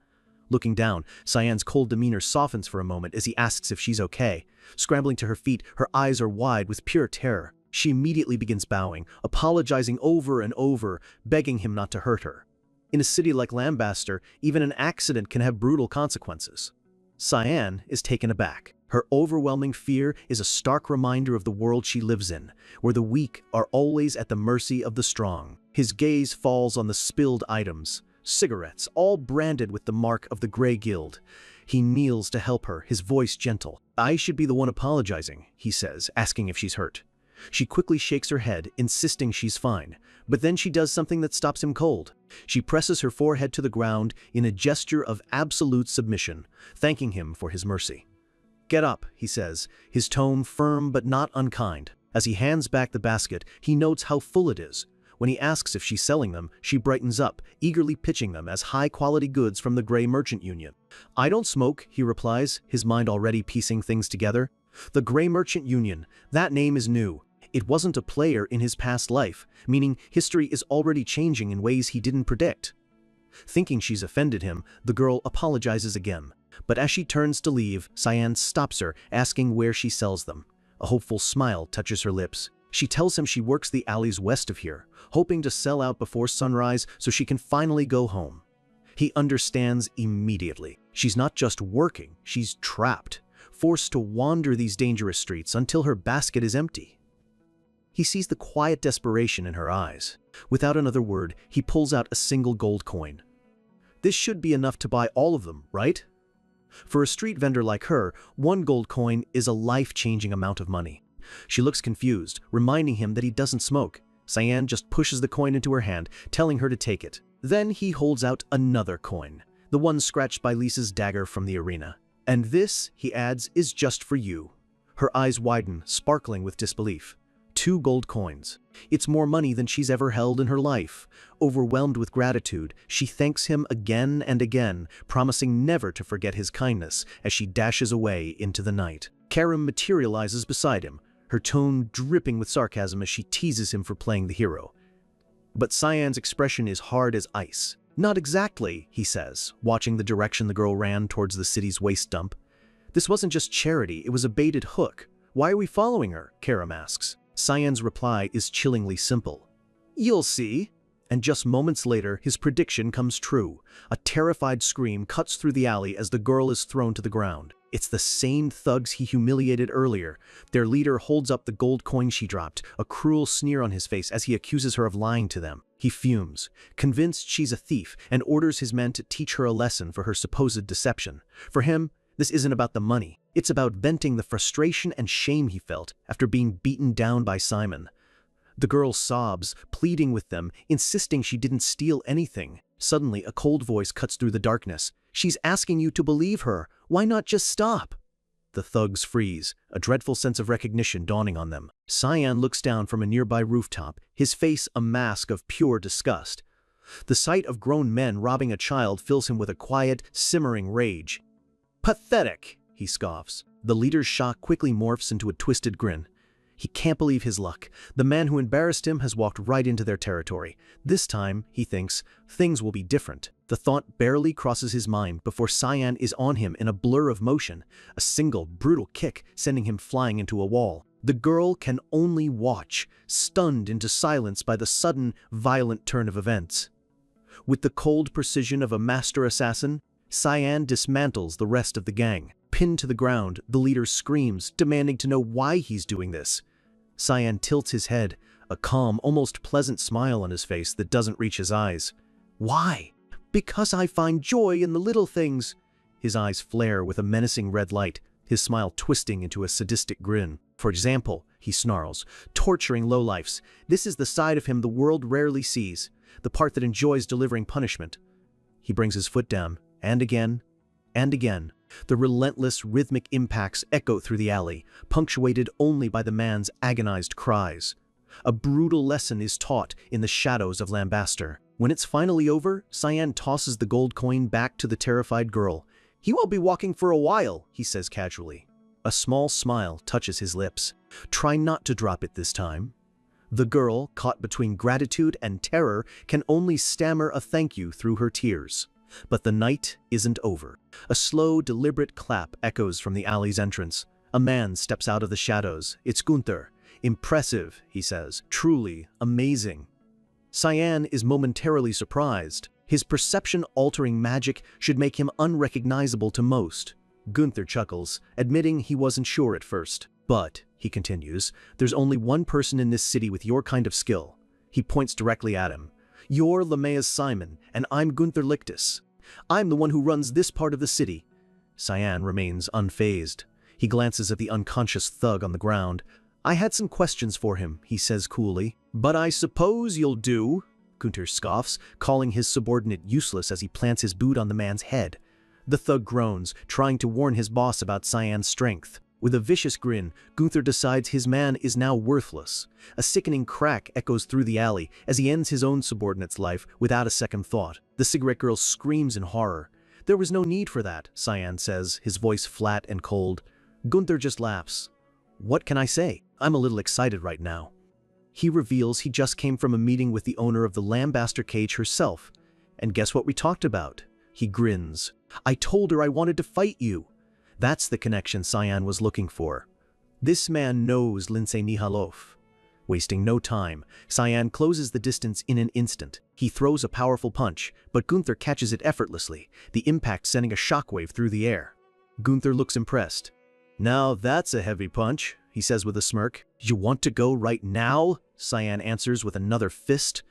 Looking down, Cyan's cold demeanor softens for a moment as he asks if she's okay. Scrambling to her feet, her eyes are wide with pure terror. She immediately begins bowing, apologizing over and over, begging him not to hurt her. In a city like Lambaster, even an accident can have brutal consequences. Cyan is taken aback. Her overwhelming fear is a stark reminder of the world she lives in, where the weak are always at the mercy of the strong. His gaze falls on the spilled items. Cigarettes, all branded with the mark of the Grey Guild. He kneels to help her, his voice gentle. "I should be the one apologizing," he says, asking if she's hurt. She quickly shakes her head, insisting she's fine, but then she does something that stops him cold. She presses her forehead to the ground in a gesture of absolute submission, thanking him for his mercy. "Get up," he says, his tone firm but not unkind. As he hands back the basket, he notes how full it is. When he asks if she's selling them, she brightens up, eagerly pitching them as high-quality goods from the Grey Merchant Union. "I don't smoke," he replies, his mind already piecing things together. The Grey Merchant Union, that name is new. It wasn't a player in his past life, meaning history is already changing in ways he didn't predict. Thinking she's offended him, the girl apologizes again. But as she turns to leave, Cyan stops her, asking where she sells them. A hopeful smile touches her lips. She tells him she works the alleys west of here, hoping to sell out before sunrise so she can finally go home. He understands immediately. She's not just working, she's trapped, forced to wander these dangerous streets until her basket is empty. He sees the quiet desperation in her eyes. Without another word, he pulls out a single gold coin. This should be enough to buy all of them, right? For a street vendor like her, 1 gold coin is a life-changing amount of money. She looks confused, reminding him that he doesn't smoke. Cyan just pushes the coin into her hand, telling her to take it. Then he holds out another coin, the one scratched by Lisa's dagger from the arena. "And this," he adds, "is just for you." Her eyes widen, sparkling with disbelief. 2 gold coins. It's more money than she's ever held in her life. Overwhelmed with gratitude, she thanks him again and again, promising never to forget his kindness as she dashes away into the night. Karim materializes beside him, her tone dripping with sarcasm as she teases him for playing the hero. But Cyan's expression is hard as ice. "Not exactly," he says, watching the direction the girl ran towards the city's waste dump. "This wasn't just charity, it was a baited hook. Why are we following her?" Karim asks. Cyan's reply is chillingly simple. "You'll see." And just moments later, his prediction comes true. A terrified scream cuts through the alley as the girl is thrown to the ground. It's the same thugs he humiliated earlier. Their leader holds up the gold coin she dropped, a cruel sneer on his face as he accuses her of lying to them. He fumes, convinced she's a thief, and orders his men to teach her a lesson for her supposed deception. For him, this isn't about the money. It's about venting the frustration and shame he felt after being beaten down by Simon. The girl sobs, pleading with them, insisting she didn't steal anything. Suddenly, a cold voice cuts through the darkness. "She's asking you to believe her. Why not just stop?" The thugs freeze, a dreadful sense of recognition dawning on them. Cyan looks down from a nearby rooftop, his face a mask of pure disgust. The sight of grown men robbing a child fills him with a quiet, simmering rage. "Pathetic," he scoffs. The leader's shock quickly morphs into a twisted grin. He can't believe his luck. The man who embarrassed him has walked right into their territory. This time, he thinks, things will be different. The thought barely crosses his mind before Cyan is on him in a blur of motion, a single, brutal kick sending him flying into a wall. The girl can only watch, stunned into silence by the sudden, violent turn of events. With the cold precision of a master assassin, Cyan dismantles the rest of the gang. Pinned to the ground, the leader screams, demanding to know why he's doing this. Cyan tilts his head, a calm, almost pleasant smile on his face that doesn't reach his eyes. "Why?" "Because I find joy in the little things." His eyes flare with a menacing red light, his smile twisting into a sadistic grin. "For example," he snarls, "torturing lowlifes. This is the side of him the world rarely sees, the part that enjoys delivering punishment." He brings his foot down, and again, and again. The relentless, rhythmic impacts echo through the alley, punctuated only by the man's agonized cries. A brutal lesson is taught in the shadows of Lambaster. When it's finally over, Cyan tosses the gold coin back to the terrified girl. "He won't be walking for a while," he says casually. A small smile touches his lips. "Try not to drop it this time." The girl, caught between gratitude and terror, can only stammer a thank you through her tears. But the night isn't over. A slow, deliberate clap echoes from the alley's entrance. A man steps out of the shadows. It's Gunther. "Impressive," he says. "Truly amazing." Cyan is momentarily surprised. His perception-altering magic should make him unrecognizable to most. Gunther chuckles, admitting he wasn't sure at first. "But," he continues, "there's only one person in this city with your kind of skill." He points directly at him. "You're Lemaea's Simon, and I'm Gunther Lictus. I'm the one who runs this part of the city." Cyan remains unfazed. He glances at the unconscious thug on the ground. "I had some questions for him," he says coolly. "But I suppose you'll do," Gunther scoffs, calling his subordinate useless as he plants his boot on the man's head. The thug groans, trying to warn his boss about Cyan's strength. With a vicious grin, Gunther decides his man is now worthless. A sickening crack echoes through the alley as he ends his own subordinate's life without a second thought. The cigarette girl screams in horror. "There was no need for that," Cyan says, his voice flat and cold. Gunther just laughs. "What can I say? I'm a little excited right now." He reveals he just came from a meeting with the owner of the Lambaster cage herself. "And guess what we talked about?" He grins. "I told her I wanted to fight you." That's the connection Cyan was looking for. This man knows Lindsay Nihalov. Wasting no time, Cyan closes the distance in an instant. He throws a powerful punch, but Gunther catches it effortlessly, the impact sending a shockwave through the air. Gunther looks impressed. "Now that's a heavy punch," he says with a smirk. You want to go right now? Cyan answers with another fist.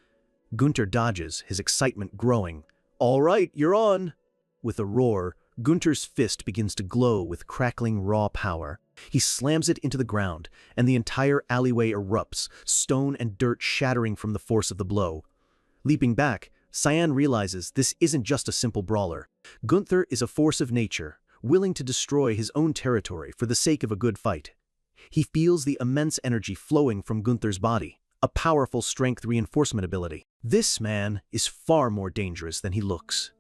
Gunther dodges, his excitement growing. All right, you're on. With a roar, Gunther's fist begins to glow with crackling raw power. He slams it into the ground, and the entire alleyway erupts, stone and dirt shattering from the force of the blow. Leaping back, Cyan realizes this isn't just a simple brawler. Gunther is a force of nature, willing to destroy his own territory for the sake of a good fight. He feels the immense energy flowing from Gunther's body, a powerful strength reinforcement ability. This man is far more dangerous than he looks.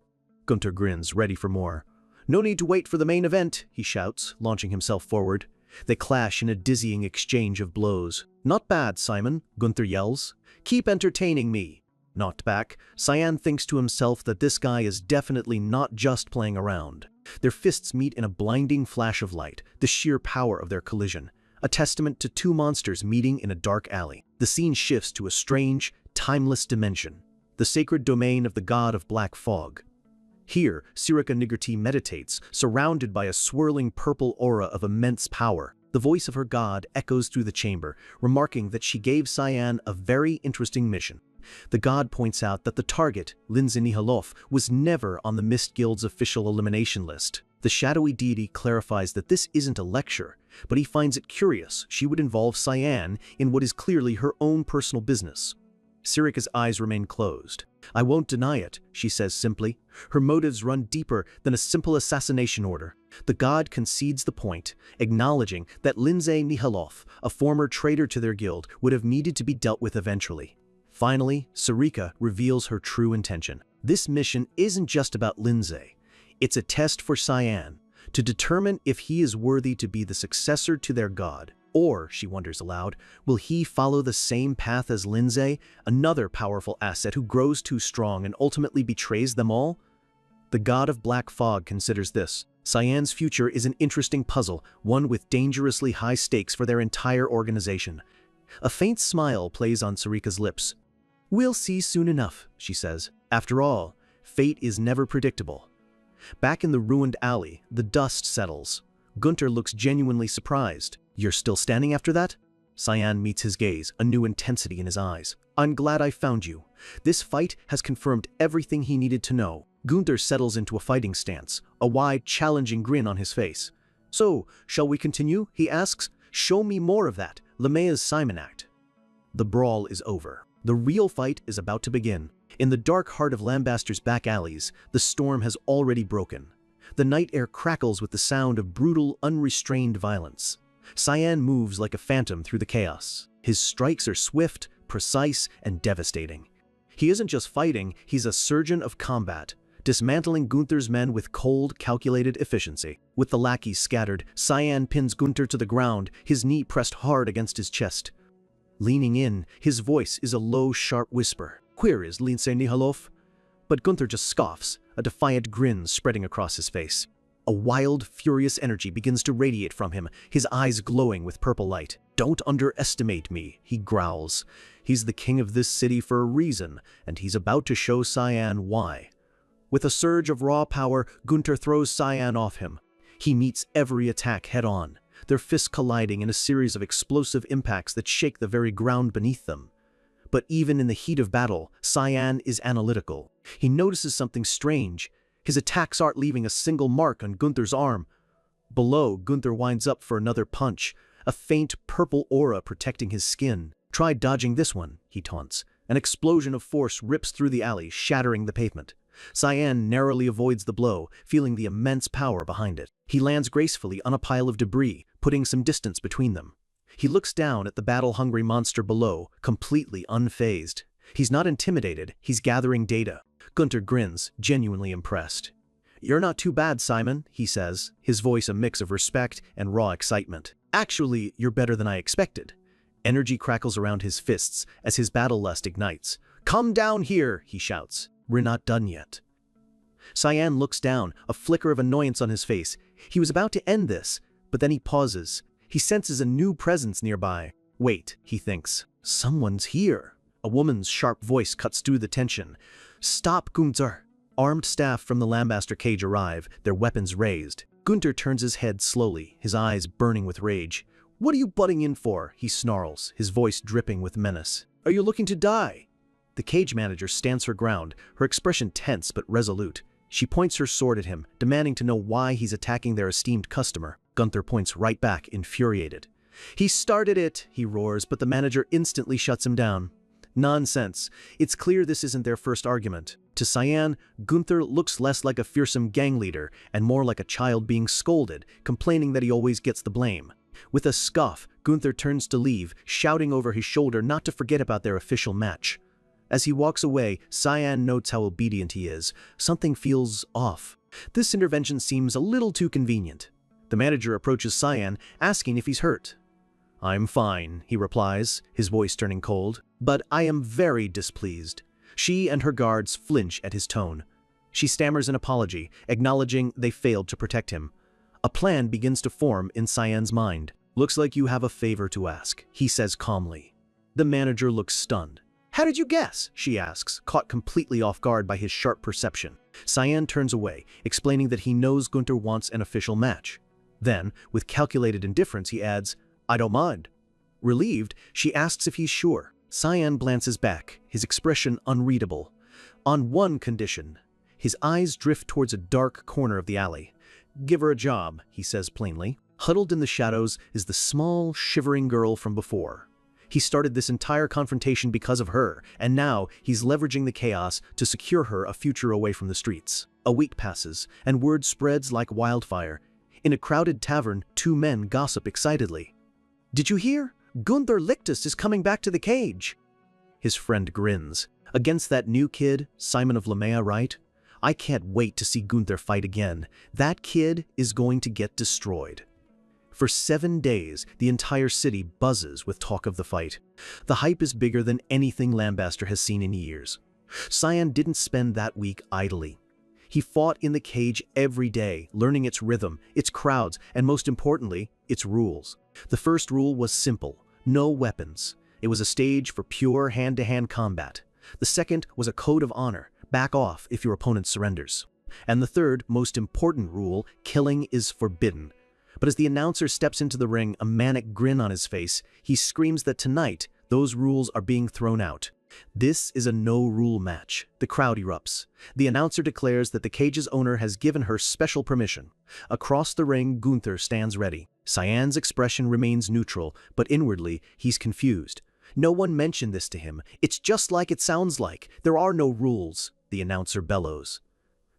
Gunther grins, ready for more. No need to wait for the main event, he shouts, launching himself forward. They clash in a dizzying exchange of blows. Not bad, Simon, Gunther yells. Keep entertaining me. Knocked back, Cyan thinks to himself that this guy is definitely not just playing around. Their fists meet in a blinding flash of light, the sheer power of their collision, a testament to two monsters meeting in a dark alley. The scene shifts to a strange, timeless dimension, the sacred domain of the god of black fog. Here, Sirika Nigurti meditates, surrounded by a swirling purple aura of immense power. The voice of her god echoes through the chamber, remarking that she gave Cyan a very interesting mission. The god points out that the target, Lindsay Nihaloff, was never on the Mist Guild's official elimination list. The shadowy deity clarifies that this isn't a lecture, but he finds it curious she would involve Cyan in what is clearly her own personal business. Sirika's eyes remain closed. I won't deny it, she says simply. Her motives run deeper than a simple assassination order. The god concedes the point, acknowledging that Lindsay Nihaloff, a former traitor to their guild, would have needed to be dealt with eventually. Finally, Sirika reveals her true intention. This mission isn't just about Lindsay. It's a test for Cyan, to determine if he is worthy to be the successor to their god. Or, she wonders aloud, will he follow the same path as Lindsay, another powerful asset who grows too strong and ultimately betrays them all? The god of black fog considers this. Cyan's future is an interesting puzzle, one with dangerously high stakes for their entire organization. A faint smile plays on Sirika's lips. We'll see soon enough, she says. After all, fate is never predictable. Back in the ruined alley, the dust settles. Gunther looks genuinely surprised. You're still standing after that? Cyan meets his gaze, a new intensity in his eyes. I'm glad I found you. This fight has confirmed everything he needed to know. Gunther settles into a fighting stance, a wide, challenging grin on his face. So, shall we continue? He asks. Show me more of that, LeMaya's Simon act. The brawl is over. The real fight is about to begin. In the dark heart of Lambaster's back alleys, the storm has already broken. The night air crackles with the sound of brutal, unrestrained violence. Cyan moves like a phantom through the chaos. His strikes are swift, precise, and devastating. He isn't just fighting, he's a surgeon of combat, dismantling Gunther's men with cold, calculated efficiency. With the lackeys scattered, Cyan pins Gunther to the ground, his knee pressed hard against his chest. Leaning in, his voice is a low, sharp whisper. Where is Lindsay Nihaloff? But Gunther just scoffs, a defiant grin spreading across his face. A wild, furious energy begins to radiate from him, his eyes glowing with purple light. Don't underestimate me, he growls. He's the king of this city for a reason, and he's about to show Cyan why. With a surge of raw power, Gunther throws Cyan off him. He meets every attack head-on, their fists colliding in a series of explosive impacts that shake the very ground beneath them. But even in the heat of battle, Cyan is analytical. He notices something strange. His attacks aren't leaving a single mark on Gunther's arm. Below, Gunther winds up for another punch, a faint purple aura protecting his skin. Try dodging this one, he taunts. An explosion of force rips through the alley, shattering the pavement. Cyan narrowly avoids the blow, feeling the immense power behind it. He lands gracefully on a pile of debris, putting some distance between them. He looks down at the battle-hungry monster below, completely unfazed. He's not intimidated, he's gathering data. Gunther grins, genuinely impressed. You're not too bad, Simon, he says, his voice a mix of respect and raw excitement. Actually, you're better than I expected. Energy crackles around his fists as his battle lust ignites. Come down here, he shouts. We're not done yet. Cyan looks down, a flicker of annoyance on his face. He was about to end this, but then he pauses. He senses a new presence nearby. Wait, he thinks. Someone's here. A woman's sharp voice cuts through the tension. Stop, Gunther. Armed staff from the Lambaster cage arrive, their weapons raised. Gunther turns his head slowly, his eyes burning with rage. "What are you butting in for?" he snarls, his voice dripping with menace. "Are you looking to die?" The cage manager stands her ground, her expression tense but resolute. She points her sword at him, demanding to know why he's attacking their esteemed customer. Gunther points right back, infuriated. "He started it," he roars, but the manager instantly shuts him down. Nonsense. It's clear this isn't their first argument. To Cyan, Gunther looks less like a fearsome gang leader and more like a child being scolded, complaining that he always gets the blame. With a scoff, Gunther turns to leave, shouting over his shoulder not to forget about their official match. As he walks away, Cyan notes how obedient he is. Something feels off. This intervention seems a little too convenient. The manager approaches Cyan, asking if he's hurt. "I'm fine," he replies, his voice turning cold, "but I am very displeased." She and her guards flinch at his tone. She stammers an apology, acknowledging they failed to protect him. A plan begins to form in Cyan's mind. "Looks like you have a favor to ask," he says calmly. The manager looks stunned. "How did you guess?" she asks, caught completely off guard by his sharp perception. Cyan turns away, explaining that he knows Gunther wants an official match. Then, with calculated indifference, he adds, "I don't mind." Relieved, she asks if he's sure. Cyan glances back, his expression unreadable. On one condition. His eyes drift towards a dark corner of the alley. "Give her a job," he says plainly. Huddled in the shadows is the small, shivering girl from before. He started this entire confrontation because of her, and now he's leveraging the chaos to secure her a future away from the streets. A week passes, and word spreads like wildfire. In a crowded tavern, two men gossip excitedly. "Did you hear? Gunther Lichtus is coming back to the cage." His friend grins. "Against that new kid, Simon of Lamea, right? I can't wait to see Gunther fight again. That kid is going to get destroyed." For 7 days, the entire city buzzes with talk of the fight. The hype is bigger than anything Lambaster has seen in years. Cyan didn't spend that week idly. He fought in the cage every day, learning its rhythm, its crowds, and most importantly, its rules. The first rule was simple: no weapons. It was a stage for pure hand-to-hand combat. The second was a code of honor: back off if your opponent surrenders. And the third, most important rule: killing is forbidden. But as the announcer steps into the ring, a manic grin on his face, he screams that tonight, those rules are being thrown out. This is a no-rule match. The crowd erupts. The announcer declares that the cage's owner has given her special permission. Across the ring, Gunther stands ready. Cyan's expression remains neutral, but inwardly, he's confused. No one mentioned this to him. "It's just like it sounds like. There are no rules," the announcer bellows.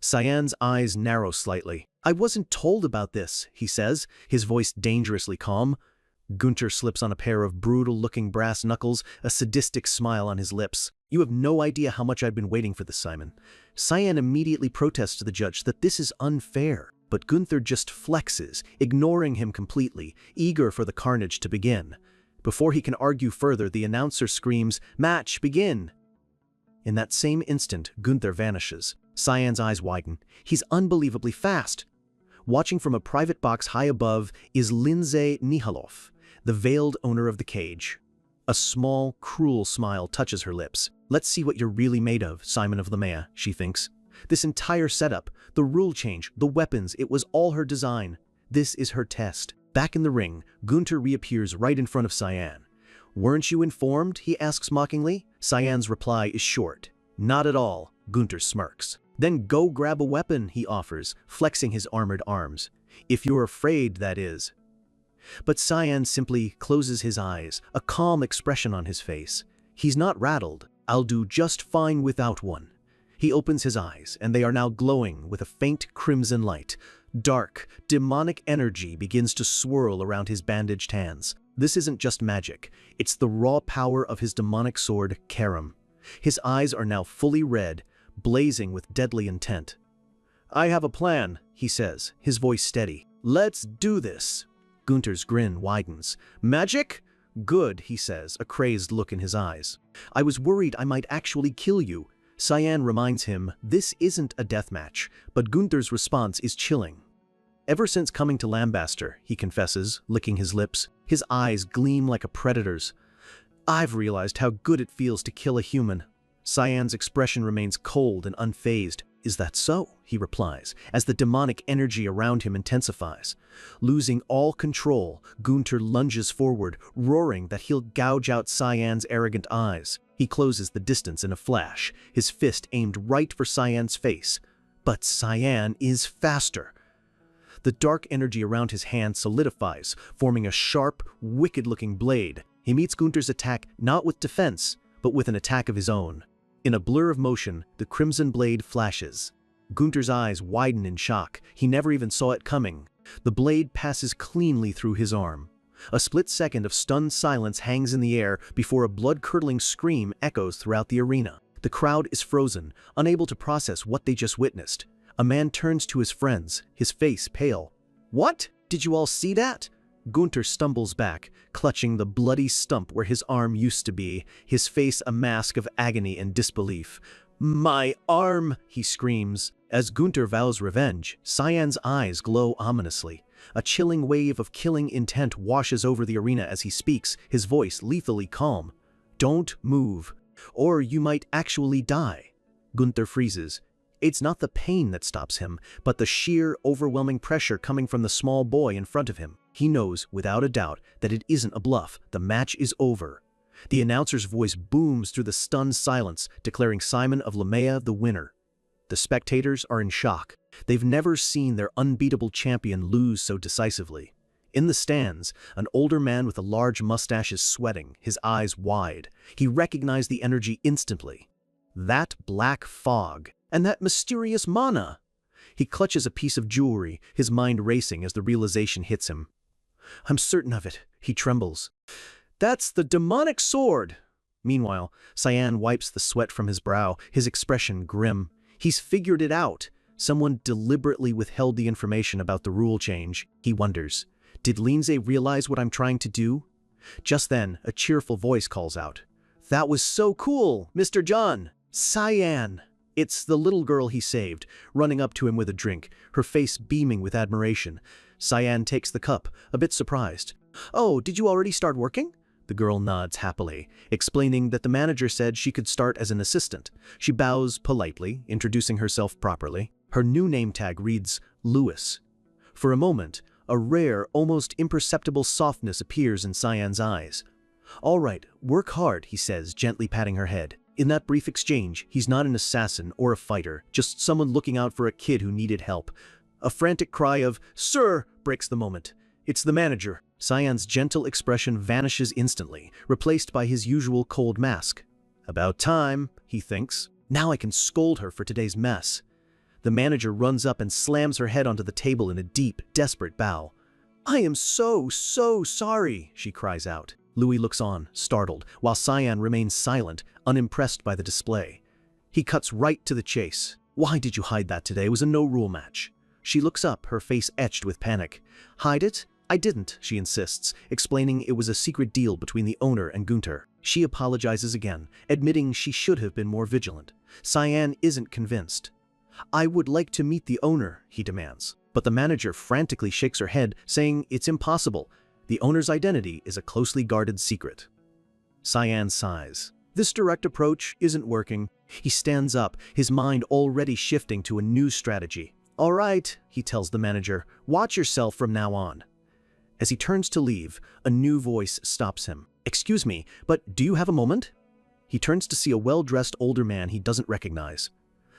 Cyan's eyes narrow slightly. "I wasn't told about this," he says, his voice dangerously calm. Gunther slips on a pair of brutal-looking brass knuckles, a sadistic smile on his lips. "You have no idea how much I've been waiting for this, Simon." Cyan immediately protests to the judge that this is unfair, but Gunther just flexes, ignoring him completely, eager for the carnage to begin. Before he can argue further, the announcer screams, "Match, begin!" In that same instant, Gunther vanishes. Cyan's eyes widen. He's unbelievably fast. Watching from a private box high above is Lindsay Nihalov, the veiled owner of the cage. A small, cruel smile touches her lips. "Let's see what you're really made of, Simon of Lamea," she thinks. This entire setup, the rule change, the weapons, it was all her design. This is her test. Back in the ring, Gunther reappears right in front of Cyan. "Weren't you informed?" he asks mockingly. Cyan's reply is short. "Not at all," Gunther smirks. "Then go grab a weapon," he offers, flexing his armored arms. "If you're afraid, that is." But Cyan simply closes his eyes, a calm expression on his face. He's not rattled. "I'll do just fine without one." He opens his eyes, and they are now glowing with a faint crimson light. Dark, demonic energy begins to swirl around his bandaged hands. This isn't just magic. It's the raw power of his demonic sword, Karam. His eyes are now fully red, blazing with deadly intent. "I have a plan," he says, his voice steady. "Let's do this." Gunther's grin widens. "Magic? Good," he says, a crazed look in his eyes. "I was worried I might actually kill you." Cyan reminds him this isn't a death match, but Gunther's response is chilling. "Ever since coming to Lambaster," he confesses, licking his lips, his eyes gleam like a predator's, "I've realized how good it feels to kill a human." Cyan's expression remains cold and unfazed. Is that so? He replies, as the demonic energy around him intensifies. Losing all control, Gunter lunges forward, roaring that he'll gouge out Cyan's arrogant eyes. He closes the distance in a flash, his fist aimed right for Cyan's face. But Cyan is faster. The dark energy around his hand solidifies, forming a sharp, wicked-looking blade. He meets Gunter's attack not with defense, but with an attack of his own. In a blur of motion, the crimson blade flashes. Gunter's eyes widen in shock. He never even saw it coming. The blade passes cleanly through his arm. A split second of stunned silence hangs in the air before a blood-curdling scream echoes throughout the arena. The crowd is frozen, unable to process what they just witnessed. A man turns to his friends, his face pale. "What? Did you all see that?" Gunter stumbles back, clutching the bloody stump where his arm used to be, his face a mask of agony and disbelief. "My arm!" he screams. As Gunter vows revenge, Cyan's eyes glow ominously. A chilling wave of killing intent washes over the arena as he speaks, his voice lethally calm. "Don't move, or you might actually die." Gunter freezes. It's not the pain that stops him, but the sheer, overwhelming pressure coming from the small boy in front of him. He knows, without a doubt, that it isn't a bluff. The match is over. The announcer's voice booms through the stunned silence, declaring Simon of Lamea the winner. The spectators are in shock. They've never seen their unbeatable champion lose so decisively. In the stands, an older man with a large mustache is sweating, his eyes wide. He recognized the energy instantly. That black fog, and that mysterious mana. He clutches a piece of jewelry, his mind racing as the realization hits him. "I'm certain of it," he trembles. "That's the demonic sword!" Meanwhile, Cyan wipes the sweat from his brow, his expression grim. He's figured it out. Someone deliberately withheld the information about the rule change. He wonders, did Lindsay realize what I'm trying to do? Just then, a cheerful voice calls out. "That was so cool, Mr. John!" "Cyan!" It's the little girl he saved, running up to him with a drink, her face beaming with admiration. Cyan takes the cup, a bit surprised. "Oh, did you already start working?" The girl nods happily, explaining that the manager said she could start as an assistant. She bows politely, introducing herself properly. Her new name tag reads Lewis. For a moment, a rare, almost imperceptible softness appears in Cyan's eyes. "All right, work hard," he says, gently patting her head. In that brief exchange, he's not an assassin or a fighter, just someone looking out for a kid who needed help. A frantic cry of, "Sir!" breaks the moment. It's the manager. Cyan's gentle expression vanishes instantly, replaced by his usual cold mask. About time, he thinks. Now I can scold her for today's mess. The manager runs up and slams her head onto the table in a deep, desperate bow. "I am so sorry," she cries out. Louis looks on, startled, while Cyan remains silent, unimpressed by the display. He cuts right to the chase. "Why did you hide that today? It was a no-rule match." She looks up, her face etched with panic. "Hide it? I didn't," she insists, explaining it was a secret deal between the owner and Gunter. She apologizes again, admitting she should have been more vigilant. Cyan isn't convinced. "I would like to meet the owner," he demands. But the manager frantically shakes her head, saying it's impossible. The owner's identity is a closely guarded secret. Cyan sighs. This direct approach isn't working. He stands up, his mind already shifting to a new strategy. "All right," he tells the manager, "watch yourself from now on." As he turns to leave, a new voice stops him. "Excuse me, but do you have a moment?" He turns to see a well-dressed older man he doesn't recognize.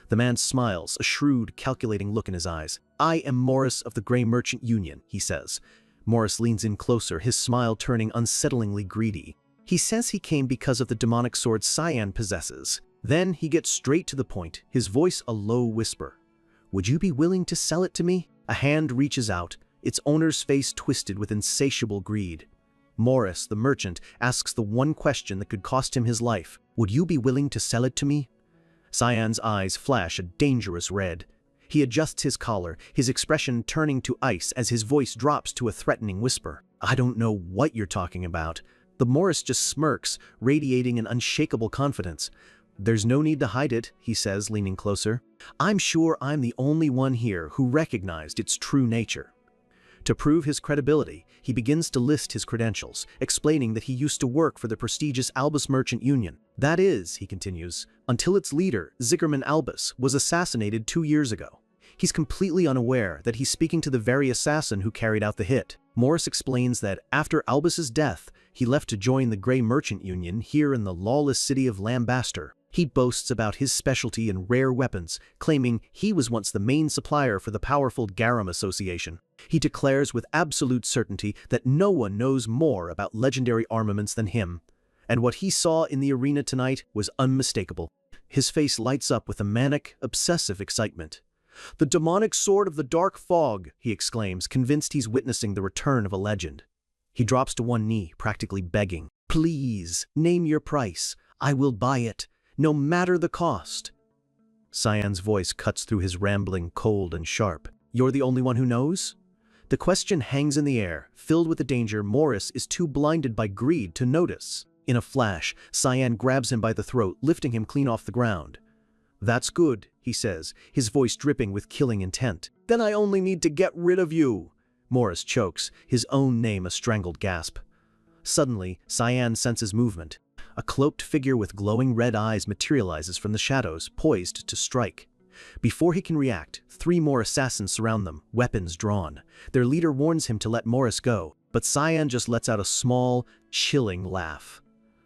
The man smiles, a shrewd, calculating look in his eyes. "I am Morris of the Grey Merchant Union," he says. Morris leans in closer, his smile turning unsettlingly greedy. He says he came because of the demonic sword Cyan possesses. Then he gets straight to the point, his voice a low whisper. "Would you be willing to sell it to me?" A hand reaches out, its owner's face twisted with insatiable greed. Morris, the merchant, asks the one question that could cost him his life. "Would you be willing to sell it to me?" Cyan's eyes flash a dangerous red. He adjusts his collar, his expression turning to ice as his voice drops to a threatening whisper. "I don't know what you're talking about." The Morris just smirks, radiating an unshakable confidence. "There's no need to hide it," he says, leaning closer. "I'm sure I'm the only one here who recognized its true nature." To prove his credibility, he begins to list his credentials, explaining that he used to work for the prestigious Albus Merchant Union. That is, he continues, until its leader, Zickerman Albus, was assassinated 2 years ago. He's completely unaware that he's speaking to the very assassin who carried out the hit. Morris explains that after Albus's death, he left to join the Grey Merchant Union here in the lawless city of Lambaster. He boasts about his specialty in rare weapons, claiming he was once the main supplier for the powerful Garum Association. He declares with absolute certainty that no one knows more about legendary armaments than him, and what he saw in the arena tonight was unmistakable. His face lights up with a manic, obsessive excitement. "The demonic sword of the dark fog," he exclaims, convinced he's witnessing the return of a legend. He drops to one knee, practically begging, "Please, name your price. I will buy it, no matter the cost." Cyan's voice cuts through his rambling, cold and sharp. "You're the only one who knows?" The question hangs in the air, filled with a danger Morris is too blinded by greed to notice. In a flash, Cyan grabs him by the throat, lifting him clean off the ground. "That's good," he says, his voice dripping with killing intent. "Then I only need to get rid of you." Morris chokes, his own name a strangled gasp. Suddenly, Cyan senses movement. A cloaked figure with glowing red eyes materializes from the shadows, poised to strike. Before he can react, 3 more assassins surround them, weapons drawn. Their leader warns him to let Morris go, but Cyan just lets out a small, chilling laugh.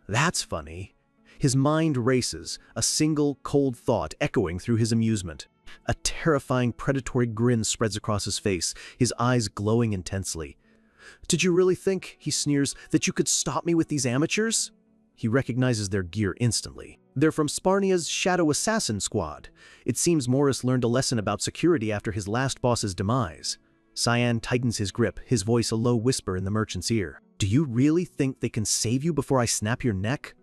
"That's funny." His mind races, a single, cold thought echoing through his amusement. A terrifying, predatory grin spreads across his face, his eyes glowing intensely. "Did you really think," he sneers, "that you could stop me with these amateurs?" He recognizes their gear instantly. They're from Sparnia's Shadow Assassin Squad. It seems Morris learned a lesson about security after his last boss's demise. Cyan tightens his grip, his voice a low whisper in the merchant's ear. "Do you really think they can save you before I snap your neck?"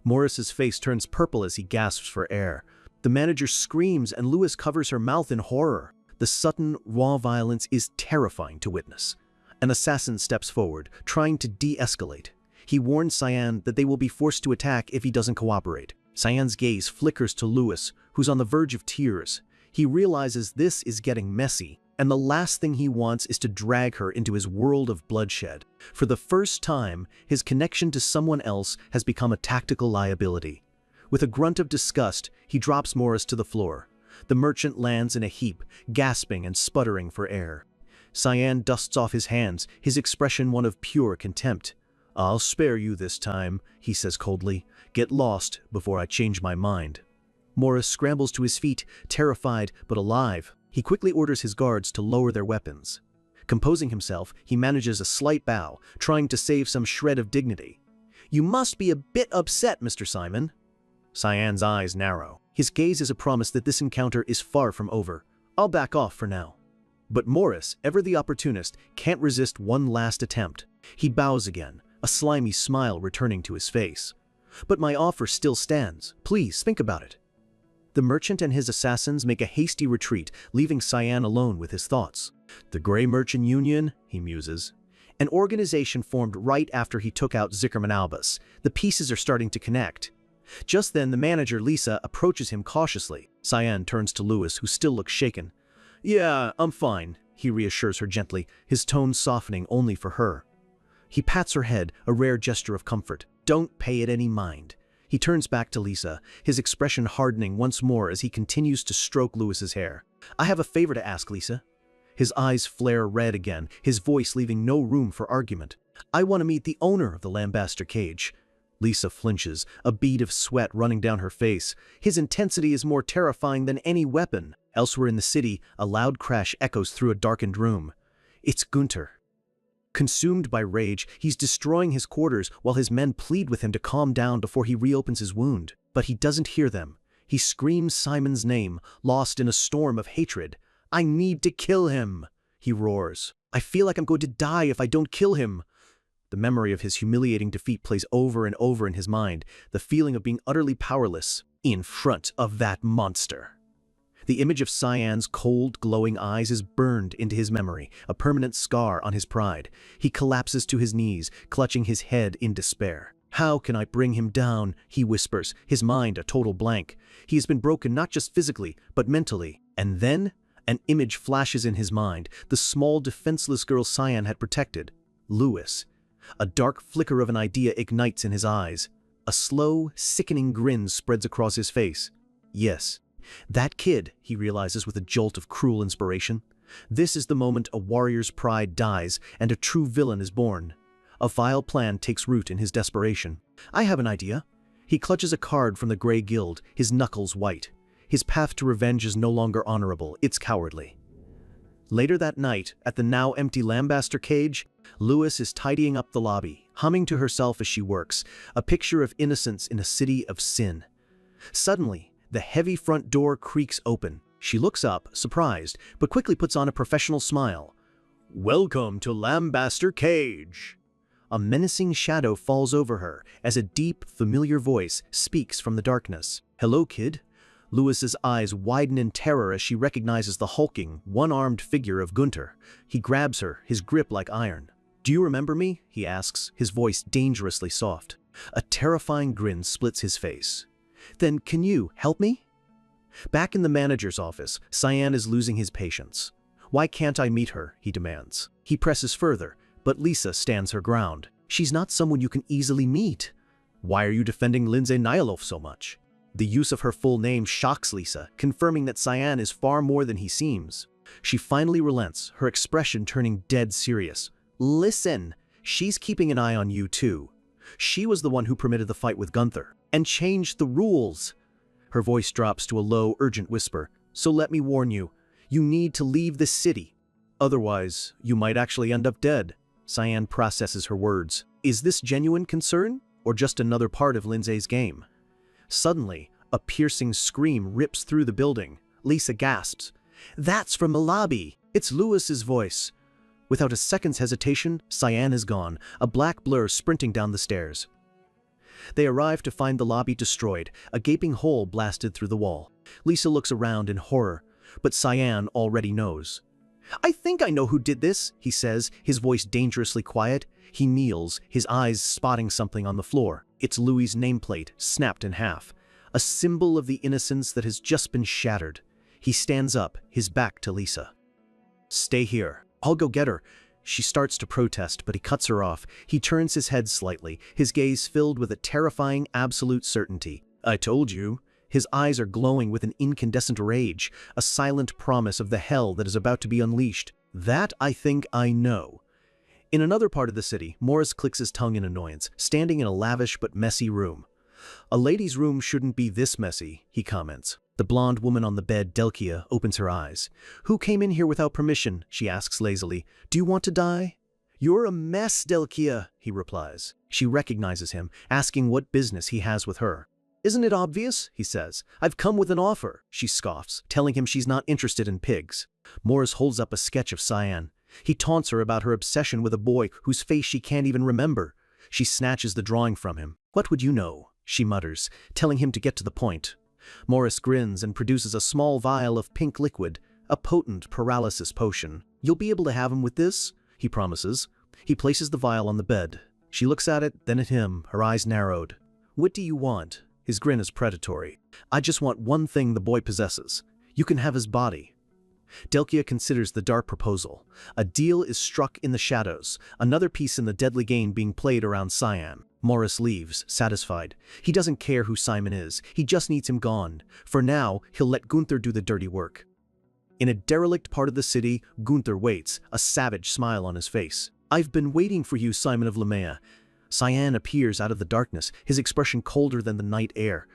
Morris's face turns purple as he gasps for air. The manager screams and Lewis covers her mouth in horror. The sudden, raw violence is terrifying to witness. An assassin steps forward, trying to de-escalate. He warns Cyan that they will be forced to attack if he doesn't cooperate. Cyan's gaze flickers to Lewis, who's on the verge of tears. He realizes this is getting messy, and the last thing he wants is to drag her into his world of bloodshed. For the first time, his connection to someone else has become a tactical liability. With a grunt of disgust, he drops Morris to the floor. The merchant lands in a heap, gasping and sputtering for air. Cyan dusts off his hands, his expression one of pure contempt. "I'll spare you this time," he says coldly. "Get lost before I change my mind." Morris scrambles to his feet, terrified but alive. He quickly orders his guards to lower their weapons. Composing himself, he manages a slight bow, trying to save some shred of dignity. "You must be a bit upset, Mr. Simon." Cyan's eyes narrow. His gaze is a promise that this encounter is far from over. "I'll back off for now." But Morris, ever the opportunist, can't resist one last attempt. He bows again, a slimy smile returning to his face. "But my offer still stands. Please, think about it." The merchant and his assassins make a hasty retreat, leaving Cyan alone with his thoughts. "The Grey Merchant Union," he muses. "An organization formed right after he took out Zickerman Albus. The pieces are starting to connect." Just then, the manager, Lisa, approaches him cautiously. Cyan turns to Lewis, who still looks shaken. "Yeah, I'm fine," he reassures her gently, his tone softening only for her. He pats her head, a rare gesture of comfort. "Don't pay it any mind." He turns back to Lisa, his expression hardening once more as he continues to stroke Lewis's hair. "I have a favor to ask, Lisa." His eyes flare red again, his voice leaving no room for argument. "I want to meet the owner of the Lambaster cage." Lisa flinches, a bead of sweat running down her face. His intensity is more terrifying than any weapon. Elsewhere in the city, a loud crash echoes through a darkened room. It's Gunther. Consumed by rage, he's destroying his quarters while his men plead with him to calm down before he reopens his wound. But he doesn't hear them. He screams Simon's name, lost in a storm of hatred. "I need to kill him," he roars. "I feel like I'm going to die if I don't kill him." The memory of his humiliating defeat plays over and over in his mind, the feeling of being utterly powerless in front of that monster. The image of Cyan's cold, glowing eyes is burned into his memory, a permanent scar on his pride. He collapses to his knees, clutching his head in despair. "How can I bring him down?" he whispers, his mind a total blank. He has been broken not just physically, but mentally. And then, An image flashes in his mind, the small defenseless girl Cyan had protected, Lewis. A dark flicker of an idea ignites in his eyes. A slow, sickening grin spreads across his face. Yes, that kid, he realizes with a jolt of cruel inspiration. This is the moment a warrior's pride dies and a true villain is born. A vile plan takes root in his desperation. I have an idea. He clutches a card from the Grey Guild, his knuckles white. His path to revenge is no longer honorable, it's cowardly. Later that night, at the now empty Lambaster cage, Lewis is tidying up the lobby, humming to herself as she works, a picture of innocence in a city of sin. Suddenly, the heavy front door creaks open. She looks up, surprised, but quickly puts on a professional smile. "Welcome to Lambaster Cage." A menacing shadow falls over her as a deep, familiar voice speaks from the darkness. "Hello, kid." Lewis's eyes widen in terror as she recognizes the hulking, one-armed figure of Gunther. He grabs her, his grip like iron. "Do you remember me?" he asks, his voice dangerously soft. A terrifying grin splits his face. "Then can you help me?" Back in the manager's office, Cyan is losing his patience. "Why can't I meet her?" he demands. He presses further, but Lisa stands her ground. "She's not someone you can easily meet." "Why are you defending Lindsay Nyalof so much?" The use of her full name shocks Lisa, confirming that Cyan is far more than he seems. She finally relents, her expression turning dead serious. "Listen, she's keeping an eye on you too. She was the one who permitted the fight with Gunther, and changed the rules." Her voice drops to a low, urgent whisper. "So let me warn you, you need to leave this city. Otherwise, you might actually end up dead." Cyan processes her words. Is this genuine concern, or just another part of Lindsay's game? Suddenly, a piercing scream rips through the building. Lisa gasps. "That's from the lobby." It's Lewis's voice. Without a second's hesitation, Cyan is gone, a black blur sprinting down the stairs. They arrive to find the lobby destroyed, a gaping hole blasted through the wall. Lisa looks around in horror, but Cyan already knows. "I think I know who did this," he says, his voice dangerously quiet. He kneels, his eyes spotting something on the floor. It's Louis's nameplate, snapped in half, a symbol of the innocence that has just been shattered. He stands up, his back to Lisa. "Stay here. I'll go get her." She starts to protest, but he cuts her off. He turns his head slightly, his gaze filled with a terrifying, absolute certainty. "I told you." His eyes are glowing with an incandescent rage, a silent promise of the hell that is about to be unleashed. "That I think I know." In another part of the city, Morris clicks his tongue in annoyance, standing in a lavish but messy room. "A lady's room shouldn't be this messy," he comments. The blonde woman on the bed, Delkia, opens her eyes. "Who came in here without permission?" she asks lazily. "Do you want to die?" "You're a mess, Delkia," he replies. She recognizes him, asking what business he has with her. "Isn't it obvious?" he says. "I've come with an offer." She scoffs, telling him she's not interested in pigs. Morris holds up a sketch of Cyan. He taunts her about her obsession with a boy whose face she can't even remember. She snatches the drawing from him. "What would you know?" she mutters, telling him to get to the point. Morris grins and produces a small vial of pink liquid, a potent paralysis potion. "You'll be able to have him with this," he promises. He places the vial on the bed. She looks at it, then at him, her eyes narrowed. "What do you want?" His grin is predatory. "I just want one thing the boy possesses. You can have his body." Delkia considers the dark proposal. A deal is struck in the shadows, another piece in the deadly game being played around Cyan. Morris leaves, satisfied. He doesn't care who Simon is, he just needs him gone. For now, he'll let Gunther do the dirty work. In a derelict part of the city, Gunther waits, a savage smile on his face. "I've been waiting for you, Simon of Lamea." Cyan appears out of the darkness, his expression colder than the night air.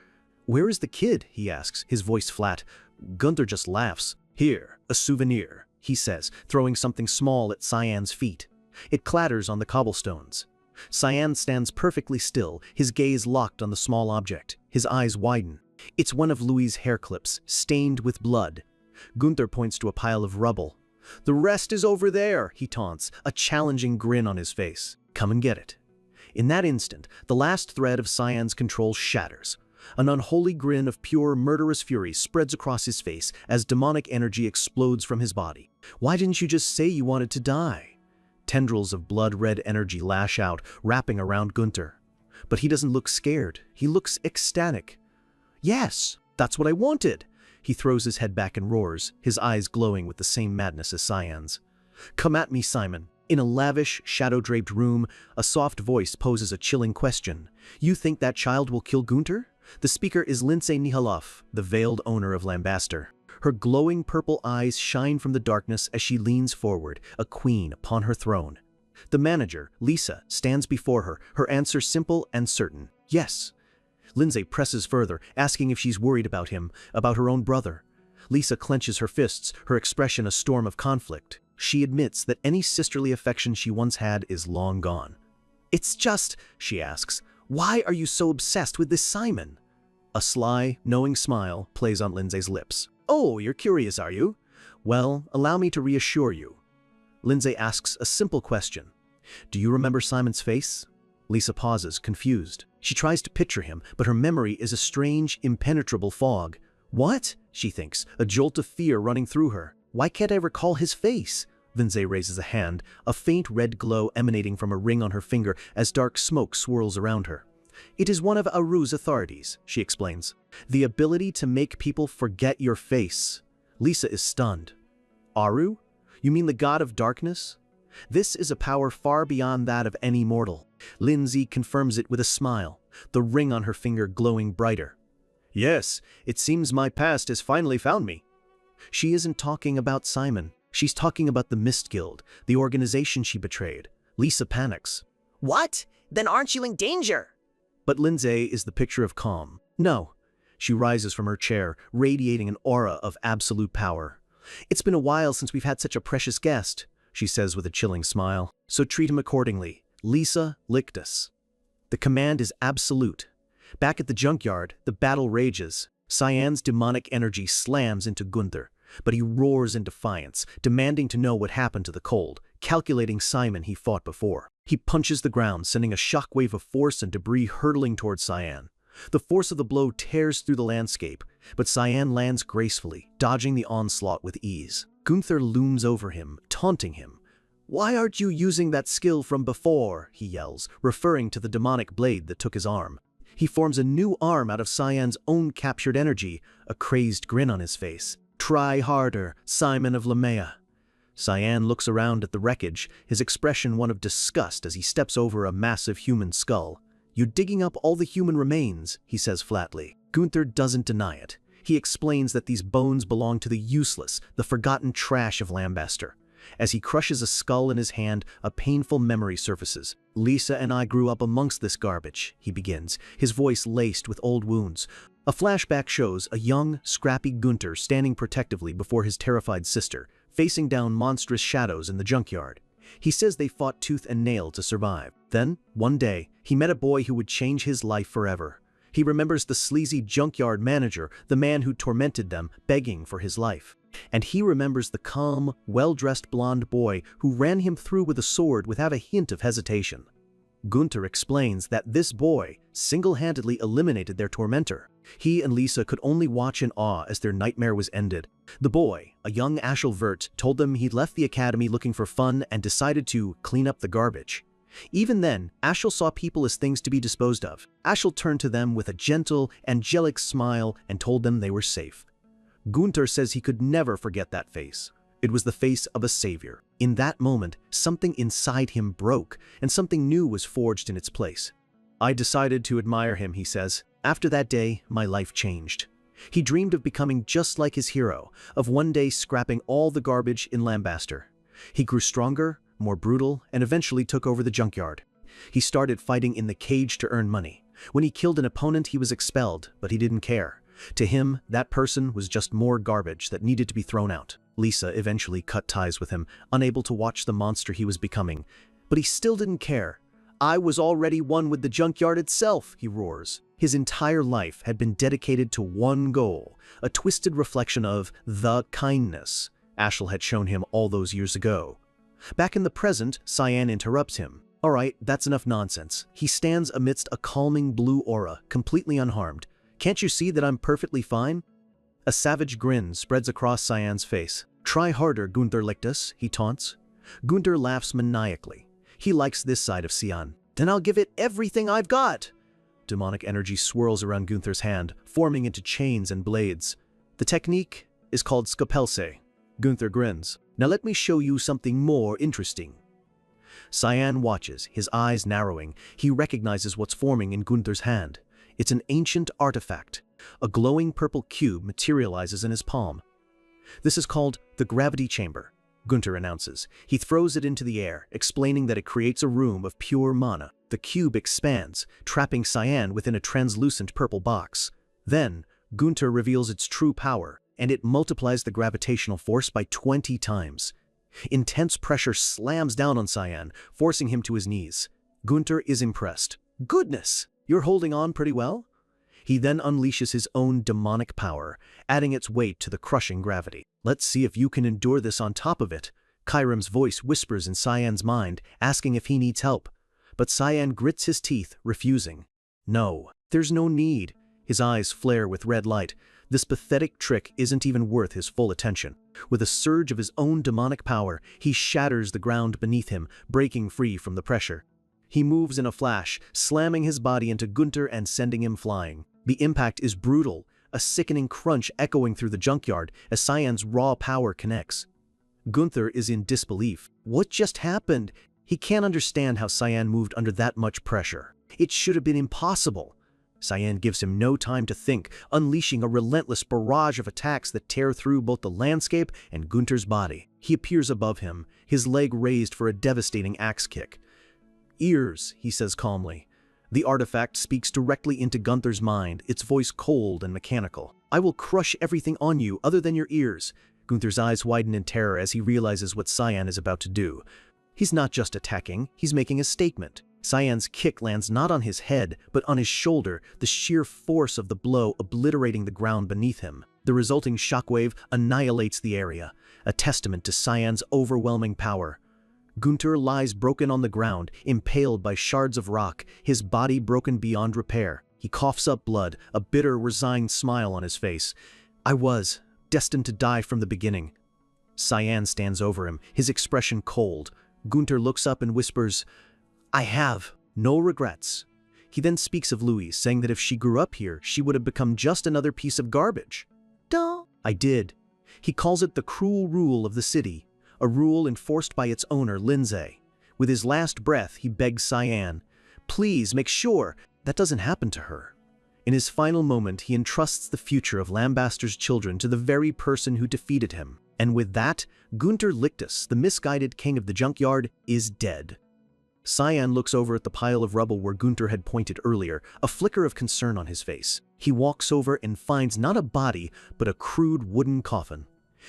"Where is the kid?" he asks, his voice flat. Gunther just laughs. "Here, a souvenir," he says, throwing something small at Cyan's feet. It clatters on the cobblestones. Cyan stands perfectly still, his gaze locked on the small object. His eyes widen. It's one of Louis's hair clips, stained with blood. Gunther points to a pile of rubble. "The rest is over there," he taunts, a challenging grin on his face. "Come and get it." In that instant, the last thread of Cyan's control shatters. An unholy grin of pure, murderous fury spreads across his face as demonic energy explodes from his body. "Why didn't you just say you wanted to die?" Tendrils of blood-red energy lash out, wrapping around Gunther. But he doesn't look scared. He looks ecstatic. "Yes, that's what I wanted." He throws his head back and roars, his eyes glowing with the same madness as Cyan's. "Come at me, Simon." In a lavish, shadow-draped room, a soft voice poses a chilling question. "You think that child will kill Gunther?" The speaker is Lindsay Nihaloff, the veiled owner of Lambaster. Her glowing purple eyes shine from the darkness as she leans forward, a queen upon her throne. The manager, Lisa, stands before her, her answer simple and certain. "Yes." Lindsay presses further, asking if she's worried about him, about her own brother. Lisa clenches her fists, her expression a storm of conflict. She admits that any sisterly affection she once had is long gone. "It's just," she asks, "why are you so obsessed with this Simon?" A sly, knowing smile plays on Lindsay's lips. "Oh, you're curious, are you? Well, allow me to reassure you." Lindsay asks a simple question. "Do you remember Simon's face?" Lisa pauses, confused. She tries to picture him, but her memory is a strange, impenetrable fog. "What?" she thinks, a jolt of fear running through her. "Why can't I recall his face?" Lindsay raises a hand, a faint red glow emanating from a ring on her finger as dark smoke swirls around her. "It is one of Aru's authorities," she explains. "The ability to make people forget your face." Lisa is stunned. "Aru? You mean the god of darkness?" "This is a power far beyond that of any mortal." Lindsay confirms it with a smile, the ring on her finger glowing brighter. "Yes, it seems my past has finally found me." She isn't talking about Simon. She's talking about the Mist Guild, the organization she betrayed. Lisa panics. "What? Then aren't you in danger?" But Lindsay is the picture of calm. "No." She rises from her chair, radiating an aura of absolute power. "It's been a while since we've had such a precious guest," she says with a chilling smile. "So treat him accordingly. Lisa Lictus." The command is absolute. Back at the junkyard, the battle rages. Cyan's demonic energy slams into Gunther, but he roars in defiance, demanding to know what happened to the cold, calculating Simon he fought before. He punches the ground, sending a shockwave of force and debris hurtling towards Cyan. The force of the blow tears through the landscape, but Cyan lands gracefully, dodging the onslaught with ease. Gunther looms over him, taunting him. "Why aren't you using that skill from before?" he yells, referring to the demonic blade that took his arm. He forms a new arm out of Cyan's own captured energy, a crazed grin on his face. "Try harder, Simon of Lamea." Cyan looks around at the wreckage, his expression one of disgust as he steps over a massive human skull. "You're digging up all the human remains," he says flatly. Gunther doesn't deny it. He explains that these bones belong to the useless, the forgotten trash of Lambaster. As he crushes a skull in his hand, a painful memory surfaces. "Lisa and I grew up amongst this garbage," he begins, his voice laced with old wounds. A flashback shows a young, scrappy Gunther standing protectively before his terrified sister, facing down monstrous shadows in the junkyard. He says they fought tooth and nail to survive. Then, one day, he met a boy who would change his life forever. He remembers the sleazy junkyard manager, the man who tormented them, begging for his life. And he remembers the calm, well-dressed blonde boy who ran him through with a sword without a hint of hesitation. Gunther explains that this boy single-handedly eliminated their tormentor. He and Lisa could only watch in awe as their nightmare was ended. The boy, a young Ashel Vert, told them he'd left the academy looking for fun and decided to clean up the garbage. Even then, Ashel saw people as things to be disposed of. Ashel turned to them with a gentle, angelic smile and told them they were safe. Gunther says he could never forget that face. It was the face of a savior. In that moment, something inside him broke, and something new was forged in its place. "I decided to admire him," he says. "After that day, my life changed." He dreamed of becoming just like his hero, of one day scrapping all the garbage in Lambaster. He grew stronger, more brutal, and eventually took over the junkyard. He started fighting in the cage to earn money. When he killed an opponent, he was expelled, but he didn't care. To him, that person was just more garbage that needed to be thrown out. Lisa eventually cut ties with him, unable to watch the monster he was becoming. But he still didn't care. "I was already one with the junkyard itself," he roars. His entire life had been dedicated to one goal, a twisted reflection of the kindness Ashel had shown him all those years ago. Back in the present, Cyan interrupts him. "All right, that's enough nonsense." He stands amidst a calming blue aura, completely unharmed. "Can't you see that I'm perfectly fine?" A savage grin spreads across Cyan's face. "Try harder, Gunther Lictus," he taunts. Gunther laughs maniacally. He likes this side of Cyan. "Then I'll give it everything I've got." Demonic energy swirls around Gunther's hand, forming into chains and blades. The technique is called scapelse. Gunther grins. Now let me show you something more interesting. Cyan watches, his eyes narrowing. He recognizes what's forming in Gunther's hand. It's an ancient artifact. A glowing purple cube materializes in his palm. This is called the gravity chamber, Gunther announces. He throws it into the air, explaining that it creates a room of pure mana. The cube expands, trapping Cyan within a translucent purple box. Then, Gunther reveals its true power, and it multiplies the gravitational force by 20 times. Intense pressure slams down on Cyan, forcing him to his knees. Gunther is impressed. Goodness, you're holding on pretty well? He then unleashes his own demonic power, adding its weight to the crushing gravity. Let's see if you can endure this on top of it. Kairam's voice whispers in Cyan's mind, asking if he needs help. But Cyan grits his teeth, refusing. No, there's no need. His eyes flare with red light. This pathetic trick isn't even worth his full attention. With a surge of his own demonic power, he shatters the ground beneath him, breaking free from the pressure. He moves in a flash, slamming his body into Gunther and sending him flying. The impact is brutal, a sickening crunch echoing through the junkyard as Cyan's raw power connects. Gunther is in disbelief. What just happened? He can't understand how Cyan moved under that much pressure. It should have been impossible. Cyan gives him no time to think, unleashing a relentless barrage of attacks that tear through both the landscape and Gunther's body. He appears above him, his leg raised for a devastating axe kick. Ears, he says calmly. The artifact speaks directly into Gunther's mind, its voice cold and mechanical. I will crush everything on you other than your ears. Gunther's eyes widen in terror as he realizes what Cyan is about to do. He's not just attacking, he's making a statement. Cyan's kick lands not on his head, but on his shoulder, the sheer force of the blow obliterating the ground beneath him. The resulting shockwave annihilates the area, a testament to Cyan's overwhelming power. Gunther lies broken on the ground, impaled by shards of rock, his body broken beyond repair. He coughs up blood, a bitter, resigned smile on his face. I was destined to die from the beginning. Cyan stands over him, his expression cold. Gunther looks up and whispers, I have no regrets. He then speaks of Louise, saying that if she grew up here, she would have become just another piece of garbage. Duh. I did. He calls it the cruel rule of the city, a rule enforced by its owner, Lindsay. With his last breath, he begs Cyan, please make sure that doesn't happen to her. In his final moment, he entrusts the future of Lambaster's children to the very person who defeated him. And with that, Gunther Lictus, the misguided king of the junkyard, is dead. Cyan looks over at the pile of rubble where Gunther had pointed earlier, a flicker of concern on his face. He walks over and finds not a body, but a crude wooden coffin.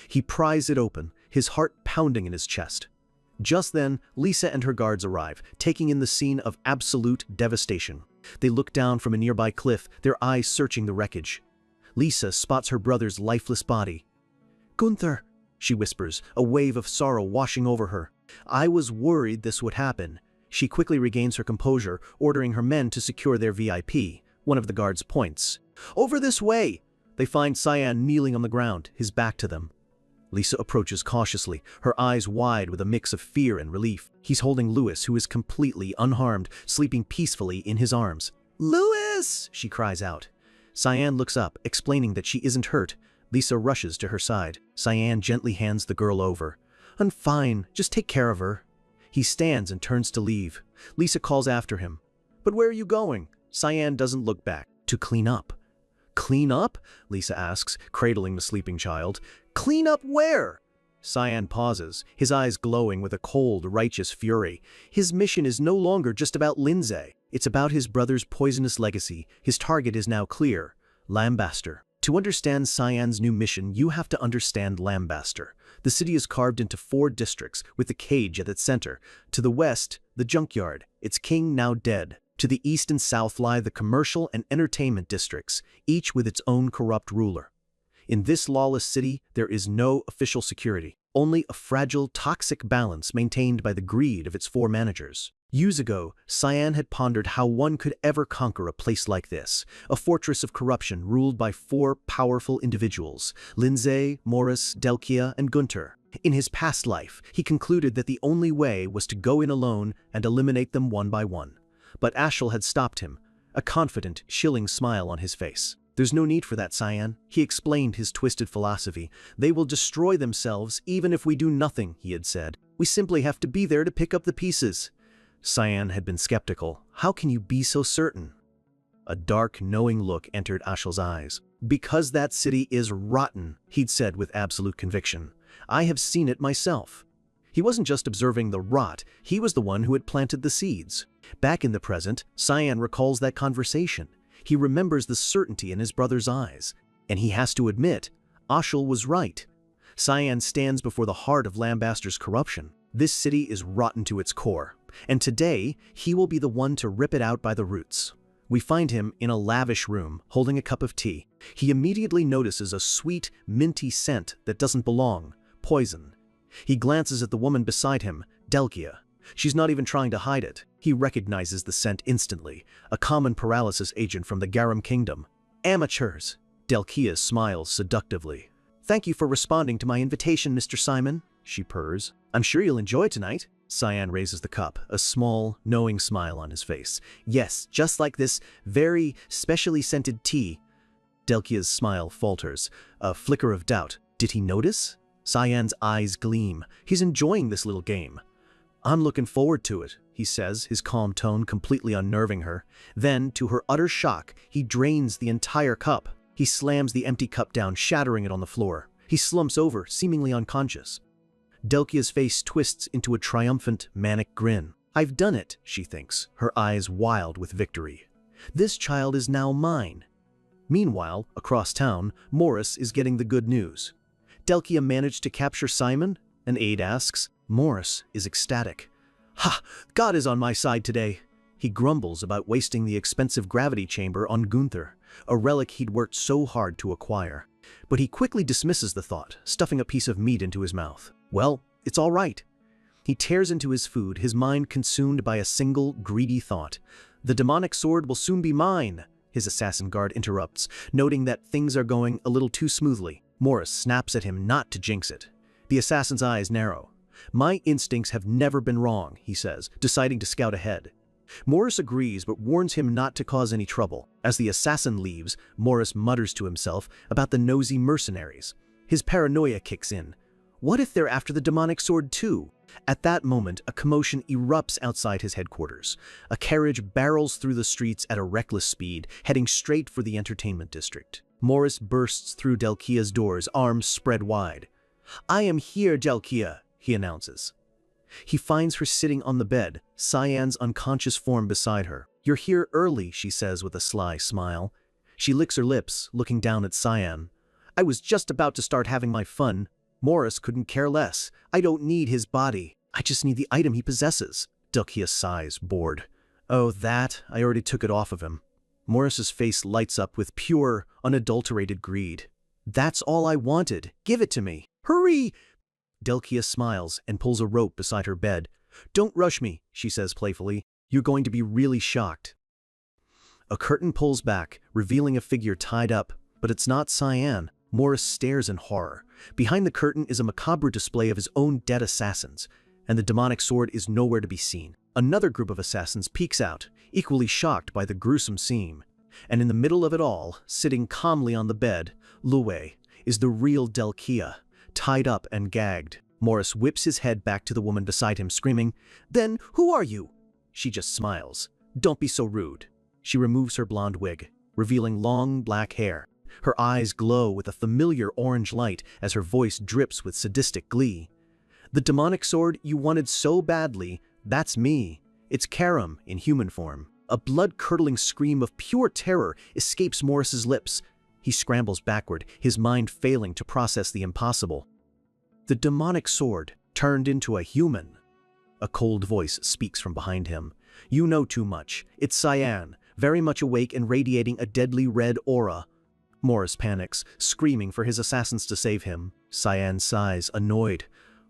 He pries it open, his heart pounding in his chest. Just then, Lisa and her guards arrive, taking in the scene of absolute devastation. They look down from a nearby cliff, their eyes searching the wreckage. Lisa spots her brother's lifeless body. Gunther, she whispers, a wave of sorrow washing over her. I was worried this would happen. She quickly regains her composure, ordering her men to secure their VIP. One of the guards points. Over this way! They find Cyan kneeling on the ground, his back to them. Lisa approaches cautiously, her eyes wide with a mix of fear and relief. He's holding Louis, who is completely unharmed, sleeping peacefully in his arms. Louis! She cries out. Cyan looks up, explaining that she isn't hurt. Lisa rushes to her side. Cyan gently hands the girl over. I'm fine, just take care of her. He stands and turns to leave. Lisa calls after him. But where are you going? Cyan doesn't look back. To clean up. Clean up? Lisa asks, cradling the sleeping child. Clean up where? Cyan pauses, his eyes glowing with a cold, righteous fury. His mission is no longer just about Lindsay. It's about his brother's poisonous legacy. His target is now clear. Lambaster. To understand Cyan's new mission, you have to understand Lambaster. The city is carved into 4 districts, with the cage at its center. To the west, the junkyard, its king now dead. To the east and south lie the commercial and entertainment districts, each with its own corrupt ruler. In this lawless city, there is no official security, only a fragile, toxic balance maintained by the greed of its 4 managers. Years ago, Cyan had pondered how one could ever conquer a place like this, a fortress of corruption ruled by 4 powerful individuals, Lindsay, Morris, Delkia, and Gunther. In his past life, he concluded that the only way was to go in alone and eliminate them one by one. But Ashel had stopped him. a confident, chilling smile on his face. There's no need for that, Cyan. He explained his twisted philosophy. They will destroy themselves even if we do nothing, he had said. We simply have to be there to pick up the pieces. Cyan had been skeptical. How can you be so certain? A dark, knowing look entered Ashel's eyes. Because that city is rotten, he'd said with absolute conviction. I have seen it myself. He wasn't just observing the rot, he was the one who had planted the seeds. Back in the present, Cyan recalls that conversation. He remembers the certainty in his brother's eyes. And he has to admit, Ashel was right. Cyan stands before the heart of Lambaster's corruption. This city is rotten to its core. And today, he will be the one to rip it out by the roots. We find him in a lavish room, holding a cup of tea. He immediately notices a sweet, minty scent that doesn't belong. Poison. He glances at the woman beside him, Delkia. She's not even trying to hide it. He recognizes the scent instantly, a common paralysis agent from the Garum Kingdom. Amateurs! Delkia smiles seductively. Thank you for responding to my invitation, Mr. Simon, she purrs. I'm sure you'll enjoy tonight. Cyan raises the cup, a small, knowing smile on his face. Yes, just like this very specially scented tea. Delkia's smile falters, a flicker of doubt. Did he notice? Cyan's eyes gleam. He's enjoying this little game. I'm looking forward to it, he says, his calm tone completely unnerving her. Then, to her utter shock, he drains the entire cup. He slams the empty cup down, shattering it on the floor. He slumps over, seemingly unconscious. Delkia's face twists into a triumphant, manic grin. I've done it, she thinks, her eyes wild with victory. This child is now mine. Meanwhile, across town, Morris is getting the good news. Delkia managed to capture Simon? An aide asks. Morris is ecstatic. Ha! God is on my side today. He grumbles about wasting the expensive gravity chamber on Gunther, a relic he'd worked so hard to acquire. But he quickly dismisses the thought, stuffing a piece of meat into his mouth. Well, it's all right. He tears into his food, his mind consumed by a single, greedy thought. The demonic sword will soon be mine, his assassin guard interrupts, noting that things are going a little too smoothly. Morris snaps at him not to jinx it. The assassin's eyes narrow. My instincts have never been wrong, he says, deciding to scout ahead. Morris agrees but warns him not to cause any trouble. As the assassin leaves, Morris mutters to himself about the nosy mercenaries. His paranoia kicks in. What if they're after the demonic sword too? At that moment, a commotion erupts outside his headquarters. A carriage barrels through the streets at a reckless speed, heading straight for the entertainment district. Morris bursts through Delkia's doors, arms spread wide. I am here, Delkia, he announces. He finds her sitting on the bed, Cyan's unconscious form beside her. You're here early, she says with a sly smile. She licks her lips, looking down at Cyan. I was just about to start having my fun. Morris couldn't care less. I don't need his body. I just need the item he possesses. Delkia sighs, bored. Oh, that? I already took it off of him. Morris's face lights up with pure, unadulterated greed. That's all I wanted. Give it to me. Hurry! Delkia smiles and pulls a rope beside her bed. Don't rush me, she says playfully. You're going to be really shocked. A curtain pulls back, revealing a figure tied up, but it's not Cyan. Morris stares in horror. Behind the curtain is a macabre display of his own dead assassins, and the demonic sword is nowhere to be seen. Another group of assassins peeks out, equally shocked by the gruesome scene. And in the middle of it all, sitting calmly on the bed, Luwe, is the real Delkia, tied up and gagged. Morris whips his head back to the woman beside him, screaming, Then who are you? She just smiles. Don't be so rude. She removes her blonde wig, revealing long black hair. Her eyes glow with a familiar orange light as her voice drips with sadistic glee. The demonic sword you wanted so badly, that's me. It's Karam in human form. A blood-curdling scream of pure terror escapes Morris's lips. He scrambles backward, his mind failing to process the impossible. The demonic sword turned into a human. A cold voice speaks from behind him. You know too much. It's Cyan, very much awake and radiating a deadly red aura. Morris panics, screaming for his assassins to save him. Cyan sighs, annoyed.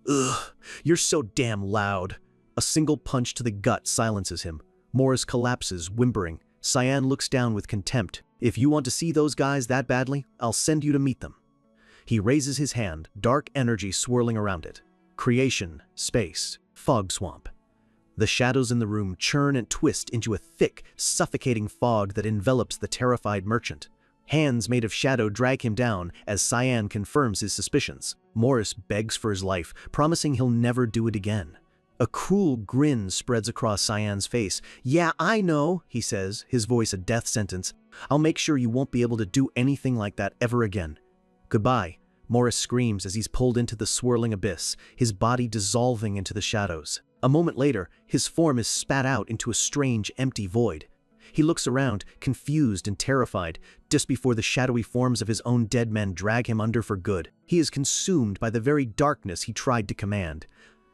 Ugh, you're so damn loud. A single punch to the gut silences him. Morris collapses, whimpering. Cyan looks down with contempt. If you want to see those guys that badly, I'll send you to meet them. He raises his hand, dark energy swirling around it. Creation, space, fog swamp. The shadows in the room churn and twist into a thick, suffocating fog that envelops the terrified merchant. Hands made of shadow drag him down as Cyan confirms his suspicions. Morris begs for his life, promising he'll never do it again. A cruel grin spreads across Cyan's face. "Yeah, I know," he says, his voice a death sentence. "I'll make sure you won't be able to do anything like that ever again." "Goodbye," Morris screams as he's pulled into the swirling abyss, his body dissolving into the shadows. A moment later, his form is spat out into a strange, empty void. He looks around, confused and terrified, just before the shadowy forms of his own dead men drag him under for good. He is consumed by the very darkness he tried to command.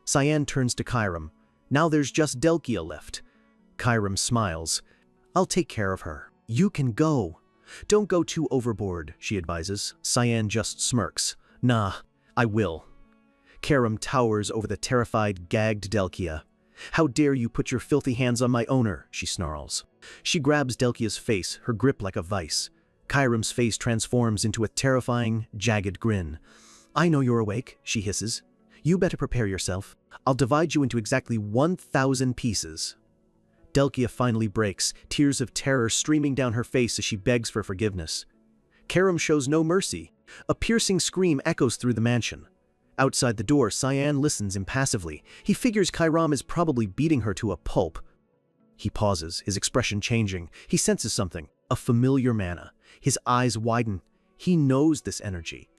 Cyan turns to Chiram. "Now there's just Delkia left." Chiram smiles. "I'll take care of her. You can go." "Don't go too overboard," she advises. Cyan just smirks. "Nah, I will." Chiram towers over the terrified, gagged Delkia. "How dare you put your filthy hands on my owner," she snarls. She grabs Delkia's face, her grip like a vice. Chiram's face transforms into a terrifying, jagged grin. "I know you're awake," she hisses. "You better prepare yourself. I'll divide you into exactly 1,000 pieces." Delkia finally breaks, tears of terror streaming down her face as she begs for forgiveness. Chiram shows no mercy. A piercing scream echoes through the mansion. Outside the door, Cyan listens impassively. He figures Chiram is probably beating her to a pulp. He pauses, his expression changing. He senses something, a familiar mana. His eyes widen. He knows this energy.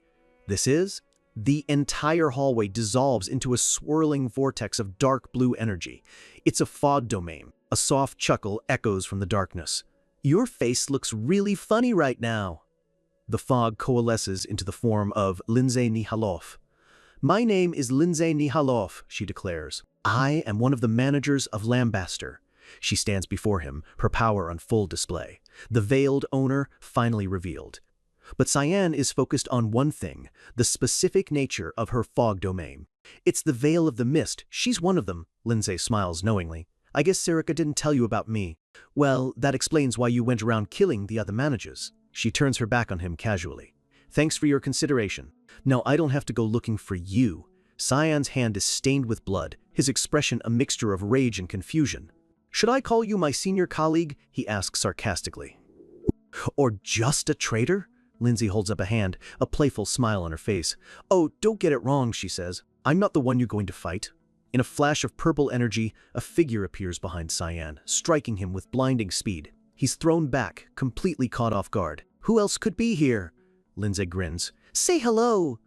This is? The entire hallway dissolves into a swirling vortex of dark blue energy. It's a fog domain. A soft chuckle echoes from the darkness. "Your face looks really funny right now." The fog coalesces into the form of Lindsay Nihalov. "My name is Lindsay Nihalov," she declares. "I am one of the managers of Lambaster." She stands before him, her power on full display. The veiled owner finally revealed. But Cyan is focused on one thing, the specific nature of her fog domain. "It's the Veil of the Mist. She's one of them," Lindsay smiles knowingly. "I guess Sarika didn't tell you about me." "Well, that explains why you went around killing the other managers." She turns her back on him casually. "Thanks for your consideration. Now I don't have to go looking for you." Cyan's hand is stained with blood, his expression a mixture of rage and confusion. "Should I call you my senior colleague?" he asks sarcastically. "Or just a traitor?" Lindsay holds up a hand, a playful smile on her face. "Oh, don't get it wrong," she says. "I'm not the one you're going to fight." In a flash of purple energy, a figure appears behind Cyan, striking him with blinding speed. He's thrown back, completely caught off guard. "Who else could be here?" Lindsay grins. "Say hello."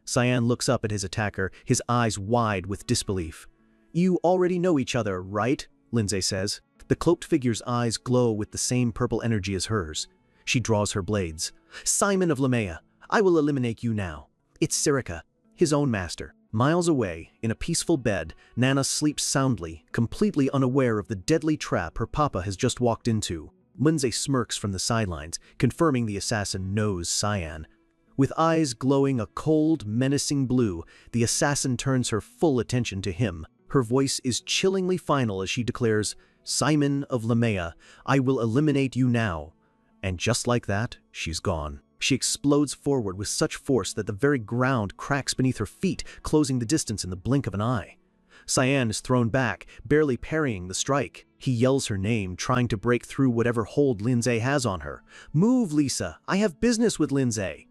Cyan looks up at his attacker, his eyes wide with disbelief. "You already know each other, right?" Lindsay says. The cloaked figure's eyes glow with the same purple energy as hers. She draws her blades. "Simon of Lamea, I will eliminate you now." It's Sarika, his own master. Miles away, in a peaceful bed, Nana sleeps soundly, completely unaware of the deadly trap her papa has just walked into. Lindsay smirks from the sidelines, confirming the assassin knows Cyan. With eyes glowing a cold, menacing blue, the assassin turns her full attention to him. Her voice is chillingly final as she declares, "Simon of Lamea, I will eliminate you now." And just like that, she's gone. She explodes forward with such force that the very ground cracks beneath her feet, closing the distance in the blink of an eye. Cyan is thrown back, barely parrying the strike. He yells her name, trying to break through whatever hold Lindsay has on her. "Move, Lisa! I have business with Lindsay!"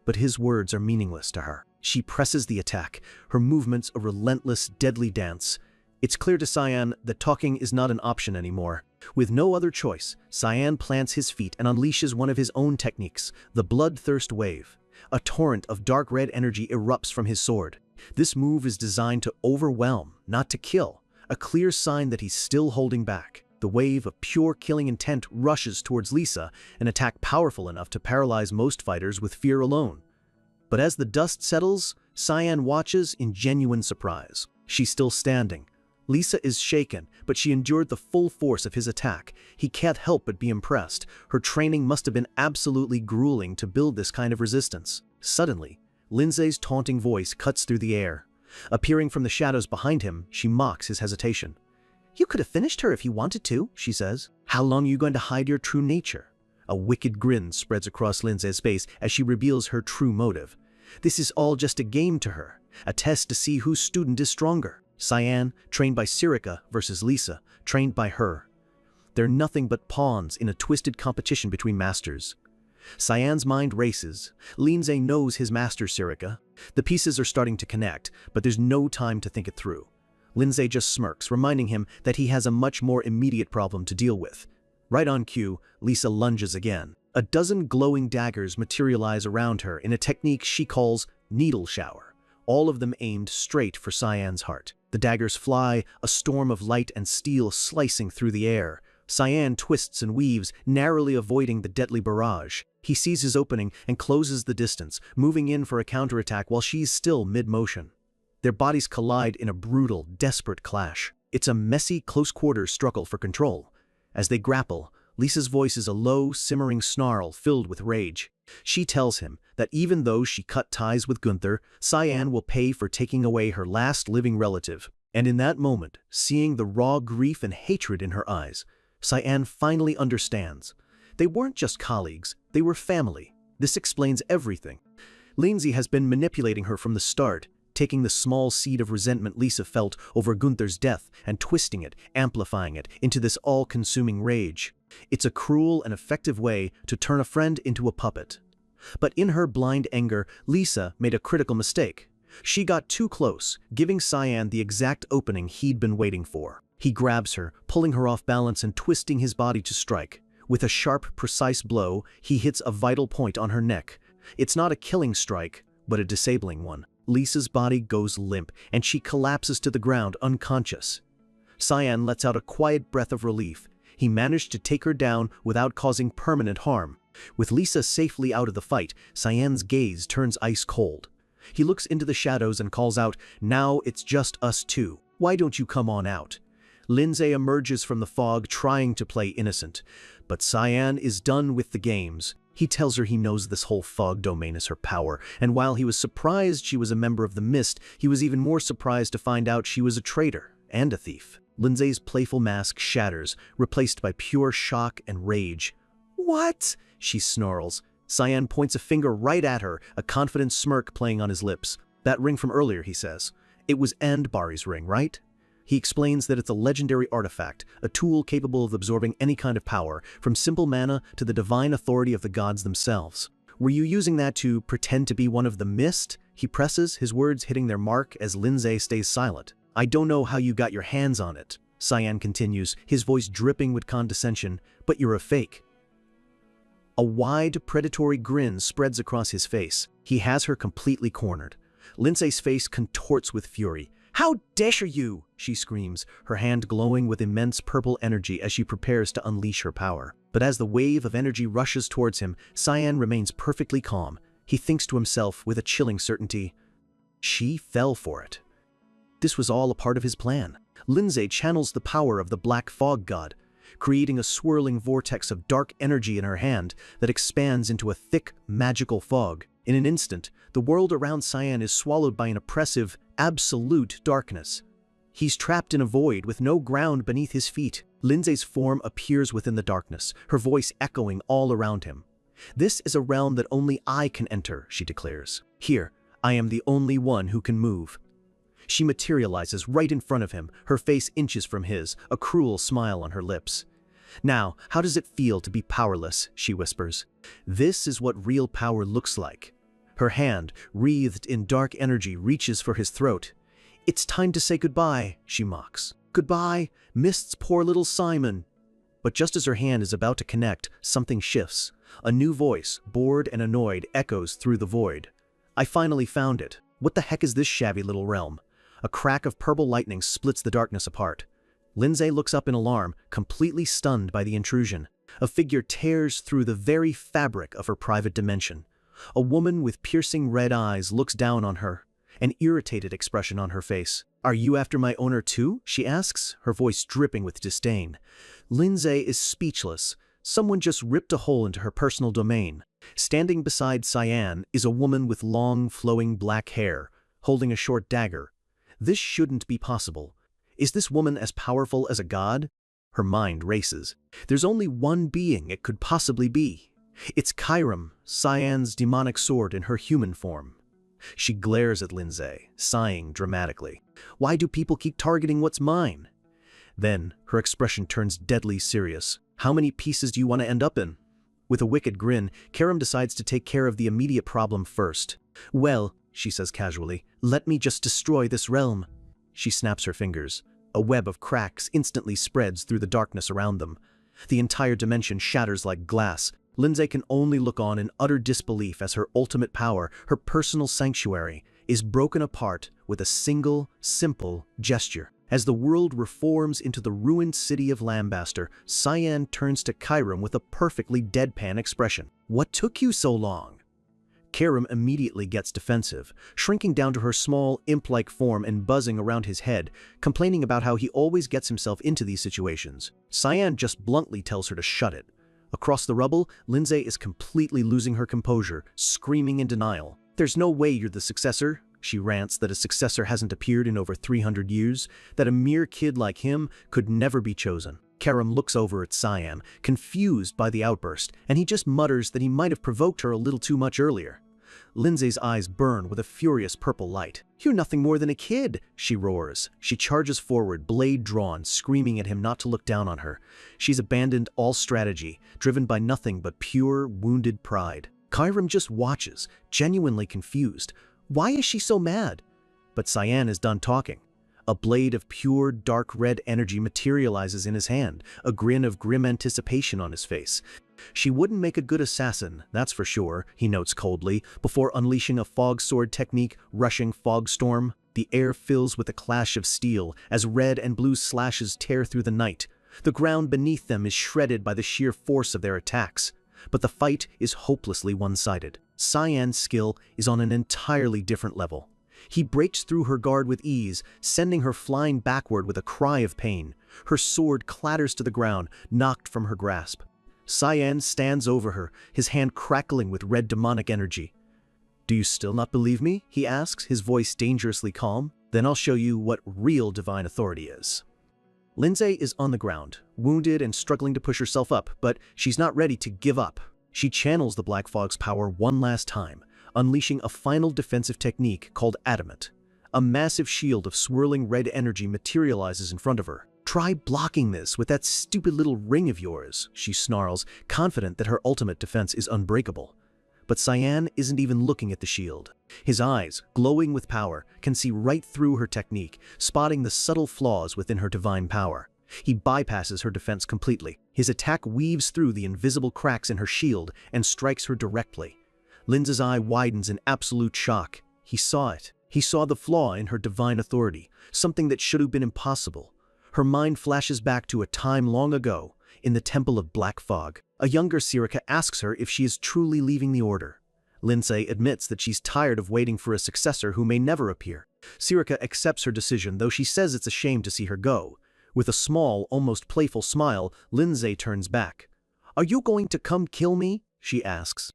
But his words are meaningless to her. She presses the attack, her movements a relentless, deadly dance. It's clear to Cyan that talking is not an option anymore. With no other choice, Cyan plants his feet and unleashes one of his own techniques, the Bloodthirst Wave. A torrent of dark red energy erupts from his sword. This move is designed to overwhelm, not to kill, a clear sign that he's still holding back. The wave of pure killing intent rushes towards Lisa, an attack powerful enough to paralyze most fighters with fear alone. But as the dust settles, Cyan watches in genuine surprise. She's still standing. Lisa is shaken, but she endured the full force of his attack. He can't help but be impressed. Her training must have been absolutely grueling to build this kind of resistance. Suddenly, Lindsay's taunting voice cuts through the air. Appearing from the shadows behind him, she mocks his hesitation. "You could have finished her if you wanted to," she says. "How long are you going to hide your true nature?" A wicked grin spreads across Lindsay's face as she reveals her true motive. This is all just a game to her, a test to see whose student is stronger. Cyan, trained by Sirica, versus Lisa, trained by her. They're nothing but pawns in a twisted competition between masters. Cyan's mind races. Lindsay knows his master Sirica. The pieces are starting to connect, but there's no time to think it through. Lindsay just smirks, reminding him that he has a much more immediate problem to deal with. Right on cue, Lisa lunges again. A dozen glowing daggers materialize around her in a technique she calls needle shower, all of them aimed straight for Cyan's heart. The daggers fly, a storm of light and steel slicing through the air. Cyan twists and weaves, narrowly avoiding the deadly barrage. He sees his opening and closes the distance, moving in for a counterattack while she's still mid-motion. Their bodies collide in a brutal, desperate clash. It's a messy, close-quarters struggle for control. As they grapple, Lisa's voice is a low, simmering snarl filled with rage. She tells him that even though she cut ties with Gunther, Cyan will pay for taking away her last living relative. And in that moment, seeing the raw grief and hatred in her eyes, Cyan finally understands. They weren't just colleagues, they were family. This explains everything. Lindsay has been manipulating her from the start, taking the small seed of resentment Lisa felt over Gunther's death and twisting it, amplifying it into this all-consuming rage. It's a cruel and effective way to turn a friend into a puppet. But in her blind anger, Lisa made a critical mistake. She got too close, giving Cyan the exact opening he'd been waiting for. He grabs her, pulling her off balance and twisting his body to strike. With a sharp, precise blow, he hits a vital point on her neck. It's not a killing strike, but a disabling one. Lisa's body goes limp, and she collapses to the ground unconscious. Cyan lets out a quiet breath of relief. He managed to take her down without causing permanent harm. With Lisa safely out of the fight, Cyan's gaze turns ice cold. He looks into the shadows and calls out, "Now it's just us two. Why don't you come on out?" Lindsay emerges from the fog trying to play innocent, but Cyan is done with the games. He tells her he knows this whole fog domain is her power, and while he was surprised she was a member of the Mist, he was even more surprised to find out she was a traitor and a thief. Lindsay's playful mask shatters, replaced by pure shock and rage. "What?" she snarls. Cyan points a finger right at her, a confident smirk playing on his lips. "That ring from earlier," he says. "It was Andbari's ring, right?" He explains that it's a legendary artifact, a tool capable of absorbing any kind of power, from simple mana to the divine authority of the gods themselves. "Were you using that to pretend to be one of the Mist?" he presses, his words hitting their mark as Lindsay stays silent. "I don't know how you got your hands on it," Cyan continues, his voice dripping with condescension, "but you're a fake." A wide, predatory grin spreads across his face. He has her completely cornered. Lindsay's face contorts with fury. "How dare you!" she screams, her hand glowing with immense purple energy as she prepares to unleash her power. But as the wave of energy rushes towards him, Cyan remains perfectly calm. He thinks to himself with a chilling certainty, she fell for it. This was all a part of his plan. Lindsay channels the power of the black fog god, creating a swirling vortex of dark energy in her hand that expands into a thick, magical fog. In an instant, the world around Cyan is swallowed by an oppressive, absolute darkness. He's trapped in a void with no ground beneath his feet. Lindsay's form appears within the darkness, her voice echoing all around him. "This is a realm that only I can enter," she declares. "Here, I am the only one who can move." She materializes right in front of him, her face inches from his, a cruel smile on her lips. "Now, how does it feel to be powerless?" she whispers. "This is what real power looks like." Her hand, wreathed in dark energy, reaches for his throat. "It's time to say goodbye," she mocks. "Goodbye, Mist's poor little Simon." But just as her hand is about to connect, something shifts. A new voice, bored and annoyed, echoes through the void. "I finally found it. What the heck is this shabby little realm?" A crack of purple lightning splits the darkness apart. Lindsay looks up in alarm, completely stunned by the intrusion. A figure tears through the very fabric of her private dimension. A woman with piercing red eyes looks down on her, an irritated expression on her face. "Are you after my owner too?" she asks, her voice dripping with disdain. Lindsay is speechless. Someone just ripped a hole into her personal domain. Standing beside Cyan is a woman with long, flowing black hair, holding a short dagger. This shouldn't be possible. Is this woman as powerful as a god? Her mind races. There's only one being it could possibly be. It's Kyram, Cyan's demonic sword in her human form. She glares at Lindsay, sighing dramatically. Why do people keep targeting what's mine? Then, her expression turns deadly serious. How many pieces do you want to end up in? With a wicked grin, Karam decides to take care of the immediate problem first. Well, she says casually, let me just destroy this realm. She snaps her fingers. A web of cracks instantly spreads through the darkness around them. The entire dimension shatters like glass. Lindsay can only look on in utter disbelief as her ultimate power, her personal sanctuary, is broken apart with a single, simple gesture. As the world reforms into the ruined city of Lambaster, Cyan turns to Karam with a perfectly deadpan expression. What took you so long? Karam immediately gets defensive, shrinking down to her small, imp-like form and buzzing around his head, complaining about how he always gets himself into these situations. Cyan just bluntly tells her to shut it. Across the rubble, Lindsay is completely losing her composure, screaming in denial. There's no way you're the successor. She rants that a successor hasn't appeared in over 300 years, that a mere kid like him could never be chosen. Karam looks over at Cyan, confused by the outburst, and he just mutters that he might have provoked her a little too much earlier. Lindsay's eyes burn with a furious purple light. You're nothing more than a kid, she roars. She charges forward, blade drawn, screaming at him not to look down on her. She's abandoned all strategy, driven by nothing but pure, wounded pride. Karam just watches, genuinely confused. Why is she so mad? But Cyan is done talking. A blade of pure, dark red energy materializes in his hand, a grin of grim anticipation on his face. She wouldn't make a good assassin, that's for sure, he notes coldly, before unleashing a fog sword technique, rushing fog storm. The air fills with a clash of steel as red and blue slashes tear through the night. The ground beneath them is shredded by the sheer force of their attacks. But the fight is hopelessly one-sided. Cyan's skill is on an entirely different level. He breaks through her guard with ease, sending her flying backward with a cry of pain. Her sword clatters to the ground, knocked from her grasp. Cyan stands over her, his hand crackling with red demonic energy. Do you still not believe me? He asks, his voice dangerously calm. Then I'll show you what real divine authority is. Lindsay is on the ground, wounded and struggling to push herself up, but she's not ready to give up. She channels the Black Fog's power one last time, unleashing a final defensive technique called Adamant. A massive shield of swirling red energy materializes in front of her. Try blocking this with that stupid little ring of yours, she snarls, confident that her ultimate defense is unbreakable. But Cyan isn't even looking at the shield. His eyes, glowing with power, can see right through her technique, spotting the subtle flaws within her divine power. He bypasses her defense completely. His attack weaves through the invisible cracks in her shield and strikes her directly. Lindsay's eye widens in absolute shock. He saw it. He saw the flaw in her divine authority, something that should have been impossible. Her mind flashes back to a time long ago, in the Temple of Black Fog. A younger Sirika asks her if she is truly leaving the Order. Lindsay admits that she's tired of waiting for a successor who may never appear. Sirika accepts her decision, though she says it's a shame to see her go. With a small, almost playful smile, Lindsay turns back. Are you going to come kill me? She asks.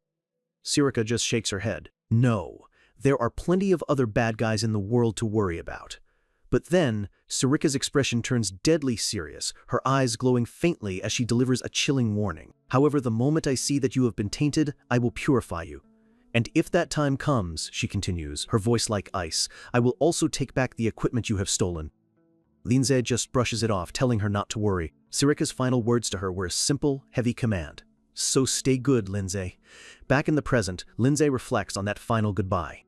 Sirika just shakes her head. No, there are plenty of other bad guys in the world to worry about. But then, Sirika's expression turns deadly serious, her eyes glowing faintly as she delivers a chilling warning. However, the moment I see that you have been tainted, I will purify you. And if that time comes, she continues, her voice like ice, I will also take back the equipment you have stolen. Lindsay just brushes it off, telling her not to worry. Sirika's final words to her were a simple, heavy command. So stay good, Lindsay. Back in the present, Lindsay reflects on that final goodbye.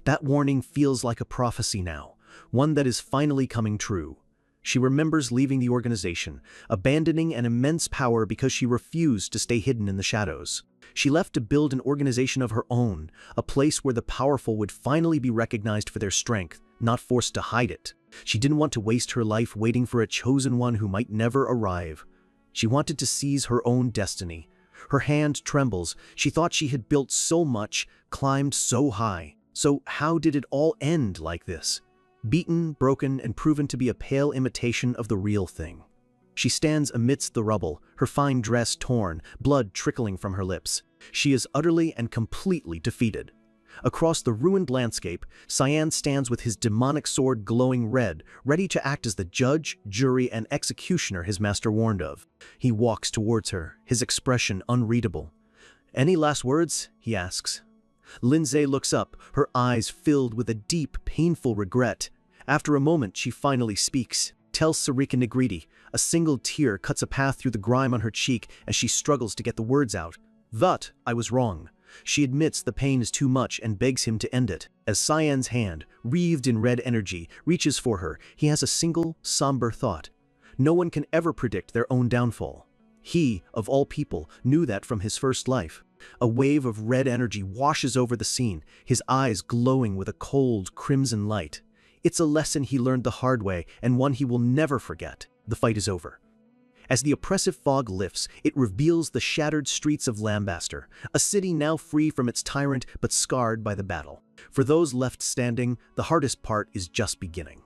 That warning feels like a prophecy now, one that is finally coming true. She remembers leaving the organization, abandoning an immense power because she refused to stay hidden in the shadows. She left to build an organization of her own, a place where the powerful would finally be recognized for their strength, not forced to hide it. She didn't want to waste her life waiting for a chosen one who might never arrive. She wanted to seize her own destiny. Her hand trembles. She thought she had built so much, climbed so high. So how did it all end like this? Beaten, broken, and proven to be a pale imitation of the real thing. She stands amidst the rubble, her fine dress torn, blood trickling from her lips. She is utterly and completely defeated. Across the ruined landscape, Cyan stands with his demonic sword glowing red, ready to act as the judge, jury, and executioner his master warned of. He walks towards her, his expression unreadable. Any last words? He asks. Lindsay looks up, her eyes filled with a deep, painful regret. After a moment, she finally speaks. Tells Sarika Negriti. A single tear cuts a path through the grime on her cheek as she struggles to get the words out. "That, I was wrong." She admits the pain is too much and begs him to end it. As Cyan's hand, wreathed in red energy, reaches for her, he has a single, somber thought. No one can ever predict their own downfall. He, of all people, knew that from his first life. A wave of red energy washes over the scene, his eyes glowing with a cold, crimson light. It's a lesson he learned the hard way and one he will never forget. The fight is over. As the oppressive fog lifts, it reveals the shattered streets of Lambaster, a city now free from its tyrant but scarred by the battle. For those left standing, the hardest part is just beginning.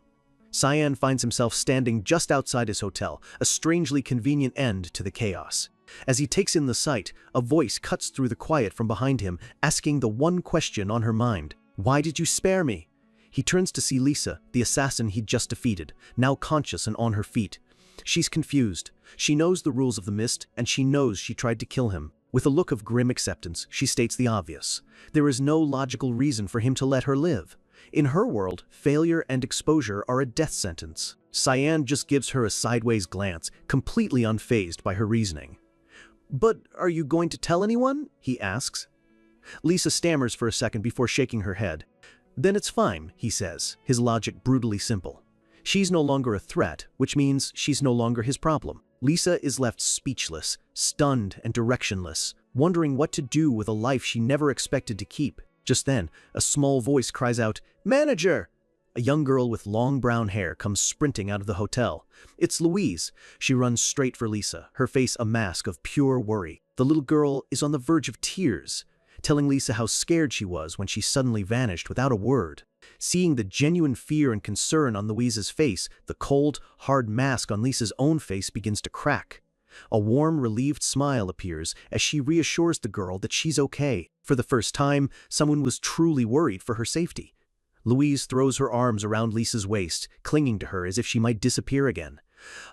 Cyan finds himself standing just outside his hotel, a strangely convenient end to the chaos. As he takes in the sight, a voice cuts through the quiet from behind him, asking the one question on her mind. "Why did you spare me?" He turns to see Lisa, the assassin he'd just defeated, now conscious and on her feet. She's confused. She knows the rules of the mist, and she knows she tried to kill him. With a look of grim acceptance, she states the obvious. There is no logical reason for him to let her live. In her world, failure and exposure are a death sentence. Cyan just gives her a sideways glance, completely unfazed by her reasoning. "But are you going to tell anyone?" he asks. Lisa stammers for a second before shaking her head. "Then it's fine," he says, his logic brutally simple. She's no longer a threat, which means she's no longer his problem. Lisa is left speechless, stunned and directionless, wondering what to do with a life she never expected to keep. Just then, a small voice cries out, "Manager!" A young girl with long brown hair comes sprinting out of the hotel. It's Louise. She runs straight for Lisa, her face a mask of pure worry. The little girl is on the verge of tears, telling Lisa how scared she was when she suddenly vanished without a word. Seeing the genuine fear and concern on Louise's face, the cold, hard mask on Lisa's own face begins to crack. A warm, relieved smile appears as she reassures the girl that she's okay. For the first time, someone was truly worried for her safety. Louise throws her arms around Lisa's waist, clinging to her as if she might disappear again.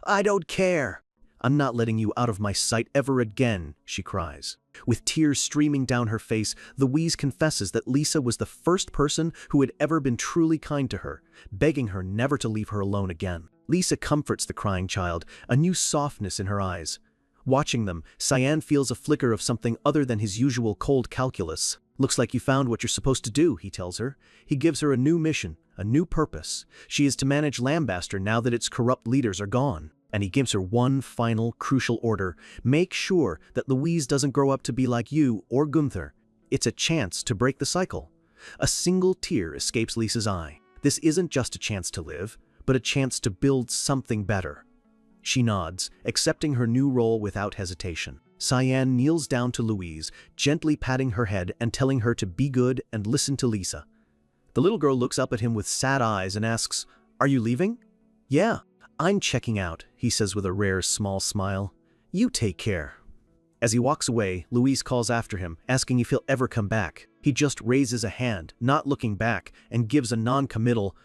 "I don't care. I'm not letting you out of my sight ever again," she cries. With tears streaming down her face, Louise confesses that Lisa was the first person who had ever been truly kind to her, begging her never to leave her alone again. Lisa comforts the crying child, a new softness in her eyes. Watching them, Cyan feels a flicker of something other than his usual cold calculus. "Looks like you found what you're supposed to do," he tells her. He gives her a new mission, a new purpose. She is to manage Lambaster now that its corrupt leaders are gone. And he gives her one final, crucial order. Make sure that Louise doesn't grow up to be like you or Gunther. It's a chance to break the cycle. A single tear escapes Lisa's eye. This isn't just a chance to live, but a chance to build something better. She nods, accepting her new role without hesitation. Cyan kneels down to Louise, gently patting her head and telling her to be good and listen to Lisa. The little girl looks up at him with sad eyes and asks, "Are you leaving?" "Yeah. I'm checking out," he says with a rare small smile. "You take care." As he walks away, Louise calls after him, asking if he'll ever come back. He just raises a hand, not looking back, and gives a non-committal,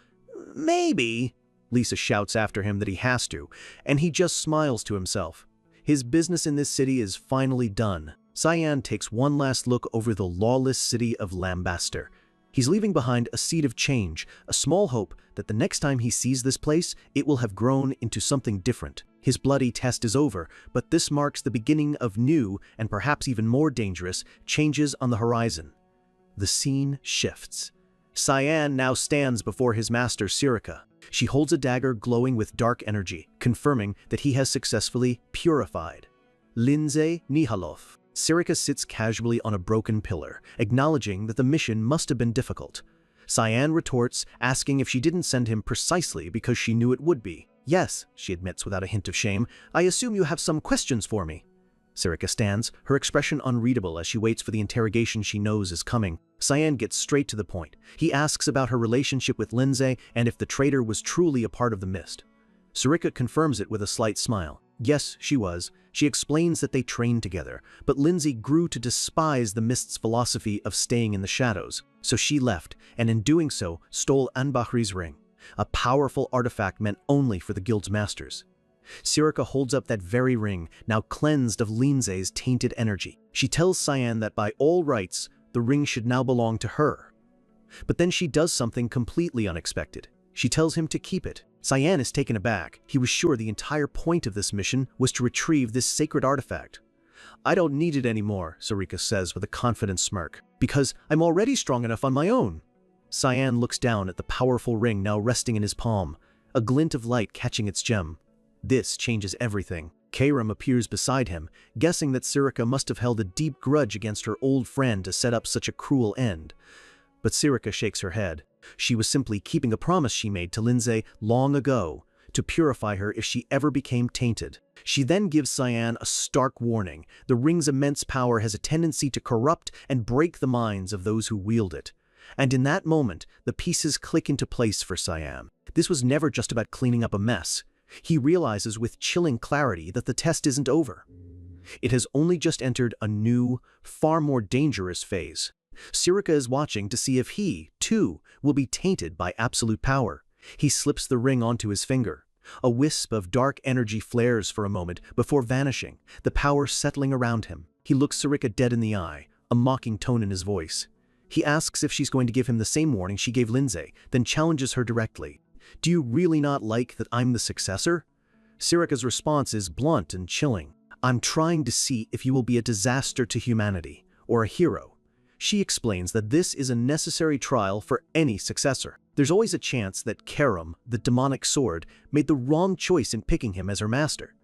"Maybe." Lisa shouts after him that he has to, and he just smiles to himself. His business in this city is finally done. Cyan takes one last look over the lawless city of Lambaster. He's leaving behind a seed of change, a small hope that the next time he sees this place, it will have grown into something different. His bloody test is over, but this marks the beginning of new, and perhaps even more dangerous, changes on the horizon. The scene shifts. Cyan now stands before his master Sirika. She holds a dagger glowing with dark energy, confirming that he has successfully purified Lindsay Nihalov. Sirika sits casually on a broken pillar, acknowledging that the mission must have been difficult. Cyan retorts, asking if she didn't send him precisely because she knew it would be. "Yes," she admits without a hint of shame, "I assume you have some questions for me." Sirika stands, her expression unreadable as she waits for the interrogation she knows is coming. Cyan gets straight to the point. He asks about her relationship with Lindsay and if the traitor was truly a part of the mist. Sirika confirms it with a slight smile. Yes, she was. She explains that they trained together, but Lindsay grew to despise the mist's philosophy of staying in the shadows. So she left, and in doing so, stole Anbahri's ring, a powerful artifact meant only for the guild's masters. Sirika holds up that very ring, now cleansed of Lindsay's tainted energy. She tells Cyan that by all rights, The ring should now belong to her. But then she does something completely unexpected. She tells him to keep it. Cyan is taken aback. He was sure the entire point of this mission was to retrieve this sacred artifact. "I don't need it anymore," Sarika says with a confident smirk, "because I'm already strong enough on my own." Cyan looks down at the powerful ring now resting in his palm, a glint of light catching its gem. This changes everything. Karam appears beside him, guessing that Sarika must have held a deep grudge against her old friend to set up such a cruel end. But Sarika shakes her head. She was simply keeping a promise she made to Lindsay long ago, to purify her if she ever became tainted. She then gives Cyan a stark warning. The ring's immense power has a tendency to corrupt and break the minds of those who wield it. And in that moment, the pieces click into place for Cyan. This was never just about cleaning up a mess. He realizes with chilling clarity that the test isn't over. It has only just entered a new, far more dangerous phase. Sarika is watching to see if he, too, will be tainted by absolute power. He slips the ring onto his finger. A wisp of dark energy flares for a moment before vanishing, the power settling around him. He looks Sarika dead in the eye, a mocking tone in his voice. He asks if she's going to give him the same warning she gave Lindsay, then challenges her directly. "Do you really not like that I'm the successor?" Sarika's response is blunt and chilling. "I'm trying to see if you will be a disaster to humanity, or a hero." She explains that this is a necessary trial for any successor. There's always a chance that Karam, the demonic sword, made the wrong choice in picking him as her master.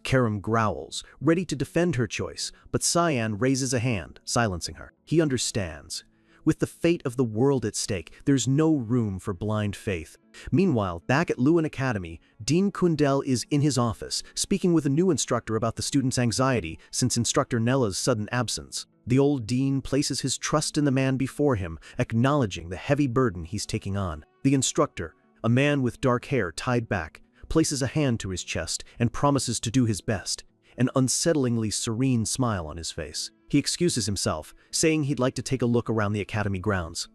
Karam growls, ready to defend her choice, but Cyan raises a hand, silencing her. He understands. With the fate of the world at stake, there's no room for blind faith. Meanwhile, back at Lewin Academy, Dean Kundell is in his office, speaking with a new instructor about the students' anxiety since Instructor Nella's sudden absence. The old dean places his trust in the man before him, acknowledging the heavy burden he's taking on. The instructor, a man with dark hair tied back, places a hand to his chest and promises to do his best, an unsettlingly serene smile on his face. He excuses himself, saying he'd like to take a look around the academy grounds.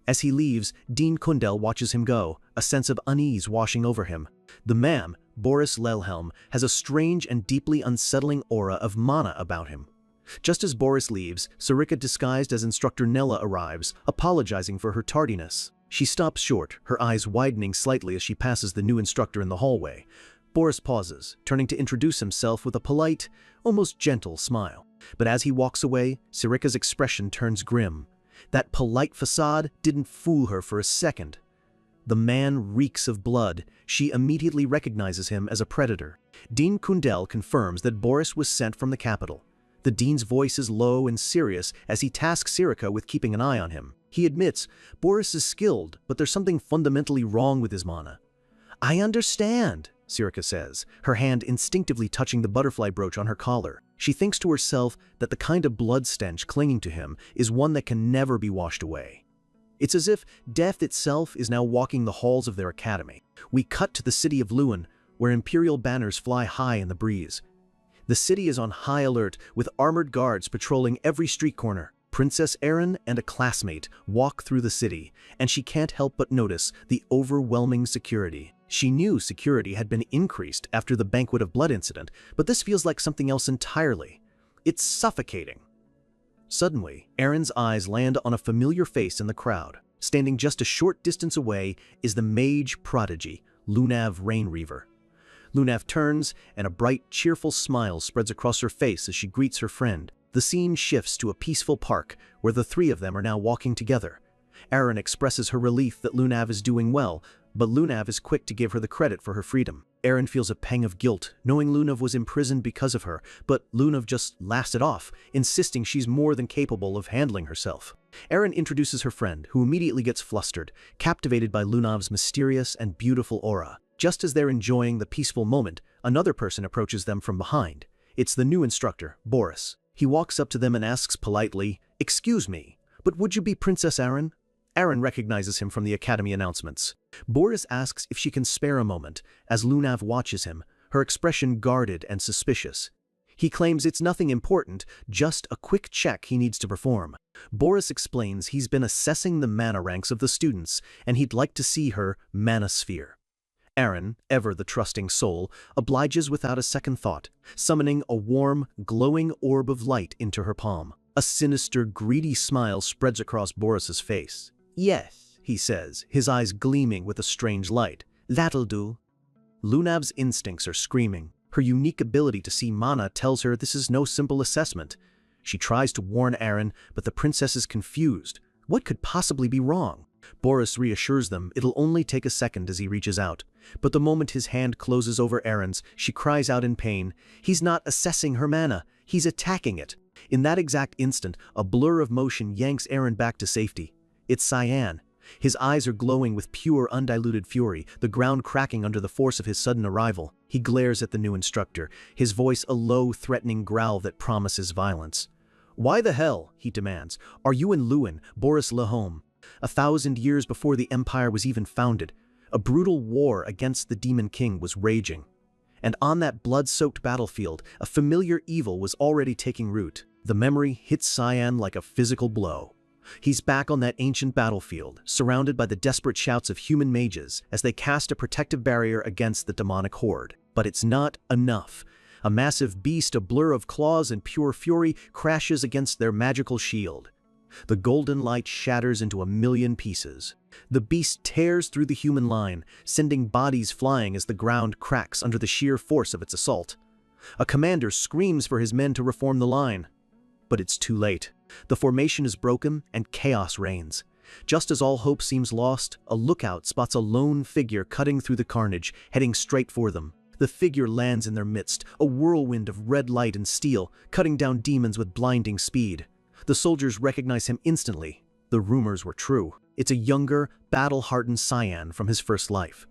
As he leaves, Dean Kundell watches him go, a sense of unease washing over him. The man, Boris Lelhelm, has a strange and deeply unsettling aura of mana about him. Just as Boris leaves, Sarika disguised as Instructor Nella arrives, apologizing for her tardiness. She stops short, her eyes widening slightly as she passes the new instructor in the hallway. Boris pauses, turning to introduce himself with a polite, almost gentle smile. But as he walks away, Sarika's expression turns grim. That polite facade didn't fool her for a second. The man reeks of blood. She immediately recognizes him as a predator. Dean Kundell confirms that Boris was sent from the capital. The dean's voice is low and serious as he tasks Sarika with keeping an eye on him. He admits, Boris is skilled, but there's something fundamentally wrong with his mana. "I understand," Sarika says, her hand instinctively touching the butterfly brooch on her collar. She thinks to herself that the kind of blood stench clinging to him is one that can never be washed away. It's as if death itself is now walking the halls of their academy. We cut to the city of Lewin, where imperial banners fly high in the breeze. The city is on high alert, with armored guards patrolling every street corner. Princess Erin and a classmate walk through the city, and she can't help but notice the overwhelming security. She knew security had been increased after the Banquet of Blood incident, but this feels like something else entirely. It's suffocating. Suddenly, Erin's eyes land on a familiar face in the crowd. Standing just a short distance away is the mage prodigy, Lunav Rainreaver. Lunav turns, and a bright, cheerful smile spreads across her face as she greets her friend. The scene shifts to a peaceful park, where the three of them are now walking together. Erin expresses her relief that Lunav is doing well, but Lunav is quick to give her the credit for her freedom. Erin feels a pang of guilt, knowing Lunav was imprisoned because of her, but Lunav just laughs it off, insisting she's more than capable of handling herself. Erin introduces her friend, who immediately gets flustered, captivated by Lunav's mysterious and beautiful aura. Just as they're enjoying the peaceful moment, another person approaches them from behind. It's the new instructor, Boris. He walks up to them and asks politely, "Excuse me, but would you be Princess Erin?" Erin recognizes him from the academy announcements. Boris asks if she can spare a moment, as Lunav watches him, her expression guarded and suspicious. He claims it's nothing important, just a quick check he needs to perform. Boris explains he's been assessing the mana ranks of the students, and he'd like to see her mana sphere. Erin, ever the trusting soul, obliges without a second thought, summoning a warm, glowing orb of light into her palm. A sinister, greedy smile spreads across Boris's face. "Yes," he says, his eyes gleaming with a strange light. "That'll do." Lunav's instincts are screaming. Her unique ability to see mana tells her this is no simple assessment. She tries to warn Aaron, but the princess is confused. What could possibly be wrong? Boris reassures them it'll only take a second as he reaches out. But the moment his hand closes over Aaron's, she cries out in pain. He's not assessing her mana, he's attacking it. In that exact instant, a blur of motion yanks Aaron back to safety. It's Cyan. His eyes are glowing with pure, undiluted fury, the ground cracking under the force of his sudden arrival. He glares at the new instructor, his voice a low, threatening growl that promises violence. "Why the hell," he demands, "are you in Lewin, Boris Lehome? 1,000 years before the Empire was even founded, a brutal war against the Demon King was raging. And on that blood-soaked battlefield, a familiar evil was already taking root." The memory hits Cyan like a physical blow. He's back on that ancient battlefield, surrounded by the desperate shouts of human mages as they cast a protective barrier against the demonic horde. But it's not enough. A massive beast, a blur of claws and pure fury, crashes against their magical shield. The golden light shatters into a million pieces. The beast tears through the human line, sending bodies flying as the ground cracks under the sheer force of its assault. A commander screams for his men to reform the line. But it's too late. The formation is broken and chaos reigns. Just as all hope seems lost, a lookout spots a lone figure cutting through the carnage, heading straight for them. The figure lands in their midst, a whirlwind of red light and steel, cutting down demons with blinding speed. The soldiers recognize him instantly. The rumors were true. It's a younger, battle-hardened Cyan from his first life.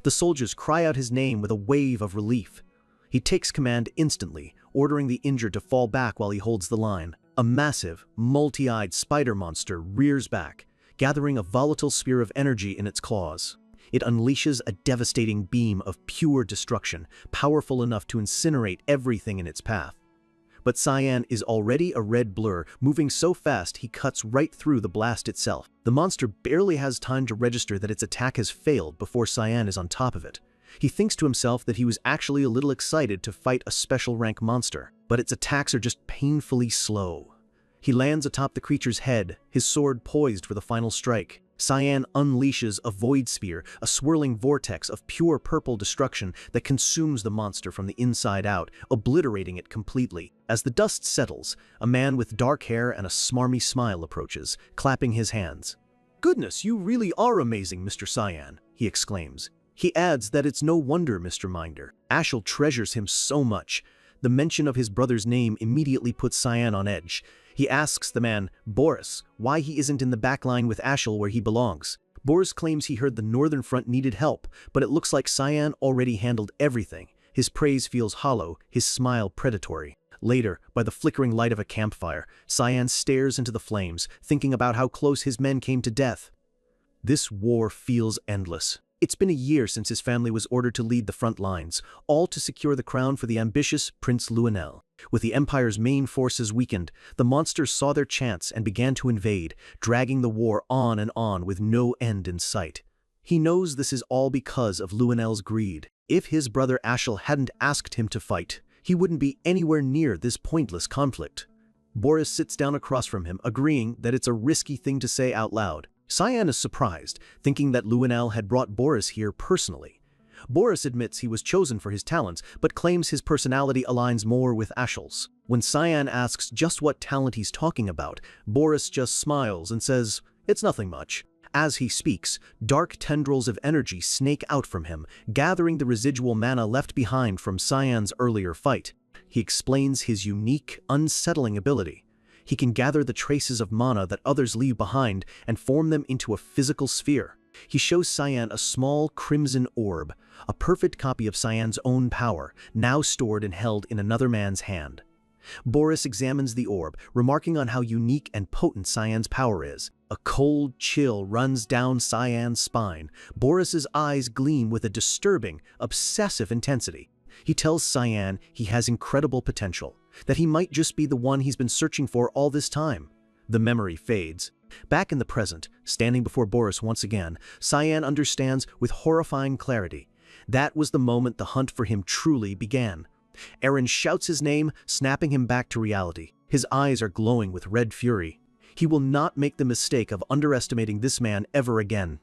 The soldiers cry out his name with a wave of relief. He takes command instantly, ordering the injured to fall back while he holds the line. A massive, multi-eyed spider monster rears back, gathering a volatile sphere of energy in its claws. It unleashes a devastating beam of pure destruction, powerful enough to incinerate everything in its path. But Cyan is already a red blur, moving so fast he cuts right through the blast itself. The monster barely has time to register that its attack has failed before Cyan is on top of it. He thinks to himself that he was actually a little excited to fight a special rank monster, but its attacks are just painfully slow. He lands atop the creature's head, his sword poised for the final strike. Cyan unleashes a void sphere, a swirling vortex of pure purple destruction that consumes the monster from the inside out, obliterating it completely. As the dust settles, a man with dark hair and a smarmy smile approaches, clapping his hands. "Goodness, you really are amazing, Mr. Cyan," he exclaims. He adds that it's no wonder Mr. Minder. Ashel treasures him so much. The mention of his brother's name immediately puts Cyan on edge. He asks the man, Boris, why he isn't in the back line with Ashel where he belongs. Boris claims he heard the Northern Front needed help, but it looks like Cyan already handled everything. His praise feels hollow, his smile predatory. Later, by the flickering light of a campfire, Cyan stares into the flames, thinking about how close his men came to death. This war feels endless. It's been a year since his family was ordered to lead the front lines, all to secure the crown for the ambitious Prince Luenel. With the Empire's main forces weakened, the monsters saw their chance and began to invade, dragging the war on and on with no end in sight. He knows this is all because of Luenel's greed. If his brother Ashel hadn't asked him to fight, he wouldn't be anywhere near this pointless conflict. Boris sits down across from him, agreeing that it's a risky thing to say out loud. Cyan is surprised, thinking that Luenel had brought Boris here personally. Boris admits he was chosen for his talents, but claims his personality aligns more with Ashel's. When Cyan asks just what talent he's talking about, Boris just smiles and says, "It's nothing much." As he speaks, dark tendrils of energy snake out from him, gathering the residual mana left behind from Cyan's earlier fight. He explains his unique, unsettling ability. He can gather the traces of mana that others leave behind and form them into a physical sphere. He shows Cyan a small crimson orb, a perfect copy of Cyan's own power, now stored and held in another man's hand. Boris examines the orb, remarking on how unique and potent Cyan's power is. A cold chill runs down Cyan's spine. Boris's eyes gleam with a disturbing, obsessive intensity. He tells Cyan he has incredible potential, that he might just be the one he's been searching for all this time. The memory fades. Back in the present, standing before Boris once again, Cyan understands with horrifying clarity. That was the moment the hunt for him truly began. Aaron shouts his name, snapping him back to reality. His eyes are glowing with red fury. He will not make the mistake of underestimating this man ever again.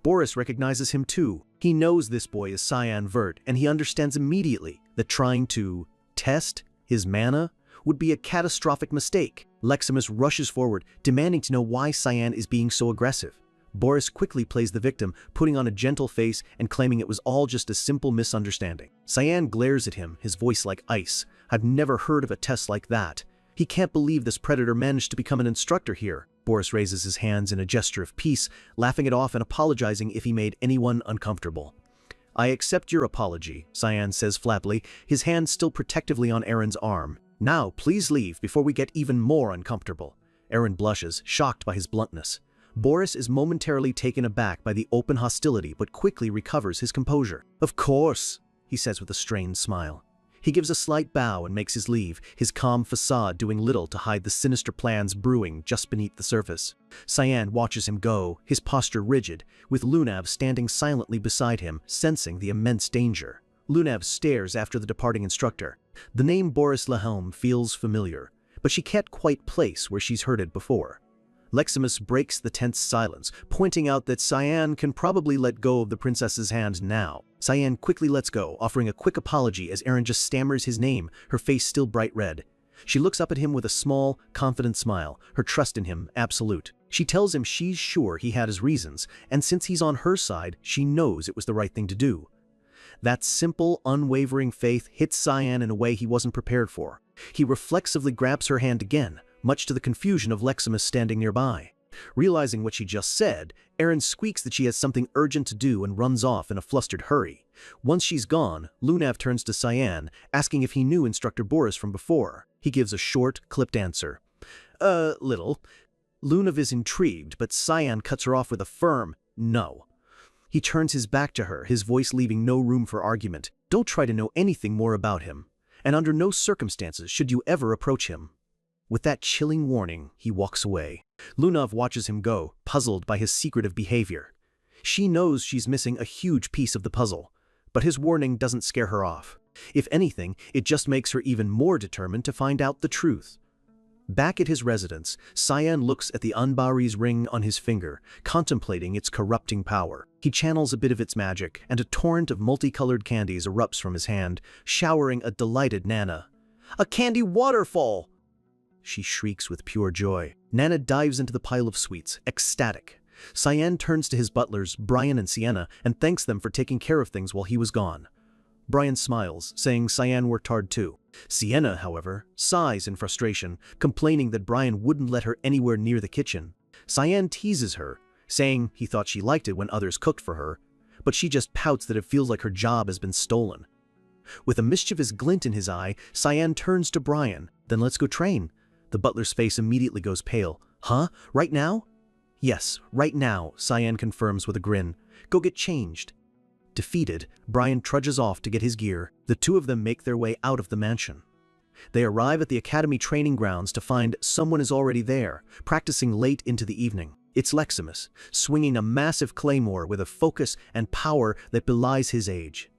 Boris recognizes him too. He knows this boy is Cyan Vert, and he understands immediately that trying to test his mana would be a catastrophic mistake. Leximus rushes forward, demanding to know why Cyan is being so aggressive. Boris quickly plays the victim, putting on a gentle face and claiming it was all just a simple misunderstanding. Cyan glares at him, his voice like ice. I've never heard of a test like that. He can't believe this predator managed to become an instructor here. Boris raises his hands in a gesture of peace, laughing it off and apologizing if he made anyone uncomfortable. I accept your apology, Cyan says flatly, his hand still protectively on Aaron's arm. Now, please leave before we get even more uncomfortable. Aaron blushes, shocked by his bluntness. Boris is momentarily taken aback by the open hostility but quickly recovers his composure. Of course, he says with a strained smile. He gives a slight bow and makes his leave, his calm facade doing little to hide the sinister plans brewing just beneath the surface. Cyan watches him go, his posture rigid, with Lunav standing silently beside him, sensing the immense danger. Lunav stares after the departing instructor. The name Boris Lahelm feels familiar, but she can't quite place where she's heard it before. Leximus breaks the tense silence, pointing out that Cyan can probably let go of the princess's hand now. Cyan quickly lets go, offering a quick apology as Aaron just stammers his name, her face still bright red. She looks up at him with a small, confident smile, her trust in him absolute. She tells him she's sure he had his reasons, and since he's on her side, she knows it was the right thing to do. That simple, unwavering faith hits Cyan in a way he wasn't prepared for. He reflexively grabs her hand again, much to the confusion of Leximus standing nearby. Realizing what she just said, Aaron squeaks that she has something urgent to do and runs off in a flustered hurry. Once she's gone, Lunav turns to Cyan, asking if he knew Instructor Boris from before. He gives a short, clipped answer. Little. Lunav is intrigued, but Cyan cuts her off with a firm no. He turns his back to her, his voice leaving no room for argument. Don't try to know anything more about him, and under no circumstances should you ever approach him. With that chilling warning, he walks away. Lunav watches him go, puzzled by his secretive behavior. She knows she's missing a huge piece of the puzzle, but his warning doesn't scare her off. If anything, it just makes her even more determined to find out the truth. Back at his residence, Cyan looks at the Anbari's ring on his finger, contemplating its corrupting power. He channels a bit of its magic, and a torrent of multicolored candies erupts from his hand, showering a delighted Nana. A candy waterfall! She shrieks with pure joy. Nana dives into the pile of sweets, ecstatic. Cyan turns to his butlers, Brian and Sienna, and thanks them for taking care of things while he was gone. Brian smiles, saying Cyan worked hard too. Sienna, however, sighs in frustration, complaining that Brian wouldn't let her anywhere near the kitchen. Cyan teases her, saying he thought she liked it when others cooked for her, but she just pouts that it feels like her job has been stolen. With a mischievous glint in his eye, Cyan turns to Brian. Then let's go train. The butler's face immediately goes pale. Huh? Right now? Yes, right now, Cyan confirms with a grin. Go get changed. Defeated, Brian trudges off to get his gear. The two of them make their way out of the mansion. They arrive at the academy training grounds to find someone is already there, practicing late into the evening. It's Leximus, swinging a massive claymore with a focus and power that belies his age.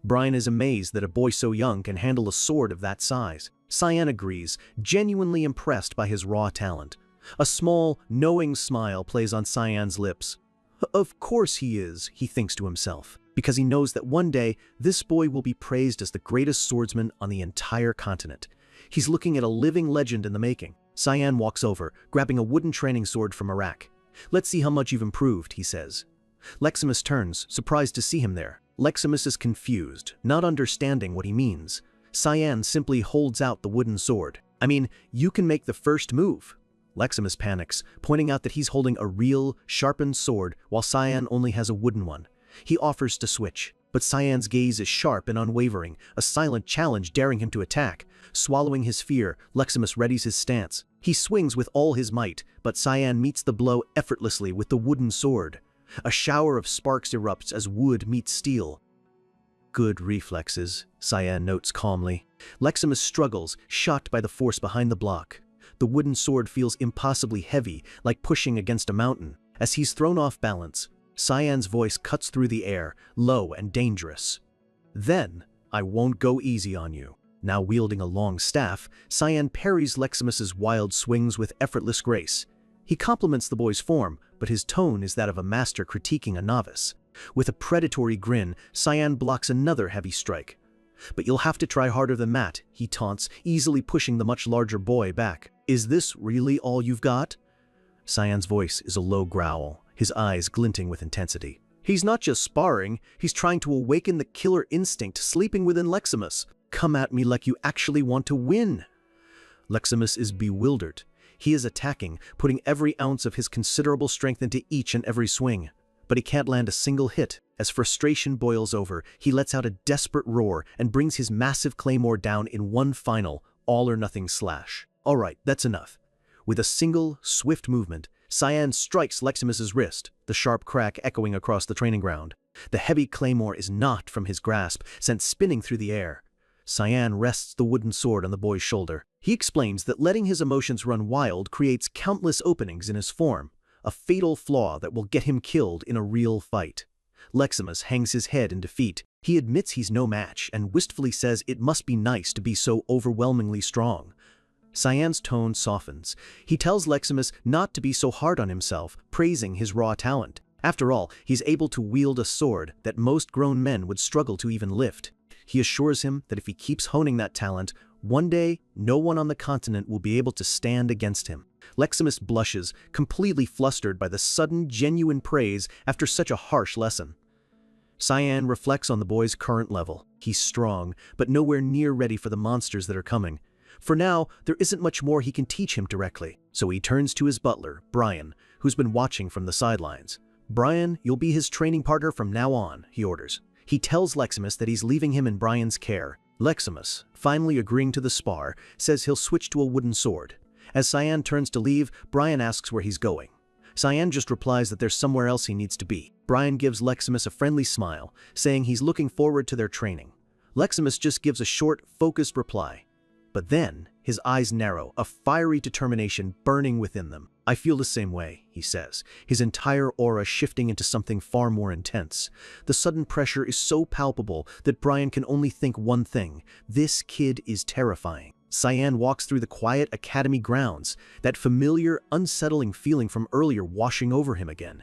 Brian is amazed that a boy so young can handle a sword of that size. Cyan agrees, genuinely impressed by his raw talent. A small, knowing smile plays on Cyan's lips. Of course he is, he thinks to himself, because he knows that one day this boy will be praised as the greatest swordsman on the entire continent. He's looking at a living legend in the making. Cyan walks over, grabbing a wooden training sword from a rack. Let's see how much you've improved, he says. Leximus turns, surprised to see him there. Leximus is confused, not understanding what he means. Cyan simply holds out the wooden sword. I mean, you can make the first move. Leximus panics, pointing out that he's holding a real, sharpened sword while Cyan only has a wooden one. He offers to switch, but Cyan's gaze is sharp and unwavering, a silent challenge daring him to attack. Swallowing his fear, Leximus readies his stance. He swings with all his might, but Cyan meets the blow effortlessly with the wooden sword. A shower of sparks erupts as wood meets steel. Good reflexes, Cyan notes calmly. Leximus struggles, shocked by the force behind the block. The wooden sword feels impossibly heavy, like pushing against a mountain. As he's thrown off balance, Cyan's voice cuts through the air, low and dangerous. Then, I won't go easy on you. Now wielding a long staff, Cyan parries Leximus's wild swings with effortless grace. He compliments the boy's form, but his tone is that of a master critiquing a novice. With a predatory grin, Cyan blocks another heavy strike. "But you'll have to try harder than that," he taunts, easily pushing the much larger boy back. "Is this really all you've got?" Cyan's voice is a low growl, his eyes glinting with intensity. He's not just sparring, he's trying to awaken the killer instinct sleeping within Leximus. "Come at me like you actually want to win." Leximus is bewildered. He is attacking, putting every ounce of his considerable strength into each and every swing. But he can't land a single hit. As frustration boils over, he lets out a desperate roar and brings his massive claymore down in one final, all-or-nothing slash. All right, that's enough. With a single, swift movement, Cyan strikes Leximus's wrist, the sharp crack echoing across the training ground. The heavy claymore is knocked from his grasp, sent spinning through the air. Cyan rests the wooden sword on the boy's shoulder. He explains that letting his emotions run wild creates countless openings in his form, a fatal flaw that will get him killed in a real fight. Leximus hangs his head in defeat. He admits he's no match and wistfully says it must be nice to be so overwhelmingly strong. Cyan's tone softens. He tells Leximus not to be so hard on himself, praising his raw talent. After all, he's able to wield a sword that most grown men would struggle to even lift. He assures him that if he keeps honing that talent, one day no one on the continent will be able to stand against him. Leximus blushes, completely flustered by the sudden, genuine praise after such a harsh lesson. Cyan reflects on the boy's current level. He's strong, but nowhere near ready for the monsters that are coming. For now, there isn't much more he can teach him directly, so he turns to his butler, Brian, who's been watching from the sidelines. "Brian, you'll be his training partner from now on," he orders. He tells Leximus that he's leaving him in Brian's care. Leximus, finally agreeing to the spar, says he'll switch to a wooden sword. As Cyan turns to leave, Brian asks where he's going. Cyan just replies that there's somewhere else he needs to be. Brian gives Leximus a friendly smile, saying he's looking forward to their training. Leximus just gives a short, focused reply. But then, his eyes narrow, a fiery determination burning within them. "I feel the same way," he says, his entire aura shifting into something far more intense. The sudden pressure is so palpable that Brian can only think one thing: this kid is terrifying. Cyan walks through the quiet academy grounds, that familiar, unsettling feeling from earlier washing over him again.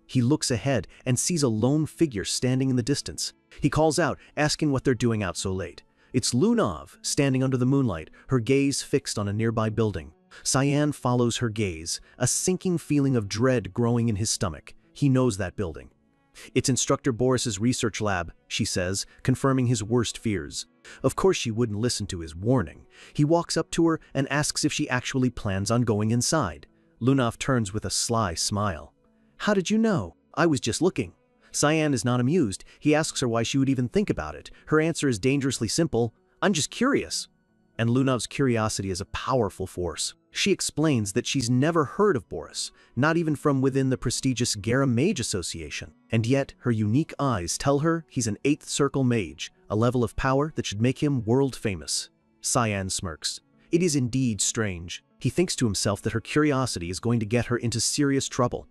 He looks ahead and sees a lone figure standing in the distance. He calls out, asking what they're doing out so late. It's Lunov, standing under the moonlight, her gaze fixed on a nearby building. Cyan follows her gaze, a sinking feeling of dread growing in his stomach. He knows that building. "It's Instructor Boris's research lab," she says, confirming his worst fears. Of course she wouldn't listen to his warning. He walks up to her and asks if she actually plans on going inside. Lunov turns with a sly smile. "How did you know? I was just looking." Cyan is not amused. He asks her why she would even think about it. Her answer is dangerously simple: "I'm just curious." And Lunov's curiosity is a powerful force. She explains that she's never heard of Boris, not even from within the prestigious Gera Mage Association. And yet, her unique eyes tell her he's an 8th Circle Mage, a level of power that should make him world famous. Cyan smirks. It is indeed strange. He thinks to himself that her curiosity is going to get her into serious trouble.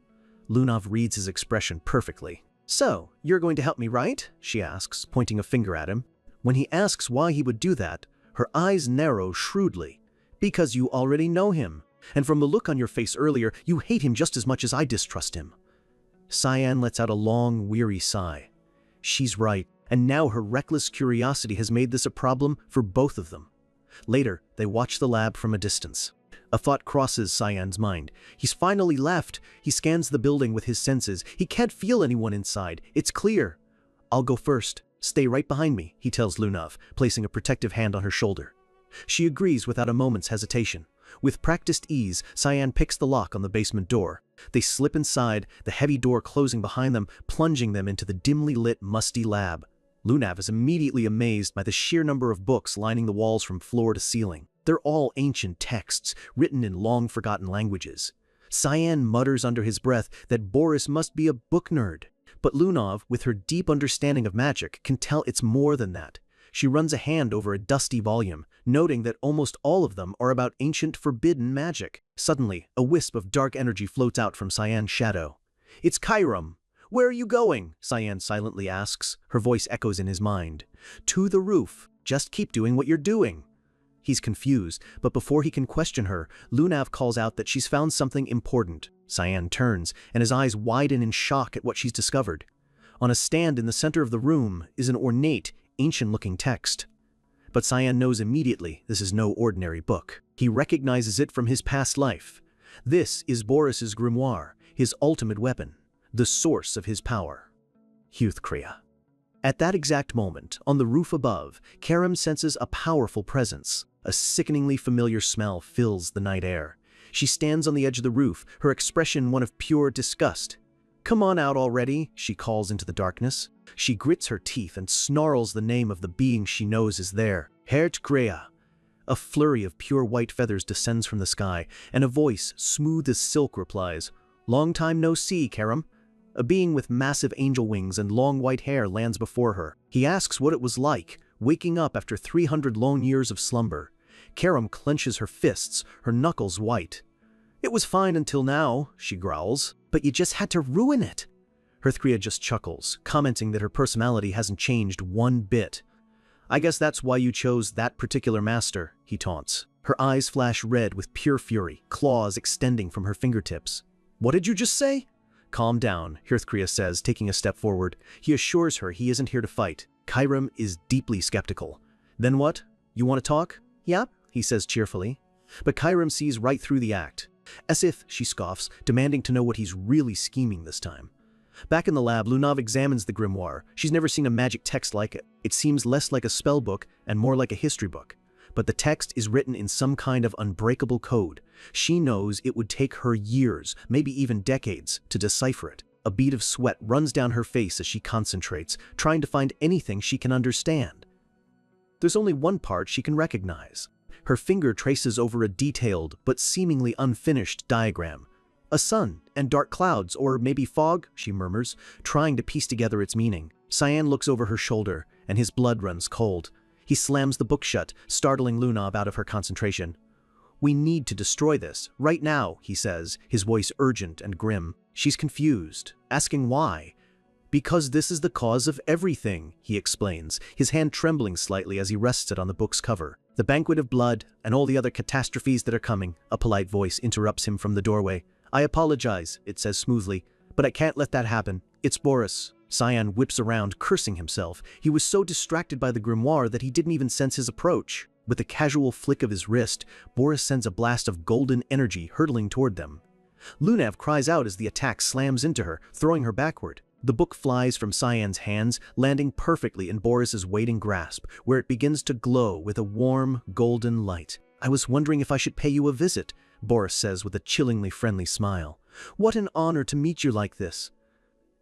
Lunov reads his expression perfectly. "So, you're going to help me, right?" she asks, pointing a finger at him. When he asks why he would do that, her eyes narrow shrewdly. "Because you already know him. And from the look on your face earlier, you hate him just as much as I distrust him." Cyan lets out a long, weary sigh. She's right, and now her reckless curiosity has made this a problem for both of them. Later, they watch the lab from a distance. A thought crosses Cyan's mind. He's finally left. He scans the building with his senses. He can't feel anyone inside. It's clear. "I'll go first. Stay right behind me," he tells Lunov, placing a protective hand on her shoulder. She agrees without a moment's hesitation. With practiced ease, Cyan picks the lock on the basement door. They slip inside, the heavy door closing behind them, plunging them into the dimly lit, musty lab. Lunov is immediately amazed by the sheer number of books lining the walls from floor to ceiling. They're all ancient texts, written in long-forgotten languages. Cyan mutters under his breath that Boris must be a book nerd. But Lunov, with her deep understanding of magic, can tell it's more than that. She runs a hand over a dusty volume, noting that almost all of them are about ancient forbidden magic. Suddenly, a wisp of dark energy floats out from Cyan's shadow. "It's Chiram. Where are you going?" Cyan silently asks. Her voice echoes in his mind. "To the roof." Just keep doing what you're doing." He's confused, but before he can question her, Lunav calls out that she's found something important. Cyan turns, and his eyes widen in shock at what she's discovered. On a stand in the center of the room is an ornate, ancient-looking text. But Cyan knows immediately this is no ordinary book. He recognizes it from his past life. This is Boris's grimoire, his ultimate weapon, the source of his power. Kriya. At that exact moment, on the roof above, Karam senses a powerful presence. A sickeningly familiar smell fills the night air. She stands on the edge of the roof, her expression one of pure disgust. "Come on out already," she calls into the darkness. She grits her teeth and snarls the name of the being she knows is there. Kriya. A flurry of pure white feathers descends from the sky, and a voice, smooth as silk, replies, "Long time no see, Karam." A being with massive angel wings and long white hair lands before her. He asks what it was like, waking up after 300 long years of slumber. Karam clenches her fists, her knuckles white. "It was fine until now," she growls, "but you just had to ruin it." Kriya just chuckles, commenting that her personality hasn't changed one bit. "I guess that's why you chose that particular master," he taunts. Her eyes flash red with pure fury, claws extending from her fingertips. "What did you just say?" "Calm down," Kriya says, taking a step forward. He assures her he isn't here to fight. Karam is deeply skeptical. "Then what? You want to talk?" "Yep," he says cheerfully. But Karam sees right through the act. As if, she scoffs, demanding to know what he's really scheming this time. Back in the lab, Lunav examines the grimoire. She's never seen a magic text like it. It seems less like a spell book and more like a history book. But the text is written in some kind of unbreakable code. She knows it would take her years, maybe even decades, to decipher it. A bead of sweat runs down her face as she concentrates, trying to find anything she can understand. There's only one part she can recognize. Her finger traces over a detailed but seemingly unfinished diagram. "A sun and dark clouds, or maybe fog," she murmurs, trying to piece together its meaning. Cyan looks over her shoulder, and his blood runs cold. He slams the book shut, startling Lunav out of her concentration. "We need to destroy this, right now," he says, his voice urgent and grim. She's confused, asking why. "Because this is the cause of everything," he explains, his hand trembling slightly as he rests it on the book's cover. "The banquet of blood and all the other catastrophes that are coming," a polite voice interrupts him from the doorway. "I apologize," it says smoothly, "but I can't let that happen. It's Boris." Cyan whips around, cursing himself. He was so distracted by the grimoire that he didn't even sense his approach. With a casual flick of his wrist, Boris sends a blast of golden energy hurtling toward them. Lunav cries out as the attack slams into her, throwing her backward. The book flies from Cyan's hands, landing perfectly in Boris's waiting grasp, where it begins to glow with a warm, golden light. "I was wondering if I should pay you a visit," Boris says with a chillingly friendly smile. "What an honor to meet you like this."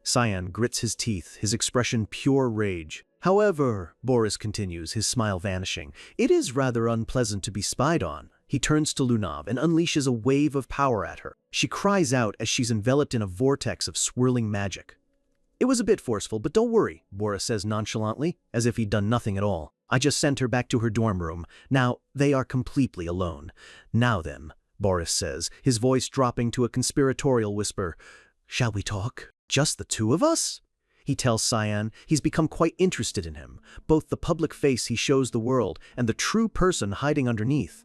Cyan grits his teeth, his expression pure rage. "However," Boris continues, his smile vanishing, "it is rather unpleasant to be spied on." He turns to Lunav and unleashes a wave of power at her. She cries out as she's enveloped in a vortex of swirling magic. "It was a bit forceful, but don't worry," Boris says nonchalantly, as if he'd done nothing at all. "I just sent her back to her dorm room. Now, they are completely alone. Now then," Boris says, his voice dropping to a conspiratorial whisper, "shall we talk? Just the two of us?" He tells Cyan he's become quite interested in him, both the public face he shows the world and the true person hiding underneath.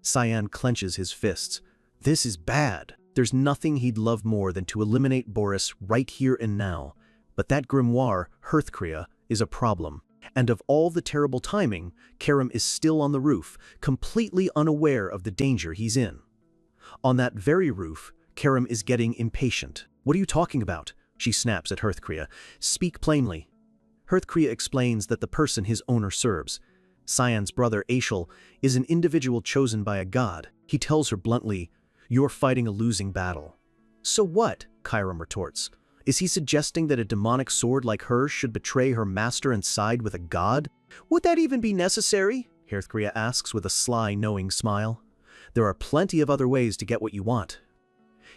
Cyan clenches his fists. This is bad. There's nothing he'd love more than to eliminate Boris right here and now. But that grimoire, Kriya, is a problem. And of all the terrible timing, Karam is still on the roof, completely unaware of the danger he's in. On that very roof, Karam is getting impatient. "What are you talking about?" she snaps at Kriya. "Speak plainly." Kriya explains that the person his owner serves, Cyan's brother Aishel, is an individual chosen by a god. He tells her bluntly, "You're fighting a losing battle." "So what?" Karam retorts. Is he suggesting that a demonic sword like hers should betray her master and side with a god? "Would that even be necessary?" Kriya asks with a sly, knowing smile. "There are plenty of other ways to get what you want."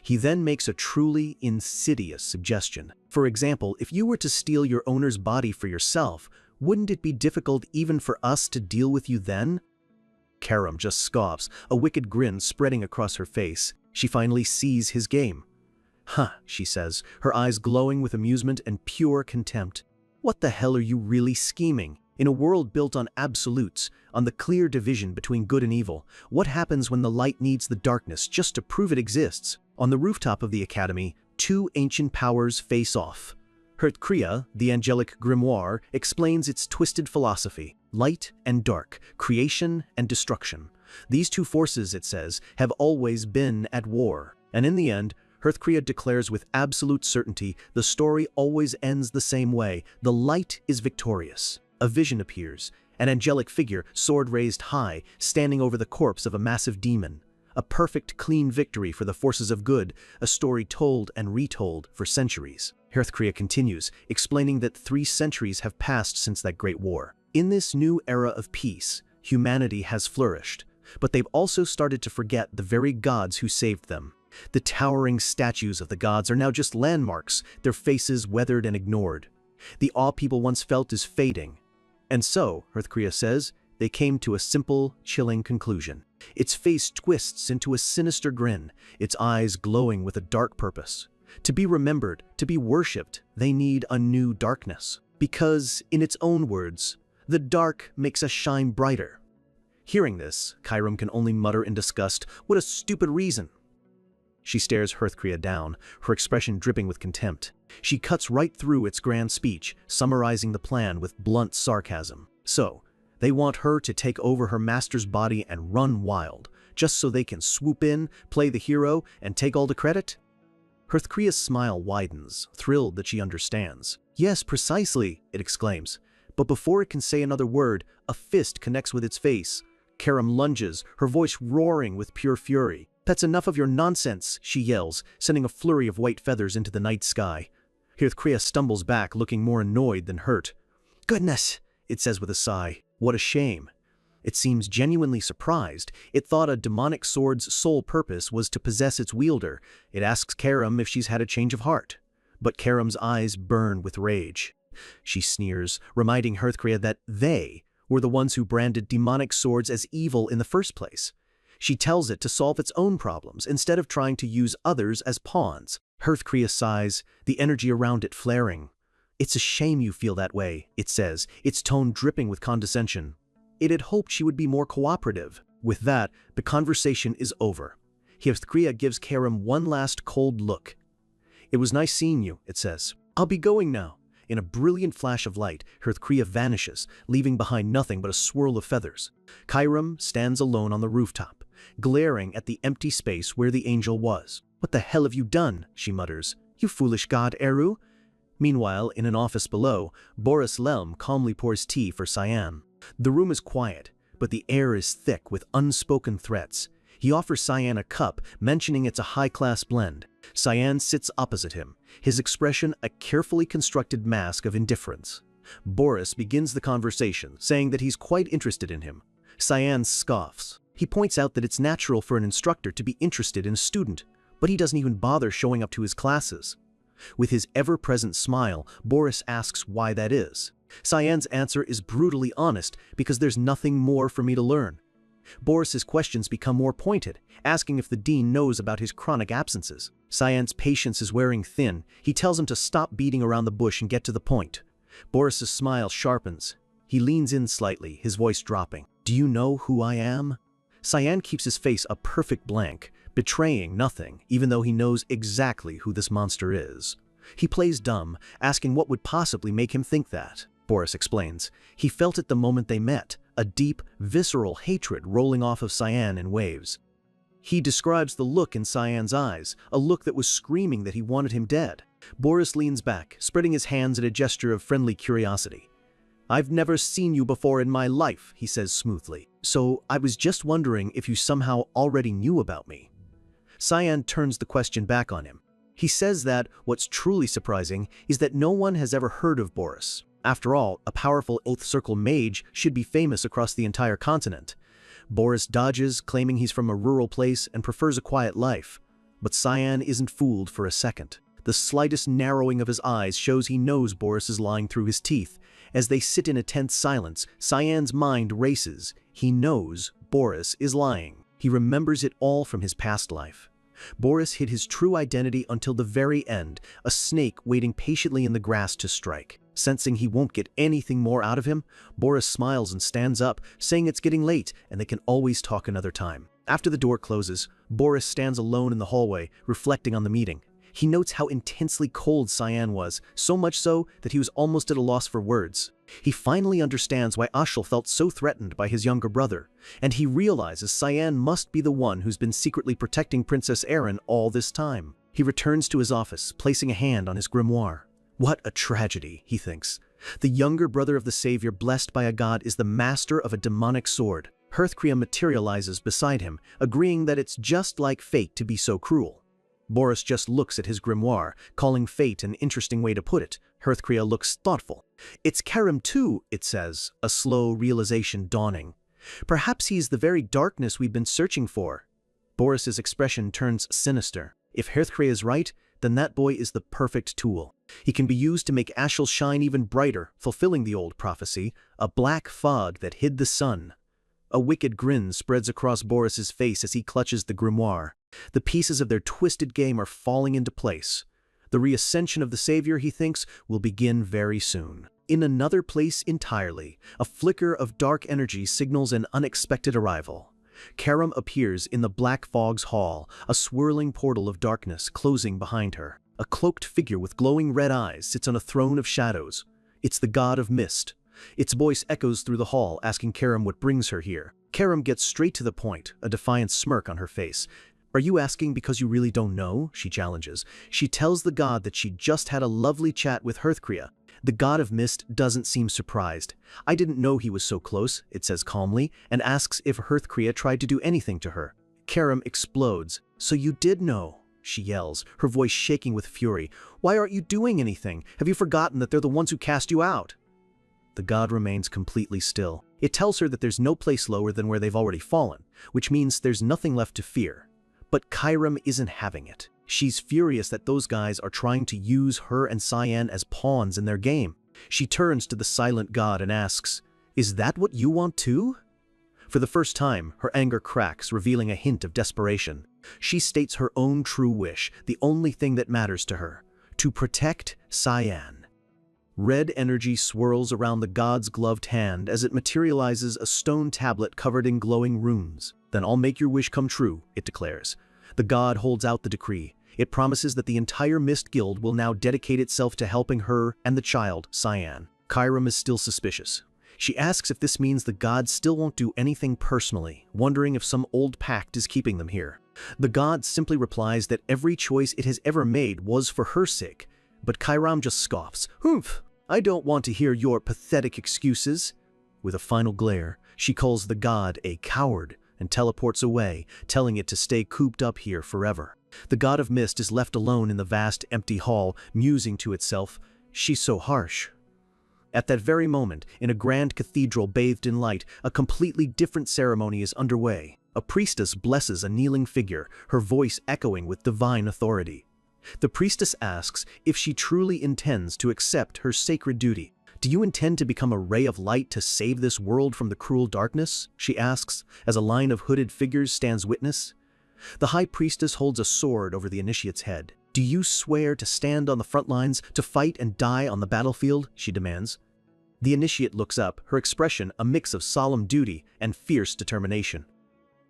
He then makes a truly insidious suggestion. "For example, if you were to steal your owner's body for yourself, wouldn't it be difficult even for us to deal with you then?" Karam just scoffs, a wicked grin spreading across her face. She finally sees his game. "Huh," she says, her eyes glowing with amusement and pure contempt. "What the hell are you really scheming?" In a world built on absolutes, on the clear division between good and evil, what happens when the light needs the darkness just to prove it exists? On the rooftop of the academy, two ancient powers face off. Kriya, the angelic grimoire, explains its twisted philosophy: light and dark, creation and destruction. These two forces, it says, have always been at war. And in the end, Kriya declares with absolute certainty, the story always ends the same way: the light is victorious. A vision appears, an angelic figure, sword raised high, standing over the corpse of a massive demon. A perfect, clean victory for the forces of good, a story told and retold for centuries. Kriya continues, explaining that 3 centuries have passed since that great war. In this new era of peace, humanity has flourished, but they've also started to forget the very gods who saved them. The towering statues of the gods are now just landmarks, their faces weathered and ignored. The awe people once felt is fading. And so, Kriya says, they came to a simple, chilling conclusion. Its face twists into a sinister grin, its eyes glowing with a dark purpose. To be remembered, to be worshipped, they need a new darkness. Because, in its own words, the dark makes us shine brighter. Hearing this, Chiram can only mutter in disgust, "What a stupid reason!" She stares Kriya down, her expression dripping with contempt. She cuts right through its grand speech, summarizing the plan with blunt sarcasm. So, they want her to take over her master's body and run wild, just so they can swoop in, play the hero, and take all the credit? Kriya's smile widens, thrilled that she understands. "Yes, precisely," it exclaims. But before it can say another word, a fist connects with its face. Chiram lunges, her voice roaring with pure fury. "That's enough of your nonsense," she yells, sending a flurry of white feathers into the night sky. Kriya stumbles back, looking more annoyed than hurt. "Goodness," it says with a sigh. What a shame. It seems genuinely surprised. It thought a demonic sword's sole purpose was to possess its wielder. It asks Chiram if she's had a change of heart. But Chiram's eyes burn with rage. She sneers, reminding Kriya that they were the ones who branded demonic swords as evil in the first place. She tells it to solve its own problems instead of trying to use others as pawns. Kriya sighs, the energy around it flaring. "It's a shame you feel that way," it says, its tone dripping with condescension. It had hoped she would be more cooperative. With that, the conversation is over. Kriya gives Chiram one last cold look. "It was nice seeing you," it says. "I'll be going now." In a brilliant flash of light, Kriya vanishes, leaving behind nothing but a swirl of feathers. Chiram stands alone on the rooftop, glaring at the empty space where the angel was. "What the hell have you done?" she mutters. "You foolish god, Eru." Meanwhile, in an office below, Boris Lelm calmly pours tea for Cyan. The room is quiet, but the air is thick with unspoken threats. He offers Cyan a cup, mentioning it's a high-class blend. Cyan sits opposite him, his expression a carefully constructed mask of indifference. Boris begins the conversation, saying that he's quite interested in him. Cyan scoffs. He points out that it's natural for an instructor to be interested in a student, but he doesn't even bother showing up to his classes. With his ever-present smile, Boris asks why that is. Cyan's answer is brutally honest, because there's nothing more for me to learn. Boris's questions become more pointed, asking if the dean knows about his chronic absences. Cyan's patience is wearing thin. He tells him to stop beating around the bush and get to the point. Boris's smile sharpens. He leans in slightly, his voice dropping. "Do you know who I am?" Cyan keeps his face a perfect blank, betraying nothing, even though he knows exactly who this monster is. He plays dumb, asking what would possibly make him think that. Boris explains. He felt it the moment they met, a deep, visceral hatred rolling off of Cyan in waves. He describes the look in Cyan's eyes, a look that was screaming that he wanted him dead. Boris leans back, spreading his hands in a gesture of friendly curiosity. "I've never seen you before in my life," he says smoothly. "So I was just wondering if you somehow already knew about me." Cyan turns the question back on him. He says that what's truly surprising is that no one has ever heard of Boris. After all, a powerful Oath Circle mage should be famous across the entire continent. Boris dodges, claiming he's from a rural place and prefers a quiet life. But Cyan isn't fooled for a second. The slightest narrowing of his eyes shows he knows Boris is lying through his teeth. As they sit in a tense silence, Cyan's mind races. He knows Boris is lying. He remembers it all from his past life. Boris hid his true identity until the very end, a snake waiting patiently in the grass to strike. Sensing he won't get anything more out of him, Boris smiles and stands up, saying it's getting late and they can always talk another time. After the door closes, Boris stands alone in the hallway, reflecting on the meeting. He notes how intensely cold Cyan was, so much so that he was almost at a loss for words. He finally understands why Ashel felt so threatened by his younger brother, and he realizes Cyan must be the one who's been secretly protecting Princess Erin all this time. He returns to his office, placing a hand on his grimoire. What a tragedy, he thinks. The younger brother of the savior blessed by a god is the master of a demonic sword. Hearthcrea materializes beside him, agreeing that it's just like fate to be so cruel. Boris just looks at his grimoire, calling fate an interesting way to put it. Hearthcrea looks thoughtful. It's Karim too, it says, a slow realization dawning. Perhaps he's the very darkness we've been searching for. Boris's expression turns sinister. If Hearthcrea is right, then that boy is the perfect tool. He can be used to make Ashel shine even brighter, fulfilling the old prophecy, a black fog that hid the sun. A wicked grin spreads across Boris's face as he clutches the grimoire. The pieces of their twisted game are falling into place. The reascension of the savior, he thinks, will begin very soon. In another place entirely, a flicker of dark energy signals an unexpected arrival. Karim appears in the Black Fog's hall, a swirling portal of darkness closing behind her. A cloaked figure with glowing red eyes sits on a throne of shadows. It's the god of mist. Its voice echoes through the hall, asking Karim what brings her here. Karim gets straight to the point, a defiant smirk on her face. "Are you asking because you really don't know?" she challenges. She tells the god that she just had a lovely chat with Hearthcrea. The god of mist doesn't seem surprised. "I didn't know he was so close," it says calmly, and asks if Hearthcrea tried to do anything to her. Karim explodes. "So you did know," she yells, her voice shaking with fury. "Why aren't you doing anything? Have you forgotten that they're the ones who cast you out?" The god remains completely still. It tells her that there's no place lower than where they've already fallen, which means there's nothing left to fear. But Karim isn't having it. She's furious that those guys are trying to use her and Cyan as pawns in their game. She turns to the silent god and asks, "Is that what you want too?" For the first time, her anger cracks, revealing a hint of desperation. She states her own true wish, the only thing that matters to her: to protect Cyan. Red energy swirls around the god's gloved hand as it materializes a stone tablet covered in glowing runes. "Then I'll make your wish come true," it declares. The god holds out the decree. It promises that the entire Mist Guild will now dedicate itself to helping her and the child, Cyan. Karim is still suspicious. She asks if this means the god still won't do anything personally, wondering if some old pact is keeping them here. The god simply replies that every choice it has ever made was for her sake, but Karim just scoffs. "Humph, I don't want to hear your pathetic excuses." With a final glare, she calls the god a coward and teleports away, telling it to stay cooped up here forever. The god of mist is left alone in the vast, empty hall, musing to itself, "She's so harsh." At that very moment, in a grand cathedral bathed in light, a completely different ceremony is underway. A priestess blesses a kneeling figure, her voice echoing with divine authority. The priestess asks if she truly intends to accept her sacred duty. "Do you intend to become a ray of light to save this world from the cruel darkness?" she asks, as a line of hooded figures stands witness. The high priestess holds a sword over the initiate's head. "Do you swear to stand on the front lines, to fight and die on the battlefield?" she demands. The initiate looks up, her expression a mix of solemn duty and fierce determination.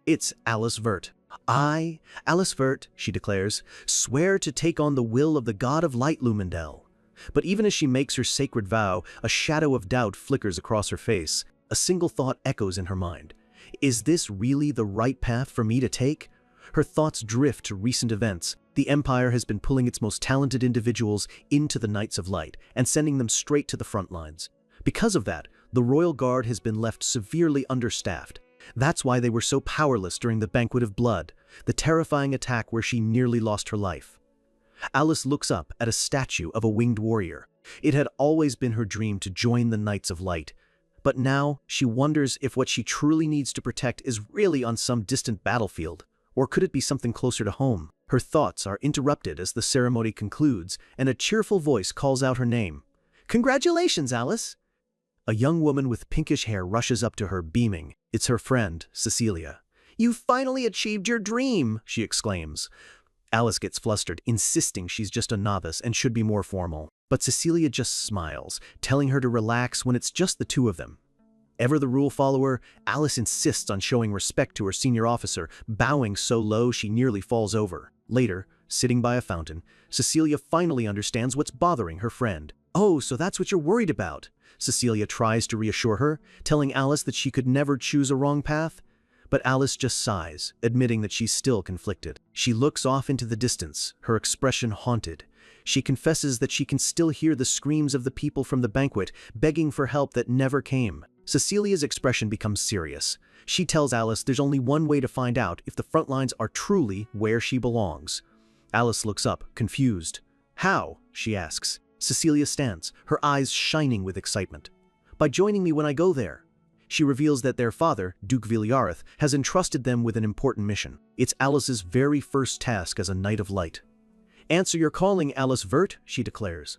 It's Alice Vert. "I, Alice Vert," she declares, "swear to take on the will of the god of light Lumendel." But even as she makes her sacred vow, a shadow of doubt flickers across her face. A single thought echoes in her mind. "Is this really the right path for me to take?" Her thoughts drift to recent events. The Empire has been pulling its most talented individuals into the Knights of Light and sending them straight to the front lines. Because of that, the Royal Guard has been left severely understaffed. That's why they were so powerless during the Banquet of Blood, the terrifying attack where she nearly lost her life. Alice looks up at a statue of a winged warrior. It had always been her dream to join the Knights of Light, but now she wonders if what she truly needs to protect is really on some distant battlefield, or could it be something closer to home? Her thoughts are interrupted as the ceremony concludes, and a cheerful voice calls out her name. "Congratulations, Alice!" A young woman with pinkish hair rushes up to her, beaming. It's her friend, Cecilia. "You've finally achieved your dream!" she exclaims. Alice gets flustered, insisting she's just a novice and should be more formal. But Cecilia just smiles, telling her to relax when it's just the two of them. Ever the rule follower, Alice insists on showing respect to her senior officer, bowing so low she nearly falls over. Later, sitting by a fountain, Cecilia finally understands what's bothering her friend. "Oh, so that's what you're worried about." Cecilia tries to reassure her, telling Alice that she could never choose a wrong path. But Alice just sighs, admitting that she's still conflicted. She looks off into the distance, her expression haunted. She confesses that she can still hear the screams of the people from the banquet, begging for help that never came. Cecilia's expression becomes serious. She tells Alice there's only one way to find out if the front lines are truly where she belongs. Alice looks up, confused. "How?" she asks. Cecilia stands, her eyes shining with excitement. "By joining me when I go there." She reveals that their father, Duke Viliarth, has entrusted them with an important mission. It's Alice's very first task as a Knight of Light. "Answer your calling, Alice Vert," she declares.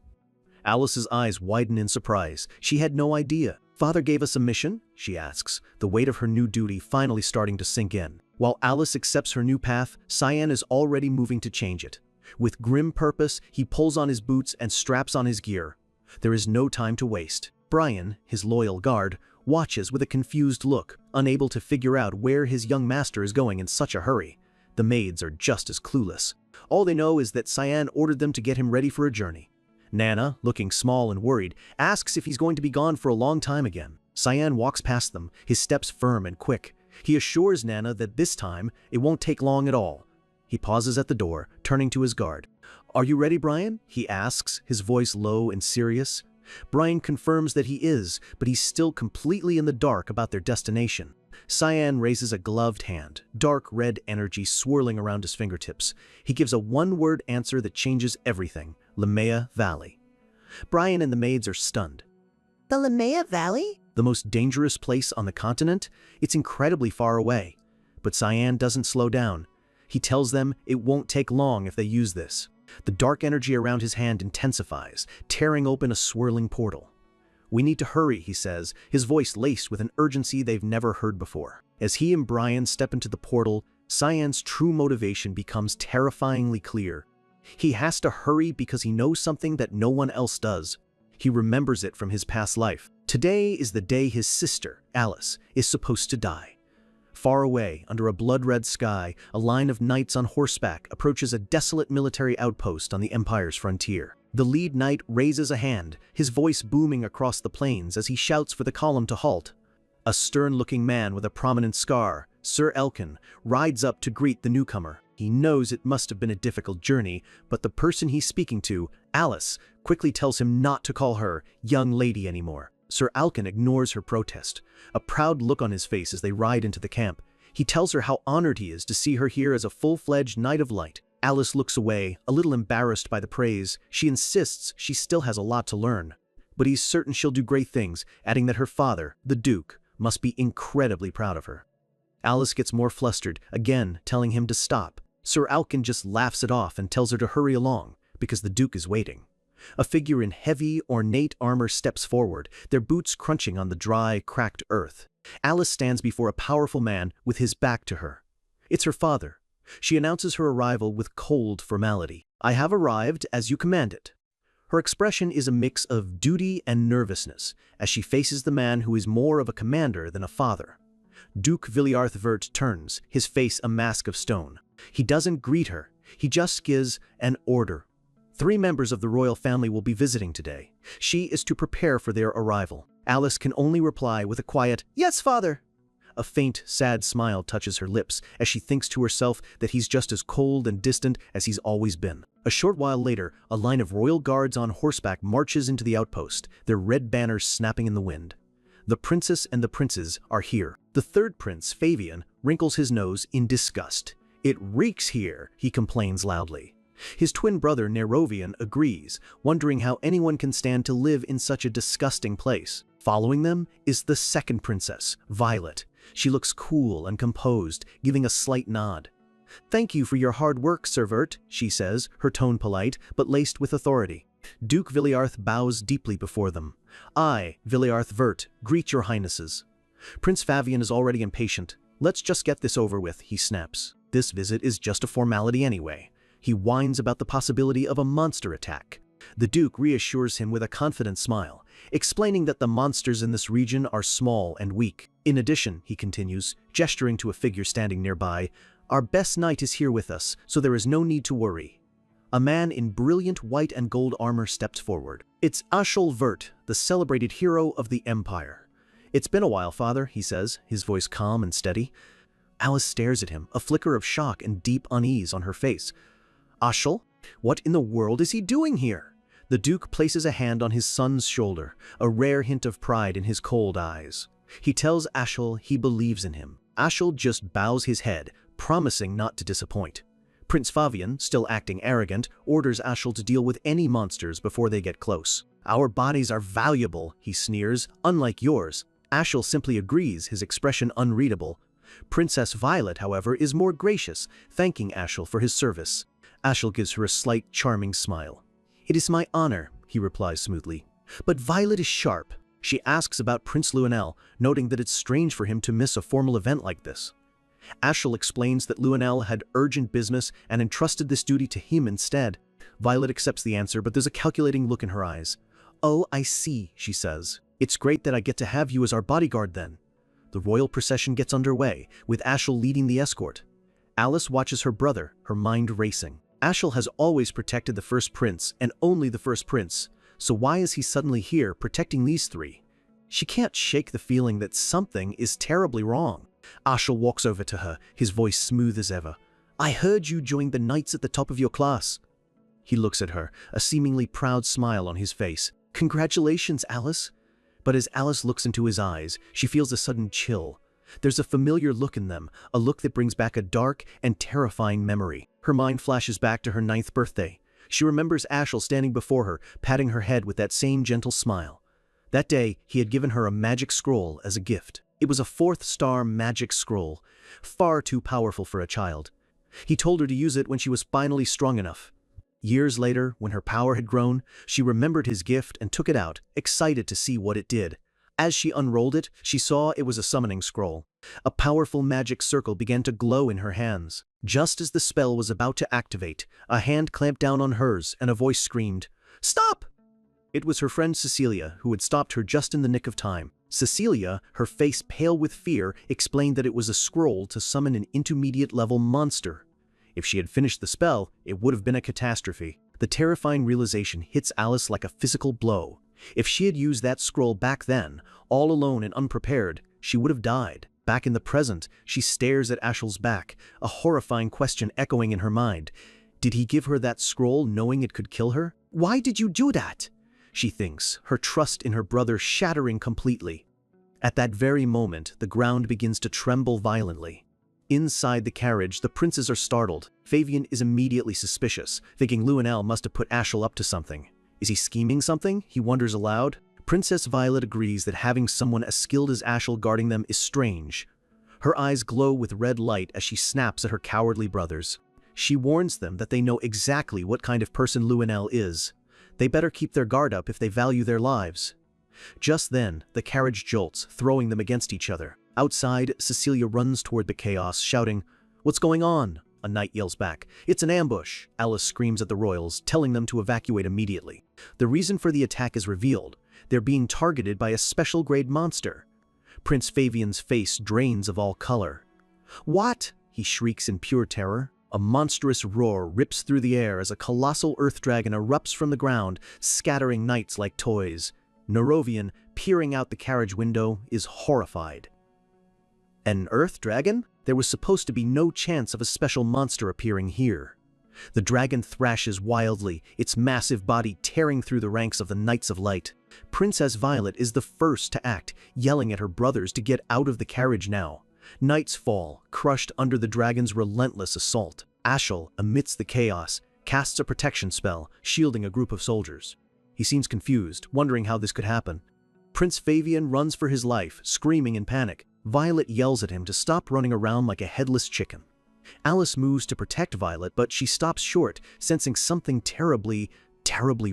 Alice's eyes widen in surprise. She had no idea. "Father gave us a mission?" she asks, the weight of her new duty finally starting to sink in. While Alice accepts her new path, Cyan is already moving to change it. With grim purpose, he pulls on his boots and straps on his gear. There is no time to waste. Brian, his loyal guard, watches with a confused look, unable to figure out where his young master is going in such a hurry. The maids are just as clueless. All they know is that Cyan ordered them to get him ready for a journey. Nana, looking small and worried, asks if he's going to be gone for a long time again. Cyan walks past them, his steps firm and quick. He assures Nana that this time it won't take long at all. He pauses at the door, turning to his guard. "Are you ready, Brian?" he asks, his voice low and serious. Brian confirms that he is, but he's still completely in the dark about their destination. Cyan raises a gloved hand, dark red energy swirling around his fingertips. He gives a one-word answer that changes everything: Lamea Valley. Brian and the maids are stunned. The Lamea Valley? The most dangerous place on the continent? It's incredibly far away. But Cyan doesn't slow down. He tells them it won't take long if they use this. The dark energy around his hand intensifies, tearing open a swirling portal. "We need to hurry," he says, his voice laced with an urgency they've never heard before. As he and Brian step into the portal, Cyan's true motivation becomes terrifyingly clear. He has to hurry because he knows something that no one else does. He remembers it from his past life. Today is the day his sister, Alice, is supposed to die. Far away, under a blood-red sky, a line of knights on horseback approaches a desolate military outpost on the Empire's frontier. The lead knight raises a hand, his voice booming across the plains as he shouts for the column to halt. A stern-looking man with a prominent scar, Sir Elkin, rides up to greet the newcomer. He knows it must have been a difficult journey, but the person he's speaking to, Alice, quickly tells him not to call her young lady anymore. Sir Alkin ignores her protest, a proud look on his face as they ride into the camp. He tells her how honored he is to see her here as a full-fledged Knight of Light. Alice looks away, a little embarrassed by the praise. She insists she still has a lot to learn. But he's certain she'll do great things, adding that her father, the Duke, must be incredibly proud of her. Alice gets more flustered, again telling him to stop. Sir Alkin just laughs it off and tells her to hurry along, because the Duke is waiting. A figure in heavy, ornate armor steps forward, their boots crunching on the dry, cracked earth. Alice stands before a powerful man with his back to her. It's her father. She announces her arrival with cold formality. "I have arrived as you commanded." Her expression is a mix of duty and nervousness as she faces the man who is more of a commander than a father. Duke Viliarth Vert turns, his face a mask of stone. He doesn't greet her, he just gives an order. 3 members of the royal family will be visiting today. She is to prepare for their arrival. Alice can only reply with a quiet, "Yes, father." A faint, sad smile touches her lips as she thinks to herself that he's just as cold and distant as he's always been. A short while later, a line of royal guards on horseback marches into the outpost, their red banners snapping in the wind. The princess and the princes are here. The third prince, Fabian, wrinkles his nose in disgust. "It reeks here," he complains loudly. His twin brother Nerovian agrees, wondering how anyone can stand to live in such a disgusting place. Following them is the second princess, Violet. She looks cool and composed, giving a slight nod. "Thank you for your hard work, Sir Vert," she says, her tone polite, but laced with authority. Duke Viliarth bows deeply before them. "I, Viliarth Vert, greet your highnesses." Prince Fabian is already impatient. "Let's just get this over with," he snaps. This visit is just a formality anyway. He whines about the possibility of a monster attack. The Duke reassures him with a confident smile, explaining that the monsters in this region are small and weak. In addition, he continues, gesturing to a figure standing nearby, our best knight is here with us, so there is no need to worry. A man in brilliant white and gold armor steps forward. It's Ashol Vert, the celebrated hero of the Empire. It's been a while, father, he says, his voice calm and steady. Alice stares at him, a flicker of shock and deep unease on her face. Ashol? What in the world is he doing here? The Duke places a hand on his son's shoulder, a rare hint of pride in his cold eyes. He tells Ashol he believes in him. Ashol just bows his head, promising not to disappoint. Prince Favian, still acting arrogant, orders Ashol to deal with any monsters before they get close. Our bodies are valuable, he sneers, unlike yours. Ashol simply agrees, his expression unreadable. Princess Violet, however, is more gracious, thanking Ashol for his service. Ashol gives her a slight, charming smile. It is my honor, he replies smoothly. But Violet is sharp. She asks about Prince Luenel, noting that it's strange for him to miss a formal event like this. Ashol explains that Luenel had urgent business and entrusted this duty to him instead. Violet accepts the answer, but there's a calculating look in her eyes. Oh, I see, she says. It's great that I get to have you as our bodyguard then. The royal procession gets underway, with Ashol leading the escort. Alice watches her brother, her mind racing. Ashol has always protected the first prince, and only the first prince, so why is he suddenly here protecting these three? She can't shake the feeling that something is terribly wrong. Ashol walks over to her, his voice smooth as ever. I heard you joined the knights at the top of your class. He looks at her, a seemingly proud smile on his face. Congratulations, Alice. But as Alice looks into his eyes, she feels a sudden chill. There's a familiar look in them, a look that brings back a dark and terrifying memory. Her mind flashes back to her 9th birthday. She remembers Ashol standing before her, patting her head with that same gentle smile. That day, he had given her a magic scroll as a gift. It was a 4th star magic scroll, far too powerful for a child. He told her to use it when she was finally strong enough. Years later, when her power had grown, she remembered his gift and took it out, excited to see what it did. As she unrolled it, she saw it was a summoning scroll. A powerful magic circle began to glow in her hands. Just as the spell was about to activate, a hand clamped down on hers and a voice screamed, "Stop!" It was her friend Cecilia, who had stopped her just in the nick of time. Cecilia, her face pale with fear, explained that it was a scroll to summon an intermediate-level monster. If she had finished the spell, it would have been a catastrophe. The terrifying realization hits Alice like a physical blow. If she had used that scroll back then, all alone and unprepared, she would have died. Back in the present, she stares at Ashol's back, a horrifying question echoing in her mind. Did he give her that scroll knowing it could kill her? Why did you do that? She thinks, her trust in her brother shattering completely. At that very moment, the ground begins to tremble violently. Inside the carriage, the princes are startled. Favian is immediately suspicious, thinking Luenel must have put Ashol up to something. Is he scheming something? He wonders aloud. Princess Violet agrees that having someone as skilled as Ashol guarding them is strange. Her eyes glow with red light as she snaps at her cowardly brothers. She warns them that they know exactly what kind of person Luenel is. They better keep their guard up if they value their lives. Just then, the carriage jolts, throwing them against each other. Outside, Cecilia runs toward the chaos, shouting, "What's going on?" A knight yells back, "It's an ambush!" Alice screams at the royals, telling them to evacuate immediately. The reason for the attack is revealed. They're being targeted by a special-grade monster. Prince Favian's face drains of all color. "What?" he shrieks in pure terror. A monstrous roar rips through the air as a colossal earth dragon erupts from the ground, scattering knights like toys. Norovian, peering out the carriage window, is horrified. An earth dragon? There was supposed to be no chance of a special monster appearing here. The dragon thrashes wildly, its massive body tearing through the ranks of the Knights of Light. Princess Violet is the first to act, yelling at her brothers to get out of the carriage now. Knights fall, crushed under the dragon's relentless assault. Ashol, amidst the chaos, casts a protection spell, shielding a group of soldiers. He seems confused, wondering how this could happen. Prince Favian runs for his life, screaming in panic. Violet yells at him to stop running around like a headless chicken. Alice moves to protect Violet, but she stops short, sensing something terribly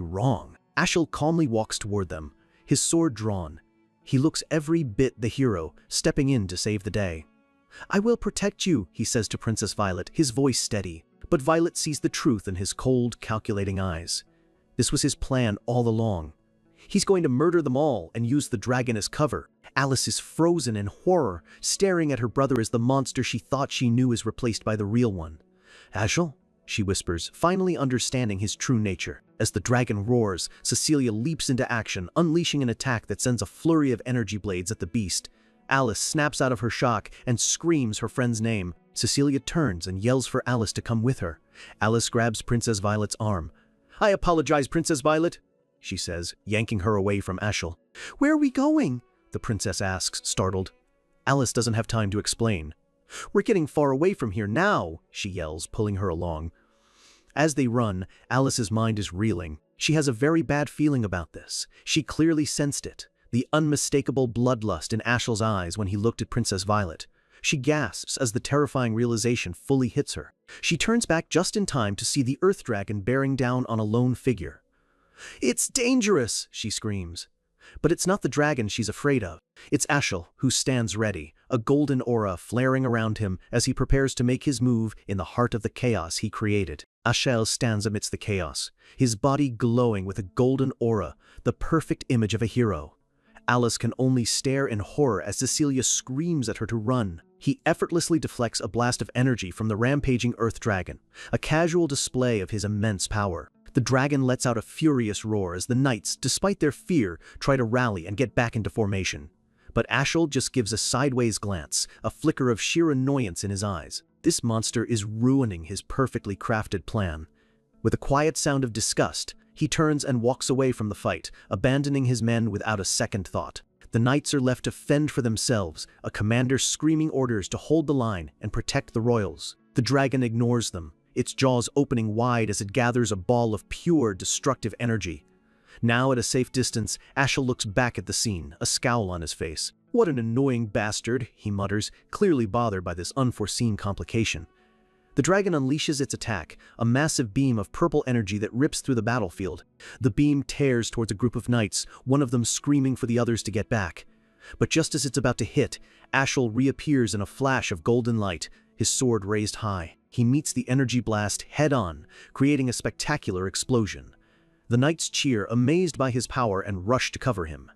wrong. Ashol calmly walks toward them, his sword drawn. He looks every bit the hero, stepping in to save the day. "I will protect you," he says to Princess Violet, his voice steady. But Violet sees the truth in his cold, calculating eyes. This was his plan all along. He's going to murder them all and use the dragon as cover. Alice is frozen in horror, staring at her brother as the monster she thought she knew is replaced by the real one. "Ashel?" she whispers, finally understanding his true nature. As the dragon roars, Cecilia leaps into action, unleashing an attack that sends a flurry of energy blades at the beast. Alice snaps out of her shock and screams her friend's name. Cecilia turns and yells for Alice to come with her. Alice grabs Princess Violet's arm. "I apologize, Princess Violet," she says, yanking her away from Ashel. Where are we going? The princess asks, startled. Alice doesn't have time to explain. "We're getting far away from here now," she yells, pulling her along. As they run, Alice's mind is reeling. She has a very bad feeling about this. She clearly sensed it, the unmistakable bloodlust in Ashel's eyes when he looked at Princess Violet. She gasps as the terrifying realization fully hits her. She turns back just in time to see the Earth Dragon bearing down on a lone figure. "It's dangerous!" she screams. But it's not the dragon she's afraid of. It's Ashel, who stands ready, a golden aura flaring around him as he prepares to make his move in the heart of the chaos he created. Ashel stands amidst the chaos, his body glowing with a golden aura, the perfect image of a hero. Alice can only stare in horror as Cecilia screams at her to run. He effortlessly deflects a blast of energy from the rampaging Earth Dragon, a casual display of his immense power. The dragon lets out a furious roar as the knights, despite their fear, try to rally and get back into formation. But Ashel just gives a sideways glance, a flicker of sheer annoyance in his eyes. This monster is ruining his perfectly crafted plan. With a quiet sound of disgust, he turns and walks away from the fight, abandoning his men without a second thought. The knights are left to fend for themselves, a commander screaming orders to hold the line and protect the royals. The dragon ignores them, its jaws opening wide as it gathers a ball of pure, destructive energy. Now at a safe distance, Ashel looks back at the scene, a scowl on his face. "What an annoying bastard," he mutters, clearly bothered by this unforeseen complication. The dragon unleashes its attack, a massive beam of purple energy that rips through the battlefield. The beam tears towards a group of knights, one of them screaming for the others to get back. But just as it's about to hit, Ashel reappears in a flash of golden light, his sword raised high. He meets the energy blast head-on, creating a spectacular explosion. The knights cheer, amazed by his power, and rush to cover him.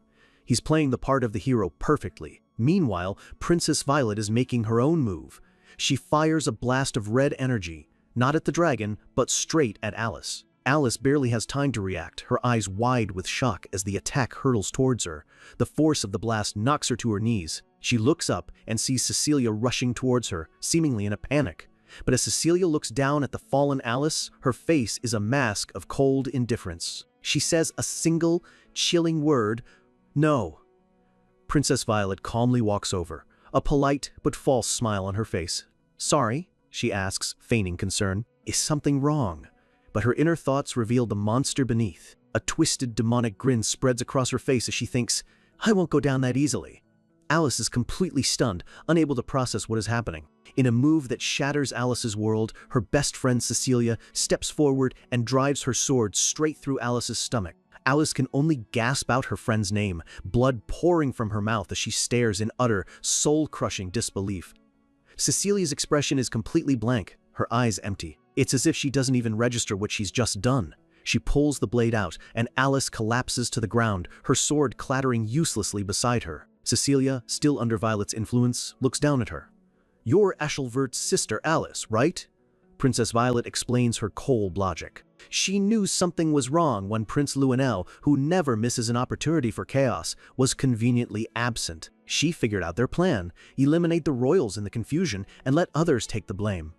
He's playing the part of the hero perfectly. Meanwhile, Princess Violet is making her own move. She fires a blast of red energy, not at the dragon, but straight at Alice. Alice barely has time to react, her eyes wide with shock as the attack hurtles towards her. The force of the blast knocks her to her knees. She looks up and sees Cecilia rushing towards her, seemingly in a panic. But as Cecilia looks down at the fallen Alice, her face is a mask of cold indifference. She says a single, chilling word, "No." Princess Violet calmly walks over, a polite but false smile on her face. "Sorry?" she asks, feigning concern. "Is something wrong?" But her inner thoughts reveal the monster beneath. A twisted, demonic grin spreads across her face as she thinks, "I won't go down that easily." Alice is completely stunned, unable to process what is happening. In a move that shatters Alice's world, her best friend Cecilia steps forward and drives her sword straight through Alice's stomach. Alice can only gasp out her friend's name, blood pouring from her mouth as she stares in utter, soul-crushing disbelief. Cecilia's expression is completely blank, her eyes empty. It's as if she doesn't even register what she's just done. She pulls the blade out, and Alice collapses to the ground, her sword clattering uselessly beside her. Cecilia, still under Violet's influence, looks down at her. "You're Ashelvert's sister Alice, right?" Princess Violet explains her cold logic. She knew something was wrong when Prince Luenel, who never misses an opportunity for chaos, was conveniently absent. She figured out their plan, eliminate the royals in the confusion, and let others take the blame.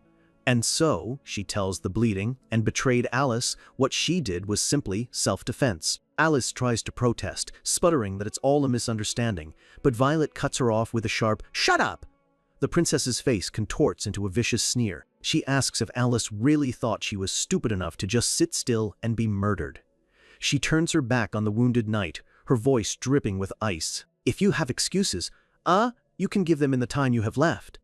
And so, she tells the bleeding and betrayed Alice, what she did was simply self-defense. Alice tries to protest, sputtering that it's all a misunderstanding, but Violet cuts her off with a sharp, "Shut up!" The princess's face contorts into a vicious sneer. She asks if Alice really thought she was stupid enough to just sit still and be murdered. She turns her back on the wounded knight, her voice dripping with ice. "If you have excuses, you can give them in the time you have left."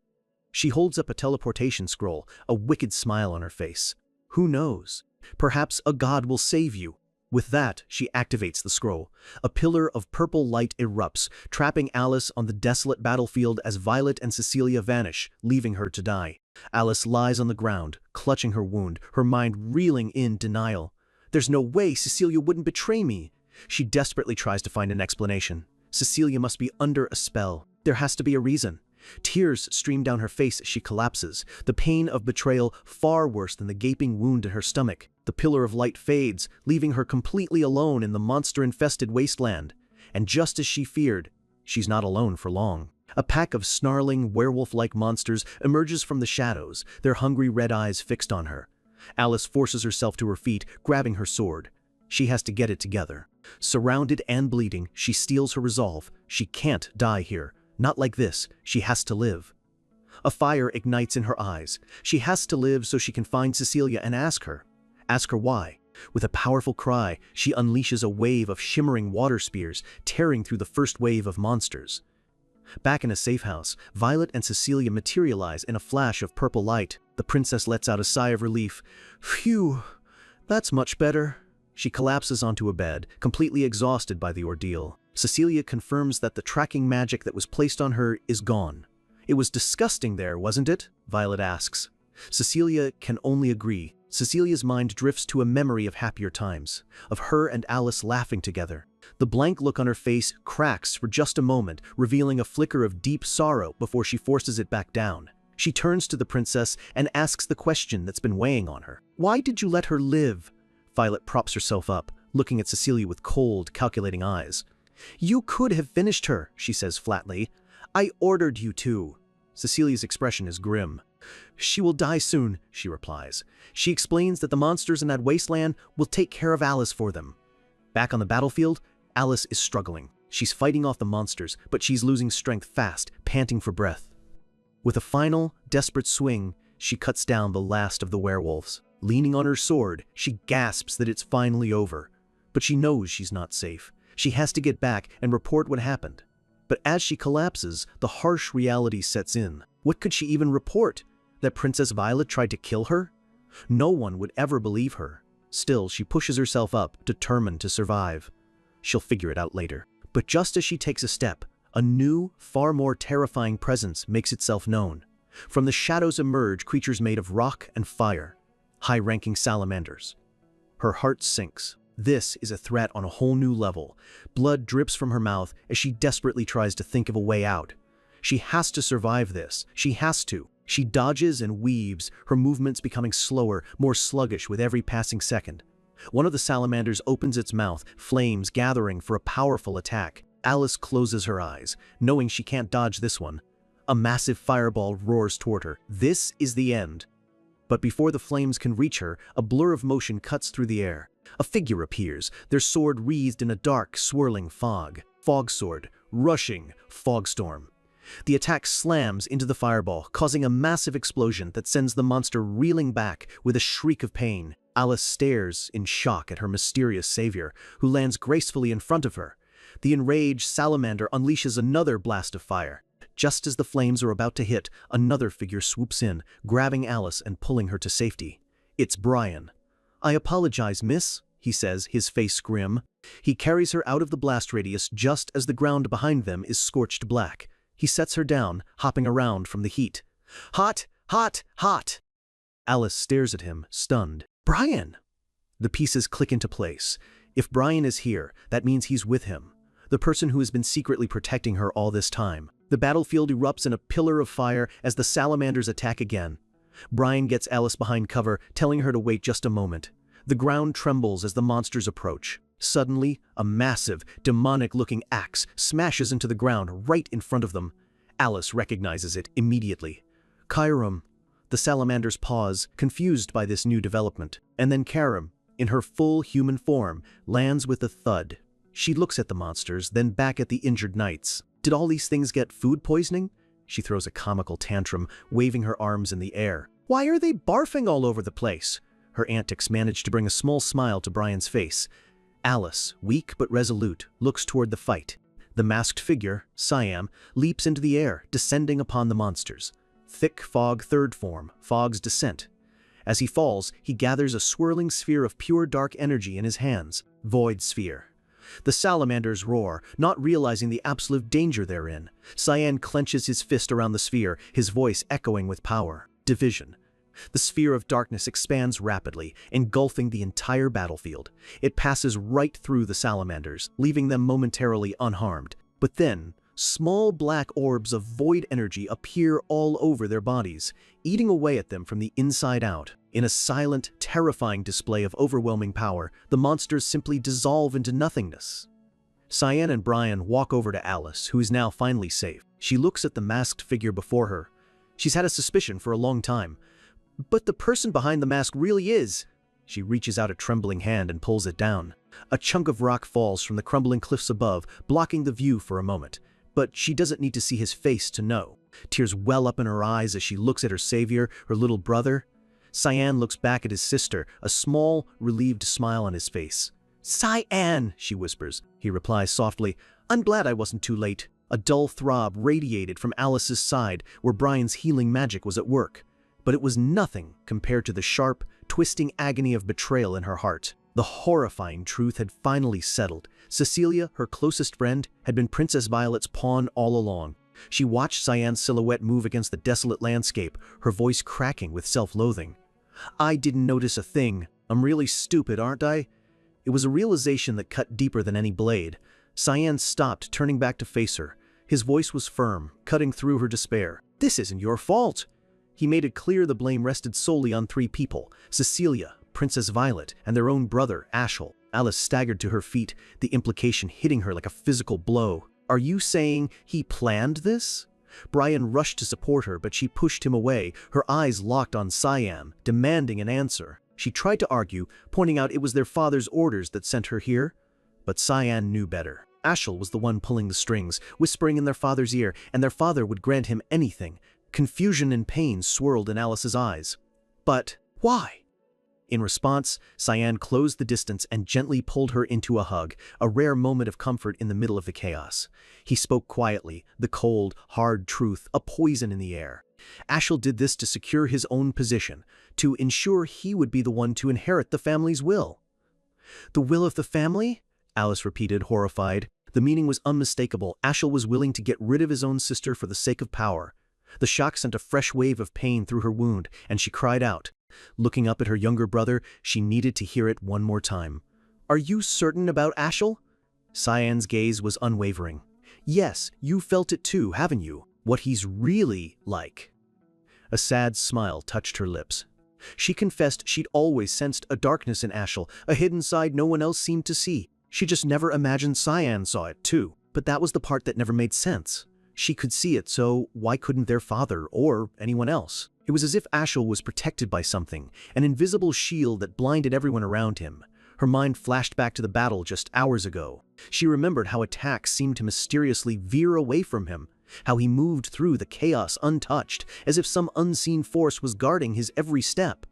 She holds up a teleportation scroll, a wicked smile on her face. "Who knows? Perhaps a god will save you." With that, she activates the scroll. A pillar of purple light erupts, trapping Alice on the desolate battlefield as Violet and Cecilia vanish, leaving her to die. Alice lies on the ground, clutching her wound, her mind reeling in denial. There's no way Cecilia wouldn't betray me. She desperately tries to find an explanation. Cecilia must be under a spell. There has to be a reason. Tears stream down her face as she collapses, the pain of betrayal far worse than the gaping wound in her stomach. The pillar of light fades, leaving her completely alone in the monster-infested wasteland. And just as she feared, she's not alone for long. A pack of snarling, werewolf-like monsters emerges from the shadows, their hungry red eyes fixed on her. Alice forces herself to her feet, grabbing her sword. She has to get it together. Surrounded and bleeding, she steels her resolve. She can't die here. Not like this. She has to live. A fire ignites in her eyes. She has to live so she can find Cecilia and ask her. Ask her why. With a powerful cry, she unleashes a wave of shimmering water spears, tearing through the first wave of monsters. Back in a safe house, Violet and Cecilia materialize in a flash of purple light. The princess lets out a sigh of relief. Phew, that's much better. She collapses onto a bed, completely exhausted by the ordeal. Cecilia confirms that the tracking magic that was placed on her is gone. It was disgusting there, wasn't it? Violet asks. Cecilia can only agree. Cecilia's mind drifts to a memory of happier times, of her and Alice laughing together. The blank look on her face cracks for just a moment, revealing a flicker of deep sorrow before she forces it back down. She turns to the princess and asks the question that's been weighing on her. Why did you let her live? Violet props herself up, looking at Cecilia with cold, calculating eyes. You could have finished her, she says flatly. I ordered you to. Cecilia's expression is grim. She will die soon, she replies. She explains that the monsters in that wasteland will take care of Alice for them. Back on the battlefield, Alice is struggling. She's fighting off the monsters, but she's losing strength fast, panting for breath. With a final, desperate swing, she cuts down the last of the werewolves. Leaning on her sword, she gasps that it's finally over. But she knows she's not safe. She has to get back and report what happened. But as she collapses, the harsh reality sets in. What could she even report? That Princess Violet tried to kill her? No one would ever believe her. Still, she pushes herself up, determined to survive. She'll figure it out later. But just as she takes a step, a new, far more terrifying presence makes itself known. From the shadows emerge creatures made of rock and fire, high-ranking salamanders. Her heart sinks. This is a threat on a whole new level. Blood drips from her mouth as she desperately tries to think of a way out. She has to survive this. She has to. She dodges and weaves, her movements becoming slower, more sluggish with every passing second. One of the salamanders opens its mouth, flames gathering for a powerful attack. Alice closes her eyes, knowing she can't dodge this one. A massive fireball roars toward her. This is the end. But before the flames can reach her, a blur of motion cuts through the air. A figure appears, their sword wreathed in a dark, swirling fog. Fog sword, rushing, fog storm. The attack slams into the fireball, causing a massive explosion that sends the monster reeling back with a shriek of pain. Alice stares in shock at her mysterious savior, who lands gracefully in front of her. The enraged salamander unleashes another blast of fire. Just as the flames are about to hit, another figure swoops in, grabbing Alice and pulling her to safety. It's Brian. I apologize, miss, he says, his face grim. He carries her out of the blast radius just as the ground behind them is scorched black. He sets her down, hopping around from the heat. Hot, hot, hot! Alice stares at him, stunned. Brian! The pieces click into place. If Brian is here, that means he's with him. The person who has been secretly protecting her all this time. The battlefield erupts in a pillar of fire as the salamanders attack again. Brian gets Alice behind cover, telling her to wait just a moment. The ground trembles as the monsters approach. Suddenly, a massive, demonic-looking axe smashes into the ground right in front of them. Alice recognizes it immediately. Kairam. The salamanders pause, confused by this new development. And then Karam, in her full human form, lands with a thud. She looks at the monsters, then back at the injured knights. Did all these things get food poisoning? She throws a comical tantrum, waving her arms in the air. Why are they barfing all over the place? Her antics manage to bring a small smile to Brian's face. Alice, weak but resolute, looks toward the fight. The masked figure, Siam, leaps into the air, descending upon the monsters. Thick fog third form, Fog's descent. As he falls, he gathers a swirling sphere of pure dark energy in his hands. Void sphere. The salamanders roar, not realizing the absolute danger they're in. Cyan clenches his fist around the sphere, his voice echoing with power. Division. The sphere of darkness expands rapidly, engulfing the entire battlefield. It passes right through the salamanders, leaving them momentarily unharmed. But then, small black orbs of void energy appear all over their bodies, eating away at them from the inside out. In a silent, terrifying display of overwhelming power, the monsters simply dissolve into nothingness. Cyan and Brian walk over to Alice, who is now finally safe. She looks at the masked figure before her. She's had a suspicion for a long time. But the person behind the mask really is. She reaches out a trembling hand and pulls it down. A chunk of rock falls from the crumbling cliffs above, blocking the view for a moment. But she doesn't need to see his face to know. Tears well up in her eyes as she looks at her savior, her little brother. Cyan looks back at his sister, a small, relieved smile on his face. "Cyan," she whispers. He replies softly, "I'm glad I wasn't too late." A dull throb radiated from Alice's side where Brian's healing magic was at work. But it was nothing compared to the sharp, twisting agony of betrayal in her heart. The horrifying truth had finally settled. Cecilia, her closest friend, had been Princess Violet's pawn all along. She watched Cyan's silhouette move against the desolate landscape, her voice cracking with self-loathing. "I didn't notice a thing. I'm really stupid, aren't I?" It was a realization that cut deeper than any blade. Cyan stopped, turning back to face her. His voice was firm, cutting through her despair. "This isn't your fault." He made it clear the blame rested solely on three people: Cecilia, Princess Violet, and their own brother, Ashel. Alice staggered to her feet, the implication hitting her like a physical blow. "Are you saying he planned this?" Brian rushed to support her, but she pushed him away, her eyes locked on Cyan, demanding an answer. She tried to argue, pointing out it was their father's orders that sent her here. But Cyan knew better. Ashel was the one pulling the strings, whispering in their father's ear, and their father would grant him anything. Confusion and pain swirled in Alice's eyes. "But why?" In response, Cyan closed the distance and gently pulled her into a hug, a rare moment of comfort in the middle of the chaos. He spoke quietly, the cold, hard truth, a poison in the air. Ashel did this to secure his own position, to ensure he would be the one to inherit the family's will. "The will of the family?" Alice repeated, horrified. The meaning was unmistakable. Ashel was willing to get rid of his own sister for the sake of power. The shock sent a fresh wave of pain through her wound, and she cried out. Looking up at her younger brother, she needed to hear it one more time. "Are you certain about Ashel?" Cyan's gaze was unwavering. "Yes, you felt it too, haven't you? What he's really like." A sad smile touched her lips. She confessed she'd always sensed a darkness in Ashel, a hidden side no one else seemed to see. She just never imagined Cyan saw it too. But that was the part that never made sense. She could see it, so why couldn't their father or anyone else? It was as if Ashel was protected by something, an invisible shield that blinded everyone around him. Her mind flashed back to the battle just hours ago. She remembered how attacks seemed to mysteriously veer away from him, how he moved through the chaos untouched, as if some unseen force was guarding his every step.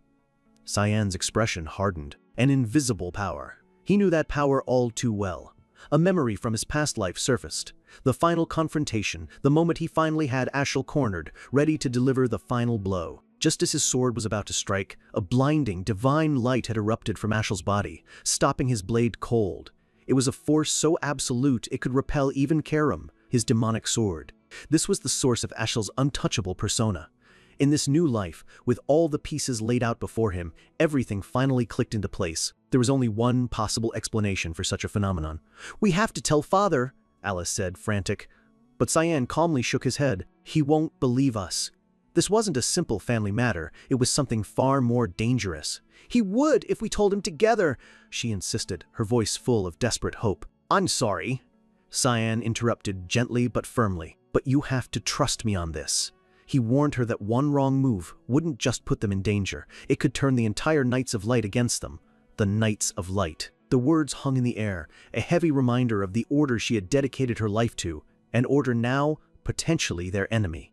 Cyan's expression hardened. An invisible power. He knew that power all too well. A memory from his past life surfaced. The final confrontation, the moment he finally had Ashel cornered, ready to deliver the final blow. Just as his sword was about to strike, a blinding, divine light had erupted from Ashel's body, stopping his blade cold. It was a force so absolute it could repel even Karam, his demonic sword. This was the source of Ashel's untouchable persona. In this new life, with all the pieces laid out before him, everything finally clicked into place. There was only one possible explanation for such a phenomenon. "We have to tell Father," Alice said, frantic. But Cyan calmly shook his head. "He won't believe us." This wasn't a simple family matter, it was something far more dangerous. "He would if we told him together," she insisted, her voice full of desperate hope. "I'm sorry," Cyan interrupted gently but firmly. "But you have to trust me on this." He warned her that one wrong move wouldn't just put them in danger, it could turn the entire Knights of Light against them. The Knights of Light. The words hung in the air, a heavy reminder of the order she had dedicated her life to, an order now potentially their enemy.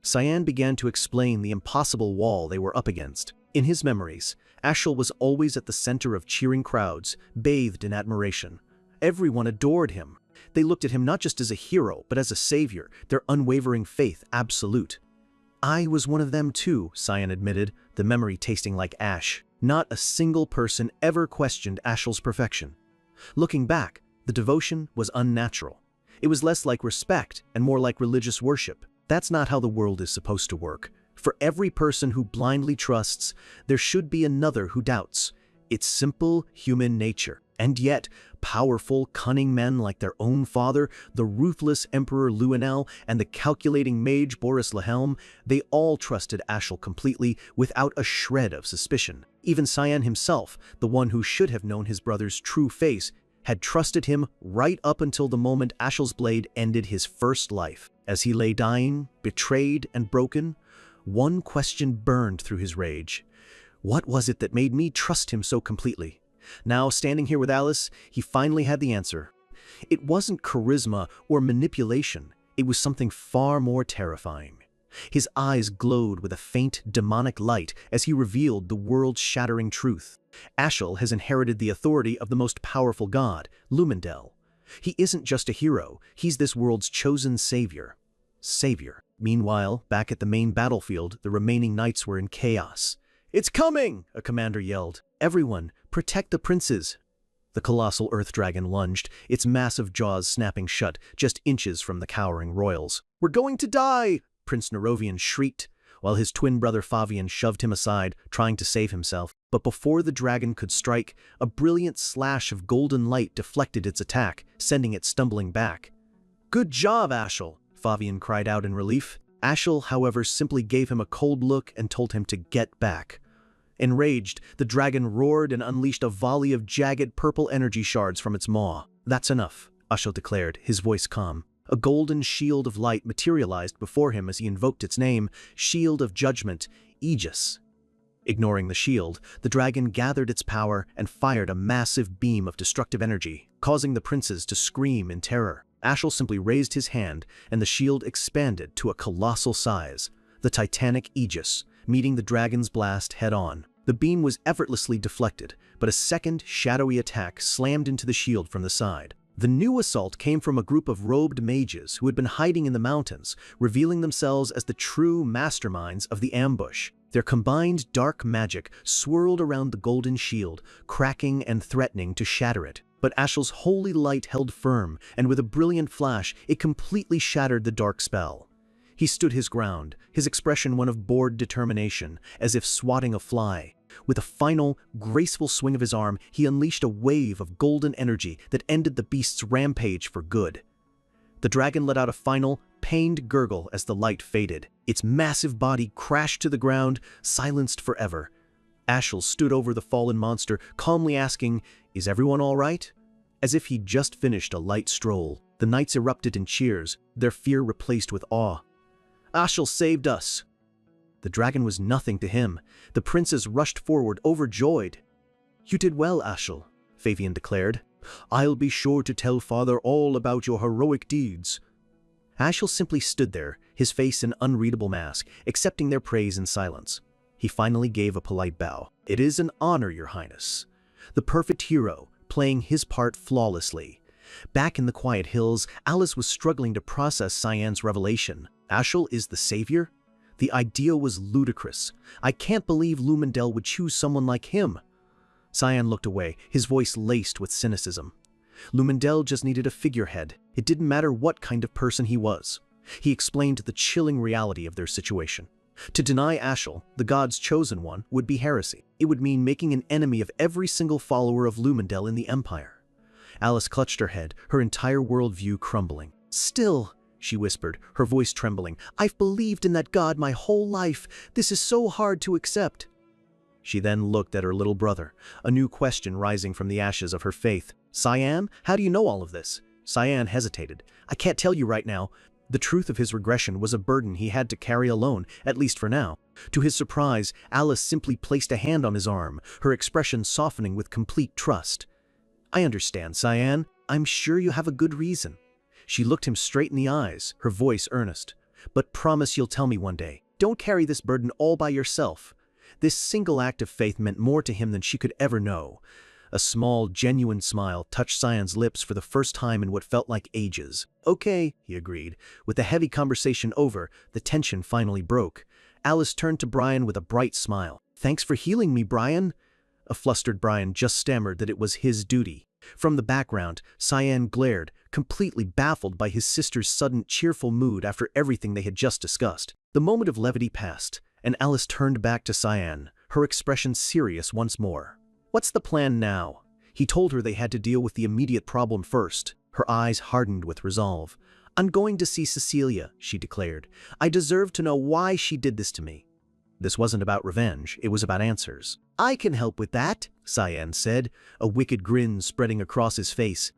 Cyan began to explain the impossible wall they were up against. In his memories, Ashel was always at the center of cheering crowds, bathed in admiration. Everyone adored him. They looked at him not just as a hero, but as a savior, their unwavering faith absolute. "I was one of them too," Cyan admitted, the memory tasting like ash. Not a single person ever questioned Ashel's perfection. Looking back, the devotion was unnatural. It was less like respect and more like religious worship. That's not how the world is supposed to work. For every person who blindly trusts, there should be another who doubts. It's simple human nature. And yet, powerful, cunning men like their own father, the ruthless Emperor Luenel, and the calculating mage Boris Lahelm, they all trusted Ashel completely without a shred of suspicion. Even Cyan himself, the one who should have known his brother's true face, had trusted him right up until the moment Ashel's blade ended his first life. As he lay dying, betrayed and broken, one question burned through his rage. What was it that made me trust him so completely? Now, standing here with Alice, he finally had the answer. It wasn't charisma or manipulation. It was something far more terrifying. His eyes glowed with a faint, demonic light as he revealed the world-shattering truth. Ashel has inherited the authority of the most powerful god, Lumendel. He isn't just a hero, he's this world's chosen savior. Meanwhile, back at the main battlefield, the remaining knights were in chaos. "It's coming!" a commander yelled. "Everyone, protect the princes!" The colossal earth dragon lunged, its massive jaws snapping shut just inches from the cowering royals. "We're going to die!" Prince Nerovian shrieked, while his twin brother Favian shoved him aside, trying to save himself. But before the dragon could strike, a brilliant slash of golden light deflected its attack, sending it stumbling back. "Good job, Ashel!" Favian cried out in relief. Ashel, however, simply gave him a cold look and told him to get back. Enraged, the dragon roared and unleashed a volley of jagged purple energy shards from its maw. "That's enough," Ashel declared, his voice calm. A golden shield of light materialized before him as he invoked its name, Shield of Judgment, Aegis. Ignoring the shield, the dragon gathered its power and fired a massive beam of destructive energy, causing the princes to scream in terror. Ashel simply raised his hand, and the shield expanded to a colossal size, the titanic Aegis, meeting the dragon's blast head-on. The beam was effortlessly deflected, but a second, shadowy attack slammed into the shield from the side. The new assault came from a group of robed mages who had been hiding in the mountains, revealing themselves as the true masterminds of the ambush. Their combined dark magic swirled around the golden shield, cracking and threatening to shatter it. But Ashel's holy light held firm, and with a brilliant flash, it completely shattered the dark spell. He stood his ground, his expression one of bored determination, as if swatting a fly. With a final, graceful swing of his arm, he unleashed a wave of golden energy that ended the beast's rampage for good. The dragon let out a final, pained gurgle as the light faded. Its massive body crashed to the ground, silenced forever. Ashel stood over the fallen monster, calmly asking, "Is everyone all right?" As if he'd just finished a light stroll. The knights erupted in cheers, their fear replaced with awe. "Ashel saved us!" The dragon was nothing to him. The princes rushed forward, overjoyed. "You did well, Ashel," Favian declared. "I'll be sure to tell Father all about your heroic deeds." Ashel simply stood there, his face an unreadable mask, accepting their praise in silence. He finally gave a polite bow. "It is an honor, Your Highness." The perfect hero, playing his part flawlessly. Back in the quiet hills, Alice was struggling to process Cyan's revelation. Ashel is the savior? The idea was ludicrous. I can't believe Lumendel would choose someone like him. Cyan looked away, his voice laced with cynicism. Lumendel just needed a figurehead. It didn't matter what kind of person he was. He explained the chilling reality of their situation. To deny Ashel, the god's chosen one, would be heresy. It would mean making an enemy of every single follower of Lumendel in the Empire. Alice clutched her head, her entire worldview crumbling. "Still," she whispered, her voice trembling, "I've believed in that god my whole life. This is so hard to accept." She then looked at her little brother, a new question rising from the ashes of her faith. "Cyan, how do you know all of this?" Cyan hesitated. "I can't tell you right now." The truth of his regression was a burden he had to carry alone, at least for now. To his surprise, Alice simply placed a hand on his arm, her expression softening with complete trust. "I understand, Cyan. I'm sure you have a good reason." She looked him straight in the eyes, her voice earnest. "But promise you'll tell me one day. Don't carry this burden all by yourself." This single act of faith meant more to him than she could ever know. A small, genuine smile touched Cyan's lips for the first time in what felt like ages. "Okay," he agreed. With the heavy conversation over, the tension finally broke. Alice turned to Brian with a bright smile. "Thanks for healing me, Brian." A flustered Brian just stammered that it was his duty. From the background, Cyan glared, completely baffled by his sister's sudden cheerful mood after everything they had just discussed. The moment of levity passed, and Alice turned back to Cyan, her expression serious once more. What's the plan now? He told her they had to deal with the immediate problem first. Her eyes hardened with resolve. I'm going to see Cecilia, she declared. I deserve to know why she did this to me. This wasn't about revenge, it was about answers. I can help with that, Cyan said, a wicked grin spreading across his face.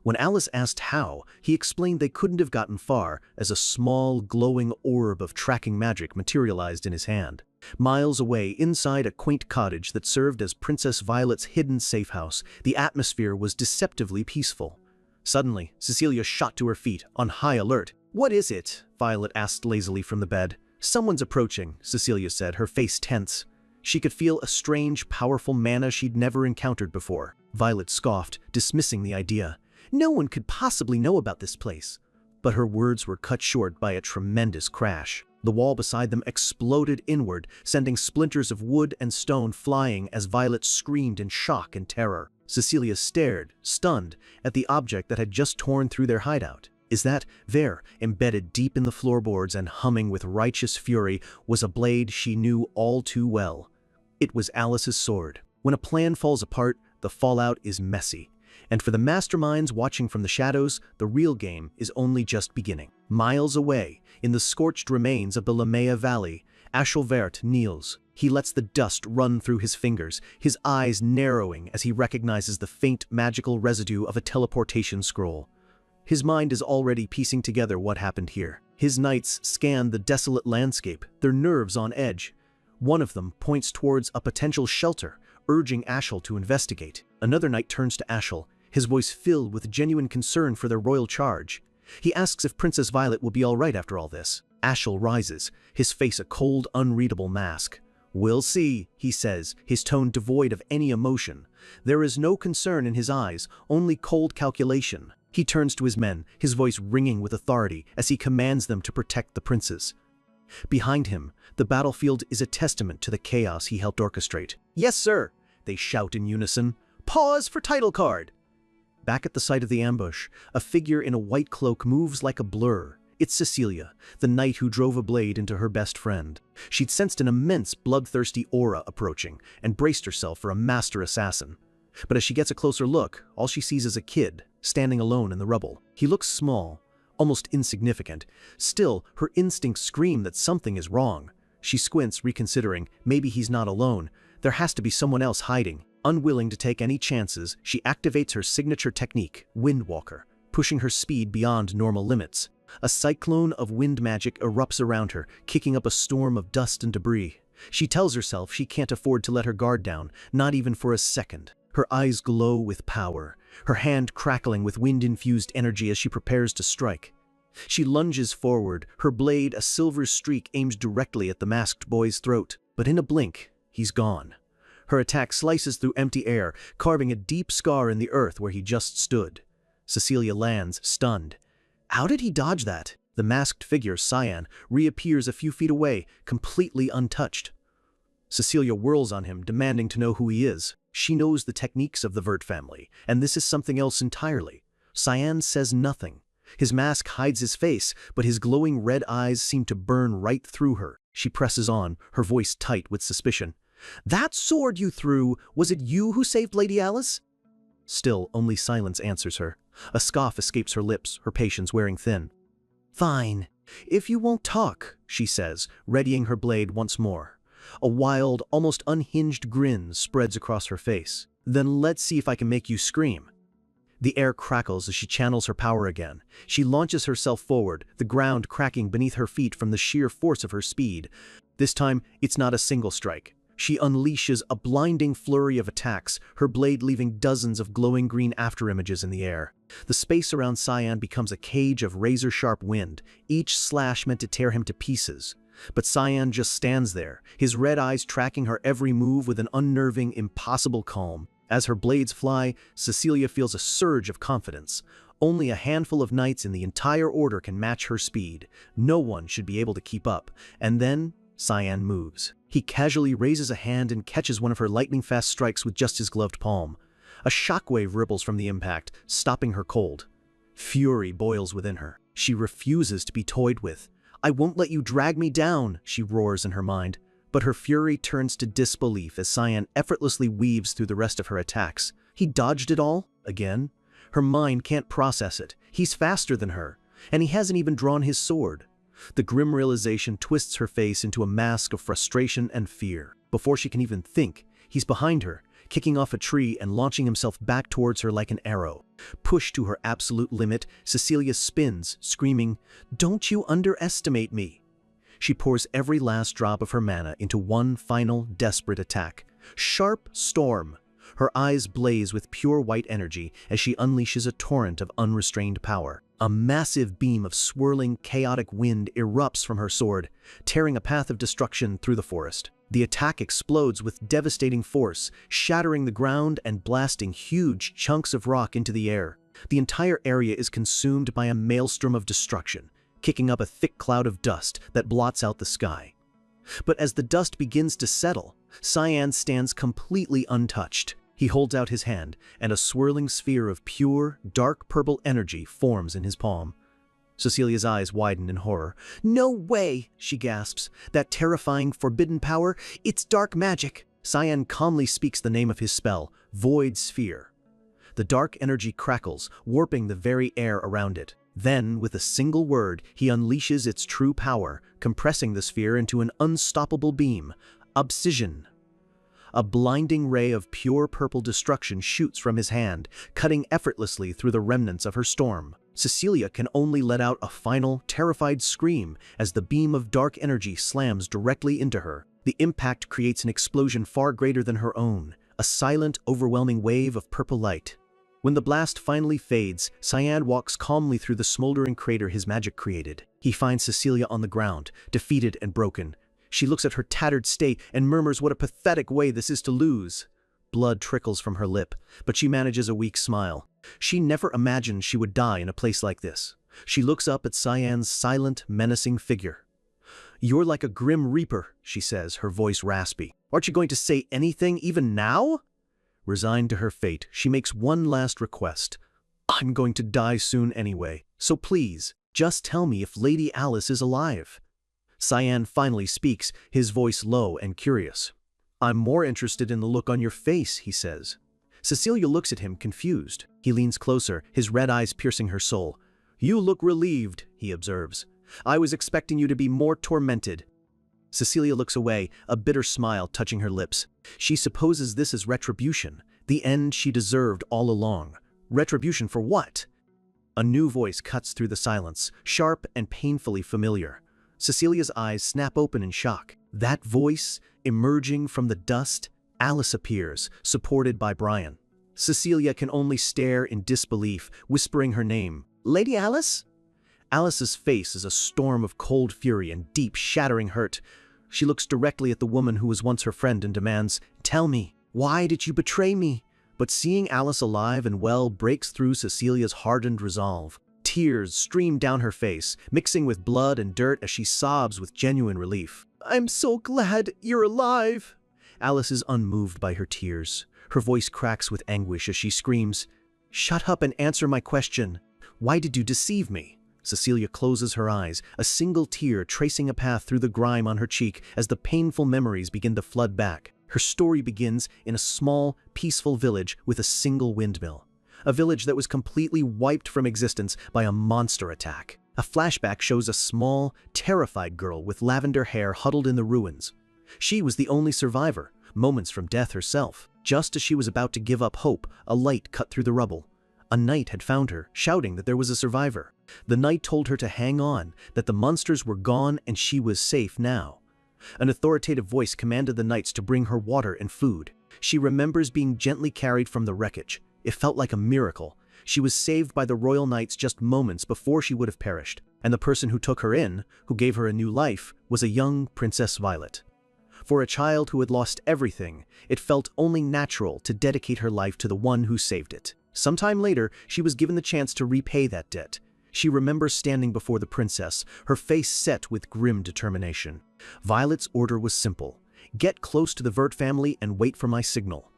When Alice asked how, he explained they couldn't have gotten far as a small, glowing orb of tracking magic materialized in his hand. Miles away, inside a quaint cottage that served as Princess Violet's hidden safe house, the atmosphere was deceptively peaceful. Suddenly, Cecilia shot to her feet, on high alert. What is it? Violet asked lazily from the bed. Someone's approaching, Cecilia said, her face tense. She could feel a strange, powerful mana she'd never encountered before. Violet scoffed, dismissing the idea. No one could possibly know about this place. But her words were cut short by a tremendous crash. The wall beside them exploded inward, sending splinters of wood and stone flying as Violet screamed in shock and terror. Cecilia stared, stunned, at the object that had just torn through their hideout. Is that, there, embedded deep in the floorboards and humming with righteous fury, was a blade she knew all too well. It was Alice's sword. When a plan falls apart, the fallout is messy. And for the masterminds watching from the shadows, the real game is only just beginning. Miles away, in the scorched remains of the Lamea Valley, Ashelvert kneels. He lets the dust run through his fingers, his eyes narrowing as he recognizes the faint magical residue of a teleportation scroll. His mind is already piecing together what happened here. His knights scan the desolate landscape, their nerves on edge. One of them points towards a potential shelter, urging Ashel to investigate. Another knight turns to Ashel, his voice filled with genuine concern for their royal charge. He asks if Princess Violet will be all right after all this. Ashel rises, his face a cold, unreadable mask. We'll see, he says, his tone devoid of any emotion. There is no concern in his eyes, only cold calculation. He turns to his men, his voice ringing with authority as he commands them to protect the princes. Behind him, the battlefield is a testament to the chaos he helped orchestrate. Yes, sir, they shout in unison. Pause for title card. Back at the site of the ambush, a figure in a white cloak moves like a blur. It's Cecilia, the knight who drove a blade into her best friend. She'd sensed an immense, bloodthirsty aura approaching and braced herself for a master assassin. But as she gets a closer look, all she sees is a kid, standing alone in the rubble. He looks small, almost insignificant. Still, her instincts scream that something is wrong. She squints, reconsidering. Maybe he's not alone. There has to be someone else hiding. Unwilling to take any chances, she activates her signature technique, Windwalker, pushing her speed beyond normal limits. A cyclone of wind magic erupts around her, kicking up a storm of dust and debris. She tells herself she can't afford to let her guard down, not even for a second. Her eyes glow with power, her hand crackling with wind-infused energy as she prepares to strike. She lunges forward, her blade a silver streak aimed directly at the masked boy's throat. But in a blink, he's gone. Her attack slices through empty air, carving a deep scar in the earth where he just stood. Cecilia lands, stunned. How did he dodge that? The masked figure, Cyan, reappears a few feet away, completely untouched. Cecilia whirls on him, demanding to know who he is. She knows the techniques of the Vert family, and this is something else entirely. Cyan says nothing. His mask hides his face, but his glowing red eyes seem to burn right through her. She presses on, her voice tight with suspicion. That sword you threw, was it you who saved Lady Alice? Still, only silence answers her. A scoff escapes her lips, her patience wearing thin. Fine. If you won't talk, she says, readying her blade once more. A wild, almost unhinged grin spreads across her face. Then let's see if I can make you scream. The air crackles as she channels her power again. She launches herself forward, the ground cracking beneath her feet from the sheer force of her speed. This time, it's not a single strike. She unleashes a blinding flurry of attacks, her blade leaving dozens of glowing green afterimages in the air. The space around Cyan becomes a cage of razor-sharp wind, each slash meant to tear him to pieces. But Cyan just stands there, his red eyes tracking her every move with an unnerving, impossible calm. As her blades fly, Cecilia feels a surge of confidence. Only a handful of knights in the entire order can match her speed. No one should be able to keep up. And then, Cyan moves. He casually raises a hand and catches one of her lightning-fast strikes with just his gloved palm. A shockwave ripples from the impact, stopping her cold. Fury boils within her. She refuses to be toyed with. I won't let you drag me down, she roars in her mind. But her fury turns to disbelief as Cyan effortlessly weaves through the rest of her attacks. He dodged it all? Again? Her mind can't process it. He's faster than her, and he hasn't even drawn his sword. The grim realization twists her face into a mask of frustration and fear. Before she can even think, he's behind her, kicking off a tree and launching himself back towards her like an arrow. Pushed to her absolute limit, Cecilia spins, screaming, "Don't you underestimate me!" She pours every last drop of her mana into one final, desperate attack. Sharp Storm! Her eyes blaze with pure white energy as she unleashes a torrent of unrestrained power. A massive beam of swirling, chaotic wind erupts from her sword, tearing a path of destruction through the forest. The attack explodes with devastating force, shattering the ground and blasting huge chunks of rock into the air. The entire area is consumed by a maelstrom of destruction, kicking up a thick cloud of dust that blots out the sky. But as the dust begins to settle, Cyan stands completely untouched. He holds out his hand, and a swirling sphere of pure, dark purple energy forms in his palm. Cecilia's eyes widen in horror. "No way!" she gasps. "That terrifying, forbidden power, it's dark magic!" Cyan calmly speaks the name of his spell, Void Sphere. The dark energy crackles, warping the very air around it. Then, with a single word, he unleashes its true power, compressing the sphere into an unstoppable beam. Obsidian. A blinding ray of pure purple destruction shoots from his hand, cutting effortlessly through the remnants of her storm. Cecilia can only let out a final, terrified scream as the beam of dark energy slams directly into her. The impact creates an explosion far greater than her own, a silent, overwhelming wave of purple light. When the blast finally fades, Cyan walks calmly through the smoldering crater his magic created. He finds Cecilia on the ground, defeated and broken. She looks at her tattered state and murmurs what a pathetic way this is to lose. Blood trickles from her lip, but she manages a weak smile. She never imagined she would die in a place like this. She looks up at Cyan's silent, menacing figure. "You're like a grim reaper," she says, her voice raspy. "Aren't you going to say anything even now?" Resigned to her fate, she makes one last request. "I'm going to die soon anyway, so please, just tell me if Lady Alice is alive." Cyan finally speaks, his voice low and curious. "I'm more interested in the look on your face," he says. Cecilia looks at him, confused. He leans closer, his red eyes piercing her soul. "You look relieved," he observes. "I was expecting you to be more tormented." Cecilia looks away, a bitter smile touching her lips. She supposes this is retribution, the end she deserved all along. Retribution for what? A new voice cuts through the silence, sharp and painfully familiar. Cecilia's eyes snap open in shock. That voice, emerging from the dust, Alice appears, supported by Brian. Cecilia can only stare in disbelief, whispering her name. "Lady Alice?" Alice's face is a storm of cold fury and deep, shattering hurt. She looks directly at the woman who was once her friend and demands, "Tell me, why did you betray me?" But seeing Alice alive and well breaks through Cecilia's hardened resolve. Tears stream down her face, mixing with blood and dirt as she sobs with genuine relief. "I'm so glad you're alive." Alice is unmoved by her tears. Her voice cracks with anguish as she screams, "Shut up and answer my question. Why did you deceive me?" Cecilia closes her eyes, a single tear tracing a path through the grime on her cheek as the painful memories begin to flood back. Her story begins in a small, peaceful village with a single windmill. A village that was completely wiped from existence by a monster attack. A flashback shows a small, terrified girl with lavender hair huddled in the ruins. She was the only survivor, moments from death herself. Just as she was about to give up hope, a light cut through the rubble. A knight had found her, shouting that there was a survivor. The knight told her to hang on, that the monsters were gone and she was safe now. An authoritative voice commanded the knights to bring her water and food. She remembers being gently carried from the wreckage. It felt like a miracle. She was saved by the royal knights just moments before she would have perished. And the person who took her in, who gave her a new life, was a young Princess Violet. For a child who had lost everything, it felt only natural to dedicate her life to the one who saved it. Sometime later, she was given the chance to repay that debt. She remembers standing before the princess, her face set with grim determination. Violet's order was simple: get close to the Vert family and wait for my signal.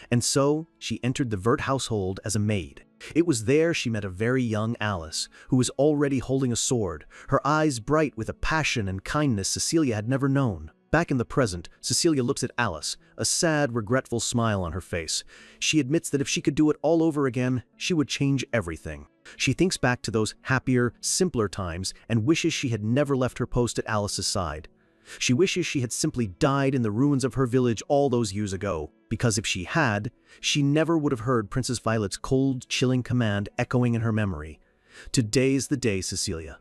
And so, she entered the Vert household as a maid. It was there she met a very young Alice, who was already holding a sword, her eyes bright with a passion and kindness Cecilia had never known. Back in the present, Cecilia looks at Alice, a sad, regretful smile on her face. She admits that if she could do it all over again, she would change everything. She thinks back to those happier, simpler times and wishes she had never left her post at Alice's side. She wishes she had simply died in the ruins of her village all those years ago, because if she had, she never would have heard Princess Violet's cold, chilling command echoing in her memory. Today's the day, Cecilia.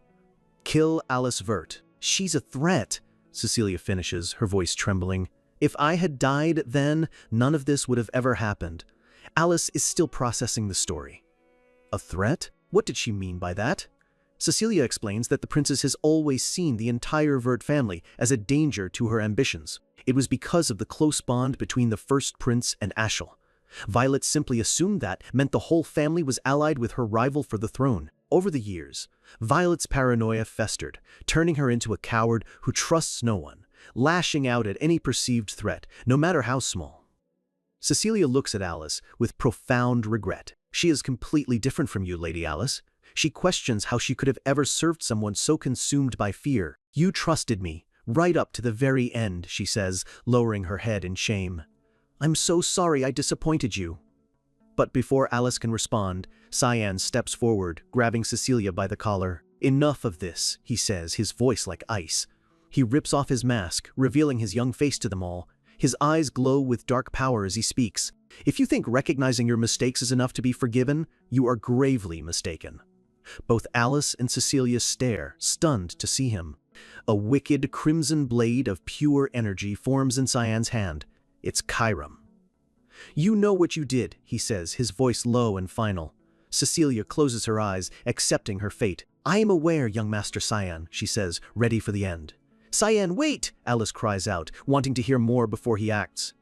Kill Alice Vert. She's a threat, Cecilia finishes, her voice trembling. If I had died then, none of this would have ever happened. Alice is still processing the story. A threat? What did she mean by that? Cecilia explains that the princess has always seen the entire Vert family as a danger to her ambitions. It was because of the close bond between the first prince and Ashel. Violet simply assumed that meant the whole family was allied with her rival for the throne. Over the years, Violet's paranoia festered, turning her into a coward who trusts no one, lashing out at any perceived threat, no matter how small. Cecilia looks at Alice with profound regret. She is completely different from you, Lady Alice. She questions how she could have ever served someone so consumed by fear. You trusted me, right up to the very end, she says, lowering her head in shame. I'm so sorry I disappointed you. But before Alice can respond, Cyan steps forward, grabbing Cecilia by the collar. Enough of this, he says, his voice like ice. He rips off his mask, revealing his young face to them all. His eyes glow with dark power as he speaks. If you think recognizing your mistakes is enough to be forgiven, you are gravely mistaken. Both Alice and Cecilia stare, stunned to see him. A wicked crimson blade of pure energy forms in Cyan's hand. It's Chiram. You know what you did, he says, his voice low and final. Cecilia closes her eyes, accepting her fate. I am aware, young Master Cyan, she says, ready for the end. Cyan, wait! Alice cries out, wanting to hear more before he acts.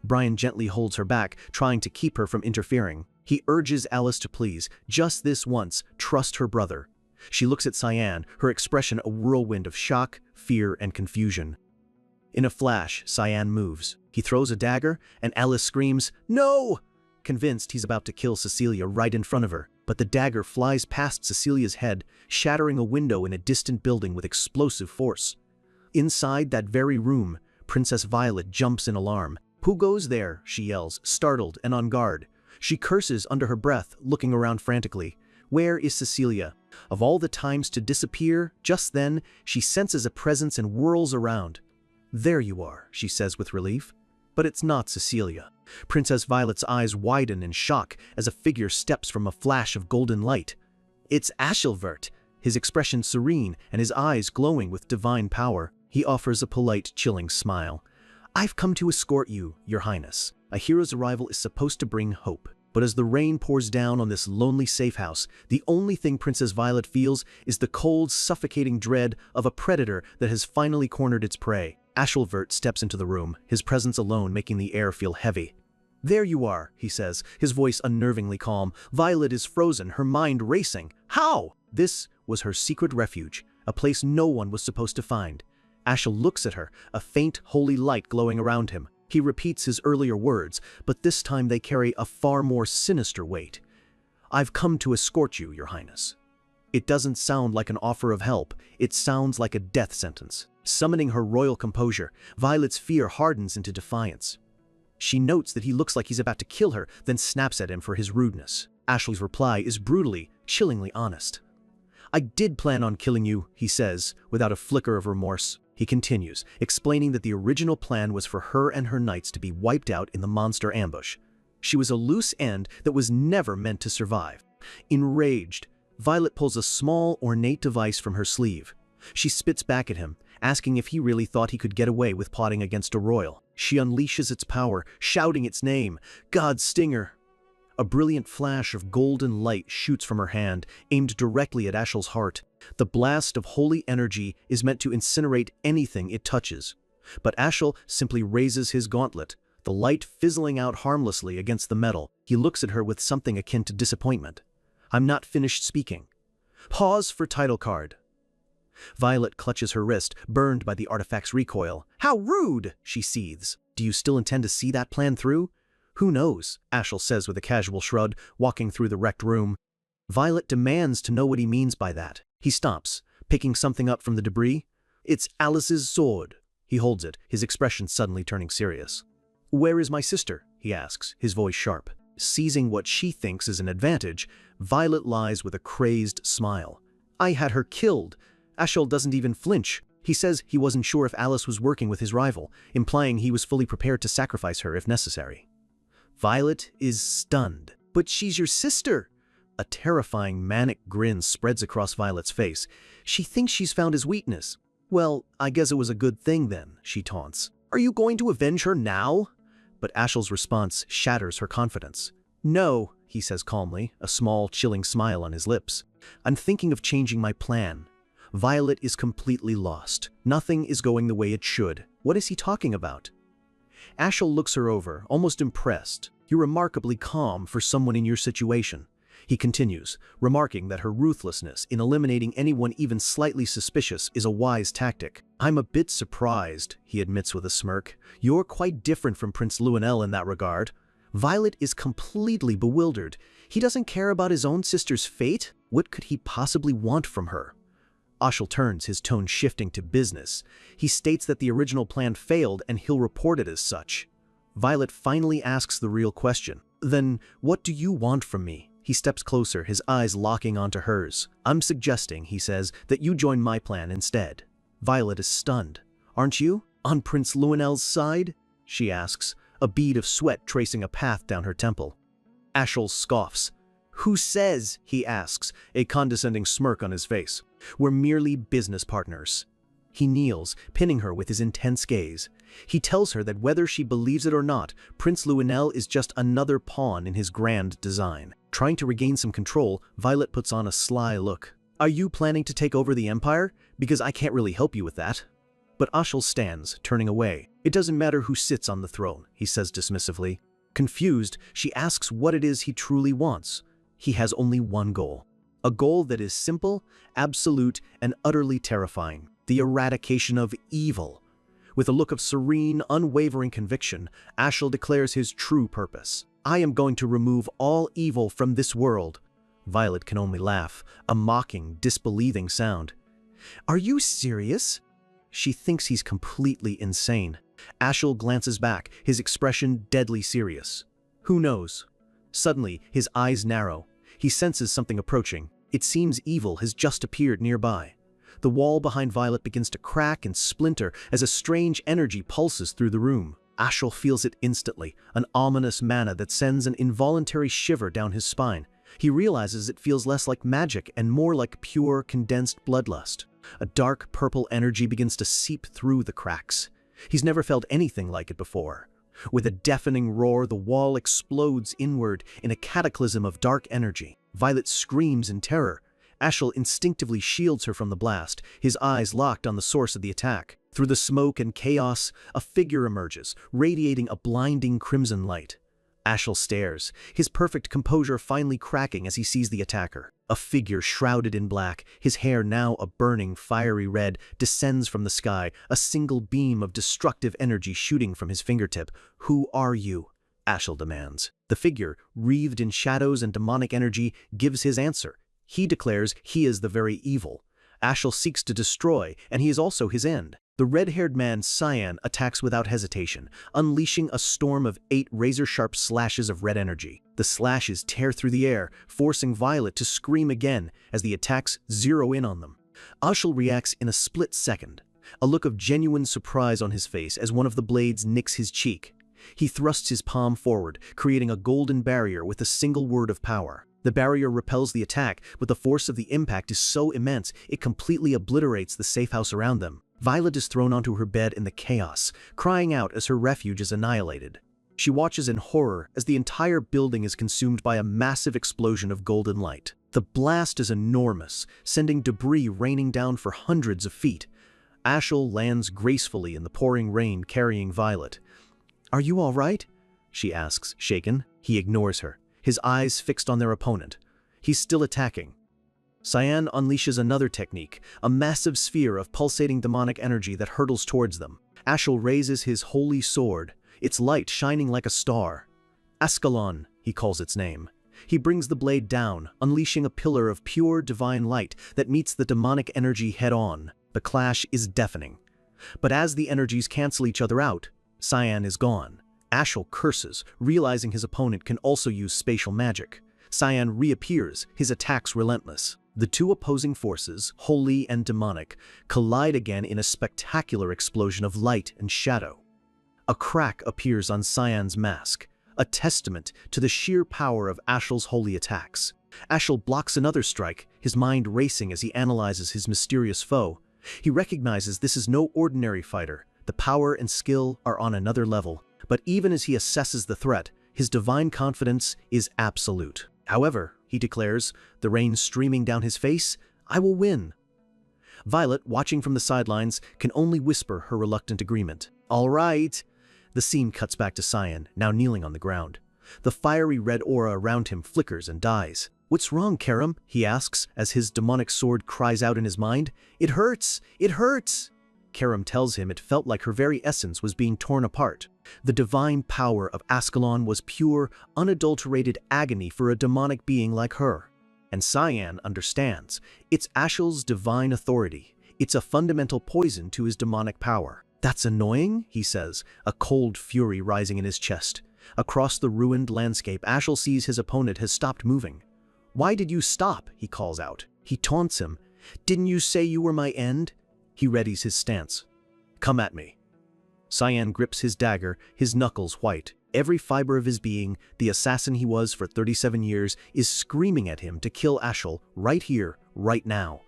Brian gently holds her back, trying to keep her from interfering. He urges Alice to please, just this once, trust her brother. She looks at Cyan, her expression a whirlwind of shock, fear, and confusion. In a flash, Cyan moves. He throws a dagger, and Alice screams, "No!" Convinced he's about to kill Cecilia right in front of her. But the dagger flies past Cecilia's head, shattering a window in a distant building with explosive force. Inside that very room, Princess Violet jumps in alarm. Who goes there? She yells, startled and on guard. She curses under her breath, looking around frantically. Where is Cecilia? Of all the times to disappear, just then, she senses a presence and whirls around. There you are, she says with relief. But it's not Cecilia. Princess Violet's eyes widen in shock as a figure steps from a flash of golden light. It's Ashel Vert, his expression serene and his eyes glowing with divine power. He offers a polite, chilling smile. I've come to escort you, Your Highness. A hero's arrival is supposed to bring hope. But as the rain pours down on this lonely safe house, the only thing Princess Violet feels is the cold, suffocating dread of a predator that has finally cornered its prey. Ashel Vert steps into the room, his presence alone making the air feel heavy. There you are, he says, his voice unnervingly calm. Violet is frozen, her mind racing. How? This was her secret refuge, a place no one was supposed to find. Ashel looks at her, a faint, holy light glowing around him. He repeats his earlier words, but this time they carry a far more sinister weight. I've come to escort you, Your Highness. It doesn't sound like an offer of help, it sounds like a death sentence. Summoning her royal composure, Violet's fear hardens into defiance. She notes that he looks like he's about to kill her, then snaps at him for his rudeness. Ashley's reply is brutally, chillingly honest. I did plan on killing you, he says, without a flicker of remorse. He continues, explaining that the original plan was for her and her knights to be wiped out in the monster ambush. She was a loose end that was never meant to survive. Enraged, Violet pulls a small, ornate device from her sleeve. She spits back at him, asking if he really thought he could get away with plotting against a royal. She unleashes its power, shouting its name, God's Stinger. A brilliant flash of golden light shoots from her hand, aimed directly at Ashel's heart. The blast of holy energy is meant to incinerate anything it touches. But Ashel simply raises his gauntlet, the light fizzling out harmlessly against the metal. He looks at her with something akin to disappointment. I'm not finished speaking. Pause for title card. Violet clutches her wrist, burned by the artifact's recoil. How rude, she seethes. Do you still intend to see that plan through? Who knows, Ashel says with a casual shrug, walking through the wrecked room. Violet demands to know what he means by that. He stops, picking something up from the debris. It's Alice's sword. He holds it, his expression suddenly turning serious. "Where is my sister?" he asks, his voice sharp. Seizing what she thinks is an advantage, Violet lies with a crazed smile. "I had her killed." Ashel doesn't even flinch. He says he wasn't sure if Alice was working with his rival, implying he was fully prepared to sacrifice her if necessary. Violet is stunned. "But she's your sister!" A terrifying manic grin spreads across Violet's face. She thinks she's found his weakness. "Well, I guess it was a good thing then," she taunts. "Are you going to avenge her now?" But Ashel's response shatters her confidence. "No," he says calmly, a small, chilling smile on his lips. "I'm thinking of changing my plan." Violet is completely lost. Nothing is going the way it should. What is he talking about? Ashel looks her over, almost impressed. "You're remarkably calm for someone in your situation." He continues, remarking that her ruthlessness in eliminating anyone even slightly suspicious is a wise tactic. "I'm a bit surprised," he admits with a smirk. "You're quite different from Prince Luenel in that regard." Violet is completely bewildered. He doesn't care about his own sister's fate? What could he possibly want from her? Ashel turns, his tone shifting to business. He states that the original plan failed and he'll report it as such. Violet finally asks the real question. "Then what do you want from me?" He steps closer, his eyes locking onto hers. "I'm suggesting," he says, "that you join my plan instead." Violet is stunned. "Aren't you on Prince Luenel's side?" she asks, a bead of sweat tracing a path down her temple. Ashel scoffs. "Who says?" he asks, a condescending smirk on his face. "We're merely business partners." He kneels, pinning her with his intense gaze. He tells her that whether she believes it or not, Prince Luenel is just another pawn in his grand design. Trying to regain some control, Violet puts on a sly look. "Are you planning to take over the Empire? Because I can't really help you with that." But Ashel stands, turning away. "It doesn't matter who sits on the throne," he says dismissively. Confused, she asks what it is he truly wants. He has only one goal. A goal that is simple, absolute, and utterly terrifying. The eradication of evil. With a look of serene, unwavering conviction, Ashel declares his true purpose. "I am going to remove all evil from this world." Violet can only laugh, a mocking, disbelieving sound. "Are you serious?" She thinks he's completely insane. Ashel glances back, his expression deadly serious. Who knows? Suddenly, his eyes narrow. He senses something approaching. It seems evil has just appeared nearby. The wall behind Violet begins to crack and splinter as a strange energy pulses through the room. Ashel feels it instantly, an ominous mana that sends an involuntary shiver down his spine. He realizes it feels less like magic and more like pure, condensed bloodlust. A dark purple energy begins to seep through the cracks. He's never felt anything like it before. With a deafening roar, the wall explodes inward in a cataclysm of dark energy. Violet screams in terror. Ashel instinctively shields her from the blast, his eyes locked on the source of the attack. Through the smoke and chaos, a figure emerges, radiating a blinding crimson light. Ashel stares, his perfect composure finally cracking as he sees the attacker. A figure shrouded in black, his hair now a burning, fiery red, descends from the sky, a single beam of destructive energy shooting from his fingertip. "Who are you?" Ashel demands. The figure, wreathed in shadows and demonic energy, gives his answer. He declares he is the very evil Ashel seeks to destroy, and he is also his end. The red-haired man, Cyan, attacks without hesitation, unleashing a storm of 8 razor-sharp slashes of red energy. The slashes tear through the air, forcing Violet to scream again as the attacks zero in on them. Ashel reacts in a split second, a look of genuine surprise on his face as one of the blades nicks his cheek. He thrusts his palm forward, creating a golden barrier with a single word of power. The barrier repels the attack, but the force of the impact is so immense it completely obliterates the safe house around them. Violet is thrown onto her bed in the chaos, crying out as her refuge is annihilated. She watches in horror as the entire building is consumed by a massive explosion of golden light. The blast is enormous, sending debris raining down for hundreds of feet. Ashel lands gracefully in the pouring rain, carrying Violet. "Are you all right?" she asks, shaken. He ignores her, his eyes fixed on their opponent. He's still attacking. Cyan unleashes another technique, a massive sphere of pulsating demonic energy that hurtles towards them. Ashel raises his holy sword, its light shining like a star. Ascalon, he calls its name. He brings the blade down, unleashing a pillar of pure divine light that meets the demonic energy head-on. The clash is deafening. But as the energies cancel each other out, Cyan is gone. Ashel curses, realizing his opponent can also use spatial magic. Cyan reappears, his attacks relentless. The two opposing forces, holy and demonic, collide again in a spectacular explosion of light and shadow. A crack appears on Cyan's mask, a testament to the sheer power of Ashel's holy attacks. Ashel blocks another strike, his mind racing as he analyzes his mysterious foe. He recognizes this is no ordinary fighter. The power and skill are on another level. But even as he assesses the threat, his divine confidence is absolute. However, he declares, the rain streaming down his face, I will win. Violet, watching from the sidelines, can only whisper her reluctant agreement. All right. The scene cuts back to Cyan, now kneeling on the ground. The fiery red aura around him flickers and dies. What's wrong, Karam? He asks, as his demonic sword cries out in his mind. It hurts! It hurts! Karam tells him it felt like her very essence was being torn apart. The divine power of Ascalon was pure, unadulterated agony for a demonic being like her. And Cyan understands. It's Ashel's divine authority. It's a fundamental poison to his demonic power. That's annoying, he says, a cold fury rising in his chest. Across the ruined landscape, Ashel sees his opponent has stopped moving. Why did you stop? He calls out. He taunts him. Didn't you say you were my end? He readies his stance. Come at me. Cyan grips his dagger, his knuckles white. Every fiber of his being, the assassin he was for 37 years, is screaming at him to kill Ashel right here, right now.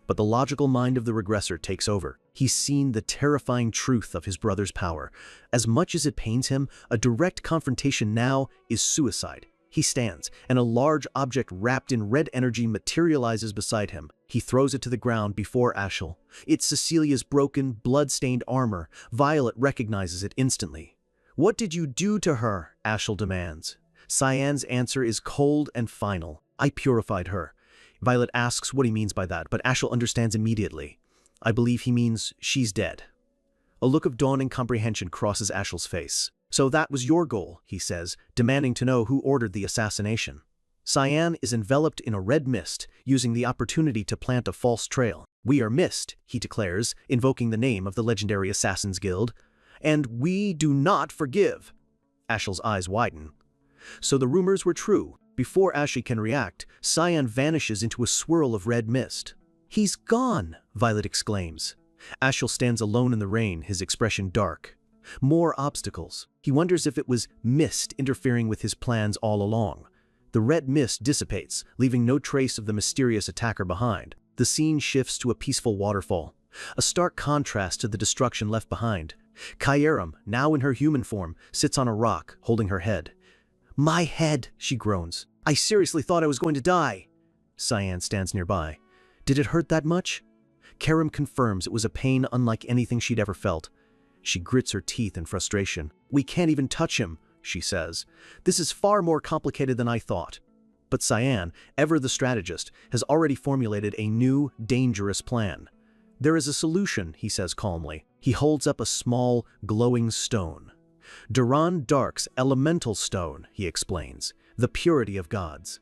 But the logical mind of the regressor takes over. He's seen the terrifying truth of his brother's power. As much as it pains him, a direct confrontation now is suicide. He stands, and a large object wrapped in red energy materializes beside him. He throws it to the ground before Ashel. It's Cecilia's broken, blood-stained armor. Violet recognizes it instantly. What did you do to her? Ashel demands. Cyan's answer is cold and final. I purified her. Violet asks what he means by that, but Ashel understands immediately. I believe he means she's dead. A look of dawning comprehension crosses Ashel's face. So that was your goal, he says, demanding to know who ordered the assassination. Cyan is enveloped in a red mist, using the opportunity to plant a false trail. We are mist, he declares, invoking the name of the legendary Assassin's Guild. And we do not forgive. Ashel's eyes widen. So the rumors were true. Before Ashley can react, Cyan vanishes into a swirl of red mist. He's gone, Violet exclaims. Ashel stands alone in the rain, his expression dark. More obstacles. He wonders if it was mist interfering with his plans all along. The red mist dissipates, leaving no trace of the mysterious attacker behind. The scene shifts to a peaceful waterfall, a stark contrast to the destruction left behind. Kairam, now in her human form, sits on a rock, holding her head. My head, she groans. I seriously thought I was going to die. Cyan stands nearby. Did it hurt that much? Karam confirms it was a pain unlike anything she'd ever felt. She grits her teeth in frustration. We can't even touch him, she says. This is far more complicated than I thought. But Cyan, ever the strategist, has already formulated a new, dangerous plan. There is a solution, he says calmly. He holds up a small, glowing stone. Duran Dark's elemental stone, he explains, the purity of gods.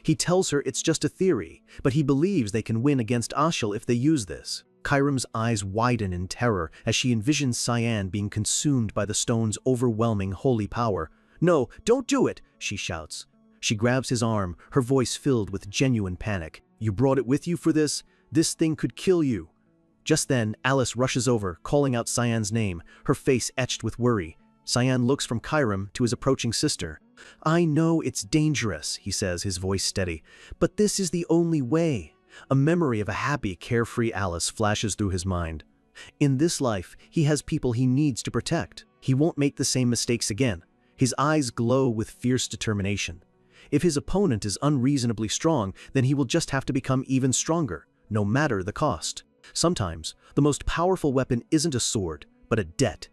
He tells her it's just a theory, but he believes they can win against Ashel if they use this. Kairam's eyes widen in terror as she envisions Cyan being consumed by the stone's overwhelming holy power. No, don't do it, she shouts. She grabs his arm, her voice filled with genuine panic. You brought it with you for this? This thing could kill you. Just then, Alice rushes over, calling out Cyan's name, her face etched with worry. Cyan looks from Kairam to his approaching sister. I know it's dangerous, he says, his voice steady, but this is the only way. A memory of a happy, carefree Alice flashes through his mind. In this life, he has people he needs to protect. He won't make the same mistakes again. His eyes glow with fierce determination. If his opponent is unreasonably strong, then he will just have to become even stronger, no matter the cost. Sometimes, the most powerful weapon isn't a sword, but a debt.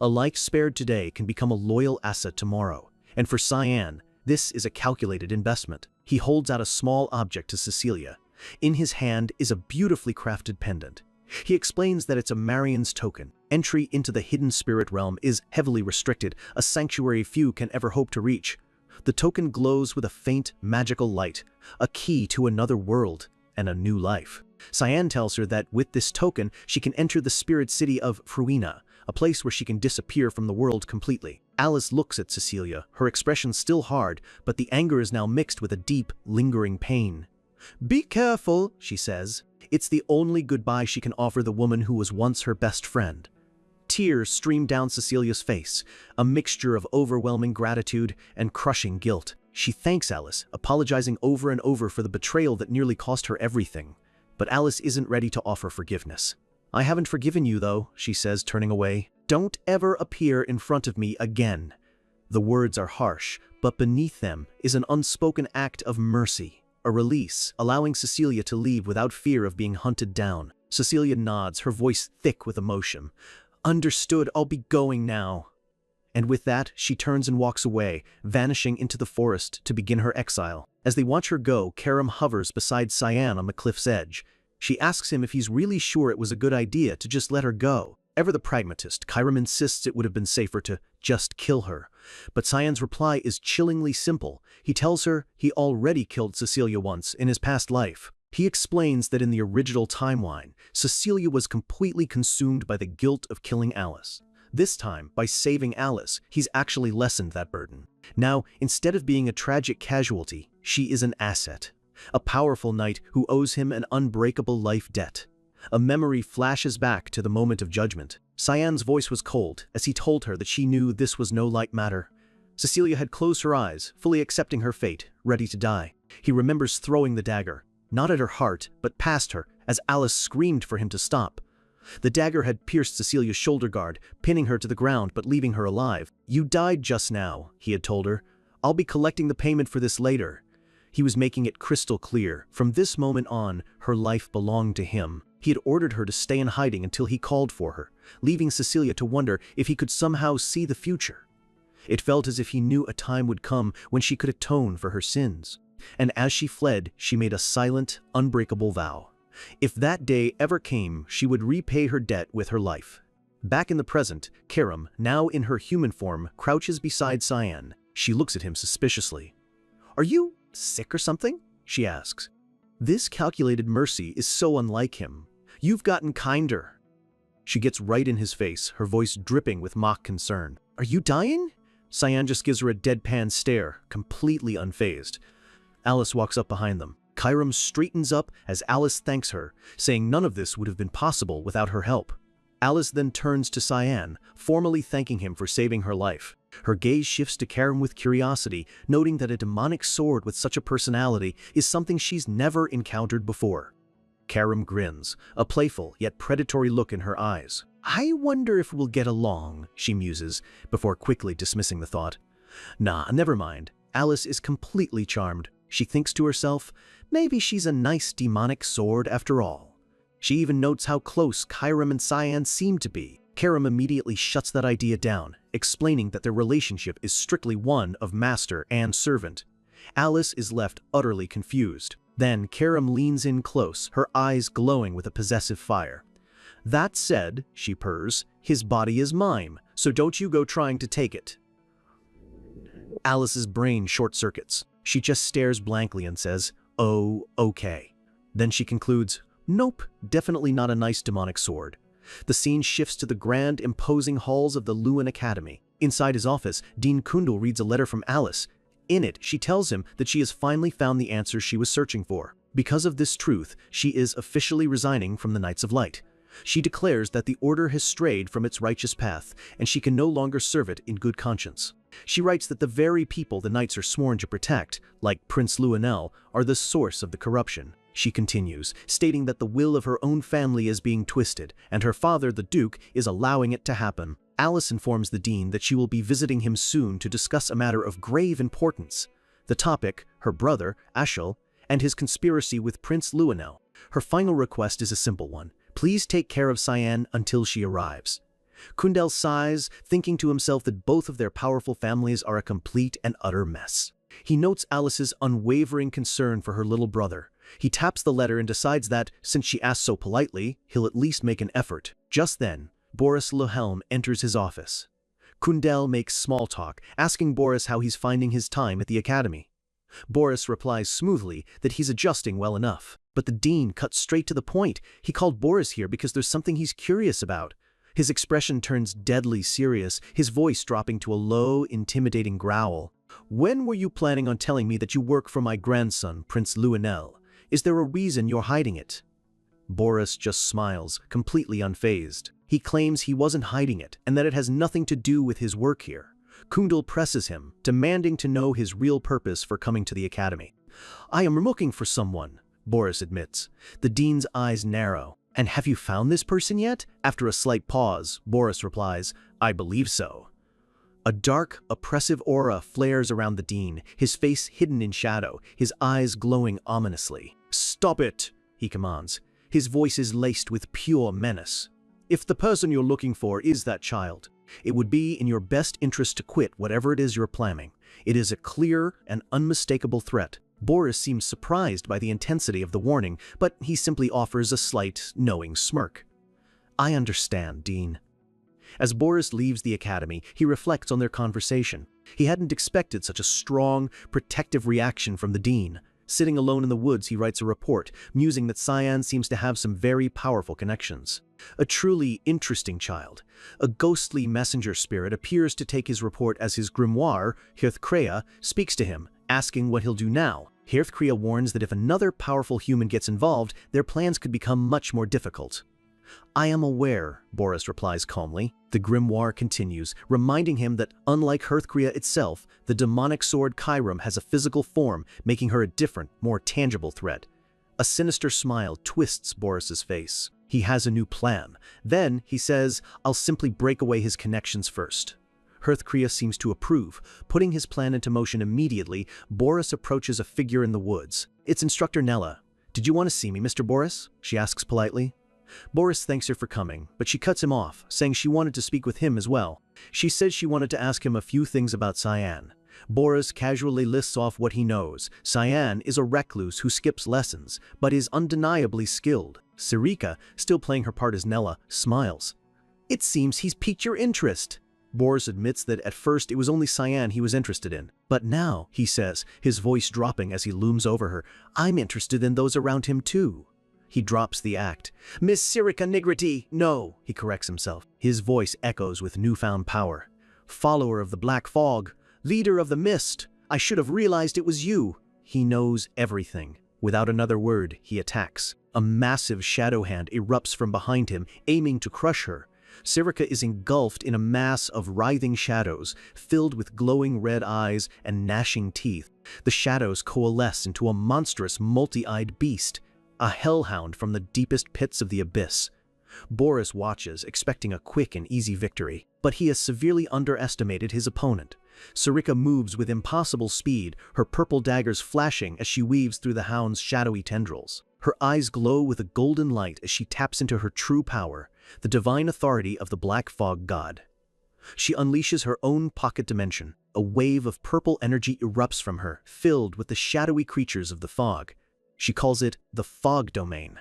A life spared today can become a loyal asset tomorrow. And for Cyan, this is a calculated investment. He holds out a small object to Cecilia. In his hand is a beautifully crafted pendant. He explains that it's a Marian's token. Entry into the hidden spirit realm is heavily restricted, a sanctuary few can ever hope to reach. The token glows with a faint, magical light, a key to another world and a new life. Cyan tells her that with this token, she can enter the spirit city of Fruina, a place where she can disappear from the world completely. Alice looks at Cecilia, her expression still hard, but the anger is now mixed with a deep, lingering pain. "Be careful," she says. It's the only goodbye she can offer the woman who was once her best friend. Tears stream down Cecilia's face, a mixture of overwhelming gratitude and crushing guilt. She thanks Alice, apologizing over and over for the betrayal that nearly cost her everything. But Alice isn't ready to offer forgiveness. "I haven't forgiven you, though," she says, turning away. "Don't ever appear in front of me again." The words are harsh, but beneath them is an unspoken act of mercy, a release, allowing Cecilia to leave without fear of being hunted down. Cecilia nods, her voice thick with emotion. "Understood, I'll be going now." And with that, she turns and walks away, vanishing into the forest to begin her exile. As they watch her go, Karam hovers beside Cyan on the cliff's edge. She asks him if he's really sure it was a good idea to just let her go. Ever the pragmatist, Karam insists it would have been safer to just kill her. But Cyan's reply is chillingly simple. He tells her he already killed Cecilia once in his past life. He explains that in the original timeline, Cecilia was completely consumed by the guilt of killing Alice. This time, by saving Alice, he's actually lessened that burden. Now, instead of being a tragic casualty, she is an asset. A powerful knight who owes him an unbreakable life debt. A memory flashes back to the moment of judgment. Cyan's voice was cold as he told her that she knew this was no light matter. Cecilia had closed her eyes, fully accepting her fate, ready to die. He remembers throwing the dagger, not at her heart, but past her, as Alice screamed for him to stop. The dagger had pierced Cecilia's shoulder guard, pinning her to the ground but leaving her alive. "You died just now," he had told her. "I'll be collecting the payment for this later." He was making it crystal clear. From this moment on, her life belonged to him. He had ordered her to stay in hiding until he called for her, leaving Cecilia to wonder if he could somehow see the future. It felt as if he knew a time would come when she could atone for her sins. And as she fled, she made a silent, unbreakable vow. If that day ever came, she would repay her debt with her life. Back in the present, Karam, now in her human form, crouches beside Cyan. She looks at him suspiciously. "Are you sick or something?" she asks. This calculated mercy is so unlike him. "You've gotten kinder." She gets right in his face, her voice dripping with mock concern. "Are you dying?" Cyan just gives her a deadpan stare, completely unfazed. Alice walks up behind them. Karam straightens up as Alice thanks her, saying none of this would have been possible without her help. Alice then turns to Cyan, formally thanking him for saving her life. Her gaze shifts to Karam with curiosity, noting that a demonic sword with such a personality is something she's never encountered before. Karam grins, a playful yet predatory look in her eyes. "I wonder if we'll get along," she muses, before quickly dismissing the thought. "Nah, never mind. Alice is completely charmed." She thinks to herself, maybe she's a nice demonic sword after all. She even notes how close Karam and Cyan seem to be. Karam immediately shuts that idea down, explaining that their relationship is strictly one of master and servant. Alice is left utterly confused. Then Karam leans in close, her eyes glowing with a possessive fire. "That said," she purrs, "his body is mine, so don't you go trying to take it." Alice's brain short-circuits. She just stares blankly and says, "Oh, okay." Then she concludes, "Nope, definitely not a nice demonic sword." The scene shifts to the grand, imposing halls of the Lewin Academy. Inside his office, Dean Kundal reads a letter from Alice. In it, she tells him that she has finally found the answers she was searching for. Because of this truth, she is officially resigning from the Knights of Light. She declares that the order has strayed from its righteous path, and she can no longer serve it in good conscience. She writes that the very people the Knights are sworn to protect, like Prince Luenel, are the source of the corruption. She continues, stating that the will of her own family is being twisted, and her father, the Duke, is allowing it to happen. Alice informs the Dean that she will be visiting him soon to discuss a matter of grave importance. The topic, her brother, Ashel, and his conspiracy with Prince Luenel. Her final request is a simple one. Please take care of Cyan until she arrives. Kundal sighs, thinking to himself that both of their powerful families are a complete and utter mess. He notes Alice's unwavering concern for her little brother. He taps the letter and decides that, since she asked so politely, he'll at least make an effort. Just then, Boris Wilhelm enters his office. Kundal makes small talk, asking Boris how he's finding his time at the academy. Boris replies smoothly that he's adjusting well enough. But the dean cuts straight to the point. He called Boris here because there's something he's curious about. His expression turns deadly serious, his voice dropping to a low, intimidating growl. When were you planning on telling me that you work for my grandson, Prince Lionel? Is there a reason you're hiding it? Boris just smiles, completely unfazed. He claims he wasn't hiding it and that it has nothing to do with his work here. Kundal presses him, demanding to know his real purpose for coming to the academy. I am looking for someone, Boris admits. The dean's eyes narrow. And have you found this person yet? After a slight pause, Boris replies, I believe so. A dark, oppressive aura flares around the dean, his face hidden in shadow, his eyes glowing ominously. Stop it, he commands. His voice is laced with pure menace. If the person you're looking for is that child, it would be in your best interest to quit whatever it is you're planning. It is a clear and unmistakable threat. Boris seems surprised by the intensity of the warning, but he simply offers a slight, knowing smirk. I understand, Dean. As Boris leaves the academy, he reflects on their conversation. He hadn't expected such a strong, protective reaction from the dean. Sitting alone in the woods, he writes a report, musing that Cyan seems to have some very powerful connections. A truly interesting child. A ghostly messenger spirit appears to take his report as his grimoire, Hearthcrea, speaks to him, asking what he'll do now. Hearthcrea warns that if another powerful human gets involved, their plans could become much more difficult. I am aware, Boris replies calmly. The grimoire continues, reminding him that unlike Hearthcrea itself, the demonic sword Chirum has a physical form, making her a different, more tangible threat. A sinister smile twists Boris's face. He has a new plan. Then, he says, I'll simply break away his connections first. Hearthcrea seems to approve. Putting his plan into motion immediately, Boris approaches a figure in the woods. It's Instructor Nella. Did you want to see me, Mr. Boris? She asks politely. Boris thanks her for coming, but she cuts him off, saying she wanted to speak with him as well. She says she wanted to ask him a few things about Cyan. Boris casually lists off what he knows. Cyan is a recluse who skips lessons, but is undeniably skilled. Sirika, still playing her part as Nella, smiles. It seems he's piqued your interest. Boris admits that at first it was only Cyan he was interested in. But now, he says, his voice dropping as he looms over her, I'm interested in those around him too. He drops the act. Miss Sirika Nigrity, no, he corrects himself. His voice echoes with newfound power. Follower of the Black Fog, leader of the Mist, I should have realized it was you. He knows everything. Without another word, he attacks. A massive shadow hand erupts from behind him, aiming to crush her. Sirika is engulfed in a mass of writhing shadows, filled with glowing red eyes and gnashing teeth. The shadows coalesce into a monstrous, multi-eyed beast, a hellhound from the deepest pits of the abyss. Boris watches, expecting a quick and easy victory, but he has severely underestimated his opponent. Sirika moves with impossible speed, her purple daggers flashing as she weaves through the hound's shadowy tendrils. Her eyes glow with a golden light as she taps into her true power, the divine authority of the Black Fog god. She unleashes her own pocket dimension. A wave of purple energy erupts from her, filled with the shadowy creatures of the fog. She calls it the Fog Domain.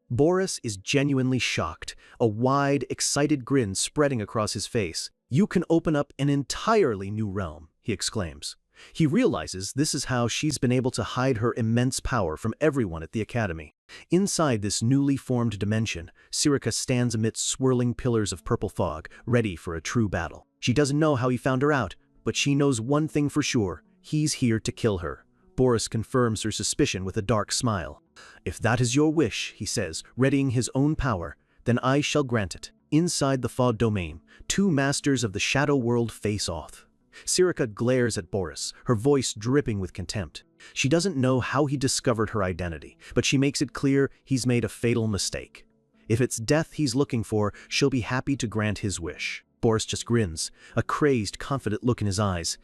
Boris is genuinely shocked, a wide, excited grin spreading across his face. You can open up an entirely new realm, he exclaims. He realizes this is how she's been able to hide her immense power from everyone at the academy. Inside this newly formed dimension, Sirika stands amidst swirling pillars of purple fog, ready for a true battle. She doesn't know how he found her out, but she knows one thing for sure: he's here to kill her. Boris confirms her suspicion with a dark smile. If that is your wish, he says, readying his own power, then I shall grant it. Inside the Fog Domain, two masters of the Shadow World face off. Sirika glares at Boris, her voice dripping with contempt. She doesn't know how he discovered her identity, but she makes it clear he's made a fatal mistake. If it's death he's looking for, she'll be happy to grant his wish. Boris just grins, a crazed, confident look in his eyes.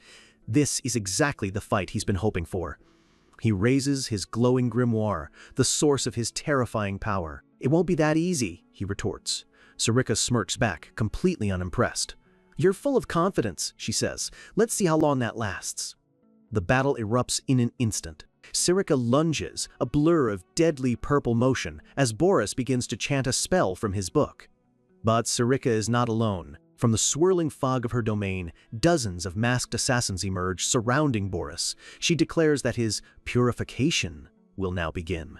This is exactly the fight he's been hoping for. He raises his glowing grimoire, the source of his terrifying power. It won't be that easy, he retorts. Sirika smirks back, completely unimpressed. You're full of confidence, she says. Let's see how long that lasts. The battle erupts in an instant. Sirika lunges, a blur of deadly purple motion, as Boris begins to chant a spell from his book. But Sirika is not alone. From the swirling fog of her domain, dozens of masked assassins emerge, surrounding Boris. She declares that his purification will now begin.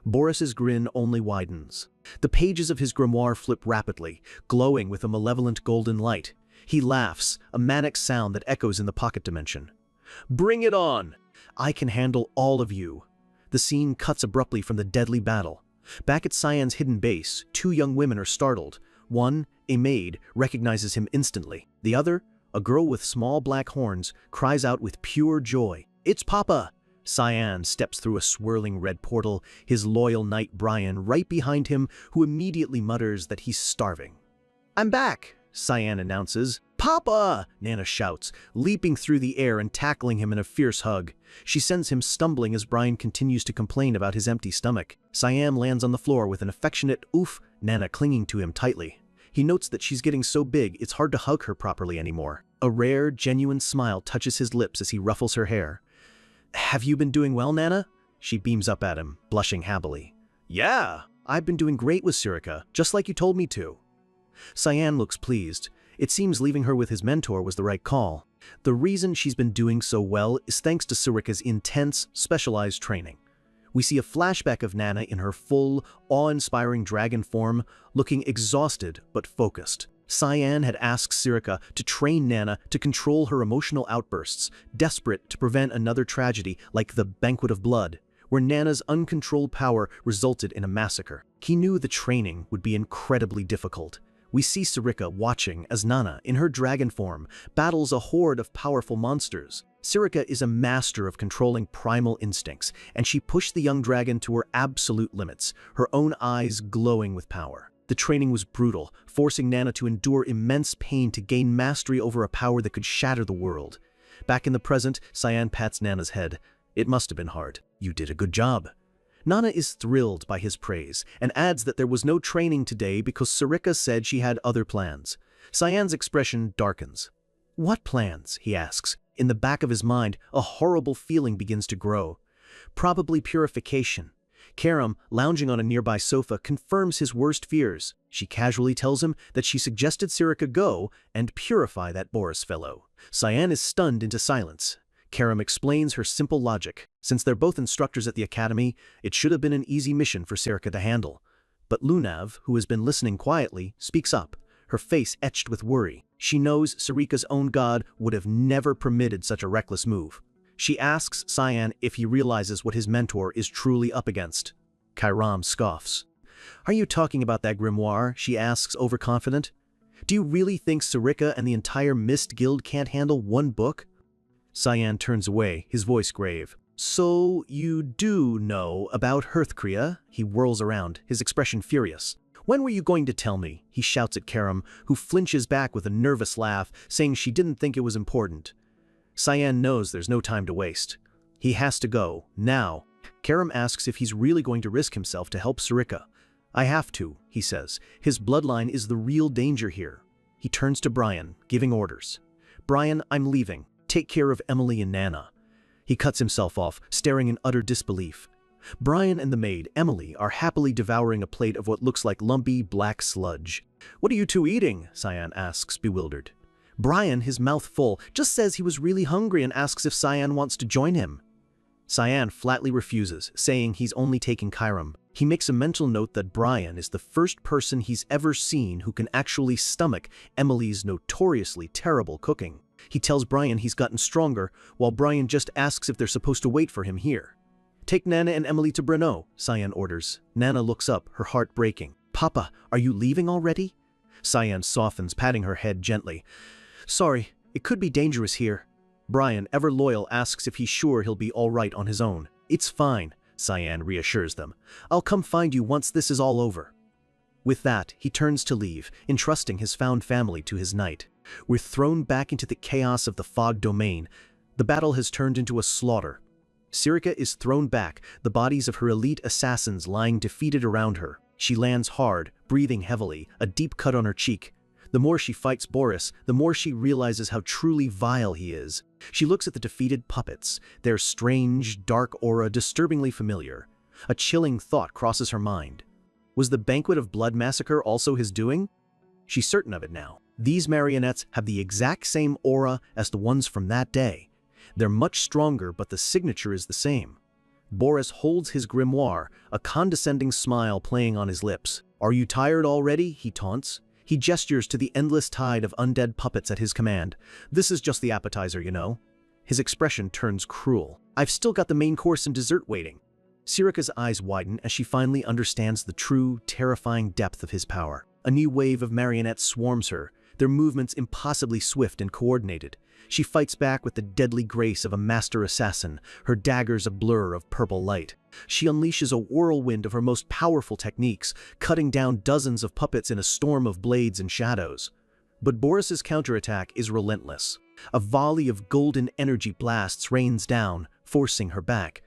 Boris's grin only widens. The pages of his grimoire flip rapidly, glowing with a malevolent golden light. He laughs, a manic sound that echoes in the pocket dimension. "Bring it on! I can handle all of you." The scene cuts abruptly from the deadly battle. Back at Cyan's hidden base, two young women are startled. One, a maid, recognizes him instantly. The other, a girl with small black horns, cries out with pure joy. "It's Papa!" Cyan steps through a swirling red portal, his loyal knight Brian right behind him, who immediately mutters that he's starving. "I'm back," Cyan announces. "Papa!" Nana shouts, leaping through the air and tackling him in a fierce hug. She sends him stumbling as Brian continues to complain about his empty stomach. Cyan lands on the floor with an affectionate oof, Nana clinging to him tightly. He notes that she's getting so big it's hard to hug her properly anymore. A rare, genuine smile touches his lips as he ruffles her hair. "Have you been doing well, Nana?" She beams up at him, blushing happily. "Yeah, I've been doing great with Sirika, just like you told me to." Cyan looks pleased. It seems leaving her with his mentor was the right call. The reason she's been doing so well is thanks to Sirika's intense, specialized training. We see a flashback of Nana in her full, awe-inspiring dragon form, looking exhausted but focused. Cyan had asked Sirika to train Nana to control her emotional outbursts, desperate to prevent another tragedy like the Banquet of Blood, where Nana's uncontrolled power resulted in a massacre. He knew the training would be incredibly difficult. We see Sirika watching as Nana, in her dragon form, battles a horde of powerful monsters. Sirika is a master of controlling primal instincts, and she pushed the young dragon to her absolute limits, her own eyes glowing with power. The training was brutal, forcing Nana to endure immense pain to gain mastery over a power that could shatter the world. Back in the present, Cyan pats Nana's head. "It must have been hard. You did a good job." Nana is thrilled by his praise, and adds that there was no training today because Sirika said she had other plans. Cyan's expression darkens. "What plans?" he asks. In the back of his mind, a horrible feeling begins to grow. Probably purification. Karam, lounging on a nearby sofa, confirms his worst fears. She casually tells him that she suggested Sirika go and purify that Boris fellow. Cyan is stunned into silence. Karam explains her simple logic. Since they're both instructors at the academy, it should have been an easy mission for Sirika to handle. But Lunav, who has been listening quietly, speaks up, her face etched with worry. She knows Sirika's own god would have never permitted such a reckless move. She asks Cyan if he realizes what his mentor is truly up against. Kairam scoffs. "Are you talking about that grimoire?" she asks, overconfident. "Do you really think Sirika and the entire Mist Guild can't handle one book?" Cyan turns away, his voice grave. "So you do know about Hearthcrea?" He whirls around, his expression furious. "When were you going to tell me?" he shouts at Karam, who flinches back with a nervous laugh, saying she didn't think it was important. Cyan knows there's no time to waste. He has to go, now. Karam asks if he's really going to risk himself to help Sirika. "I have to," he says. His bloodline is the real danger here. He turns to Brian, giving orders. "Brian, I'm leaving. Take care of Emily and Nana." He cuts himself off, staring in utter disbelief. Brian and the maid, Emily, are happily devouring a plate of what looks like lumpy, black sludge. "What are you two eating?" Cyan asks, bewildered. Brian, his mouth full, just says he was really hungry and asks if Cyan wants to join him. Cyan flatly refuses, saying he's only taking Kairam. He makes a mental note that Brian is the first person he's ever seen who can actually stomach Emily's notoriously terrible cooking. He tells Brian he's gotten stronger, while Brian just asks if they're supposed to wait for him here. "Take Nana and Emily to Brno," Cyan orders. Nana looks up, her heart breaking. "Papa, are you leaving already?" Cyan softens, patting her head gently. "Sorry, it could be dangerous here." Brian, ever loyal, asks if he's sure he'll be all right on his own. "It's fine," Cyan reassures them. "I'll come find you once this is all over." With that, he turns to leave, entrusting his found family to his knight. We're thrown back into the chaos of the fog domain. The battle has turned into a slaughter. Sirika is thrown back, the bodies of her elite assassins lying defeated around her. She lands hard, breathing heavily, a deep cut on her cheek. The more she fights Boris, the more she realizes how truly vile he is. She looks at the defeated puppets, their strange, dark aura disturbingly familiar. A chilling thought crosses her mind. Was the Banquet of Blood massacre also his doing? She's certain of it now. These marionettes have the exact same aura as the ones from that day. They're much stronger, but the signature is the same. Boris holds his grimoire, a condescending smile playing on his lips. "Are you tired already?" he taunts. He gestures to the endless tide of undead puppets at his command. "This is just the appetizer, you know." His expression turns cruel. "I've still got the main course and dessert waiting." Sirika's eyes widen as she finally understands the true, terrifying depth of his power. A new wave of marionettes swarms her, their movements impossibly swift and coordinated. She fights back with the deadly grace of a master assassin, her daggers a blur of purple light. She unleashes a whirlwind of her most powerful techniques, cutting down dozens of puppets in a storm of blades and shadows. But Boris's counterattack is relentless. A volley of golden energy blasts rains down, forcing her back.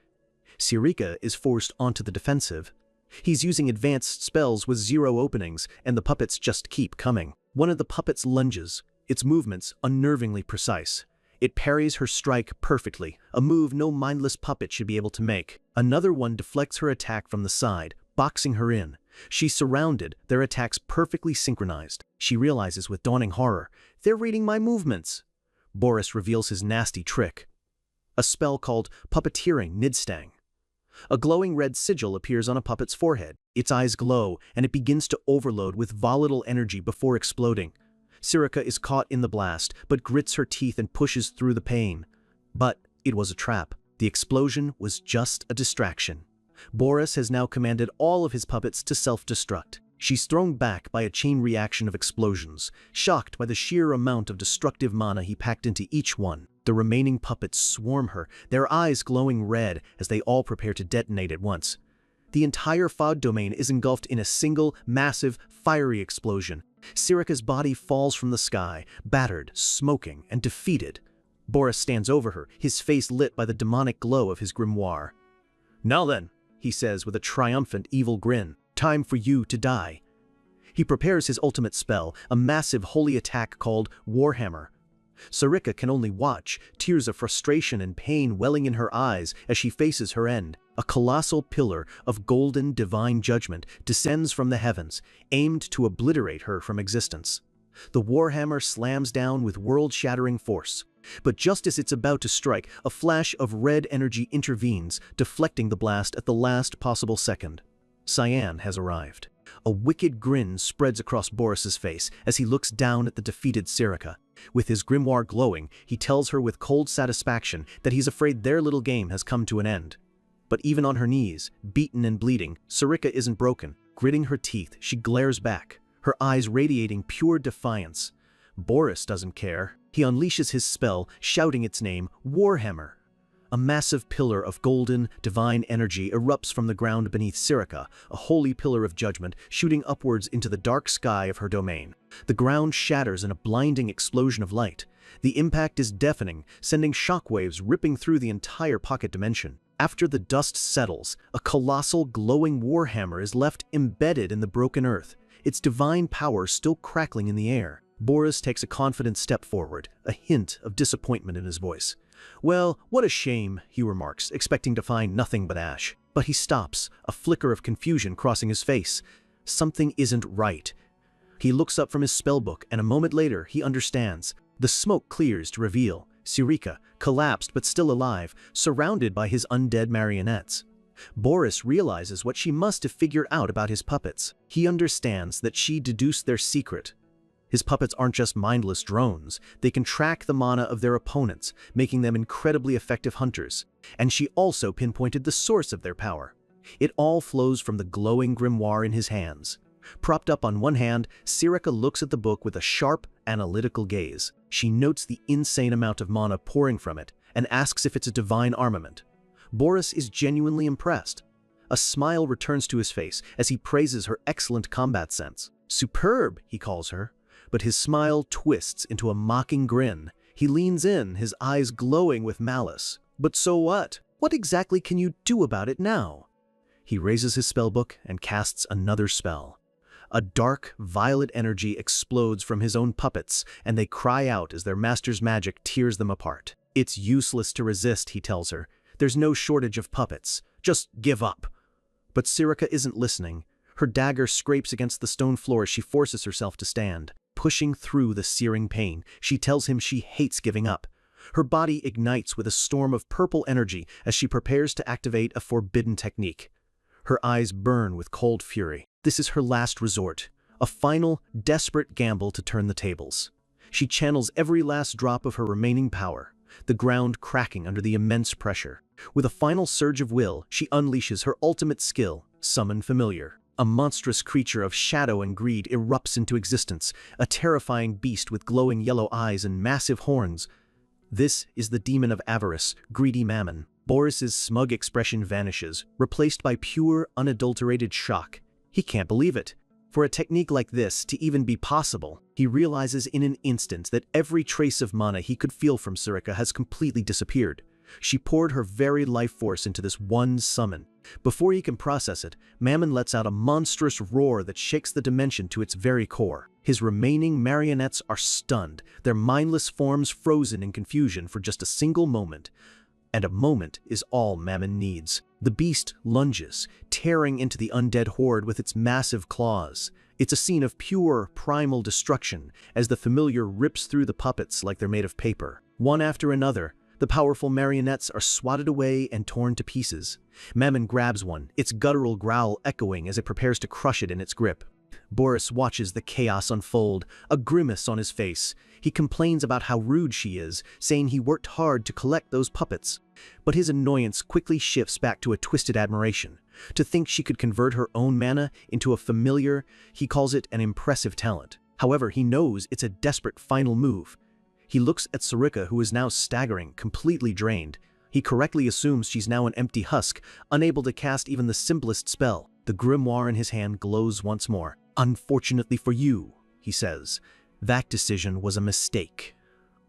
Sirika is forced onto the defensive. He's using advanced spells with 0 openings, and the puppets just keep coming. One of the puppets lunges, its movements unnervingly precise. It parries her strike perfectly, a move no mindless puppet should be able to make. Another one deflects her attack from the side, boxing her in. She's surrounded, their attacks perfectly synchronized. She realizes with dawning horror, "They're reading my movements." Boris reveals his nasty trick. A spell called Puppeteering Nidstang. A glowing red sigil appears on a puppet's forehead. Its eyes glow, and it begins to overload with volatile energy before exploding. Sirika is caught in the blast, but grits her teeth and pushes through the pain. But it was a trap. The explosion was just a distraction. Boris has now commanded all of his puppets to self-destruct. She's thrown back by a chain reaction of explosions, shocked by the sheer amount of destructive mana he packed into each one. The remaining puppets swarm her, their eyes glowing red as they all prepare to detonate at once. The entire FOD domain is engulfed in a single, massive, fiery explosion. Sirika's body falls from the sky, battered, smoking, and defeated. Boris stands over her, his face lit by the demonic glow of his grimoire. "Now then," he says with a triumphant evil grin, "time for you to die." He prepares his ultimate spell, a massive holy attack called Warhammer. Sirika can only watch, tears of frustration and pain welling in her eyes as she faces her end. A colossal pillar of golden divine judgment descends from the heavens, aimed to obliterate her from existence. The Warhammer slams down with world-shattering force. But just as it's about to strike, a flash of red energy intervenes, deflecting the blast at the last possible second. Cyan has arrived. A wicked grin spreads across Boris's face as he looks down at the defeated Sirika. With his grimoire glowing, he tells her with cold satisfaction that he's afraid their little game has come to an end. But even on her knees, beaten and bleeding, Sirika isn't broken. Gritting her teeth, she glares back, her eyes radiating pure defiance. Boris doesn't care. He unleashes his spell, shouting its name, Warhammer. A massive pillar of golden, divine energy erupts from the ground beneath Sirika, a holy pillar of judgment shooting upwards into the dark sky of her domain. The ground shatters in a blinding explosion of light. The impact is deafening, sending shockwaves ripping through the entire pocket dimension. After the dust settles, a colossal glowing warhammer is left embedded in the broken earth, its divine power still crackling in the air. Boris takes a confident step forward, a hint of disappointment in his voice. "Well, what a shame," he remarks, expecting to find nothing but ash. But he stops, a flicker of confusion crossing his face. Something isn't right. He looks up from his spellbook, and a moment later he understands. The smoke clears to reveal Sirika, collapsed but still alive, surrounded by his undead marionettes. Boris realizes what she must have figured out about his puppets. He understands that she deduced their secret. His puppets aren't just mindless drones, they can track the mana of their opponents, making them incredibly effective hunters. And she also pinpointed the source of their power. It all flows from the glowing grimoire in his hands. Propped up on one hand, Sirika looks at the book with a sharp, analytical gaze. She notes the insane amount of mana pouring from it, and asks if it's a divine armament. Boris is genuinely impressed. A smile returns to his face as he praises her excellent combat sense. "Superb," he calls her. But his smile twists into a mocking grin. He leans in, his eyes glowing with malice. "But so what? What exactly can you do about it now?" He raises his spellbook and casts another spell. A dark, violet energy explodes from his own puppets, and they cry out as their master's magic tears them apart. "It's useless to resist," he tells her. "There's no shortage of puppets. Just give up." But Sirika isn't listening. Her dagger scrapes against the stone floor as she forces herself to stand. pushing through the searing pain, she tells him she hates giving up. Her body ignites with a storm of purple energy as she prepares to activate a forbidden technique. Her eyes burn with cold fury. This is her last resort, a final, desperate gamble to turn the tables. She channels every last drop of her remaining power, the ground cracking under the immense pressure. With a final surge of will, she unleashes her ultimate skill, Summon Familiar. A monstrous creature of shadow and greed erupts into existence, a terrifying beast with glowing yellow eyes and massive horns. This is the demon of avarice, greedy Mammon. Boris's smug expression vanishes, replaced by pure, unadulterated shock. He can't believe it. For a technique like this to even be possible, he realizes in an instant that every trace of mana he could feel from Sarika has completely disappeared. She poured her very life force into this one summon. Before he can process it, Mammon lets out a monstrous roar that shakes the dimension to its very core. His remaining marionettes are stunned, their mindless forms frozen in confusion for just a single moment. And a moment is all Mammon needs. The beast lunges, tearing into the undead horde with its massive claws. It's a scene of pure, primal destruction as the familiar rips through the puppets like they're made of paper. One after another, the powerful marionettes are swatted away and torn to pieces. Mammon grabs one, its guttural growl echoing as it prepares to crush it in its grip. Boris watches the chaos unfold, a grimace on his face. He complains about how rude she is, saying he worked hard to collect those puppets. But his annoyance quickly shifts back to a twisted admiration. To think she could convert her own mana into a familiar, he calls it an impressive talent. However, he knows it's a desperate final move. He looks at Sarika, who is now staggering, completely drained. He correctly assumes she's now an empty husk, unable to cast even the simplest spell. The grimoire in his hand glows once more. "Unfortunately for you," he says, "that decision was a mistake."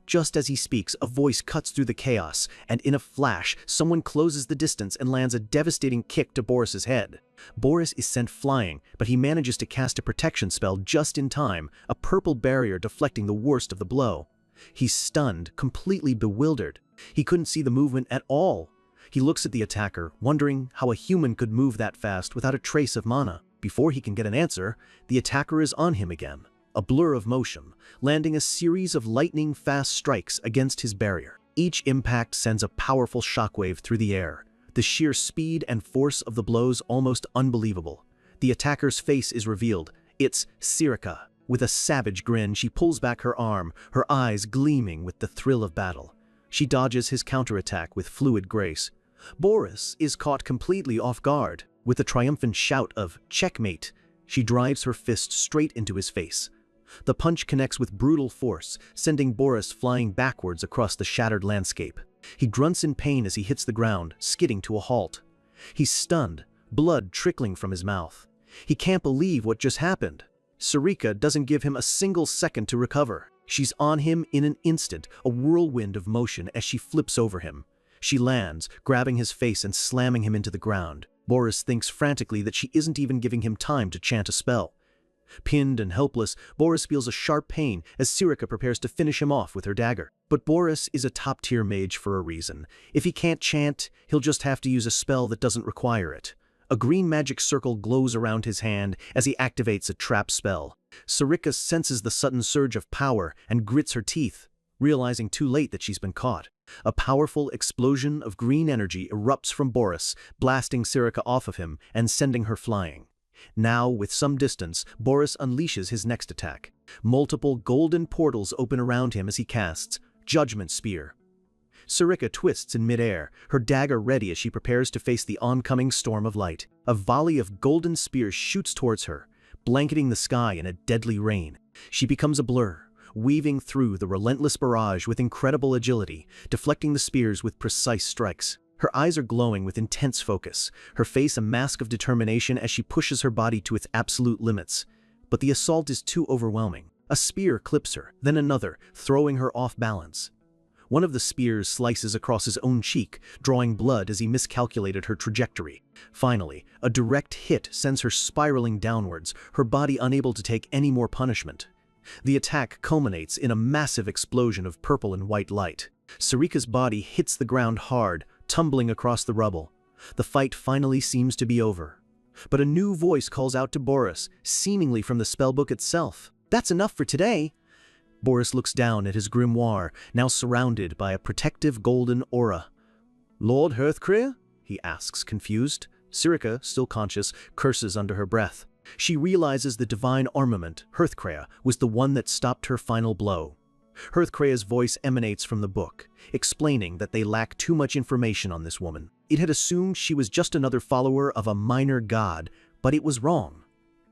Just as he speaks, a voice cuts through the chaos, and in a flash, someone closes the distance and lands a devastating kick to Boris's head. Boris is sent flying, but he manages to cast a protection spell just in time, a purple barrier deflecting the worst of the blow. He's stunned, completely bewildered. He couldn't see the movement at all. He looks at the attacker, wondering how a human could move that fast without a trace of mana. Before he can get an answer, the attacker is on him again, a blur of motion, landing a series of lightning-fast strikes against his barrier. Each impact sends a powerful shockwave through the air, the sheer speed and force of the blows almost unbelievable. The attacker's face is revealed. It's Sarika. With a savage grin, she pulls back her arm, her eyes gleaming with the thrill of battle. She dodges his counterattack with fluid grace. Boris is caught completely off guard. With a triumphant shout of "checkmate," she drives her fist straight into his face. The punch connects with brutal force, sending Boris flying backwards across the shattered landscape. He grunts in pain as he hits the ground, skidding to a halt. He's stunned, blood trickling from his mouth. He can't believe what just happened. Sarika doesn't give him a single second to recover. She's on him in an instant, a whirlwind of motion as she flips over him. She lands, grabbing his face and slamming him into the ground. Boris thinks frantically that she isn't even giving him time to chant a spell. Pinned and helpless, Boris feels a sharp pain as Sarika prepares to finish him off with her dagger. But Boris is a top-tier mage for a reason. If he can't chant, he'll just have to use a spell that doesn't require it. A green magic circle glows around his hand as he activates a trap spell. Sarika senses the sudden surge of power and grits her teeth, realizing too late that she's been caught. A powerful explosion of green energy erupts from Boris, blasting Sarika off of him and sending her flying. Now, with some distance, Boris unleashes his next attack. Multiple golden portals open around him as he casts Judgment Spear. Sarika twists in midair, her dagger ready as she prepares to face the oncoming storm of light. A volley of golden spears shoots towards her, blanketing the sky in a deadly rain. She becomes a blur, weaving through the relentless barrage with incredible agility, deflecting the spears with precise strikes. Her eyes are glowing with intense focus, her face a mask of determination as she pushes her body to its absolute limits. But the assault is too overwhelming. A spear clips her, then another, throwing her off balance. One of the spears slices across his own cheek, drawing blood as he miscalculated her trajectory. Finally, a direct hit sends her spiraling downwards, her body unable to take any more punishment. The attack culminates in a massive explosion of purple and white light. Sarika's body hits the ground hard, tumbling across the rubble. The fight finally seems to be over. But a new voice calls out to Boris, seemingly from the spellbook itself. That's enough for today. Boris looks down at his grimoire, now surrounded by a protective golden aura. Lord Hearthcrere? He asks, confused. Sirica, still conscious, curses under her breath. She realizes the divine armament, Hearthcrere, was the one that stopped her final blow. Hearthcrere's voice emanates from the book, explaining that they lack too much information on this woman. It had assumed she was just another follower of a minor god, but it was wrong.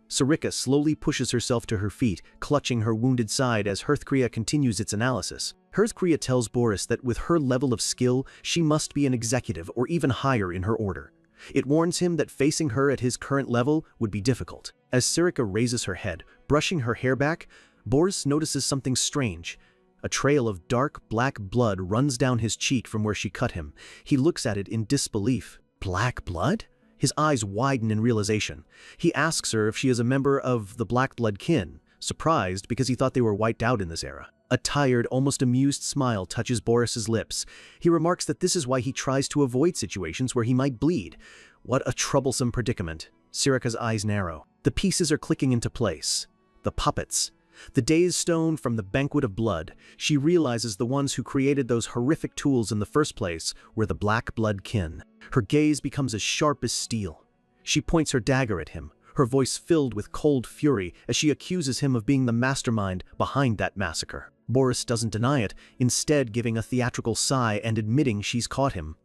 Sirica slowly pushes herself to her feet, clutching her wounded side as Hearthcrere continues its analysis. Hearthcrere tells Boris that with her level of skill, she must be an executive or even higher in her order. It warns him that facing her at his current level would be difficult. As Sirica raises her head, brushing her hair back, Boris notices something strange. A trail of dark black blood runs down his cheek from where she cut him. He looks at it in disbelief. Black blood? His eyes widen in realization. He asks her if she is a member of the black blood kin, surprised because he thought they were wiped out in this era. A tired, almost amused smile touches Boris's lips. He remarks that this is why he tries to avoid situations where he might bleed. What a troublesome predicament. Sirica's eyes narrow. The pieces are clicking into place. The puppets. The dazed stone from the banquet of blood. She realizes the ones who created those horrific tools in the first place were the black blood kin. Her gaze becomes as sharp as steel. She points her dagger at him, her voice filled with cold fury as she accuses him of being the mastermind behind that massacre. Boris doesn't deny it, instead giving a theatrical sigh and admitting she's caught him.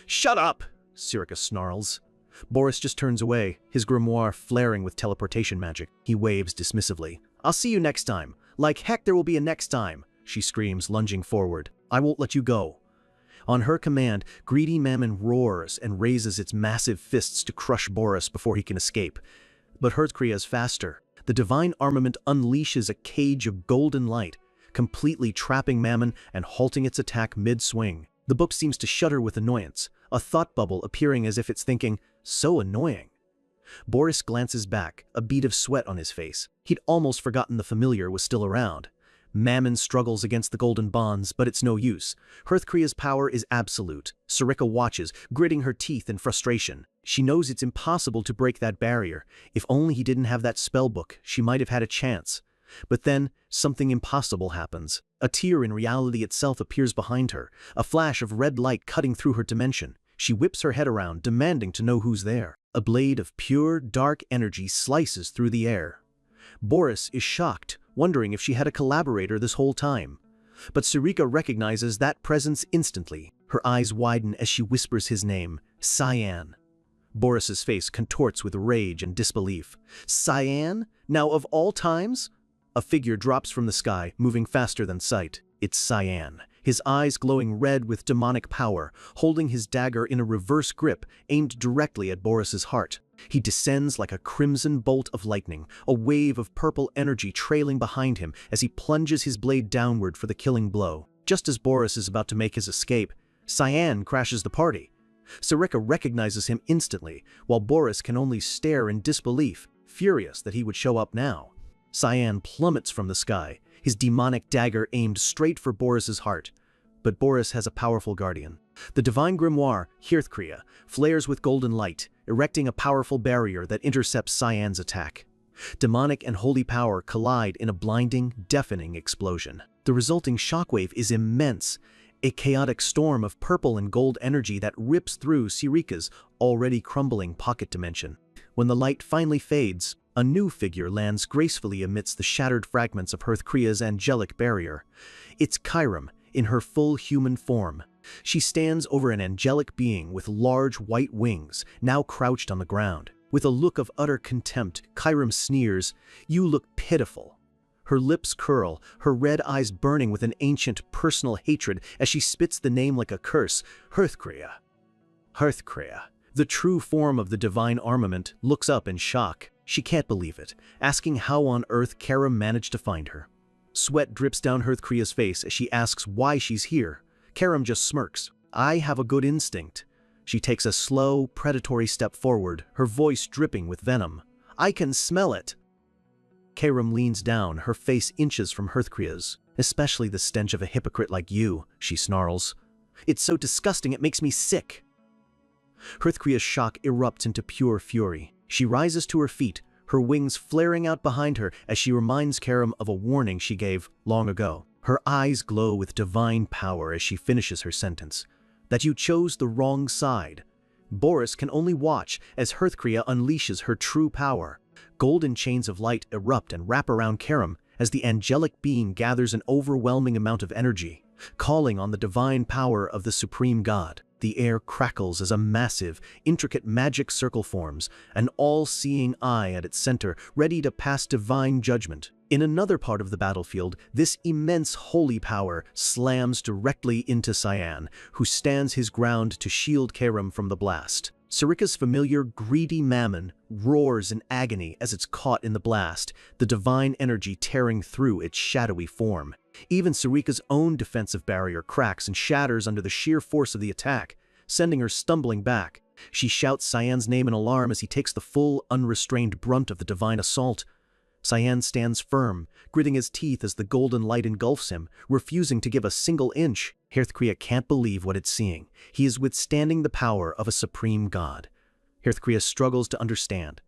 "Shut up!" Sirica snarls. Boris just turns away, his grimoire flaring with teleportation magic. He waves dismissively. "I'll see you next time. Like heck there will be a next time," she screams, lunging forward. "I won't let you go." On her command, greedy Mammon roars and raises its massive fists to crush Boris before he can escape. But Hearthcrere is faster. The divine armament unleashes a cage of golden light, completely trapping Mammon and halting its attack mid-swing. The book seems to shudder with annoyance, a thought bubble appearing as if it's thinking, "So annoying." Boris glances back, a bead of sweat on his face. He'd almost forgotten the familiar was still around. Mammon struggles against the golden bonds, but it's no use. Hearthcrere's power is absolute. Sirica watches, gritting her teeth in frustration. She knows it's impossible to break that barrier. If only he didn't have that spellbook, she might have had a chance. But then, something impossible happens. A tear in reality itself appears behind her, a flash of red light cutting through her dimension. She whips her head around, demanding to know who's there. A blade of pure, dark energy slices through the air. Boris is shocked, wondering if she had a collaborator this whole time. But Sirica recognizes that presence instantly. Her eyes widen as she whispers his name, Cyan. Boris's face contorts with rage and disbelief. Cyan? Now of all times? A figure drops from the sky, moving faster than sight. It's Cyan, his eyes glowing red with demonic power, holding his dagger in a reverse grip aimed directly at Boris's heart. He descends like a crimson bolt of lightning, a wave of purple energy trailing behind him as he plunges his blade downward for the killing blow. Just as Boris is about to make his escape, Cyan crashes the party. Sirica recognizes him instantly, while Boris can only stare in disbelief, furious that he would show up now. Cyan plummets from the sky, his demonic dagger aimed straight for Boris's heart. But Boris has a powerful guardian. The divine grimoire, Hearthcrere, flares with golden light, erecting a powerful barrier that intercepts Cyan's attack. Demonic and holy power collide in a blinding, deafening explosion. The resulting shockwave is immense, a chaotic storm of purple and gold energy that rips through Sirica's already crumbling pocket dimension. When the light finally fades, a new figure lands gracefully amidst the shattered fragments of Hearthcrere's angelic barrier. It's Chiram, in her full human form. She stands over an angelic being with large white wings, now crouched on the ground. With a look of utter contempt, Chiram sneers, "You look pitiful." Her lips curl, her red eyes burning with an ancient personal hatred as she spits the name like a curse, Hearthcrere. Hearthcrere, the true form of the divine armament, looks up in shock. She can't believe it, asking how on earth Chiram managed to find her. Sweat drips down Hearthcrere's face as she asks why she's here. Chiram just smirks. "I have a good instinct." She takes a slow, predatory step forward, her voice dripping with venom. "I can smell it." Chiram leans down, her face inches from Hearthcrere's. "Especially the stench of a hypocrite like you," she snarls. "It's so disgusting it makes me sick." Hearthcrere's shock erupts into pure fury. She rises to her feet, her wings flaring out behind her as she reminds Karam of a warning she gave long ago. Her eyes glow with divine power as she finishes her sentence. That you chose the wrong side. Boris can only watch as Hearthcrea unleashes her true power. Golden chains of light erupt and wrap around Karam as the angelic being gathers an overwhelming amount of energy, calling on the divine power of the supreme god. The air crackles as a massive, intricate magic circle forms, an all-seeing eye at its center, ready to pass divine judgment. In another part of the battlefield, this immense holy power slams directly into Cyan, who stands his ground to shield Karam from the blast. Sarika's familiar greedy mammon roars in agony as it's caught in the blast, the divine energy tearing through its shadowy form. Even Sarika's own defensive barrier cracks and shatters under the sheer force of the attack, sending her stumbling back. She shouts Cyan's name in alarm as he takes the full, unrestrained brunt of the divine assault. Cyan stands firm, gritting his teeth as the golden light engulfs him, refusing to give a single inch. Hearthcrea can't believe what it's seeing. He is withstanding the power of a supreme god. Hearthcrea struggles to understand.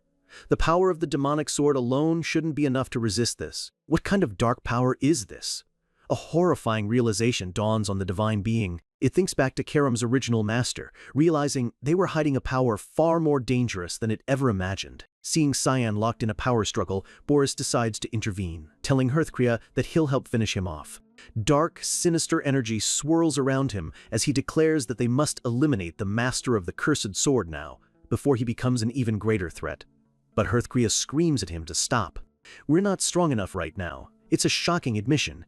The power of the demonic sword alone shouldn't be enough to resist this. What kind of dark power is this? A horrifying realization dawns on the divine being. It thinks back to Karam's original master, realizing they were hiding a power far more dangerous than it ever imagined. Seeing Cyan locked in a power struggle, Boris decides to intervene, telling Hearthcrea that he'll help finish him off. Dark, sinister energy swirls around him as he declares that they must eliminate the master of the cursed sword now, before he becomes an even greater threat. But Hearthcrea screams at him to stop. We're not strong enough right now. It's a shocking admission.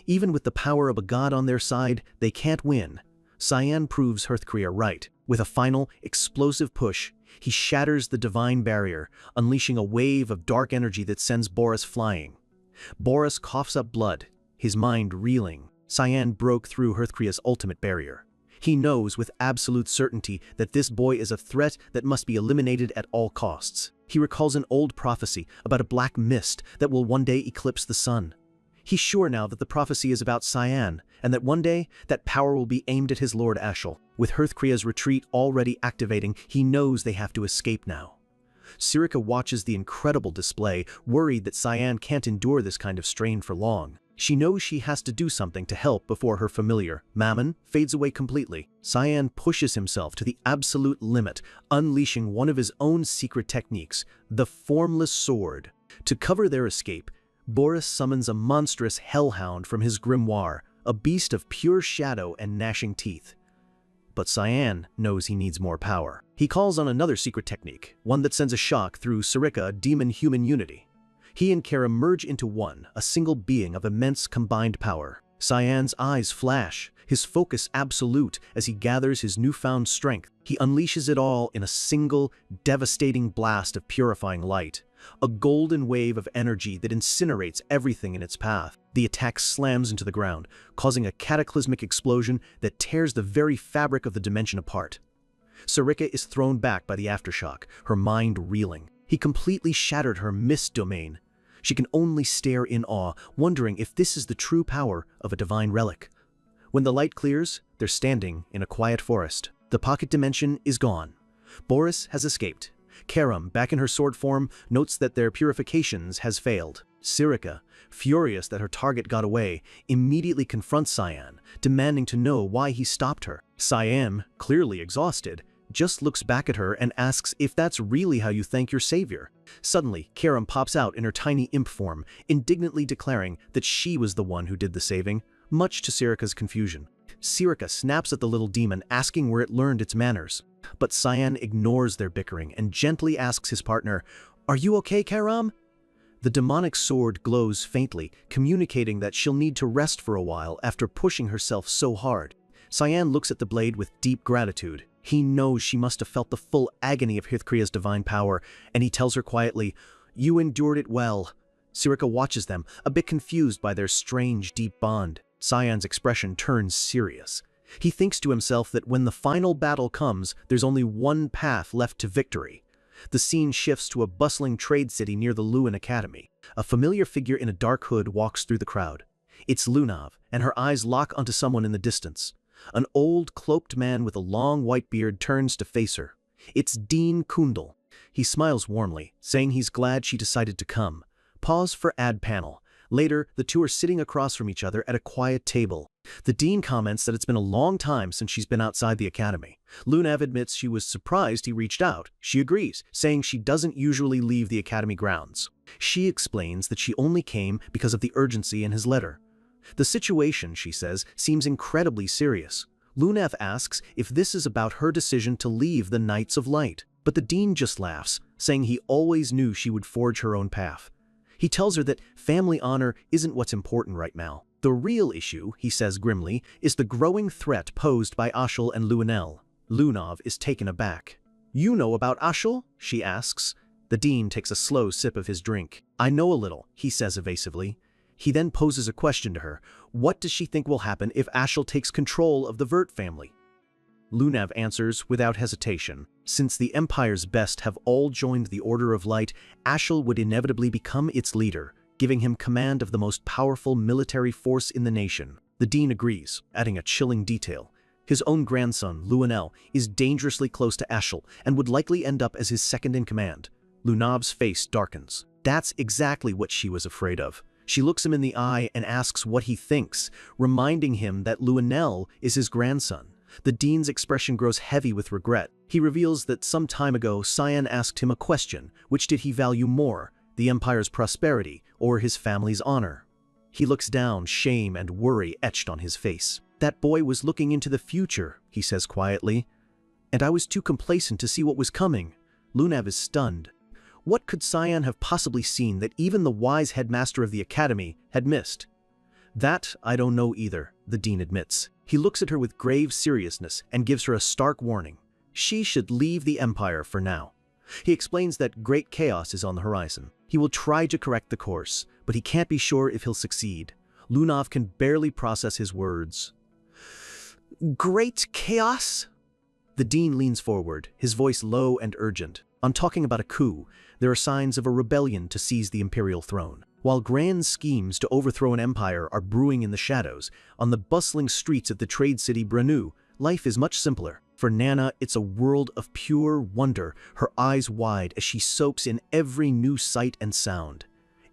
Even with the power of a god on their side, they can't win. Cyan proves Hearthcrea right. With a final, explosive push, he shatters the divine barrier, unleashing a wave of dark energy that sends Boris flying. Boris coughs up blood, his mind reeling. Cyan broke through Hearthcrea's ultimate barrier. He knows with absolute certainty that this boy is a threat that must be eliminated at all costs. He recalls an old prophecy about a black mist that will one day eclipse the sun. He's sure now that the prophecy is about Cyan, and that one day that power will be aimed at his Lord Ashel. With Hearthcrea's retreat already activating, he knows they have to escape now. Sarika watches the incredible display, worried that Cyan can't endure this kind of strain for long. She knows she has to do something to help before her familiar, Mammon, fades away completely. Cyan pushes himself to the absolute limit, unleashing one of his own secret techniques, the Formless Sword. To cover their escape, Boris summons a monstrous hellhound from his grimoire, a beast of pure shadow and gnashing teeth. But Cyan knows he needs more power. He calls on another secret technique, one that sends a shock through Sarika demon-human unity. He and Karam merge into one, a single being of immense combined power. Cyan's eyes flash, his focus absolute as he gathers his newfound strength. He unleashes it all in a single, devastating blast of purifying light, a golden wave of energy that incinerates everything in its path. The attack slams into the ground, causing a cataclysmic explosion that tears the very fabric of the dimension apart. Sarika is thrown back by the aftershock, her mind reeling. He completely shattered her mist domain. She can only stare in awe, wondering if this is the true power of a divine relic. When the light clears, they're standing in a quiet forest. The pocket dimension is gone. Boris has escaped. Karam, back in her sword form, notes that their purifications has failed. Sarika, furious that her target got away, immediately confronts Cyan, demanding to know why he stopped her. Cyan, clearly exhausted, just looks back at her and asks if that's really how you thank your savior. Suddenly, Karam pops out in her tiny imp form, indignantly declaring that she was the one who did the saving, much to Sarika's confusion. Sarika snaps at the little demon, asking where it learned its manners. But Cyan ignores their bickering and gently asks his partner, "Are you okay, Karam?" The demonic sword glows faintly, communicating that she'll need to rest for a while after pushing herself so hard. Cyan looks at the blade with deep gratitude. He knows she must have felt the full agony of Hearthcrea's divine power, and he tells her quietly, "You endured it well." Sarika watches them, a bit confused by their strange, deep bond. Cyan's expression turns serious. He thinks to himself that when the final battle comes, there's only one path left to victory. The scene shifts to a bustling trade city near the Lewin Academy. A familiar figure in a dark hood walks through the crowd. It's Lunav, and her eyes lock onto someone in the distance. An old, cloaked man with a long white beard turns to face her. It's Dean Kundal. He smiles warmly, saying he's glad she decided to come. Pause for ad panel. Later, the two are sitting across from each other at a quiet table. The dean comments that it's been a long time since she's been outside the academy. Lunav admits she was surprised he reached out. She agrees, saying she doesn't usually leave the academy grounds. She explains that she only came because of the urgency in his letter. The situation, she says, seems incredibly serious. Lunav asks if this is about her decision to leave the Knights of Light, but the dean just laughs, saying he always knew she would forge her own path. He tells her that family honor isn't what's important right now. The real issue, he says grimly, is the growing threat posed by Ashel and Luenel. Lunav is taken aback. "You know about Ashel?" she asks. The dean takes a slow sip of his drink. "I know a little," he says evasively. He then poses a question to her. What does she think will happen if Ashel takes control of the Vert family? Lunav answers without hesitation. Since the Empire's best have all joined the Order of Light, Ashel would inevitably become its leader, giving him command of the most powerful military force in the nation. The dean agrees, adding a chilling detail. His own grandson, Luenel, is dangerously close to Ashel and would likely end up as his second-in-command. Lunav's face darkens. That's exactly what she was afraid of. She looks him in the eye and asks what he thinks, reminding him that Luenel is his grandson. The dean's expression grows heavy with regret. He reveals that some time ago, Cyan asked him a question. Which did he value more, the Empire's prosperity or his family's honor? He looks down, shame and worry etched on his face. "That boy was looking into the future," he says quietly, "and I was too complacent to see what was coming." Lunav is stunned. What could Cyan have possibly seen that even the wise headmaster of the academy had missed? "That I don't know either," the dean admits. He looks at her with grave seriousness and gives her a stark warning. She should leave the Empire for now. He explains that great chaos is on the horizon. He will try to correct the course, but he can't be sure if he'll succeed. Lunav can barely process his words. "Great chaos?" The dean leans forward, his voice low and urgent. "I'm talking about a coup. There are signs of a rebellion to seize the imperial throne. While grand schemes to overthrow an empire are brewing in the shadows, on the bustling streets of the trade city Branu, life is much simpler. For Nana, it's a world of pure wonder, her eyes wide as she soaks in every new sight and sound.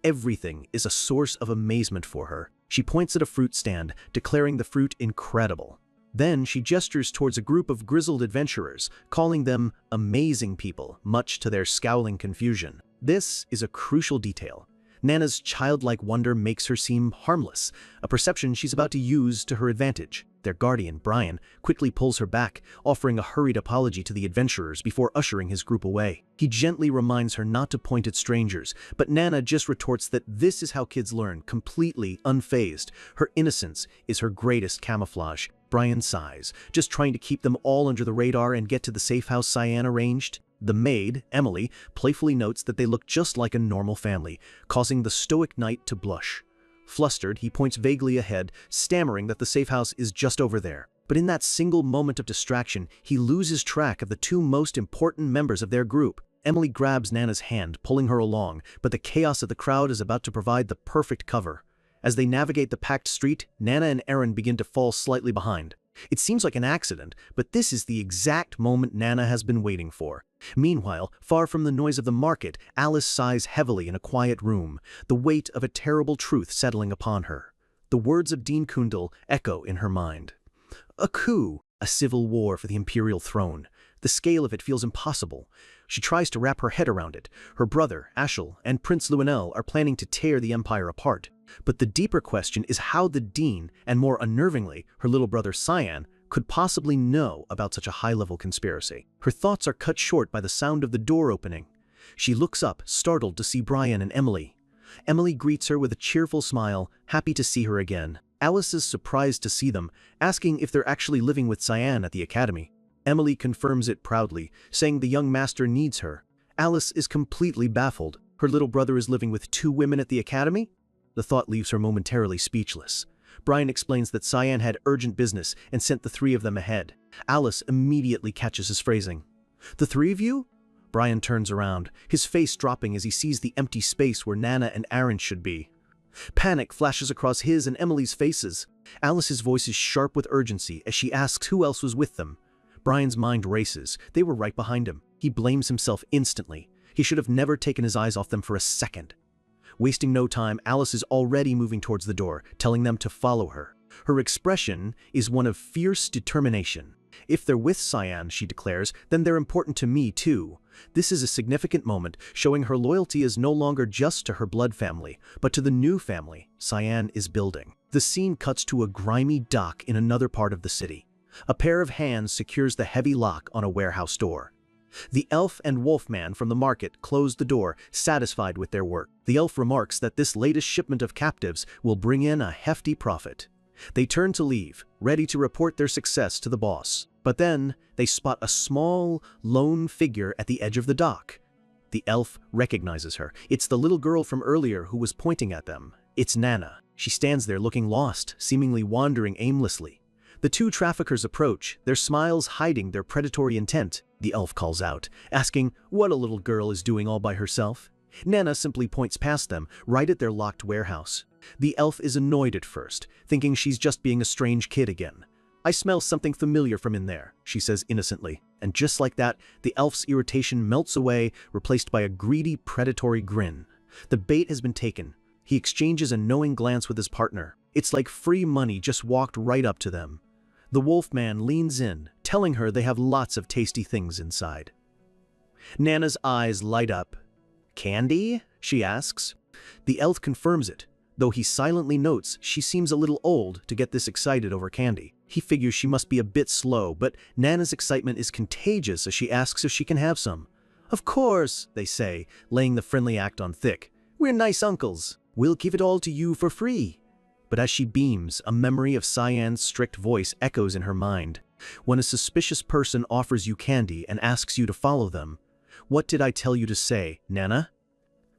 Everything is a source of amazement for her. She points at a fruit stand, declaring the fruit incredible. Then she gestures towards a group of grizzled adventurers, calling them amazing people, much to their scowling confusion. This is a crucial detail. Nana's childlike wonder makes her seem harmless, a perception she's about to use to her advantage. Their guardian, Brian, quickly pulls her back, offering a hurried apology to the adventurers before ushering his group away. He gently reminds her not to point at strangers, but Nana just retorts that this is how kids learn, completely unfazed. Her innocence is her greatest camouflage. Brian sighs, just trying to keep them all under the radar and get to the safe house Cyan arranged. The maid, Emily, playfully notes that they look just like a normal family, causing the stoic knight to blush. Flustered, he points vaguely ahead, stammering that the safe house is just over there. But in that single moment of distraction, he loses track of the two most important members of their group. Emily grabs Nana's hand, pulling her along, but the chaos of the crowd is about to provide the perfect cover. As they navigate the packed street, Nana and Aaron begin to fall slightly behind. It seems like an accident, but this is the exact moment Nana has been waiting for. Meanwhile, far from the noise of the market, Alice sighs heavily in a quiet room, the weight of a terrible truth settling upon her. The words of Dean Kundal echo in her mind. A coup, a civil war for the imperial throne. The scale of it feels impossible. She tries to wrap her head around it. Her brother, Ashel, and Prince Luenel are planning to tear the empire apart. But the deeper question is how the Dean, and more unnervingly, her little brother Cyan, could possibly know about such a high-level conspiracy. Her thoughts are cut short by the sound of the door opening. She looks up, startled to see Brian and Emily. Emily greets her with a cheerful smile, happy to see her again. Alice is surprised to see them, asking if they're actually living with Cyan at the academy. Emily confirms it proudly, saying the young master needs her. Alice is completely baffled. Her little brother is living with two women at the academy? The thought leaves her momentarily speechless. Brian explains that Cyan had urgent business and sent the three of them ahead. Alice immediately catches his phrasing. "The three of you?" Brian turns around, his face dropping as he sees the empty space where Nana and Aaron should be. Panic flashes across his and Emily's faces. Alice's voice is sharp with urgency as she asks who else was with them. Brian's mind races. They were right behind him. He blames himself instantly. He should have never taken his eyes off them for a second. Wasting no time, Alice is already moving towards the door, telling them to follow her. Her expression is one of fierce determination. If they're with Cyan, she declares, then they're important to me too. This is a significant moment, showing her loyalty is no longer just to her blood family, but to the new family Cyan is building. The scene cuts to a grimy dock in another part of the city. A pair of hands secures the heavy lock on a warehouse door. The elf and wolfman from the market close the door, satisfied with their work. The elf remarks that this latest shipment of captives will bring in a hefty profit. They turn to leave, ready to report their success to the boss. But then, they spot a small, lone figure at the edge of the dock. The elf recognizes her. It's the little girl from earlier who was pointing at them. It's Nana. She stands there looking lost, seemingly wandering aimlessly. The two traffickers approach, their smiles hiding their predatory intent. The elf calls out, asking what a little girl is doing all by herself. Nana simply points past them, right at their locked warehouse. The elf is annoyed at first, thinking she's just being a strange kid again. "I smell something familiar from in there," she says innocently. And just like that, the elf's irritation melts away, replaced by a greedy, predatory grin. The bait has been taken. He exchanges a knowing glance with his partner. It's like free money just walked right up to them. The wolfman leans in, telling her they have lots of tasty things inside. Nana's eyes light up. "Candy?" she asks. The elf confirms it, though he silently notes she seems a little old to get this excited over candy. He figures she must be a bit slow, but Nana's excitement is contagious as she asks if she can have some. "Of course," they say, laying the friendly act on thick. "We're nice uncles. We'll give it all to you for free." But as she beams, a memory of Cyan's strict voice echoes in her mind. When a suspicious person offers you candy and asks you to follow them, "What did I tell you to say, Nana?"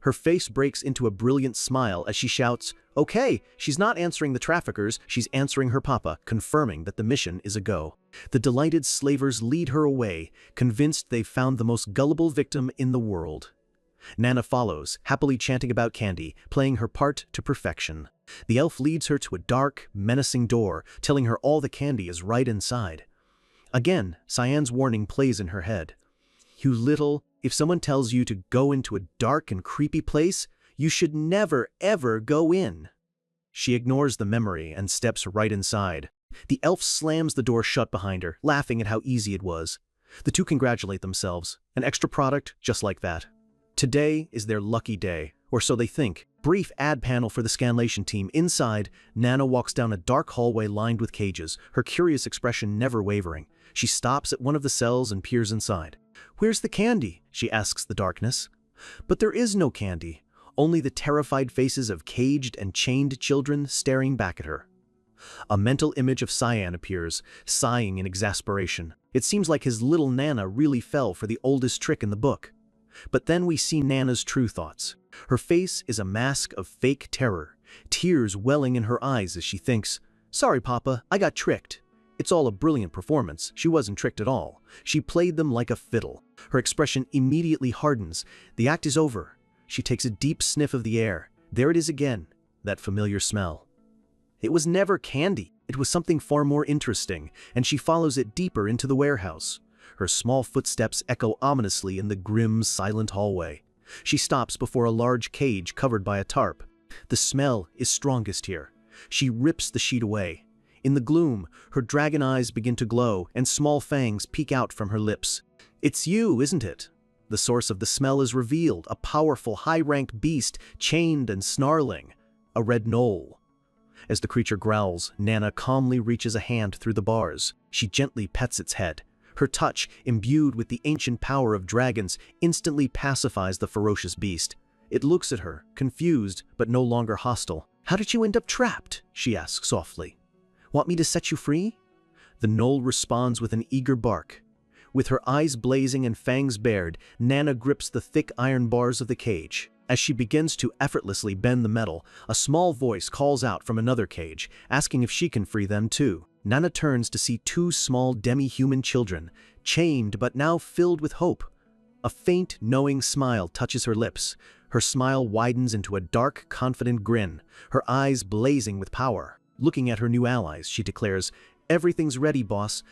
Her face breaks into a brilliant smile as she shouts, "Okay." She's not answering the traffickers, she's answering her papa, confirming that the mission is a go. The delighted slavers lead her away, convinced they've found the most gullible victim in the world. Nana follows, happily chanting about candy, playing her part to perfection. The elf leads her to a dark, menacing door, telling her all the candy is right inside. Again, Cyan's warning plays in her head. "You little, if someone tells you to go into a dark and creepy place, you should never, ever go in." She ignores the memory and steps right inside. The elf slams the door shut behind her, laughing at how easy it was. The two congratulate themselves. An extra product just like that. Today is their lucky day, or so they think. Brief ad panel for the scanlation team. Inside, Nana walks down a dark hallway lined with cages, her curious expression never wavering. She stops at one of the cells and peers inside. "Where's the candy?" she asks the darkness. But there is no candy, only the terrified faces of caged and chained children staring back at her. A mental image of Cyan appears, sighing in exasperation. It seems like his little Nana really fell for the oldest trick in the book. But then we see Nana's true thoughts. Her face is a mask of fake terror, tears welling in her eyes as she thinks, "Sorry, Papa, I got tricked." It's all a brilliant performance. She wasn't tricked at all. She played them like a fiddle. Her expression immediately hardens. The act is over. She takes a deep sniff of the air. There it is again, that familiar smell. It was never candy. It was something far more interesting, and she follows it deeper into the warehouse. Her small footsteps echo ominously in the grim, silent hallway. She stops before a large cage covered by a tarp. The smell is strongest here. She rips the sheet away. In the gloom, her dragon eyes begin to glow, and small fangs peek out from her lips. "It's you, isn't it?" The source of the smell is revealed, a powerful, high-ranked beast, chained and snarling. A red gnoll. As the creature growls, Nana calmly reaches a hand through the bars. She gently pets its head. Her touch, imbued with the ancient power of dragons, instantly pacifies the ferocious beast. It looks at her, confused but no longer hostile. "How did you end up trapped?" she asks softly. "Want me to set you free?" The gnoll responds with an eager bark. With her eyes blazing and fangs bared, Nana grips the thick iron bars of the cage. As she begins to effortlessly bend the metal, a small voice calls out from another cage, asking if she can free them too. Nana turns to see two small demi-human children, chained but now filled with hope. A faint, knowing smile touches her lips. Her smile widens into a dark, confident grin, her eyes blazing with power. Looking at her new allies, she declares, "Everything's ready, boss.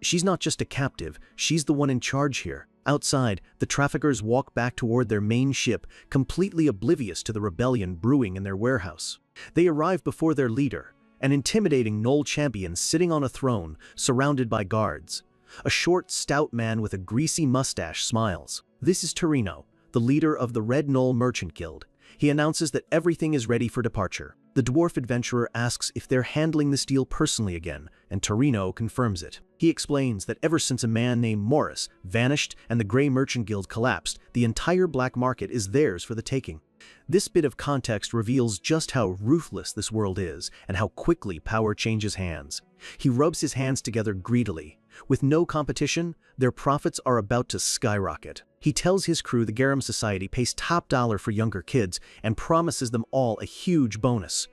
She's not just a captive, she's the one in charge here. Outside, the traffickers walk back toward their main ship, completely oblivious to the rebellion brewing in their warehouse. They arrive before their leader, an intimidating Knoll champion sitting on a throne, surrounded by guards. A short, stout man with a greasy mustache smiles. This is Torino, the leader of the Red Knoll Merchant Guild. He announces that everything is ready for departure. The dwarf adventurer asks if they're handling this deal personally again, and Torino confirms it. He explains that ever since a man named Morris vanished and the Grey Merchant Guild collapsed, the entire black market is theirs for the taking. This bit of context reveals just how ruthless this world is and how quickly power changes hands. He rubs his hands together greedily. With no competition, their profits are about to skyrocket. He tells his crew the Garum Society pays top dollar for younger kids and promises them all a huge bonus.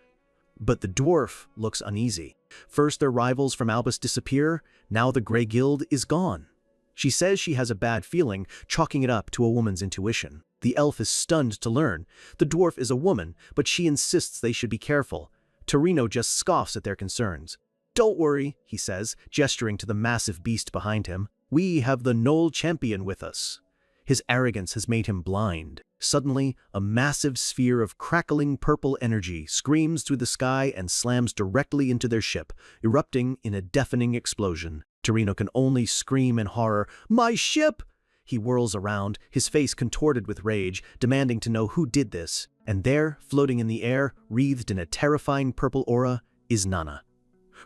But the dwarf looks uneasy. First their rivals from Albus disappear, now the Grey Guild is gone. She says she has a bad feeling, chalking it up to a woman's intuition. The elf is stunned to learn. The dwarf is a woman, but she insists they should be careful. Torino just scoffs at their concerns. "Don't worry," he says, gesturing to the massive beast behind him. "We have the Knoll champion with us." His arrogance has made him blind. Suddenly, a massive sphere of crackling purple energy screams through the sky and slams directly into their ship, erupting in a deafening explosion. Torino can only scream in horror, "My ship!" He whirls around, his face contorted with rage, demanding to know who did this. And there, floating in the air, wreathed in a terrifying purple aura, is Nana.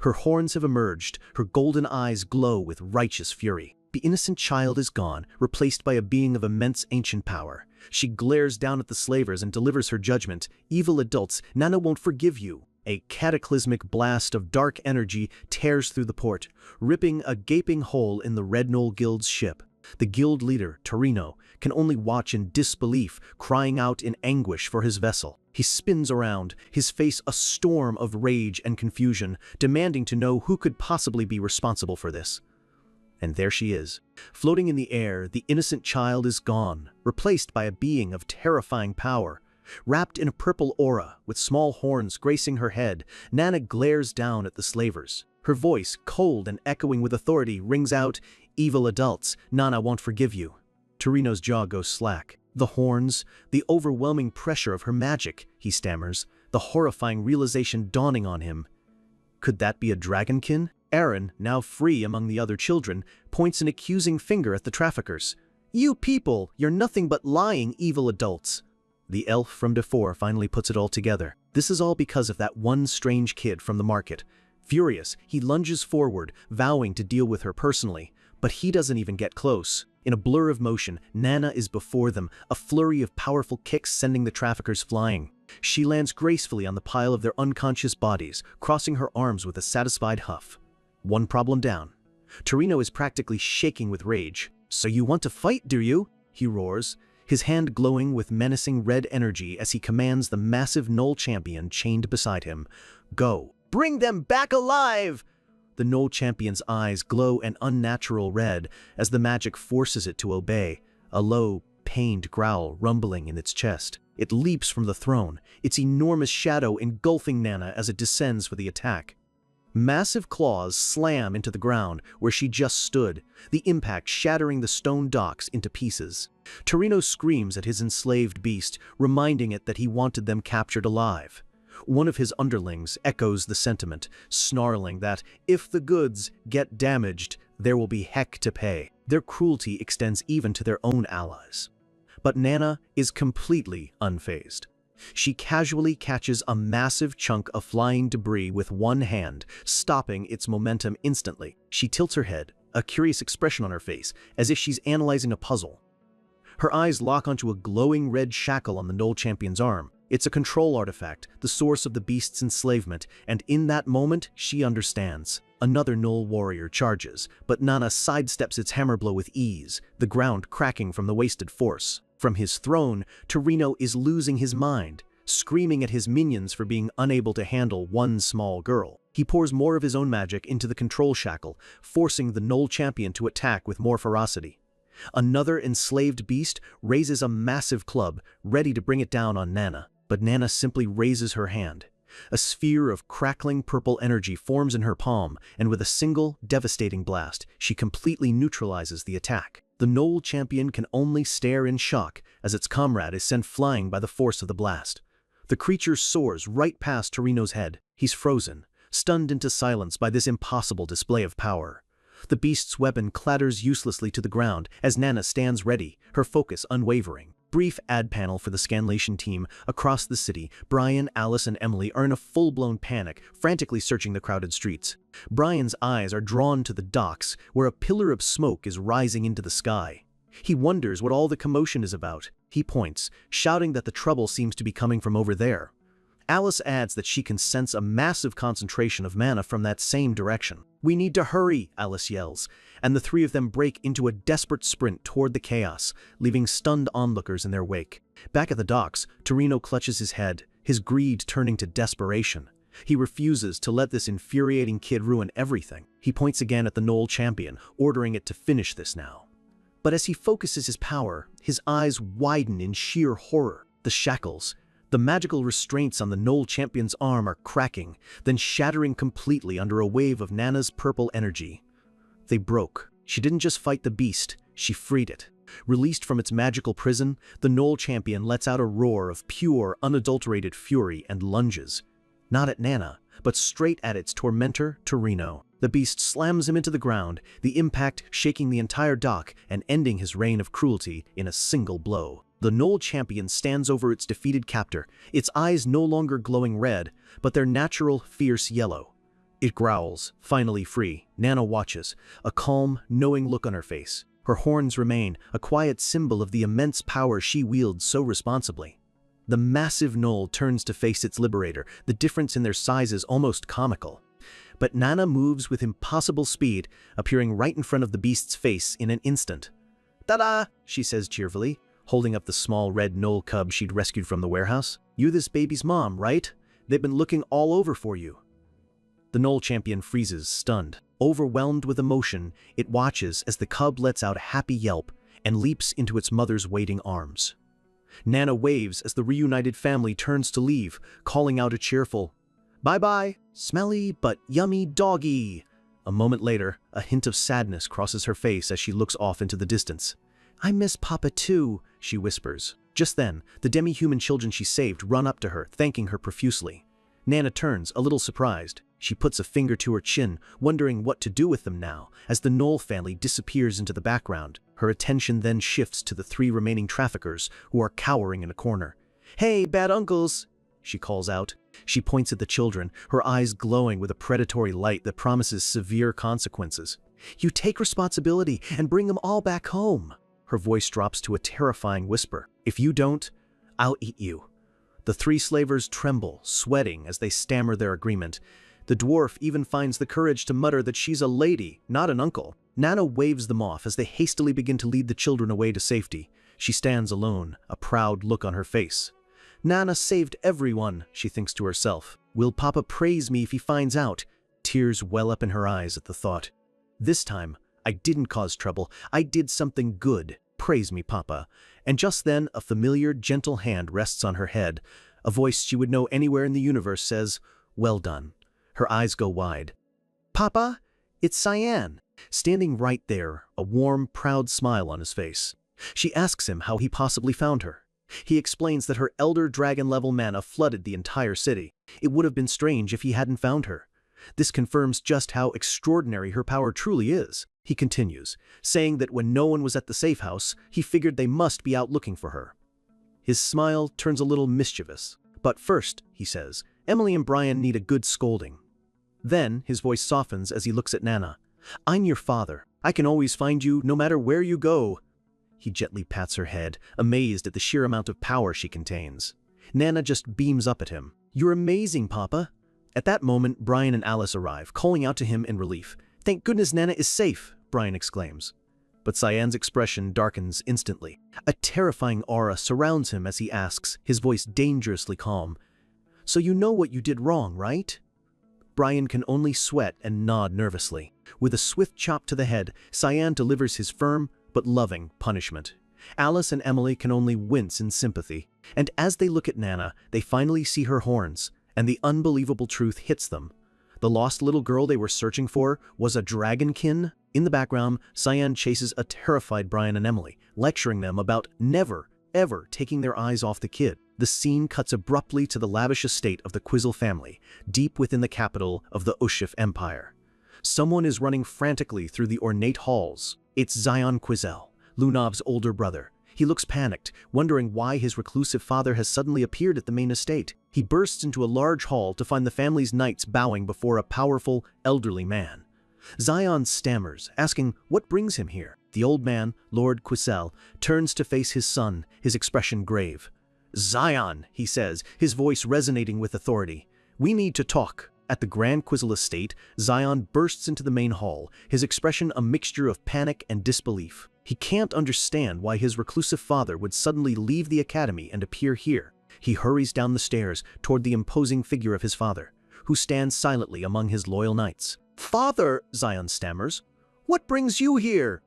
Her horns have emerged, her golden eyes glow with righteous fury. The innocent child is gone, replaced by a being of immense ancient power. She glares down at the slavers and delivers her judgment. "Evil adults, Nana won't forgive you." A cataclysmic blast of dark energy tears through the port, ripping a gaping hole in the Red Knoll Guild's ship. The guild leader, Torino, can only watch in disbelief, crying out in anguish for his vessel. He spins around, his face a storm of rage and confusion, demanding to know who could possibly be responsible for this. And there she is. Floating in the air, the innocent child is gone, replaced by a being of terrifying power. Wrapped in a purple aura, with small horns gracing her head, Nana glares down at the slavers. Her voice, cold and echoing with authority, rings out, "Evil adults, Nana won't forgive you." Torino's jaw goes slack. The horns, the overwhelming pressure of her magic, he stammers, the horrifying realization dawning on him. Could that be a dragonkin? Aaron, now free among the other children, points an accusing finger at the traffickers. "You people, you're nothing but lying evil adults." The elf from before finally puts it all together. This is all because of that one strange kid from the market. Furious, he lunges forward, vowing to deal with her personally, but he doesn't even get close. In a blur of motion, Nana is before them, a flurry of powerful kicks sending the traffickers flying. She lands gracefully on the pile of their unconscious bodies, crossing her arms with a satisfied huff. One problem down. Torino is practically shaking with rage. "So you want to fight, do you?" he roars, his hand glowing with menacing red energy as he commands the massive Knoll champion chained beside him. "Go. Bring them back alive!" The Knoll champion's eyes glow an unnatural red as the magic forces it to obey, a low, pained growl rumbling in its chest. It leaps from the throne, its enormous shadow engulfing Nana as it descends for the attack. Massive claws slam into the ground where she just stood, the impact shattering the stone docks into pieces. Torino screams at his enslaved beast, reminding it that he wanted them captured alive. One of his underlings echoes the sentiment, snarling that if the goods get damaged, there will be heck to pay. Their cruelty extends even to their own allies. But Nana is completely unfazed. She casually catches a massive chunk of flying debris with one hand, stopping its momentum instantly. She tilts her head, a curious expression on her face, as if she's analyzing a puzzle. Her eyes lock onto a glowing red shackle on the Knoll champion's arm. It's a control artifact, the source of the beast's enslavement, and in that moment, she understands. Another Knoll warrior charges, but Nana sidesteps its hammer blow with ease, the ground cracking from the wasted force. From his throne, Torino is losing his mind, screaming at his minions for being unable to handle one small girl. He pours more of his own magic into the control shackle, forcing the Knoll champion to attack with more ferocity. Another enslaved beast raises a massive club, ready to bring it down on Nana, but Nana simply raises her hand. A sphere of crackling purple energy forms in her palm, and with a single, devastating blast, she completely neutralizes the attack. The Knoll champion can only stare in shock as its comrade is sent flying by the force of the blast. The creature soars right past Torino's head. He's frozen, stunned into silence by this impossible display of power. The beast's weapon clatters uselessly to the ground as Nana stands ready, her focus unwavering. Brief ad panel for the Scanlation team. Across the city, Brian, Alice, and Emily are in a full-blown panic, frantically searching the crowded streets. Brian's eyes are drawn to the docks, where a pillar of smoke is rising into the sky. He wonders what all the commotion is about. He points, shouting that the trouble seems to be coming from over there. Alice adds that she can sense a massive concentration of mana from that same direction. "We need to hurry," Alice yells, and the three of them break into a desperate sprint toward the chaos, leaving stunned onlookers in their wake. Back at the docks, Torino clutches his head, his greed turning to desperation. He refuses to let this infuriating kid ruin everything. He points again at the Knoll champion, ordering it to finish this now. But as he focuses his power, his eyes widen in sheer horror. The shackles, the magical restraints on the Knoll champion's arm are cracking, then shattering completely under a wave of Nana's purple energy. They broke. She didn't just fight the beast, she freed it. Released from its magical prison, the Knoll champion lets out a roar of pure, unadulterated fury and lunges. Not at Nana, but straight at its tormentor, Torino. The beast slams him into the ground, the impact shaking the entire dock and ending his reign of cruelty in a single blow. The Knoll champion stands over its defeated captor, its eyes no longer glowing red, but their natural, fierce yellow. It growls, finally free. Nana watches, a calm, knowing look on her face. Her horns remain, a quiet symbol of the immense power she wields so responsibly. The massive Knoll turns to face its liberator, the difference in their size is almost comical. But Nana moves with impossible speed, appearing right in front of the beast's face in an instant. "Ta-da!" she says cheerfully, holding up the small red Knoll cub she'd rescued from the warehouse. "You this baby's mom, right? They've been looking all over for you." The Knoll champion freezes, stunned. Overwhelmed with emotion, it watches as the cub lets out a happy yelp and leaps into its mother's waiting arms. Nana waves as the reunited family turns to leave, calling out a cheerful, "Bye-bye, smelly but yummy doggy." A moment later, a hint of sadness crosses her face as she looks off into the distance. "I miss Papa too," she whispers. Just then, the demi-human children she saved run up to her, thanking her profusely. Nana turns, a little surprised. She puts a finger to her chin, wondering what to do with them now, as the Knoll family disappears into the background. Her attention then shifts to the three remaining traffickers, who are cowering in a corner. "Hey, bad uncles!" she calls out. She points at the children, her eyes glowing with a predatory light that promises severe consequences. "You take responsibility and bring them all back home." Her voice drops to a terrifying whisper. "If you don't, I'll eat you." The three slavers tremble, sweating as they stammer their agreement. The dwarf even finds the courage to mutter that she's a lady, not an uncle. Nana waves them off as they hastily begin to lead the children away to safety. She stands alone, a proud look on her face. "Nana saved everyone," she thinks to herself. "Will Papa praise me if he finds out?" Tears well up in her eyes at the thought. "This time, I didn't cause trouble. I did something good. Praise me, Papa." And just then, a familiar, gentle hand rests on her head. A voice she would know anywhere in the universe says, "Well done." Her eyes go wide. "Papa, it's Cyan." Standing right there, a warm, proud smile on his face. She asks him how he possibly found her. He explains that her elder dragon-level mana flooded the entire city. It would have been strange if he hadn't found her. This confirms just how extraordinary her power truly is. He continues, saying that when no one was at the safe house, he figured they must be out looking for her. His smile turns a little mischievous. "But first," he says, "Emily and Brian need a good scolding." Then, his voice softens as he looks at Nana. "I'm your father. I can always find you, no matter where you go." He gently pats her head, amazed at the sheer amount of power she contains. Nana just beams up at him. "You're amazing, Papa." At that moment, Brian and Alice arrive, calling out to him in relief. "Thank goodness Nana is safe," Brian exclaims. But Cyan's expression darkens instantly. A terrifying aura surrounds him as he asks, his voice dangerously calm, "So you know what you did wrong, right?" Brian can only sweat and nod nervously. With a swift chop to the head, Cyan delivers his firm but loving punishment. Alice and Emily can only wince in sympathy. And as they look at Nana, they finally see her horns. And the unbelievable truth hits them. The lost little girl they were searching for was a dragonkin. In the background, Cyan chases a terrified Brian and Emily, lecturing them about never, ever taking their eyes off the kid. The scene cuts abruptly to the lavish estate of the Quizel family, deep within the capital of the Ushif Empire. Someone is running frantically through the ornate halls. It's Xion Quizel, Lunav's older brother. He looks panicked, wondering why his reclusive father has suddenly appeared at the main estate. He bursts into a large hall to find the family's knights bowing before a powerful, elderly man. Xion stammers, asking what brings him here. The old man, Lord Quizel, turns to face his son, his expression grave. "Xion," he says, his voice resonating with authority. "We need to talk." At the Grand Quizel estate, Xion bursts into the main hall, his expression a mixture of panic and disbelief. He can't understand why his reclusive father would suddenly leave the academy and appear here. He hurries down the stairs toward the imposing figure of his father, who stands silently among his loyal knights. "Father," Xion stammers, "what brings you here?"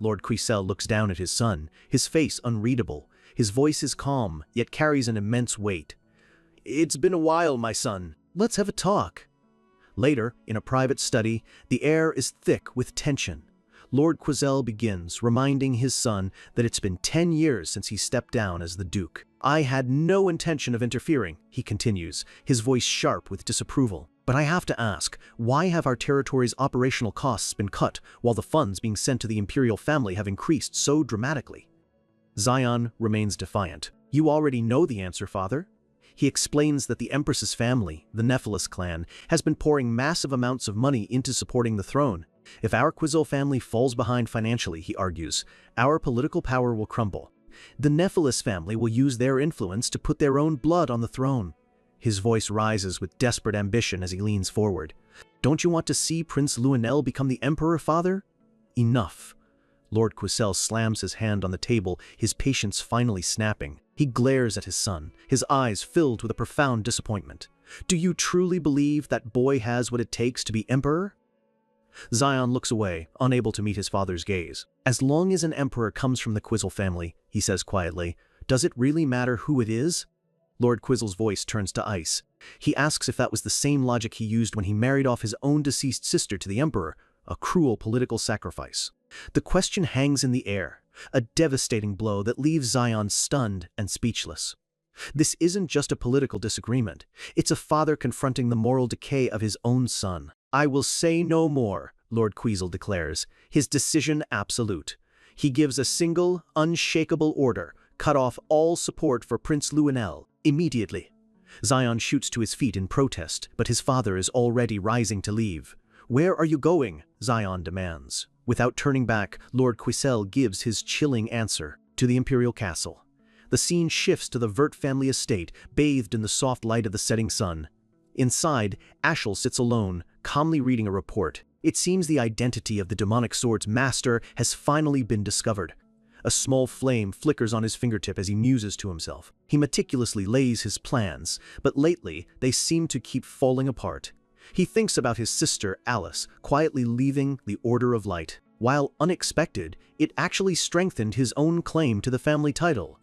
Lord Quizel looks down at his son, his face unreadable. His voice is calm, yet carries an immense weight. "It's been a while, my son. Let's have a talk." Later, in a private study, the air is thick with tension. Lord Quizel begins, reminding his son that it's been 10 years since he stepped down as the Duke. "I had no intention of interfering," he continues, his voice sharp with disapproval. "But I have to ask, why have our territory's operational costs been cut while the funds being sent to the imperial family have increased so dramatically?" Xion remains defiant. "You already know the answer, father." He explains that the Empress's family, the Nephilis clan, has been pouring massive amounts of money into supporting the throne. If our Quizel family falls behind financially, he argues, our political power will crumble. The Nephilis family will use their influence to put their own blood on the throne. His voice rises with desperate ambition as he leans forward. "Don't you want to see Prince Luenel become the emperor, father?" "Enough." Lord Quizel slams his hand on the table, his patience finally snapping. He glares at his son, his eyes filled with a profound disappointment. "Do you truly believe that boy has what it takes to be emperor?" Xion looks away, unable to meet his father's gaze. "As long as an emperor comes from the Quizel family," he says quietly, "does it really matter who it is?" Lord Quizel's voice turns to ice. He asks if that was the same logic he used when he married off his own deceased sister to the emperor, a cruel political sacrifice. The question hangs in the air, a devastating blow that leaves Xion stunned and speechless. This isn't just a political disagreement. It's a father confronting the moral decay of his own son. "I will say no more," Lord Quizel declares, his decision absolute. He gives a single, unshakable order: cut off all support for Prince Luenel, immediately. Xion shoots to his feet in protest, but his father is already rising to leave. "Where are you going?" Xion demands. Without turning back, Lord Quizel gives his chilling answer: to the imperial castle. The scene shifts to the Vert family estate, bathed in the soft light of the setting sun. Inside, Ashel sits alone, calmly reading a report. It seems the identity of the demonic sword's master has finally been discovered. A small flame flickers on his fingertip as he muses to himself. He meticulously lays his plans, but lately they seem to keep falling apart. He thinks about his sister, Alice, quietly leaving the Order of Light. While unexpected, it actually strengthened his own claim to the family title.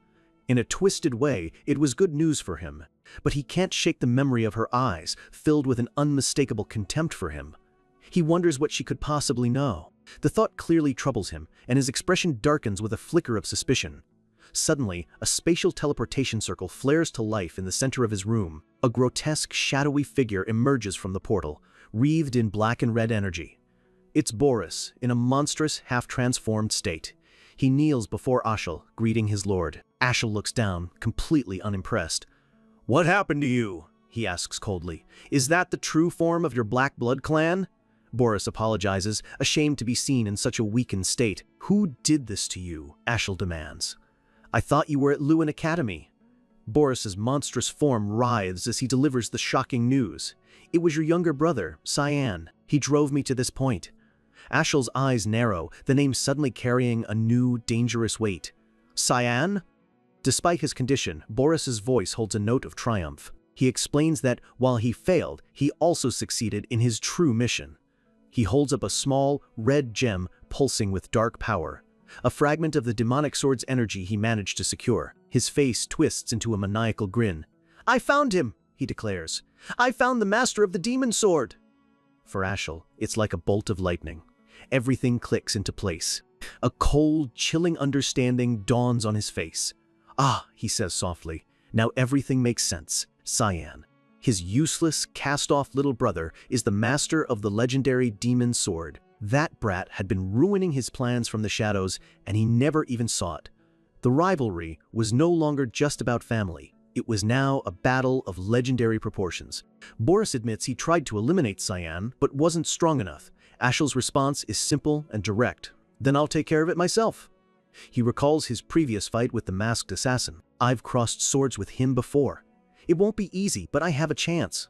In a twisted way, it was good news for him, but he can't shake the memory of her eyes, filled with an unmistakable contempt for him. He wonders what she could possibly know. The thought clearly troubles him, and his expression darkens with a flicker of suspicion. Suddenly, a spatial teleportation circle flares to life in the center of his room. A grotesque, shadowy figure emerges from the portal, wreathed in black and red energy. It's Boris, in a monstrous, half-transformed state. He kneels before Ashel, greeting his lord. Ashel looks down, completely unimpressed. "What happened to you?" he asks coldly. "Is that the true form of your Black Blood clan?" Boris apologizes, ashamed to be seen in such a weakened state. "Who did this to you?" Ashel demands. "I thought you were at Lewin Academy." Boris's monstrous form writhes as he delivers the shocking news. "It was your younger brother, Cyan. He drove me to this point." Ashel's eyes narrow, the name suddenly carrying a new, dangerous weight. "Cyan?" Despite his condition, Boris's voice holds a note of triumph. He explains that, while he failed, he also succeeded in his true mission. He holds up a small, red gem pulsing with dark power, a fragment of the demonic sword's energy he managed to secure. His face twists into a maniacal grin. "I found him," he declares. "I found the master of the demon sword." For Ashel, it's like a bolt of lightning. Everything clicks into place. A cold, chilling understanding dawns on his face. "Ah," he says softly, "now everything makes sense. Cyan, his useless, cast-off little brother, is the master of the legendary demon sword. That brat had been ruining his plans from the shadows, and he never even saw it. The rivalry was no longer just about family. It was now a battle of legendary proportions." Boris admits he tried to eliminate Cyan, but wasn't strong enough. Ashel's response is simple and direct. "Then I'll take care of it myself." He recalls his previous fight with the masked assassin. "I've crossed swords with him before. It won't be easy, but I have a chance."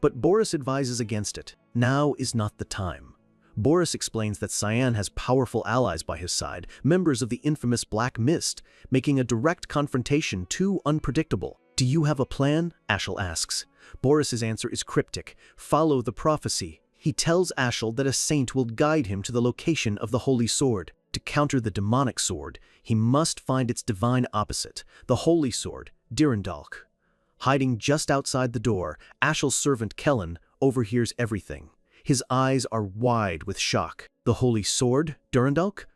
But Boris advises against it. Now is not the time. Boris explains that Cyan has powerful allies by his side, members of the infamous Black Mist, making a direct confrontation too unpredictable. "Do you have a plan?" Ashel asks. Boris's answer is cryptic. "Follow the prophecy." He tells Ashel that a saint will guide him to the location of the holy sword. To counter the demonic sword, he must find its divine opposite, the holy sword, Dirndalk. Hiding just outside the door, Ashel's servant Kellen overhears everything. His eyes are wide with shock. The holy sword, Dirndalk?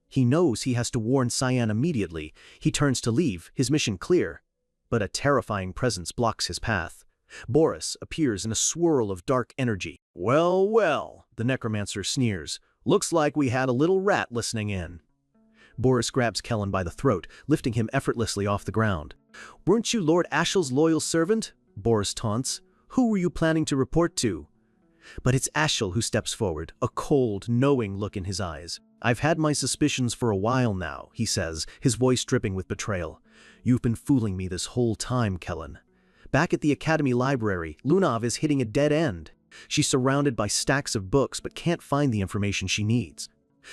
He knows he has to warn Cyan immediately. He turns to leave, his mission clear. But a terrifying presence blocks his path. Boris appears in a swirl of dark energy. "Well, well," the necromancer sneers. "Looks like we had a little rat listening in." Boris grabs Kellen by the throat, lifting him effortlessly off the ground. "Weren't you Lord Ashel's loyal servant?" Boris taunts. "Who were you planning to report to?" But it's Ashel who steps forward, a cold, knowing look in his eyes. "I've had my suspicions for a while now," he says, his voice dripping with betrayal. "You've been fooling me this whole time, Kellen." Back at the Academy Library, Lunav is hitting a dead end. She's surrounded by stacks of books but can't find the information she needs.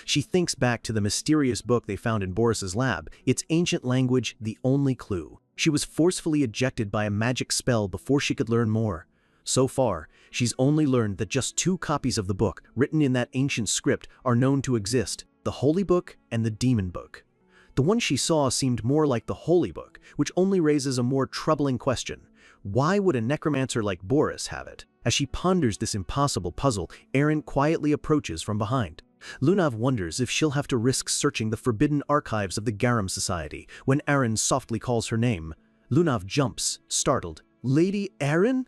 She thinks back to the mysterious book they found in Boris's lab, its ancient language the only clue. She was forcefully ejected by a magic spell before she could learn more. So far, she's only learned that just 2 copies of the book, written in that ancient script, are known to exist, the Holy Book and the Demon Book. The one she saw seemed more like the Holy Book, which only raises a more troubling question. Why would a necromancer like Boris have it? As she ponders this impossible puzzle, Aaron quietly approaches from behind. Lunav wonders if she'll have to risk searching the forbidden archives of the Garam Society when Aaron softly calls her name. Lunav jumps, startled. "Lady Aaron?"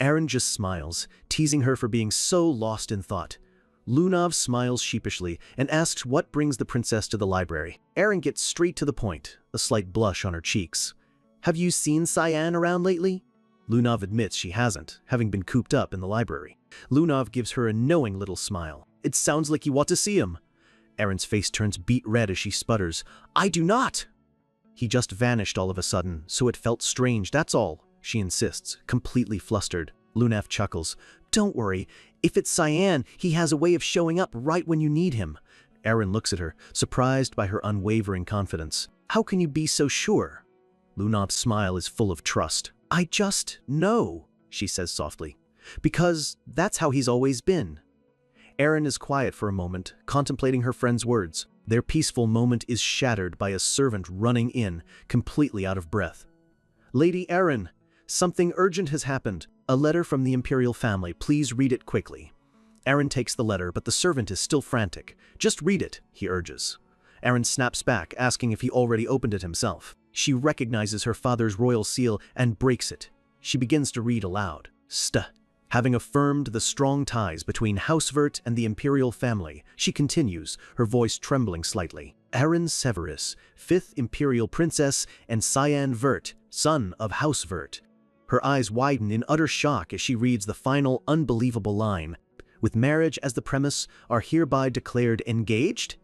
Aaron just smiles, teasing her for being so lost in thought. Lunav smiles sheepishly and asks what brings the princess to the library. Aaron gets straight to the point, a slight blush on her cheeks. "Have you seen Cyan around lately?" Lunav admits she hasn't, having been cooped up in the library. Lunav gives her a knowing little smile. "It sounds like you want to see him." Aaron's face turns beet red as she sputters. "I do not!" "He just vanished all of a sudden, so it felt strange, that's all," she insists, completely flustered. Lunav chuckles. "Don't worry. If it's Cyan, he has a way of showing up right when you need him." Aaron looks at her, surprised by her unwavering confidence. "How can you be so sure?" Lunav's smile is full of trust. "I just know," she says softly. "Because that's how he's always been." Aaron is quiet for a moment, contemplating her friend's words. Their peaceful moment is shattered by a servant running in, completely out of breath. "Lady Aaron, something urgent has happened. A letter from the Imperial family. Please read it quickly." Aaron takes the letter, but the servant is still frantic. "Just read it," he urges. Aaron snaps back, asking if he already opened it himself. She recognizes her father's royal seal and breaks it. She begins to read aloud. Having affirmed the strong ties between House Vert and the Imperial family, she continues, her voice trembling slightly. "Aaron Severus, 5th Imperial Princess, and Cyan Vert, son of House Vert." Her eyes widen in utter shock as she reads the final unbelievable line. "With marriage as the premise, are hereby declared engaged?"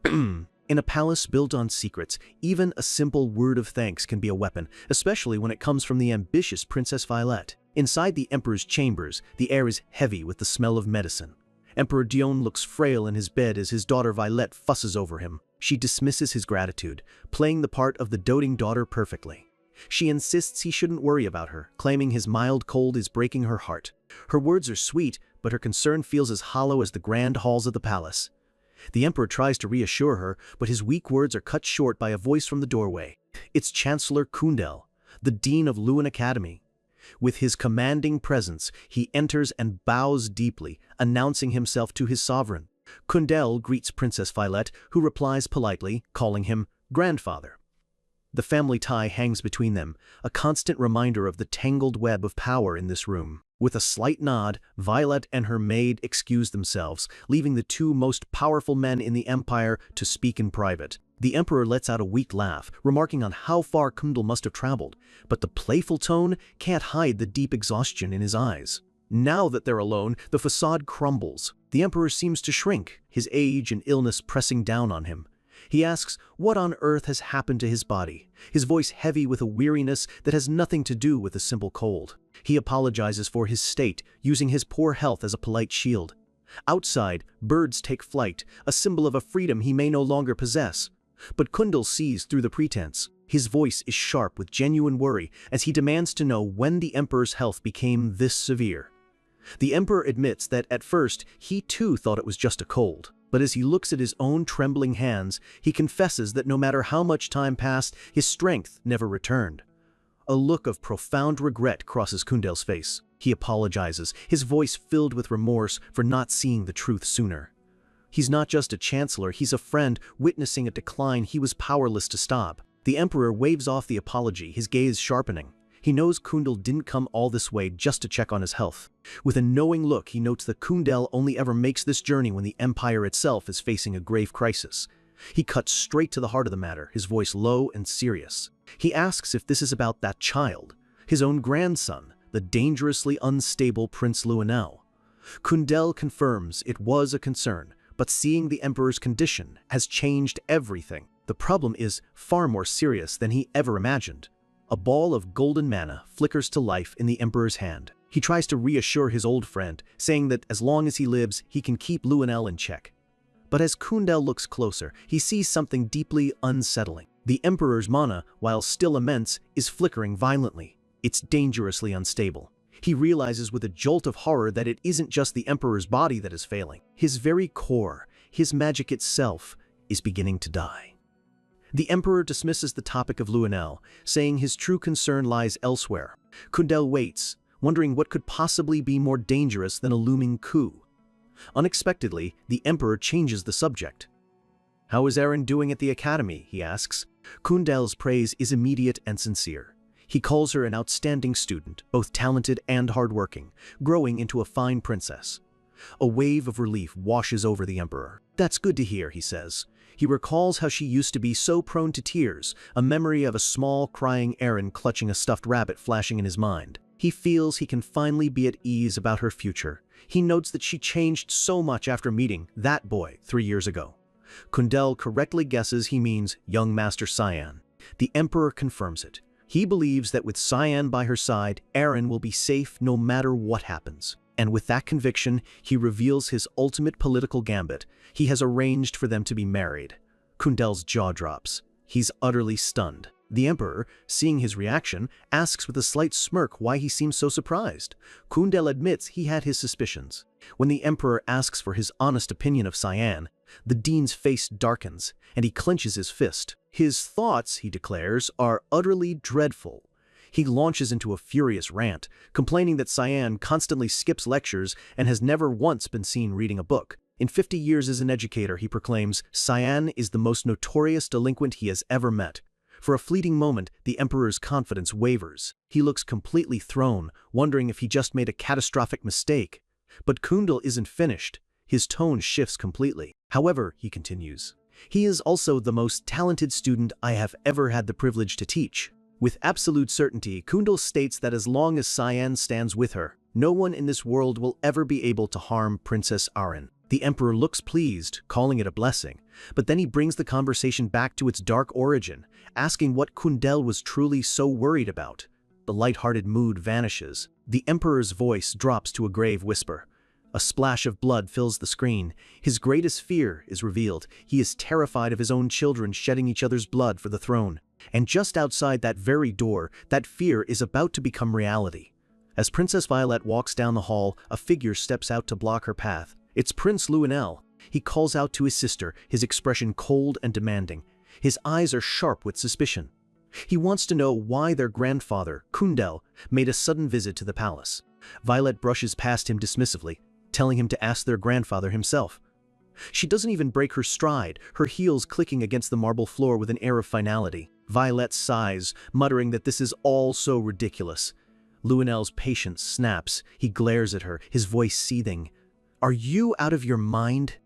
In a palace built on secrets, even a simple word of thanks can be a weapon, especially when it comes from the ambitious Princess Violet. Inside the Emperor's chambers, the air is heavy with the smell of medicine. Emperor Dion looks frail in his bed as his daughter Violet fusses over him. She dismisses his gratitude, playing the part of the doting daughter perfectly. She insists he shouldn't worry about her, claiming his mild cold is breaking her heart. Her words are sweet, but her concern feels as hollow as the grand halls of the palace. The Emperor tries to reassure her, but his weak words are cut short by a voice from the doorway. It's Chancellor Kundel, the Dean of Lewin Academy. With his commanding presence, he enters and bows deeply, announcing himself to his sovereign. Kundel greets Princess Violet, who replies politely, calling him grandfather. The family tie hangs between them, a constant reminder of the tangled web of power in this room. With a slight nod, Violet and her maid excuse themselves, leaving the two most powerful men in the empire to speak in private. The emperor lets out a weak laugh, remarking on how far Kundel must have traveled, but the playful tone can't hide the deep exhaustion in his eyes. Now that they're alone, the facade crumbles. The emperor seems to shrink, his age and illness pressing down on him. He asks what on earth has happened to his body, his voice heavy with a weariness that has nothing to do with a simple cold. He apologizes for his state, using his poor health as a polite shield. Outside, birds take flight, a symbol of a freedom he may no longer possess. But Kundel sees through the pretense. His voice is sharp with genuine worry as he demands to know when the emperor's health became this severe. The emperor admits that at first he too thought it was just a cold, but as he looks at his own trembling hands, he confesses that no matter how much time passed, his strength never returned. A look of profound regret crosses Kundel's face. He apologizes, his voice filled with remorse for not seeing the truth sooner. He's not just a chancellor, he's a friend witnessing a decline he was powerless to stop. The emperor waves off the apology, his gaze sharpening. He knows Kundel didn't come all this way just to check on his health. With a knowing look, he notes that Kundel only ever makes this journey when the empire itself is facing a grave crisis. He cuts straight to the heart of the matter, his voice low and serious. He asks if this is about that child, his own grandson, the dangerously unstable Prince Luenel. Kundel confirms it was a concern, but seeing the emperor's condition has changed everything. The problem is far more serious than he ever imagined. A ball of golden mana flickers to life in the emperor's hand. He tries to reassure his old friend, saying that as long as he lives, he can keep Luenel in check. But as Kundel looks closer, he sees something deeply unsettling. The emperor's mana, while still immense, is flickering violently. It's dangerously unstable. He realizes with a jolt of horror that it isn't just the emperor's body that is failing. His very core, his magic itself, is beginning to die. The emperor dismisses the topic of Luenel, saying his true concern lies elsewhere. Kundel waits, wondering what could possibly be more dangerous than a looming coup. Unexpectedly, the emperor changes the subject. "How is Aaron doing at the academy?" he asks. Kundel's praise is immediate and sincere. He calls her an outstanding student, both talented and hardworking, growing into a fine princess. A wave of relief washes over the emperor. "That's good to hear," he says. He recalls how she used to be so prone to tears, a memory of a small, crying Aaron clutching a stuffed rabbit flashing in his mind. He feels he can finally be at ease about her future. He notes that she changed so much after meeting that boy 3 years ago. Kundel correctly guesses he means young Master Cyan. The emperor confirms it. He believes that with Cyan by her side, Aaron will be safe no matter what happens. And with that conviction, he reveals his ultimate political gambit. He has arranged for them to be married. Kundel's jaw drops. He's utterly stunned. The emperor, seeing his reaction, asks with a slight smirk why he seems so surprised. Kundel admits he had his suspicions. When the emperor asks for his honest opinion of Cyan, the dean's face darkens, and he clenches his fist. His thoughts, he declares, are utterly dreadful. He launches into a furious rant, complaining that Cyan constantly skips lectures and has never once been seen reading a book. In 50 years as an educator, he proclaims, Cyan is the most notorious delinquent he has ever met. For a fleeting moment, the emperor's confidence wavers. He looks completely thrown, wondering if he just made a catastrophic mistake. But Kundel isn't finished. His tone shifts completely. However, he continues, he is also the most talented student I have ever had the privilege to teach. With absolute certainty, Kundel states that as long as Cyan stands with her, no one in this world will ever be able to harm Princess Aaron. The emperor looks pleased, calling it a blessing, but then he brings the conversation back to its dark origin, asking what Kundel was truly so worried about. The light-hearted mood vanishes. The emperor's voice drops to a grave whisper. A splash of blood fills the screen. His greatest fear is revealed. He is terrified of his own children shedding each other's blood for the throne. And just outside that very door, that fear is about to become reality. As Princess Violet walks down the hall, a figure steps out to block her path. It's Prince Luenel. He calls out to his sister, his expression cold and demanding. His eyes are sharp with suspicion. He wants to know why their grandfather, Kundel, made a sudden visit to the palace. Violet brushes past him dismissively, telling him to ask their grandfather himself. She doesn't even break her stride, her heels clicking against the marble floor with an air of finality. Violet sighs, muttering that this is all so ridiculous. Luenel's patience snaps. He glares at her, his voice seething. "Are you out of your mind?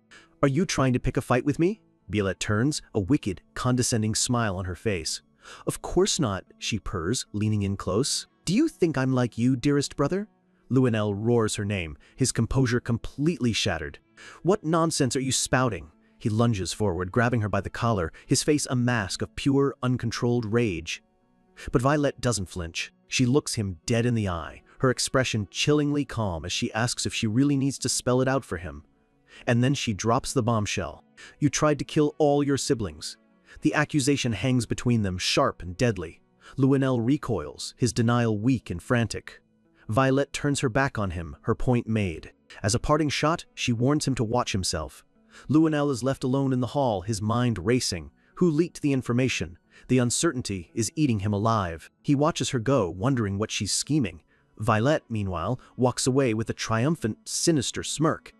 Are you trying to pick a fight with me?" Violet turns, a wicked, condescending smile on her face. "Of course not," she purrs, leaning in close. "Do you think I'm like you, dearest brother?" Luenel roars her name, his composure completely shattered. "What nonsense are you spouting?" He lunges forward, grabbing her by the collar, his face a mask of pure, uncontrolled rage. But Violet doesn't flinch. She looks him dead in the eye, her expression chillingly calm as she asks if she really needs to spell it out for him. And then she drops the bombshell. "You tried to kill all your siblings." The accusation hangs between them, sharp and deadly. Luenel recoils, his denial weak and frantic. Violet turns her back on him, her point made. As a parting shot, she warns him to watch himself. Luenel is left alone in the hall, his mind racing. Who leaked the information? The uncertainty is eating him alive. He watches her go, wondering what she's scheming. Violet, meanwhile, walks away with a triumphant, sinister smirk.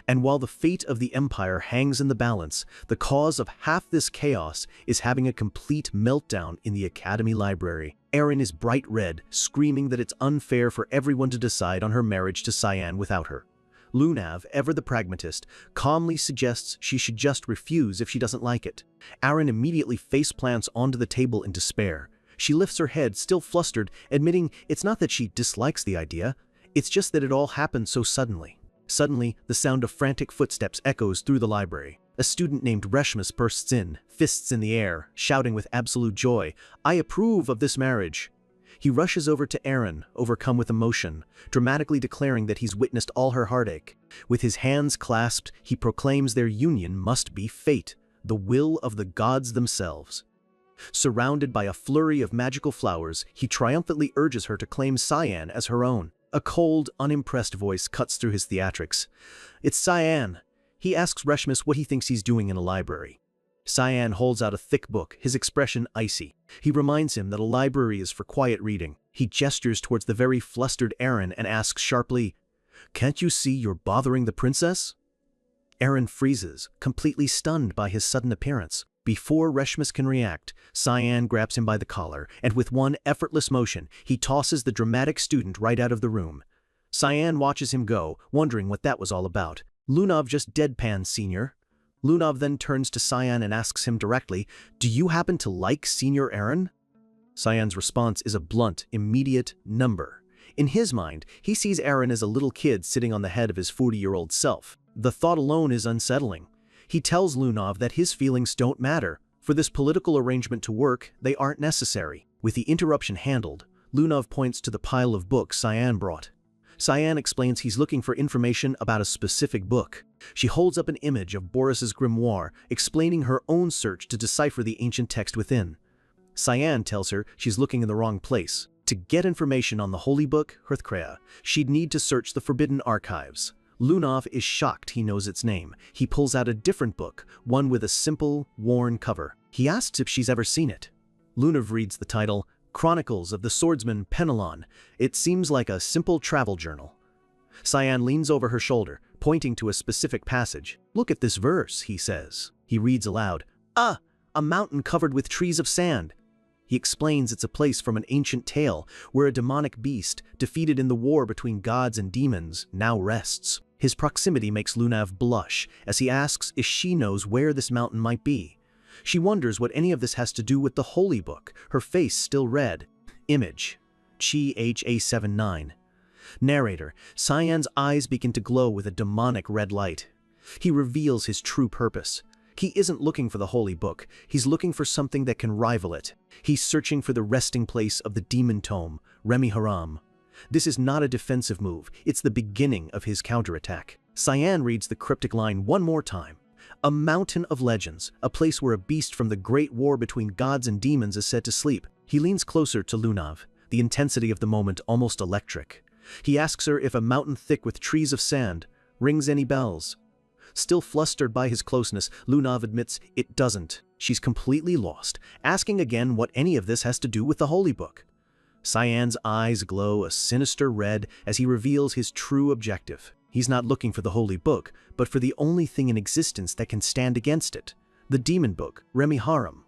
And while the fate of the Empire hangs in the balance, the cause of half this chaos is having a complete meltdown in the Academy Library. Erin is bright red, screaming that it's unfair for everyone to decide on her marriage to Cyan without her. Lunav, ever the pragmatist, calmly suggests she should just refuse if she doesn't like it. Erin immediately faceplants onto the table in despair. She lifts her head, still flustered, admitting it's not that she dislikes the idea, it's just that it all happened so suddenly. Suddenly, the sound of frantic footsteps echoes through the library. A student named Reshmus bursts in, fists in the air, shouting with absolute joy, "I approve of this marriage." He rushes over to Erin, overcome with emotion, dramatically declaring that he's witnessed all her heartache. With his hands clasped, he proclaims their union must be fate, the will of the gods themselves. Surrounded by a flurry of magical flowers, he triumphantly urges her to claim Cyan as her own. A cold, unimpressed voice cuts through his theatrics. "It's Cyan." He asks Reshmus what he thinks he's doing in a library. Cyan holds out a thick book, his expression icy. He reminds him that a library is for quiet reading. He gestures towards the very flustered Erin and asks sharply, "Can't you see you're bothering the princess?" Erin freezes, completely stunned by his sudden appearance. Before Reshmus can react, Cyan grabs him by the collar, and with one effortless motion, he tosses the dramatic student right out of the room. Cyan watches him go, wondering what that was all about. "Lunav just deadpans, Senior." Lunav then turns to Cyan and asks him directly, "Do you happen to like Senior Erin?" Cyan's response is a blunt, immediate number. In his mind, he sees Erin as a little kid sitting on the head of his 40-year-old self. The thought alone is unsettling. He tells Lunav that his feelings don't matter. For this political arrangement to work, they aren't necessary. With the interruption handled, Lunav points to the pile of books Cyan brought. Cyan explains he's looking for information about a specific book. She holds up an image of Boris's grimoire, explaining her own search to decipher the ancient text within. Cyan tells her she's looking in the wrong place. To get information on the holy book, Hearthcrea, she'd need to search the forbidden archives. Lunav is shocked he knows its name. He pulls out a different book, one with a simple, worn cover. He asks if she's ever seen it. Lunav reads the title, Chronicles of the Swordsman Penelon. It seems like a simple travel journal. Cyan leans over her shoulder, pointing to a specific passage. "Look at this verse," he says. He reads aloud, "Ah, a mountain covered with trees of sand." He explains it's a place from an ancient tale where a demonic beast, defeated in the war between gods and demons, now rests. His proximity makes Lunav blush as he asks if she knows where this mountain might be. She wonders what any of this has to do with the holy book, her face still red. Image. Chi HA79. Narrator. Cyan's eyes begin to glow with a demonic red light. He reveals his true purpose. He isn't looking for the holy book. He's looking for something that can rival it. He's searching for the resting place of the demon tome, Remi Haram. This is not a defensive move. It's the beginning of his counterattack. Cyan reads the cryptic line one more time. A mountain of legends, a place where a beast from the great war between gods and demons is said to sleep. He leans closer to Lunav, the intensity of the moment almost electric. He asks her if a mountain thick with trees of sand rings any bells. Still flustered by his closeness, Lunav admits it doesn't. She's completely lost, asking again what any of this has to do with the holy book. Cyan's eyes glow a sinister red as he reveals his true objective. He's not looking for the holy book, but for the only thing in existence that can stand against it, the demon book, Remiharam.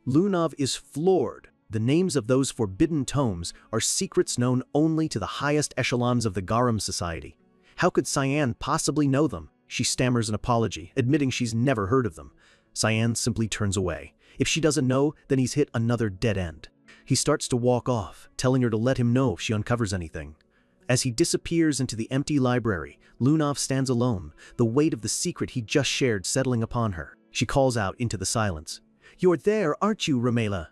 Lunav is floored. The names of those forbidden tomes are secrets known only to the highest echelons of the Garam society. How could Cyan possibly know them? She stammers an apology, admitting she's never heard of them. Cyan simply turns away. If she doesn't know, then he's hit another dead end. He starts to walk off, telling her to let him know if she uncovers anything. As he disappears into the empty library, Lunav stands alone, the weight of the secret he just shared settling upon her. She calls out into the silence. "You're there, aren't you, Ramela?"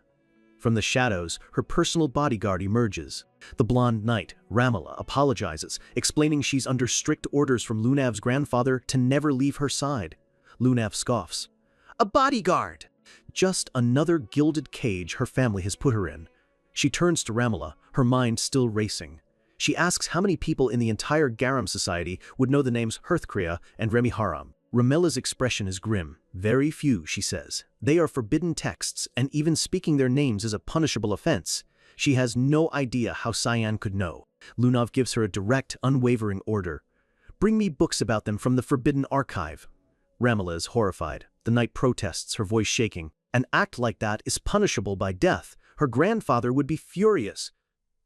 From the shadows, her personal bodyguard emerges. The blonde knight, Ramela, apologizes, explaining she's under strict orders from Lunav's grandfather to never leave her side. Lunav scoffs. "A bodyguard!" Just another gilded cage her family has put her in. She turns to Ramela, her mind still racing. She asks how many people in the entire Garam society would know the names Hearthcrea and Remiharam. Ramela's expression is grim. "Very few," she says. "They are forbidden texts, and even speaking their names is a punishable offense." She has no idea how Cyan could know. Lunav gives her a direct, unwavering order. "Bring me books about them from the Forbidden Archive." Ramela is horrified. The knight protests, her voice shaking. "An act like that is punishable by death. Her grandfather would be furious."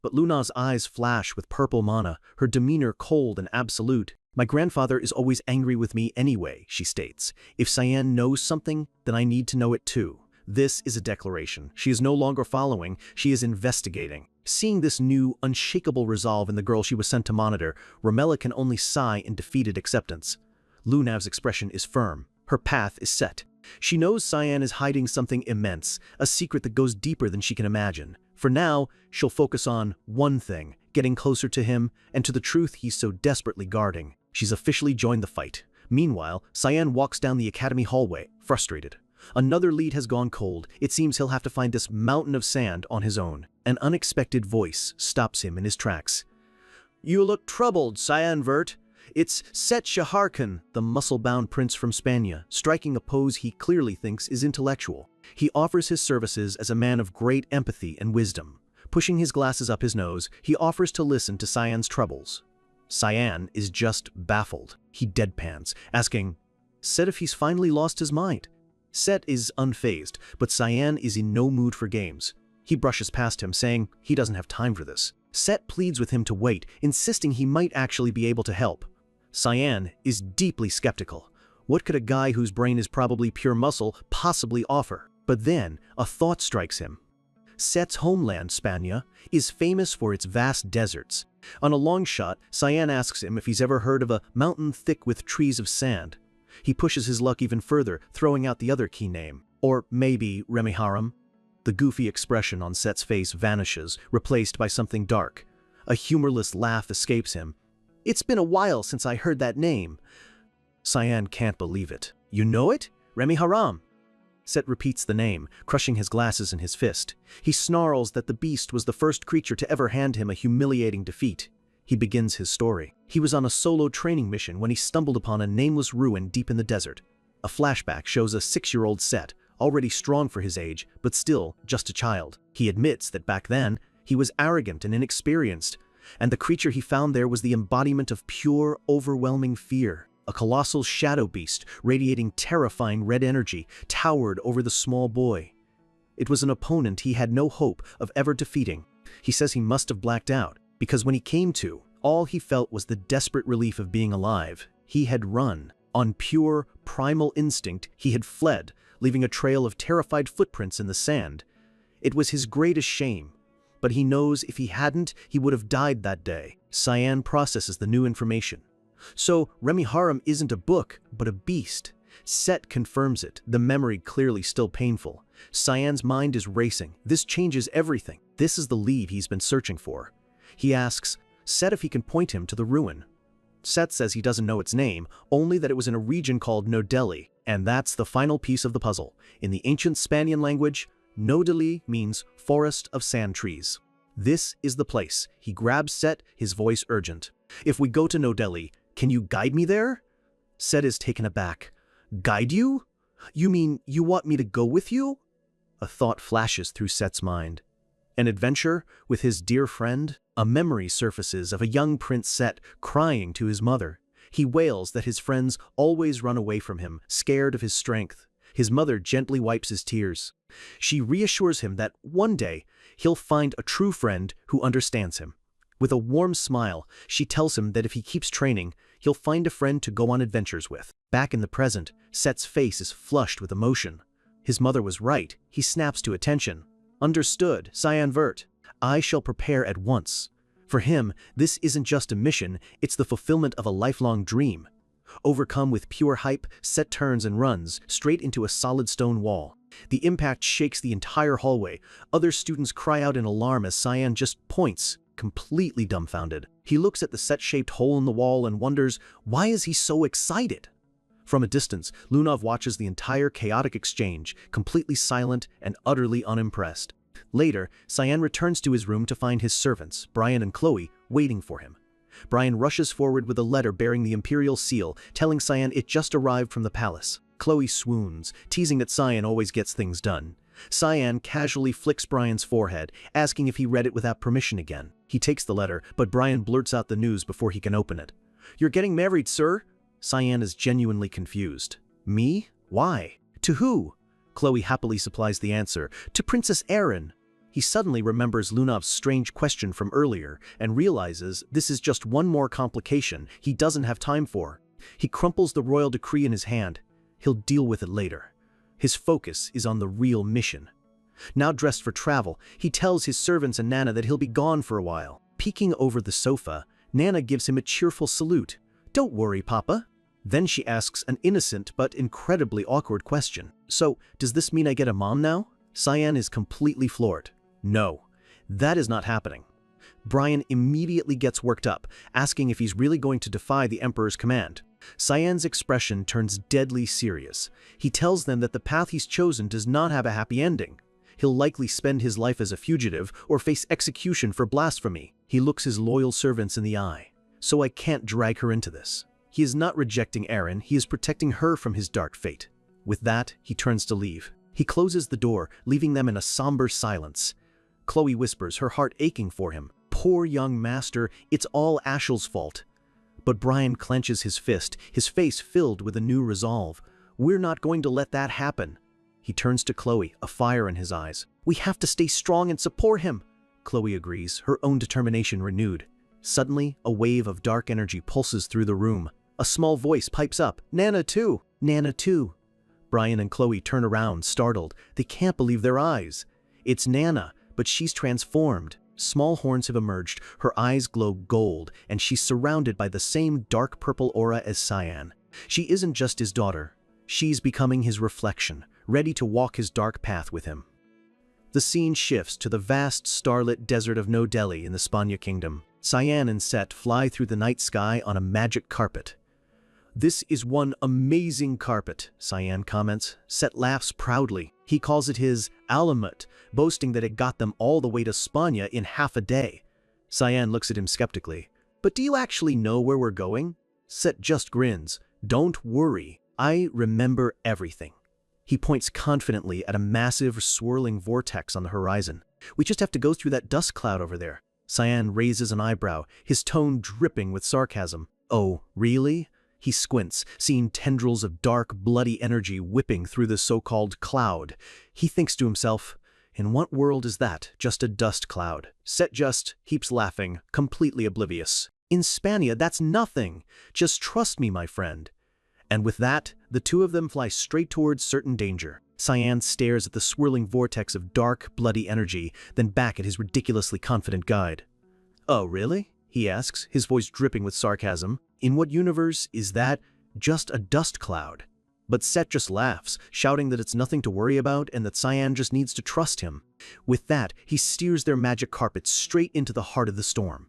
But Lunav's eyes flash with purple mana, her demeanor cold and absolute. "My grandfather is always angry with me anyway," she states. "If Cyan knows something, then I need to know it too." This is a declaration. She is no longer following, she is investigating. Seeing this new, unshakable resolve in the girl she was sent to monitor, Ramela can only sigh in defeated acceptance. Lunav's expression is firm. Her path is set. She knows Cyan is hiding something immense, a secret that goes deeper than she can imagine. For now, she'll focus on one thing, getting closer to him and to the truth he's so desperately guarding. She's officially joined the fight. Meanwhile, Cyan walks down the academy hallway, frustrated. Another lead has gone cold. It seems he'll have to find this mountain of sand on his own. An unexpected voice stops him in his tracks. "You look troubled, Cyan Vert." It's Set Shaharkan, the muscle-bound prince from Spania, striking a pose he clearly thinks is intellectual. He offers his services as a man of great empathy and wisdom. Pushing his glasses up his nose, he offers to listen to Cyan's troubles. Cyan is just baffled. He deadpans, asking, "Set if he's finally lost his mind." Set is unfazed, but Cyan is in no mood for games. He brushes past him, saying he doesn't have time for this. Set pleads with him to wait, insisting he might actually be able to help. Cyan is deeply skeptical. What could a guy whose brain is probably pure muscle possibly offer? But then, a thought strikes him. Set's homeland, Spania, is famous for its vast deserts. On a long shot, Cyan asks him if he's ever heard of a mountain thick with trees of sand. He pushes his luck even further, throwing out the other key name. Or maybe Remiharam? The goofy expression on Set's face vanishes, replaced by something dark. A humorless laugh escapes him. "It's been a while since I heard that name." Cyan can't believe it. "You know it? Remiharam." Set repeats the name, crushing his glasses in his fist. He snarls that the beast was the first creature to ever hand him a humiliating defeat. He begins his story. He was on a solo training mission when he stumbled upon a nameless ruin deep in the desert. A flashback shows a 6-year-old Set, already strong for his age, but still just a child. He admits that back then, he was arrogant and inexperienced, and the creature he found there was the embodiment of pure, overwhelming fear. A colossal shadow beast, radiating terrifying red energy, towered over the small boy. It was an opponent he had no hope of ever defeating. He says he must have blacked out, because when he came to, all he felt was the desperate relief of being alive. He had run. On pure, primal instinct, he had fled, leaving a trail of terrified footprints in the sand. It was his greatest shame. But he knows if he hadn't, he would have died that day. Cyan processes the new information. So, Remiharam isn't a book, but a beast. Set confirms it, the memory clearly still painful. Cyan's mind is racing. This changes everything. This is the lead he's been searching for. He asks Set if he can point him to the ruin. Set says he doesn't know its name, only that it was in a region called Nodeli, and that's the final piece of the puzzle. In the ancient Spanian language, Nodeli means forest of sand trees. This is the place. He grabs Set, his voice urgent. "If we go to Nodeli, can you guide me there?" Set is taken aback. "Guide you?" You mean you want me to go with you? A thought flashes through Set's mind. An adventure with his dear friend? A memory surfaces of a young Prince Set crying to his mother. He wails that his friends always run away from him, scared of his strength. His mother gently wipes his tears. She reassures him that one day he'll find a true friend who understands him. With a warm smile, she tells him that if he keeps training, he'll find a friend to go on adventures with. Back in the present, Set's face is flushed with emotion. His mother was right. He snaps to attention. Understood, Cyan Vert. I shall prepare at once. For him, this isn't just a mission, it's the fulfillment of a lifelong dream. Overcome with pure hype, Set turns and runs, straight into a solid stone wall. The impact shakes the entire hallway. Other students cry out in alarm as Cyan just points, completely dumbfounded. He looks at the Set-shaped hole in the wall and wonders, why is he so excited? From a distance, Lunov watches the entire chaotic exchange, completely silent and utterly unimpressed. Later, Cyan returns to his room to find his servants, Brian and Chloe, waiting for him. Brian rushes forward with a letter bearing the imperial seal, telling Cyan it just arrived from the palace. Chloe swoons, teasing that Cyan always gets things done. Cyan casually flicks Brian's forehead, asking if he read it without permission again. He takes the letter, but Brian blurts out the news before he can open it. "You're getting married, sir?" Cyan is genuinely confused. "Me? Why? To who?" Chloe happily supplies the answer. "To Princess Erin." He suddenly remembers Lunov's strange question from earlier and realizes this is just one more complication he doesn't have time for. He crumples the royal decree in his hand. He'll deal with it later. His focus is on the real mission. Now dressed for travel, he tells his servants and Nana that he'll be gone for a while. Peeking over the sofa, Nana gives him a cheerful salute. "Don't worry, Papa." Then she asks an innocent but incredibly awkward question. "So, does this mean I get a mom now?" Cyan is completely floored. No, that is not happening. Brian immediately gets worked up, asking if he's really going to defy the Emperor's command. Cyan's expression turns deadly serious. He tells them that the path he's chosen does not have a happy ending. He'll likely spend his life as a fugitive or face execution for blasphemy. He looks his loyal servants in the eye. "So I can't drag her into this." He is not rejecting Erin, he is protecting her from his dark fate. With that, he turns to leave. He closes the door, leaving them in a somber silence. Chloe whispers, her heart aching for him. "Poor young master, it's all Ashel's fault." But Brian clenches his fist, his face filled with a new resolve. "We're not going to let that happen." He turns to Chloe, a fire in his eyes. "We have to stay strong and support him." Chloe agrees, her own determination renewed. Suddenly, a wave of dark energy pulses through the room. A small voice pipes up, "Nana too! Nana too!" Brian and Chloe turn around, startled. They can't believe their eyes. It's Nana, but she's transformed. Small horns have emerged, her eyes glow gold, and she's surrounded by the same dark purple aura as Cyan. She isn't just his daughter. She's becoming his reflection, ready to walk his dark path with him. The scene shifts to the vast starlit desert of No Delhi in the Spanya Kingdom. Cyan and Set fly through the night sky on a magic carpet. "This is one amazing carpet," Cyan comments. Set laughs proudly. He calls it his alamut, boasting that it got them all the way to Spanya in half a day. Cyan looks at him skeptically. "But do you actually know where we're going?" Set just grins. "Don't worry, I remember everything." He points confidently at a massive, swirling vortex on the horizon. "We just have to go through that dust cloud over there." Cyan raises an eyebrow, his tone dripping with sarcasm. "Oh, really?" He squints, seeing tendrils of dark, bloody energy whipping through the so-called cloud. He thinks to himself, in what world is that? Just a dust cloud. Set just keeps laughing, completely oblivious. "In Spania, that's nothing. Just trust me, my friend." And with that, the two of them fly straight towards certain danger. Cyan stares at the swirling vortex of dark, bloody energy, then back at his ridiculously confident guide. "Oh, really?" he asks, his voice dripping with sarcasm. "In what universe is that just a dust cloud?" But Set just laughs, shouting that it's nothing to worry about and that Cyan just needs to trust him. With that, he steers their magic carpet straight into the heart of the storm.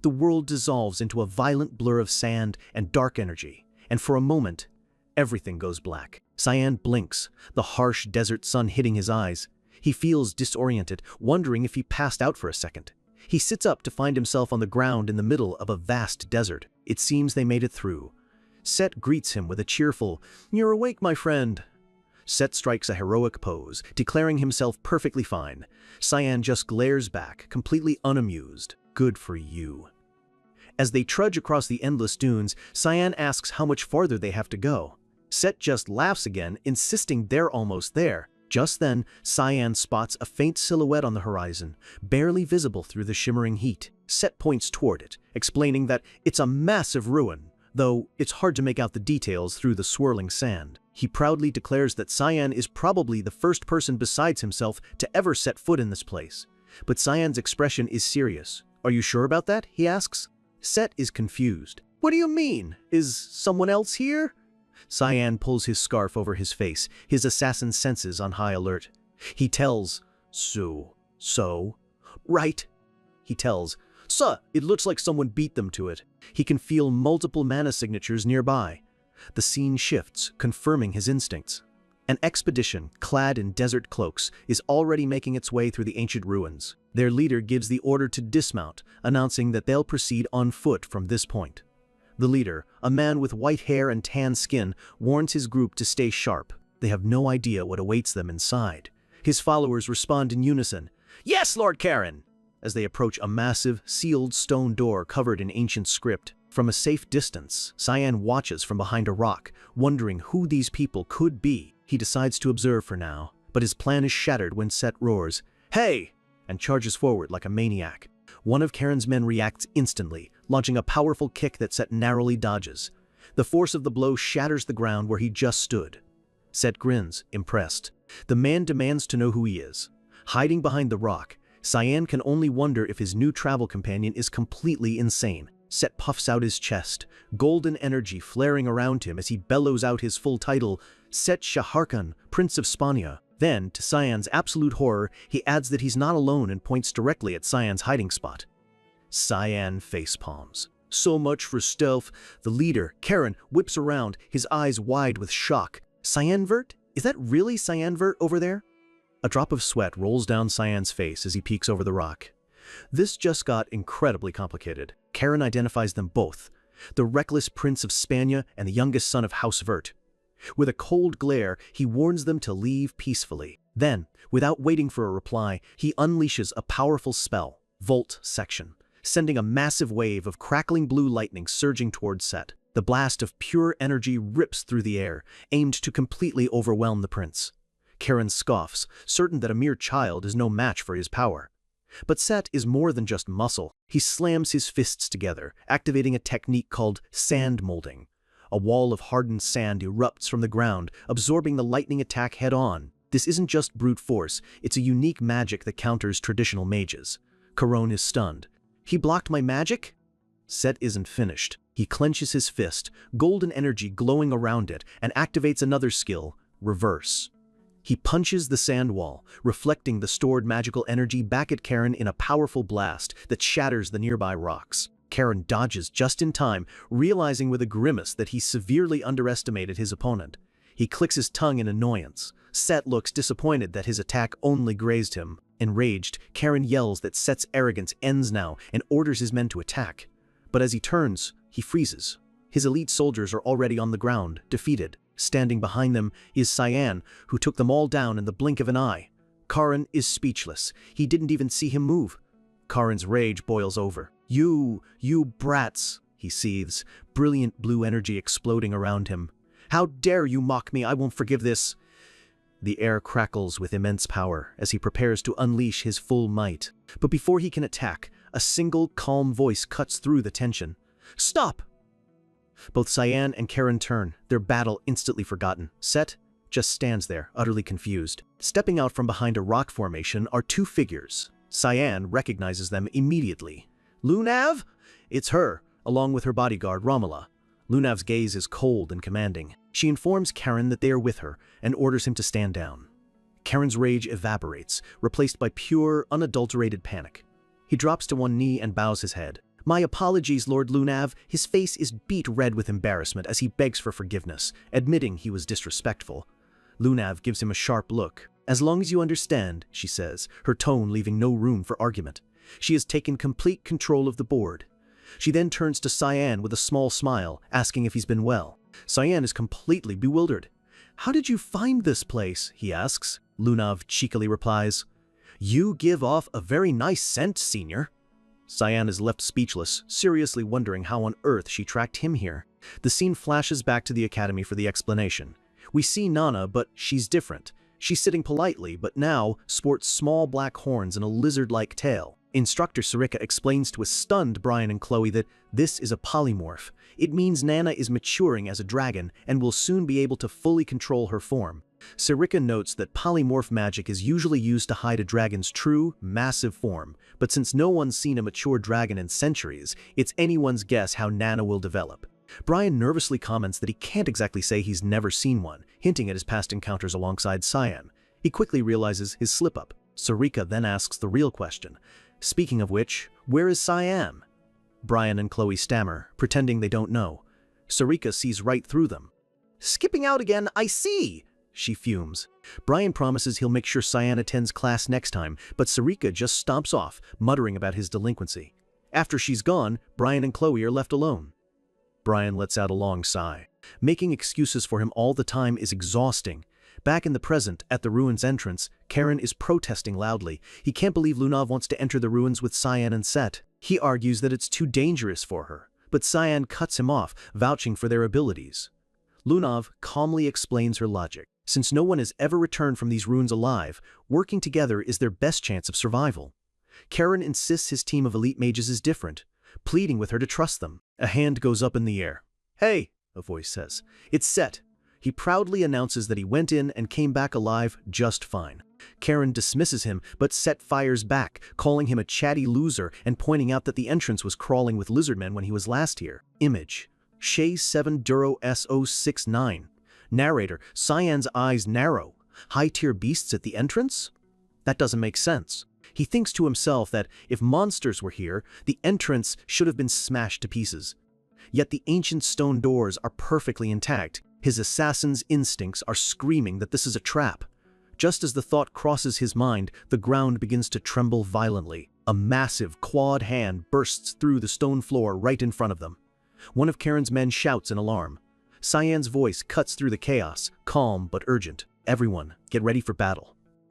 The world dissolves into a violent blur of sand and dark energy, and for a moment, everything goes black. Cyan blinks, the harsh desert sun hitting his eyes. He feels disoriented, wondering if he passed out for a second. He sits up to find himself on the ground in the middle of a vast desert. It seems they made it through. Set greets him with a cheerful, "You're awake, my friend." Set strikes a heroic pose, declaring himself perfectly fine. Cyan just glares back, completely unamused. Good for you. As they trudge across the endless dunes, Cyan asks how much farther they have to go. Set just laughs again, insisting they're almost there. Just then, Cyan spots a faint silhouette on the horizon, barely visible through the shimmering heat. Set points toward it, explaining that it's a massive ruin, though it's hard to make out the details through the swirling sand. He proudly declares that Cyan is probably the first person besides himself to ever set foot in this place. But Cyan's expression is serious. "Are you sure about that?" he asks. Set is confused. "What do you mean? Is someone else here?" Cyan pulls his scarf over his face, his assassin senses on high alert. He tells, So? Right, he tells. "Suh, it looks like someone beat them to it." He can feel multiple mana signatures nearby. The scene shifts, confirming his instincts. An expedition, clad in desert cloaks, is already making its way through the ancient ruins. Their leader gives the order to dismount, announcing that they'll proceed on foot from this point. The leader, a man with white hair and tan skin, warns his group to stay sharp. They have no idea what awaits them inside. His followers respond in unison, "Yes, Lord Karen!" as they approach a massive, sealed stone door covered in ancient script. From a safe distance, Cyan watches from behind a rock, wondering who these people could be. He decides to observe for now, but his plan is shattered when Set roars, "Hey!" and charges forward like a maniac. One of Karen's men reacts instantly, launching a powerful kick that Set narrowly dodges. The force of the blow shatters the ground where he just stood. Set grins, impressed. The man demands to know who he is. Hiding behind the rock, Cyan can only wonder if his new travel companion is completely insane. Set puffs out his chest, golden energy flaring around him as he bellows out his full title, Set Shaharkan, Prince of Spania. Then, to Cyan's absolute horror, he adds that he's not alone and points directly at Cyan's hiding spot. Cyan facepalms. "So much for stealth." The leader, Karen, whips around, his eyes wide with shock. "Cyanvert? Is that really Cyanvert over there?" A drop of sweat rolls down Cyan's face as he peeks over the rock. This just got incredibly complicated. Karen identifies them both, the reckless Prince of Spania and the youngest son of House Vert. With a cold glare, he warns them to leave peacefully. Then, without waiting for a reply, he unleashes a powerful spell, Volt Section, sending a massive wave of crackling blue lightning surging towards Set. The blast of pure energy rips through the air, aimed to completely overwhelm the prince. Karen scoffs, certain that a mere child is no match for his power. But Set is more than just muscle. He slams his fists together, activating a technique called sand molding. A wall of hardened sand erupts from the ground, absorbing the lightning attack head-on. This isn't just brute force, it's a unique magic that counters traditional mages. Caron is stunned. "He blocked my magic?" Set isn't finished. He clenches his fist, golden energy glowing around it, and activates another skill, Reverse. He punches the sand wall, reflecting the stored magical energy back at Karen in a powerful blast that shatters the nearby rocks. Karen dodges just in time, realizing with a grimace that he severely underestimated his opponent. He clicks his tongue in annoyance. Set looks disappointed that his attack only grazed him. Enraged, Karen yells that Set's arrogance ends now and orders his men to attack. But as he turns, he freezes. His elite soldiers are already on the ground, defeated. Standing behind them is Cyan, who took them all down in the blink of an eye. Karen is speechless. He didn't even see him move. Karen's rage boils over. You brats," he seethes, brilliant blue energy exploding around him. "How dare you mock me? I won't forgive this." The air crackles with immense power as he prepares to unleash his full might. But before he can attack, a single calm voice cuts through the tension. "Stop!" Both Cyan and Karen turn, their battle instantly forgotten. Set just stands there, utterly confused. Stepping out from behind a rock formation are two figures. Cyan recognizes them immediately. "Lunav?" It's her, along with her bodyguard, Romola. Lunav's gaze is cold and commanding. She informs Karen that they are with her and orders him to stand down. Karen's rage evaporates, replaced by pure, unadulterated panic. He drops to one knee and bows his head. "My apologies, Lord Lunav." His face is beet red with embarrassment as he begs for forgiveness, admitting he was disrespectful. Lunav gives him a sharp look. "As long as you understand," she says, her tone leaving no room for argument. She has taken complete control of the board. She then turns to Cyan with a small smile, asking if he's been well. Cyan is completely bewildered. "How did you find this place?" he asks. Lunav cheekily replies, "You give off a very nice scent, senior." Cyan is left speechless, seriously wondering how on earth she tracked him here. The scene flashes back to the academy for the explanation. We see Nana, but she's different. She's sitting politely, but now sports small black horns and a lizard-like tail. Instructor Sarika explains to a stunned Brian and Chloe that this is a polymorph. It means Nana is maturing as a dragon and will soon be able to fully control her form. Sarika notes that polymorph magic is usually used to hide a dragon's true, massive form, but since no one's seen a mature dragon in centuries, it's anyone's guess how Nana will develop. Brian nervously comments that he can't exactly say he's never seen one, hinting at his past encounters alongside Cyan. He quickly realizes his slip-up. Sarika then asks the real question. Speaking of which, where is Cyan? Brian and Chloe stammer, pretending they don't know. Sarika sees right through them. "Skipping out again, I see!" she fumes. Brian promises he'll make sure Cyan attends class next time, but Sarika just stomps off, muttering about his delinquency. After she's gone, Brian and Chloe are left alone. Brian lets out a long sigh. Making excuses for him all the time is exhausting. Back in the present, at the ruins entrance, Karen is protesting loudly. He can't believe Lunav wants to enter the ruins with Cyan and Set. He argues that it's too dangerous for her, but Cyan cuts him off, vouching for their abilities. Lunav calmly explains her logic. Since no one has ever returned from these ruins alive, working together is their best chance of survival. Karen insists his team of elite mages is different, pleading with her to trust them. A hand goes up in the air. "Hey," a voice says. "It's Set." He proudly announces that he went in and came back alive just fine. Karen dismisses him, but Set fires back, calling him a chatty loser and pointing out that the entrance was crawling with lizardmen when he was last here. Image. Shay 7 Duro SO69. Narrator, Cyan's eyes narrow. High-tier beasts at the entrance? That doesn't make sense. He thinks to himself that if monsters were here, the entrance should have been smashed to pieces. Yet the ancient stone doors are perfectly intact. His assassin's instincts are screaming that this is a trap. Just as the thought crosses his mind, the ground begins to tremble violently. A massive, clawed hand bursts through the stone floor right in front of them. One of Karen's men shouts in alarm. Cyan's voice cuts through the chaos, calm but urgent. "Everyone, get ready for battle."